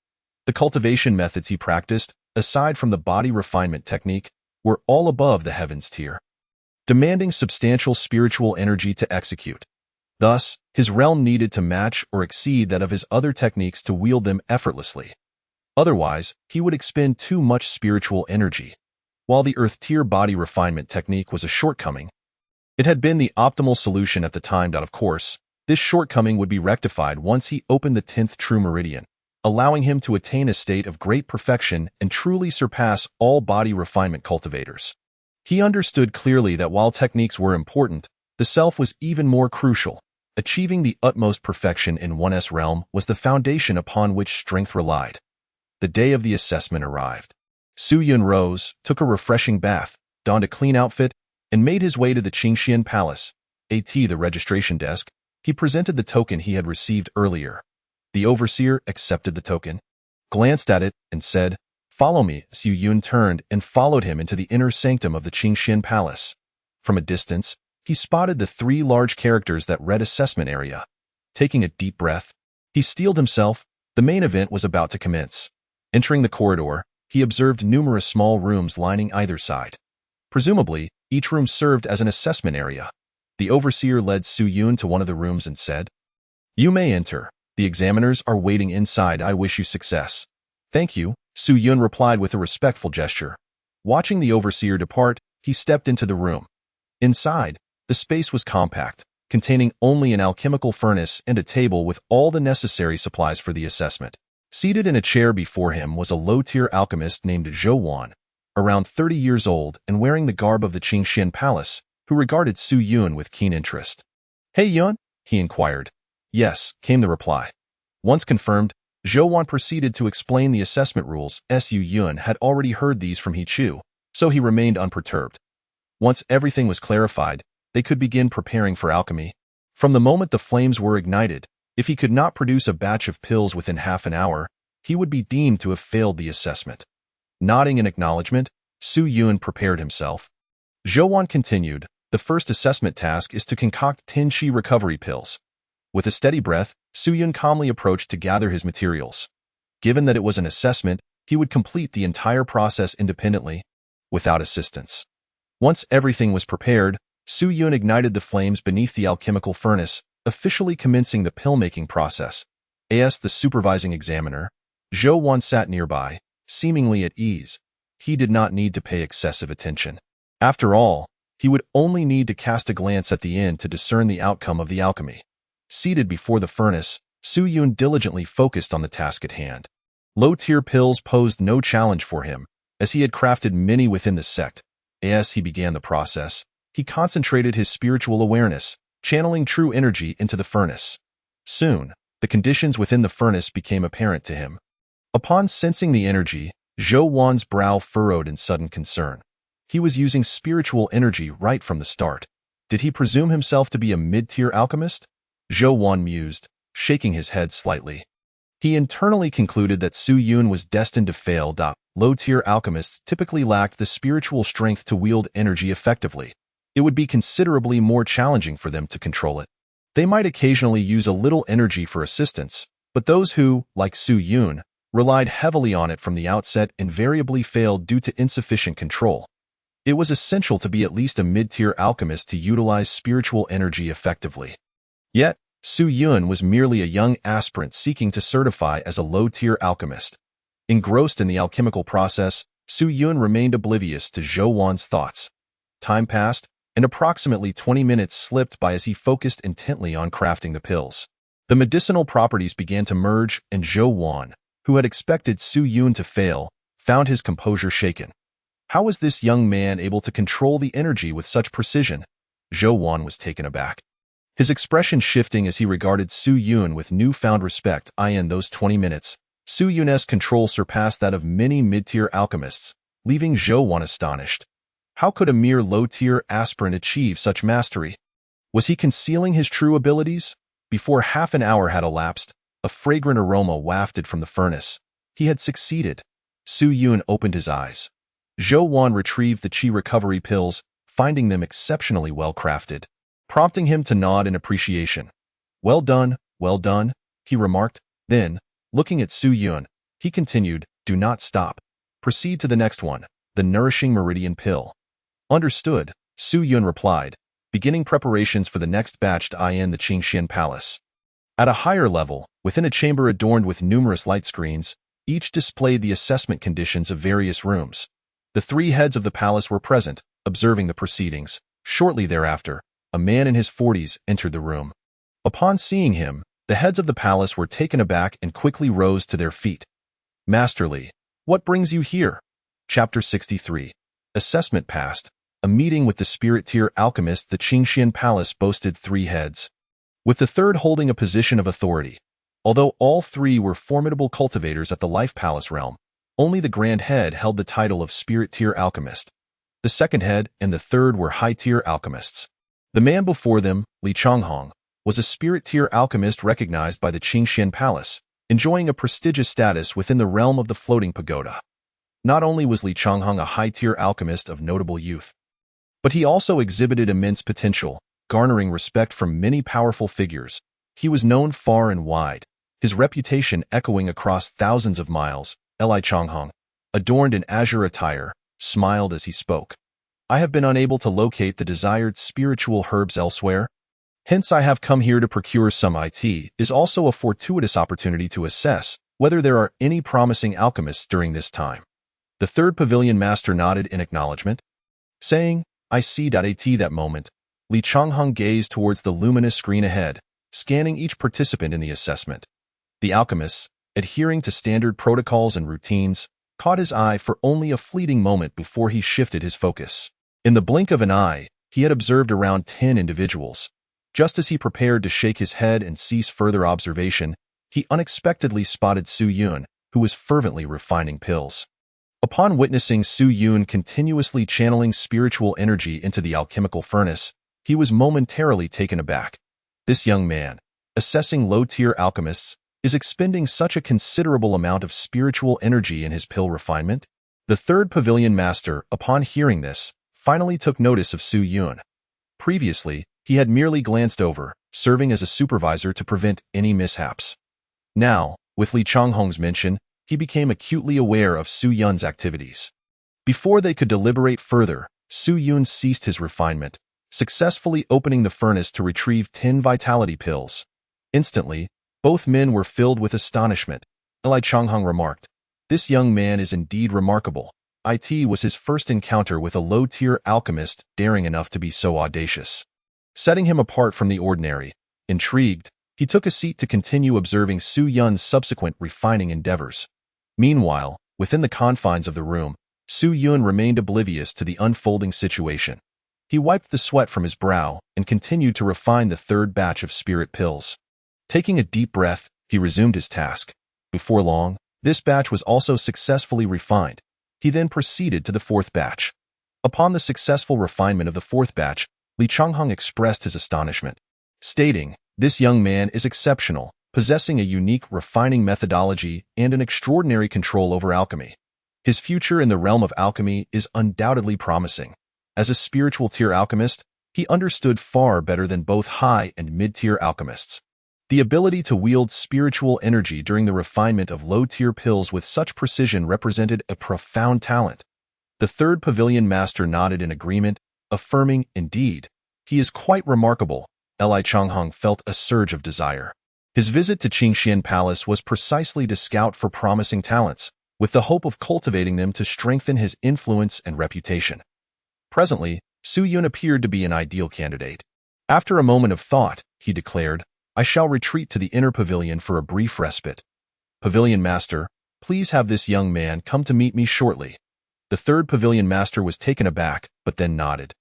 The cultivation methods he practiced, aside from the body refinement technique, were all above the heavens tier. demanding substantial spiritual energy to execute. Thus, his realm needed to match or exceed that of his other techniques to wield them effortlessly. Otherwise, he would expend too much spiritual energy. While the Earth-tier body refinement technique was a shortcoming, it had been the optimal solution at the time. Of course, this shortcoming would be rectified once he opened the 10th true meridian, allowing him to attain a state of great perfection and truly surpass all body refinement cultivators. He understood clearly that while techniques were important, the self was even more crucial. Achieving the utmost perfection in one's realm was the foundation upon which strength relied. The day of the assessment arrived. Su Yun rose, took a refreshing bath, donned a clean outfit, and made his way to the Qingxian Palace, the registration desk. He presented the token he had received earlier. The overseer accepted the token, glanced at it, and said, "Follow me." Su Yun turned and followed him into the inner sanctum of the Qingxian Palace. From a distance, he spotted the 3 large characters that read assessment area. Taking a deep breath, he steeled himself. The main event was about to commence. Entering the corridor, he observed numerous small rooms lining either side. Presumably, each room served as an assessment area. The overseer led Su Yun to one of the rooms and said, "You may enter. The examiners are waiting inside. I wish you success." "Thank you," Su Yun replied with a respectful gesture. Watching the overseer depart, he stepped into the room. Inside, the space was compact, containing only an alchemical furnace and a table with all the necessary supplies for the assessment. Seated in a chair before him was a low-tier alchemist named Zhou Wan, around 30 years old and wearing the garb of the Qingxian Palace, who regarded Su Yun with keen interest. "Hey Yun?" he inquired. "Yes," came the reply. Once confirmed, Zhou Wan proceeded to explain the assessment rules. Su Yun had already heard these from He Chu, so he remained unperturbed. Once everything was clarified, they could begin preparing for alchemy. From the moment the flames were ignited, if he could not produce a batch of pills within half an hour, he would be deemed to have failed the assessment. Nodding in acknowledgement, Su Yun prepared himself. Zhou Wan continued, "The first assessment task is to concoct 10 qi recovery pills." With a steady breath, Su Yun calmly approached to gather his materials. Given that it was an assessment, he would complete the entire process independently, without assistance. Once everything was prepared, Su Yun ignited the flames beneath the alchemical furnace, officially commencing the pill-making process. As the supervising examiner, Zhou Wan sat nearby, seemingly at ease. He did not need to pay excessive attention. After all, he would only need to cast a glance at the end to discern the outcome of the alchemy. Seated before the furnace, Su Yun diligently focused on the task at hand. Low-tier pills posed no challenge for him, as he had crafted many within the sect. As he began the process, he concentrated his spiritual awareness, channeling true energy into the furnace. Soon, the conditions within the furnace became apparent to him. Upon sensing the energy, Zhou Wan's brow furrowed in sudden concern. He was using spiritual energy right from the start. Did he presume himself to be a mid-tier alchemist? Zhou Wan mused, shaking his head slightly. He internally concluded that Su Yun was destined to fail. Low-tier alchemists typically lacked the spiritual strength to wield energy effectively. It would be considerably more challenging for them to control it. They might occasionally use a little energy for assistance, but those who, like Su Yun, relied heavily on it from the outset invariably failed due to insufficient control. It was essential to be at least a mid-tier alchemist to utilize spiritual energy effectively. Yet, Su Yun was merely a young aspirant seeking to certify as a low-tier alchemist. Engrossed in the alchemical process, Su Yun remained oblivious to Zhou Wan's thoughts. Time passed, and approximately 20 minutes slipped by as he focused intently on crafting the pills. The medicinal properties began to merge, and Zhou Wan, who had expected Su Yun to fail, found his composure shaken. How was this young man able to control the energy with such precision? Zhou Wan was taken aback, his expression shifting as he regarded Su Yun with newfound respect. In those 20 minutes, Su Yun's control surpassed that of many mid-tier alchemists, leaving Zhou Wan astonished. How could a mere low-tier aspirant achieve such mastery? Was he concealing his true abilities? Before half an hour had elapsed, a fragrant aroma wafted from the furnace. He had succeeded. Su Yun opened his eyes. Zhou Wan retrieved the qi recovery pills, finding them exceptionally well crafted, prompting him to nod in appreciation. Well done," he remarked. Then, looking at Su Yun, he continued, "Do not stop. Proceed to the next one, the nourishing meridian pill." "Understood," Su Yun replied, beginning preparations for the next batch to in the Qingxian Palace. At a higher level, within a chamber adorned with numerous light screens, each displayed the assessment conditions of various rooms. The three heads of the palace were present, observing the proceedings. Shortly thereafter, a man in his 40s entered the room. Upon seeing him, the heads of the palace were taken aback and quickly rose to their feet. Master Li, what brings you here? Chapter 63. Assessment passed. A meeting with the spirit tier alchemist. The Qingxian Palace boasted three heads, with the third holding a position of authority. Although all three were formidable cultivators at the Life Palace realm, only the Grand Head held the title of Spirit Tier Alchemist. The second head and the third were high-tier alchemists. The man before them, Li Changhong, was a Spirit Tier Alchemist recognized by the Qingxian Palace, enjoying a prestigious status within the realm of the Floating Pagoda. Not only was Li Changhong a high-tier alchemist of notable youth, but he also exhibited immense potential, garnering respect from many powerful figures. He was known far and wide, his reputation echoing across thousands of miles. Li Changhong, adorned in azure attire, smiled as he spoke. I have been unable to locate the desired spiritual herbs elsewhere. Hence I have come here to procure some. It is also a fortuitous opportunity to assess whether there are any promising alchemists during this time. The third pavilion master nodded in acknowledgement, saying, I see. At that moment, Li Changhong gazed towards the luminous screen ahead, scanning each participant in the assessment. The alchemists, adhering to standard protocols and routines, caught his eye for only a fleeting moment before he shifted his focus. In the blink of an eye, he had observed around 10 individuals. Just as he prepared to shake his head and cease further observation, he unexpectedly spotted Su Yun, who was fervently refining pills. Upon witnessing Su Yun continuously channeling spiritual energy into the alchemical furnace, he was momentarily taken aback. This young man, assessing low-tier alchemists, is expending such a considerable amount of spiritual energy in his pill refinement? The third pavilion master, upon hearing this, finally took notice of Su Yun. Previously, he had merely glanced over, serving as a supervisor to prevent any mishaps. Now, with Li Changhong's mention, he became acutely aware of Su Yun's activities. Before they could deliberate further, Su Yun ceased his refinement, successfully opening the furnace to retrieve 10 vitality pills. Instantly, both men were filled with astonishment. Li Changhong remarked, this young man is indeed remarkable. It was his first encounter with a low-tier alchemist daring enough to be so audacious. Setting him apart from the ordinary, intrigued, he took a seat to continue observing Su Yun's subsequent refining endeavors. Meanwhile, within the confines of the room, Su Yun remained oblivious to the unfolding situation. He wiped the sweat from his brow and continued to refine the third batch of spirit pills. Taking a deep breath, he resumed his task. Before long, this batch was also successfully refined. He then proceeded to the fourth batch. Upon the successful refinement of the fourth batch, Li Changhong expressed his astonishment, stating, this young man is exceptional, possessing a unique refining methodology and an extraordinary control over alchemy. His future in the realm of alchemy is undoubtedly promising. As a spiritual tier alchemist, he understood far better than both high and mid-tier alchemists. The ability to wield spiritual energy during the refinement of low-tier pills with such precision represented a profound talent. The third pavilion master nodded in agreement, affirming, indeed, he is quite remarkable. Li Changhong felt a surge of desire. His visit to Qingxian Palace was precisely to scout for promising talents, with the hope of cultivating them to strengthen his influence and reputation. Presently, Su Yun appeared to be an ideal candidate. After a moment of thought, he declared, I shall retreat to the inner pavilion for a brief respite. Pavilion Master, please have this young man come to meet me shortly. The third pavilion master was taken aback, but then nodded.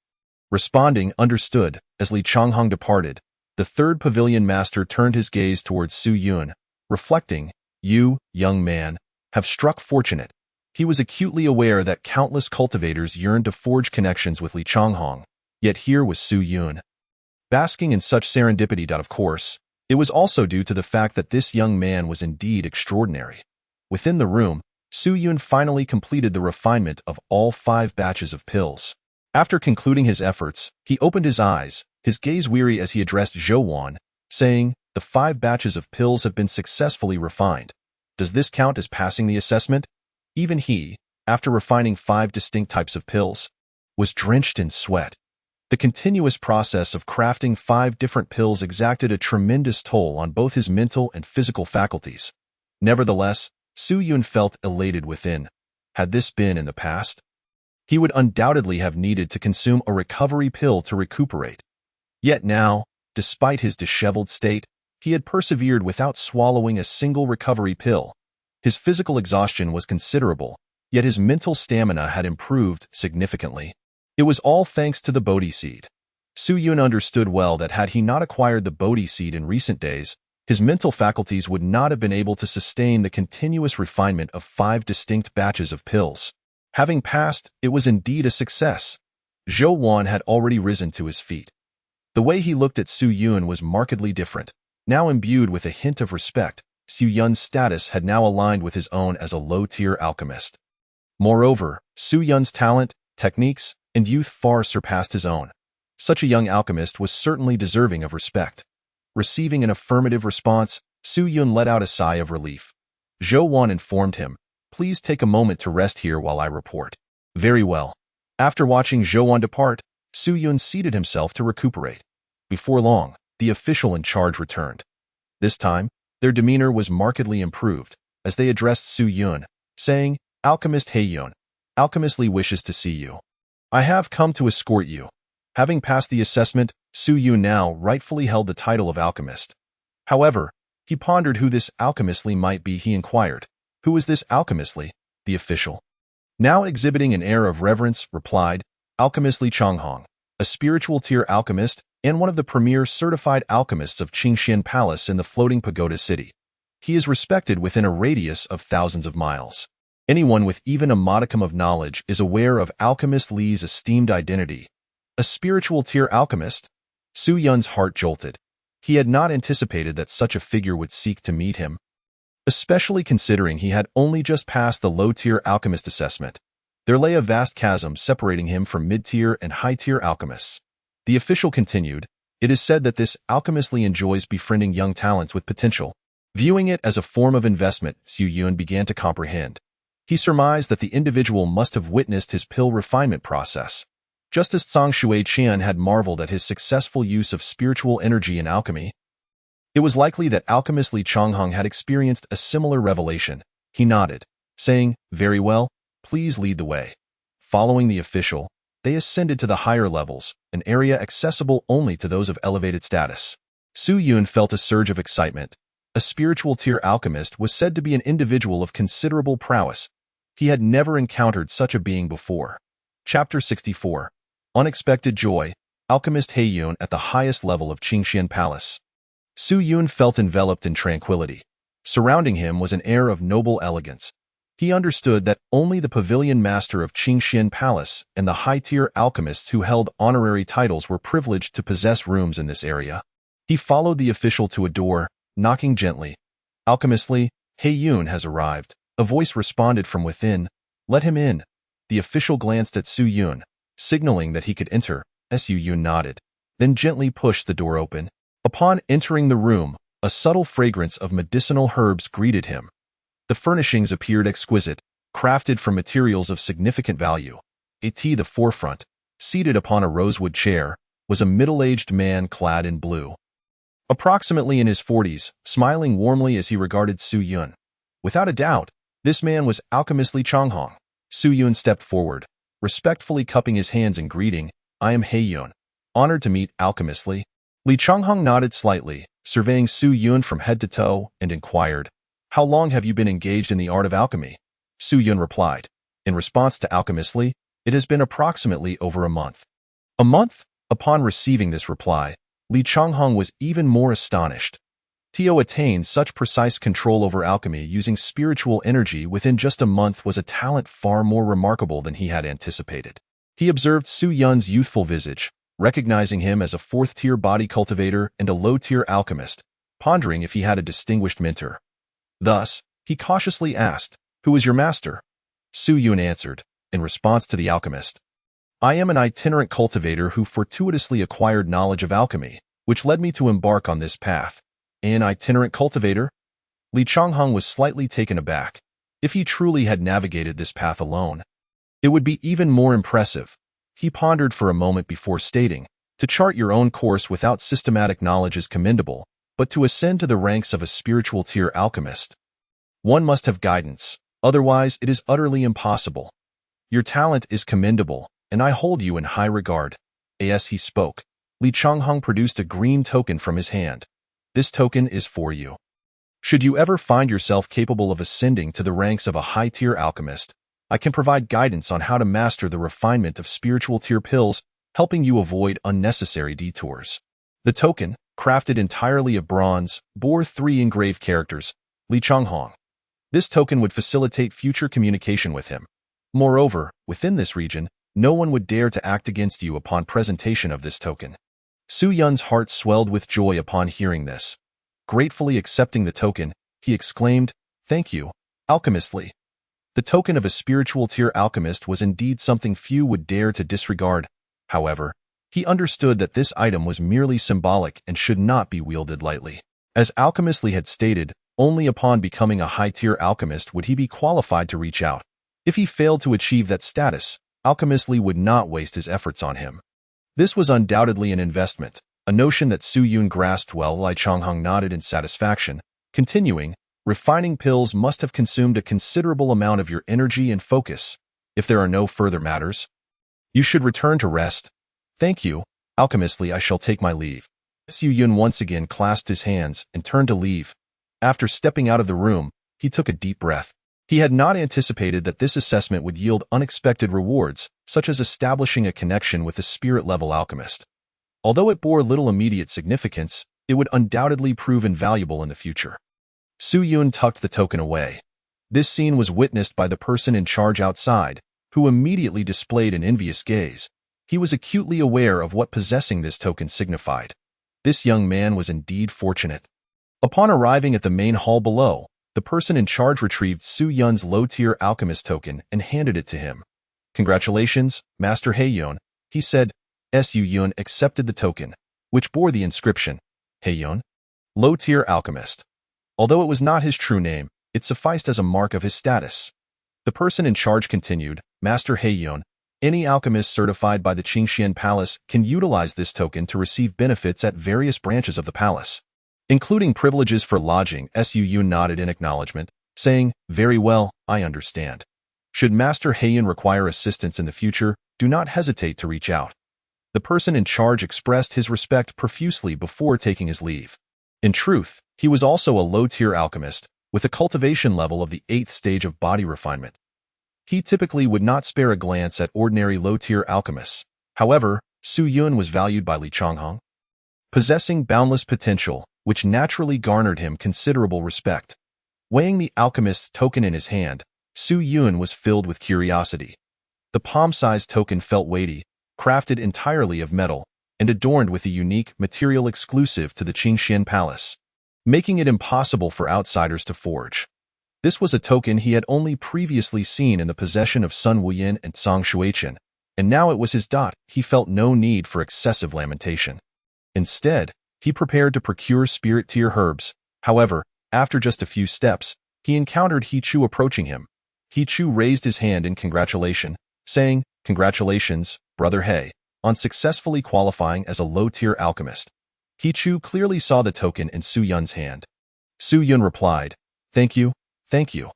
Responding, understood, as Li Changhong departed, the third pavilion master turned his gaze towards Su Yun, reflecting, you, young man, have struck fortunate. He was acutely aware that countless cultivators yearned to forge connections with Li Changhong, yet here was Su Yun. Basking in such serendipity. Of course, it was also due to the fact that this young man was indeed extraordinary. Within the room, Su Yun finally completed the refinement of all 5 batches of pills. After concluding his efforts, he opened his eyes, his gaze weary as he addressed Zhou Wan, saying, the 5 batches of pills have been successfully refined. Does this count as passing the assessment? Even he, after refining 5 distinct types of pills, was drenched in sweat. The continuous process of crafting 5 different pills exacted a tremendous toll on both his mental and physical faculties. Nevertheless, Su Yun felt elated within. Had this been in the past, he would undoubtedly have needed to consume a recovery pill to recuperate. Yet now, despite his disheveled state, he had persevered without swallowing a single recovery pill. His physical exhaustion was considerable, yet his mental stamina had improved significantly. It was all thanks to the Bodhi seed. Su Yun understood well that had he not acquired the Bodhi seed in recent days, his mental faculties would not have been able to sustain the continuous refinement of 5 distinct batches of pills. Having passed, it was indeed a success. Zhou Wan had already risen to his feet. The way he looked at Su Yun was markedly different. Now imbued with a hint of respect, Su Yun's status had now aligned with his own as a low-tier alchemist. Moreover, Su Yun's talent, techniques, and youth far surpassed his own. Such a young alchemist was certainly deserving of respect. Receiving an affirmative response, Su Yun let out a sigh of relief. Zhou Wan informed him, "Please take a moment to rest here while I report." Very well. After watching Zhou Wan depart, Su Yun seated himself to recuperate. Before long, the official in charge returned. This time, their demeanor was markedly improved, as they addressed Su Yun, saying, "Alchemist He Yun, Alchemist Li wishes to see you. I have come to escort you." Having passed the assessment, Su Yun now rightfully held the title of alchemist. However, he pondered who this alchemist Li might be. He inquired, "Who is this alchemist Li?" The official, now exhibiting an air of reverence, replied, "Alchemist Li Changhong, a spiritual tier alchemist and one of the premier certified alchemists of Qingxian Palace in the floating pagoda city. He is respected within a radius of thousands of miles. Anyone with even a modicum of knowledge is aware of Alchemist Li's esteemed identity." A spiritual tier alchemist? Su Yun's heart jolted. He had not anticipated that such a figure would seek to meet him, especially considering he had only just passed the low-tier alchemist assessment. There lay a vast chasm separating him from mid-tier and high-tier alchemists. The official continued, "It is said that this alchemist Li enjoys befriending young talents with potential." Viewing it as a form of investment, Su Yun began to comprehend. He surmised that the individual must have witnessed his pill refinement process. Just as Zhang Shuiqian had marveled at his successful use of spiritual energy in alchemy, it was likely that alchemist Li Changhong had experienced a similar revelation. He nodded, saying, "Very well, please lead the way." Following the official, they ascended to the higher levels, an area accessible only to those of elevated status. Su Yun felt a surge of excitement. A spiritual tier alchemist was said to be an individual of considerable prowess. He had never encountered such a being before. Chapter 64. Unexpected Joy, Alchemist He Yun at the highest level of Qingxian Palace. Su Yun felt enveloped in tranquility. Surrounding him was an air of noble elegance. He understood that only the pavilion master of Qingxian Palace and the high-tier alchemists who held honorary titles were privileged to possess rooms in this area. He followed the official to a door, knocking gently. "Alchemist Li, He Yun has arrived." A voice responded from within, "Let him in." The official glanced at Su Yun, signaling that he could enter. Su Yun nodded, then gently pushed the door open. Upon entering the room, a subtle fragrance of medicinal herbs greeted him. The furnishings appeared exquisite, crafted from materials of significant value. At the forefront, seated upon a rosewood chair, was a middle-aged man clad in blue. Approximately in his 40s, smiling warmly as he regarded Su Yun. Without a doubt, this man was Alchemist Li Changhong. Su Yun stepped forward, respectfully cupping his hands in greeting. "I am He Yun, honored to meet Alchemist Li." Li Changhong nodded slightly, surveying Su Yun from head to toe, and inquired, "How long have you been engaged in the art of alchemy?" Su Yun replied, in response to Alchemist Li, "It has been approximately over a month." A month? Upon receiving this reply, Li Changhong was even more astonished. Tio attained such precise control over alchemy using spiritual energy within just a month was a talent far more remarkable than he had anticipated. He observed Su Yun's youthful visage, recognizing him as a 4th-tier body cultivator and a low-tier alchemist, pondering if he had a distinguished mentor. Thus, he cautiously asked, "Who is your master?" Su Yun answered, in response to the alchemist, "I am an itinerant cultivator who fortuitously acquired knowledge of alchemy, which led me to embark on this path." An itinerant cultivator? Li Changhong was slightly taken aback. If he truly had navigated this path alone, it would be even more impressive. He pondered for a moment before stating, "To chart your own course without systematic knowledge is commendable, but to ascend to the ranks of a spiritual tier alchemist, one must have guidance, otherwise it is utterly impossible. Your talent is commendable, and I hold you in high regard." As he spoke, Li Changhong produced a green token from his hand. "This token is for you. Should you ever find yourself capable of ascending to the ranks of a high-tier alchemist, I can provide guidance on how to master the refinement of spiritual tier pills, helping you avoid unnecessary detours." The token, crafted entirely of bronze, bore 3 engraved characters, Li Changhong. This token would facilitate future communication with him. Moreover, within this region, no one would dare to act against you upon presentation of this token. Su Yun's heart swelled with joy upon hearing this. Gratefully accepting the token, he exclaimed, "Thank you, Alchemist Li." The token of a spiritual tier alchemist was indeed something few would dare to disregard. However, he understood that this item was merely symbolic and should not be wielded lightly. As Alchemist Li had stated, only upon becoming a high-tier alchemist would he be qualified to reach out. If he failed to achieve that status, Alchemist Li would not waste his efforts on him. This was undoubtedly an investment, a notion that Su Yun grasped well. Li Changhong nodded in satisfaction, continuing, "Refining pills must have consumed a considerable amount of your energy and focus. If there are no further matters, you should return to rest." "Thank you, Alchemist Li, I shall take my leave." Su Yun once again clasped his hands and turned to leave. After stepping out of the room, he took a deep breath. He had not anticipated that this assessment would yield unexpected rewards, such as establishing a connection with a spirit-level alchemist. Although it bore little immediate significance, it would undoubtedly prove invaluable in the future. Su Yun tucked the token away. This scene was witnessed by the person in charge outside, who immediately displayed an envious gaze. He was acutely aware of what possessing this token signified. This young man was indeed fortunate. Upon arriving at the main hall below, the person in charge retrieved Su Yun's low-tier alchemist token and handed it to him. "Congratulations, Master Heiyun," he said. Su Yun accepted the token, which bore the inscription, "Heiyun, low-tier alchemist." Although it was not his true name, it sufficed as a mark of his status. The person in charge continued, "Master Heiyun, any alchemist certified by the Qingxian Palace can utilize this token to receive benefits at various branches of the palace, including privileges for lodging." Su Yun nodded in acknowledgement, saying, "Very well, I understand. Should Master Heiyun require assistance in the future, do not hesitate to reach out." The person in charge expressed his respect profusely before taking his leave. In truth, he was also a low-tier alchemist, with a cultivation level of the 8th stage of body refinement. He typically would not spare a glance at ordinary low-tier alchemists. However, Su Yun was valued by Li Changhong, possessing boundless potential, which naturally garnered him considerable respect. Weighing the alchemist's token in his hand, Su Yun was filled with curiosity. The palm-sized token felt weighty, crafted entirely of metal, and adorned with a unique material exclusive to the Qingxian Palace, making it impossible for outsiders to forge. This was a token he had only previously seen in the possession of Sun Wuyan and Song Shuichen, and now it was his dot. He felt no need for excessive lamentation. Instead, he prepared to procure spirit-tier herbs. However, after just a few steps, he encountered He Chu approaching him. He Chu raised his hand in congratulation, saying, "Congratulations, Brother He, on successfully qualifying as a low-tier alchemist." He Chu clearly saw the token in Su Yun's hand. Su Yun replied, "Thank you, thank you."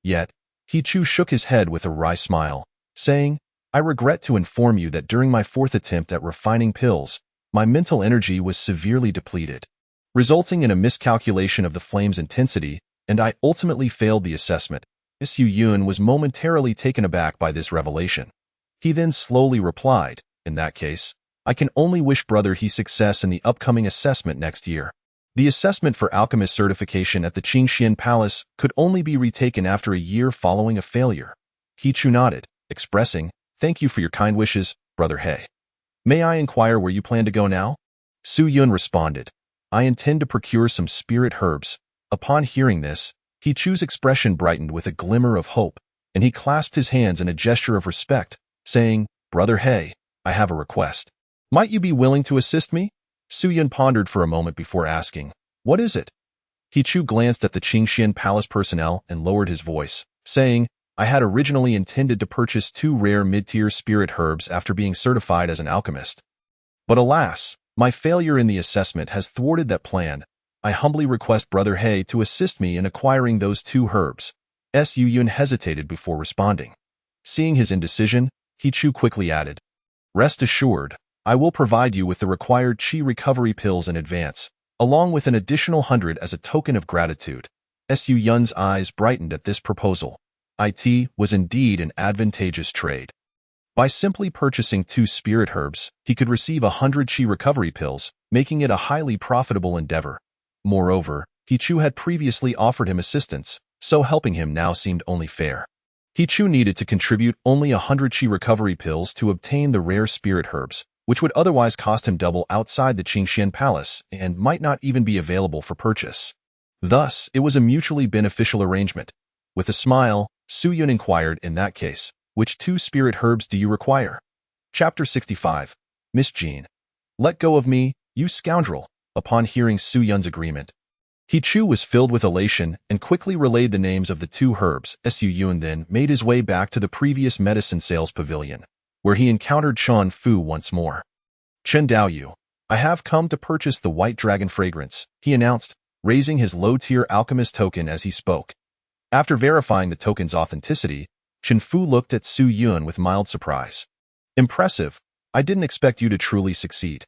Yet, He Chu shook his head with a wry smile, saying, "I regret to inform you that during my 4th attempt at refining pills, my mental energy was severely depleted, resulting in a miscalculation of the flame's intensity, and I ultimately failed the assessment." Su Yun was momentarily taken aback by this revelation. He then slowly replied, "In that case, I can only wish Brother He success in the upcoming assessment next year." The assessment for alchemist certification at the Qingxian Palace could only be retaken after a year following a failure. He Chu nodded, expressing, "Thank you for your kind wishes, Brother He. May I inquire where you plan to go now?" Su Yun responded, "I intend to procure some spirit herbs." Upon hearing this, He Chu's expression brightened with a glimmer of hope, and he clasped his hands in a gesture of respect, saying, "Brother He, I have a request. Might you be willing to assist me?" Su Yun pondered for a moment before asking, "What is it?" He Chu glanced at the Qingxian Palace personnel and lowered his voice, saying, I had originally intended to purchase 2 rare mid-tier spirit herbs after being certified as an alchemist. But alas, my failure in the assessment has thwarted that plan. I humbly request Brother He to assist me in acquiring those 2 herbs. Su Yun hesitated before responding. Seeing his indecision, He Chu quickly added, "Rest assured, I will provide you with the required chi recovery pills in advance, along with an additional 100 as a token of gratitude." Su Yun's eyes brightened at this proposal. It was indeed an advantageous trade. By simply purchasing 2 spirit herbs, he could receive 100 chi recovery pills, making it a highly profitable endeavor. Moreover, He Chu had previously offered him assistance, so helping him now seemed only fair. He Chu needed to contribute only 100 chi recovery pills to obtain the rare spirit herbs, which would otherwise cost him double outside the Qingxian Palace and might not even be available for purchase. Thus, it was a mutually beneficial arrangement. With a smile, Su Yun inquired, "In that case, which 2 spirit herbs do you require?" Chapter 65. Miss Jean. "Let go of me, you scoundrel." Upon hearing Su Yun's agreement, He Chu was filled with elation and quickly relayed the names of the 2 herbs. Su Yun then made his way back to the previous medicine sales pavilion, where he encountered Chen Fu once more. "Chen Daoyu, I have come to purchase the White Dragon fragrance," he announced, raising his low-tier alchemist token as he spoke. After verifying the token's authenticity, Chen Fu looked at Su Yun with mild surprise. "Impressive. I didn't expect you to truly succeed.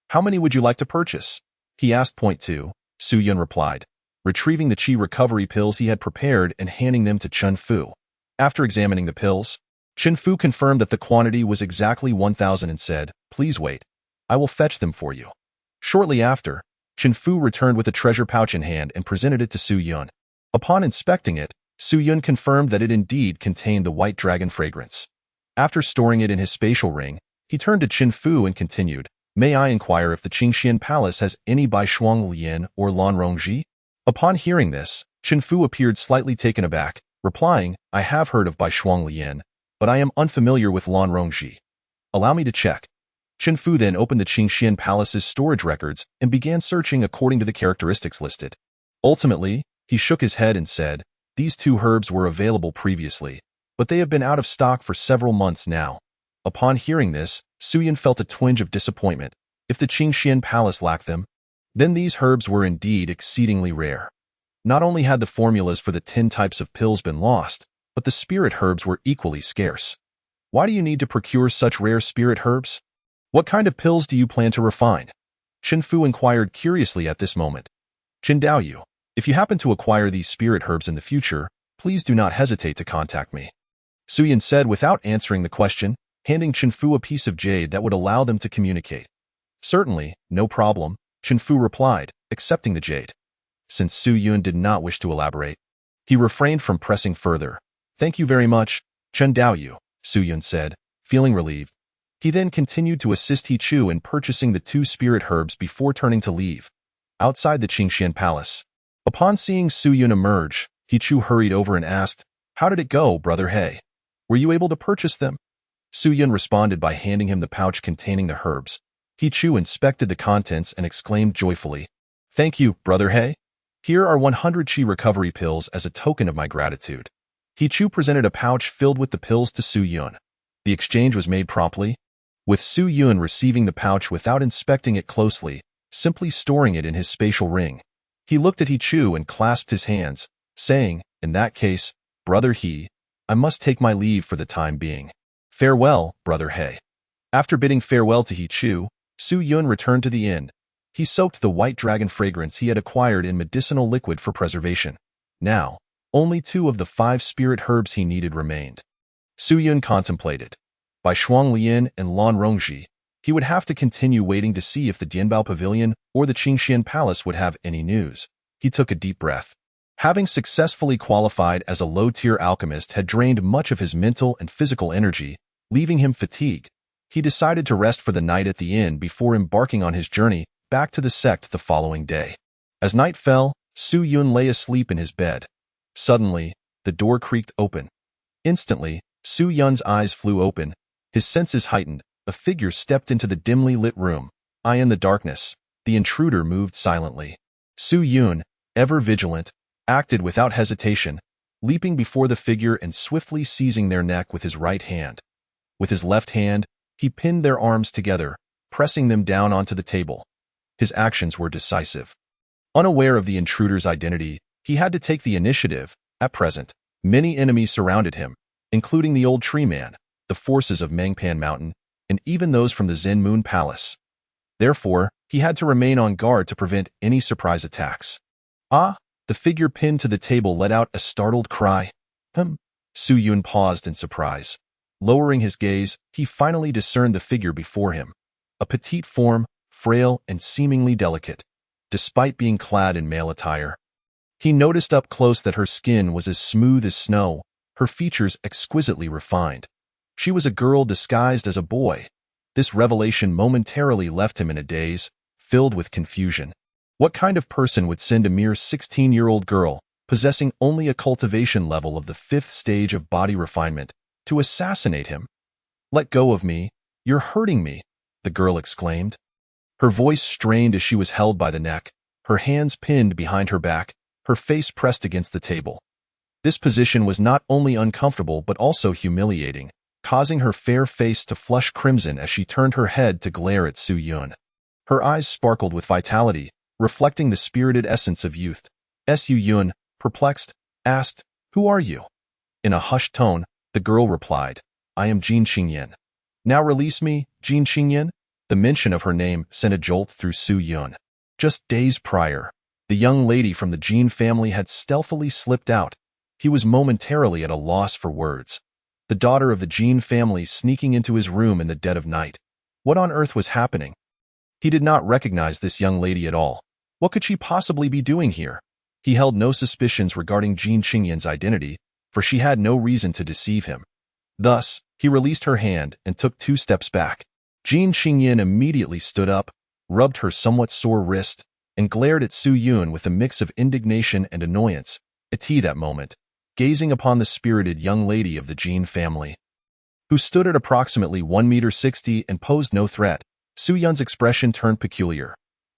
How many would you like to purchase?" he asked. Point 2. Su Yun replied, retrieving the chi recovery pills he had prepared and handing them to Chen Fu. After examining the pills, Chen Fu confirmed that the quantity was exactly 1,000 and said, "Please wait. I will fetch them for you." Shortly after, Chen Fu returned with a treasure pouch in hand and presented it to Su Yun. Upon inspecting it, Su Yun confirmed that it indeed contained the White Dragon fragrance. After storing it in his spatial ring, he turned to Chen Fu and continued, "May I inquire if the Qingxian Palace has any Baishuang Lian or Lan Rongji?" Upon hearing this, Chen Fu appeared slightly taken aback, replying, "I have heard of Baishuang Lian, but I am unfamiliar with Lan Rongji. Allow me to check." Chen Fu then opened the Qingxian Palace's storage records and began searching according to the characteristics listed. Ultimately, he shook his head and said, "These 2 herbs were available previously, but they have been out of stock for several months now." Upon hearing this, Su Yun felt a twinge of disappointment. If the Qingxian Palace lacked them, then these herbs were indeed exceedingly rare. Not only had the formulas for the 10 types of pills been lost, but the spirit herbs were equally scarce. "Why do you need to procure such rare spirit herbs? What kind of pills do you plan to refine?" Chen Fu inquired curiously at this moment. "Chen Daoyu, if you happen to acquire these spirit herbs in the future, please do not hesitate to contact me," Su Yun said without answering the question, handing Chen Fu a piece of jade that would allow them to communicate. "Certainly, no problem," Chen Fu replied, accepting the jade. Since Su Yun did not wish to elaborate, he refrained from pressing further. "Thank you very much, Chen Daoyu," Su Yun said, feeling relieved. He then continued to assist He Chu in purchasing the 2 spirit herbs before turning to leave. Outside the Qingxian Palace, upon seeing Su Yun emerge, He Chu hurried over and asked, "How did it go, Brother He? Were you able to purchase them?" Su Yun responded by handing him the pouch containing the herbs. He Chu inspected the contents and exclaimed joyfully, "Thank you, Brother He. Here are 100 chi recovery pills as a token of my gratitude." He Chu presented a pouch filled with the pills to Su Yun. The exchange was made promptly, with Su Yun receiving the pouch without inspecting it closely, simply storing it in his spatial ring. He looked at He Chu and clasped his hands, saying, "In that case, Brother He, I must take my leave for the time being. Farewell, Brother He." After bidding farewell to He Chu, Su Yun returned to the inn. He soaked the White Dragon fragrance he had acquired in medicinal liquid for preservation. Now, only 2 of the 5 spirit herbs he needed remained. Su Yun contemplated. By Shuang Lian and Lan Rongji, he would have to continue waiting to see if the Dianbao Pavilion or the Qingxian Palace would have any news. He took a deep breath. Having successfully qualified as a low-tier alchemist had drained much of his mental and physical energy, leaving him fatigued. He decided to rest for the night at the inn before embarking on his journey back to the sect the following day. As night fell, Su Yun lay asleep in his bed. Suddenly, the door creaked open. Instantly, Su Yun's eyes flew open. His senses heightened. A figure stepped into the dimly lit room. Eye in the darkness, the intruder moved silently. Su Yun, ever vigilant, acted without hesitation. leaping before the figure and swiftly seizing their neck with his right hand. With his left hand, he pinned their arms together, pressing them down onto the table. His actions were decisive. Unaware of the intruder's identity, he had to take the initiative. At present, many enemies surrounded him, including the old tree man, the forces of Mangpan Mountain, and even those from the Zen Moon Palace. Therefore, he had to remain on guard to prevent any surprise attacks. Ah! The figure pinned to the table let out a startled cry. Su Yun paused in surprise. Lowering his gaze, he finally discerned the figure before him. A petite form, frail and seemingly delicate, despite being clad in male attire. He noticed up close that her skin was as smooth as snow, her features exquisitely refined. She was a girl disguised as a boy. This revelation momentarily left him in a daze, filled with confusion. What kind of person would send a mere 16-year-old girl, possessing only a cultivation level of the 5th stage of body refinement, to assassinate him? "Let go of me, you're hurting me," the girl exclaimed. Her voice strained as she was held by the neck, her hands pinned behind her back, her face pressed against the table. This position was not only uncomfortable but also humiliating, causing her fair face to flush crimson as she turned her head to glare at Su Yun. Her eyes sparkled with vitality, reflecting the spirited essence of youth. Su Yun, perplexed, asked, "Who are you?" In a hushed tone, the girl replied, "I am Jin Qingyan." "Now release me, Jin Qingyan." The mention of her name sent a jolt through Su Yun. Just days prior, the young lady from the Jin family had stealthily slipped out. He was momentarily at a loss for words. The daughter of the Jin family sneaking into his room in the dead of night. What on earth was happening? He did not recognize this young lady at all. What could she possibly be doing here? He held no suspicions regarding Jin Qingyan's identity, for she had no reason to deceive him. Thus, he released her hand and took 2 steps back. Jin Qingyan immediately stood up, rubbed her somewhat sore wrist, and glared at Su Yun with a mix of indignation and annoyance, at that moment, gazing upon the spirited young lady of the Jin family, who stood at approximately 1.60 meters and posed no threat. Su Yun's expression turned peculiar.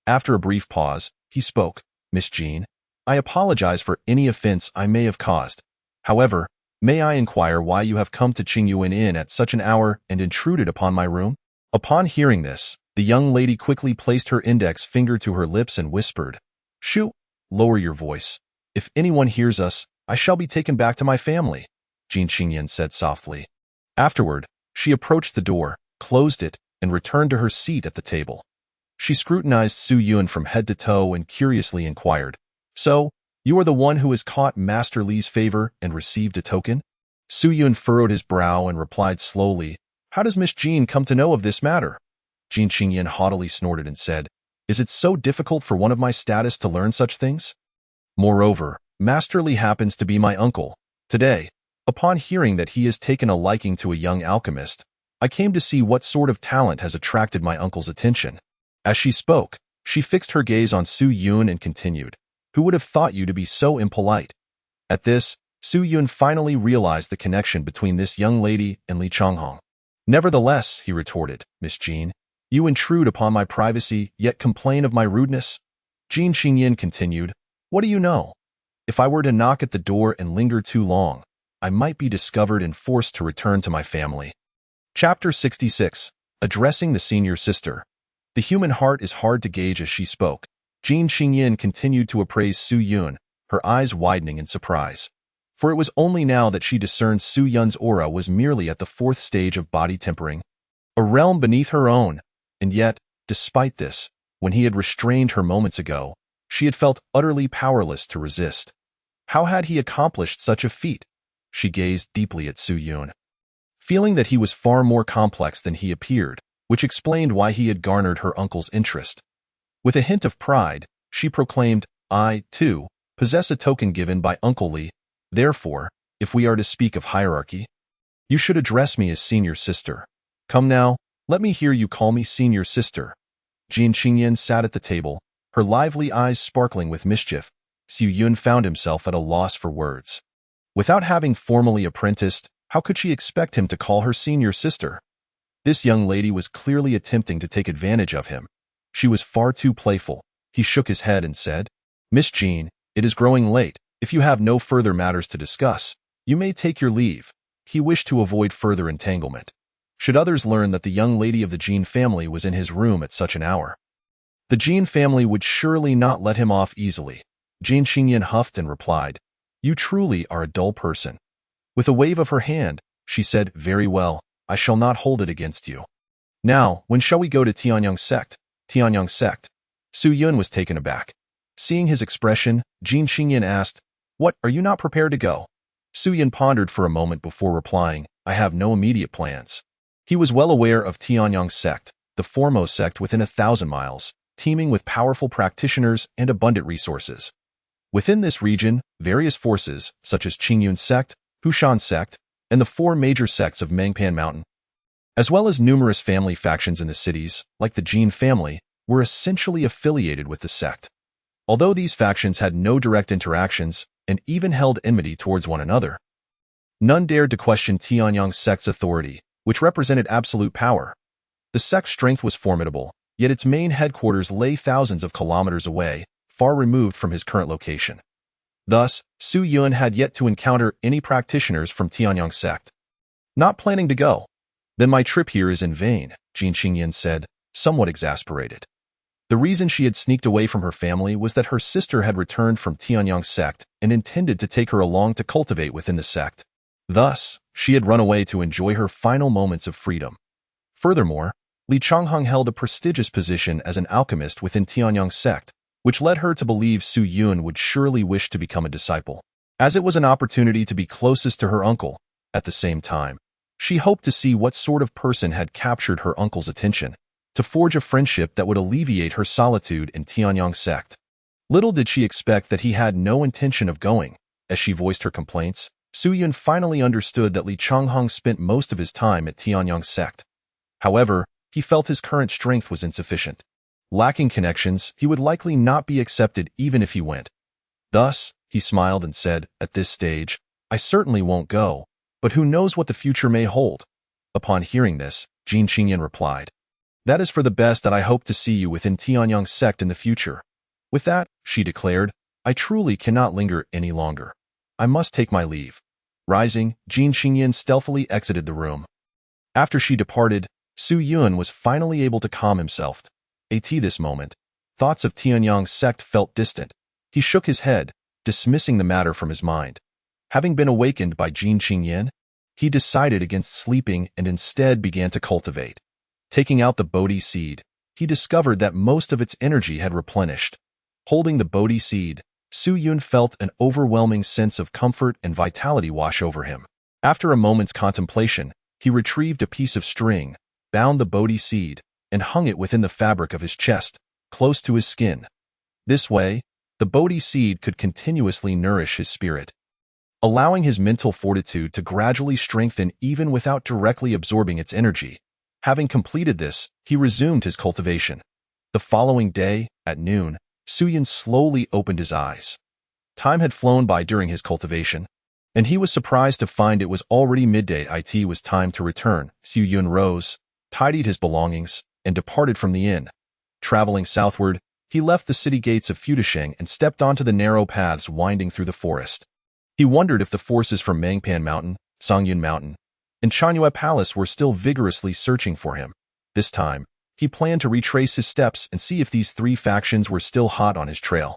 After a brief pause, he spoke, "Miss Jin, I apologize for any offense I may have caused. However, may I inquire why you have come to Qingyuan Inn at such an hour and intruded upon my room?" Upon hearing this, the young lady quickly placed her index finger to her lips and whispered, "Shoo, lower your voice. If anyone hears us, I shall be taken back to my family," Jin Qingyan said softly. Afterward, she approached the door, closed it, and returned to her seat at the table. She scrutinized Su Yun from head to toe and curiously inquired, "So, you are the one who has caught Master Li's favor and received a token?" Su Yun furrowed his brow and replied slowly, "How does Miss Jin come to know of this matter?" Jin Qingyan haughtily snorted and said, "Is it so difficult for one of my status to learn such things? Moreover, Master Li happens to be my uncle. Today, upon hearing that he has taken a liking to a young alchemist, I came to see what sort of talent has attracted my uncle's attention." As she spoke, she fixed her gaze on Su Yun and continued, "Who would have thought you to be so impolite?" At this, Su Yun finally realized the connection between this young lady and Li Changhong. "Nevertheless," he retorted, "Miss Jin, you intrude upon my privacy, yet complain of my rudeness?" Jin Qingyan continued, "What do you know? If I were to knock at the door and linger too long, I might be discovered and forced to return to my family." Chapter 66. Addressing the senior sister. The human heart is hard to gauge as she spoke. Jin Qingyan continued to appraise Su Yun, her eyes widening in surprise. For it was only now that she discerned Su Yun's aura was merely at the 4th stage of body tempering, a realm beneath her own, and yet, despite this, when he had restrained her moments ago, she had felt utterly powerless to resist. How had he accomplished such a feat? She gazed deeply at Su Yun, feeling that he was far more complex than he appeared, which explained why he had garnered her uncle's interest. With a hint of pride, she proclaimed, "I, too, possess a token given by Uncle Li. Therefore, if we are to speak of hierarchy, you should address me as senior sister. Come now, let me hear you call me senior sister." Jin Qingyan sat at the table, her lively eyes sparkling with mischief. Su Yun found himself at a loss for words. Without having formally apprenticed, how could she expect him to call her senior sister? This young lady was clearly attempting to take advantage of him. She was far too playful. He shook his head and said, "Miss Jin, it is growing late. If you have no further matters to discuss, you may take your leave. He wished to avoid further entanglement. Should others learn that the young lady of the Jean family was in his room at such an hour, the Jean family would surely not let him off easily. Jin Qingyan huffed and replied, "You truly are a dull person." With a wave of her hand, she said, "Very well, I shall not hold it against you. Now, when shall we go to Tianyang sect?" Tianyang sect. Su Yun was taken aback. Seeing his expression, Jin Qingyan asked, "What, are you not prepared to go?" Su Yun pondered for a moment before replying, "I have no immediate plans." He was well aware of Tianyang sect, the foremost sect within 1,000 miles, teeming with powerful practitioners and abundant resources. Within this region, various forces, such as Qingyun sect, Hushan sect, and the 4 major sects of Mangpan Mountain, as well as numerous family factions in the cities, like the Jin family, were essentially affiliated with the sect. Although these factions had no direct interactions and even held enmity towards one another, none dared to question Tianyang sect's authority, which represented absolute power. The sect's strength was formidable, yet its main headquarters lay thousands of kilometers away, far removed from his current location. Thus, Su Yun had yet to encounter any practitioners from Tianyang sect. "Not planning to go? Then my trip here is in vain," Jin Qingyan said, somewhat exasperated. The reason she had sneaked away from her family was that her sister had returned from Tianyang sect and intended to take her along to cultivate within the sect. Thus, she had run away to enjoy her final moments of freedom. Furthermore, Li Changheng held a prestigious position as an alchemist within Tianyang sect, which led her to believe Su Yun would surely wish to become a disciple, as it was an opportunity to be closest to her uncle. At the same time, she hoped to see what sort of person had captured her uncle's attention, to forge a friendship that would alleviate her solitude in Tianyang sect. Little did she expect that he had no intention of going. As she voiced her complaints, Su Yun finally understood that Li Changheng spent most of his time at Tianyang sect. However, he felt his current strength was insufficient. Lacking connections, he would likely not be accepted even if he went. Thus, he smiled and said, "At this stage, I certainly won't go, but who knows what the future may hold." Upon hearing this, Jin Qingyan replied, "That is for the best, and I hope to see you within Tianyang sect in the future." With that, she declared, "I truly cannot linger any longer. I must take my leave." Rising, Jin Qingyan stealthily exited the room. After she departed, Su Yun was finally able to calm himself. At this moment, thoughts of Tianyang sect felt distant. He shook his head, dismissing the matter from his mind. Having been awakened by Jin Qingyan, he decided against sleeping and instead began to cultivate. Taking out the Bodhi seed, he discovered that most of its energy had replenished. Holding the Bodhi seed, Su Yun felt an overwhelming sense of comfort and vitality wash over him. After a moment's contemplation, he retrieved a piece of string, bound the Bodhi seed, and hung it within the fabric of his chest, close to his skin. This way, the Bodhi seed could continuously nourish his spirit, allowing his mental fortitude to gradually strengthen even without directly absorbing its energy. Having completed this, he resumed his cultivation. The following day, at noon, Su Yun slowly opened his eyes. Time had flown by during his cultivation, and he was surprised to find it was already midday. It was time to return. Su Yun rose, tidied his belongings, and departed from the inn. Traveling southward, he left the city gates of Fudisheng and stepped onto the narrow paths winding through the forest. He wondered if the forces from Mangpan Mountain, Songyun Mountain, and Chanyue Palace were still vigorously searching for him. This time, he planned to retrace his steps and see if these 3 factions were still hot on his trail.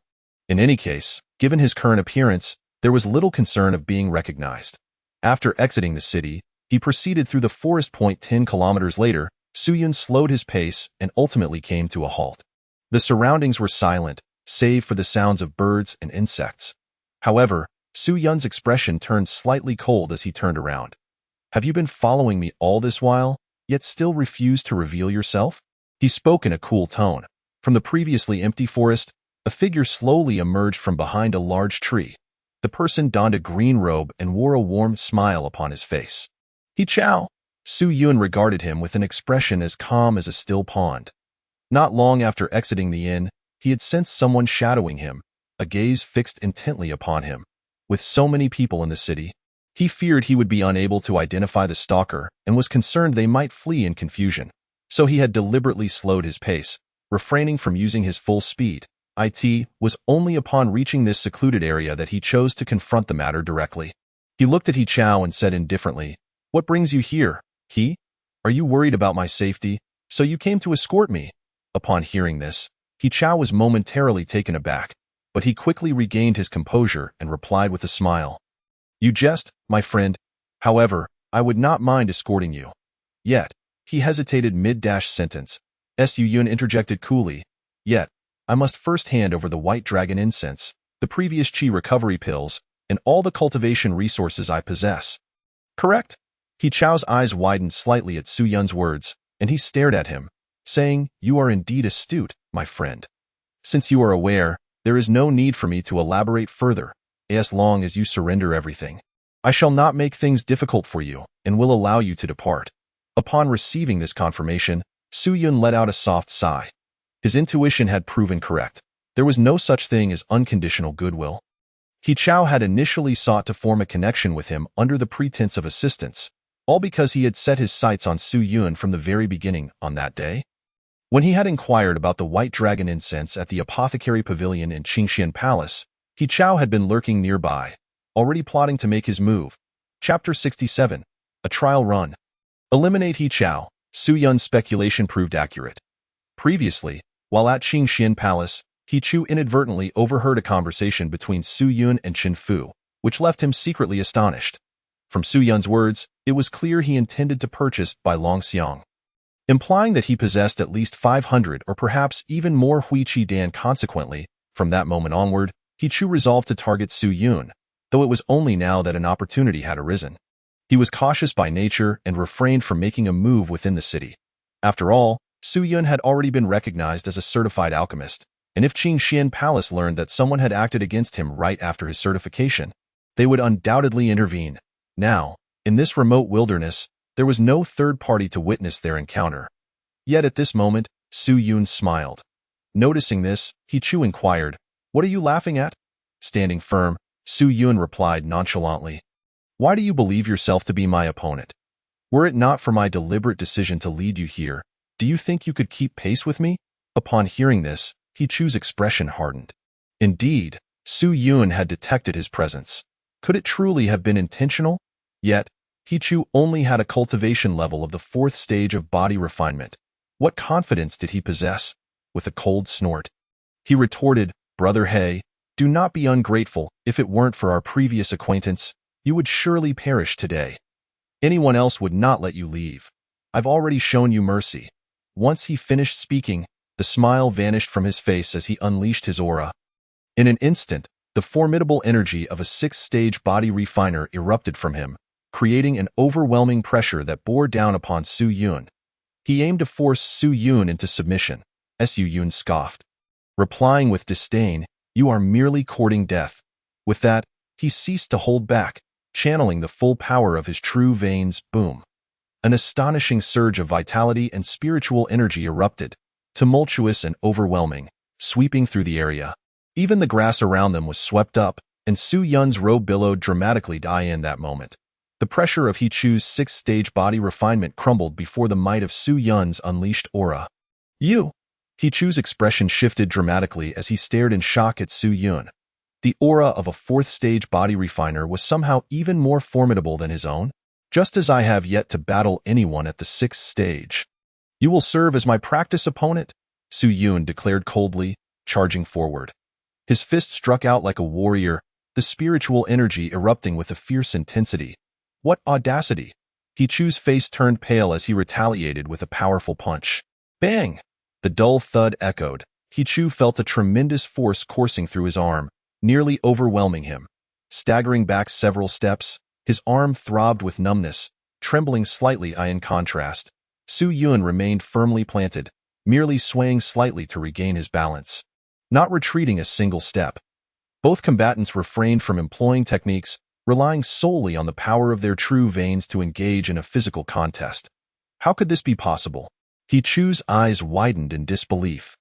In any case, given his current appearance, there was little concern of being recognized. After exiting the city, he proceeded through the forest. 10 kilometers later, Su Yun slowed his pace and ultimately came to a halt. The surroundings were silent, save for the sounds of birds and insects. However, Su Yun's expression turned slightly cold as he turned around. "Have you been following me all this while, yet still refused to reveal yourself?" He spoke in a cool tone. From the previously empty forest, a figure slowly emerged from behind a large tree. The person donned a green robe and wore a warm smile upon his face. "He Chao." Su Yun regarded him with an expression as calm as a still pond. Not long after exiting the inn, he had sensed someone shadowing him, a gaze fixed intently upon him. With so many people in the city, he feared he would be unable to identify the stalker and was concerned they might flee in confusion. So he had deliberately slowed his pace, refraining from using his full speed. It was only upon reaching this secluded area that he chose to confront the matter directly. He looked at He Chao and said indifferently, "What brings you here, He? Are you worried about my safety, so you came to escort me?" Upon hearing this, He Chao was momentarily taken aback, but he quickly regained his composure and replied with a smile. "You jest, my friend. However, I would not mind escorting you." Yet, he hesitated mid-sentence. Su Yun interjected coolly, "Yet, I must first hand over the white dragon incense, the previous chi recovery pills, and all the cultivation resources I possess." "Correct?" He Chao's eyes widened slightly at Su Yun's words, and he stared at him, saying, "You are indeed astute, my friend. Since you are aware, there is no need for me to elaborate further, as long as you surrender everything. I shall not make things difficult for you, and will allow you to depart." Upon receiving this confirmation, Su Yun let out a soft sigh. His intuition had proven correct. There was no such thing as unconditional goodwill. He Chao had initially sought to form a connection with him under the pretense of assistance, all because he had set his sights on Su Yun from the very beginning on that day. When he had inquired about the white dragon incense at the apothecary pavilion in Qingxian Palace, He Chao had been lurking nearby, already plotting to make his move. Chapter 67. A Trial Run. Eliminate He Chao. Su Yun's speculation proved accurate. Previously, while at Qingxian Palace, He Chu inadvertently overheard a conversation between Su Yun and Qin Fu, which left him secretly astonished. From Su Yun's words, it was clear he intended to purchase Bai Long Xiang, implying that he possessed at least 500 or perhaps even more Hui Qi Dan. Consequently, from that moment onward, He Chu resolved to target Su Yun, though it was only now that an opportunity had arisen. He was cautious by nature and refrained from making a move within the city. After all, Su Yun had already been recognized as a certified alchemist, and if Qingxian Palace learned that someone had acted against him right after his certification, they would undoubtedly intervene. Now, in this remote wilderness, there was no third party to witness their encounter. Yet at this moment, Su Yun smiled. Noticing this, He Chu inquired, "What are you laughing at?" Standing firm, Su Yun replied nonchalantly, "Why do you believe yourself to be my opponent? Were it not for my deliberate decision to lead you here, do you think you could keep pace with me?" Upon hearing this, He Chu's expression hardened. Indeed, Su Yun had detected his presence. Could it truly have been intentional? Yet, He Chu only had a cultivation level of the 4th stage of body refinement. What confidence did he possess? With a cold snort, he retorted, "Brother He, do not be ungrateful. If it weren't for our previous acquaintance, you would surely perish today. Anyone else would not let you leave. I've already shown you mercy." Once he finished speaking, the smile vanished from his face as he unleashed his aura. In an instant, the formidable energy of a 6th-stage body refiner erupted from him, creating an overwhelming pressure that bore down upon Su Yun. He aimed to force Su Yun into submission. Su Yun scoffed, replying with disdain, "You are merely courting death." With that, he ceased to hold back, channeling the full power of his true veins. Boom. An astonishing surge of vitality and spiritual energy erupted, tumultuous and overwhelming, sweeping through the area. Even the grass around them was swept up, and Su Yun's robe billowed dramatically. In that moment, the pressure of He Chu's 6th-stage body refinement crumbled before the might of Su Yun's unleashed aura. "You!" He Chu's expression shifted dramatically as he stared in shock at Su Yun. The aura of a 4th-stage body refiner was somehow even more formidable than his own. "Just as I have yet to battle anyone at the 6th stage. You will serve as my practice opponent," Su Yun declared coldly, charging forward. His fist struck out like a warrior, the spiritual energy erupting with a fierce intensity. What audacity! He Chu's face turned pale as he retaliated with a powerful punch. Bang! The dull thud echoed. He Chu felt a tremendous force coursing through his arm, nearly overwhelming him. Staggering back several steps, his arm throbbed with numbness, trembling slightly. In contrast, Su Yun remained firmly planted, merely swaying slightly to regain his balance, not retreating a single step. Both combatants refrained from employing techniques, relying solely on the power of their true veins to engage in a physical contest. How could this be possible? He Chu's eyes widened in disbelief.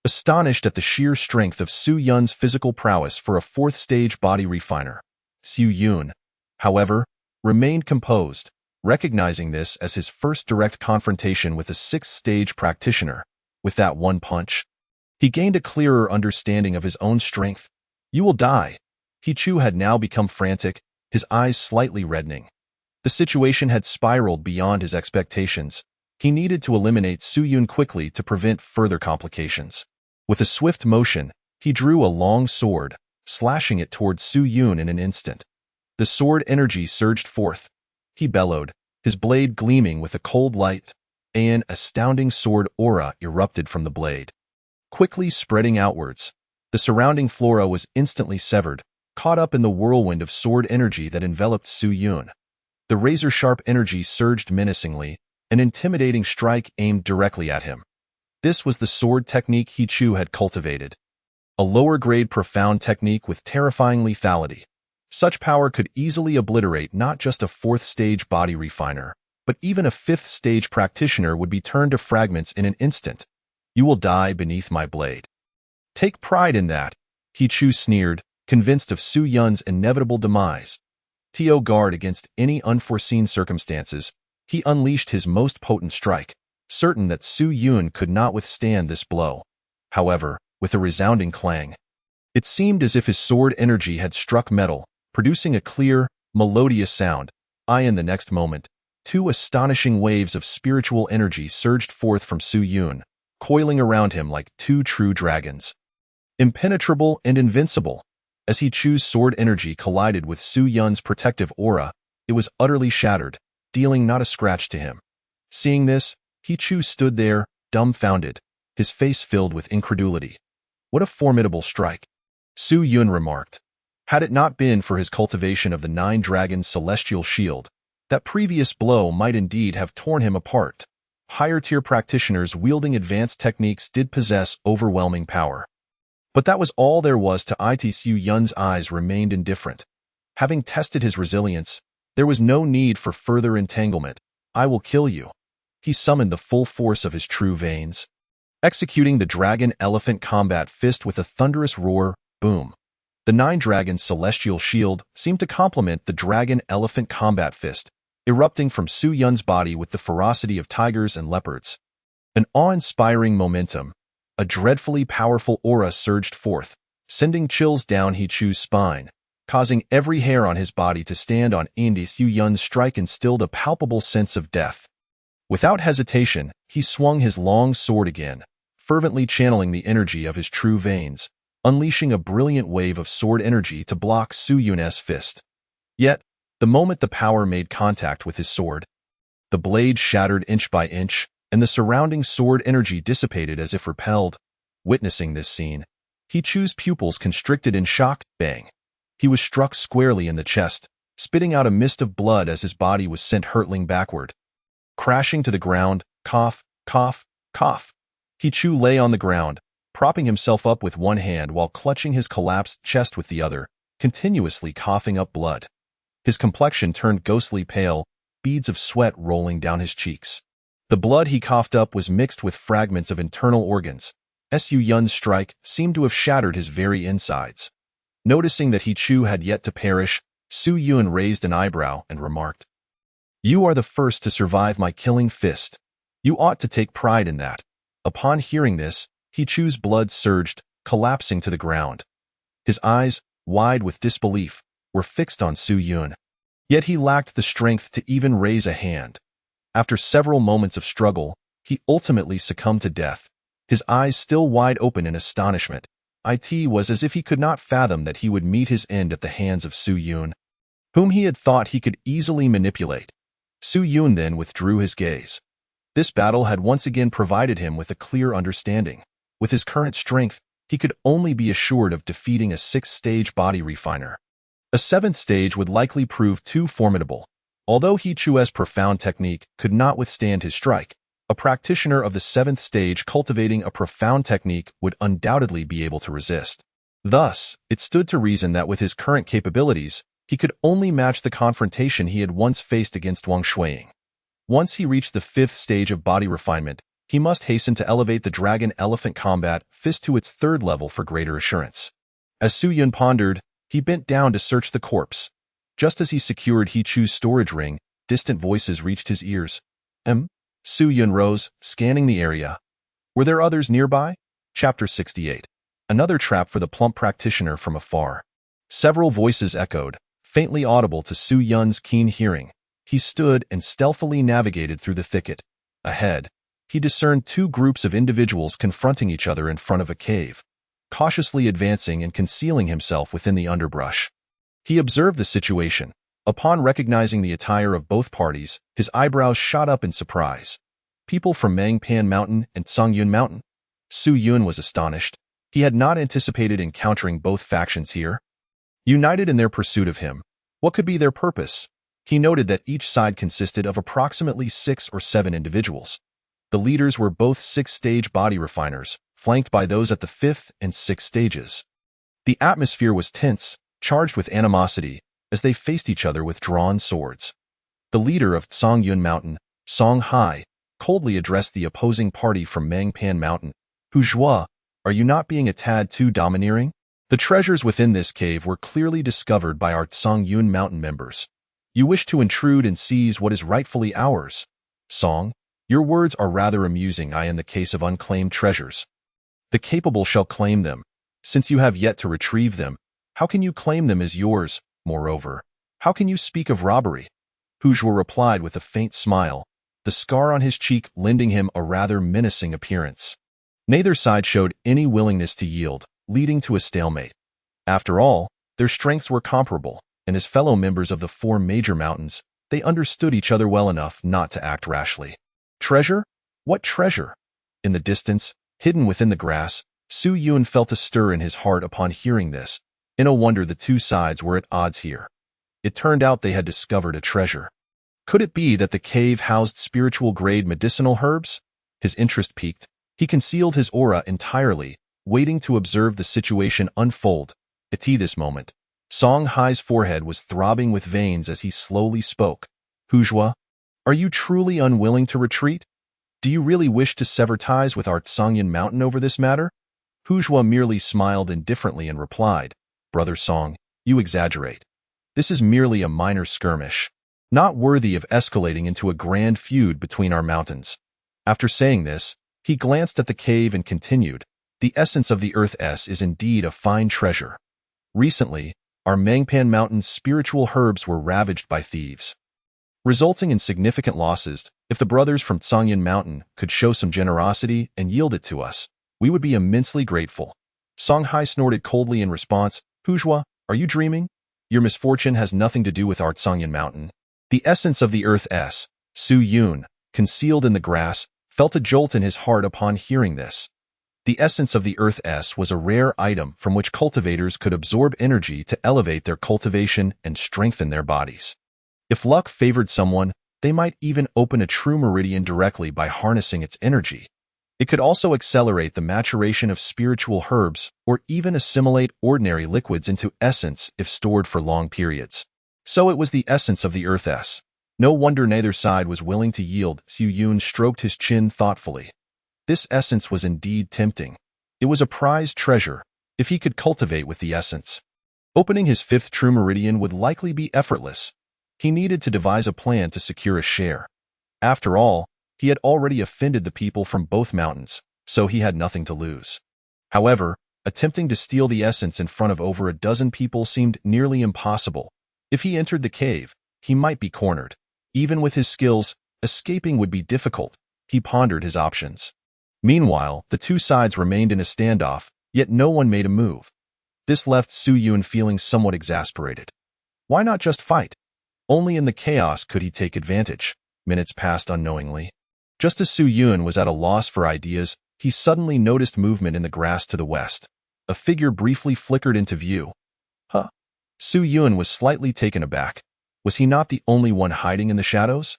Astonished at the sheer strength of Su Yun's physical prowess for a 4th-stage body refiner, Su Yun, however, remained composed, recognizing this as his first direct confrontation with a 6th-stage practitioner. With that one punch, He gained a clearer understanding of his own strength. You will die. He Chu had now become frantic, his eyes slightly reddening. The situation had spiraled beyond his expectations. He needed to eliminate Su Yun quickly to prevent further complications. With a swift motion, he drew a long sword, slashing it towards Su Yun in an instant. The sword energy surged forth. He bellowed, his blade gleaming with a cold light. An astounding sword aura erupted from the blade. Quickly spreading outwards, the surrounding flora was instantly severed, caught up in the whirlwind of sword energy that enveloped Su Yun. The razor-sharp energy surged menacingly, an intimidating strike aimed directly at him. This was the sword technique He Chu had cultivated. A lower-grade profound technique with terrifying lethality. Such power could easily obliterate not just a fourth-stage body refiner, but even a fifth-stage practitioner would be turned to fragments in an instant. You will die beneath my blade. Take pride in that, He Chu sneered, convinced of Su Yun's inevitable demise. To guard against any unforeseen circumstances, he unleashed his most potent strike, certain that Su Yun could not withstand this blow. However, with a resounding clang, it seemed as if his sword energy had struck metal, producing a clear, melodious sound. In the next moment, two astonishing waves of spiritual energy surged forth from Su Yun, coiling around him like two true dragons. Impenetrable and invincible. As He Chu's sword energy collided with Su Yun's protective aura, it was utterly shattered, dealing not a scratch to him. Seeing this, He Chu stood there, dumbfounded, his face filled with incredulity. What a formidable strike, Su Yun remarked. Had it not been for his cultivation of the Nine Dragons' celestial shield, that previous blow might indeed have torn him apart. Higher-tier practitioners wielding advanced techniques did possess overwhelming power. But that was all there was to it. Su Yun's eyes remained indifferent. Having tested his resilience, there was no need for further entanglement. I will kill you. He summoned the full force of his true veins, executing the Dragon Elephant Combat Fist with a thunderous roar. Boom. The Nine Dragons' celestial shield seemed to complement the Dragon Elephant Combat Fist, erupting from Su Yun's body with the ferocity of tigers and leopards. An awe-inspiring momentum. A dreadfully powerful aura surged forth, sending chills down He Chu's spine, causing every hair on his body to stand on end. Su Yun's strike instilled a palpable sense of death. Without hesitation, he swung his long sword again, fervently channeling the energy of his true veins, unleashing a brilliant wave of sword energy to block Su Yun's fist. Yet, the moment the power made contact with his sword, the blade shattered inch by inch, and the surrounding sword energy dissipated as if repelled. Witnessing this scene, He Chu's pupils constricted in shock. Bang! He was struck squarely in the chest, spitting out a mist of blood as his body was sent hurtling backward. Crashing to the ground, cough, cough, cough. He Chu lay on the ground, propping himself up with one hand while clutching his collapsed chest with the other, continuously coughing up blood. His complexion turned ghostly pale, beads of sweat rolling down his cheeks. The blood he coughed up was mixed with fragments of internal organs. Su Yun's strike seemed to have shattered his very insides. Noticing that He Chu had yet to perish, Su Yun raised an eyebrow and remarked, "You are the first to survive my killing fist. You ought to take pride in that." Upon hearing this, He Chu's blood surged, collapsing to the ground. His eyes, wide with disbelief, were fixed on Su Yun. Yet he lacked the strength to even raise a hand. After several moments of struggle, he ultimately succumbed to death, his eyes still wide open in astonishment. It was as if he could not fathom that he would meet his end at the hands of Su Yun, whom he had thought he could easily manipulate. Su Yun then withdrew his gaze. This battle had once again provided him with a clear understanding. With his current strength, he could only be assured of defeating a sixth-stage body refiner. A seventh stage would likely prove too formidable. Although He Chu's profound technique could not withstand his strike, a practitioner of the seventh stage cultivating a profound technique would undoubtedly be able to resist. Thus, it stood to reason that with his current capabilities, he could only match the confrontation he had once faced against Wang Shuiying. Once he reached the fifth stage of body refinement, he must hasten to elevate the Dragon Elephant Combat Fist to its third level for greater assurance. As Su Yun pondered, he bent down to search the corpse. Just as he secured He Chu's storage ring, distant voices reached his ears. Su Yun rose, scanning the area. Were there others nearby? Chapter 68. Another trap for the plump practitioner from afar. Several voices echoed, faintly audible to Su Yun's keen hearing. He stood and stealthily navigated through the thicket. Ahead, he discerned two groups of individuals confronting each other in front of a cave, cautiously advancing and concealing himself within the underbrush. He observed the situation. Upon recognizing the attire of both parties, his eyebrows shot up in surprise. People from Mangpan Mountain and Songyun Mountain? Su Yun was astonished. He had not anticipated encountering both factions here. United in their pursuit of him, what could be their purpose? He noted that each side consisted of approximately 6 or 7 individuals. The leaders were both 6-stage body refiners, flanked by those at the 5th and 6th stages. The atmosphere was tense, charged with animosity, as they faced each other with drawn swords. The leader of Songyun Mountain, Song Hai, coldly addressed the opposing party from Mangpan Mountain. Hu Zhua, are you not being a tad too domineering? The treasures within this cave were clearly discovered by our Songyun Mountain members. You wish to intrude and seize what is rightfully ours. Song, your words are rather amusing in the case of unclaimed treasures. The capable shall claim them. Since you have yet to retrieve them, how can you claim them as yours? Moreover, how can you speak of robbery? Hu Zhua replied with a faint smile, the scar on his cheek lending him a rather menacing appearance. Neither side showed any willingness to yield, leading to a stalemate. After all, their strengths were comparable, and as fellow members of the 4 major mountains, they understood each other well enough not to act rashly. Treasure? What treasure? In the distance, hidden within the grass, Su Yun felt a stir in his heart upon hearing this. No wonder the two sides were at odds here. It turned out they had discovered a treasure. Could it be that the cave housed spiritual-grade medicinal herbs? His interest piqued. He concealed his aura entirely, waiting to observe the situation unfold. At this moment, Song Hai's forehead was throbbing with veins as he slowly spoke. Hu Zhua, are you truly unwilling to retreat? Do you really wish to sever ties with our Songyun Mountain over this matter? Hu Zhua merely smiled indifferently and replied, Brother Song, you exaggerate. This is merely a minor skirmish, not worthy of escalating into a grand feud between our mountains. After saying this, he glanced at the cave and continued, the essence of the Earth is indeed a fine treasure. Recently, our Mangpan Mountain's spiritual herbs were ravaged by thieves, resulting in significant losses. If the brothers from Songyun Mountain could show some generosity and yield it to us, we would be immensely grateful. Song Hai snorted coldly in response. Hu Zhua, are you dreaming? Your misfortune has nothing to do with our Songyun Mountain. The essence of the Earth Su Yun, concealed in the grass, felt a jolt in his heart upon hearing this. The essence of the Earth was a rare item from which cultivators could absorb energy to elevate their cultivation and strengthen their bodies. If luck favored someone, they might even open a true meridian directly by harnessing its energy. It could also accelerate the maturation of spiritual herbs or even assimilate ordinary liquids into essence if stored for long periods. So it was the essence of the Earth. No wonder neither side was willing to yield. Su Yun stroked his chin thoughtfully. This essence was indeed tempting. It was a prized treasure, if he could cultivate with the essence. Opening his 5th true meridian would likely be effortless. He needed to devise a plan to secure a share. After all, he had already offended the people from both mountains, so he had nothing to lose. However, attempting to steal the essence in front of over a dozen people seemed nearly impossible. If he entered the cave, he might be cornered. Even with his skills, escaping would be difficult. He pondered his options. Meanwhile, the two sides remained in a standoff, yet no one made a move. This left Su Yun feeling somewhat exasperated. Why not just fight? Only in the chaos could he take advantage. Minutes passed unknowingly. Just as Su Yun was at a loss for ideas, he suddenly noticed movement in the grass to the west. A figure briefly flickered into view. Huh? Su Yun was slightly taken aback. Was he not the only one hiding in the shadows?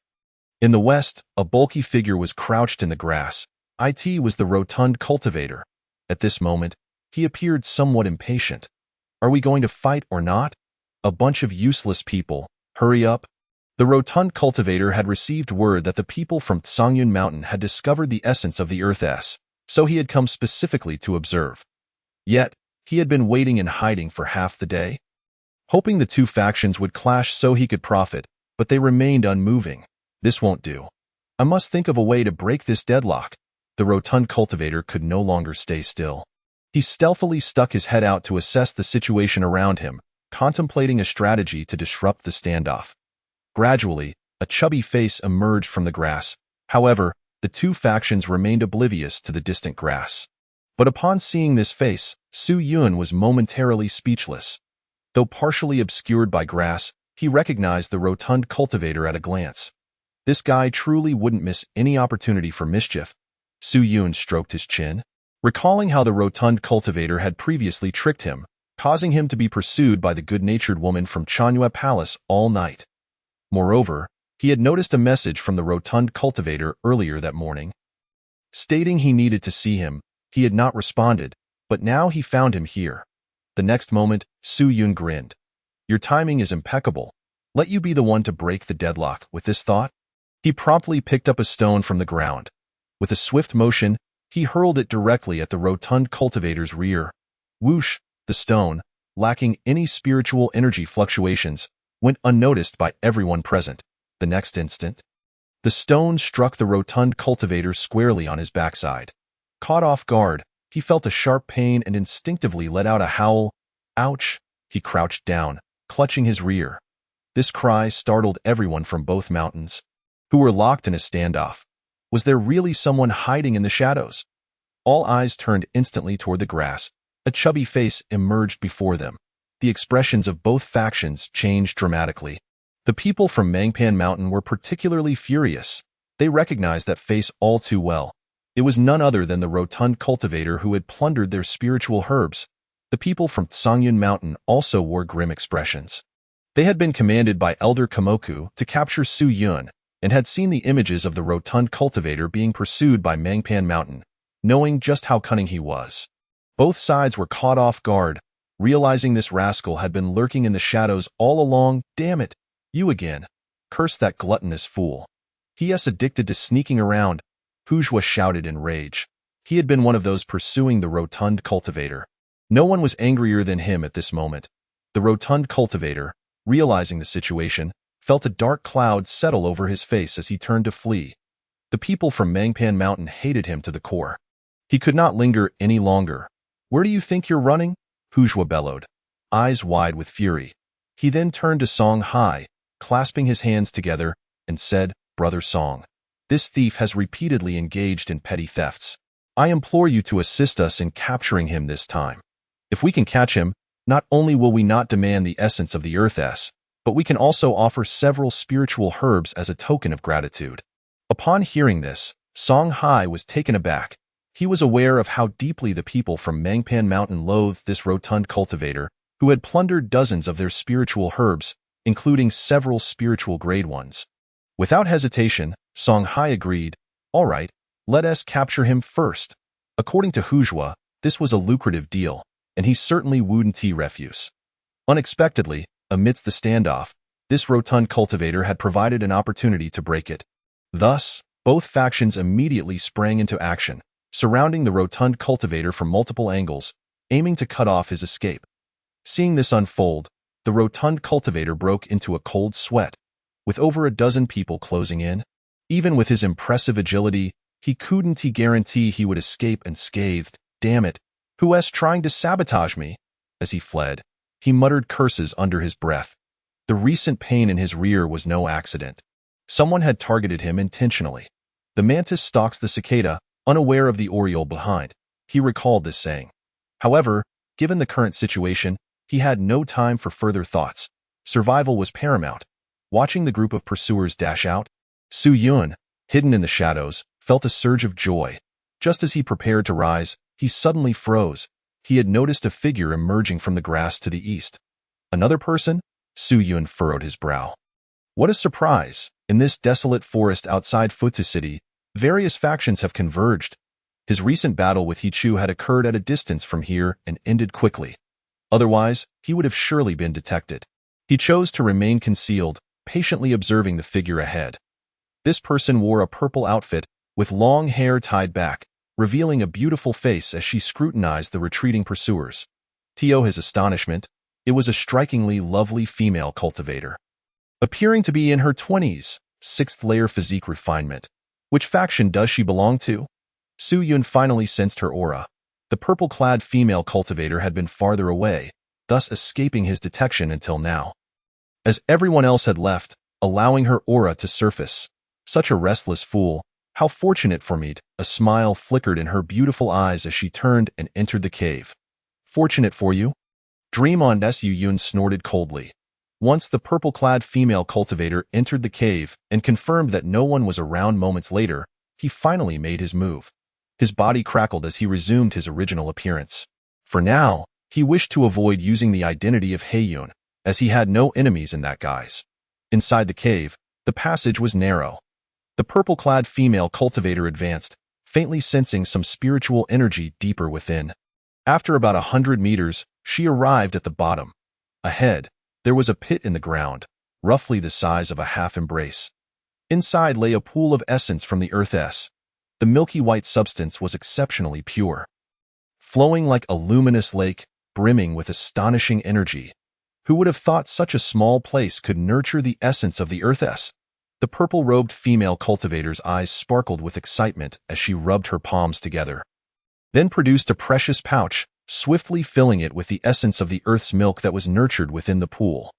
In the west, a bulky figure was crouched in the grass. It was the rotund cultivator. At this moment, he appeared somewhat impatient. Are we going to fight or not? A bunch of useless people. Hurry up. The rotund cultivator had received word that the people from Songyun Mountain had discovered the essence of the Earth, so he had come specifically to observe. Yet, he had been waiting in hiding for half the day, hoping the two factions would clash so he could profit, but they remained unmoving. This won't do. I must think of a way to break this deadlock. the rotund cultivator could no longer stay still. He stealthily stuck his head out to assess the situation around him, contemplating a strategy to disrupt the standoff. Gradually, a chubby face emerged from the grass. However, the two factions remained oblivious to the distant grass. But upon seeing this face, Su Yun was momentarily speechless. Though partially obscured by grass, he recognized the rotund cultivator at a glance. This guy truly wouldn't miss any opportunity for mischief. Su Yun stroked his chin, recalling how the rotund cultivator had previously tricked him, causing him to be pursued by the good-natured woman from Changyue Palace all night. Moreover, he had noticed a message from the rotund cultivator earlier that morning, stating he needed to see him. He had not responded, but now he found him here. The next moment, Su Yun grinned. Your timing is impeccable. Let you be the one to break the deadlock. With this thought, he promptly picked up a stone from the ground. With a swift motion, he hurled it directly at the rotund cultivator's rear. Whoosh! The stone, lacking any spiritual energy fluctuations, went unnoticed by everyone present. The next instant, the stone struck the rotund cultivator squarely on his backside. Caught off guard, he felt a sharp pain and instinctively let out a howl. Ouch! He crouched down, clutching his rear. This cry startled everyone from both mountains, who were locked in a standoff. Was there really someone hiding in the shadows? All eyes turned instantly toward the grass. A chubby face emerged before them. The expressions of both factions changed dramatically. The people from Mangpan Mountain were particularly furious. They recognized that face all too well. It was none other than the rotund cultivator who had plundered their spiritual herbs. The people from Songyun Mountain also wore grim expressions. They had been commanded by Elder Kamoku to capture Su Yun, and had seen the images of the rotund cultivator being pursued by Mangpan Mountain, knowing just how cunning he was. Both sides were caught off guard, realizing this rascal had been lurking in the shadows all along. Damn it, you again. Curse that gluttonous fool. He is addicted to sneaking around, Hujua shouted in rage. He had been one of those pursuing the rotund cultivator. No one was angrier than him at this moment. The rotund cultivator, realizing the situation, felt a dark cloud settle over his face as he turned to flee. The people from Mangpan Mountain hated him to the core. He could not linger any longer. Where do you think you're running? Hujua bellowed, eyes wide with fury. He then turned to Song Hai, clasping his hands together, and said, Brother Song, this thief has repeatedly engaged in petty thefts. I implore you to assist us in capturing him this time. If we can catch him, not only will we not demand the essence of the earth, but we can also offer several spiritual herbs as a token of gratitude. Upon hearing this, Song Hai was taken aback. He was aware of how deeply the people from Mangpan Mountain loathed this rotund cultivator, who had plundered dozens of their spiritual herbs, including several spiritual grade ones. Without hesitation, Song Hai agreed, all right, let us capture him first. According to Hujua, this was a lucrative deal, and he certainly wouldn't refuse. Unexpectedly, amidst the standoff, this rotund cultivator had provided an opportunity to break it. Thus, both factions immediately sprang into action, surrounding the rotund cultivator from multiple angles, aiming to cut off his escape. Seeing this unfold, the rotund cultivator broke into a cold sweat. With over a dozen people closing in, even with his impressive agility, he couldn't guarantee he would escape unscathed. Damn it, who's trying to sabotage me? As he fled, he muttered curses under his breath. The recent pain in his rear was no accident. Someone had targeted him intentionally. The mantis stalks the cicada, unaware of the oriole behind. He recalled this saying. However, given the current situation, he had no time for further thoughts. Survival was paramount. Watching the group of pursuers dash out, Su Yun, hidden in the shadows, felt a surge of joy. Just as he prepared to rise, he suddenly froze. He had noticed a figure emerging from the grass to the east. Another person? Su Yun furrowed his brow. What a surprise! In this desolate forest outside Futu City, various factions have converged. His recent battle with Hichu had occurred at a distance from here and ended quickly. Otherwise, he would have surely been detected. He chose to remain concealed, patiently observing the figure ahead. This person wore a purple outfit, with long hair tied back, revealing a beautiful face as she scrutinized the retreating pursuers. To his astonishment, it was a strikingly lovely female cultivator. Appearing to be in her 20s, sixth-layer physique refinement. Which faction does she belong to? Su Yun finally sensed her aura. The purple-clad female cultivator had been farther away, thus escaping his detection until now. As everyone else had left, allowing her aura to surface. Such a restless fool. How fortunate for me. A smile flickered in her beautiful eyes as she turned and entered the cave. Fortunate for you? Dream on. Su Yun snorted coldly. Once the purple-clad female cultivator entered the cave and confirmed that no one was around moments later, he finally made his move. His body crackled as he resumed his original appearance. For now, he wished to avoid using the identity of Heiyun, as he had no enemies in that guise. Inside the cave, the passage was narrow. The purple-clad female cultivator advanced, faintly sensing some spiritual energy deeper within. After about 100 meters, she arrived at the bottom. Ahead, there was a pit in the ground, roughly the size of a half-embrace. Inside lay a pool of essence from the earth. The milky white substance was exceptionally pure, flowing like a luminous lake, brimming with astonishing energy. Who would have thought such a small place could nurture the essence of the earth? The purple-robed female cultivator's eyes sparkled with excitement as she rubbed her palms together. Then produced a precious pouch, swiftly filling it with the essence of the earth's milk that was nurtured within the pool.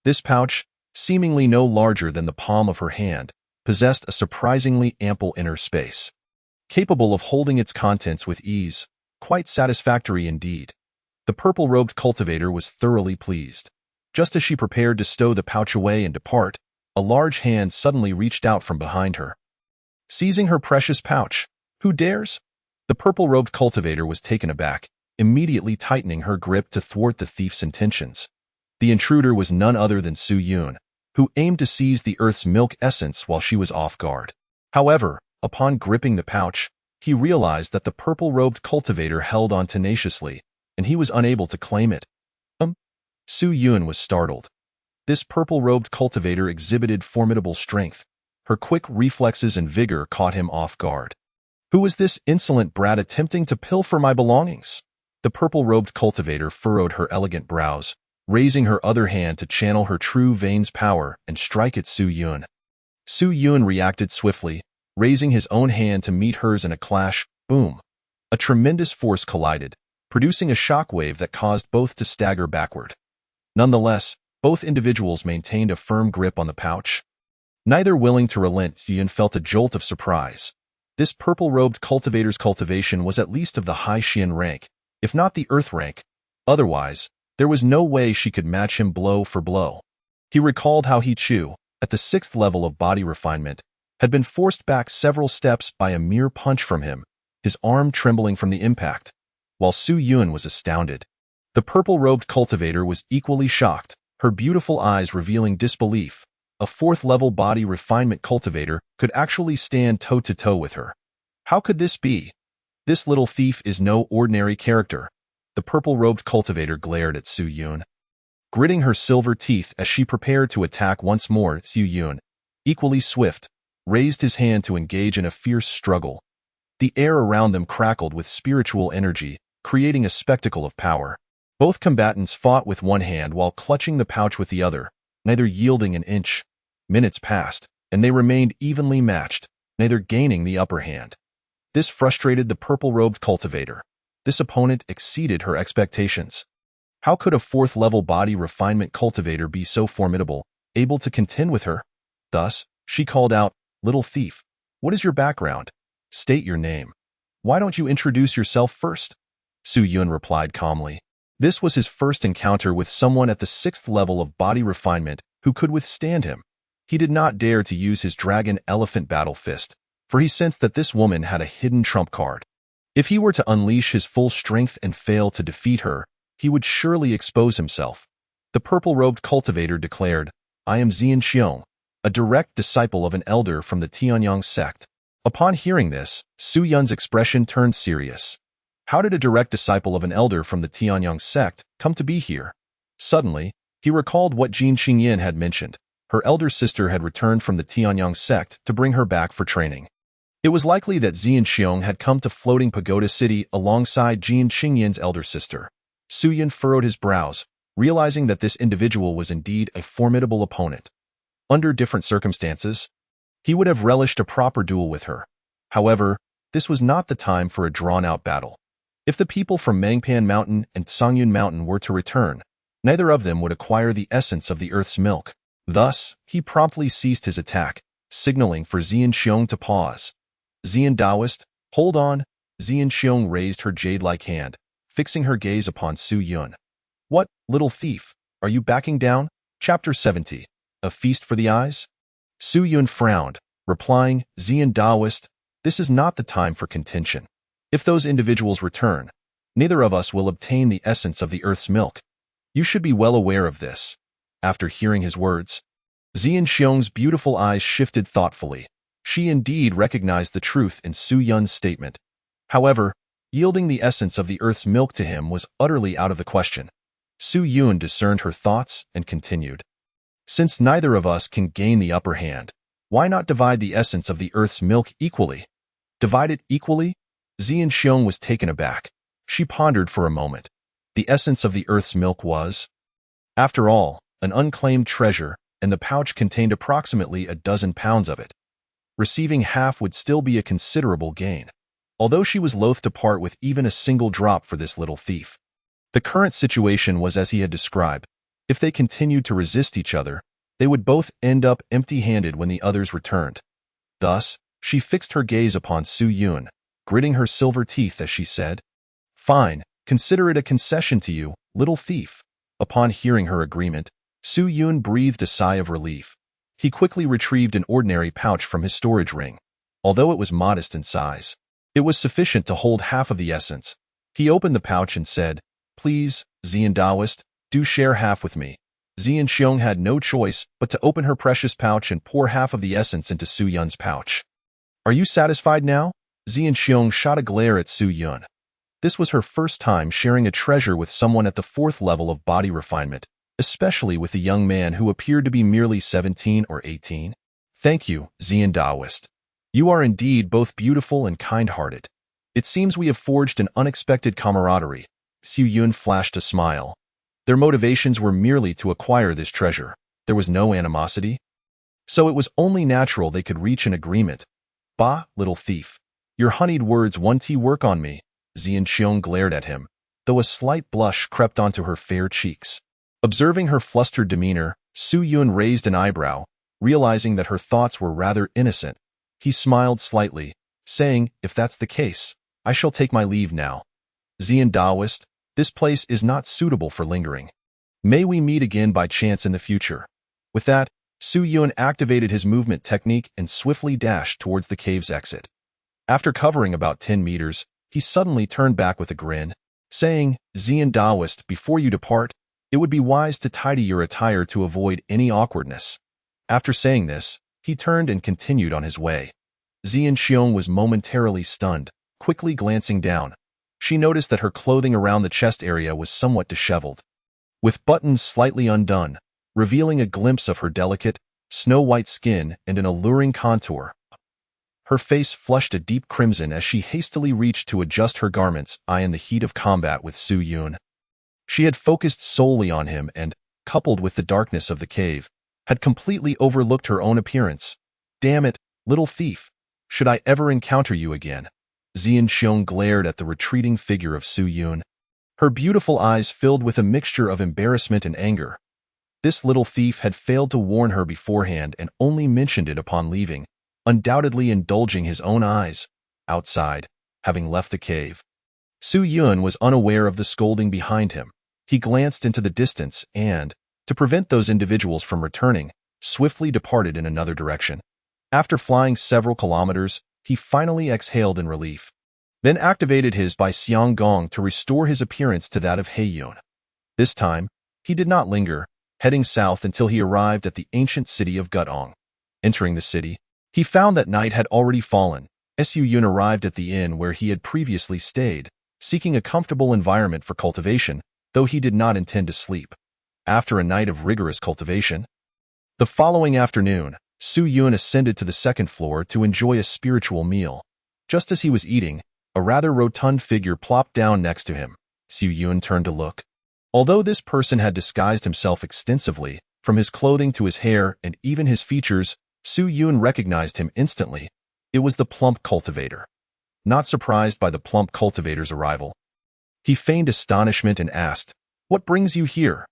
This pouch, seemingly no larger than the palm of her hand, possessed a surprisingly ample inner space, capable of holding its contents with ease, quite satisfactory indeed. The purple-robed cultivator was thoroughly pleased. Just as she prepared to stow the pouch away and depart, a large hand suddenly reached out from behind her, seizing her precious pouch. Who dares? The purple-robed cultivator was taken aback, immediately tightening her grip to thwart the thief's intentions. The intruder was none other than Su Yun, who aimed to seize the earth's milk essence while she was off guard. However, upon gripping the pouch, he realized that the purple-robed cultivator held on tenaciously, and he was unable to claim it. Su Yun was startled. This purple-robed cultivator exhibited formidable strength. Her quick reflexes and vigor caught him off guard. Who was this insolent brat attempting to pilfer my belongings? The purple-robed cultivator furrowed her elegant brows, raising her other hand to channel her true veins power and strike at Su Yun. Su Yun reacted swiftly, raising his own hand to meet hers in a clash. Boom! A tremendous force collided, producing a shockwave that caused both to stagger backward. Nonetheless, both individuals maintained a firm grip on the pouch. Neither willing to relent, Su Yun felt a jolt of surprise. This purple-robed cultivator's cultivation was at least of the high Xian rank, if not the earth rank. Otherwise, there was no way she could match him blow for blow. He recalled how He Chu, at the 6th level of body refinement, had been forced back several steps by a mere punch from him, his arm trembling from the impact, while Su Yun was astounded. The purple-robed cultivator was equally shocked, her beautiful eyes revealing disbelief. A 4th-level body refinement cultivator could actually stand toe-to-toe with her. How could this be? This little thief is no ordinary character. The purple-robed cultivator glared at Su Yun, gritting her silver teeth as she prepared to attack once more. Su Yun, equally swift, raised his hand to engage in a fierce struggle. The air around them crackled with spiritual energy, creating a spectacle of power. Both combatants fought with one hand while clutching the pouch with the other, neither yielding an inch. Minutes passed, and they remained evenly matched, neither gaining the upper hand. This frustrated the purple-robed cultivator. This opponent exceeded her expectations. How could a 4th-level body refinement cultivator be so formidable, able to contend with her? Thus, she called out, "Little thief, what is your background? State your name. Why don't you introduce yourself first?" Su Yun replied calmly. This was his first encounter with someone at the 6th level of body refinement who could withstand him. He did not dare to use his dragon elephant battle fist, for he sensed that this woman had a hidden trump card. If he were to unleash his full strength and fail to defeat her, he would surely expose himself. The purple-robed cultivator declared, "I am Zian Xiong, a direct disciple of an elder from the Tianyang sect." Upon hearing this, Su Yun's expression turned serious. How did a direct disciple of an elder from the Tianyang sect come to be here? Suddenly, he recalled what Jin Qingyin had mentioned. Her elder sister had returned from the Tianyang sect to bring her back for training. It was likely that Zian Xiong had come to Floating Pagoda City alongside Jin Qingyin's elder sister. Su Yun furrowed his brows, realizing that this individual was indeed a formidable opponent. Under different circumstances, he would have relished a proper duel with her. However, this was not the time for a drawn-out battle. If the people from Mangpan Mountain and Songyun Mountain were to return, neither of them would acquire the essence of the earth's milk. Thus, he promptly ceased his attack, signaling for Xianxiong to pause. Xian Daoist, hold on. Xianxiong raised her jade-like hand, fixing her gaze upon Su Yun. What, little thief, are you backing down? Chapter 70. A Feast for the Eyes? Su Yun frowned, replying, Xian Daoist, this is not the time for contention. If those individuals return, neither of us will obtain the essence of the earth's milk. You should be well aware of this. After hearing his words, Xianxiong's beautiful eyes shifted thoughtfully. She indeed recognized the truth in Su Yun's statement. However, yielding the essence of the earth's milk to him was utterly out of the question. Su Yun discerned her thoughts and continued. Since neither of us can gain the upper hand, why not divide the essence of the earth's milk equally? Divide it equally? Xianxiong was taken aback. She pondered for a moment. The essence of the earth's milk was, after all, an unclaimed treasure, and the pouch contained approximately a dozen pounds of it. Receiving half would still be a considerable gain, although she was loath to part with even a single drop for this little thief. The current situation was as he had described. If they continued to resist each other, they would both end up empty-handed when the others returned. Thus, she fixed her gaze upon Su Yun, gritting her silver teeth as she said, Fine, consider it a concession to you, little thief. Upon hearing her agreement, Su Yun breathed a sigh of relief. He quickly retrieved an ordinary pouch from his storage ring. Although it was modest in size, it was sufficient to hold half of the essence. He opened the pouch and said, Please, Xian Daoist, do share half with me. Xianxiong had no choice but to open her precious pouch and pour half of the essence into Su Yun's pouch. Are you satisfied now? Xianxiong shot a glare at Su Yun. This was her first time sharing a treasure with someone at the 4th level of body refinement, especially with a young man who appeared to be merely 17 or 18. Thank you, Xian Daoist. You are indeed both beautiful and kind-hearted. It seems we have forged an unexpected camaraderie. Su Yun flashed a smile. Their motivations were merely to acquire this treasure. There was no animosity. So it was only natural they could reach an agreement. Bah, little thief. Your honeyed words won't work on me. Xianxiong glared at him, though a slight blush crept onto her fair cheeks. Observing her flustered demeanor, Su Yun raised an eyebrow, realizing that her thoughts were rather innocent. He smiled slightly, saying, If that's the case, I shall take my leave now. Xian Daoist, this place is not suitable for lingering. May we meet again by chance in the future. With that, Su Yun activated his movement technique and swiftly dashed towards the cave's exit. After covering about 10 meters, he suddenly turned back with a grin, saying, Xian Daoist, before you depart, it would be wise to tidy your attire to avoid any awkwardness. After saying this, he turned and continued on his way. Xianxiong was momentarily stunned, quickly glancing down. She noticed that her clothing around the chest area was somewhat disheveled, with buttons slightly undone, revealing a glimpse of her delicate, snow-white skin and an alluring contour. Her face flushed a deep crimson as she hastily reached to adjust her garments, in the heat of combat with Su Yun. She had focused solely on him and, coupled with the darkness of the cave, had completely overlooked her own appearance. Damn it, little thief! Should I ever encounter you again? Xianxiong glared at the retreating figure of Su Yun. Her beautiful eyes filled with a mixture of embarrassment and anger. This little thief had failed to warn her beforehand and only mentioned it upon leaving, undoubtedly indulging his own eyes. Outside, having left the cave, Su Yun was unaware of the scolding behind him. He glanced into the distance and, to prevent those individuals from returning, swiftly departed in another direction. After flying several kilometers, he finally exhaled in relief, then activated his Bai Xiang Gong to restore his appearance to that of Heiyun. This time, he did not linger, heading south until he arrived at the ancient city of Gutong. Entering the city, he found that night had already fallen. Su Yun arrived at the inn where he had previously stayed, seeking a comfortable environment for cultivation, though he did not intend to sleep. After a night of rigorous cultivation, the following afternoon, Su Yun ascended to the 2nd floor to enjoy a spiritual meal. Just as he was eating, a rather rotund figure plopped down next to him. Su Yun turned to look. Although this person had disguised himself extensively, from his clothing to his hair and even his features, Su Yun recognized him instantly. It was the plump cultivator. not surprised by the plump cultivator's arrival. He feigned astonishment and asked, "What brings you here?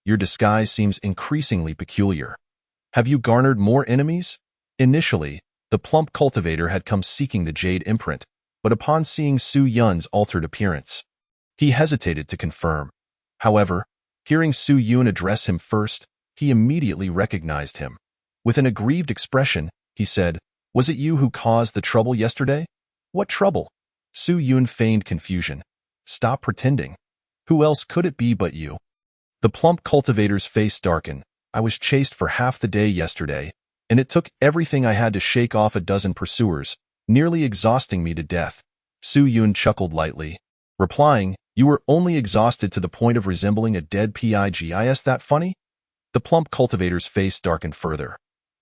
Your disguise seems increasingly peculiar. Have you garnered more enemies?" Initially, the plump cultivator had come seeking the jade imprint, but upon seeing Su Yun's altered appearance, he hesitated to confirm. However, hearing Su Yun address him first, he immediately recognized him. With an aggrieved expression, he said, "Was it you who caused the trouble yesterday?" "What trouble?" Su Yun feigned confusion. "Stop pretending. Who else could it be but you?" The plump cultivator's face darkened. "I was chased for half the day yesterday, and it took everything I had to shake off a dozen pursuers, nearly exhausting me to death." Su Yun chuckled lightly, replying, "You were only exhausted to the point of resembling a dead pig. Is that funny?" The plump cultivator's face darkened further.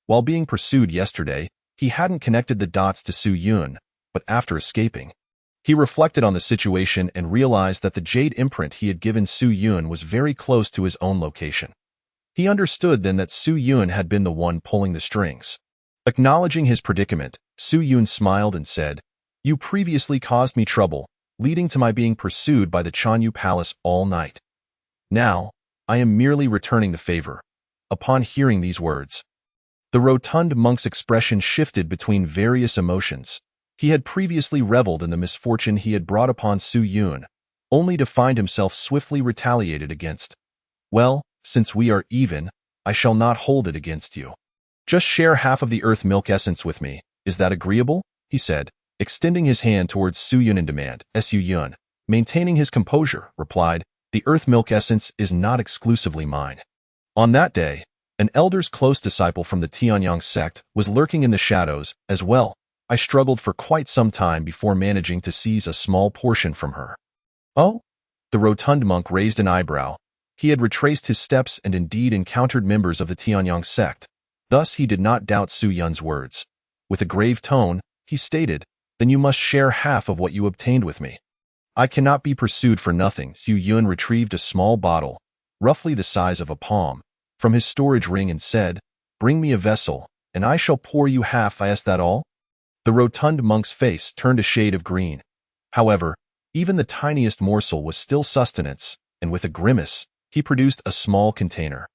While being pursued yesterday, he hadn't connected the dots to Su Yun, but after escaping, he reflected on the situation and realized that the jade imprint he had given Su Yun was very close to his own location. He understood then that Su Yun had been the one pulling the strings. Acknowledging his predicament, Su Yun smiled and said, "You previously caused me trouble, leading to my being pursued by the Chanyu Palace all night. Now, I am merely returning the favor." Upon hearing these words, the rotund monk's expression shifted between various emotions. He had previously reveled in the misfortune he had brought upon Su Yun, only to find himself swiftly retaliated against. "Well, since we are even, I shall not hold it against you. Just share half of the earth milk essence with me. Is that agreeable?" he said, extending his hand towards Su Yun in demand. Su Yun, maintaining his composure, replied, "The earth milk essence is not exclusively mine." On that day, an elder's close disciple from the Tianyang sect was lurking in the shadows as well. I struggled for quite some time before managing to seize a small portion from her. "Oh?" The rotund monk raised an eyebrow. He had retraced his steps and indeed encountered members of the Tianyang sect. Thus he did not doubt Su Yun's words. With a grave tone, he stated, "Then you must share half of what you obtained with me." "I cannot be pursued for nothing." Su Yun retrieved a small bottle, roughly the size of a palm, from his storage ring and said, "Bring me a vessel, and I shall pour you half." "Is that all?" The rotund monk's face turned a shade of green. However, even the tiniest morsel was still sustenance, and with a grimace, he produced a small container.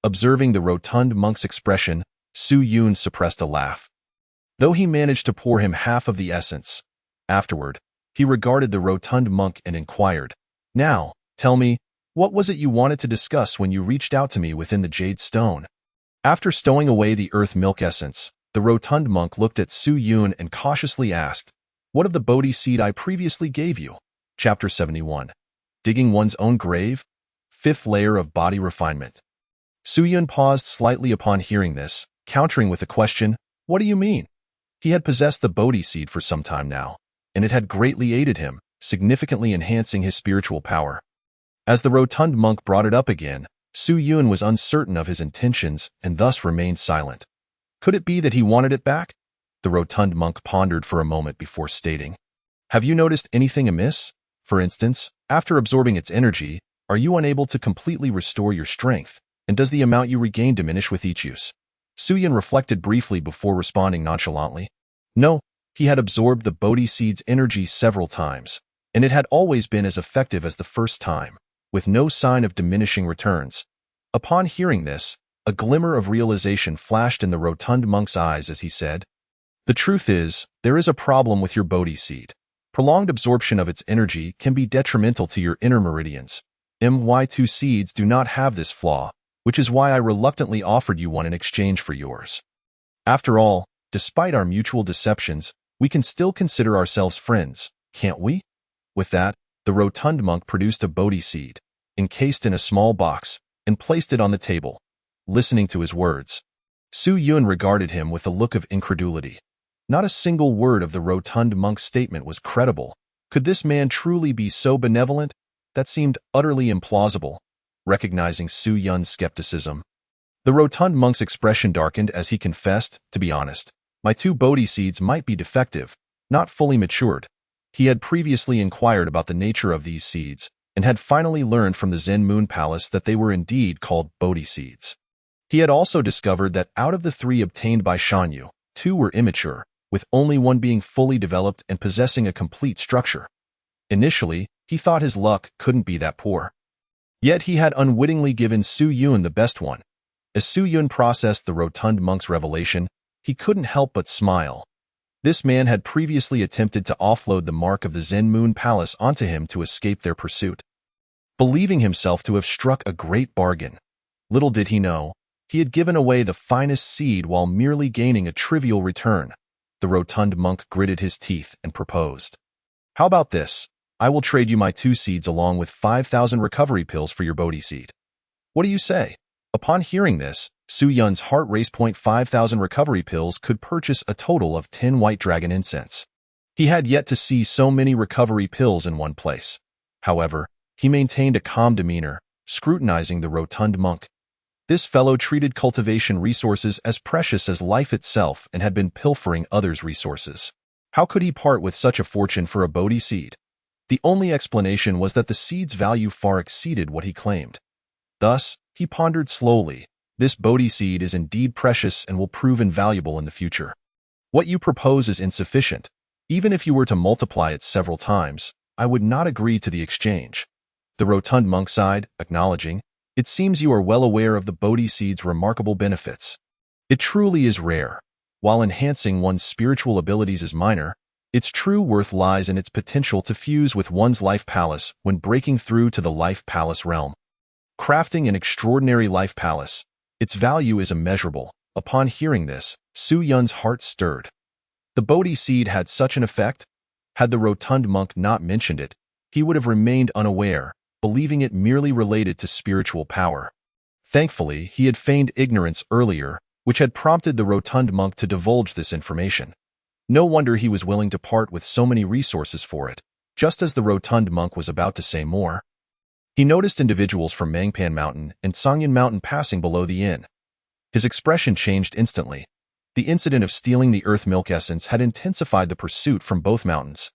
Observing the rotund monk's expression, Su Yun suppressed a laugh. Though he managed to pour him half of the essence, afterward, he regarded the rotund monk and inquired, "Now, tell me, what was it you wanted to discuss when you reached out to me within the jade stone?" After stowing away the earth milk essence, the rotund monk looked at Su Yun and cautiously asked, "What of the Bodhi seed I previously gave you?" Chapter 71. Digging one's own grave? Fifth layer of body refinement. Su Yun paused slightly upon hearing this, countering with the question, "What do you mean?" He had possessed the Bodhi seed for some time now, and it had greatly aided him, significantly enhancing his spiritual power. As the rotund monk brought it up again, Su Yun was uncertain of his intentions and thus remained silent. Could it be that he wanted it back? The rotund monk pondered for a moment before stating, "Have you noticed anything amiss? For instance, after absorbing its energy, are you unable to completely restore your strength, and does the amount you regain diminish with each use?" Su Yun reflected briefly before responding nonchalantly. No, he had absorbed the Bodhi seed's energy several times, and it had always been as effective as the first time, with no sign of diminishing returns. Upon hearing this, a glimmer of realization flashed in the rotund monk's eyes as he said, "The truth is, there is a problem with your Bodhi seed. Prolonged absorption of its energy can be detrimental to your inner meridians. My2 seeds do not have this flaw, which is why I reluctantly offered you one in exchange for yours. After all, despite our mutual deceptions, we can still consider ourselves friends, can't we?" With that, the rotund monk produced a Bodhi seed, encased in a small box, and placed it on the table. Listening to his words, Su Yun regarded him with a look of incredulity. Not a single word of the rotund monk's statement was credible. Could this man truly be so benevolent? That seemed utterly implausible. Recognizing Su Yun's skepticism, the rotund monk's expression darkened as he confessed, "To be honest, my 2 Bodhi seeds might be defective, not fully matured." He had previously inquired about the nature of these seeds, and had finally learned from the Zen Moon Palace that they were indeed called Bodhi seeds. He had also discovered that out of the 3 obtained by Shanyu, 2 were immature, with only one being fully developed and possessing a complete structure. Initially, he thought his luck couldn't be that poor. Yet he had unwittingly given Su Yun the best one. As Su Yun processed the rotund monk's revelation, he couldn't help but smile. This man had previously attempted to offload the mark of the Zen Moon Palace onto him to escape their pursuit, believing himself to have struck a great bargain. Little did he know, he had given away the finest seed while merely gaining a trivial return. The rotund monk gritted his teeth and proposed. "How about this? I will trade you my 2 seeds along with 5,000 recovery pills for your Bodhi seed. What do you say?" Upon hearing this, Su Yun's heart raced. 5,000 recovery pills could purchase a total of 10 white dragon incense. He had yet to see so many recovery pills in one place. However, he maintained a calm demeanor, scrutinizing the rotund monk. This fellow treated cultivation resources as precious as life itself and had been pilfering others' resources. How could he part with such a fortune for a Bodhi seed? The only explanation was that the seed's value far exceeded what he claimed. Thus, he pondered slowly, this Bodhi seed is indeed precious and will prove invaluable in the future. What you propose is insufficient. Even if you were to multiply it several times, I would not agree to the exchange. The rotund monk sighed, acknowledging, "It seems you are well aware of the Bodhi seed's remarkable benefits. It truly is rare. While enhancing one's spiritual abilities is minor, its true worth lies in its potential to fuse with one's life palace when breaking through to the life palace realm. Crafting an extraordinary life palace, its value is immeasurable." Upon hearing this, Su Yun's heart stirred. The Bodhi seed had such an effect? Had the rotund monk not mentioned it, he would have remained unaware, believing it merely related to spiritual power. Thankfully, he had feigned ignorance earlier, which had prompted the rotund monk to divulge this information. No wonder he was willing to part with so many resources for it. Just as the rotund monk was about to say more, he noticed individuals from Mangpan Mountain and Sangyan Mountain passing below the inn. His expression changed instantly. The incident of stealing the earth milk essence had intensified the pursuit from both mountains.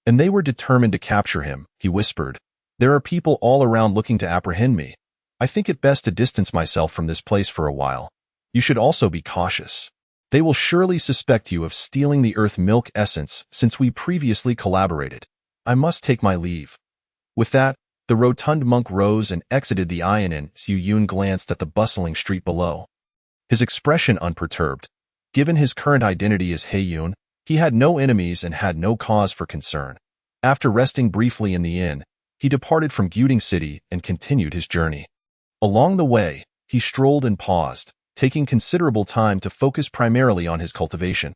"And they were determined to capture him," he whispered. "There are people all around looking to apprehend me. I think it best to distance myself from this place for a while. You should also be cautious. They will surely suspect you of stealing the earth milk essence since we previously collaborated. I must take my leave." With that, the rotund monk rose and exited the inn, and Su Yun glanced at the bustling street below, his expression unperturbed. Given his current identity as He-Yun, he had no enemies and had no cause for concern. After resting briefly in the inn, he departed from Gyuding City and continued his journey. Along the way, he strolled and paused, taking considerable time to focus primarily on his cultivation.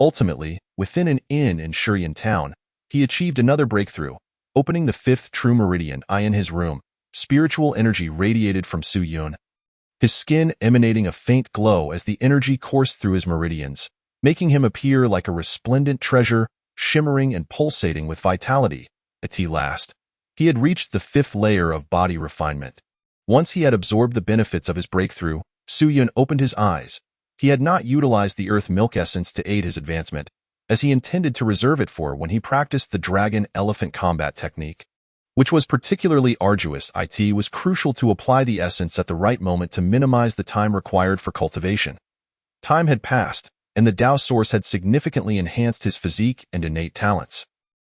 Ultimately, within an inn in Shurian Town, he achieved another breakthrough, opening the 5th true meridian eye in his room. Spiritual energy radiated from Su Yun, his skin emanating a faint glow as the energy coursed through his meridians, making him appear like a resplendent treasure, shimmering and pulsating with vitality. At last, he had reached the 5th layer of body refinement. Once he had absorbed the benefits of his breakthrough, Su Yun opened his eyes. He had not utilized the earth milk essence to aid his advancement, as he intended to reserve it for when he practiced the dragon-elephant combat technique, which was particularly arduous. It was crucial to apply the essence at the right moment to minimize the time required for cultivation. Time had passed, and the Tao source had significantly enhanced his physique and innate talents.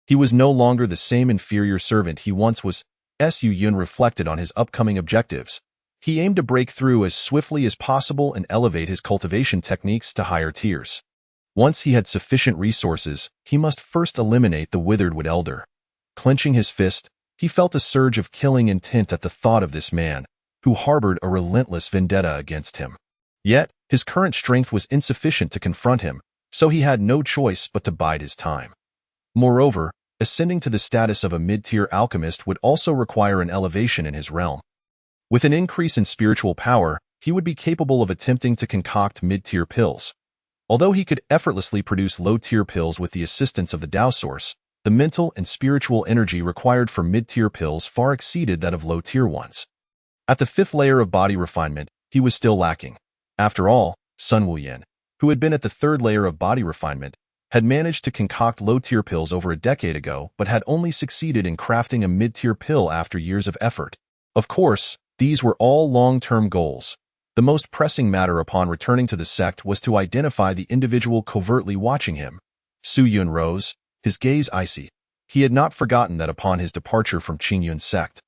He was no longer the same inferior servant he once was. Su Yun reflected on his upcoming objectives. He aimed to break through as swiftly as possible and elevate his cultivation techniques to higher tiers. Once he had sufficient resources, he must first eliminate the withered wood elder. Clenching his fist, he felt a surge of killing intent at the thought of this man, who harbored a relentless vendetta against him. Yet, his current strength was insufficient to confront him, so he had no choice but to bide his time. Moreover, ascending to the status of a mid-tier alchemist would also require an elevation in his realm. With an increase in spiritual power, he would be capable of attempting to concoct mid-tier pills. Although he could effortlessly produce low-tier pills with the assistance of the Tao source, the mental and spiritual energy required for mid-tier pills far exceeded that of low-tier ones. At the 5th layer of body refinement, he was still lacking. After all, Sun Wuyan, who had been at the 3rd layer of body refinement, had managed to concoct low-tier pills over a decade ago but had only succeeded in crafting a mid-tier pill after years of effort. Of course, these were all long-term goals. The most pressing matter upon returning to the sect was to identify the individual covertly watching him. Su Yun rose, his gaze icy. He had not forgotten that upon his departure from Qingyun's sect,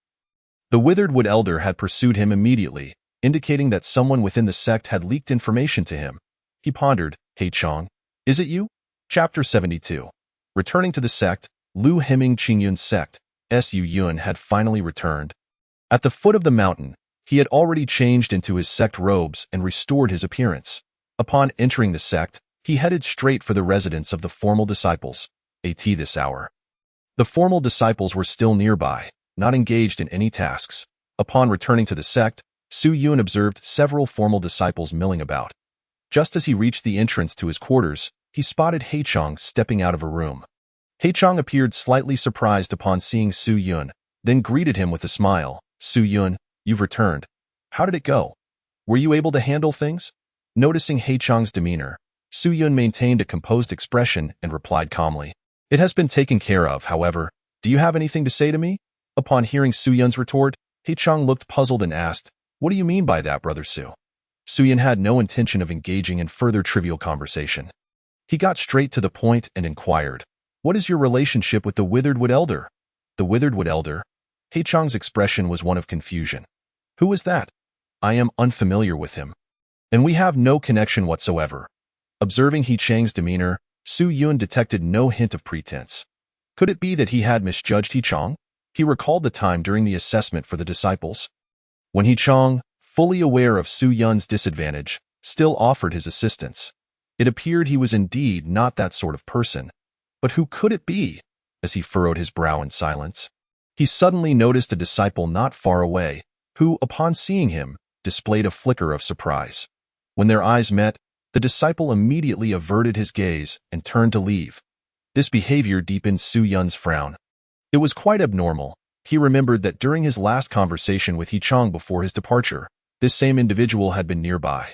the withered wood elder had pursued him immediately, indicating that someone within the sect had leaked information to him. He pondered, "Hey Chong, is it you?" Chapter 72. Returning to the sect, Lu Heming Qingyun's sect, Su Yun had finally returned. At the foot of the mountain, he had already changed into his sect robes and restored his appearance. Upon entering the sect, he headed straight for the residence of the formal disciples, at this hour. The formal disciples were still nearby, not engaged in any tasks. Upon returning to the sect, Su Yun observed several formal disciples milling about. Just as he reached the entrance to his quarters, he spotted Haichong stepping out of a room. Haichong appeared slightly surprised upon seeing Su Yun, then greeted him with a smile. "Su Yun, you've returned. How did it go? Were you able to handle things?" Noticing Haichong's demeanor, Su Yun maintained a composed expression and replied calmly, "It has been taken care of, however. Do you have anything to say to me?" Upon hearing Su Yun's retort, Haichong looked puzzled and asked, "What do you mean by that, Brother Su?" Su Yun had no intention of engaging in further trivial conversation. He got straight to the point and inquired, "What is your relationship with the withered wood elder?" "The withered wood elder?" Haichong's expression was one of confusion. "Who is that? I am unfamiliar with him. And we have no connection whatsoever." Observing Haichong's demeanor, Su Yun detected no hint of pretense. Could it be that he had misjudged Haichong? He recalled the time during the assessment for the disciples, when Haichong, fully aware of Su Yun's disadvantage, still offered his assistance. It appeared he was indeed not that sort of person. But who could it be? As he furrowed his brow in silence, he suddenly noticed a disciple not far away, who, upon seeing him, displayed a flicker of surprise. When their eyes met, the disciple immediately averted his gaze and turned to leave. This behavior deepened Su Yun's frown. It was quite abnormal. He remembered that during his last conversation with Haichong before his departure, this same individual had been nearby.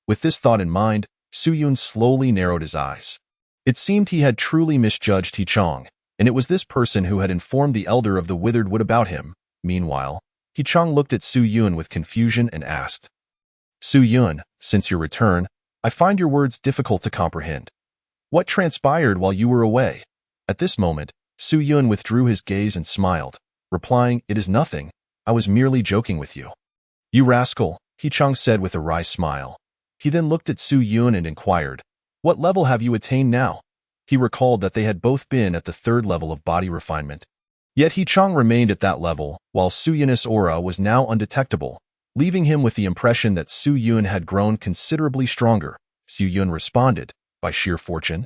With this thought in mind, Su Yun slowly narrowed his eyes. It seemed he had truly misjudged Haichong, and it was this person who had informed the elder of the withered wood about him. Meanwhile, Haichong looked at Su Yun with confusion and asked, "Su Yun, since your return, I find your words difficult to comprehend. What transpired while you were away?" At this moment, Su Yun withdrew his gaze and smiled, replying, "It is nothing. I was merely joking with you." "You rascal," Haichong said with a wry smile. He then looked at Su Yun and inquired, "What level have you attained now?" He recalled that they had both been at the 3rd level of body refinement. Yet Haichong remained at that level, while Su Yun's aura was now undetectable, leaving him with the impression that Su Yun had grown considerably stronger. Su Yun responded, "By sheer fortune.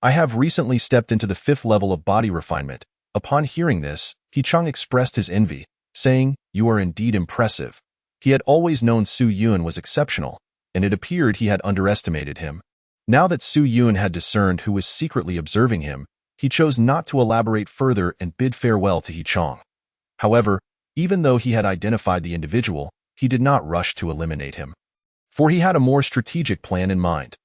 I have recently stepped into the 5th level of body refinement." Upon hearing this, Haichong expressed his envy, saying, "You are indeed impressive." He had always known Su Yun was exceptional, and it appeared he had underestimated him. Now that Su Yun had discerned who was secretly observing him, he chose not to elaborate further and bid farewell to Haichong. However, even though he had identified the individual, he did not rush to eliminate him, for he had a more strategic plan in mind.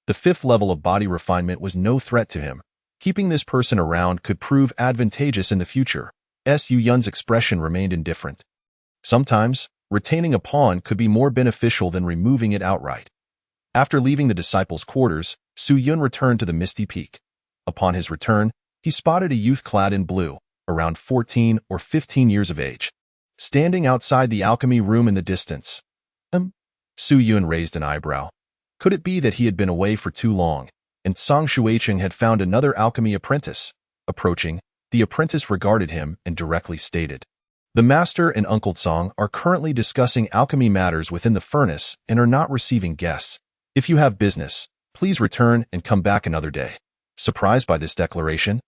The 5th level of body refinement was no threat to him. Keeping this person around could prove advantageous in the future. Su Yun's expression remained indifferent. Sometimes, retaining a pawn could be more beneficial than removing it outright. After leaving the disciples' quarters, Su Yun returned to the Misty Peak. Upon his return, he spotted a youth clad in blue, around 14 or 15 years of age, standing outside the alchemy room in the distance. Su Yun raised an eyebrow. Could it be that he had been away for too long, and Song Shuicheng had found another alchemy apprentice? Approaching, the apprentice regarded him and directly stated, "The master and Uncle Song are currently discussing alchemy matters within the furnace and are not receiving guests. If you have business, please return and come back another day." Surprised by this declaration,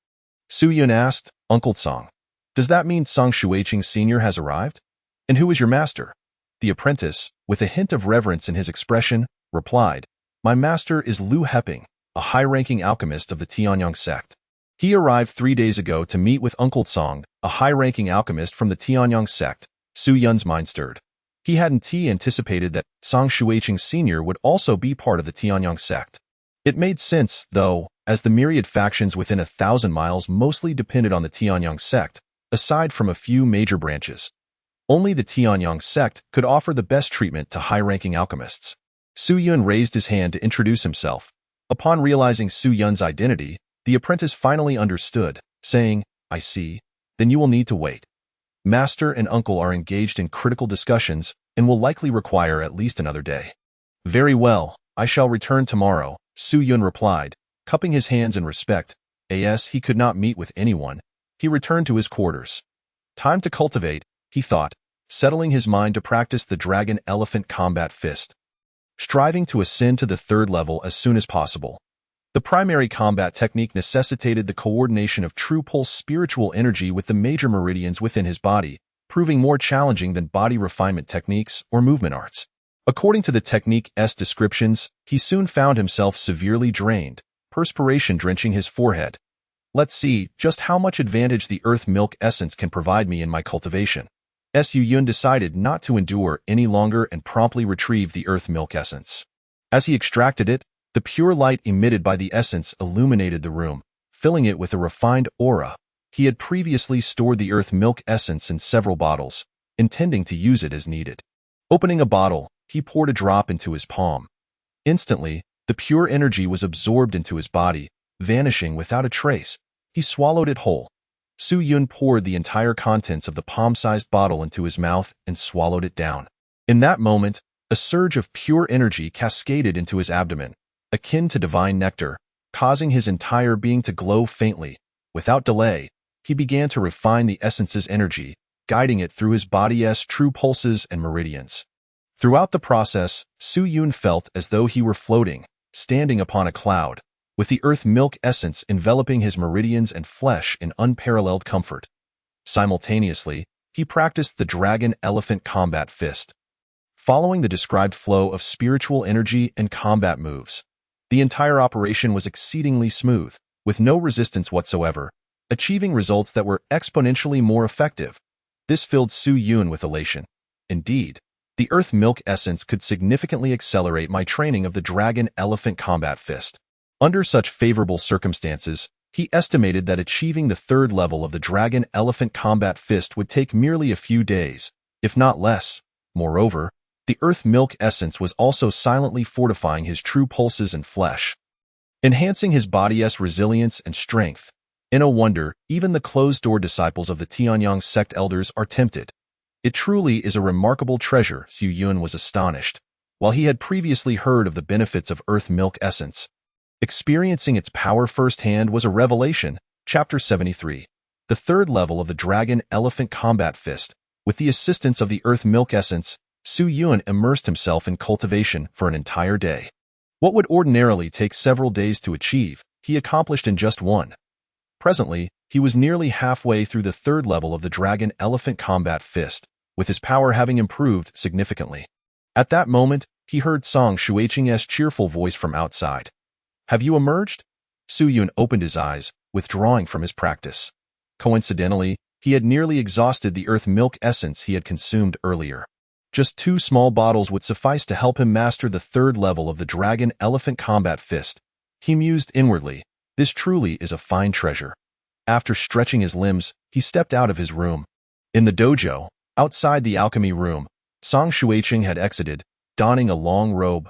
Su Yun asked, "Uncle Song, does that mean Song Shuicheng Sr. has arrived? And who is your master?" The apprentice, with a hint of reverence in his expression, replied, "My master is Lu Heping, a high-ranking alchemist of the Tianyang sect. He arrived 3 days ago to meet with Uncle Song, a high-ranking alchemist from the Tianyang sect." Su Yun's mind stirred. He hadn't anticipated that Song Shuicheng Sr. would also be part of the Tianyang sect. It made sense, though, as the myriad factions within 1,000 miles mostly depended on the Tianyang sect, aside from a few major branches. Only the Tianyang sect could offer the best treatment to high-ranking alchemists. Su Yun raised his hand to introduce himself. Upon realizing Su Yun's identity, the apprentice finally understood, saying, "I see. Then you will need to wait. Master and uncle are engaged in critical discussions and will likely require at least another day." "Very well, I shall return tomorrow," Su Yun replied, cupping his hands in respect. As he could not meet with anyone, he returned to his quarters. Time to cultivate, he thought, settling his mind to practice the Dragon Elephant Combat Fist, striving to ascend to the 3rd level as soon as possible. The primary combat technique necessitated the coordination of true pulse spiritual energy with the major meridians within his body, proving more challenging than body refinement techniques or movement arts. According to the technique's descriptions, he soon found himself severely drained, perspiration drenching his forehead. "Let's see just how much advantage the earth milk essence can provide me in my cultivation." Su Yun decided not to endure any longer and promptly retrieved the earth milk essence. As he extracted it, the pure light emitted by the essence illuminated the room, filling it with a refined aura. He had previously stored the earth milk essence in several bottles, intending to use it as needed. Opening a bottle, he poured a drop into his palm. Instantly, the pure energy was absorbed into his body, vanishing without a trace. He swallowed it whole. Su Yun poured the entire contents of the palm-sized bottle into his mouth and swallowed it down. In that moment, a surge of pure energy cascaded into his abdomen, akin to divine nectar, causing his entire being to glow faintly. Without delay, he began to refine the essence's energy, guiding it through his body's true pulses and meridians. Throughout the process, Su Yun felt as though he were floating, standing upon a cloud, with the earth milk essence enveloping his meridians and flesh in unparalleled comfort. Simultaneously, he practiced the Dragon Elephant Combat Fist. Following the described flow of spiritual energy and combat moves, the entire operation was exceedingly smooth, with no resistance whatsoever, achieving results that were exponentially more effective. This filled Su Yun with elation. Indeed, the earth milk essence could significantly accelerate my training of the Dragon Elephant Combat Fist. Under such favorable circumstances, he estimated that achieving the 3rd level of the Dragon Elephant Combat Fist would take merely a few days, if not less. Moreover, the earth milk essence was also silently fortifying his true pulses and flesh, enhancing his body's resilience and strength. In a wonder, even the closed-door disciples of the Tianyang sect elders are tempted. It truly is a remarkable treasure. Su Yun was astonished. While he had previously heard of the benefits of earth milk essence, experiencing its power firsthand was a revelation. Chapter 73. The 3rd level of the Dragon Elephant Combat Fist. With the assistance of the earth milk essence, Su Yun immersed himself in cultivation for an entire day. What would ordinarily take several days to achieve, he accomplished in just one. Presently, he was nearly halfway through the 3rd level of the Dragon Elephant Combat Fist, with his power having improved significantly. At that moment, he heard Song Shuiqing's cheerful voice from outside. "Have you emerged?" Su Yun opened his eyes, withdrawing from his practice. Coincidentally, he had nearly exhausted the earth milk essence he had consumed earlier. Just 2 small bottles would suffice to help him master the 3rd level of the Dragon Elephant Combat Fist. He mused inwardly, "This truly is a fine treasure." After stretching his limbs, he stepped out of his room. In the dojo, outside the alchemy room, Song Shuiqing had exited, donning a long robe.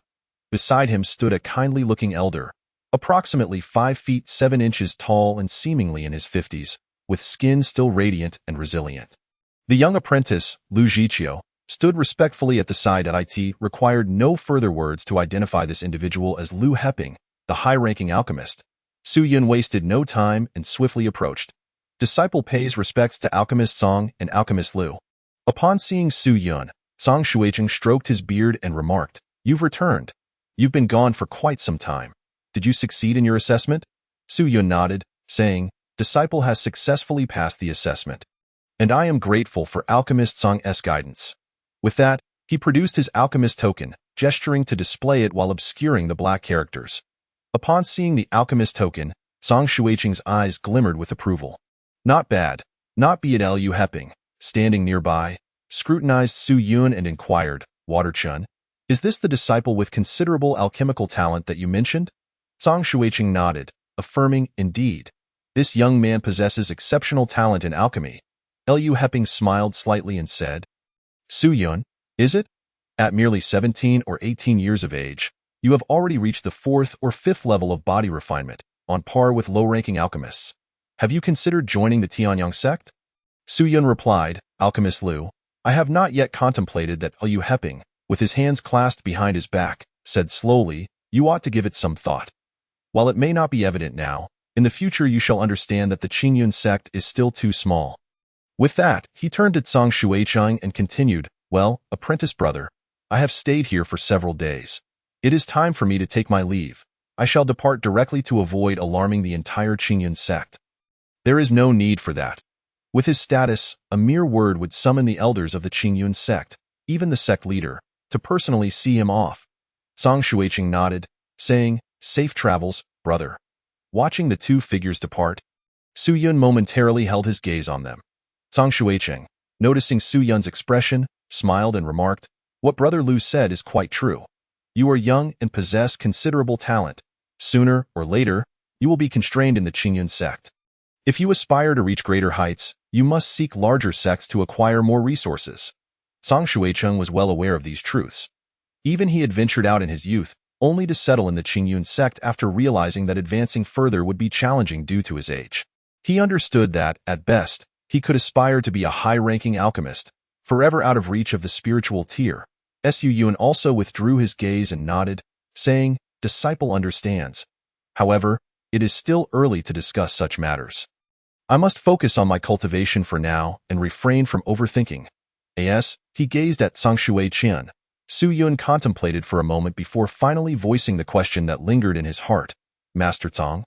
Beside him stood a kindly-looking elder, approximately 5 feet 7 inches tall and seemingly in his 50s, with skin still radiant and resilient. The young apprentice, Lu Jiqiu, stood respectfully at the side. It required no further words to identify this individual as Lu Heping, the high-ranking alchemist. Su Yun wasted no time and swiftly approached. Disciple pays respects to Alchemist Song and Alchemist Lu. Upon seeing Su Yun, Song Shuiqing stroked his beard and remarked, "You've returned. You've been gone for quite some time. Did you succeed in your assessment?" Su Yun nodded, saying, "Disciple has successfully passed the assessment, and I am grateful for Alchemist Song's guidance." With that, he produced his alchemist token, gesturing to display it while obscuring the black characters. Upon seeing the alchemist token, Song Shuiqing's eyes glimmered with approval. "Not bad, not bad." Lu Heping, standing nearby, scrutinized Su Yun and inquired, "Water Chun, is this the disciple with considerable alchemical talent that you mentioned?" Song Shuiqing nodded, affirming, "Indeed, this young man possesses exceptional talent in alchemy." Lu Heping smiled slightly and said, Su Yun, is it? At merely 17 or 18 years of age, you have already reached the fourth or fifth level of body refinement, on par with low-ranking alchemists. Have you considered joining the Tianyang sect? Su Yun replied, Alchemist Liu, I have not yet contemplated that. Liu Heping, with his hands clasped behind his back, said slowly, you ought to give it some thought. While it may not be evident now, in the future you shall understand that the Qingyun sect is still too small. With that, he turned to Zhang Shuichang and continued, well, apprentice brother, I have stayed here for several days. It is time for me to take my leave. I shall depart directly to avoid alarming the entire Qingyun sect. There is no need for that. With his status, a mere word would summon the elders of the Qingyun sect, even the sect leader, to personally see him off. Zhang Shuichang nodded, saying, safe travels, brother. Watching the two figures depart, Su Yun momentarily held his gaze on them. Zhang Shuichang, noticing Su Yun's expression, smiled and remarked, what Brother Liu said is quite true. You are young and possess considerable talent. Sooner or later, you will be constrained in the Qingyun sect. If you aspire to reach greater heights, you must seek larger sects to acquire more resources. Zhang Shuichang was well aware of these truths. Even he had ventured out in his youth, only to settle in the Qingyun sect after realizing that advancing further would be challenging due to his age. He understood that, at best, he could aspire to be a high-ranking alchemist, forever out of reach of the spiritual tier. Su Yun also withdrew his gaze and nodded, saying, disciple understands. However, it is still early to discuss such matters. I must focus on my cultivation for now and refrain from overthinking. As he gazed at Zhang Shuichang, Su Yun contemplated for a moment before finally voicing the question that lingered in his heart. Master Zhang,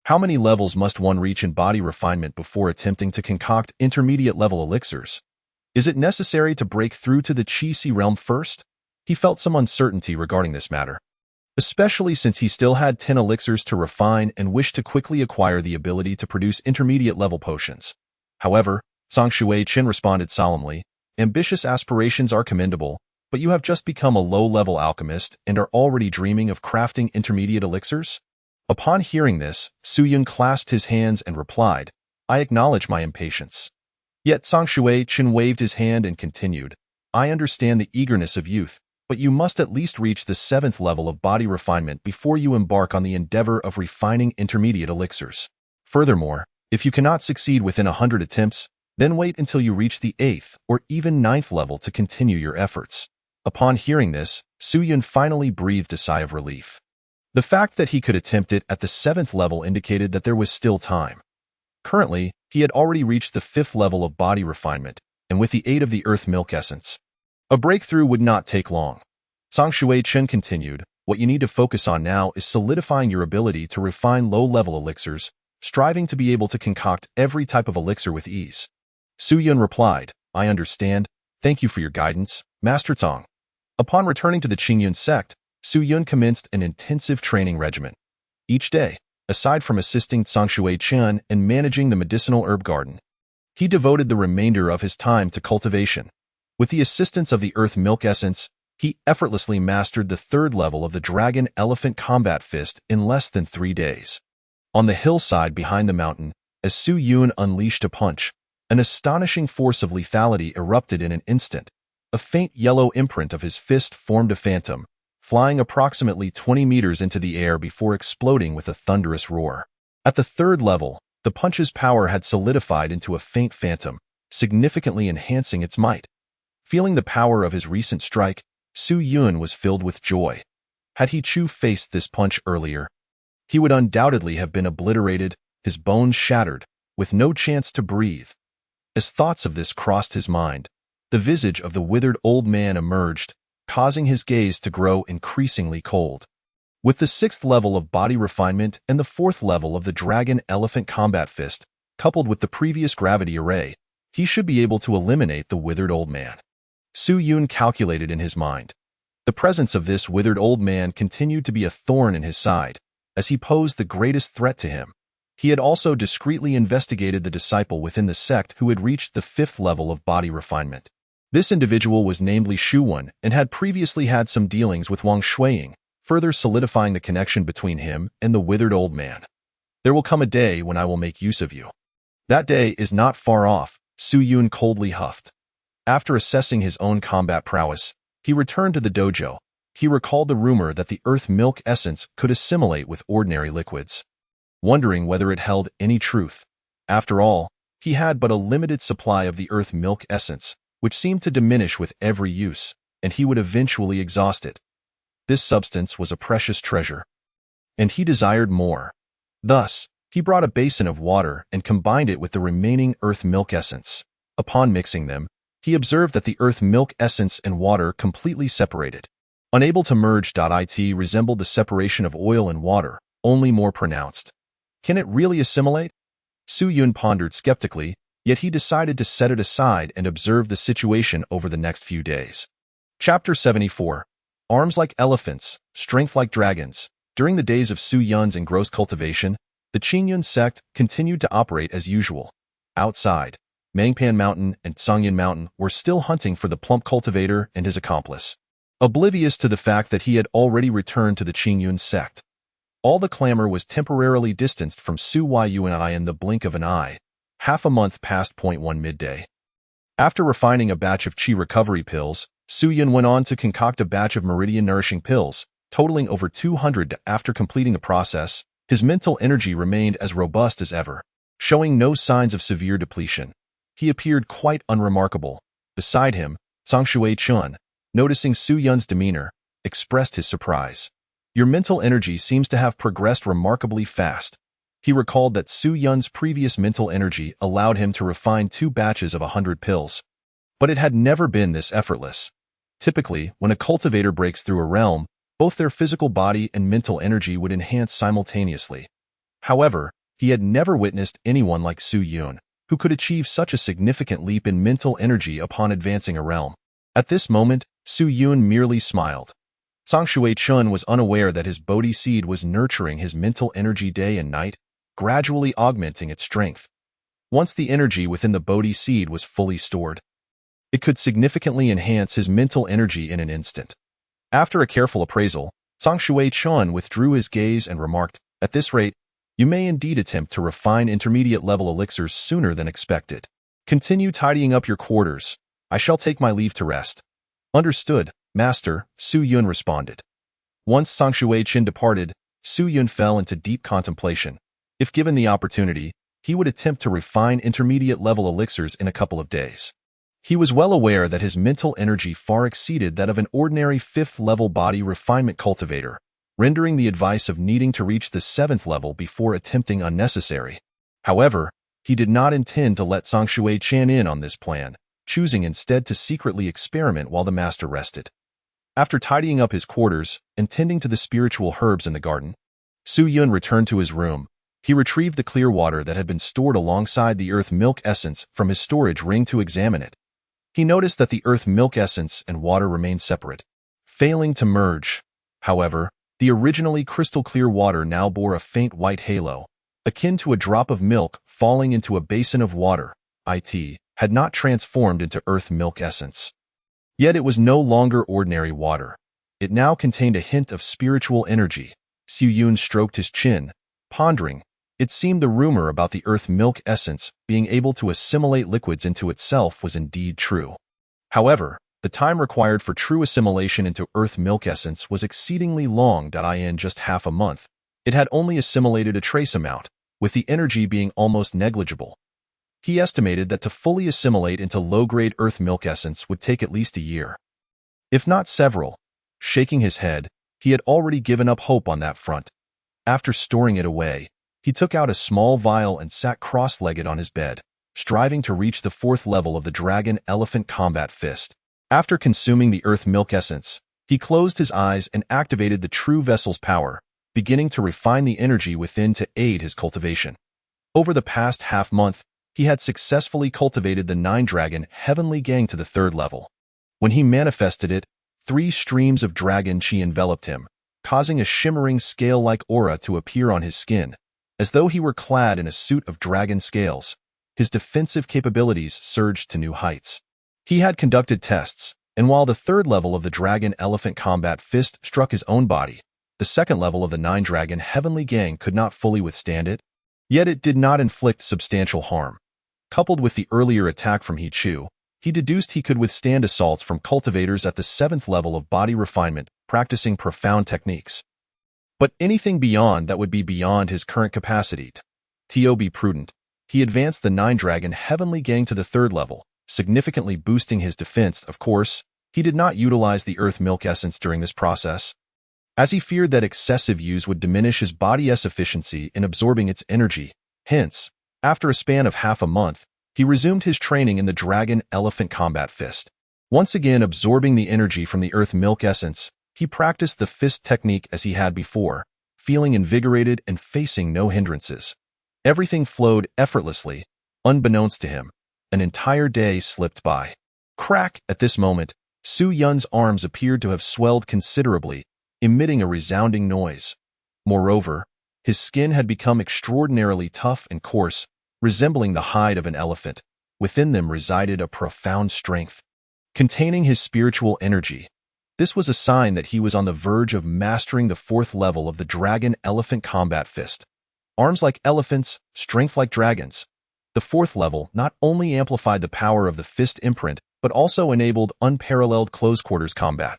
how many levels must one reach in body refinement before attempting to concoct intermediate-level elixirs? Is it necessary to break through to the Qi realm first? He felt some uncertainty regarding this matter, especially since he still had 10 elixirs to refine and wished to quickly acquire the ability to produce intermediate-level potions. However, Zhang Shuichang responded solemnly, ambitious aspirations are commendable, but you have just become a low-level alchemist and are already dreaming of crafting intermediate elixirs? Upon hearing this, Su Yun clasped his hands and replied, I acknowledge my impatience. Yet Zhang Shuichang waved his hand and continued, I understand the eagerness of youth, but you must at least reach the 7th level of body refinement before you embark on the endeavor of refining intermediate elixirs. Furthermore, if you cannot succeed within 100 attempts, then wait until you reach the 8th or even 9th level to continue your efforts. Upon hearing this, Su Yun finally breathed a sigh of relief. The fact that he could attempt it at the 7th level indicated that there was still time. Currently, he had already reached the 5th level of body refinement, and with the aid of the earth milk essence, a breakthrough would not take long. Zhang Shuichang continued, what you need to focus on now is solidifying your ability to refine low-level elixirs, striving to be able to concoct every type of elixir with ease. Su Yun replied, I understand. Thank you for your guidance, Master Zhang. Upon returning to the Qingyun sect, Su Yun commenced an intensive training regimen. Each day, aside from assisting Zhang Shuichang and managing the medicinal herb garden, he devoted the remainder of his time to cultivation. With the assistance of the earth milk essence, he effortlessly mastered the 3rd level of the Dragon Elephant Combat Fist in less than 3 days. On the hillside behind the mountain, as Su Yun unleashed a punch, an astonishing force of lethality erupted in an instant. A faint yellow imprint of his fist formed a phantom, flying approximately 20 meters into the air before exploding with a thunderous roar. At the 3rd level, the punch's power had solidified into a faint phantom, significantly enhancing its might. Feeling the power of his recent strike, Su Yun was filled with joy. Had he faced this punch earlier, he would undoubtedly have been obliterated, his bones shattered, with no chance to breathe. As thoughts of this crossed his mind, the visage of the withered old man emerged, causing his gaze to grow increasingly cold. With the 6th level of body refinement and the 4th level of the Dragon Elephant Combat Fist, coupled with the previous gravity array, he should be able to eliminate the withered old man. Su Yun calculated in his mind. The presence of this withered old man continued to be a thorn in his side, as he posed the greatest threat to him. He had also discreetly investigated the disciple within the sect who had reached the 5th level of body refinement. This individual was namely Shu Wen and had previously had some dealings with Wang Shuiying, further solidifying the connection between him and the withered old man. There will come a day when I will make use of you. That day is not far off, Su Yun coldly huffed. After assessing his own combat prowess, he returned to the dojo. He recalled the rumor that the earth milk essence could assimilate with ordinary liquids, wondering whether it held any truth. After all, he had but a limited supply of the earth milk essence, which seemed to diminish with every use, and he would eventually exhaust it. This substance was a precious treasure, and he desired more. Thus, he brought a basin of water and combined it with the remaining earth milk essence. Upon mixing them, he observed that the earth milk essence and water completely separated. Unable to merge, it resembled the separation of oil and water, only more pronounced. Can it really assimilate? Su Yun pondered skeptically, yet he decided to set it aside and observe the situation over the next few days. Chapter 74. Arms like elephants, strength like dragons. During the days of Su Yun's engrossed cultivation, the Qingyun sect continued to operate as usual. Outside, Mangpan Mountain and Songyan Mountain were still hunting for the plump cultivator and his accomplice, oblivious to the fact that he had already returned to the Qingyun sect. All the clamor was temporarily distanced from Su Yunai in the blink of an eye. Half a month past .1 midday. After refining a batch of qi recovery pills, Su Yun went on to concoct a batch of meridian-nourishing pills, totaling over 200. After completing the process, his mental energy remained as robust as ever, showing no signs of severe depletion. He appeared quite unremarkable. Beside him, Songshui Chun, noticing Su Yun's demeanor, expressed his surprise. Your mental energy seems to have progressed remarkably fast. He recalled that Su Yun's previous mental energy allowed him to refine 2 batches of 100 pills. But it had never been this effortless. Typically, when a cultivator breaks through a realm, both their physical body and mental energy would enhance simultaneously. However, he had never witnessed anyone like Su Yun, who could achieve such a significant leap in mental energy upon advancing a realm. At this moment, Su Yun merely smiled. Songshui Chun was unaware that his Bodhi seed was nurturing his mental energy day and night, gradually augmenting its strength. Once the energy within the Bodhi seed was fully stored, it could significantly enhance his mental energy in an instant. After a careful appraisal, Songshui Chun withdrew his gaze and remarked, "At this rate, you may indeed attempt to refine intermediate-level elixirs sooner than expected. Continue tidying up your quarters. I shall take my leave to rest." "Understood, Master," Su Yun responded. Once Songshui Chun departed, Su Yun fell into deep contemplation. If given the opportunity, he would attempt to refine intermediate-level elixirs in a couple of days. He was well aware that his mental energy far exceeded that of an ordinary 5th-level body refinement cultivator, rendering the advice of needing to reach the 7th level before attempting unnecessary. However, he did not intend to let Songshui Chun in on this plan, choosing instead to secretly experiment while the master rested. After tidying up his quarters and tending to the spiritual herbs in the garden, Su Yun returned to his room. He retrieved the clear water that had been stored alongside the earth milk essence from his storage ring to examine it. He noticed that the earth milk essence and water remained separate, failing to merge. However, the originally crystal clear water now bore a faint white halo, akin to a drop of milk falling into a basin of water. It had not transformed into earth milk essence. Yet it was no longer ordinary water. It now contained a hint of spiritual energy. Su Yun stroked his chin, pondering. It seemed the rumor about the earth milk essence being able to assimilate liquids into itself was indeed true. However, the time required for true assimilation into earth milk essence was exceedingly long. In just half a month, it had only assimilated a trace amount, with the energy being almost negligible. He estimated that to fully assimilate into low-grade earth milk essence would take at least a year, if not several. Shaking his head, he had already given up hope on that front. After storing it away, he took out a small vial and sat cross-legged on his bed, striving to reach the 4th level of the Dragon-Elephant Combat Fist. After consuming the earth milk essence, he closed his eyes and activated the true vessel's power, beginning to refine the energy within to aid his cultivation. Over the past half-month, he had successfully cultivated the 9-dragon Heavenly Gang to the 3rd level. When he manifested it, 3 streams of dragon chi enveloped him, causing a shimmering scale-like aura to appear on his skin, as though he were clad in a suit of dragon scales. His defensive capabilities surged to new heights. He had conducted tests, and while the 3rd level of the Dragon-Elephant Combat Fist struck his own body, the 2nd level of the 9-dragon Heavenly Gang could not fully withstand it. Yet it did not inflict substantial harm. Coupled with the earlier attack from He Chu, he deduced he could withstand assaults from cultivators at the 7th level of body refinement, practicing profound techniques. But anything beyond that would be beyond his current capacity. To be prudent, he advanced the 9-dragon Heavenly Gang to the 3rd level, significantly boosting his defense. Of course, he did not utilize the Earth Milk Essence during this process, as he feared that excessive use would diminish his body's efficiency in absorbing its energy. Hence, after a span of half a month, he resumed his training in the Dragon Elephant Combat Fist. Once again absorbing the energy from the Earth Milk Essence, he practiced the fist technique as he had before, feeling invigorated and facing no hindrances. Everything flowed effortlessly, unbeknownst to him. An entire day slipped by. Crack! At this moment, Su Yun's arms appeared to have swelled considerably, emitting a resounding noise. Moreover, his skin had become extraordinarily tough and coarse, resembling the hide of an elephant. Within them resided a profound strength, containing his spiritual energy. This was a sign that he was on the verge of mastering the 4th level of the Dragon Elephant Combat Fist. Arms like elephants, strength like dragons. The 4th level not only amplified the power of the fist imprint, but also enabled unparalleled close-quarters combat,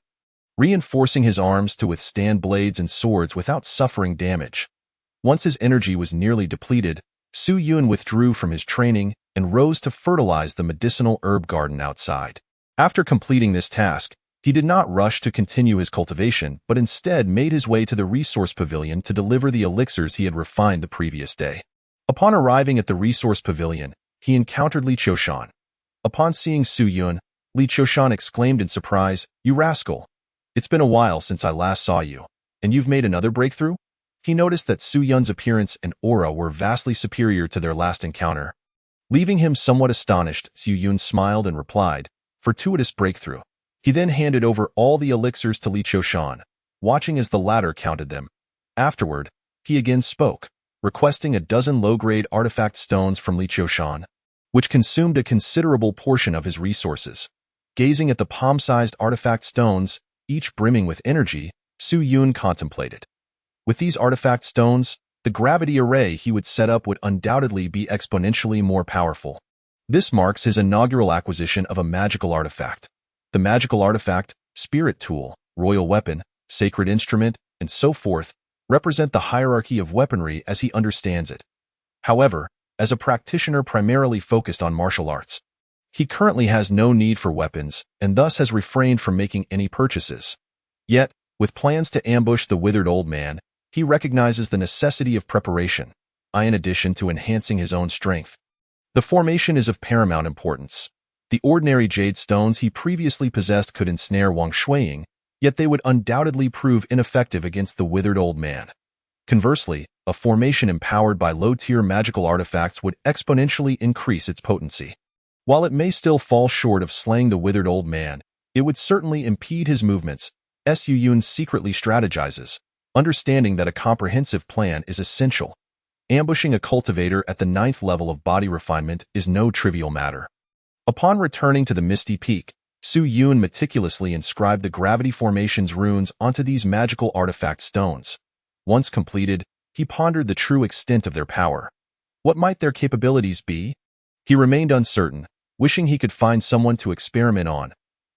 reinforcing his arms to withstand blades and swords without suffering damage. Once his energy was nearly depleted, Su Yun withdrew from his training and rose to fertilize the medicinal herb garden outside. After completing this task, he did not rush to continue his cultivation, but instead made his way to the resource pavilion to deliver the elixirs he had refined the previous day. Upon arriving at the resource pavilion, he encountered Li Qiushan. Upon seeing Su Yun, Li Qiushan exclaimed in surprise, "You rascal! It's been a while since I last saw you, and you've made another breakthrough?" He noticed that Su Yun's appearance and aura were vastly superior to their last encounter. Leaving him somewhat astonished, Su Yun smiled and replied, "Fortuitous breakthrough." He then handed over all the elixirs to Li Qiushan, watching as the latter counted them. Afterward, he again spoke, requesting a dozen low-grade artifact stones from Li Qiushan, which consumed a considerable portion of his resources. Gazing at the palm-sized artifact stones, each brimming with energy, Su Yun contemplated. With these artifact stones, the gravity array he would set up would undoubtedly be exponentially more powerful. This marks his inaugural acquisition of a magical artifact. The magical artifact, spirit tool, royal weapon, sacred instrument, and so forth, represent the hierarchy of weaponry as he understands it. However, as a practitioner primarily focused on martial arts, he currently has no need for weapons and thus has refrained from making any purchases. Yet, with plans to ambush the withered old man, he recognizes the necessity of preparation, in addition to enhancing his own strength. The formation is of paramount importance. The ordinary jade stones he previously possessed could ensnare Wang Shuiying, yet they would undoubtedly prove ineffective against the withered old man. Conversely, a formation empowered by low-tier magical artifacts would exponentially increase its potency. While it may still fall short of slaying the withered old man, it would certainly impede his movements. Su Yun secretly strategizes, understanding that a comprehensive plan is essential. Ambushing a cultivator at the 9th level of body refinement is no trivial matter. Upon returning to the Misty Peak, Su Yun meticulously inscribed the gravity formation's runes onto these magical artifact stones. Once completed, he pondered the true extent of their power. What might their capabilities be? He remained uncertain, wishing he could find someone to experiment on.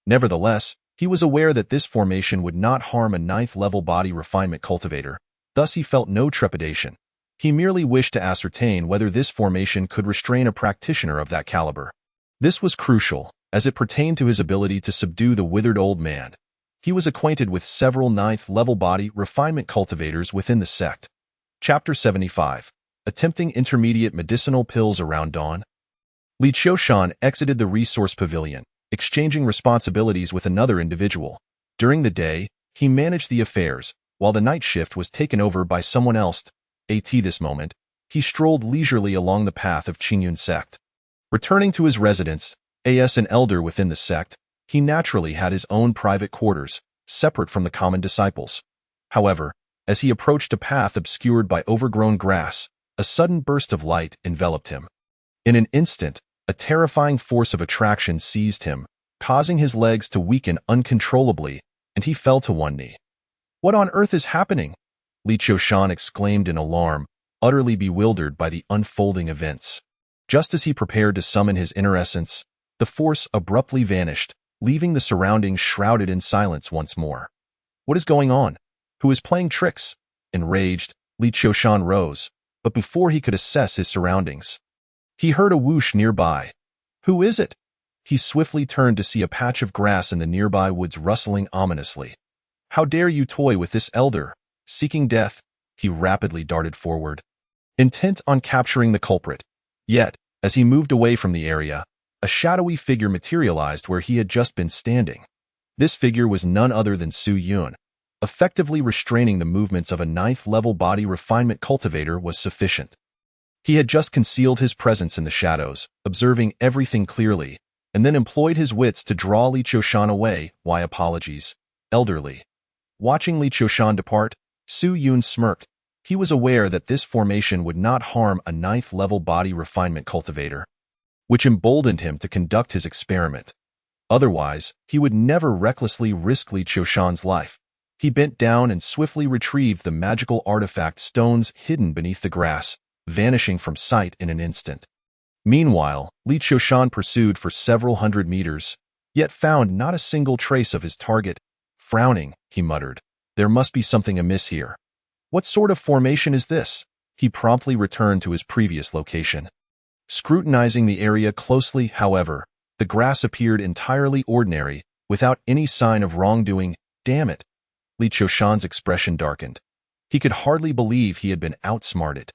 Nevertheless, he was aware that this formation would not harm a 9th level body refinement cultivator, thus he felt no trepidation. He merely wished to ascertain whether this formation could restrain a practitioner of that caliber. This was crucial, as it pertained to his ability to subdue the withered old man. He was acquainted with several 9th level body refinement cultivators within the sect. Chapter 75. Attempting intermediate medicinal pills around dawn. Li Qiushan exited the resource pavilion, exchanging responsibilities with another individual. During the day, he managed the affairs, while the night shift was taken over by someone else. At this moment, he strolled leisurely along the path of Qingyun sect. Returning to his residence, as an elder within the sect, he naturally had his own private quarters, separate from the common disciples. However, as he approached a path obscured by overgrown grass, a sudden burst of light enveloped him. In an instant, a terrifying force of attraction seized him, causing his legs to weaken uncontrollably, and he fell to one knee. "What on earth is happening?" Li Qiushan exclaimed in alarm, utterly bewildered by the unfolding events. Just as he prepared to summon his inner essence, The force abruptly vanished, leaving the surroundings shrouded in silence once more. What is going on? Who is playing tricks? Enraged, Li Qiushan rose, but before he could assess his surroundings, he heard a whoosh nearby. Who is it? He swiftly turned to see a patch of grass in the nearby woods rustling ominously. How dare you toy with this elder? Seeking death, he rapidly darted forward, intent on capturing the culprit. Yet, as he moved away from the area, a shadowy figure materialized where he had just been standing. This figure was none other than Su Yun. Effectively restraining the movements of a ninth-level body refinement cultivator was sufficient. He had just concealed his presence in the shadows, observing everything clearly, and then employed his wits to draw Li Qiushan away. Why apologies, elderly? Watching Li Qiushan depart, Su Yun smirked. He was aware that this formation would not harm a ninth-level body refinement cultivator, which emboldened him to conduct his experiment. Otherwise, he would never recklessly risk Li Qiushan's life. He bent down and swiftly retrieved the magical artifact stones hidden beneath the grass, vanishing from sight in an instant. Meanwhile, Li Qiushan pursued for several hundred meters, yet found not a single trace of his target. Frowning, he muttered, "There must be something amiss here. What sort of formation is this?" He promptly returned to his previous location. Scrutinizing the area closely, however, the grass appeared entirely ordinary, without any sign of wrongdoing. Damn it! Li Qiushan's expression darkened. He could hardly believe he had been outsmarted.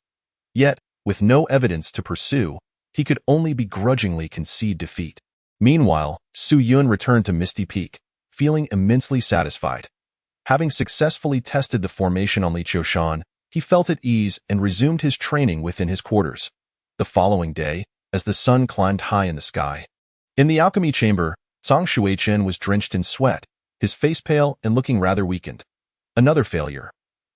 Yet, with no evidence to pursue, he could only begrudgingly concede defeat. Meanwhile, Su Yun returned to Misty Peak, feeling immensely satisfied. Having successfully tested the formation on Li Qiushan, he felt at ease and resumed his training within his quarters. The following day, as the sun climbed high in the sky, in the alchemy chamber, Zhang Shuichen was drenched in sweat, his face pale and looking rather weakened. Another failure.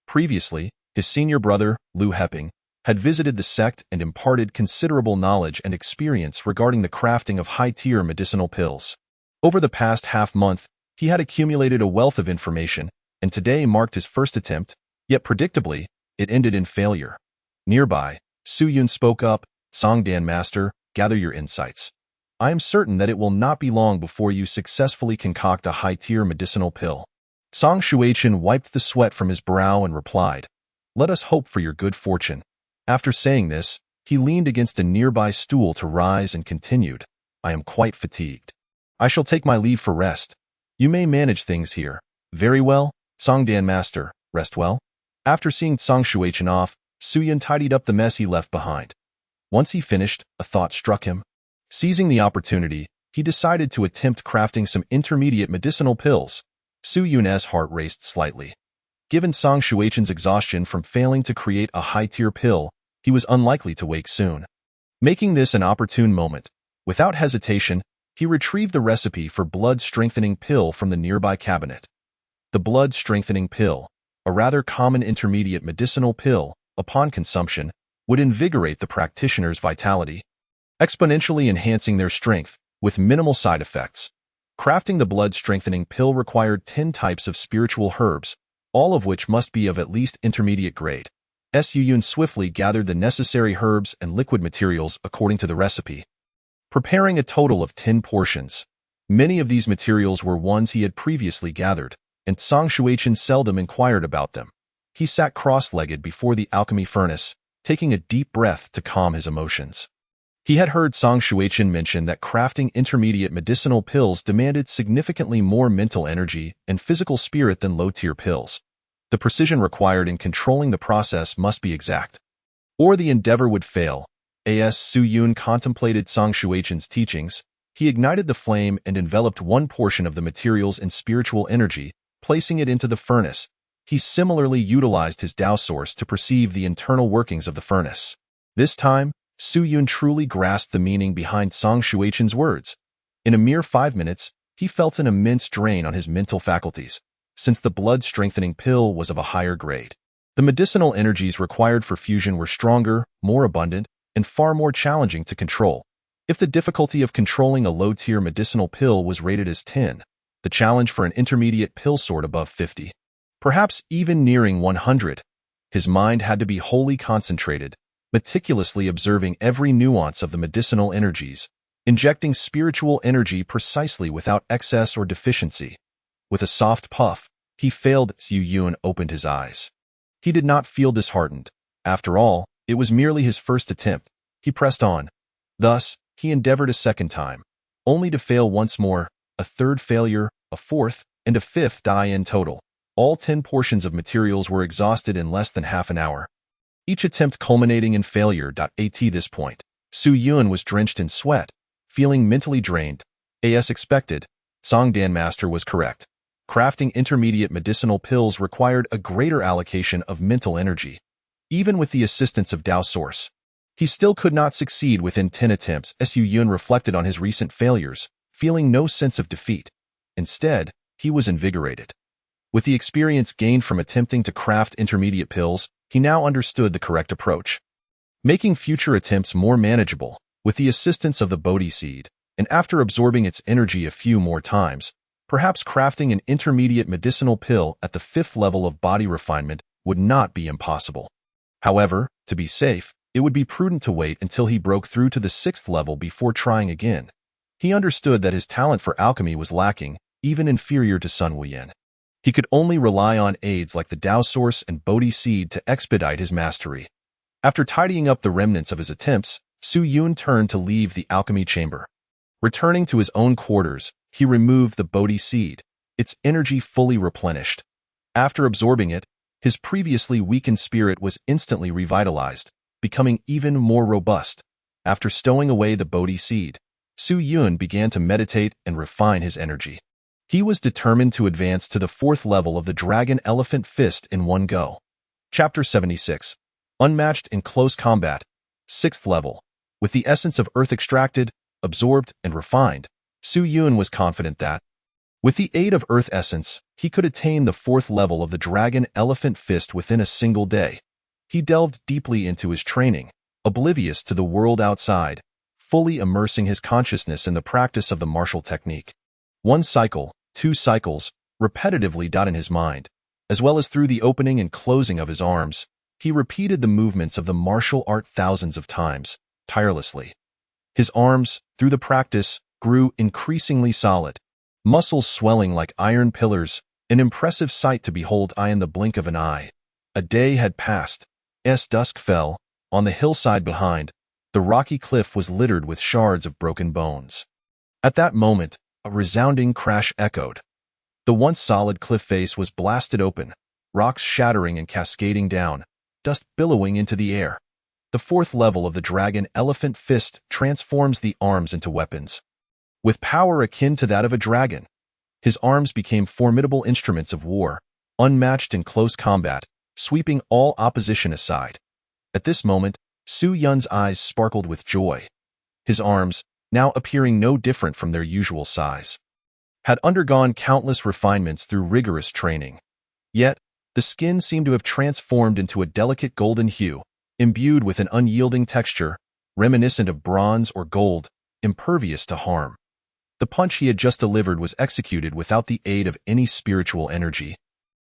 Previously, his senior brother, Lu Heping, had visited the sect and imparted considerable knowledge and experience regarding the crafting of high-tier medicinal pills. Over the past half-month, he had accumulated a wealth of information, and today marked his first attempt, yet predictably, it ended in failure. Nearby, Su Yun spoke up, "Songdan Master, gather your insights. I am certain that it will not be long before you successfully concoct a high-tier medicinal pill." Zhang Shuichen wiped the sweat from his brow and replied, "Let us hope for your good fortune." After saying this, he leaned against a nearby stool to rise and continued, "I am quite fatigued. I shall take my leave for rest. You may manage things here." "Very well, Songdan Master, rest well." After seeing Zhang Shuichen off, Su Yun tidied up the mess he left behind. Once he finished, a thought struck him. Seizing the opportunity, he decided to attempt crafting some intermediate medicinal pills. Su Yun's heart raced slightly. Given Zhang Shuichen's exhaustion from failing to create a high-tier pill, he was unlikely to wake soon. Making this an opportune moment, without hesitation, he retrieved the recipe for blood-strengthening pill from the nearby cabinet. The blood-strengthening pill, a rather common intermediate medicinal pill, upon consumption, would invigorate the practitioner's vitality, exponentially enhancing their strength, with minimal side effects. Crafting the blood-strengthening pill required 10 types of spiritual herbs, all of which must be of at least intermediate grade. Su Yun swiftly gathered the necessary herbs and liquid materials according to the recipe, preparing a total of 10 portions. Many of these materials were ones he had previously gathered, and Zhang Shuichen seldom inquired about them. He sat cross-legged before the alchemy furnace, taking a deep breath to calm his emotions. He had heard Zhang Shuichen mention that crafting intermediate medicinal pills demanded significantly more mental energy and physical spirit than low-tier pills. The precision required in controlling the process must be exact, or the endeavor would fail. As Su Yun contemplated Zhang Shuichen's teachings, he ignited the flame and enveloped one portion of the materials in spiritual energy, placing it into the furnace. He similarly utilized his Tao source to perceive the internal workings of the furnace. This time, Su Yun truly grasped the meaning behind Zhang Shuichen's words. In a mere 5 minutes, he felt an immense drain on his mental faculties, since the blood-strengthening pill was of a higher grade. The medicinal energies required for fusion were stronger, more abundant, and far more challenging to control. If the difficulty of controlling a low-tier medicinal pill was rated as 10, the challenge for an intermediate pill soared above 50. Perhaps even nearing 100. His mind had to be wholly concentrated, meticulously observing every nuance of the medicinal energies, injecting spiritual energy precisely without excess or deficiency. With a soft puff, he failed. Xu Yun opened his eyes. He did not feel disheartened. After all, it was merely his first attempt. He pressed on. Thus, he endeavored a second time, only to fail once more, a third failure, a fourth, and a fifth die in total. All 10 portions of materials were exhausted in less than half an hour. Each attempt culminating in failure. At this point, Xu Yun was drenched in sweat, feeling mentally drained. As expected, Songdan Master was correct. Crafting intermediate medicinal pills required a greater allocation of mental energy. Even with the assistance of Dao Source, he still could not succeed within 10 attempts. Xu Yun reflected on his recent failures, feeling no sense of defeat. Instead, he was invigorated. With the experience gained from attempting to craft intermediate pills, he now understood the correct approach. Making future attempts more manageable, with the assistance of the Bodhi seed, and after absorbing its energy a few more times, perhaps crafting an intermediate medicinal pill at the 5th level of body refinement would not be impossible. However, to be safe, it would be prudent to wait until he broke through to the 6th level before trying again. He understood that his talent for alchemy was lacking, even inferior to Sun Wuyan. He could only rely on aids like the Dao Source and Bodhi seed to expedite his mastery. After tidying up the remnants of his attempts, Xu Yun turned to leave the alchemy chamber. Returning to his own quarters, he removed the Bodhi seed, its energy fully replenished. After absorbing it, his previously weakened spirit was instantly revitalized, becoming even more robust. After stowing away the Bodhi seed, Xu Yun began to meditate and refine his energy. He was determined to advance to the 4th level of the Dragon Elephant Fist in one go. Chapter 76. Unmatched in Close Combat. 6th level. With the essence of earth extracted, absorbed, and refined, Xu Yun was confident that, with the aid of earth essence, he could attain the 4th level of the Dragon Elephant Fist within a single day. He delved deeply into his training, oblivious to the world outside, fully immersing his consciousness in the practice of the martial technique. 1 cycle, 2 cycles, repetitively in his mind, as well as through the opening and closing of his arms, he repeated the movements of the martial art thousands of times, tirelessly. His arms, through the practice, grew increasingly solid, muscles swelling like iron pillars, an impressive sight to behold in the blink of an eye. A day had passed. As dusk fell, on the hillside behind, the rocky cliff was littered with shards of broken bones. At that moment, a resounding crash echoed. The once solid cliff face was blasted open, rocks shattering and cascading down, dust billowing into the air. The 4th level of the Dragon Elephant Fist transforms the arms into weapons. With power akin to that of a dragon, his arms became formidable instruments of war, unmatched in close combat, sweeping all opposition aside. At this moment, Xu Yun's eyes sparkled with joy. His arms, now appearing no different from their usual size, had undergone countless refinements through rigorous training. Yet, the skin seemed to have transformed into a delicate golden hue, imbued with an unyielding texture, reminiscent of bronze or gold, impervious to harm. The punch he had just delivered was executed without the aid of any spiritual energy.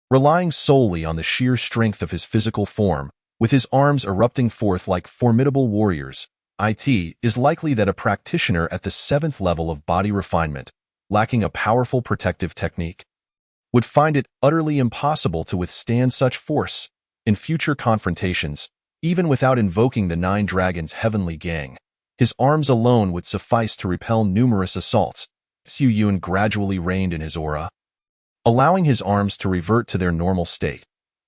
Relying solely on the sheer strength of his physical form, with his arms erupting forth like formidable warriors, it is likely that a practitioner at the 7th level of body refinement, lacking a powerful protective technique, would find it utterly impossible to withstand such force. In future confrontations, even without invoking the 9 Dragons' heavenly gang, his arms alone would suffice to repel numerous assaults. Xu Yun gradually reigned in his aura, allowing his arms to revert to their normal state.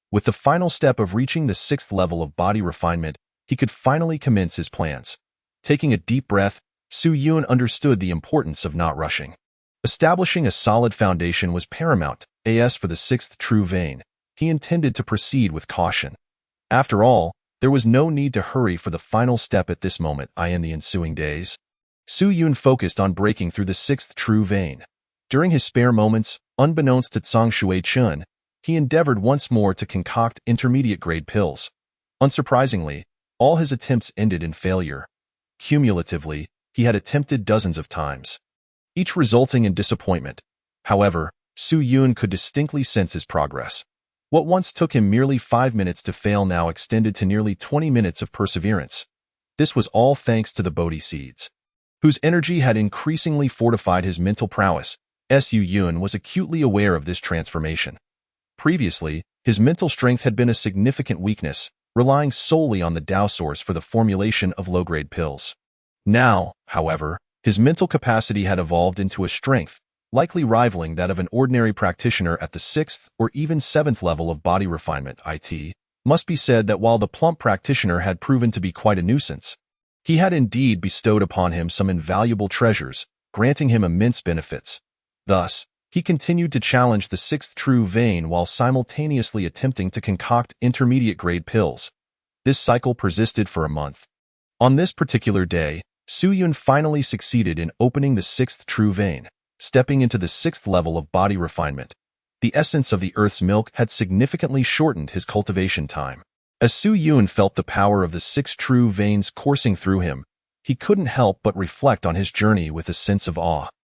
With the final step of reaching the 6th level of body refinement, he could finally commence his plans. Taking a deep breath, Xu Yun understood the importance of not rushing. Establishing a solid foundation was paramount. As for the 6th true vein, he intended to proceed with caution. After all, there was no need to hurry for the final step at this moment. In the ensuing days, Xu Yun focused on breaking through the 6th true vein. During his spare moments, unbeknownst to Zhang Shuai-chun, he endeavored once more to concoct intermediate-grade pills. Unsurprisingly, all his attempts ended in failure. Cumulatively, he had attempted dozens of times, each resulting in disappointment. However, Xu Yun could distinctly sense his progress. What once took him merely 5 minutes to fail now extended to nearly 20 minutes of perseverance. This was all thanks to the Bodhi seeds. whose energy had increasingly fortified his mental prowess. Su Yun was acutely aware of this transformation. Previously, his mental strength had been a significant weakness, relying solely on the Tao source for the formulation of low-grade pills. Now, however, his mental capacity had evolved into a strength, likely rivaling that of an ordinary practitioner at the 6th or even 7th level of body refinement. It must be said that while the plump practitioner had proven to be quite a nuisance, he had indeed bestowed upon him some invaluable treasures, granting him immense benefits. Thus, he continued to challenge the 6th true vein while simultaneously attempting to concoct intermediate-grade pills. This cycle persisted for a month. On this particular day, Su Yun finally succeeded in opening the 6th true vein, stepping into the 6th level of body refinement. The essence of the earth's milk had significantly shortened his cultivation time. As Su Yun felt the power of the 6 true veins coursing through him, he couldn't help but reflect on his journey with a sense of awe.